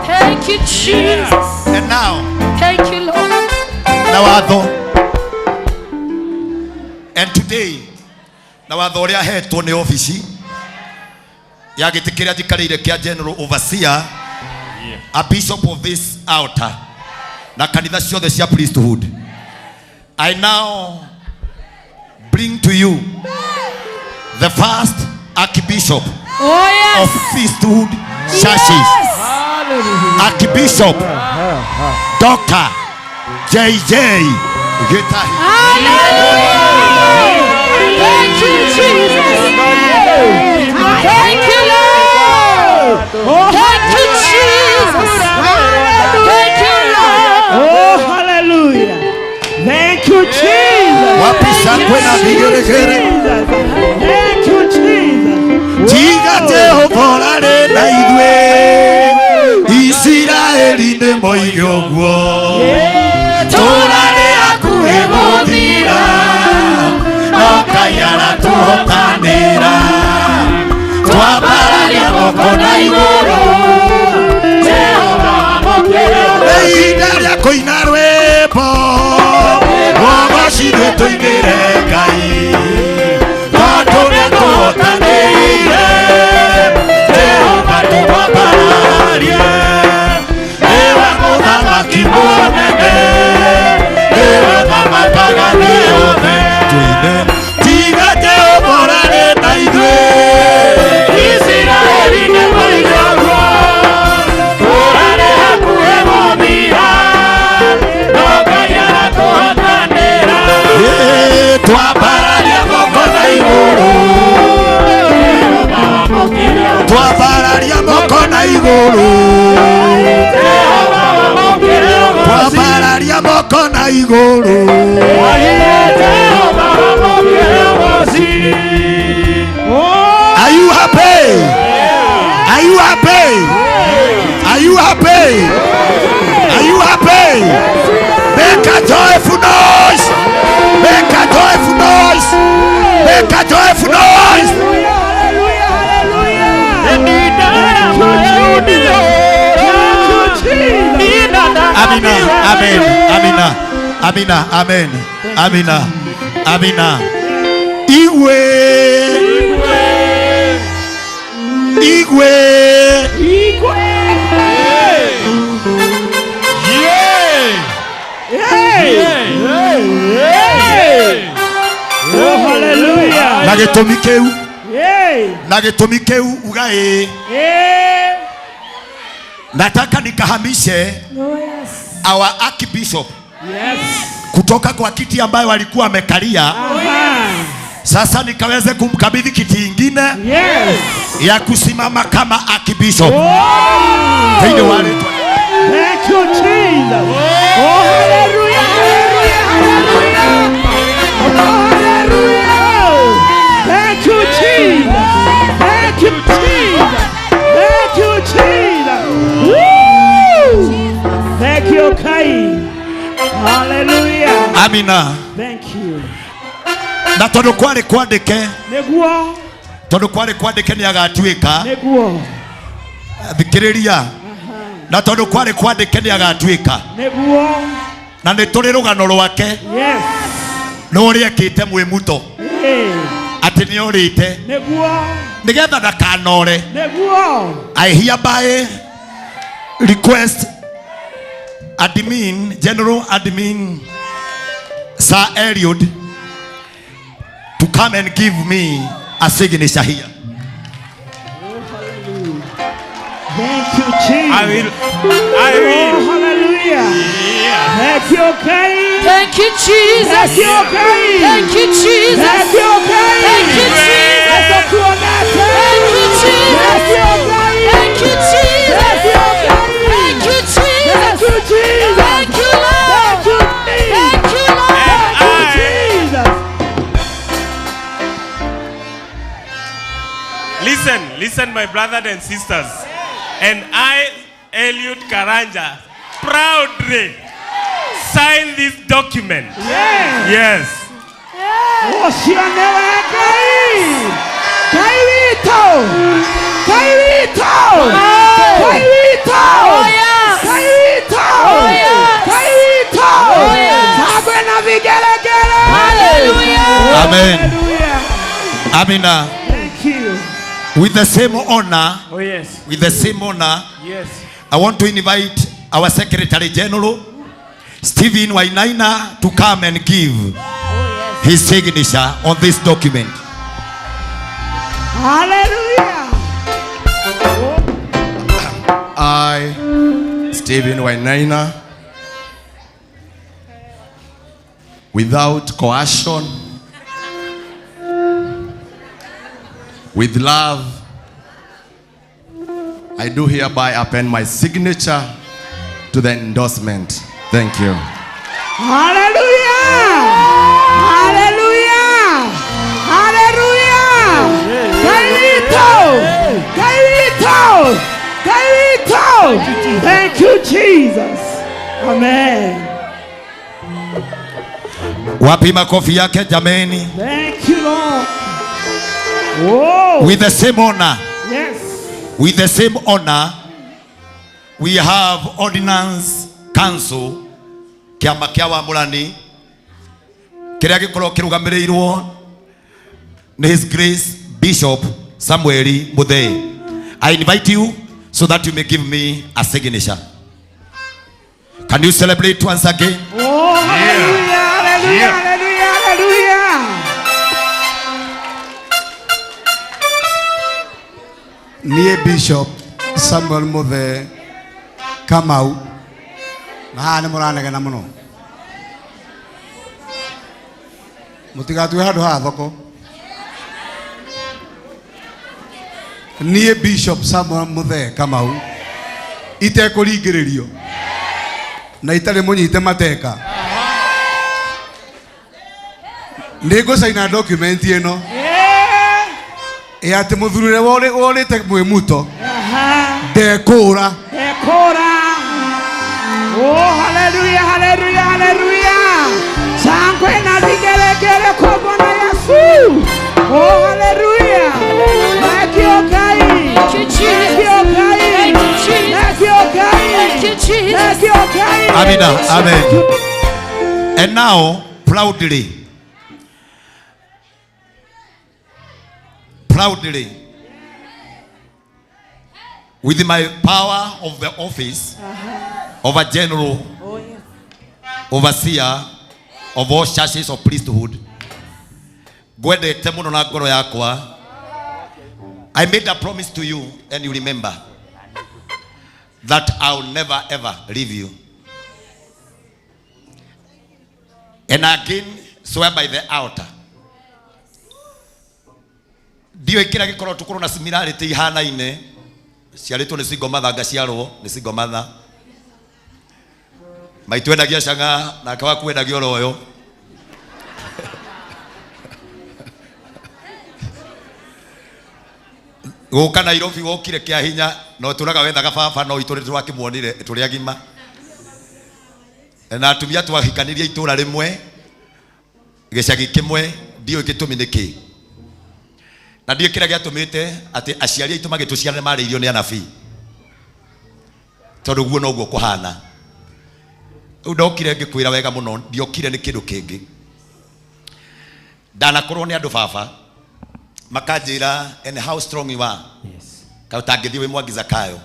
Thank you, Jesus. And now, thank you, Lord. And today, nawatho uria hetwo ni office ya giti kiria jikarire kia general overseer, a bishop of this altar na kanitha ciothe cia priesthood. I now bring to you the first Archbishop of priesthood churches, Archbishop Dr. JJ Gitahi. Thank you, Jesus. Thank you, Lord. Thank you, Jesus. Thank you, Lord. Oh, hallelujah. Thank you, Jesus. Thank you, Jesus. Tiga Jehova rare na idwe Israeli ne moyogwo Torare akuhe godira Okayara tuhotanira Twabararia moko na iguru Jehova mokero Eidaria koina rwembo Wagashire tuigire Ngai Tondune tuhotanire Jehova tubabararie Ewa muthamaki munene Ewa thamakaga thiothe Tiga Jehova rare na ithuĩ Isiraeli nĩ mũigagwo Tũrare hakuhĩ mũthia No Ngai aratũhotanĩra Twambararia moko na igũrũ Twambararia moko na igũrũ Twambararia moko na igũrũ Are you happy? Are you happy? Are you happy? Are you happy? Make a joyful noise! Make a joyful noise! Make a joyful noise! Amina, amen, amina, amina, amen, amina, amina. Igwe, Igwe, Igwe. Oh, hallelujah. Na gĩtũmi kĩu Na gitumi kiu ugai. Nataka nikahamishe our archbishop kutoka kwa kiti ambayo alikuwa amekalia. Sasa nikaweze kumkabidhi kiti ingine ya kusimama kama archbishop. Thank you, Jesus. Oh, hallelujah, hallelujah, hallelujah. Thank you, Jesus. Thank you, Jesus. Thank you, Jesus. Woo! Thank you, Kai. Hallelujah. Amina. Thank you. Na tondu kwari kwandike Neguo. Tondu kwari kwandike ni agatuika. Neguo. Thikiriria. Na tondu kwari kwandike ni agatuika. Neguo. Na ni turi rugano rwake. Yes. No ri ekite mwimuto. Ati ni orite. Neguo. Nigetha ndakanore. Neguo. I hereby request admin, general admin Sir Eliud to come and give me a signature here. Thank you, Jesus. I will. Oh, hallelujah. Yeah. Thank you, Kai. Thank you, Jesus. Thank you, Kai. Thank you, Jesus. Thank you, Kai. Thank you, Jesus. Thank you, Kai. Thank you, Jesus. Thank you, Kai. Thank you, Jesus. Thank you, Kai. Thank you, Jesus. Thank you, Jesus. Thank you, Lord. Thank you, Jesus. Thank you, Lord. Thank you, Jesus. Listen, my brothers and sisters. And I, Eliud Karanja, proudly sign this document. Yes. Oshianewe Kai. Kairito. Kairito. Kairito. Kairito. Kairito. Sagwe na vigelegele. Hallelujah. Amen. Hallelujah. Amina. Thank you. With the same honor, Oh yes. with the same honor, Yes. I want to invite our Secretary General, Stephen Wainaina, to come and give his signature on this document. Hallelujah. I, Stephen Wainaina, without coercion, with love, I do hereby append my signature to the endorsement. Thank you. Hallelujah. Hallelujah. Hallelujah. Kairito. Kairito. Kairito. Thank you, Jesus. Amen. Wapi makofi yake jameni? Thank you, Lord. Whoa. With the same honor, Yes. with the same honor, we have Ordinance Council, kiama kia wamurani, kiria gikorwo kirugamirirwo ni His Grace Bishop Samuel Muthee. I invite you so that you may give me a signature. Can you celebrate once again? Oh, hallelujah, hallelujah, hallelujah, hallelujah. Niye Bishop Samuel Muthee Kamau na haha nĩ mũranegena mũno mũtigatue handũ haha thoko. Niye Bishop Samuel Muthee Kamau itekũringĩrĩrio na itarĩ mũnyite mateka nĩ ngũcaina document ĩno ati muthurire worite mwimuto ndekura. Oh, hallelujah, hallelujah, hallelujah. Sangwe na vigelegele kwa Bwana Yesu. Oh, hallelujah. Thank you, Kai. Thank you, Jesus. Thank you, Kai. Thank you, Jesus. Thank you, Kai. Thank you, Jesus. Thank you, Kai. Amina, amen. And now, proudly, with my power of the office of a general overseer of all churches of priesthood, gwendete muno na ngoro yakwa I made a promise to you, and you remember that I'll never ever leave you. And again, swear by the altar. Dio ikira gikoro tukuru na similarity ihana ine. Ciarĩtwo nĩ single mother ngaciarwo nĩ single mother. Maitũ endagia canga na akawa kwendagia oroyo. Gũka Nairobi wokire kĩa hinya no tũraga wethaga baba no itũrĩ tũrakĩmuonire tũrĩ agima. Na atumia twahikanirie itũra rĩmwe gĩcagi kĩmwe ndio gĩtũmi nĩkĩ. Na ndio kĩrĩa gĩatũmĩte atĩ aciari aitũ magĩtũciarana marĩirio nĩ anabii. Tondũ guo noguo kũhana. Rĩu ndokire ngĩkwĩra wega mũno ndiokire nĩ kĩndũ kĩngĩ. Ndanakorwo nĩ andũ baba makanjĩra and how strong you are. Yes. Kautangĩthiĩ wĩ Mwangi Zakayo.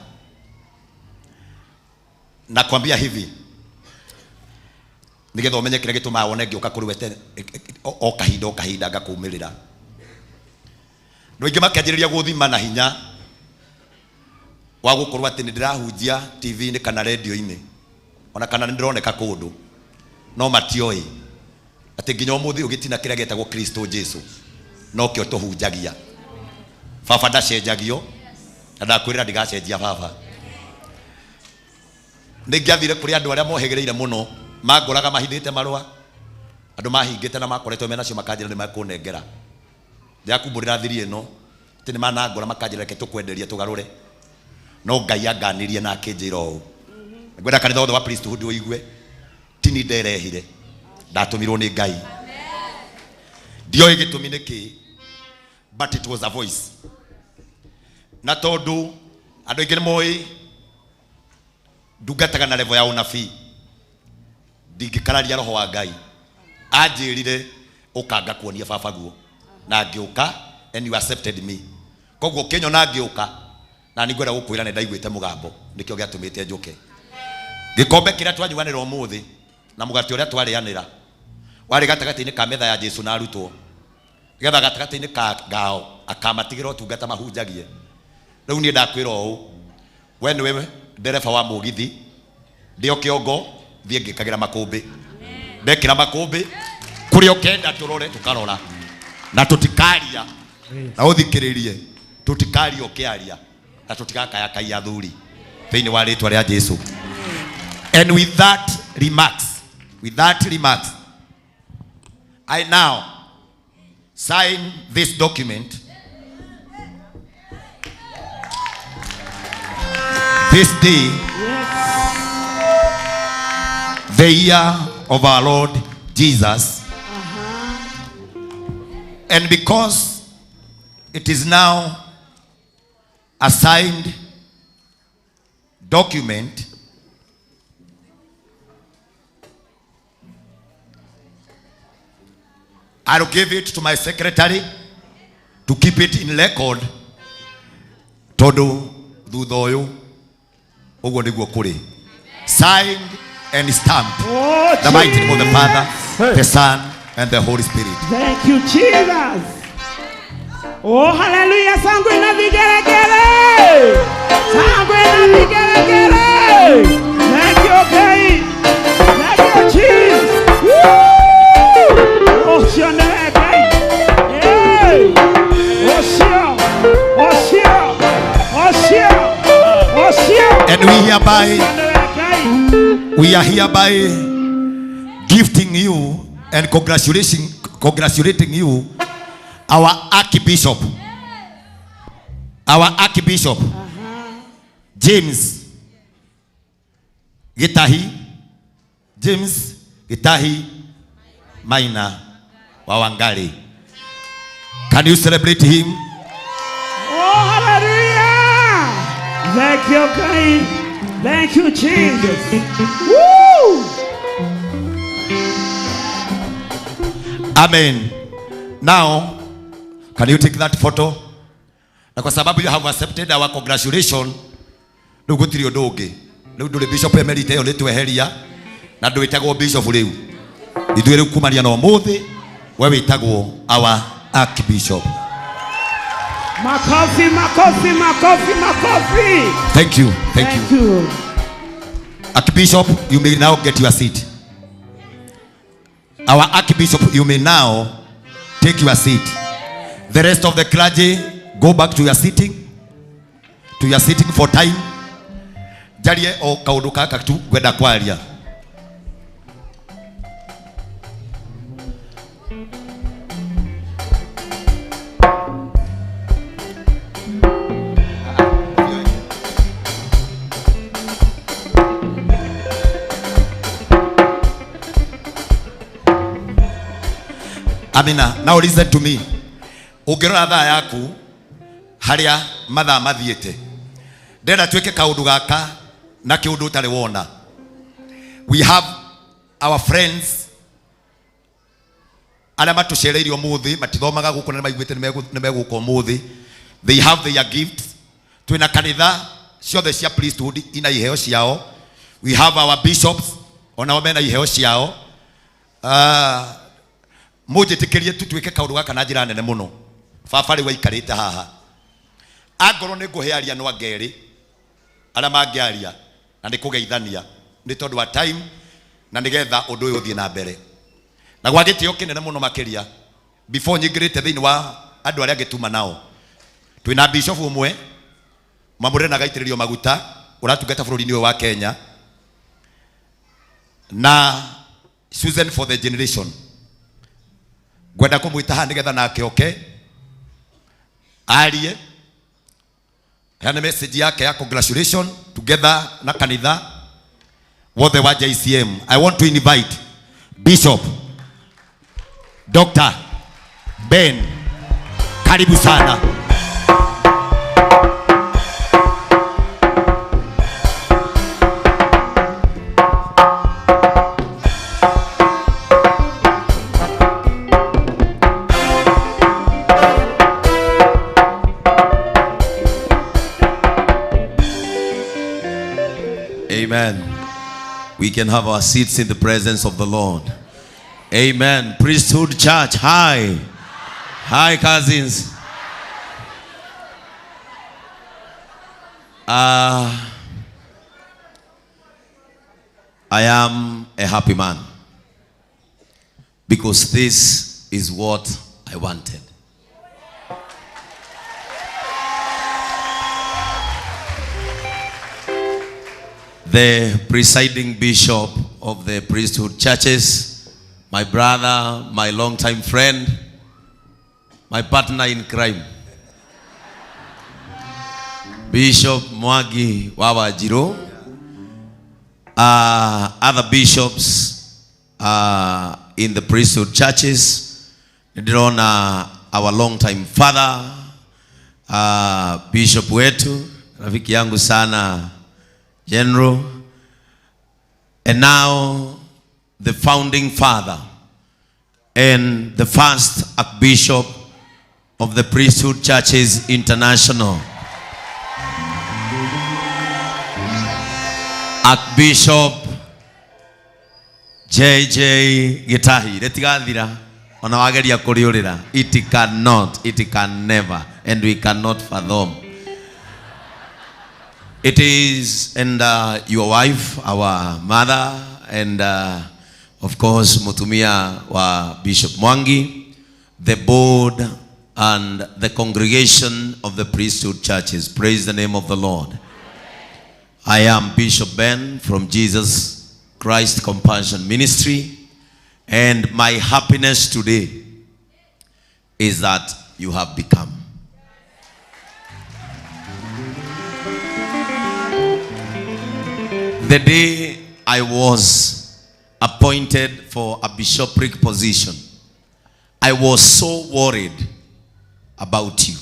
Na kwambia hivi. Nigetha ũmenye kĩrĩa gĩtũmaga wone ngĩũka kũrĩ wete o kahinda ngakumĩrĩra. Ndũ aingĩ makĩanjĩrĩria gũthima na hinya wa gũkorwo atĩ nĩ ndĩrahunjia TV-inĩ kana radio-inĩ ona kana nĩ ndĩroneka kũndũ no matioĩ atĩ nginya ũmũthĩ ũgĩtina kĩrĩa gĩtagwo Kristo Jesu no kĩo tũhunjagia. Baba ndacenjagio na ndakwĩrĩra ndigacenjia baba. Nĩngĩathire kũrĩ andũ arĩa mohegereire mũno mangoraga mahithĩte marũa andũ mahingĩte na makoretwo menacio makanjĩra nĩ makũnengera. Ndiakumbũrĩra thiri ĩno atĩ nĩ manangora makanjĩra reke tũkwenderie tũgarũre. No Ngai anganirie na akĩnjĩra ũũ. Ngwenda kanitha wothe wa priesthood ũigue tini nderehire ndatũmirwo nĩ Ngai. Ndioĩ gĩtũmi nĩkĩ but it was a voice. Na tondũ andũ aingĩ nĩmoĩ ndungataga na level ya ũnabii ndingĩkararia roho wa Ngai anjĩrire ũkanga kuonia baba guo na ngĩũka and you accepted me. Koguo kĩnyona ngĩũka na nĩ ngwenda gũkwĩra nĩ ndaiguĩte mũgambo nĩkĩo gĩatũmĩte njũke. Gĩkombe kĩrĩa twanyuanĩra ũmũthĩ na mũgate ũrĩa twarĩanĩra warĩ gatagatĩ-inĩ ka metha ya Jesu na arutwo. Getha gatagatĩ-inĩ ka ngao akamatigĩra ũtungata mahunjagie. Rĩu niĩ ndakwĩra ũũ we nĩwe ndereba wa mũgithi ndĩo kĩongo thiĩ ngĩkagĩra makũmbĩ. Ndekĩra makũmbĩ kũrĩa ũkenda tũrore tũkarora na tũtikaria na ũthikĩrĩrie tũtikaria ũkĩaria na tũtigakayakaia athuri thĩinĩ wa rĩtwa rĩa Jesu. And with that remarks I now sign this document this day, the year of our Lord Jesus. And because it is now a signed document, I'll give it to my secretary to keep it in record. Todo thutha ũyũ ũguo nĩguo kũrĩ. Signed and stamped. The mighty name of the Father, the Son, and the Holy Spirit. Thank you, Jesus. Oh, hallelujah. Sangwe na vigeregere. Sangwe na vigeregere. Thank you, okay. Thank you, Jesus. Woo! Oh, shone, okay. Hey. Oh, sure. Oh, sure. Oh, sure. Oh, sure. And we are hereby gifting you and congratulating you, our Archbishop, James Gitahi Maina wa Wangari. Can you celebrate him? Oh, hallelujah! Thank you, God. Thank you, Jesus. Woo! Amen. Now, can you take that photo? Na kwa sababu you have accepted our congratulation, ndũgũtirĩ ũndũ ũngĩ. Rĩu ndũrĩ bishop emerita ĩyo nĩtweheria na ndwĩtagwo bishop rĩu. Ithuĩ rĩu kumania na ũmũthĩ we wĩtagwo our archbishop. Makofi, makofi, makofi, makofi. Thank you. Thank you. Archbishop, you may now get your seat. Our Archbishop, you may now take your seat. The rest of the clergy, go back to your seating. To your seating for time. Jarie o kaundu kaka tu gwenda kwaria. Amina, now listen to me. Ungirora thaa yaku haria mathaa mathiete. Ndenda tweke kaundu gaka na kiundu utari wona. We have our friends aria matucereirio muthi matithomaga guku na maiguite ni meguka umuthi. They have their gifts. Twina kanitha ciothe cia priesthood ina iheo ciao. We have our bishops onao mena iheo ciao. Mujitikirie tutwike kaundu gaka na njira nene muno. Fafari waikarite haha. Angorwo ni nguhearia no angeri aria mangiaria na nikugeithania ni tondu wa time na nigetha undu uyu uthie na mbere. Na gwagitio kinene muno makiria before nyingirite thiini wa andu aria ngituma nao. Twina bishop umwe mamure na gaitiririo maguta uratungata bururi-ini wa Kenya na Susan for the generation. Gwenda kumwita ha nigetha nake oke arie yana message yake ya congratulation together na kanitha wothe wa JCM. I want to invite Bishop Dr. Ben, karibu sana. Amen. We can have our seats in the presence of the Lord. Amen. Priesthood Church, hi. Hi, cousins. I am a happy man because this is what I wanted. The presiding bishop of the priesthood churches, my brother, my longtime friend, my partner in crime, Bishop Mwagi Wawajiro, other bishops in the priesthood churches, our longtime father, Bishop wetu, rafiki yangu sana, General, and now the founding father and the first Archbishop of the Priesthood Churches International, Archbishop JJ Gitahi. Retigathira ona wageria kuriurira, it cannot, it can never, and we cannot fathom. It is, and your wife, our mother, and of course Mutumia wa Bishop Mwangi, the board and the congregation of the priesthood churches. Praise the name of the Lord. I am Bishop Ben from Jesus Christ Compassion Ministry, and my happiness today is that you have become. The day I was appointed for a bishopric position, I was so worried about you.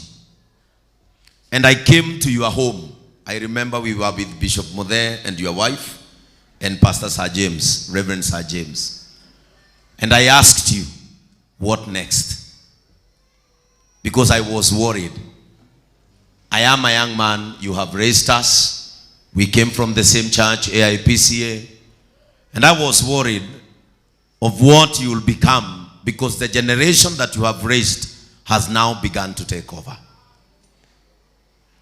And I came to your home. I remember we were with Bishop Mode and your wife and Pastor Sir James, Reverend Sir James. And I asked you, what next? Because I was worried. I am a young man, you have raised us. We came from the same church, AIPCA, and I was worried of what you will become because the generation that you have raised has now begun to take over.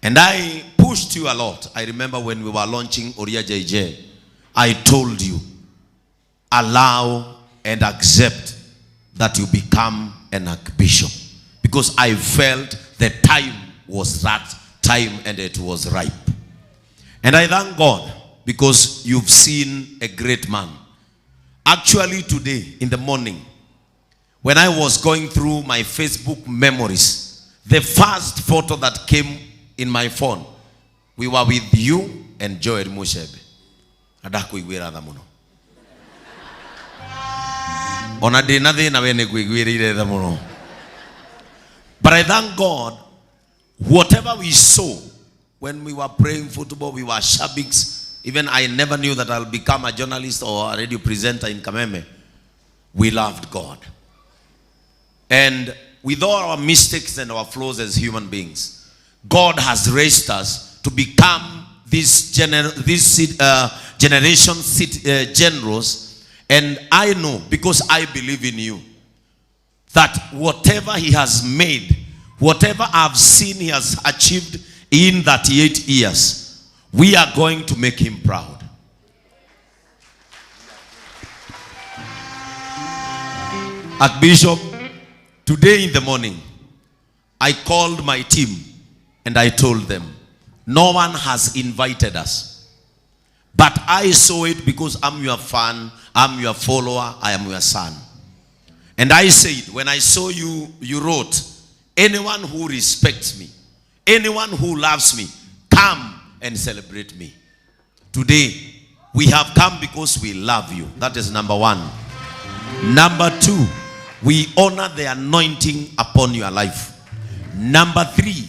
And I pushed you a lot. I remember when we were launching Oria JJ, I told you, allow and accept that you become an archbishop. Because I felt the time was that time and it was ripe. And I thank God because you've seen a great man. Actually today in the morning, when I was going through my Facebook memories, the first photo that came in my phone, we were with you and Joel Mushebe. Adakuigwira tha muno. Ona dina thina we ni kuigwirire tha muno. But I thank God, whatever we saw when we were praying football, we were shabbies. Even I never knew that I'll become a journalist or a radio presenter in Kameme. We loved God. And with all our mistakes and our flaws as human beings, God has raised us to become this generation generals. And I know, because I believe in you, that whatever he has made, whatever I've seen he has achieved in 38 years, we are going to make him proud. Archbishop, today in the morning, I called my team and I told them, no one has invited us. But I saw it because I'm your fan, I'm your follower, I am your son. And I said, when I saw you, you wrote, anyone who respects me, anyone who loves me, come and celebrate me. Today, we have come because we love you. That is number one. Number two, we honor the anointing upon your life. Number three,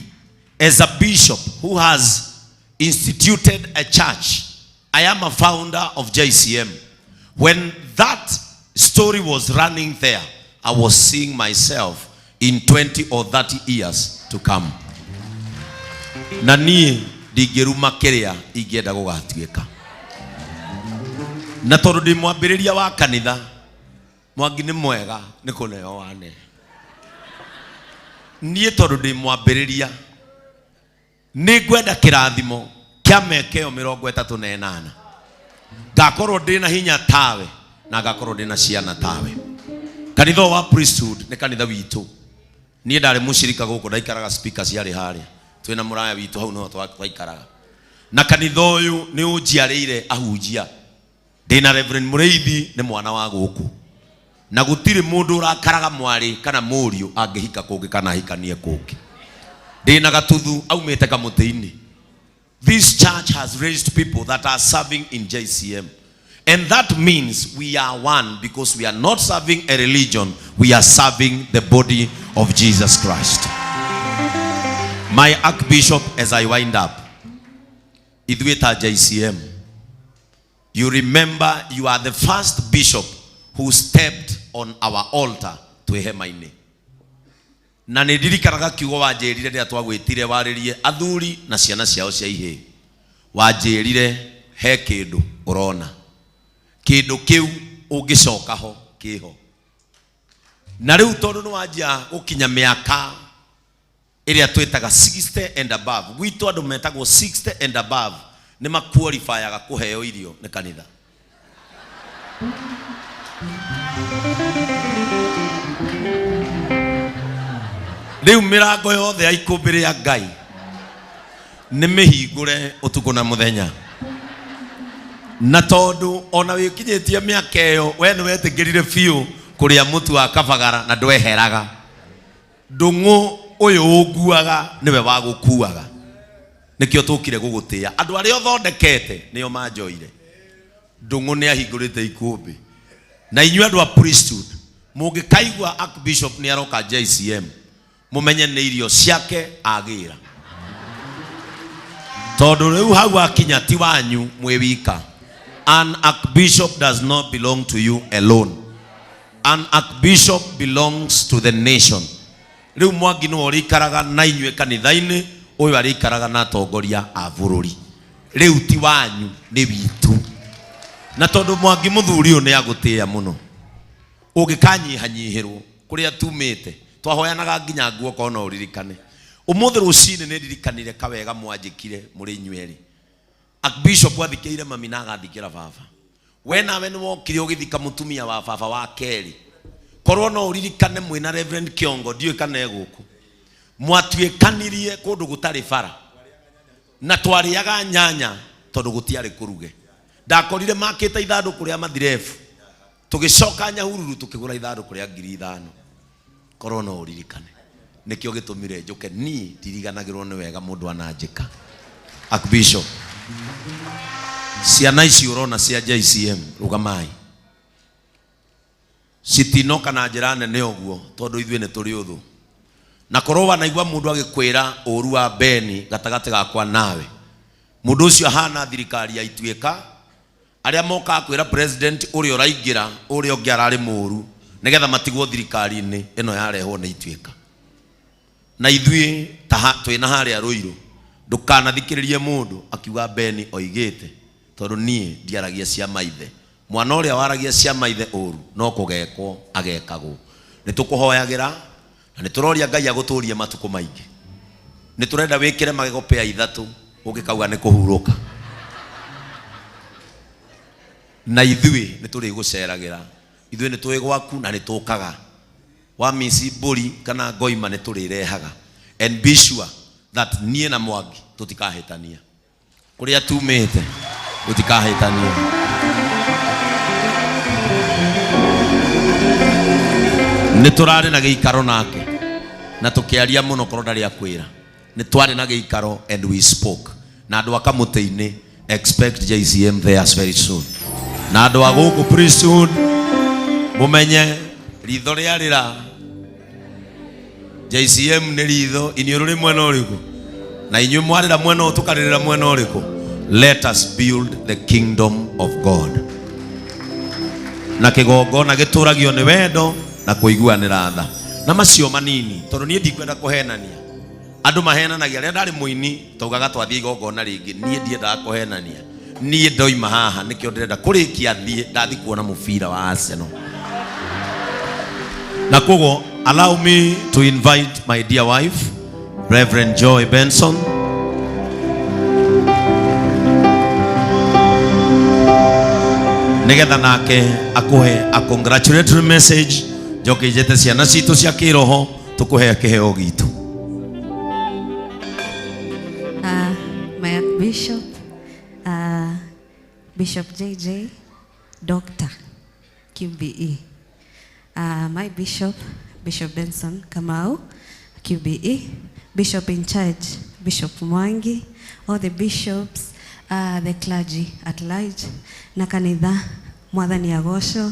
as a bishop who has instituted a church, I am a founder of JCM. When that story was running there, I was seeing myself in 20 or 30 years to come. Nani digeruma kerea igeda gugatuika. Na tondu ndi mwambiriria wa kanitha, Mwangi ni mwega ni kuneo wane. Nie tondu ndi mwambiriria, ni gwenda kirathimo kia mekeo 38. Ngakorwo ndina hinya tawe na ngakorwo ndina ciana tawe. Kanitha wa priesthood ni kanitha witu. Nie ndari mushirika guku ndaikaraga speakers yari haria. Twina muraya witu hau no twaikaraga. Na kanitha uyu ni unjiarire ahunjia. Ndina Reverend Mureithi ni mwana wa guku. Na gutire mundu urakaraga mwari kana murio angihika kungi kana hikanie kungi. Ndina gatuthu aumete kamutini. This church has raised people that are serving in JCM. And that means we are one, because we are not serving a religion, we are serving the body of Jesus Christ. My Archbishop, as I wind up, Idweta JCM, you remember you are the first bishop who stepped on our altar to Hemaine. Na nidirikanaga kiugo wanjirire ria twagwitire waririe athuri na ciana ciao cia ihe. Wanjirire he kindu urona. Kindu kiu ungicoka ho kiho. Na riu tondu ni wanjia gukinya miaka iria twitaga 60 and above. Gwitu andu metagwo 60 and above ni maqualifyaga kuheo irio ni kanitha. Riu mirango yothe ya ikumbiri ya Ngai ni mihingure utuku na muthenya. Na tondu ona wikinyitie miaka iyo we ni wetigirire fiu kuria mutu wa kabagara na ndweheraga. Ndungu uyu unguaga niwe wa gukuaga. Nikio tukire gugutia. Andu aria othondekete nio manjoire. Ndungu ni ahingurite ikumbi. Na inyu andu a priesthood mungikaigwa Archbishop ni aroka JCM, mumenye ni irio ciake agira. Tondu riu hau akinya ti wanyu mwewika. An Archbishop does not belong to you alone. An Archbishop belongs to the nation. Riu Mwangi no orikaraga na inywe kanithaini, uyu arikaraga na atongoria a bururi. Riu ti wanyu ni witu. Na tondu Mwangi muthuri uyu ni agutia muno, ungikanyihanyihirwo kuria tumite twahoyanaga nginya nguo kono uririkane. Umuthi rucini ni ririkanire kawega mwanjikire muri inyweri. Archbishop athikire mami na agathikira baba. We nawe ni wokire ugithika mutumia wa baba wa Keri. Korwo no uririkane mwina Reverend Kiongo ndiwe kana eguku. Mwatuikanirie kundu gutari bara. Na twariaga nyanya tondu gutiari kuruge. Ndakorire makita ithanduku ria mathirefu. Tugicoka Nyahururu tukigura ithanduku ria 5,000. Korwo no uririkane. Nikio gitumire njuke ni ndiriganagirwo ni wega mundu ananjika. Archbishop. Ciana ici urona cia JCM rugamai. Citinoka na njira nene uguo tondu ithuĩ nĩ tũrĩ ũthũ. Na korwo wanaigua mundu agikwira ũru wa Beni gatagati gakwa nawe. Mundu ucio hana thirikari ya Ituĩka. Aria moka kwira president uri ũraingira uri ũngĩ ararĩ mũru nigetha matigwo thirikari-inĩ ĩno yarehwo nĩ Ituĩka. Na ithuĩ twĩna harĩa Rũirũ ndukanathikĩrĩrie mundu akiuga Beni oigĩte tondu niĩ ndiaragia cia maithe. Mwana ũrĩa waragia cia maithe ũru no kũgekwo agekagwo. Nĩ tũkũhoyagĩra na nĩ tũroria Ngai agũtũrie matukũ maingĩ. Nĩ tũrenda wĩkĩre magego pea 3 ũngĩkauga nĩ kũhurũka. Na ithuĩ nĩ tũrĩ gũceragĩra. Ithuĩ nĩ tũĩ gwaku na nĩ tũkaga. Wa misi mbũri kana ngoima nĩ tũrĩrehaga. And be sure that niĩ na Mwangi tũtikahĩtania. Kũrĩa tumĩte tũtikahĩtania. Nĩ tũrarĩ na gĩikaro nake na tũkĩaria mũno korwo ndarĩ akwĩra. Nĩ twarĩ na gĩikaro and we spoke. Na andũ a kamũtĩ-inĩ expect JCM there very soon. Na andũ a gũkũ priesthood mũmenye ritho rĩarĩra JCM nĩ ritho inyuĩ rũrĩ mwena ũrĩkũ na inyuĩ mwarĩra mwena ũyũ tũkarĩrĩra mwena ũrĩkũ. Let us build the kingdom of God. Na kĩgongona gĩtũragio nĩ wendo na kũiguanĩra tha. Na macio manini tondũ niĩ ndikwenda kũhenania. Andũ mahenanagia rĩrĩa ndarĩ mũini taugaga twathiĩ igongona rĩngĩ. Niĩ ndiendaga kũhenania. Niĩ ndoima haha nĩkĩo ndĩrenda kũrĩkia thiĩ ndathi kuona mũbira wa Arsenal. Na koguo allow me to invite my dear wife Reverend Joy Benson. Nigetha nake akuhe a congratulatory message joke ijete ciana citũ cia kĩroho tukuhe kĩheo gitu. My Archbishop, Bishop JJ, Dr. QBE. My Bishop, Bishop Benson Kamau, QBE. Bishop in charge, Bishop Mwangi, all the bishops, the clergy at large, na kanitha, Mwathani agocwo,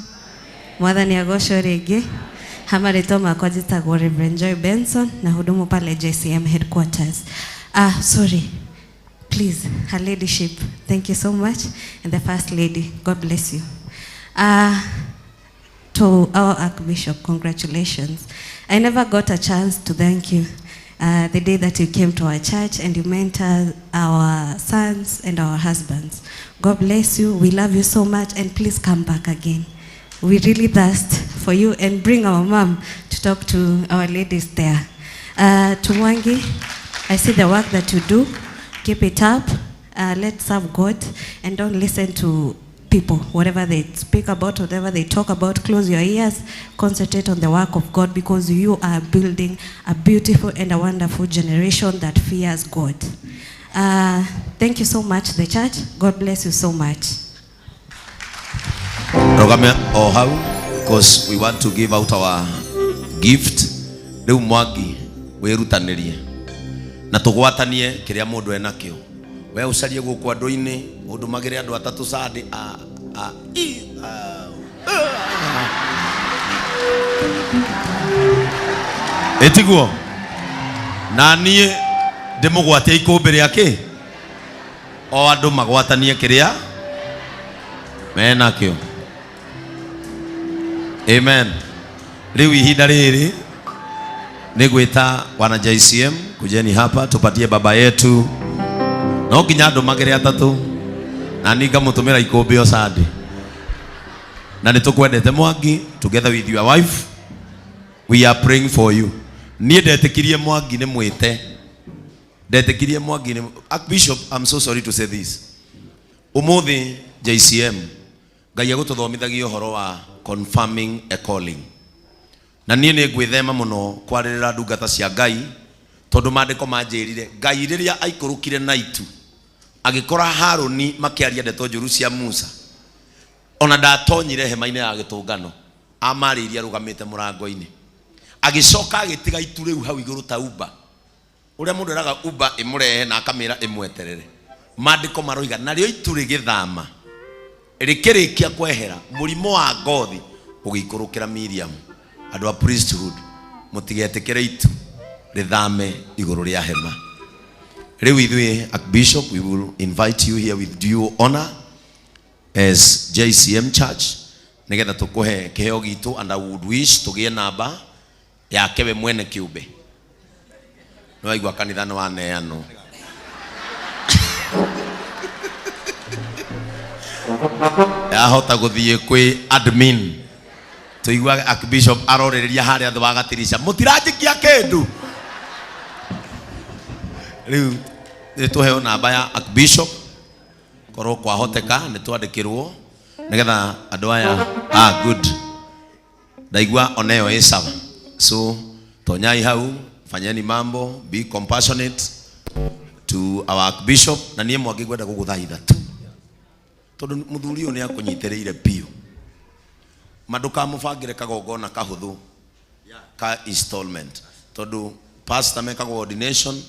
Mwathani agocwo rĩngĩ. Hamarĩtwo makwa njĩtagwo Reverend Joy Benson na hudumu pale JCM headquarters. Sorry. Please, Her Ladyship, thank you so much. And the First Lady, God bless you. To our Archbishop, congratulations. I never got a chance to thank you the day that you came to our church and you mentored our sons and our husbands. God bless you. We love you so much and please come back again. We really thirst for you and bring our mom to talk to our ladies there. To Mwangi, I see the work that you do. Keep it up. Let's serve God and don't listen to people. Whatever they speak about, whatever they talk about, close your ears. Concentrate on the work of God because you are building a beautiful and a wonderful generation that fears God. Thank you so much, the church. God bless you so much. Because we want to give out our gift. Rĩu Mwangi wĩrutanĩrie na tũgwatanie kĩrĩa mũndũ enakĩo. We ucarie gũkũ andũ-inĩ ũndũmagĩre andũ atatũ sadi etiguo na niĩ ndĩmũgwatia ikũmbĩ rĩake o andũ magwatanie kĩrĩa menakĩo. Amen. Rĩu ihinda rĩrĩ nĩgwĩta wana JCM kujeni hapa tupatie baba yetu no nginya andũ magere atatũ na ninga mũtũmĩra ikũmbĩ o sadi na nĩtũkwendete Mwangi together with your wife we are praying for you. Niĩ ndetĩkirie Mwangi nĩ mwĩte ndetekirie mwangine. Archbishop, I'm so sorry to say this. Umuthi JCM Ngai agututhomithagia uhoro wa confirming a calling. Na niĩ nĩ gwĩthema mũno kwarĩrĩra ndungata cia Ngai tondu maandĩko manjĩrire Ngai rĩrĩa aikũrũkire na itu agĩkora Harũni makĩaria ndeto njũru cia Musa, ona ndatonyire hema-inĩ ya gĩtũngano, amarĩirie arũgamĩte mũrango-inĩ, agĩcoka agĩtiga itu rĩu hau igũrũ ta Uber. Ũrĩa mũndũ eraga Uber ĩmũrehe na akamĩra ĩmweterere. Maandĩko maroiga narĩo itu rĩgĩthama rĩkĩrĩkia kwehera mũrimũ wa ngothi ũgĩikũrũkĩra Miriam. Andũ a priesthood mũtigetĩkĩre itu rĩthame igũrũ rĩa hema. Rĩu ithuĩ Archbishop, we will invite you here with due honor as JCM Church nigetha tũkũhe kĩheo gitu, and I would wish tũgĩe namba yake we mwene kĩũmbe. No aigua kanitha nĩ waneanwo. Yahota gũthiĩ kwĩ admin tuigua Archbishop arorereria harĩa thĩ wa gatirisha, mũtiranjikia kĩndũ. Rĩu nĩtũheo namba ya Archbishop, korwo kwahoteka nĩtwandĩkĩrwo nigetha andũ aya good. Ndaigua oneyo ĩ sawa, so tonyai hau, fanyeni mambo, be compassionate to our Archbishop. Na niĩ mwangĩkwenda gũgũthaitha tu tondu muthuri ũyũ nĩ akũnyitĩrĩire piũ, mandũkamũbangĩre kagongona kahũthũ ka installment, tondu pastor mekagwo ordination,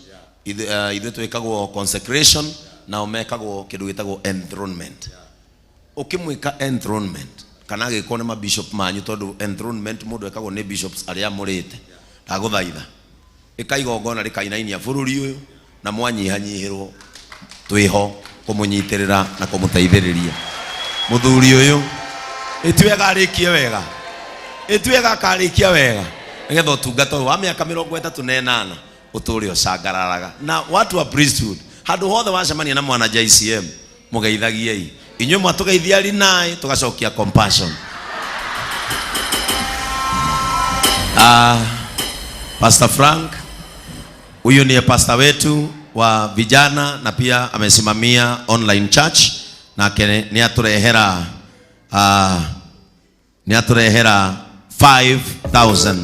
ithuĩ twĩkagwo consecration, nao mekagwo kĩndũ gĩtagwo enthronement. Ũkĩmwĩka enthronement kana agĩkwo nĩ mabishop manyu, tondu enthronement mũndũ ekagwo nĩ bishops arĩa mũrĩte, ndagũthaitha ĩka igongona rĩkainainia bũrũri ũyũ na mwanyihanyihĩrwo twĩho kũmũnyitĩrĩra na kũmũteithĩrĩria. Mũthuri ũyũ ĩtuĩga arĩkie wega, ĩtuĩga akarĩkia wega nigetha ũtungata wa mĩaka 38 ũtũũre ũcangararaga. Na watu wa priesthood handũ hothe wacemania na mwana JCM mũgeithagiei, inyuĩ mwatũgeithia rinaĩ tũgacokia compassion. Pastor Frank huyu ni pastor wetu wa vijana na pia amesimamia online church, na ni aturehera 5,000.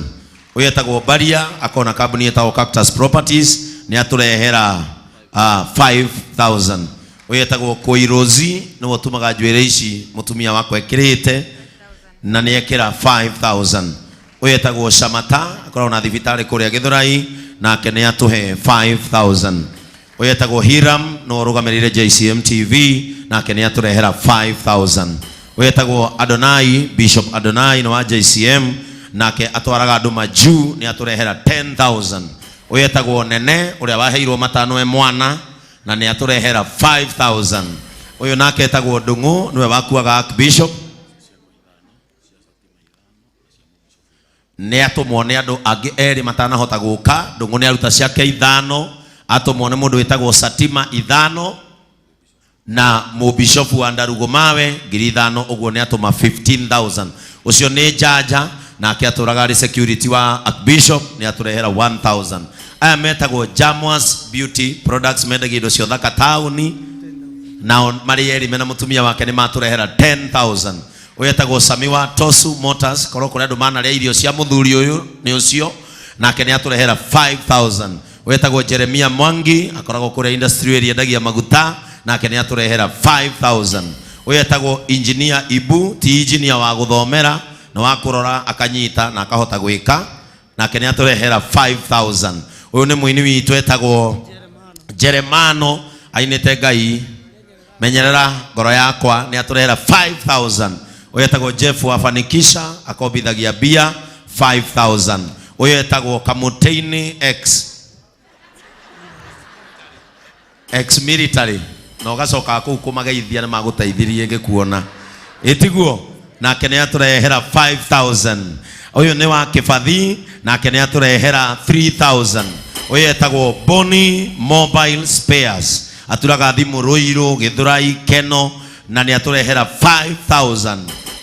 Huyu etagwo Baria akona kambuni etagwo Cactus Properties, ni aturehera 5,000. Huyu etagwo Koirozi no tumaga njwĩre ici mutumia wako ekirite na ni ekira 5,000. Huyu etagwo Shamata akora na thibitarĩ kũrĩa Gĩthũrai nake ni atuhe 5,000. Huyu etagwo Hiram no rugamirire JCM TV nake ni aturehera 5,000. Huyu etagwo Adonai, Bishop Adonai no wa JCM nake atwaraga andũ majuu ni aturehera 10,000. Huyu etagwo Nene ũrĩa waheirwo matano mwana na ni aturehera 5,000. Huyu nake etagwo Ndung'u niwe wakuaga Archbishop, ni atumwo ni andu angi eri matanahota guka. Ndung'u ni aruta ciake 5, atumwo ni mundu witagwo Satima 5 na mubishofu wa Ndarugomawe 5,000, uguo ni atuma 15,000. Ucio ni jaja nake aturaga ri security wa Archbishop ni aturehera 1,000. Aya metagwo Jamwas Beauty Products, mendagia indo cio thaka tauni, na mari eri mena mutumia wake ni maturehera 10,000. Uyetagwo Samiwa Tosu Motors korwo kũrĩa andũ manarĩa irio cia mũthuri ũyũ nĩ ũcio nake nĩ aturehera 5,000. Uyetagwo Jeremia Mwangi akoragwo kũrĩa industry area endagia maguta nake nĩ aturehera 5,000. Uyetagwo Engineer Ibu, ti engineer wa gũthomera na wa kũrora akanyita na akahota gwĩka nake nĩ aturehera 5,000. Ũyũ nĩ mũini witũ etagwo Jeremano ainĩte Ngai menyerera ngoro yakwa nĩ aturehera 5,000. Uyetagwo Jeff wafanikisha akobithagia bia 5,000. Uyetagwo Kamuteini ex military no gacoka kuu kumageithia na magũteithirie ngĩkuona itiguo nake nĩ aturehera 5,000. Uyu ni wa Kibathi nake nĩ aturehera 3,000. Uyetagwo Boni Mobile Spares aturaga thimu Ruiru Githurai Keno na nĩ aturehera 5,000.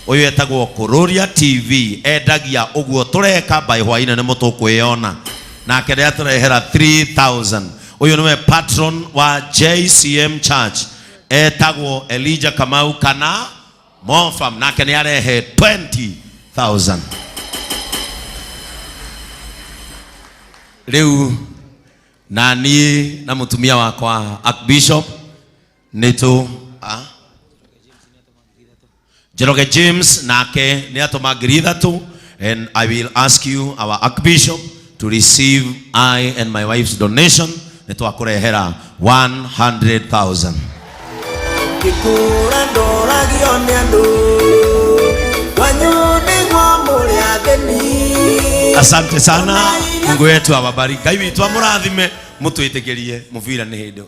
Uyu etagwo Kururia TV endagia uguo tureka by hwaina nĩ mũtũkwĩona nake nĩ aturehera 3,000. Uyu niwe patron wa JCM Church etagwo Elijah Kamau kana Monfam, nake ni arehe 20,000. Leo nani na mutumia wakwa Archbishop Neto Jeroge James nake ni atomagiritha tu, and I will ask you our Archbishop to receive I and my wife's donation. Neto akurehera 100,000. Kikura ndoragio nĩ andũ wanyu nĩguo mũrĩ ageni. Asante sana, Mungu wetu awabariki. Ngai witũ amũrathime, mũtwĩtĩkĩrie mũbira nĩ hĩndĩ.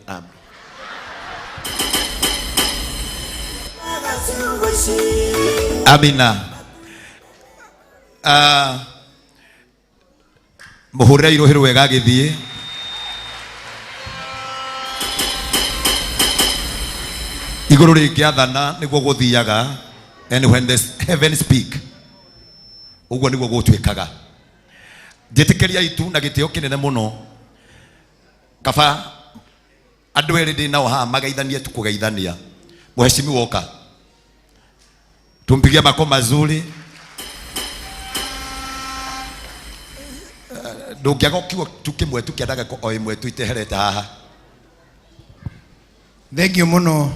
Amina. Mũhũrĩre irohĩ rwega gĩthiĩ. Iguru rikiathana niguo guthiaga, and when the heaven speak uguo niguo gutwikaga. Njitikiria itu na gitio kinene muno kaba andu eri ndi nao ha magaithanie tukugeithania. Mheshimiwa woka tumpigie mako mazuri. Ndungiaga kiugo tukimwe tukiendaga ko oimwe tuiteherete haha. Thengio muno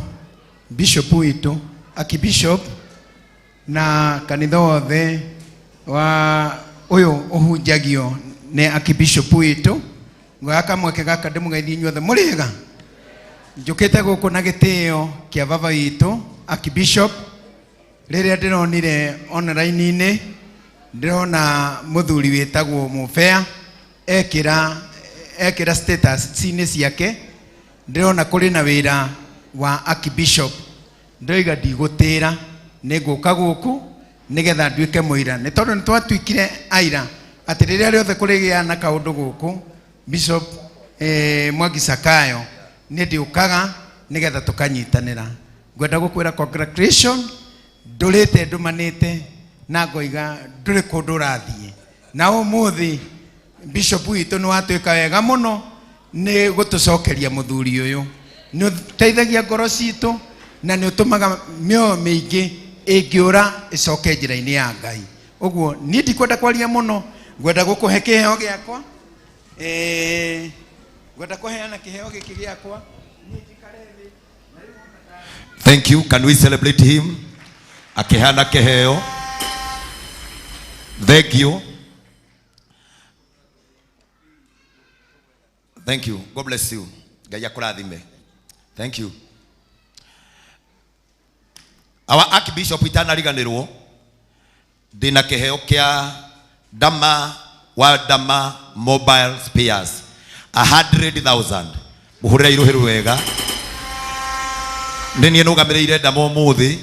Bishop witu, Archbishop na kanitha wothe wa uyu uhunjagio ne Archbishop witu. Ngaka mweke gaka ndimugeithie inyuothe muriga. Njukite guku na gitio kia baba witu Archbishop. Riria ndironire online ine ndirona muthuri witagwo Mufea ekira status cine ciake, ndirona kuri na wira wa Archbishop. Ndoiga ndigutira niguka guku nigetha nduike muira, ni tondu nitwatuikire aira ati riria riothe kurigia na kaundu guku Bishop Mwangi Sakayo ni ndiukaga nigetha tukanyitanira. Ngwenda gukwira congratulations, ndurite ndumanite na ngoiga nduri kundu rathie na umuthi Bishop witu ni watwika wega muno ni gutucokeria muthuri uyu. Ni teithagia ngoro citu na ni utumaga mioyo miingi ingiura icoke njira-ini ya Ngai. Uguo ni ndikwenda kwaria muno, ngwenda gukuhe kiheo giakwa, ngwenda kuheana kiheo giki giakwa. Thank you. Can we celebrate him? Akihana kiheo. Thank you. Thank you. God bless you. Ngai akurathime. Thank you. Our Archbishop itanariganirwo ndina kiheo kia Dama mobile spares 100,000. Muhurira iruhiru wega. Ndini nugamiriire Dama muthi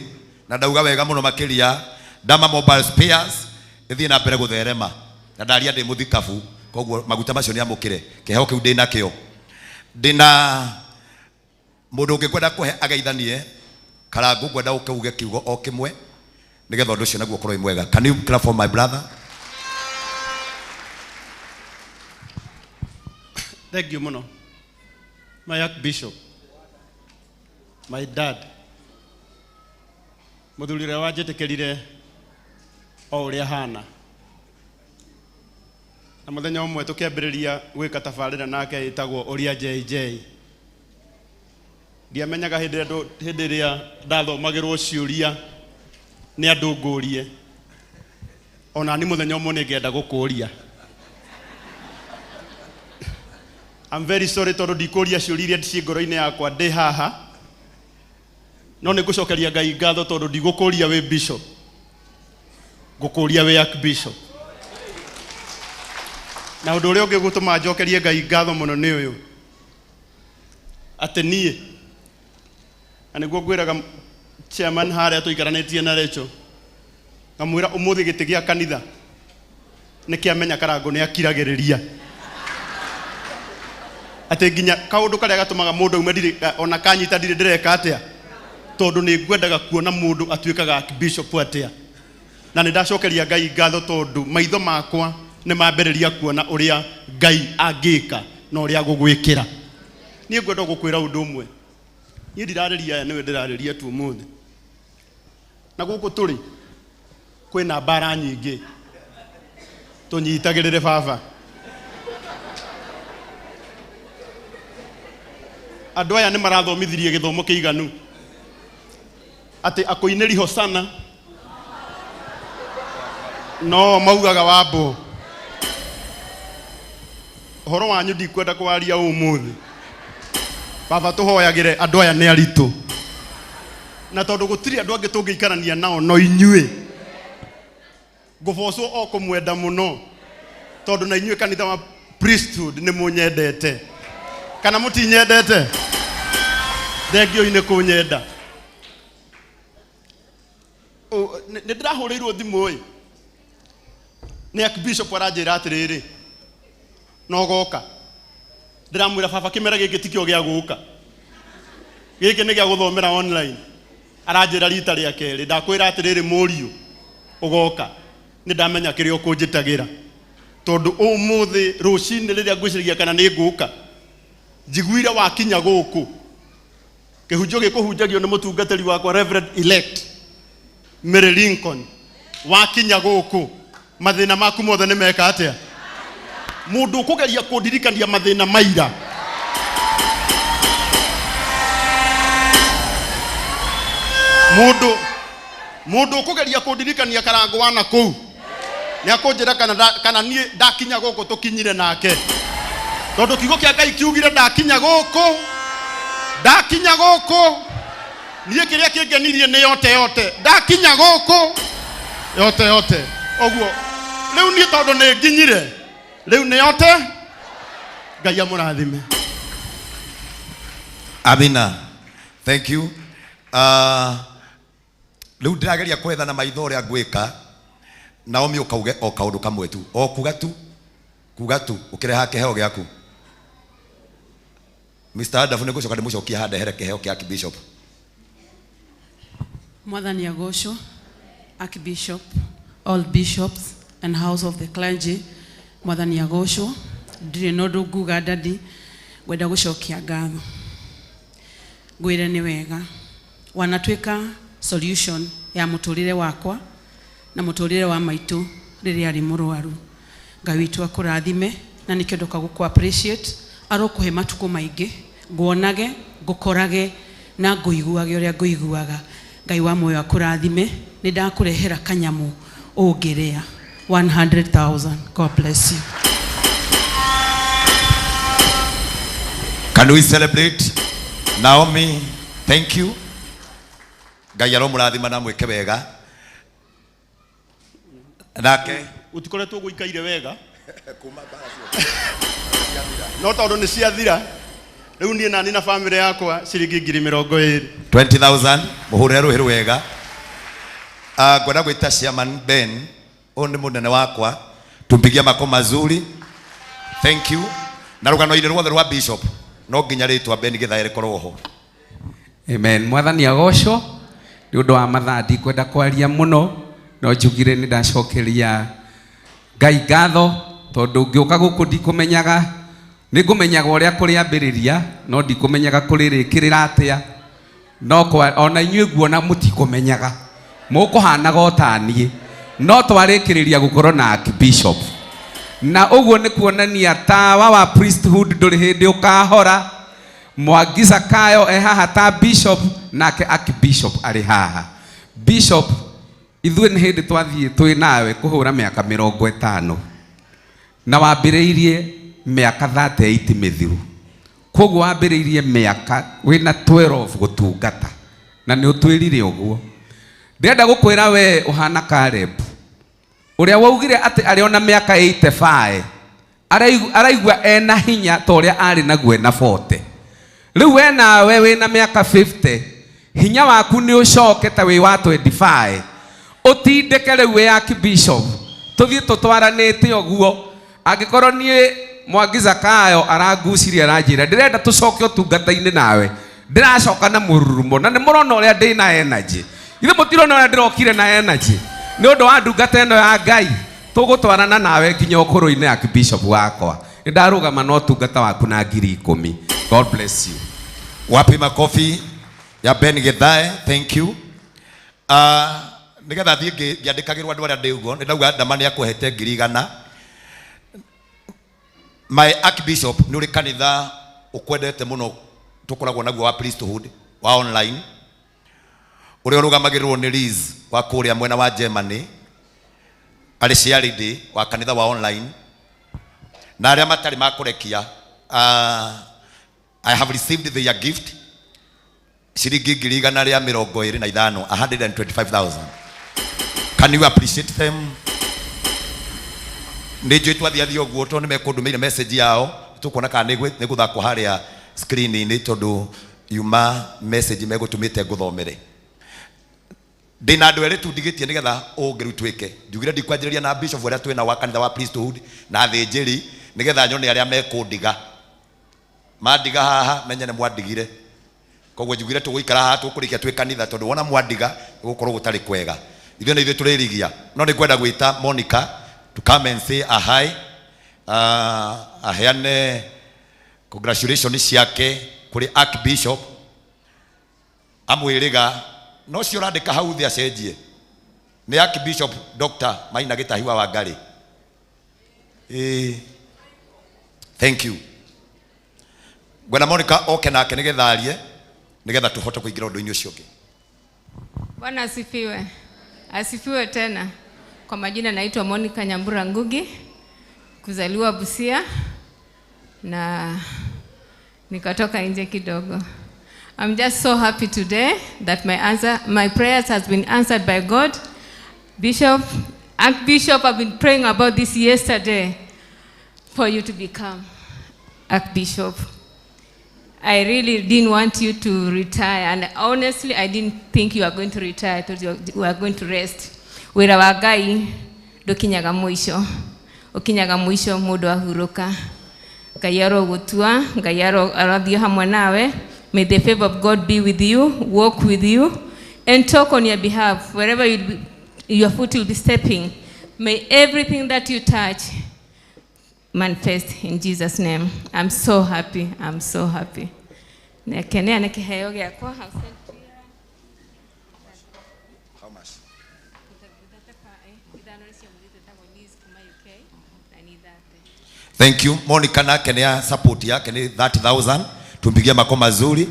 na ndauga wega muno makiria. Dama mobile spares ithie na mbere gutherema na ndaria ndi muthikabu, koguo maguta macio ni amukire. Kiheo kiu ndina kio. Ndina mundu ungikwenda kuhe ageithanie karangu, ngwenda ukauge kiugo o kimwe nigetha undu ucio naguo korwo mwega. Can you clap for my brother? Thank you muno. My Archbishop, my dad, muthurire wanjitikirire o uria hana, na muthenya umwe tukiambiriria gwika tabarira nake itagwo uria JJ. Ndiamenyaga hindi iria ndathomagirwo ciuria ni andu ngurie, ona ni muthenya umwe ningienda gukuria. I'm very sorry tondu ndikuria ciuria iria ci ngoro-ini yakwa ndi haha, no ni ngucokeria Ngai ngatho tondu ndigukuria wi Bishop, ngukuria wi Archbishop. Na undu uria ungi gutuma njokerie Ngai ngatho muno ni uyu ati nie aniguo ngwiraga chairman haria tuikaranitie na Recho ngamwira umuthi giti gia kanitha nikiamenya karango ni akiragiriria ati nginya kaundu karia gatumaga mundu ume ona kanyita ndire ndireka atia tondu ni ngwendaga kuona mundu atuikaga Archbishop atia, na ni ndacokeria Ngai ngatho tondu maitho makwa ni mambiriria kuona uria Ngai angika na uria gugwikira. niĩ ngwenda gũkwĩra ũndũ ũmwe. Niĩ ndirarĩria aya nĩwe ndĩrarĩria tu ũmũthĩ. Na gũkũ tũrĩ kwĩna mbara nyingĩ. Tũnyitagĩrĩre baba. Andũ aya nĩ marathomithirie gĩthomo kĩiganu atĩ akũinĩri Hosana no maugaga wambo. Horo wanyu ndikwenda kwaria ũmũthĩ. Baba tũhoyagĩre andũ aya nĩ aritũ. Na tondũ gũtirĩ andũ angĩ tũngĩikarania nao no inyuĩ. Ngũbocwo o kũmwenda mũno. Tondũ na inyuĩ kanitha wa priesthood nĩ mũnyendete. Kana mũtinyendete? Thengio-inĩ kũnyenda. Nĩ ndĩrahũrĩirwo thimũ ĩ. Nĩ Archbishop aranjĩra atĩrĩrĩ. No goka. Ndĩramwĩra baba kĩmera gĩkĩ tikĩo gĩa gũka. Gĩkĩ nĩ gĩa gũthomera online. Aranjĩra rita rĩa kerĩ. Ndakwĩra atĩrĩrĩ mũriũ. Ũgoka. Nĩ ndamenya kĩrĩa ũkũnjĩtagĩra. Tondũ ũmũthĩ rũcinĩ rĩrĩa ngwĩciria kana nĩ ngũka. Njiguire wakinya gũkũ. Kĩhunjio gĩkũhunjagio nĩ mũtungatĩri wakwa Reverend Elect Mary Lincoln. Wakinya gũkũ. Mathĩna maku mothe nĩ meka atĩa? Mũndũ ũkũgeria kũndirikania mathĩna maira. Mũndũ ũkũgeria kũndirikania karango wana kũu. Nĩ akũnjĩra kana niĩ ndakinya gũkũ tũkinyire nake. Tondũ kiugo kĩa Ngai kiugire ndakinya gũkũ. Ndakinya gũkũ. Niĩ kĩrĩa kĩngenirie nĩ yote. Ndakinya gũkũ. Yote. Ũguo. Rĩu niĩ tondũ nĩ nginyire. Rĩu nĩ yote. Ngai amũrathime. Amina. Thank you. Rĩu ndĩrageria kwetha na maitho ũrĩa ngwĩka. Naomi ũkauge o kaũndũ kamwe tu. O kuga tu. Ũkĩreha kĩheo gĩaku. Mr. Adafu nĩ gũcoka ndĩmũcokia handa ehere kĩheo kĩa Archbishop. Mwathani agocwo, Archbishop, all bishops and house of the clergy. Mwathani agocwo, ndirĩ na ũndũ nguga ndadi, ngwenda gũcokia ngatho. Ngwĩre nĩ wega. Wanatuĩka solution ya mũtũrĩre wakwa na mũtũrĩre wa maitũ rĩrĩa arĩ mũrwaru. Ngai witũ akũrathime na nĩ kĩndũ gũkũ appreciate arokũhe matukũ maingĩ nguonage ngũkorage na ngũiguage ũrĩa ngũiguaga. Ngai wa muoyo akũrathime nĩ ndakũrehera kanyamu ũngĩrĩa 100,000. God bless you. Can we celebrate? Naomi, thank you. Ngai aromũrathima na mwĩke wega. Nake utikoretwo gũikaire wega kuma basi. No tondũ nĩ ciathira. Rĩu niĩ nani na family yakwa ciringi 20,000. 20,000 mũhũrĩre rũhĩ wega. Ngwenda gwĩta Chairman Ben, ũyũ nĩ mũnene wakwa. Tumpigie mako mazuri. Thank you. Na rũgano-inĩ ruothe rwa Bishop no nginya rĩtwa Ben Gĩthae rĩkorwo ho. Amen. Mwathani agocwo nĩ ũndũ wa mathaa ndikwenda kwaria mũno, no njugire nĩ ndacokeria Ngai ngatho tondũ ngĩũka gũkũ ndikũmenyaga. Nĩ ngũmenyaga ũrĩa kũrĩambĩrĩria no ndikũmenyaga kũrĩrĩkĩrĩra atĩa. No ona inyuĩ nguona mũtikũmenyaga. Mũkũhanaga o ta niĩ. No twarĩkĩrĩria gũkorwo na Archbishop. Na ũguo nĩ kuonania tawa wa priesthood ndũrĩ hĩndĩ ũkahora. Mwangi Zakayo haha ta Bishop nake Archbishop arĩ haha. Bishop ithuĩ nĩ hĩndĩ twathiĩ twĩ nawe kũhũra mĩaka 50 na wambĩrĩirie mĩaka 38 mĩthiru. Koguo wambĩrĩirie mĩaka wĩna 12 gũtungata na nĩ ũtwĩrire ũguo. Ndĩrenda gũkwĩra we ũhana Caleb ũrĩa waugire atĩ arĩ ona mĩaka 85 araigua ena hinya ta ũrĩa arĩ naguo na 40. Rĩu we nawe wĩna mĩaka 50 hinya waku nĩ ũcoke ta wĩ wa 25 ũtindĩke rĩu wĩ Archbishop tũthiĩ tũtwaranĩte ũguo. Angĩkorwo niĩ Mwangi Zakayo arangucirie aranjĩra ndĩrenda tũcoke ũtungata-inĩ nawe, ndĩracoka na mũrurumo na nĩ mũrona ũrĩa ndĩ na energy. Ithe mũtirona ũrĩa ndĩrokire na energy nĩ ũndũ wa ndungata ĩno ya Ngai. Tũgũtwarana nawe nginya ũkũrũ-inĩ Archbishop wakwa. Nĩ ndarũgama na ũtungata waku na 10,000. God bless you. Wapi makofi ya Ben Githae. Thank you. Nigetha thiĩ ngĩandĩkagĩrwo andũ arĩa ndĩ uguo nĩ ndauga ndama nĩ akũhete 100,000. My Archbishop nĩ ũrĩ kanitha ũkwendete mũno tũkoragwo naguo wa priesthood wa online ũrĩa ũrũgamagĩrĩrwo nĩ Liz wa kũrĩa mwena wa Germany, arĩ ciarĩndĩ wa kanitha wa online, na arĩa matarĩ makũrekia. I have received their gift shilingi 125,000, 125,000. Can you appreciate them? Nĩnjũĩ twathiathi ũguo tondũ nĩmekũndũmĩire message yao, tũkuona kana nĩ gũthakwo harĩa screen-inĩ tondũ yuma message megũtũmĩte ngũthomere. Ndĩna andũ erĩ tu ndigĩtie nĩgetha ũngĩrutwĩke. Njugire ndikwanjĩrĩria na bishop ũrĩa twĩna wa kanitha wa priesthood na thĩnjĩri nĩgetha nyone arĩa mekũndiga. Mandiga haha menye nĩ mwandigire. Koguo njugire tũgũikara haha tũkũrĩkia twĩ kanitha tondũ wona mwandiga gũkorwo gũtarĩ kwega. Ithuĩ nĩ ithuĩ tũrĩrigia. No nĩ kwenda gwĩta Monica to come and say a hi. Aheane congratulations ciake kũrĩ Archbishop. Amwĩrĩga no cio ũrandĩka hau thĩ acenjie. Nĩ Archbishop Dr. Maina Gĩtahi wa Wangari. Thank you. Bwana Monica oke nake nĩgetha arie nĩgetha tũhote kũingĩra ũndũ-inĩ ũcio ũngĩ. Bwana asifiwe. Asifiwe tena. Kwa majina naitwa Monica Nyambura Ngugi, kuzaliwa Busia na nikatoka nje kidogo. I'm just so happy today that my prayers has been answered by God. Archbishop, I've been praying about this yesterday for you to become Archbishop. I really didn't want you to retire, and honestly, I didn't think you were going to retire. I thought you were going to rest. Wira wa Ngai ndukinyaga mwisho. Ukinyaga mwisho mundu ahuruka. Ngai arogutua, Ngai arathio hamwe nawe. May the favor of God be with you, walk with you, and talk on your behalf. Wherever your foot will be stepping, may everything that you touch manifest in Jesus' name. I'm so happy. I'm so happy. Nekenea nekeheo gyakwa. How much? Thank you. Monica na kenea support yake ni 30,000. Tumpigie makoma mazuri.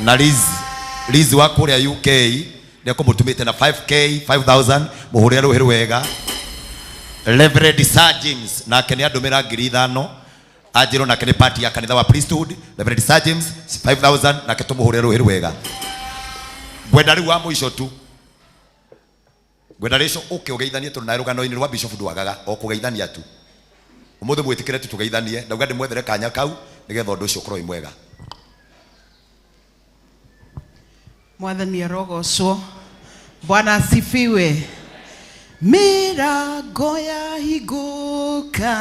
Na Liz wa kũrĩa UK nĩ kũmũtumĩte na 5K 5,000 mũhũrĩre rũhĩ rwega. Reverend Sir James na kenea ndũmĩra 5,000 ajiro na kene party ya kanitha wa priesthood. Reverend Sir James 5,000 na ketũmũhũrĩre rũhĩ rwega. Gwenda rĩu wa mũico tu. Gwenda rĩcio ũkĩũgeithanie tondũ na rũgano-inĩ rwa bishop ndwagaga o kũgeithania tu. Ũmũthĩ mwĩtĩkĩre tu tũgeithanie. Ndauga ndĩmwethere kanya kau nĩgetha ũndũ ũcio ũkorwo mwega. Mwathani arogocwo. Bwana asifiwe. Mirango yahingũka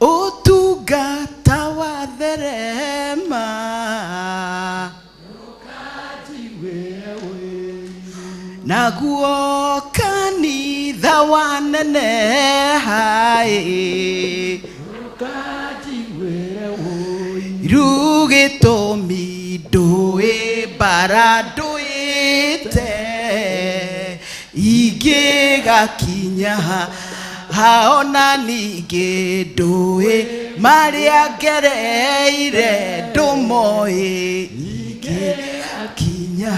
ũtungata wa therema naguo kanitha waneneha rugĩtũmi ndũĩ mbara ndũĩte ingĩgakinya haona ningĩ ndũĩ marĩa ngereire ndũmoĩ ingĩgakinya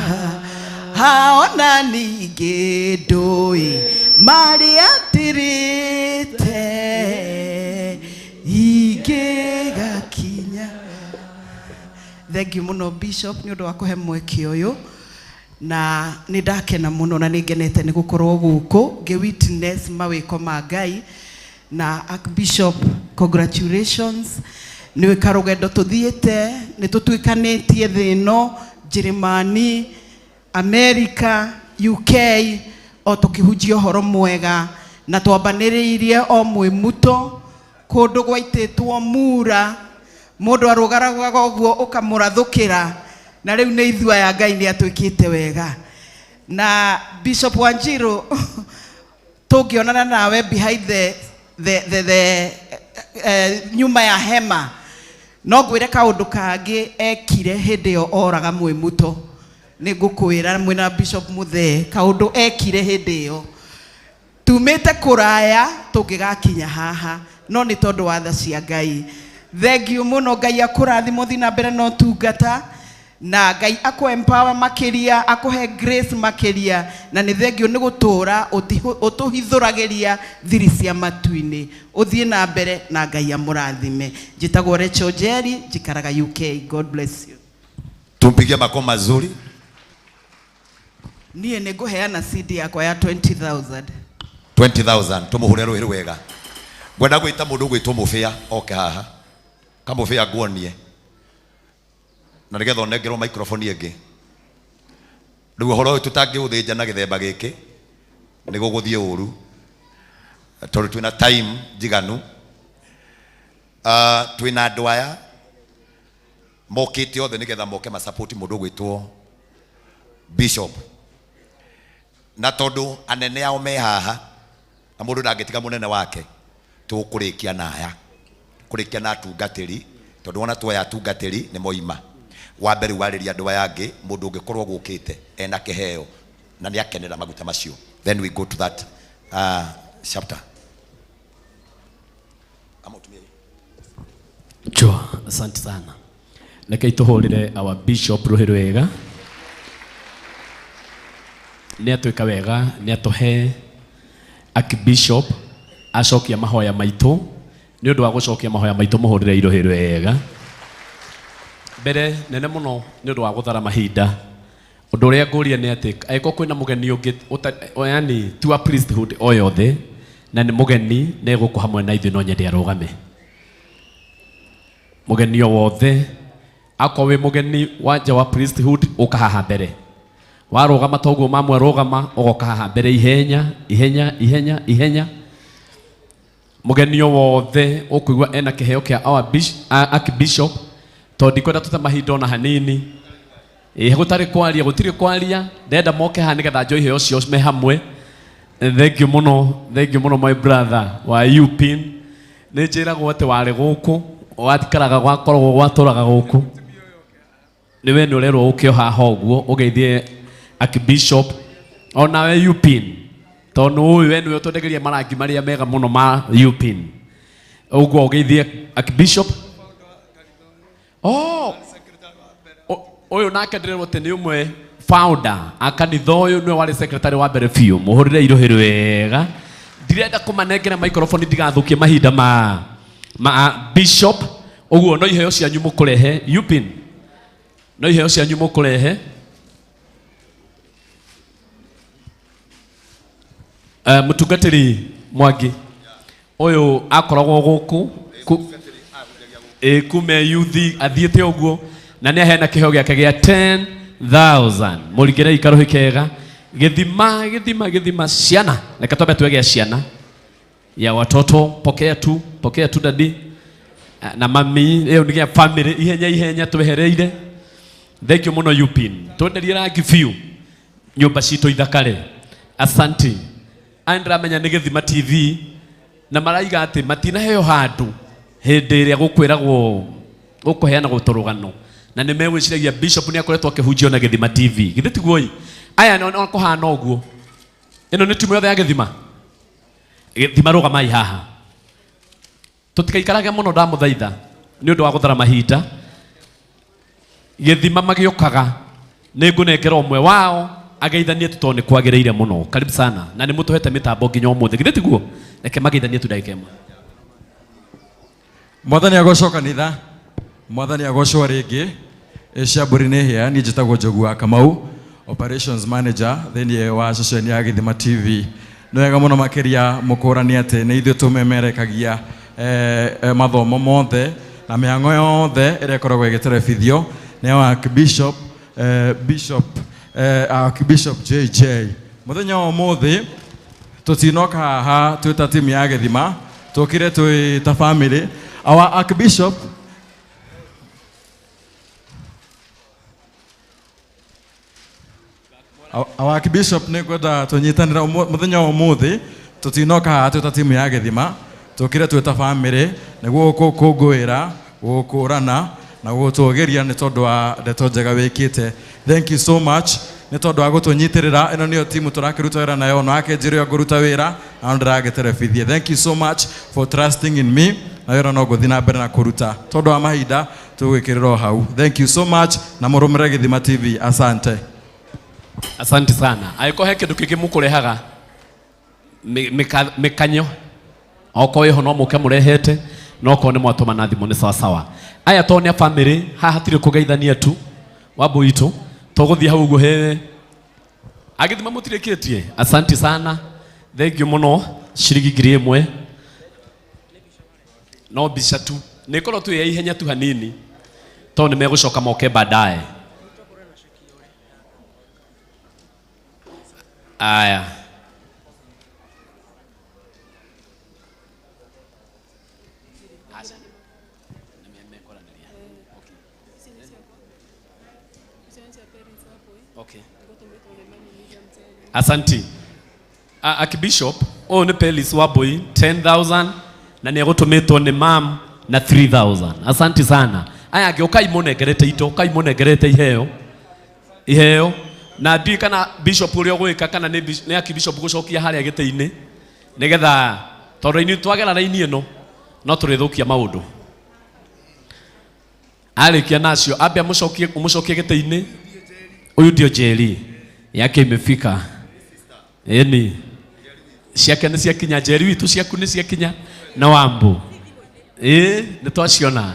haona ningĩ ndũĩ marĩa ndirĩte ingĩgakinya. Thank you muno Bishop nĩ ũndũ wa kũhe mweke ũyũ na nĩ ndakena mũno na nĩ ngenete nĩ gũkorwo gũkũ ngĩ witness mawĩko ma Ngai na Archbishop, congratulations. Nĩ karũgendo tũthiĩte nĩ tũtuĩkanĩtie thĩ ĩno Njĩrĩmani, America, UK o tũkĩhunjia ũhoro mwega na twambanĩrĩirie o mwĩmuto kũndũ gwaitĩtwo mura mũndũ arũgaraga ũguo ũkamũrathũkĩra na rĩu nĩ ithuĩ ya Ngai nĩ atwĩkĩte wega. Na Bishop Wanjiru tũngĩonana nawe behind the nyuma ya hema. No ngwire kaundu kangi ekire hindi yo oraga Mwimuto. Ni ngukwira mwina Bishop Muthee kaundu ekire hindi yo. Tumite kuraya tungigakinya haha no ni tondu wa tha cia Ngai. Thengiu muno Ngai akurathimo thi na mbere no tungata na Ngai ako empower makiria akuhe grace makiria na ni thengiu ni gutura utuhithuragiria thiri cia matuini uthie na mbere na Ngai amurathime. Njitagwo Rachel Jerry njikaraga UK. God bless you. Tumpigie makofi mazuri. Niĩ nĩ ngũheana CD yakwa ya 20,000. 20,000 tumuhure rũhĩ rwega. Ngwenda gwĩta mũndũ gwĩtwo mũbĩa oke haha. Kamũbĩa nguonie. Na nĩgetha onengerwo microphone ĩngĩ. Rĩu ũhoro ũyũ tũtangĩũthĩnja na gĩthemba gĩkĩ nĩ gũgũthiĩ ũru. Tondũ twĩna time njiganu. Twĩna andũ aya mokĩte othe nĩgetha moke ma support mũndũ gwĩtwo Bishop. Na tondu anene ao me haha na mundu ndangitiga munene wake tukurikia na aya kurikia na atungatiri tondu ona tuoya atungatiri ni moima wa mbere wariria andu aya angi mundu ungikorwo gukite ena kiheo na ni akenera maguta macio. Then we go to that chapter. Jo, asante sana. Rekei tuhurire our Bishop ruhi rwega. Ni atwika wega ni atuhe Archbishop acokia mahoya maitu ni undu wa gucokia mahoya maitu muhurire iruhi rwega. Mbere nene muno ni undu wa guthara mahinda. Undu uria nguria ni ati aiko kwina mugeni ungi yani tua priesthood oyothe na ni mugeni ne guku hamwe na ithu no nyende arugame. Mugeni wothe akowe mugeni wanja wa priesthood ukahaha mbere. Warugama toguo mamwe rugama ugoka haha mbere ihenya. Mugeni wothe ukuigwa ena kiheo kia our Archbishop tondi kwenda tuta mahinda na hanini. Gutari kwaria gutiri kwaria ndenda moke ha nigetha njoi heo cio me hamwe. Thank you muno my brother wa UPIN. Ni njiragwo ati wari guku watikaraga gwakorwo gwaturaga guku. Niwe ni urerwo ukio haha uguo ugeithie Archbishop ona we UPIN tondu uyu we niwe utondegeria marangi maria mega muno ma UPIN uguo ugeithie Archbishop. Uyu nake ndirerwo ati ni umwe founder akanitha uyu niwe wari secretary wa mbere biu muhurire iruhi rwega. Ndirenda kumanengera microphone ndigathukie mahinda ma Bishop uguo no iheo cianyu mukurehe UPIN no iheo cianyu mukurehe. Mutungatiri Mwangi uyu akoragwo guku kume yuthi athiete uguo na ni ahena kiheo giake gia 10,000 muringire ikaruhi kega githima ciana reka twambe twege ciana ya watoto pokea tu dadi na mami iyo ni family ihenya twehereire. Thank you muno UPIN twenderie rangi biu nyumba citu ithakare. Asante. Andra menya ni Githima TV na maraiga ati matina heo handu hindi iria gukwiragwo gukuheana guturugano na ni megwiciragia Bishop ni akoretwo akihunjio na Githima TV githitiguo aya no kuhana uguo. Ino ni timu yothe ya Githima rugamai haha tutikaikarage muno ndamuthaitha ni undu wa guthara mahinda. Githima magiokaga ni ngunengera umwe wao ageithanie tutone kwagiriire muno. Karibu sana na ni mutuhete mitambo nginya umuthi githitiguo reke mageithanie tu ndagika imwe. Mwathani agocwo kanitha mwathani agocwo ringi icamburi ni hia ni njitagwo Njogua Kamau operations manager thiini wa station ya Githima TV. Ni wega muno makiria mukurani ati ni ithuĩ tumemerekagia mathomo mothe na mĩhang'o yothe ĩrĩa ĩkoragwo ĩgĩterebithio nĩ Archbishop Archbishop JJ. Muthenya wa ũmũthĩ tutinoka haha twĩ ta timu ya Githima tukire twĩ ta family. Our Archbishop nĩ ngwenda tũnyitanĩra muthenya wa ũmũthĩ tutinoka haha twĩ ta timu ya Githima tukire tweta family niguo gukungwira gukurana na gutugeria ni tondu wa ndeto njega wikite. Thank you so much ni tondu wa gutunyitirira. Ino niyo timu turakiruta wira nayo no akenjire nguruta wira na ndirageterefithie. Thank you so much for trusting in me na wira no guthi na mbere na kuruta tondu wa mahinda tugwikirira hau. Thank you so much na murumire Githima TV. Asante. Asante sana. Aiko he kindu kingi mukurehaga mekanyo oko iho no muke murehete no ko ni mwatuma na thimu ni sawa sawa. Aya to ni family ha hatire kugeithania tu wabo itu toguthi hau go he agithima mutireketie. Asante sana. Thank you muno shirigi ngiri imwe no bisha tu nikoro tu ya ihenya tu hanini to ni megucoka moke baadaye. Aya okay. Asanti. Akibishop o ni Pelis Waboi 10,000 na ni agotometo ni mam na 3,000. Asanti sana. Aya geuka imonegerete ito kaimunegerete iheo na ndi kana bishop urio gwika kana ni akibishop gucokia haria gite-ini nigetha tondu-ini twagera raini ino no turithukia maundu arikia nacio ambia mucokie gite-ini uyu ndio Njeri yake imefika yani ciake ni ciakinya Njeri witu ciaku ni ciakinya na Wambu ni twaciona.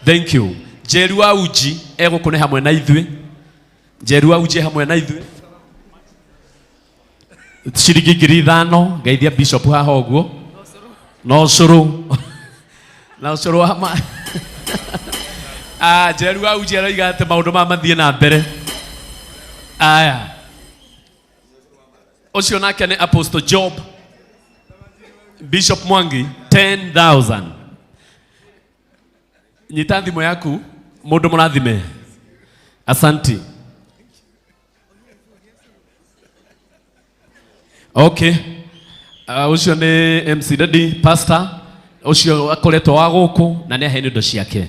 Thank you. Njeri wa uji egukune hamwe na ithui Njeri wa uji hamwe na ithui ciringi 5,000 geithia bishop haha uguo no curu na curu ama Njeri wa uji aroiga ati maundu ma mathie na mbere. Aya ucio nake ni Apostle Job Bishop Mwangi 10,000. Nyita thimo yaku mundu murathime. Asanti. Okay. Ucio ni MC Daddy pastor ucio akoretwo wa guku na ni aheni ndo ciake.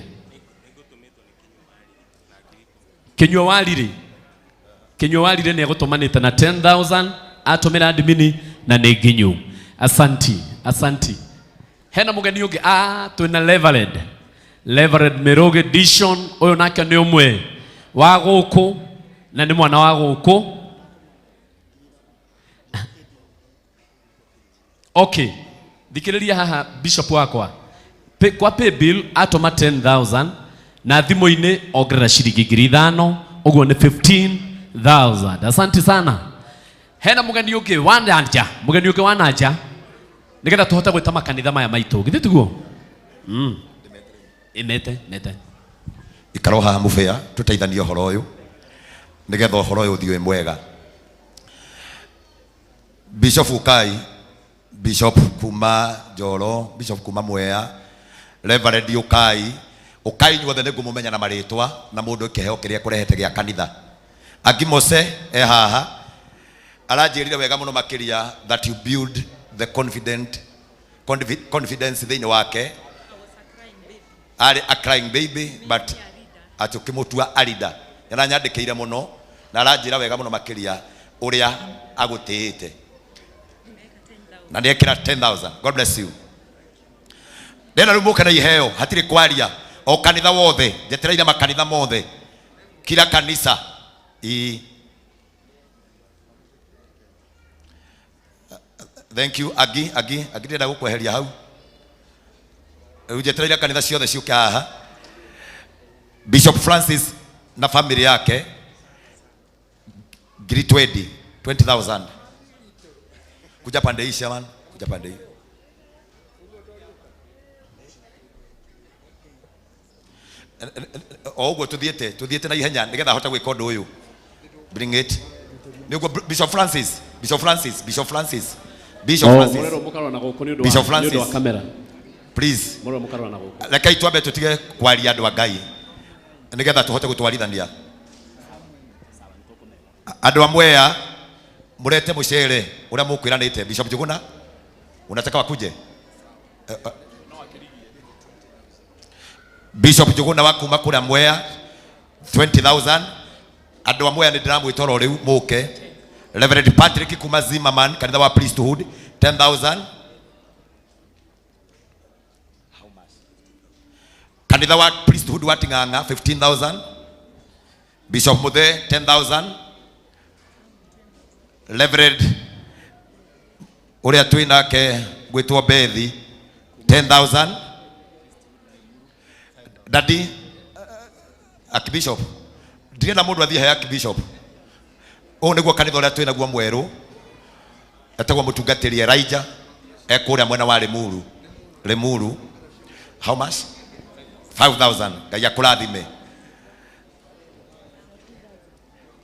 Kinywa walire ni agutumanite na 10,000 atumira admini na ni nginyu. Asanti. Hena mugeni ungi twina Levered Miroge Dishon uyu nake ni umwe wa guku na ni mwana wa guku. Okay. Thikiriria haha bishop wakwa. Kwa pay bill atoma 10,000 na thimo-ini ongerera ciringi 5,000 uguo ni 15,000. Asante sana. Hena mugeni ungi wananja nigetha tuhote gwita makanitha maya maitu githi tiguo imete ikaro haha mubea tuteithanie horo uyu nigetha horo uyu thiwe mwega. Bishop Ukai, Bishop kuma Njoro, Bishop kuma Mwea, Reverend Ukai nyuothe niguo mumenya na maritwa na mundu ikiheo kiria kurehete gia kanitha. Agimose haha aranjirire wega muno makiria that you build the confidence thini wake. Ari a crying baby but atukimutua arida yana nyandikire muno na aranjira wega muno makiria uria agutiite na niekira 10,000. God bless you. Ndena rumuka na iheo hatire kwaria o kanitha wothe njetereire makanitha mothe kila kanisa Thank you. Agi ndenda gukweheria hau ujetereire kanitha ciothe ciuke haha. Bishop Francis na family yake 20,000 kuja pande hii shaman, kuja pande hii. Ogo tuthiete na ihenya nigetha hota gwika undu uyu. Bring it. Niguo Bishop Francis. Please. Reke itwambe tutige kwaria andu a Ngai nigetha tuhote gutwarithania. Andu amwe murete mucere uria mukwiranite. Bishop Njuguna unataka wakuje? Bishop Juguna wa kuma kura Mwea 20,000. Andu wa Mwea ni ndiramwita ro riu muke. Reverend Patrick kuma Zimmerman kanitha wa priesthood 10,000. Kanitha wa priesthood wa Ting'ang'a 15,000. Bishop Muthe 10,000. Reverend uria twinake gwitwo Bethi 10,000. Daddy Archbishop ndirenda mundu athie he Archbishop o niguo kanitha uria twina guo mweru etagwo mutungatiri Elijah ekuria mwena wa Limuru. How much? 5,000. Ngai akurathime.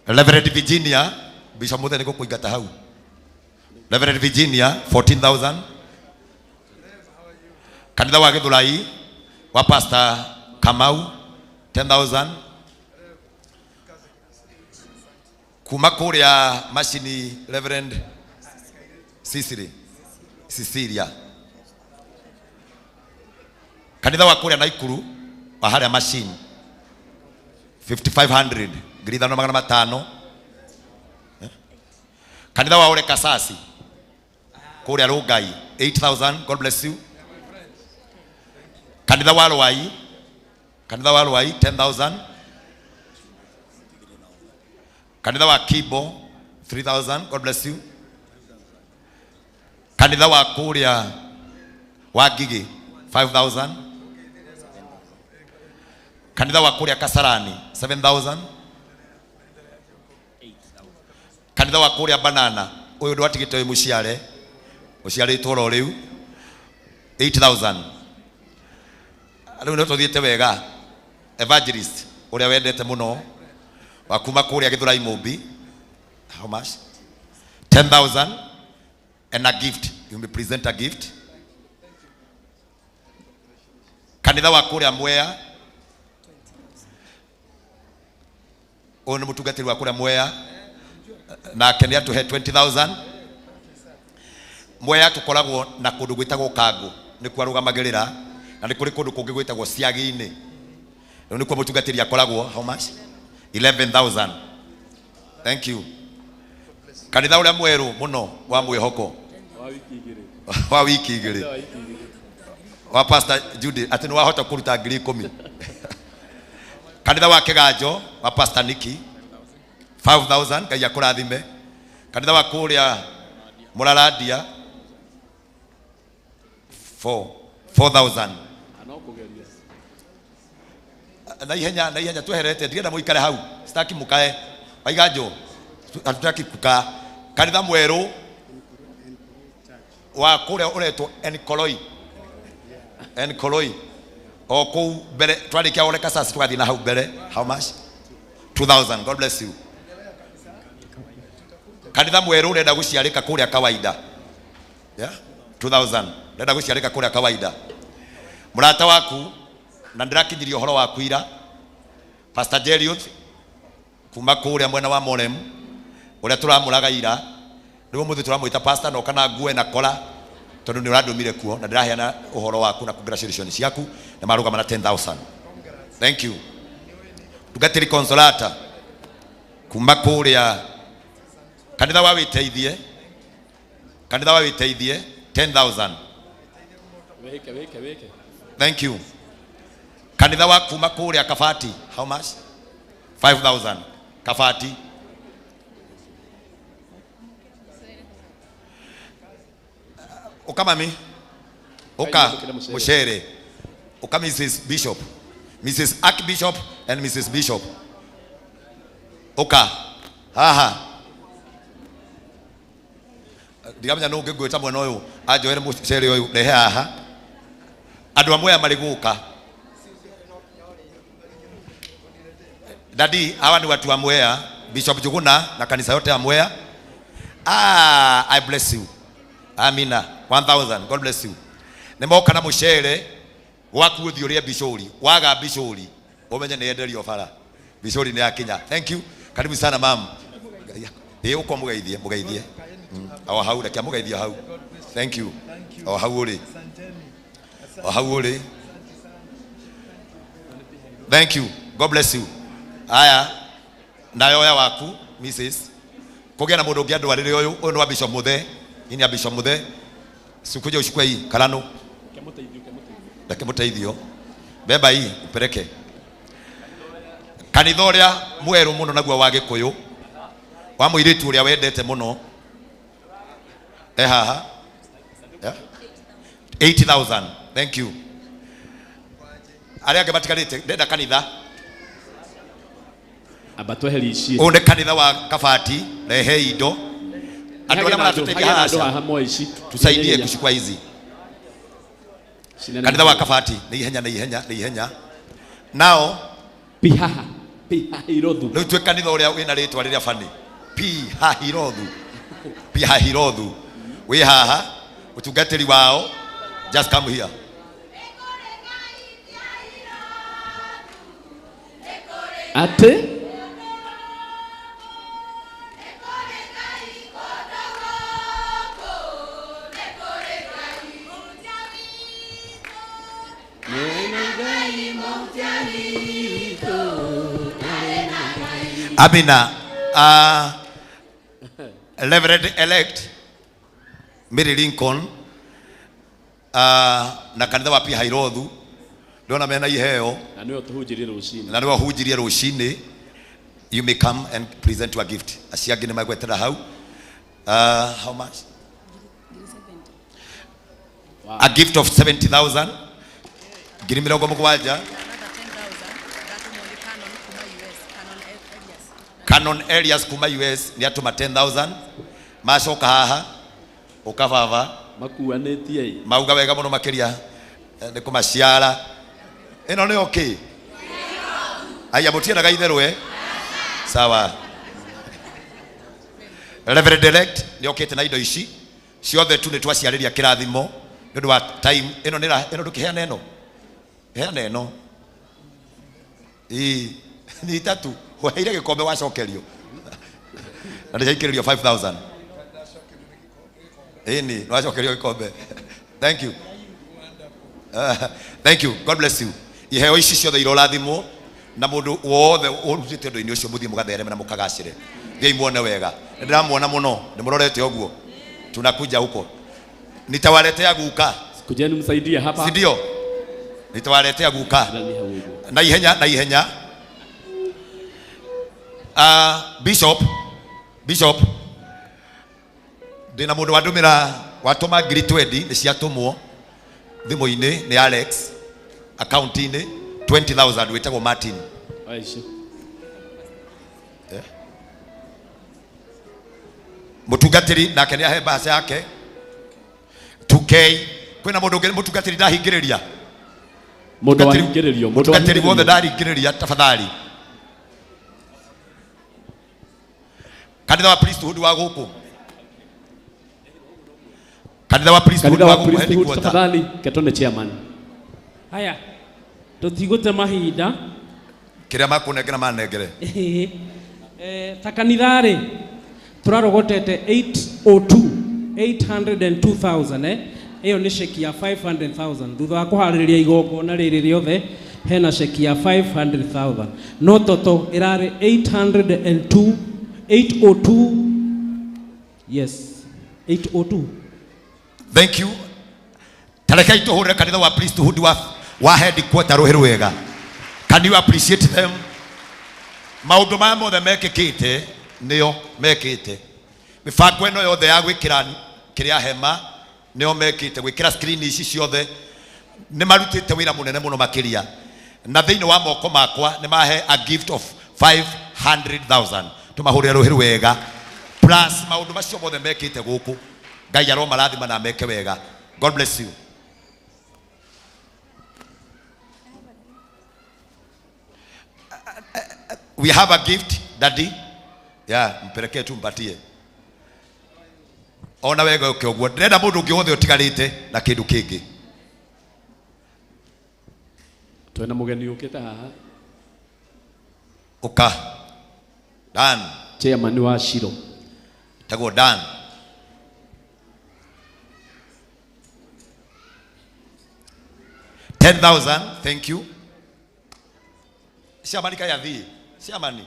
Reverend Virginia Bishop Muthe niguo kuingata hau. Reverend Virginia 14,000. Kanitha wa Githurai wa Pastor Kamau 10,000. Kuma kuria mashini Reverend Cecilia. Kanitha wa kuria Naikuru wa haria mashini 5,500. Gritha no 500. Kanitha wa Ole Kasasi kuria Rugai 8,000. God bless you. Kanitha wa Ruai 10,000. Kanitha wa Kibo 3,000. God bless you. Kanitha wa kuria wa Gigi 5,000. Kanitha wa kuria Kasarani 7,000. Kanitha wa kuria Banana uyu ndu atigite muciare itoro riu 8,000. Riu no tuthiete wega. Evangelist uria wendete muno wa kuma kuria Githurai Mumbi, how much? 10,000. And a gift, you may present a gift. Kanitha wa kuria Mwea uyu mutungatiri wa kuria Mwea na kenia tuhe 20,000. Mwea tukoragwo na kundu gwitagwo Kangu ni kwa rugamagirira na ni kuri kundu kungi gwitagwo Ciagi-ini. Riu ni kwa mutungatiri akoragwo how much? 11,000. Thank you. Kanitha uria mweru muno wa mwihoko wa wiki igiri wa Pastor Judy ati ni wahota kuruta 10,000. Kanitha wa Kiganjo wa Pastor Nikki 5,000. Ngai akurathime. Kanitha wa kuria Muraradia 4,000. Na ihenya tweherete ndirenda muikare hau sitaki mukae Waiganjo hatutaki kukaa. Kanitha mweru wa kuria uretwo Enkoloi o kou mbere twarikia Ole Kasasi tugathii na hau mbere how much? 2,000. God bless you. Kanitha mweru urenda guciarika kuria kawaida 2,000. Urenda guciarika kuria kawaida. Murata waku na ndirakinyiria uhoro waku ira Pastor Jeriot kuma kuria mwena wa Morem uria turamuraga ira niwe muthi turamwita pastor no kana ngue na kora tondu ni urandumire kuo na ndiraheana uhoro waku na congratulations yaku na marugama na 10,000. Thank you. Tugatiri Consolata kuma kuria kanitha wa witeithie 10,000. Weke. Thank you. Kanitha wa kuma kuria Kafati how much? 5,000. Kafati. Ukamami uka Mushere uka Mrs. Bishop, Mrs. Archbishop and Mrs. Bishop uka haha ndigamenya no ngegweta mwena uyu ajoere Mushere uyu rehe haha andu amwe amariguka Daddy hawa ni watu wa Mwea, Bishop Juguna na kanisa yote ya Mwea. I bless you. Amina. 1,000. God bless you. Nemoka na Mushere waku uthiuria Bishori waga Bishori umenye ni enderio bara Bishori ni akinya. Thank you. Karibu sana mam. Uko mugeithie. Awa hau rekia mugeithie hau. Thank you. Awa hau uri. Ohaguri. Thank you. God bless you. Aya. Nayo ya waku, Mrs. Kogea na mundu ngi andu arire uyu uyu wa Bishop Muthe. Ini ya Bishop Muthe. Sikuja ushikwe hii Karano. Muteithio. Beba hii upeleke. Kanitha uria mweru muno naguo wa Gikuyu. Wa muiritu uria wendete muno. Haha. Yeah. 80,000. Thank you. Aria ngabatikarite ndenda kanitha. Abatweheri ici. Une kanitha wa Kabati rehe indo. Andu aria maratuteithia haha tusaidie kushukua hizi. Kanitha wa Kabati ni ihenya. Nao Pihaha Hirothu. Riu twe kanitha uria wina ritwa riria fani. Hirothu. We haha utungatiri wao. Just come here. Ate Amina. Reverend elect Mary Lincoln na kanitha wa Pia Hirothu ndona mena iheo na niwe tuhunjirie rucini. Na niwe hunjirie rucini. You may come and present your gift. Asiagi ni magwetera hau. How much? Wow. A gift of 70,000. Giri mirongo mugwanja. Canon Elias kuma US ni atuma 10,000. Macoka haha ukababa makuanetie mauga wega muno makiria ni kumaciara ino ni okay. Aya mutia na gaitherwe sawa. Reverend elect ni okete na indo ici ciothe tu ni twaciariria kirathimo ndu wa time ino ndukiheana ino heana ino ni tatu waheire gikombe wacokerio na ndikiririo 5,000 ni wacokerio gikombe. Thank you. Thank you. God bless you. Iheo ici ciothe irorathimwo na mundu wothe urutite ndu-ini ucio muthie mugathereme na mukagacire. Ngai muone wega. Ndiramuona muno ndimurorete oguo. Tunakuja huko. Nitawaletea guka. Kujeni msaidie hapa. Si ndio? Nitawaletea guka. Na ihenya. Bishop ndina mundu wandumira watuma ngiri 20 ni ciatumwo thimu-ini ni Alex account-ini 20,000 witagwo Martin. Aisha. Mutungatiri nake ni ahe basa yake 2K. Kwina mundu ngiri mutungatiri ndahingiriria. Mundu wahingiririo. Mutungatiri wothe ndahingiriria tafadhali. Kanitha wa priesthood wa guku. Kanitha wa priesthood wa guku tafadhali ketone chairman. Haya. Tutigute mahinda. Kiria makunengera manengere. Ta kanitha ri turarogotete 802,000 iyo ni sheki ya 500,000 thutha wa kuhaririria igongona riri riothe hena sheki ya 500,000 no toto irari 802. Yes, 802. Thank you. Tarekai tuhure kanitha wa priesthood wa headquarter ruhiru wega. Can you appreciate them? Maundu maya mothe mekikite nio mekite. Mibango ino yothe ya gwikira kiria hema nio mekite gwikira screen ici ciothe ni marutite wira munene muno makiria. Na thiini wa moko makwa ni mahe a gift of 500,000. Tumahurira ruhiru wega. Plus maundu macio mothe mekite guku. Ngai aroma rathima na meke wega. God bless you. We have a gift, Daddy. Yeah, mpelekee tu mpatie. Ona wega ukioguo. Ndenda mundu ungi wothe utigarite na kindu kingi. Twena mugeni ukite haha. Uka. Dan. Chairman wa Shiro. Tago Dan. 10,000. Thank you. Siamani kaya thi. Siamani.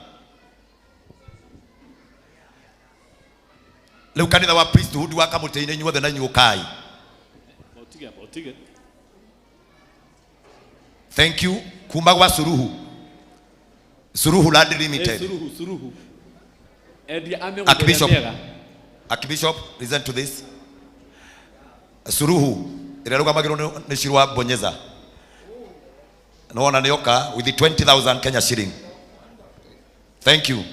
Leo kanitha wa priesthood wa Kamutĩ-inĩ inyuothe na inyukai. Otige. Thank you. Kuma gwa Suruhu Land Limited. Suruhu. Archbishop, listen to this. Suruhu irarũgamagĩrwo nĩ Shirwa Bonyeza. Naona nĩoka with the 20,000 Kenya shilling. Thank you.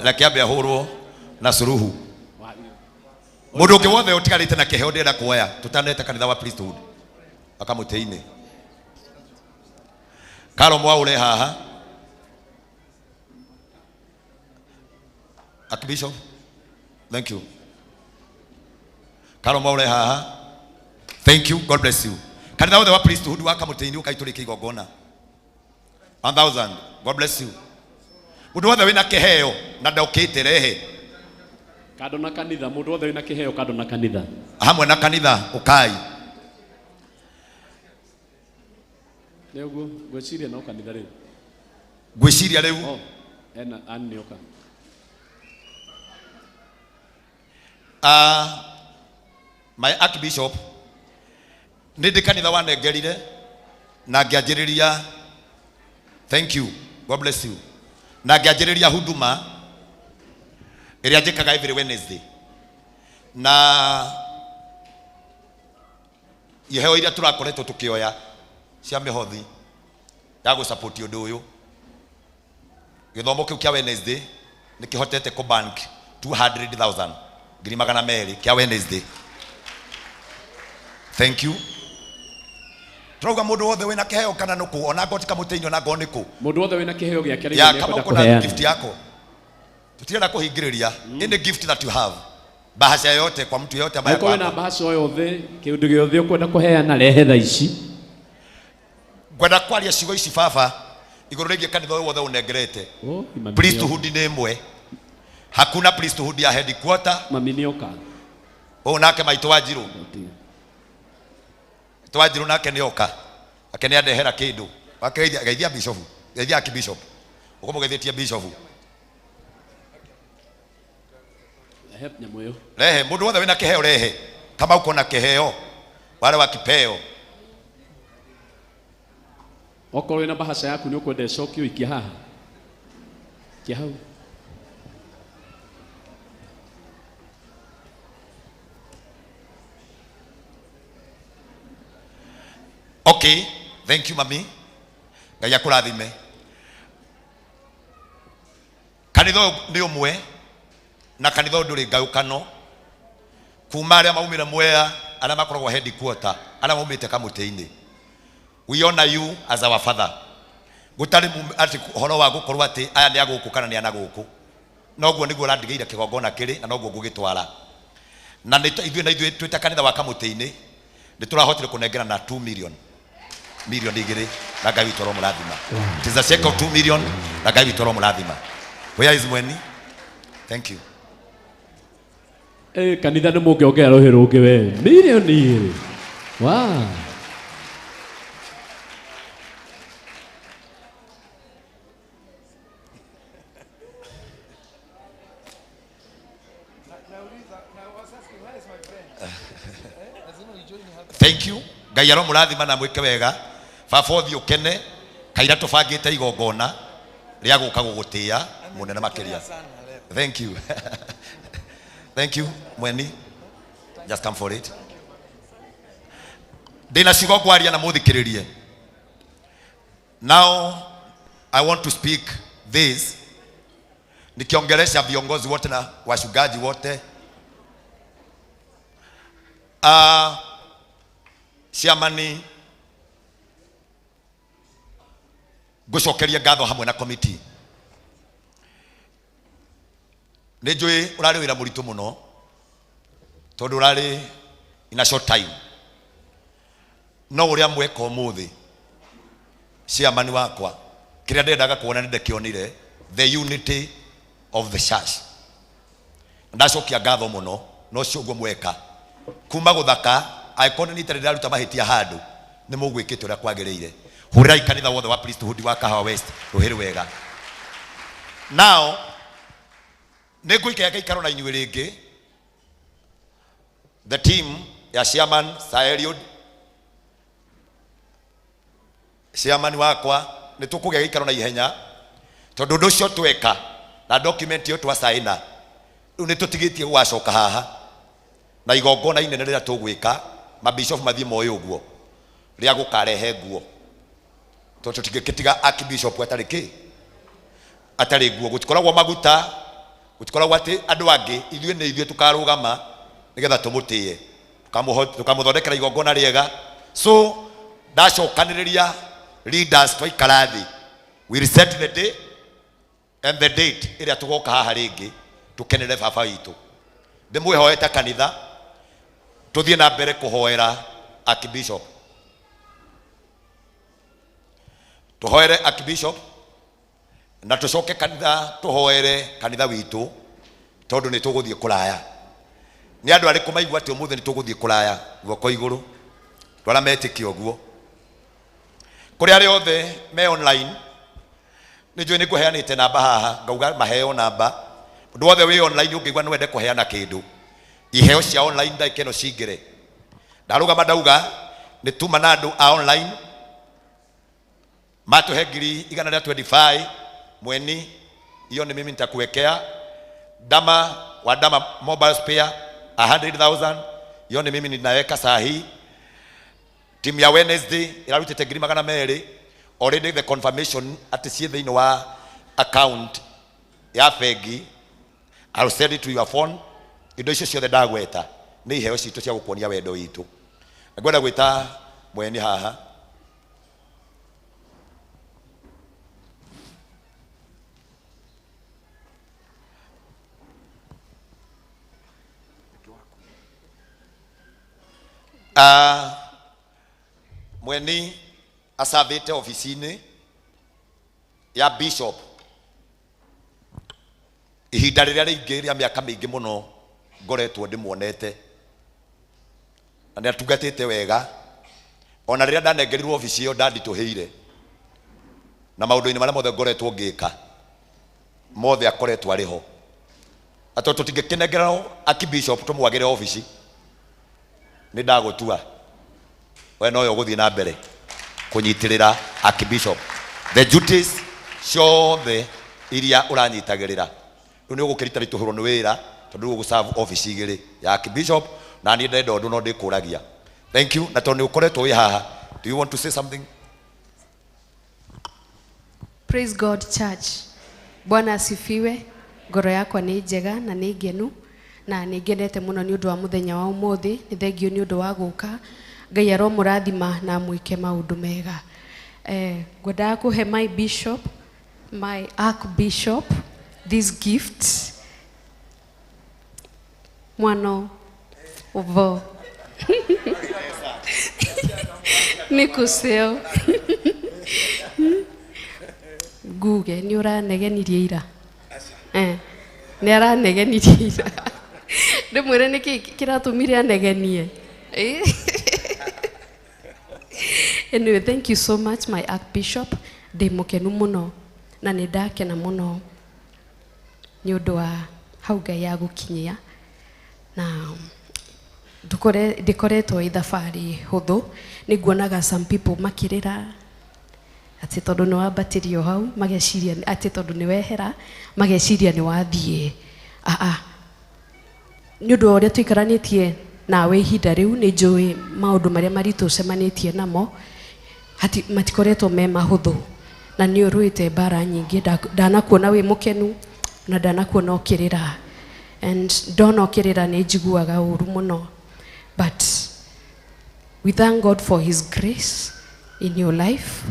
Lakini ahũrwo na Suruhu. Mũndũ ũngĩ wothe ũtigarĩte na kĩheo ndĩrenda kuoya tũtanete kanitha wa priesthood Kamutĩ-inĩ. Karo mwaũre haha. Archbishop, thank you. Karo mwaũre haha. Thank you, God bless you. Kanitha wothe wa priesthood wa Kamutĩ-inĩ ũkaitũrĩkia igongona 1,000. God bless you. Mũndũ wothe wĩna kĩheo na ndokĩte rehe. Kando na kanitha, mũndũ wothe wĩna kĩheo kando na kanitha. Hamwe na kanitha ũkai. Leo gwĩciria no kanitha rĩu. Gwĩciria rĩu. Oh, ena anioka. My Archbishop nĩndĩ kanitha wanengerire na ngĩanjĩrĩria. Thank you, God bless you. Na ngĩanjĩrĩria huduma ĩrĩa njĩkaga every Wednesday, na iheo iria tũrakoretwo tũkĩoya cia mĩhothi ya gũsupport ũndũ ũyũ. Gĩthomo kĩu kĩa Wednesday nĩkĩhotete kũbank 200,000 ngiri magana merĩ kĩa Wednesday. Thank you. Turauga mũndũ wothe wĩna kĩheo kana nũkũ ona ngoti Kamutĩ-inĩ ona ngoni kũ. Mũndũ wothe wĩna kĩheo gĩake rĩu nĩ kwenda kũheana gift yako. Tutirenda kuhingĩrĩria. Any gift that you have. Bahasha yote kwa mtu yote ambaye kwa na bahasha yothe kĩndũ gĩothe ũkwenda kũheana rehe thaa ici. Ngwenda kwaria ciugo ici baba igũrũ rĩgiĩ kanitha ũyũ wothe ũnengerete. Priesthood nĩ ĩmwe. Hakuna priesthood ya headquarter. Mami nĩoka. Nake maitũ wa Njirũ. Twajiru nake nĩoka. Akene andehera kĩndũ. Geithia bishop. Geithia archbishop. Ũkũmũgeithĩtie bishop. Rehe mũndũ wothe wĩna kĩheo rehe. Kama uko na kĩheo wale wa kipeo. Okorwo wĩna bahasha yaku nĩ ũkwenda ĩcokio ikia haha. Kia hau. Okay, thank you mami. Ngai akũrathime. Kanitha nĩ ũmwe na kanitha ndũrĩ ngayũkano. Kuma arĩa maumĩra Mwea, arĩa makoragwo headquarter, arĩa maumĩte Kamutĩ-inĩ. We honor you as our father. Gũtarĩ atĩ ũhoro wa gũkorwo atĩ aya nĩ agũkũ kana nĩ anagũkũ. Noguo nĩguo ũrandigĩire kĩgongona kĩrĩ na noguo ngũgĩtwara. Na ithuĩ twĩta kanitha wa Kamutĩ-inĩ nĩ tũrahotire kũnengera na 2 million. Milioni igĩrĩ na Ngai witũ mũrathima. It is a check of 2 million na Ngai witũ mũrathima. Where is Mweni? Thank you. Kanitha nĩ mũngĩongera rũhĩ rũngĩ we. Milioni igĩrĩ. Wow. Thank you. Ngai mũrathima na mwĩke wega. Baba ũthiĩ ũkene. Kaira tũbangĩte igongona rĩa gũka gũgũtĩĩa mũnene makĩria. Thank you. Thank you, Mweni. Just come for it. Ndĩna ciugo kwaria na mũthikĩrĩrie. Now I want to speak this. Nikiongelesha viongozi wote na wachungaji wote. Ciamani ngũcokeria ngatho hamwe na committee. Nĩ njũĩ ũrarĩ wĩra mũritũ mũno tondũ ũrarĩ in a short time. No ũrĩa mweka ũmũthĩ ciamani wakwa kĩrĩa ndendaga kuona nĩ ndekĩonire the unity of the church. Ndacokia ngatho mũno no cio ũguo mweka kuma gũthaka aikoni nĩ itarĩ ndaruta mahĩtia handũ nĩ mũgwĩkĩte ũrĩa kwagĩrĩire. Hũrai kanitha wothe wa priesthood wa Kahawa West rũhĩrĩ wega. Now nĩ ngũikara gĩikaro na inyuĩ rĩngĩ, the team ya chairman Saeliud, chairman wakwa, nĩ tũkũgĩa gĩikaro na ihenya tondũ ũndũ ũcio tweka na document ĩyo twasaina, rĩu nĩ tũtigĩtie gũgacoka haha na igongona inene rĩrĩa tũgwĩka, mabishop mathiĩ moe ũguo rĩa gũkarehe nguo, tondũ tũtingĩkĩtiga archbishop atarĩ nguo. Gũtikoragwo maguta, gũtikoragwo atĩ andũ angĩ, ithuĩ nĩ ithuĩ tũkarũgama nĩgetha tũmũtĩye, tũkamũthondekera igongona rĩega. So ndacokanĩrĩria leaders twaikara thĩ, we reset the day and the date ĩrĩa tũgoka haha rĩngĩ tũkenere baba witũ. Ndĩmwĩhoete kanitha tũthiĩ na mbere kũhoera archbishop, tũhoere archbishop na tũcoke kanitha tũhoere kanitha witũ, tondũ nĩ tũgũthiĩ kũraya. Nĩ andũ arĩkũ maigua atĩ ũmũthĩ nĩ tũgũthiĩ kũraya? Guoko igũrũ. Twara metĩkia ũguo. Kũrĩ arĩa othe me online, nĩ njũĩ nĩ ngũheanĩte namba haha, ngauga maheo namba. Mũndũ wothe wĩ online ũngĩigua nĩ wende kũheana kĩndũ, iheo cia online ndagĩka ĩno cingĩre. Ndarũgama ndauga nĩ tuma na andũ a online matũhe 125 mweni, hiyo ni mimi nitakuwekea. Dama wa Dama mobile spare 100,000, hiyo ni mimi ninaweka saa hii. Timu ya Wednesday irarutite 200 already, the confirmation at the thĩinĩ wa account ya bengi. I'll send it to your phone. Indo icio ciothe ndagweta nĩ iheo citũ cia gũkuonia wendo witũ. Ngwenda gwĩta mweni haha. Mweni asavĩte ofici-inĩ ya bishop ihinda rĩrĩa rĩingĩ rĩa mĩaka mĩingĩ mũno ngoretwo ndĩmuonete, na nĩ atungatĩte wega. Ona rĩrĩa ndanengerirwo ofici ĩyo ndanditũhĩire, na maũndũ-inĩ marĩa mothe ngoretwo ngĩka mothe akoretwo arĩ ho. Atĩ tũtingĩkĩnengerwo archbishop tũmwagĩre ofici, nĩ ndagũtua we no ũgũthiĩ na mbere kũnyitĩrĩra archbishop the duties ciothe iria ũranyitagĩrĩra. Rĩu nĩ ũgũkĩrita ritũhũrwo nĩ wĩra, tondũ ũgũserve office igĩrĩ ya archbishop, na niĩ ndenda ũndũ no ndĩkũragia. Thank you. Na tondũ nĩ ũkoretwo wĩ haha, do you want to say something? Praise God Church. Bwana asifiwe. Ngoro yakwa nĩ njega na nĩ ngenu, na nĩ ngenete mũno nĩ ũndũ wa mũthenya wa ũmũthĩ. Nĩ thengio nĩ ũndũ wa gũka. Ngai aromũrathima na mwĩke maũndũ mega. Ngwendaga kũhe my bishop, my archbishop, this gift. Mwana uvo nikuseo Guge ni ũranegenirie ira. Nĩ aranegenirie ira. Ndĩmwĩre nĩkĩ kĩratũmire anegenie. Anyway, thank you so much my archbishop. Ndĩ mũkenu mũno na nĩ ndakena mũno nĩ ũndũ wa hau Ngai agũkinyia, na ndikoretwo ĩ thabarĩ hũthũ. Nĩ nguonaga some people makĩrĩra atĩ tondũ nĩ wambatĩrio hau, mageciria atĩ tondũ nĩ wehera, mageciria nĩ wathiĩ. Nĩ ũndũ wa ũrĩa tũikaranĩtie nawe ihinda rĩu, nĩ njũĩ maũndũ marĩa maritũ ũcemanĩtie namo matikoretwo me mahũthũ, na nĩ ũrũĩte mbara nyingĩ. Ndanakuona wĩ mũkenu na ndanakuona ũkĩrĩra, and ndona ũkĩrĩra nĩ njiguaga ũru mũno. But we thank God for his grace in your life,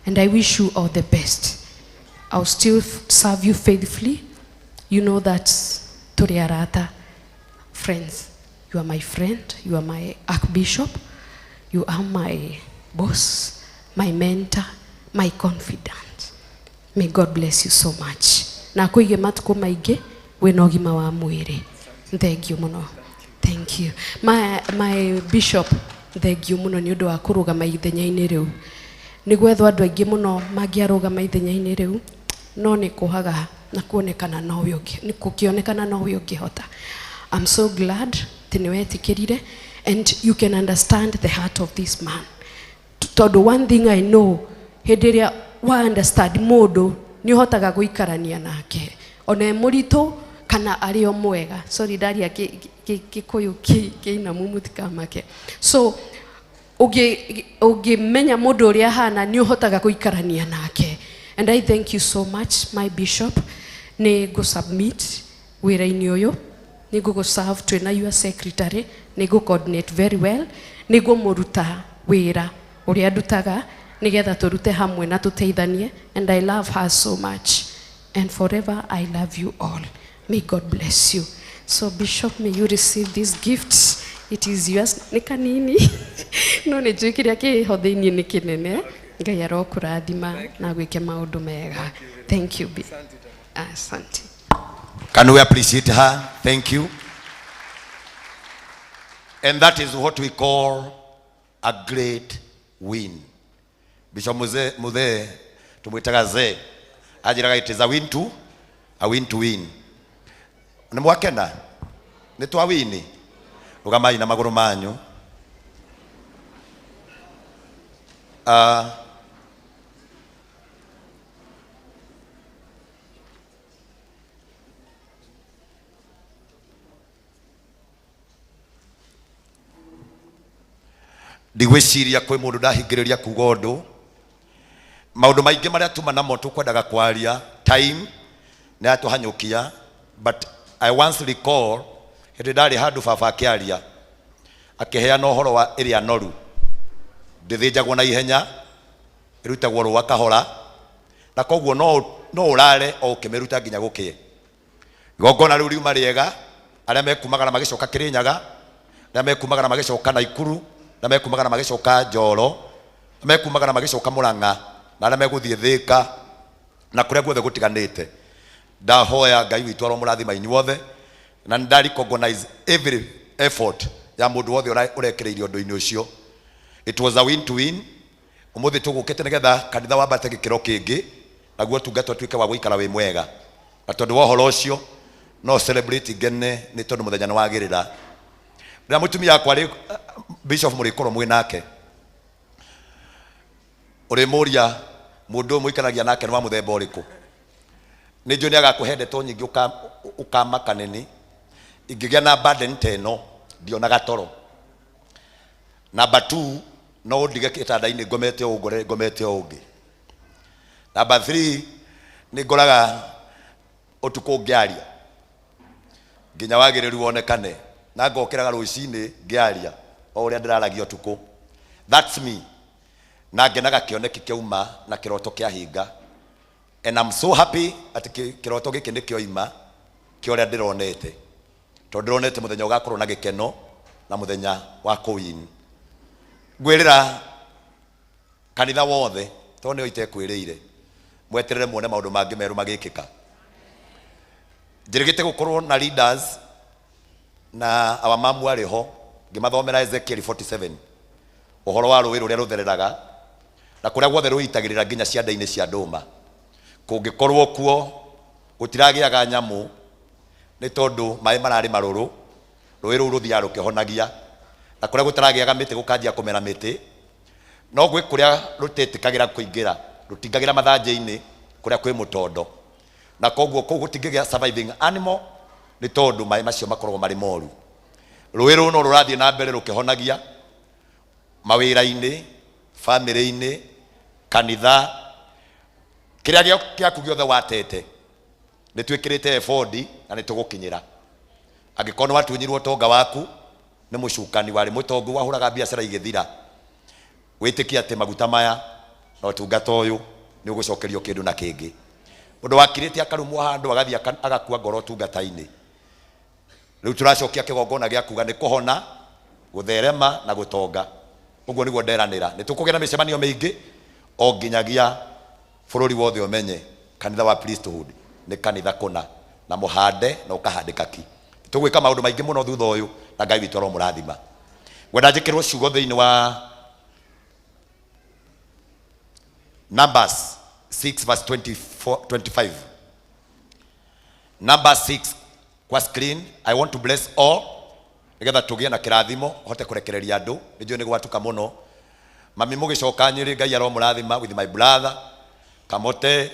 and I wish you all the best. I'll still serve you faithfully. You know that tũrĩ arata, friends. You are my friend, you are my archbishop, you are my boss, my mentor, my confidant. May God bless you so much. Na kuige matuko maingĩ wĩna ũgima wa mwĩrĩ. Thank you mũno. Thank you. My bishop, thengio muno ni undu wa kurugama ithenya-ini riu nigwethwo andu aingi muno mangiarugama ithenya-ini riu no ni kuhaga na kuonekana no uyu ni kukionekana no uyu ngihota. I'm so glad tiniwetikirire and you can understand the heart of this man. Tondu one thing I know, hindi ria wa understand mundu ni uhotaga guikarania nake ona muritu kana ari o mwega. Sorry daria kikuyu kiina mumutikamake. So menya mundu uria hana ni uhotaga guikarania nake. And I thank you so much my bishop. Ni go submit wira-ini uyu, ni go serve twina your secretary, ni go coordinate very well, ni go muruta wira uria ndutaga nigetha turute hamwe na tuteithanie. And I love her so much and forever I love you all. May God bless you. So Bishop, may you receive this gift. It is yours. Ni kanini no ni njui kiria kiho thiini ni kinene. Ngai arokurathima na gwike maundu mega. Thank you. Asante. Can we appreciate her? Thank you. And that is what we call a great win. Bishop Muthe tumwitaga ze ajiraga it is a win to win. Ni mwakena ni twa wini rugamai na maguru manyu. Ndigwiciria kwi mundu ndahingiriria kuga undu maundu maingi maria tuma namo tukwendaga kwaria time na atuhanyukia. But I once recall hindi ndari handu baba akiaria akiheana uhoro wa iria noru ndithinjagwo na ihenya irutagwo rwa kahora na koguo no urare o ukimiruta nginya gukie igongona riu riuma riega aria mekumagara magicoka Kirinyaga aria mekumagara magicoka Naikuru na mekumagara magicoka Njoro na mekumagara magicoka Murang'a na aria meguthie Thika na kuria guothe gutiganite. Ndahoya Ngai witu aro murathima inyuothe na ndari recognize every effort ya mundu wothe urekereirie undu-ini ucio. It was a win to win. Umuthi tugukite nigetha kanitha wambate gikiro kingi naguo tungatwa twike wa guikara wi mwega na tondu wa uhoro ucio no celebrate gene ni tondu muthenya ni wagirira. Ria mutumia akwa ri Bishop murikoro mwi nake uri muria mundu muikanagia nake ni wa muthemba uriku ni njui ni agakuhende to nyingi ukamaka nini ingigia na burden teno ndionaga toro. Number 2 no ndige kitanda-ini ngomete ungore ngomete ungi. Number 3 ni ngoraga utuku ngiaria nginya wagiriru wonekane na ngokiraga rucini ngiaria o uria ndiraragia utuku. That's me. Na ngenaga kioneki kiuma na kiroto kia hinga. And I'm so happy ati kiroto giki ni kioima kio uria ndironete tondu ndironete muthenya ugakorwo na gikeno na muthenya wa kuwin. Ngwirira kanitha wothe tondu ni oite kwiriire mweterere muone maundu mangi meru magikika. Njirigite gukorwo na leaders na abamamu ariho ngimathomera Ezekiel 47 uhoro wa ruwi ruria ruthereraga na kuria guothe ruitagirira nginya cianda-ini cia nduma. Kungikorwo kuo gutiragiaga nyamu ni tondu mai marari maruru ruwi ru ruthia rukihonagia na kuria gutaragiaga miti gukanjia kumera miti no gwi kuria rutitikagira kuingira rutingagira mathanji-ini kuria kwi mutondo na koguo gutingigia surviving animal ni tondu mai macio makorwo mari moru. Ruwi ru no rurathie na mbere rukihonagia mawira-ini family-ini kanitha kiria giaku giothe watete ni twikirite effort na ni tugukinyira. Angikono watunyirwo tonga waku ni mucukani wari mutongu wahuraga biacara igithira witikia ati maguta maya no tungata uyu ni ugucokerio kindu na kingi. Mundu wakirite akarumwo handu agathia agakua ngoro tungata-ini. Riu turacokia kigongona giakuga ni kuhona gutherema na gutonga. Uguo niguo nderanira ni tukugia na micemanio mingi o nginyagia bururi wothe umenye kanitha wa priesthood ni kanitha kuna na muhande na ukahandika ki. Tugwika maundu maingi muno thutha uyu na Ngai witu aro murathima. Wenda njikirwo ciugo thiini wa Numbers 6 verse 25. Numbers 6 kwa screen. I want to bless all nigetha tugie na kirathimo hote kurekereria andu nijue ni gwatuka muno. Mami mugicoka Nyeri, Ngai aromurathima with my brother Kamote,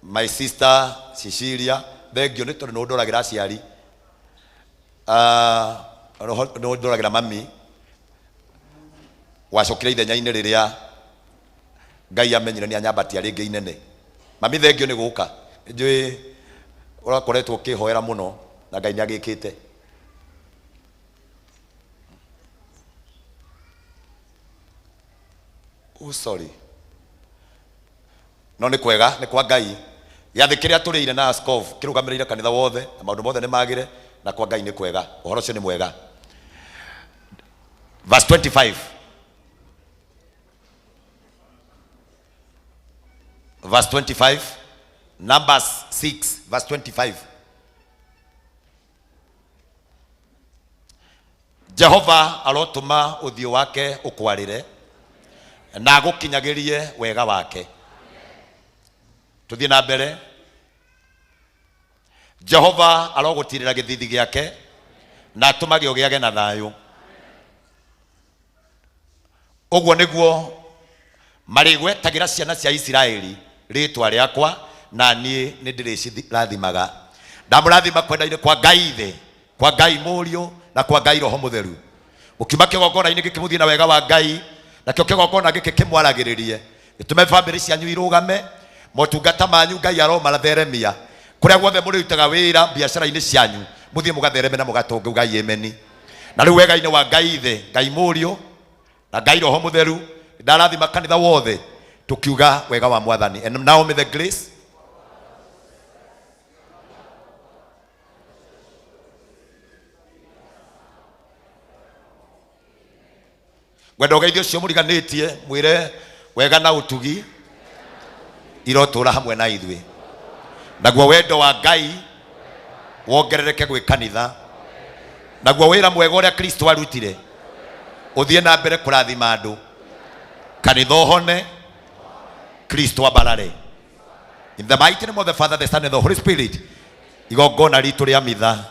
my sister Cecilia. Thengio ni tondu ndoragira aciari no ndoragira mami wacokire ithenya-ini riria Ngai amenyire ni anyambatia ringi inene. Mami thengio ni guka, njui urakoretwo ukihoera muno na Ngai ni agikite. Oh, sorry. No ni kwega, ni kwa Ngai. Giathi kiria turire na askofu kirugamirire kanitha wothe na maundu mothe ni magire na kwa Ngai ni kwega. Uhoro ucio ni mwega. Verse 25. Verse 25. Numbers 6 verse 25. Jehova arotuma uthio wake ukwarire na gukinyagirie wega wake. Tuthie na mbere. Jehova arogutirira githithi giake na atuma giogege na thayu. Uguo niguo marigwetagira ciana cia Isiraeli ritwa riakwa na nie ni ndiricirathimaga. Ndamurathima kwenda-ini kwa Ngai the, kwa Ngai Murio na kwa Ngai Roho Mutheru. Ukiuma kigongona-ini gikimuthie na wega wa Ngai na kio kigongona giki kimwaragiririe. Gitume family cianyu irugame, motungata manyu Ngai aromaratheremia. Kuria guothe murutaga wira biacara-ini cianyu muthie mugathereme na mugatonga Ngai ameni. Na riu wega-ini wa Ngai the, Ngai Murio na Ngai Roho Mutheru ndarathima kanitha wothe tukiuga wega wa Mwathani. And now may the grace wenda ugeithio cio muriganitie mwire wega na utugi irotura hamwe na ithui. Naguo wendo wa Ngai wongerereke gwi kanitha. Naguo wira mwega uria Kristo arutire uthie na mbere kurathima andu. Kanitha uhone, Kristo abarare. In the mighty name of the Father, the Son, and the Holy Spirit. Igongona ritu ria mitha